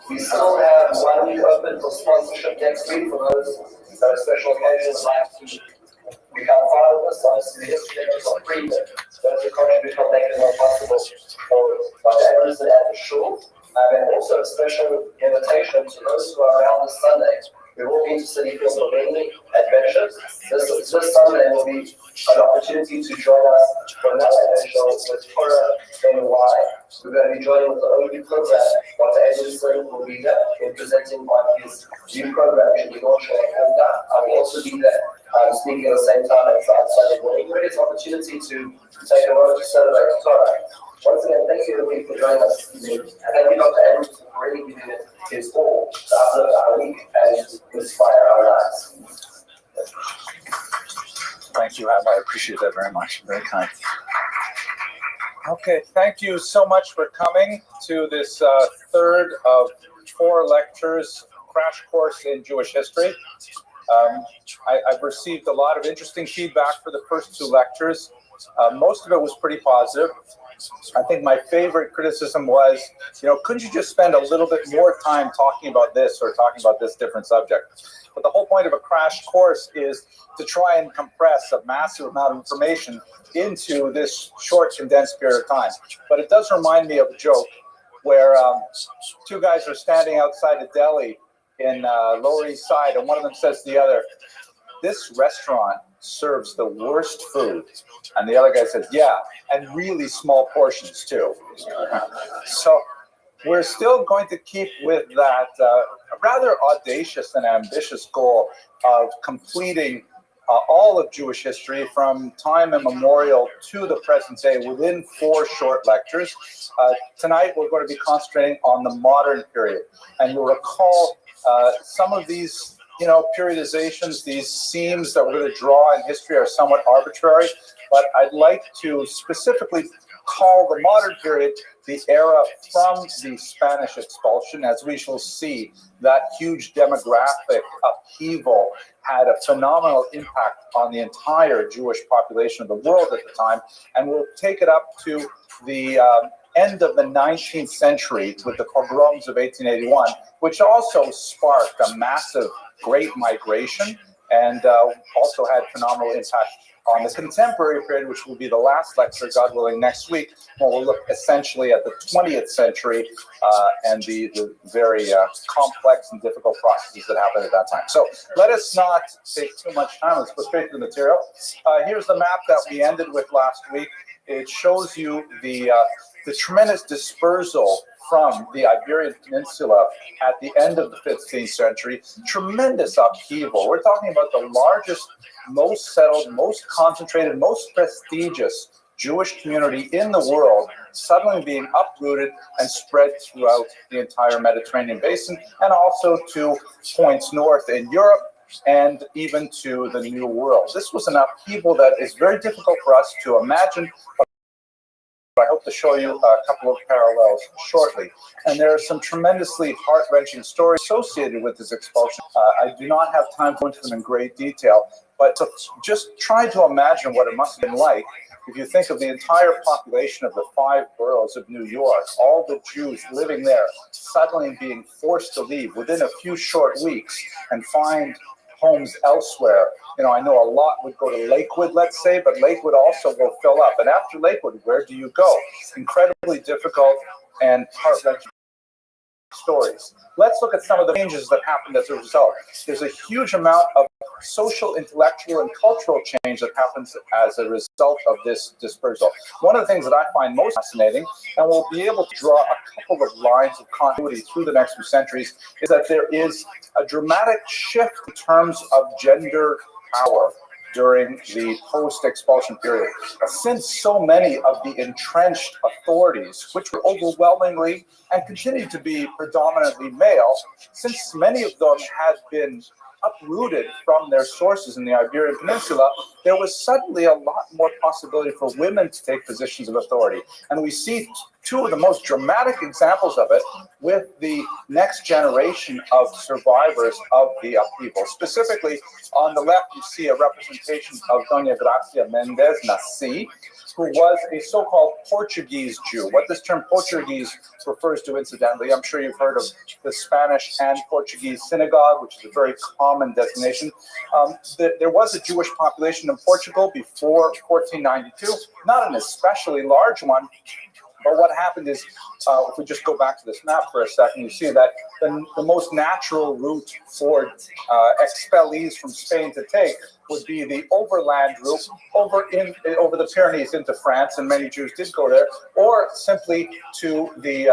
we still have 1 week open for sponsorship next week for those that are special occasions like to become part of this. Obviously, the history is not free, but those who contribute will make it more possible for Dr. Anderson and the shul. And also a special invitation to those who are around this Sunday. We will be to City Field for many adventures. This Sunday will be an opportunity to join us for another adventure with Torah NY. We're going to be joining with the OU program. Dr. Anderson will be there in presenting on his new program in the North Shore. I will also be there speaking at the same time as Sunday morning. It's an opportunity to take a moment to celebrate Torah. Once again, thank you everybody for joining us today. And thank you, Dr. Anderson, for really giving it his all to uplift our week and inspire our lives. Thank you, Rabbi. I appreciate that very much. Very kind. Okay, thank you so much for coming to this third of 4 lectures, crash course in Jewish history. I've received a lot of interesting feedback for the first 2 lectures. Most of it was pretty positive. I think my favorite criticism was, couldn't you just spend a little bit more time talking about this or talking about this different subject? But the whole point of a crash course is to try and compress a massive amount of information into this short, condensed period of time. But it does remind me of a joke where two guys are standing outside a deli in Lower East Side, and one of them says to the other, "This restaurant serves the worst food." And the other guy says, "Yeah, and really small portions too." So we're still going to keep with that rather audacious and ambitious goal of completing all of Jewish history from time immemorial to the present day within 4 short lectures. Tonight we're going to be concentrating on the modern period. And you'll recall some of these periodizations, these seams that we're going to draw in history are somewhat arbitrary, but I'd like to specifically call the modern period the era from the Spanish expulsion. As we shall see, that huge demographic upheaval had a phenomenal impact on the entire Jewish population of the world at the time, and we'll take it up to the end of the 19th century with the pogroms of 1881, which also sparked a massive Great Migration and also had phenomenal impact on the contemporary period, which will be the last lecture, God willing, next week, when we'll look essentially at the 20th century and the very complex and difficult processes that happened at that time. So let us not take too much time. Let's go straight to the material. Here's the map that we ended with last week. It shows you the tremendous dispersal from the Iberian Peninsula at the end of the 15th century. Tremendous upheaval. We're talking about the largest, most settled, most concentrated, most prestigious Jewish community in the world suddenly being uprooted and spread throughout the entire Mediterranean basin and also to points north in Europe and even to the New World. This was an upheaval that is very difficult for us to imagine. I hope to show you a couple of parallels shortly. And there are some tremendously heart-wrenching stories associated with this expulsion. I do not have time to go into them in great detail, but to just try to imagine what it must have been like if you think of the entire population of the 5 boroughs of New York, all the Jews living there, suddenly being forced to leave within a few short weeks and find homes elsewhere. I know a lot would go to Lakewood, let's say, but Lakewood also will fill up. And after Lakewood, where do you go? Incredibly difficult and heart-wrenching stories. Let's look at some of the changes that happened as a result. There's a huge amount of social, intellectual, and cultural change that happens as a result of this dispersal. One of the things that I find most fascinating, and we'll be able to draw a couple of lines of continuity through the next few centuries, is that there is a dramatic shift in terms of gender power during the post-expulsion period. Since so many of the entrenched authorities, which were overwhelmingly and continue to be predominantly male, since many of them had been uprooted from their sources in the Iberian Peninsula, there was suddenly a lot more possibility for women to take positions of authority. And we see 2 of the most dramatic examples of it with the next generation of survivors of the upheaval. Specifically, on the left, you see a representation of Doña Gracia Mendez Nasi, who was a so-called Portuguese Jew. What this term Portuguese refers to, incidentally, I'm sure you've heard of the Spanish and Portuguese synagogue, which is a very common designation. There was a Jewish population in Portugal before 1492, not an especially large one. But what happened is, if we just go back to this map for a second, you see that the most natural route for expellees from Spain to take would be the overland route over the Pyrenees into France, and many Jews did go there, or simply to the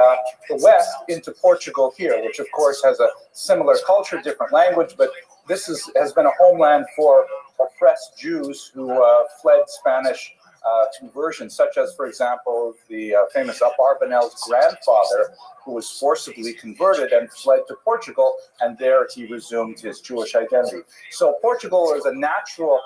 west into Portugal here, which of course has a similar culture, different language, but this has been a homeland for oppressed Jews who fled Spanish conversion, such as, for example, the famous Abarbanel's grandfather, who was forcibly converted and fled to Portugal, and there he resumed his Jewish identity. So Portugal is a natural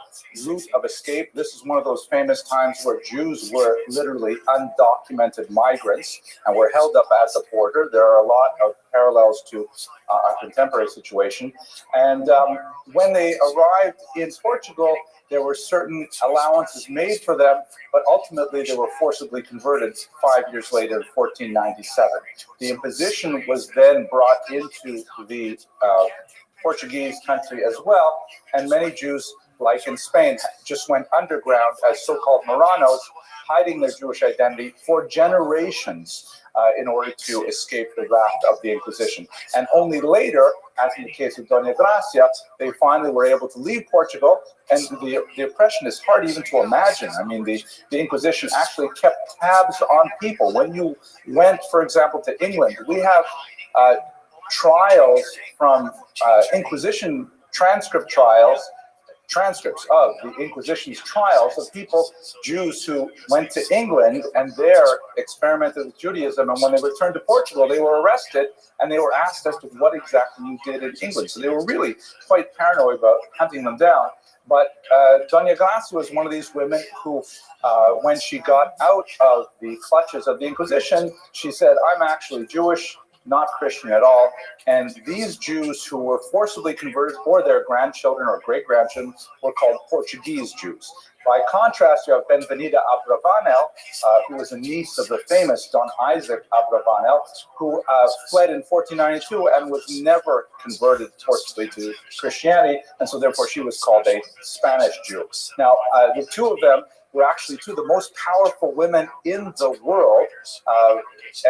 route of escape. This is one of those famous times where Jews were literally undocumented migrants and were held up at the border. There are a lot of parallels to our contemporary situation. And when they arrived in Portugal, there were certain allowances made for them, but ultimately they were forcibly converted 5 years later in 1497. The imposition was then brought into the Portuguese country as well, and many Jews, like in Spain, just went underground as so-called Marranos, hiding their Jewish identity for generations in order to escape the wrath of the Inquisition. And only later, as in the case of Dona Gracia, they finally were able to leave Portugal, and the oppression is hard even to imagine. I mean, the Inquisition actually kept tabs on people. When you went, for example, to England, we have trials from Inquisition transcripts of the Inquisition's trials of people, Jews who went to England and there experimented with Judaism, and when they returned to Portugal, they were arrested and they were asked as to what exactly you did in England. So they were really quite paranoid about hunting them down. But Dona Gracia was one of these women who, when she got out of the clutches of the Inquisition, she said, "I'm actually Jewish, not Christian at all." And these Jews who were forcibly converted, or their grandchildren or great-grandchildren, were called Portuguese Jews. By contrast, you have Benvenida Abravanel, who was a niece of the famous Don Isaac Abravanel, who fled in 1492 and was never converted forcibly to Christianity, and so therefore she was called a Spanish Jew. Now, the two of them were actually two of the most powerful women in the world,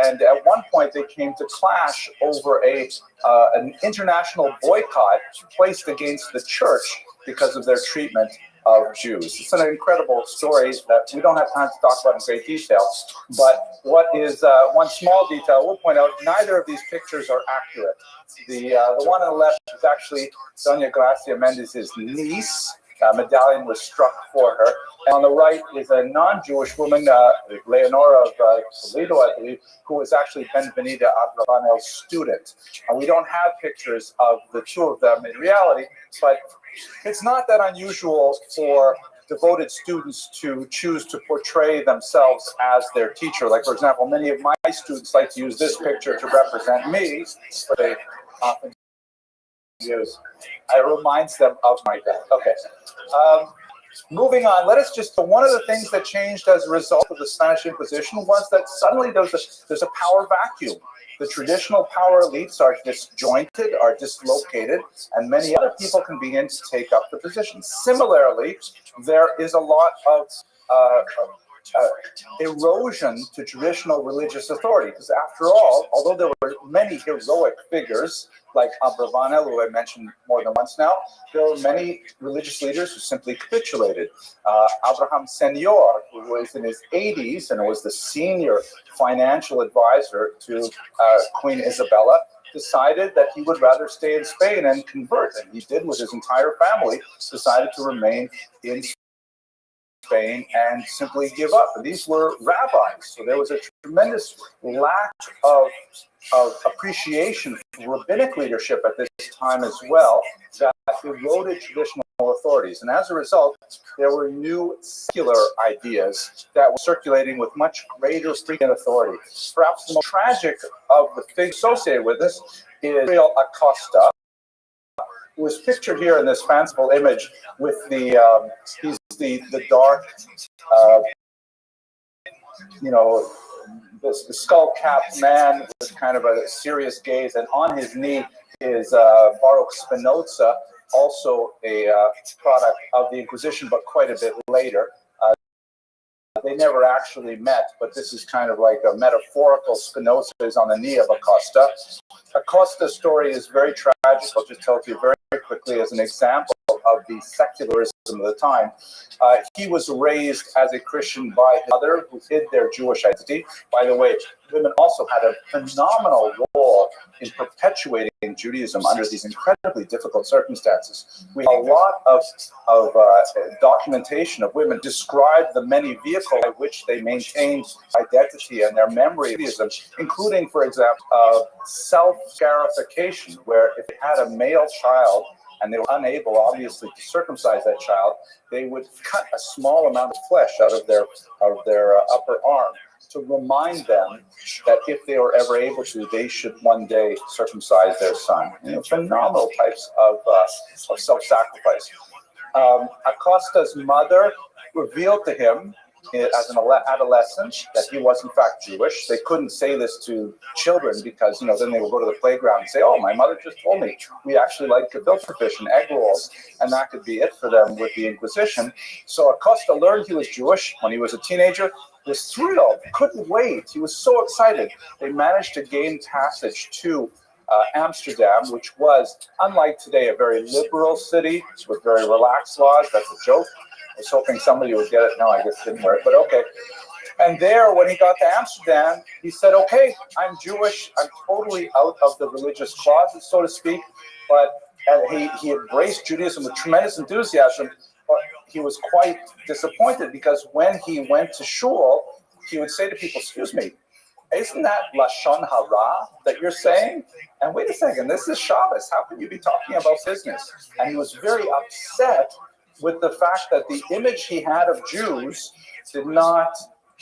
and at one point they came to clash over an international boycott placed against the church because of their treatment of Jews. It's an incredible story that we don't have time to talk about in great detail, but what is one small detail we'll point out: neither of these pictures are accurate. The one on the left is actually Dona Gracia Mendez's niece. Medallion was struck for her. And on the right is a non-Jewish woman, Leonora of Toledo, I believe, who was actually Benvenida Abravanel's student. And we don't have pictures of the two of them in reality, but it's not that unusual for devoted students to choose to portray themselves as their teacher. Like, for example, many of my students like to use this picture to represent me, but they often use. It reminds them of my dad. Okay. Moving on, one of the things that changed as a result of the Spanish Inquisition was that suddenly there's a power vacuum. The traditional power elites are disjointed, are dislocated, and many other people can begin to take up the position. Similarly, there is a lot of erosion to traditional religious authority, because after all, although there were many heroic figures like Abravanel, who I mentioned more than once now, there were many religious leaders who simply capitulated. Abraham Senior, who was in his 80s and was the senior financial advisor to Queen Isabella, decided that he would rather stay in Spain and convert, and he did with his entire family, decided to remain in Spain and simply give up. And these were rabbis, so there was a tremendous lack of appreciation for rabbinic leadership at this time as well, that eroded traditional authorities. And as a result, there were new secular ideas that were circulating with much greater frequent authority. Perhaps the most tragic of the figures associated with this is Gabriel Acosta, who is pictured here in this fanciful image with he's the dark, the skull-capped man with kind of a serious gaze, and on his knee is Baruch Spinoza, also a product of the Inquisition, but quite a bit later. They never actually met, but this is kind of like a metaphorical. Spinoza is on the knee of Acosta. Acosta's story is very tragic. I'll just tell it to you very, very quickly as an example of the secularism of the time. He was raised as a Christian by his mother, who hid their Jewish identity. By the way, women also had a phenomenal role in perpetuating Judaism under these incredibly difficult circumstances. We have a lot of documentation of women describe the many vehicles by which they maintained identity and their memory of Judaism, including, for example, self-scarification, where if they had a male child and they were unable, obviously, to circumcise that child, they would cut a small amount of flesh out of their upper arm to remind them that if they were ever able to, they should one day circumcise their son. Phenomenal types of self-sacrifice. Acosta's mother revealed to him as an adolescent that he was in fact Jewish. They couldn't say this to children because, then they would go to the playground and say, oh, my mother just told me we actually like filter fish and egg rolls, and that could be it for them with the Inquisition. So Acosta learned he was Jewish when he was a teenager, was thrilled, couldn't wait. He was so excited. They managed to gain passage to Amsterdam, which was, unlike today, a very liberal city with very relaxed laws. That's a joke. I was hoping somebody would get it. No, I guess it didn't work, but okay. And there, when he got to Amsterdam, he said, okay, I'm Jewish. I'm totally out of the religious closet, so to speak. And he embraced Judaism with tremendous enthusiasm, but he was quite disappointed because when he went to shul, he would say to people, excuse me, isn't that Lashon Hara that you're saying? And wait a second, this is Shabbos. How can you be talking about business? And he was very upset with the fact that the image he had of Jews did not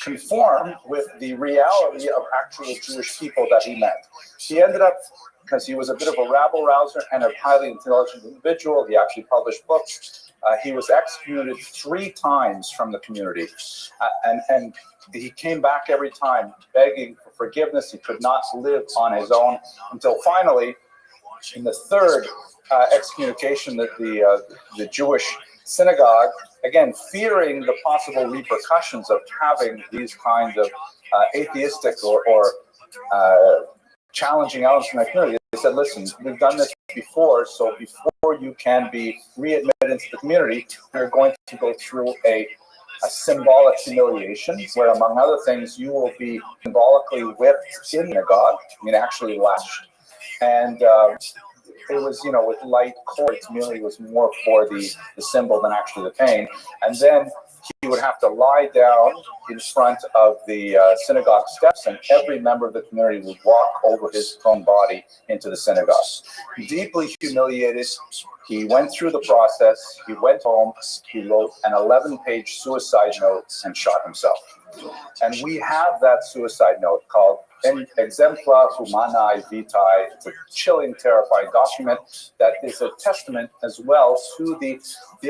conform with the reality of actual Jewish people that he met. He ended up, because he was a bit of a rabble-rouser and a highly intelligent individual, he actually published books. He was excommunicated 3 times from the community. And he came back every time begging for forgiveness. He could not live on his own until finally, in the 3rd excommunication, that the Jewish synagogue, again, fearing the possible repercussions of having these kinds of atheistic or challenging elements in the community, they said, listen, we've done this before, so before you can be readmitted into the community, we're going to go through a symbolic humiliation, where, among other things, you will be symbolically whipped in the synagogue, actually lashed. And it was, with light cords, merely was more for the symbol than actually the pain. And then he would have to lie down in front of the synagogue steps, and every member of the community would walk over his own body into the synagogue. Deeply humiliated, he went through the process, he went home, he wrote an 11-page suicide note and shot himself. And we have that suicide note called Exempla Humanae Vitae. It's a chilling, terrifying document that is a testament as well to the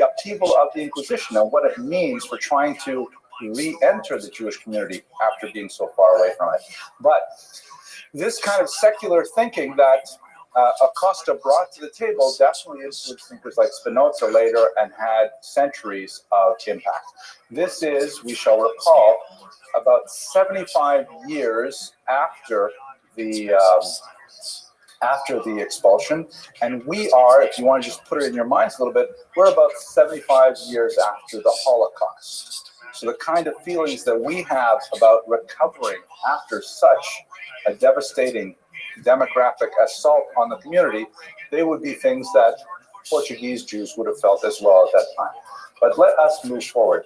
upheaval of the Inquisition and what it means for trying to re-enter the Jewish community after being so far away from it. But this kind of secular thinking that Acosta brought to the table definitely influenced thinkers like Spinoza later and had centuries of impact. This is, we shall recall, about 75 years after the expulsion, and we are, if you want to just put it in your minds a little bit, we're about 75 years after the Holocaust. So the kind of feelings that we have about recovering after such a devastating demographic assault on the community, they would be things that Portuguese Jews would have felt as well at that time. But let us move forward.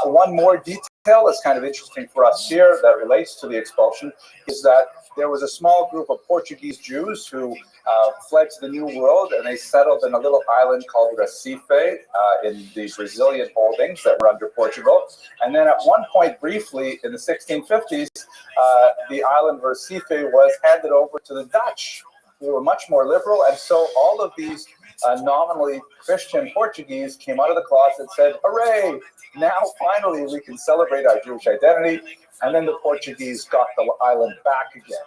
One more detail that's kind of interesting for us here that relates to the expulsion is that there was a small group of Portuguese Jews who fled to the New World, and they settled in a little island called Recife in the Brazilian holdings that were under Portugal. And then at one point, briefly, in the 1650s, the island Recife was handed over to the Dutch, who were much more liberal. And so all of these nominally Christian Portuguese came out of the closet and said, hooray, now finally we can celebrate our Jewish identity. And then the Portuguese got the island back again.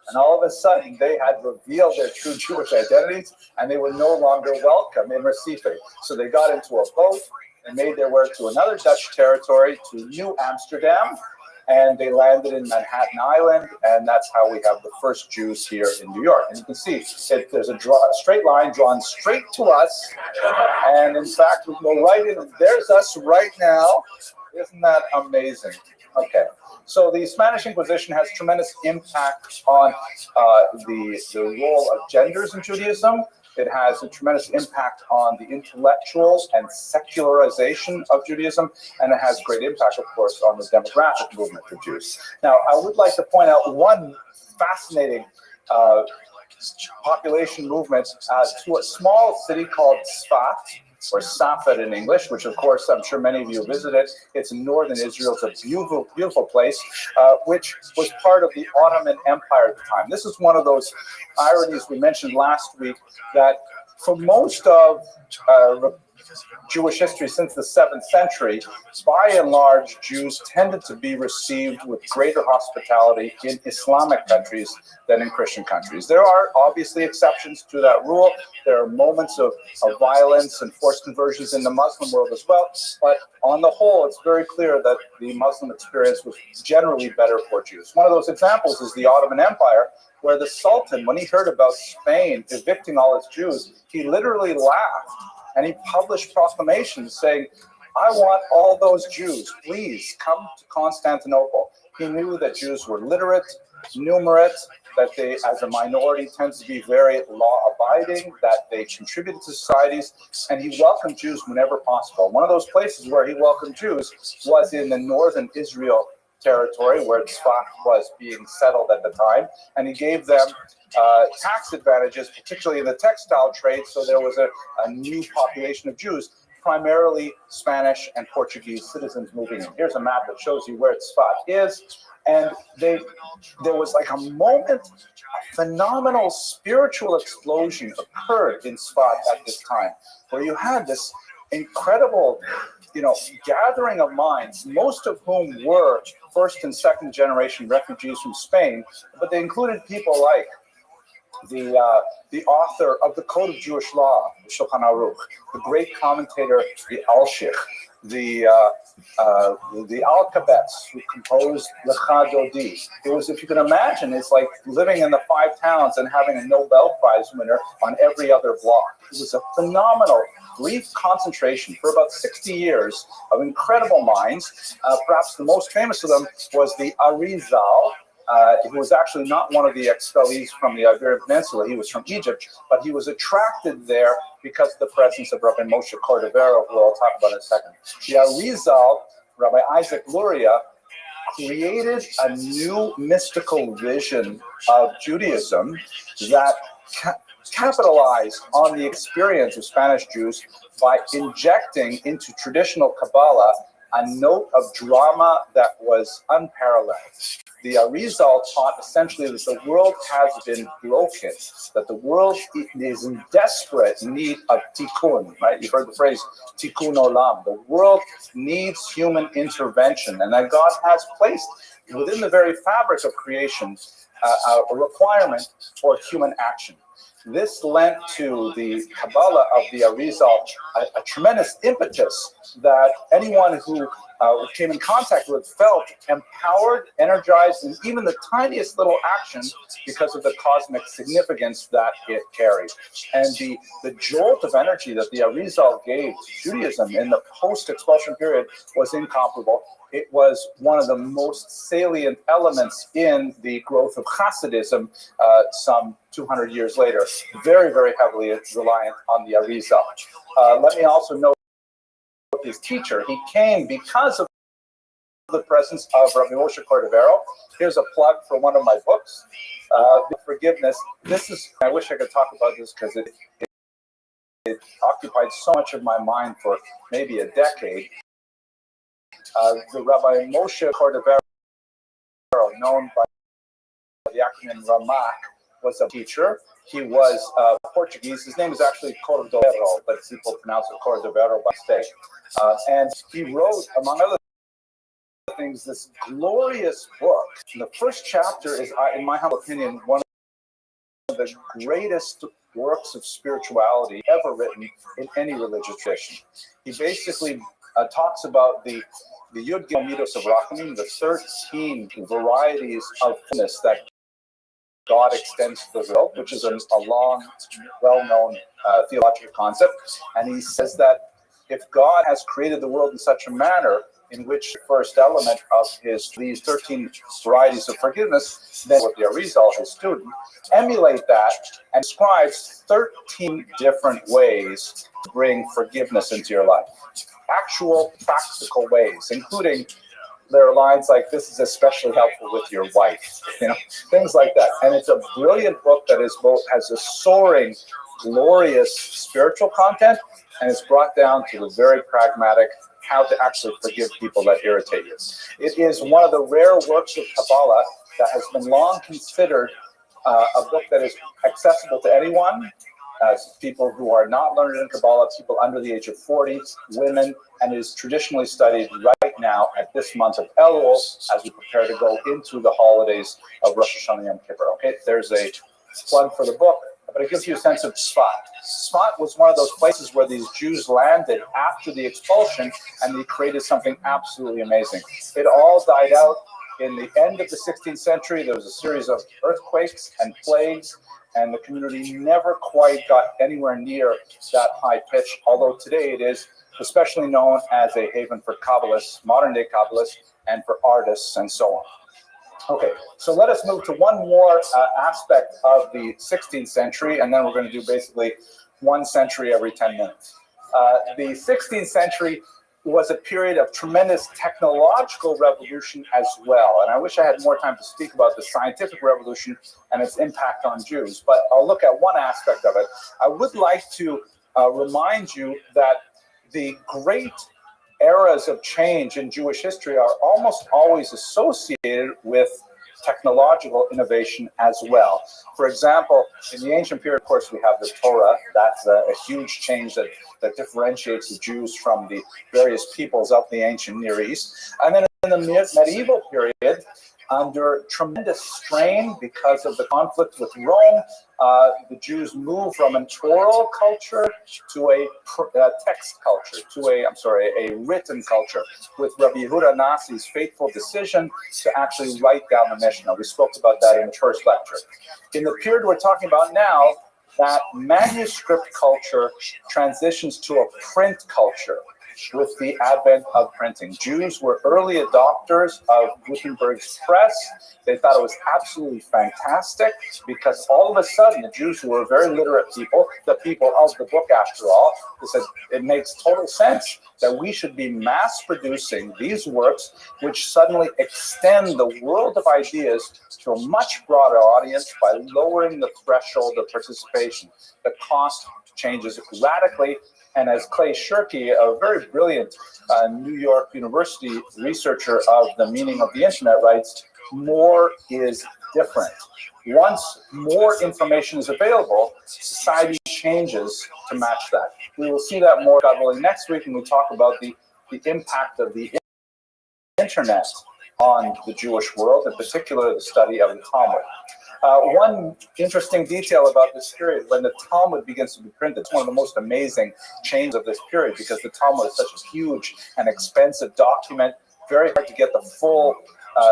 And all of a sudden, they had revealed their true Jewish identities, and they were no longer welcome in Recife. So they got into a boat and made their way to another Dutch territory, to New Amsterdam, and they landed in Manhattan Island, and that's how we have the first Jews here in New York. And you can see there's a straight line drawn straight to us, and in fact, we go right in. There's us right now. Isn't that amazing? Okay, so the Spanish Inquisition has tremendous impact on the role of genders in Judaism. It has a tremendous impact on the intellectual and secularization of Judaism, and it has great impact, of course, on the demographic movement of Jews. Now, I would like to point out one fascinating population movement to a small city called Sfat, or Safed in English, which of course I'm sure many of you visited. It's in northern Israel. It's a beautiful, beautiful place, which was part of the Ottoman Empire at the time. This is one of those ironies we mentioned last week, that for most of Jewish history since the 7th century, by and large, Jews tended to be received with greater hospitality in Islamic countries than in Christian countries. There are obviously exceptions to that rule. There are moments of violence and forced conversions in the Muslim world as well. But on the whole, it's very clear that the Muslim experience was generally better for Jews. One of those examples is the Ottoman Empire, where the Sultan, when he heard about Spain evicting all its Jews, he literally laughed. And he published proclamations saying, I want all those Jews, please come to Constantinople. He knew that Jews were literate, numerate, that they, as a minority, tend to be very law-abiding, that they contributed to societies, and he welcomed Jews whenever possible. One of those places where he welcomed Jews was in the northern Israel territory, where Tzfat was being settled at the time, and he gave them tax advantages, particularly in the textile trade, so there was a new population of Jews, primarily Spanish and Portuguese citizens moving in. Here's a map that shows you where Tzfat is, and there was like a moment, a phenomenal spiritual explosion occurred in Tzfat at this time, where you had this incredible, gathering of minds, most of whom were first and second generation refugees from Spain, but they included people like the author of the Code of Jewish Law, Shulchan Aruch, the great commentator, the Alshich, the Alkabetz, who composed Lecha Dodi. It was, if you can imagine, it's like living in the 5 towns and having a Nobel Prize winner on every other block. It was a phenomenal, brief concentration for about 60 years of incredible minds. Perhaps the most famous of them was the Arizal, who was actually not one of the expellees from the Iberian Peninsula. He was from Egypt, but he was attracted there because of the presence of Rabbi Moshe Cordovero, who I'll talk about in a second. The Arizal, Rabbi Isaac Luria, created a new mystical vision of Judaism that capitalized on the experience of Spanish Jews by injecting into traditional Kabbalah a note of drama that was unparalleled. The Arizal taught essentially that the world has been broken, that the world is in desperate need of tikkun, right? You've heard the phrase tikkun olam. The world needs human intervention, and that God has placed within the very fabric of creation a requirement for human action. This lent to the Kabbalah of the Arizal a tremendous impetus that anyone who came in contact with felt empowered, energized, and even the tiniest little action because of the cosmic significance that it carried. And the jolt of energy that the Arizal gave to Judaism in the post-expulsion period was incomparable. It was one of the most salient elements in the growth of Hasidism some 200 years later, very, very heavily reliant on the Arizal. Let me also note his teacher. He came because of the presence of Rabbi Moshe Cordovero. Here's a plug for one of my books, Forgiveness. I wish I could talk about this because it occupied so much of my mind for maybe a decade. The Rabbi Moshe Cordovero, known by the acronym Ramak, was a teacher. He was Portuguese. His name is actually Cordovero, but people pronounce it Cordovero by mistake. And he wrote, among other things, this glorious book. The first chapter is, in my humble opinion, one of the greatest works of spirituality ever written in any religious tradition. He basically talks about the Yud Gimel Midos of Rachamim, the 13 varieties of fullness that God extends to the world, which is a long, well-known theological concept. And he says that if God has created the world in such a manner in which the first element of these 13 varieties of forgiveness, then with the Arizal, his student, emulate that and describes 13 different ways to bring forgiveness into your life. Actual practical ways, including there are lines like, this is especially helpful with your wife, things like that. And it's a brilliant book that is both has a soaring, glorious spiritual content, and it's brought down to the very pragmatic how to actually forgive people that irritate you. It is one of the rare works of Kabbalah that has been long considered a book that is accessible to anyone, as people who are not learned in Kabbalah, people under the age of 40, women, and is traditionally studied right now at this month of Elul as we prepare to go into the holidays of Rosh Hashanah Yom Kippur. Okay, there's a plug for the book, but it gives you a sense of Tzfat. Tzfat was one of those places where these Jews landed after the expulsion, and they created something absolutely amazing. It all died out in the end of the 16th century. There was a series of earthquakes and plagues, and the community never quite got anywhere near that high pitch, although today it is especially known as a haven for Kabbalists, modern-day Kabbalists, and for artists and so on. Okay, so let us move to one more aspect of the 16th century, and then we're going to do basically 1 century every 10 minutes. The 16th century was a period of tremendous technological revolution as well. And I wish I had more time to speak about the scientific revolution and its impact on Jews, but I'll look at one aspect of it. I would like to remind you that the great eras of change in Jewish history are almost always associated with technological innovation as well. For example, in the ancient period, of course, we have the Torah. That's a huge change that differentiates the Jews from the various peoples of the ancient Near East. And then in the medieval period, under tremendous strain because of the conflict with Rome, the Jews moved from an oral culture to a text culture, to a written culture, with Rabbi Yehuda Nasi's fateful decision to actually write down the Mishnah. We spoke about that in the first lecture. In the period we're talking about now, that manuscript culture transitions to a print culture with the advent of printing. Jews were early adopters of Gutenberg's press. They thought it was absolutely fantastic because all of a sudden the Jews, who were very literate people, the people of the book after all, they said it makes total sense that we should be mass producing these works which suddenly extend the world of ideas to a much broader audience by lowering the threshold of participation. The cost changes radically. And as Clay Shirky, a very brilliant New York University researcher of the meaning of the internet, writes, more is different. Once more information is available, society changes to match that. We will see that more, God willing, next week when we talk about the impact of the internet on the Jewish world, in particular the study of the Talmud. One interesting detail about this period, when the Talmud begins to be printed, it's one of the most amazing changes of this period because the Talmud is such a huge and expensive document, very hard to get the full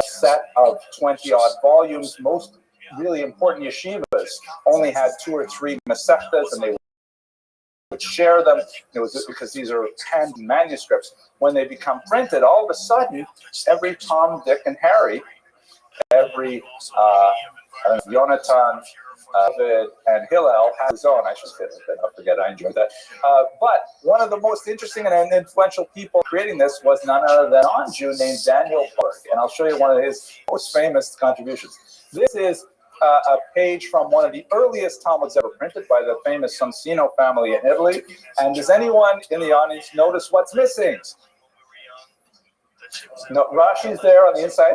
set of 20-odd volumes. Most really important yeshivas only had 2 or 3 masechtas, and they would share them. It was because these are hand manuscripts. When they become printed, all of a sudden, every Tom, Dick, and Harry, every Jonathan, David, and Hillel has his own. I should say that. I forget. I enjoyed that. But one of the most interesting and influential people creating this was none other than a non-Jew named Daniel Berg. And I'll show you one of his most famous contributions. This is a page from one of the earliest Talmuds ever printed by the famous Soncino family in Italy. And does anyone in the audience notice what's missing? No, Rashi's there on the inside.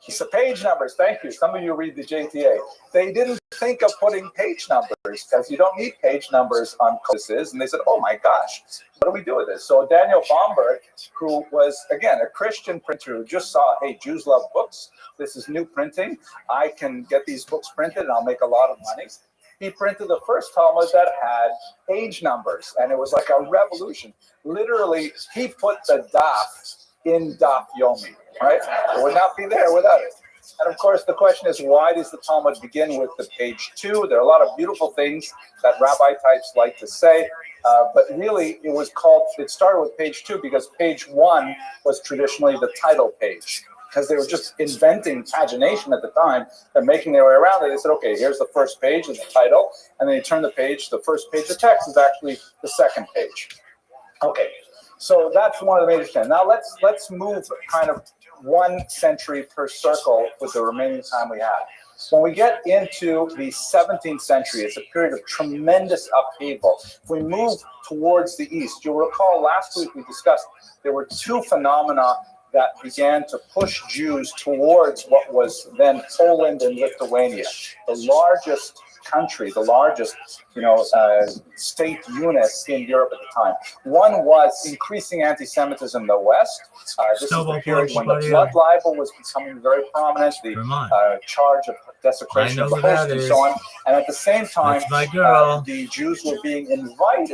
It's the page numbers. Thank you. Some of you read the JTA. They didn't think of putting page numbers because you don't need page numbers on codices. And they said, oh my gosh, what do we do with this? So Daniel Bomberg, who was, again, a Christian printer who just saw, hey, Jews love books. This is new printing. I can get these books printed and I'll make a lot of money. He printed the first Talmud that had page numbers. And it was like a revolution. Literally, he put the daf in Daf Yomi. Right? It would not be there without it. And of course, the question is, why does the Talmud begin with the page 2? There are a lot of beautiful things that rabbi types like to say, but really it started with page 2 because page 1 was traditionally the title page. Because they were just inventing pagination at the time and making their way around it. They said, okay, here's the first page is the title, and then you turn the page, the first page of text is actually the second page. Okay, so that's one of the major things. Now let's move kind of 1 century per circle with the remaining time we have. When we get into the 17th century, it's a period of tremendous upheaval. If we move towards the east, you'll recall last week we discussed there were 2 phenomena that began to push Jews towards what was then Poland and Lithuania, the largest country, the largest, state unit in Europe at the time. One was increasing anti-Semitism in the West. This is the period when the blood libel was becoming very prominent, the charge of desecration of the host and so on. And at the same time, the Jews were being invited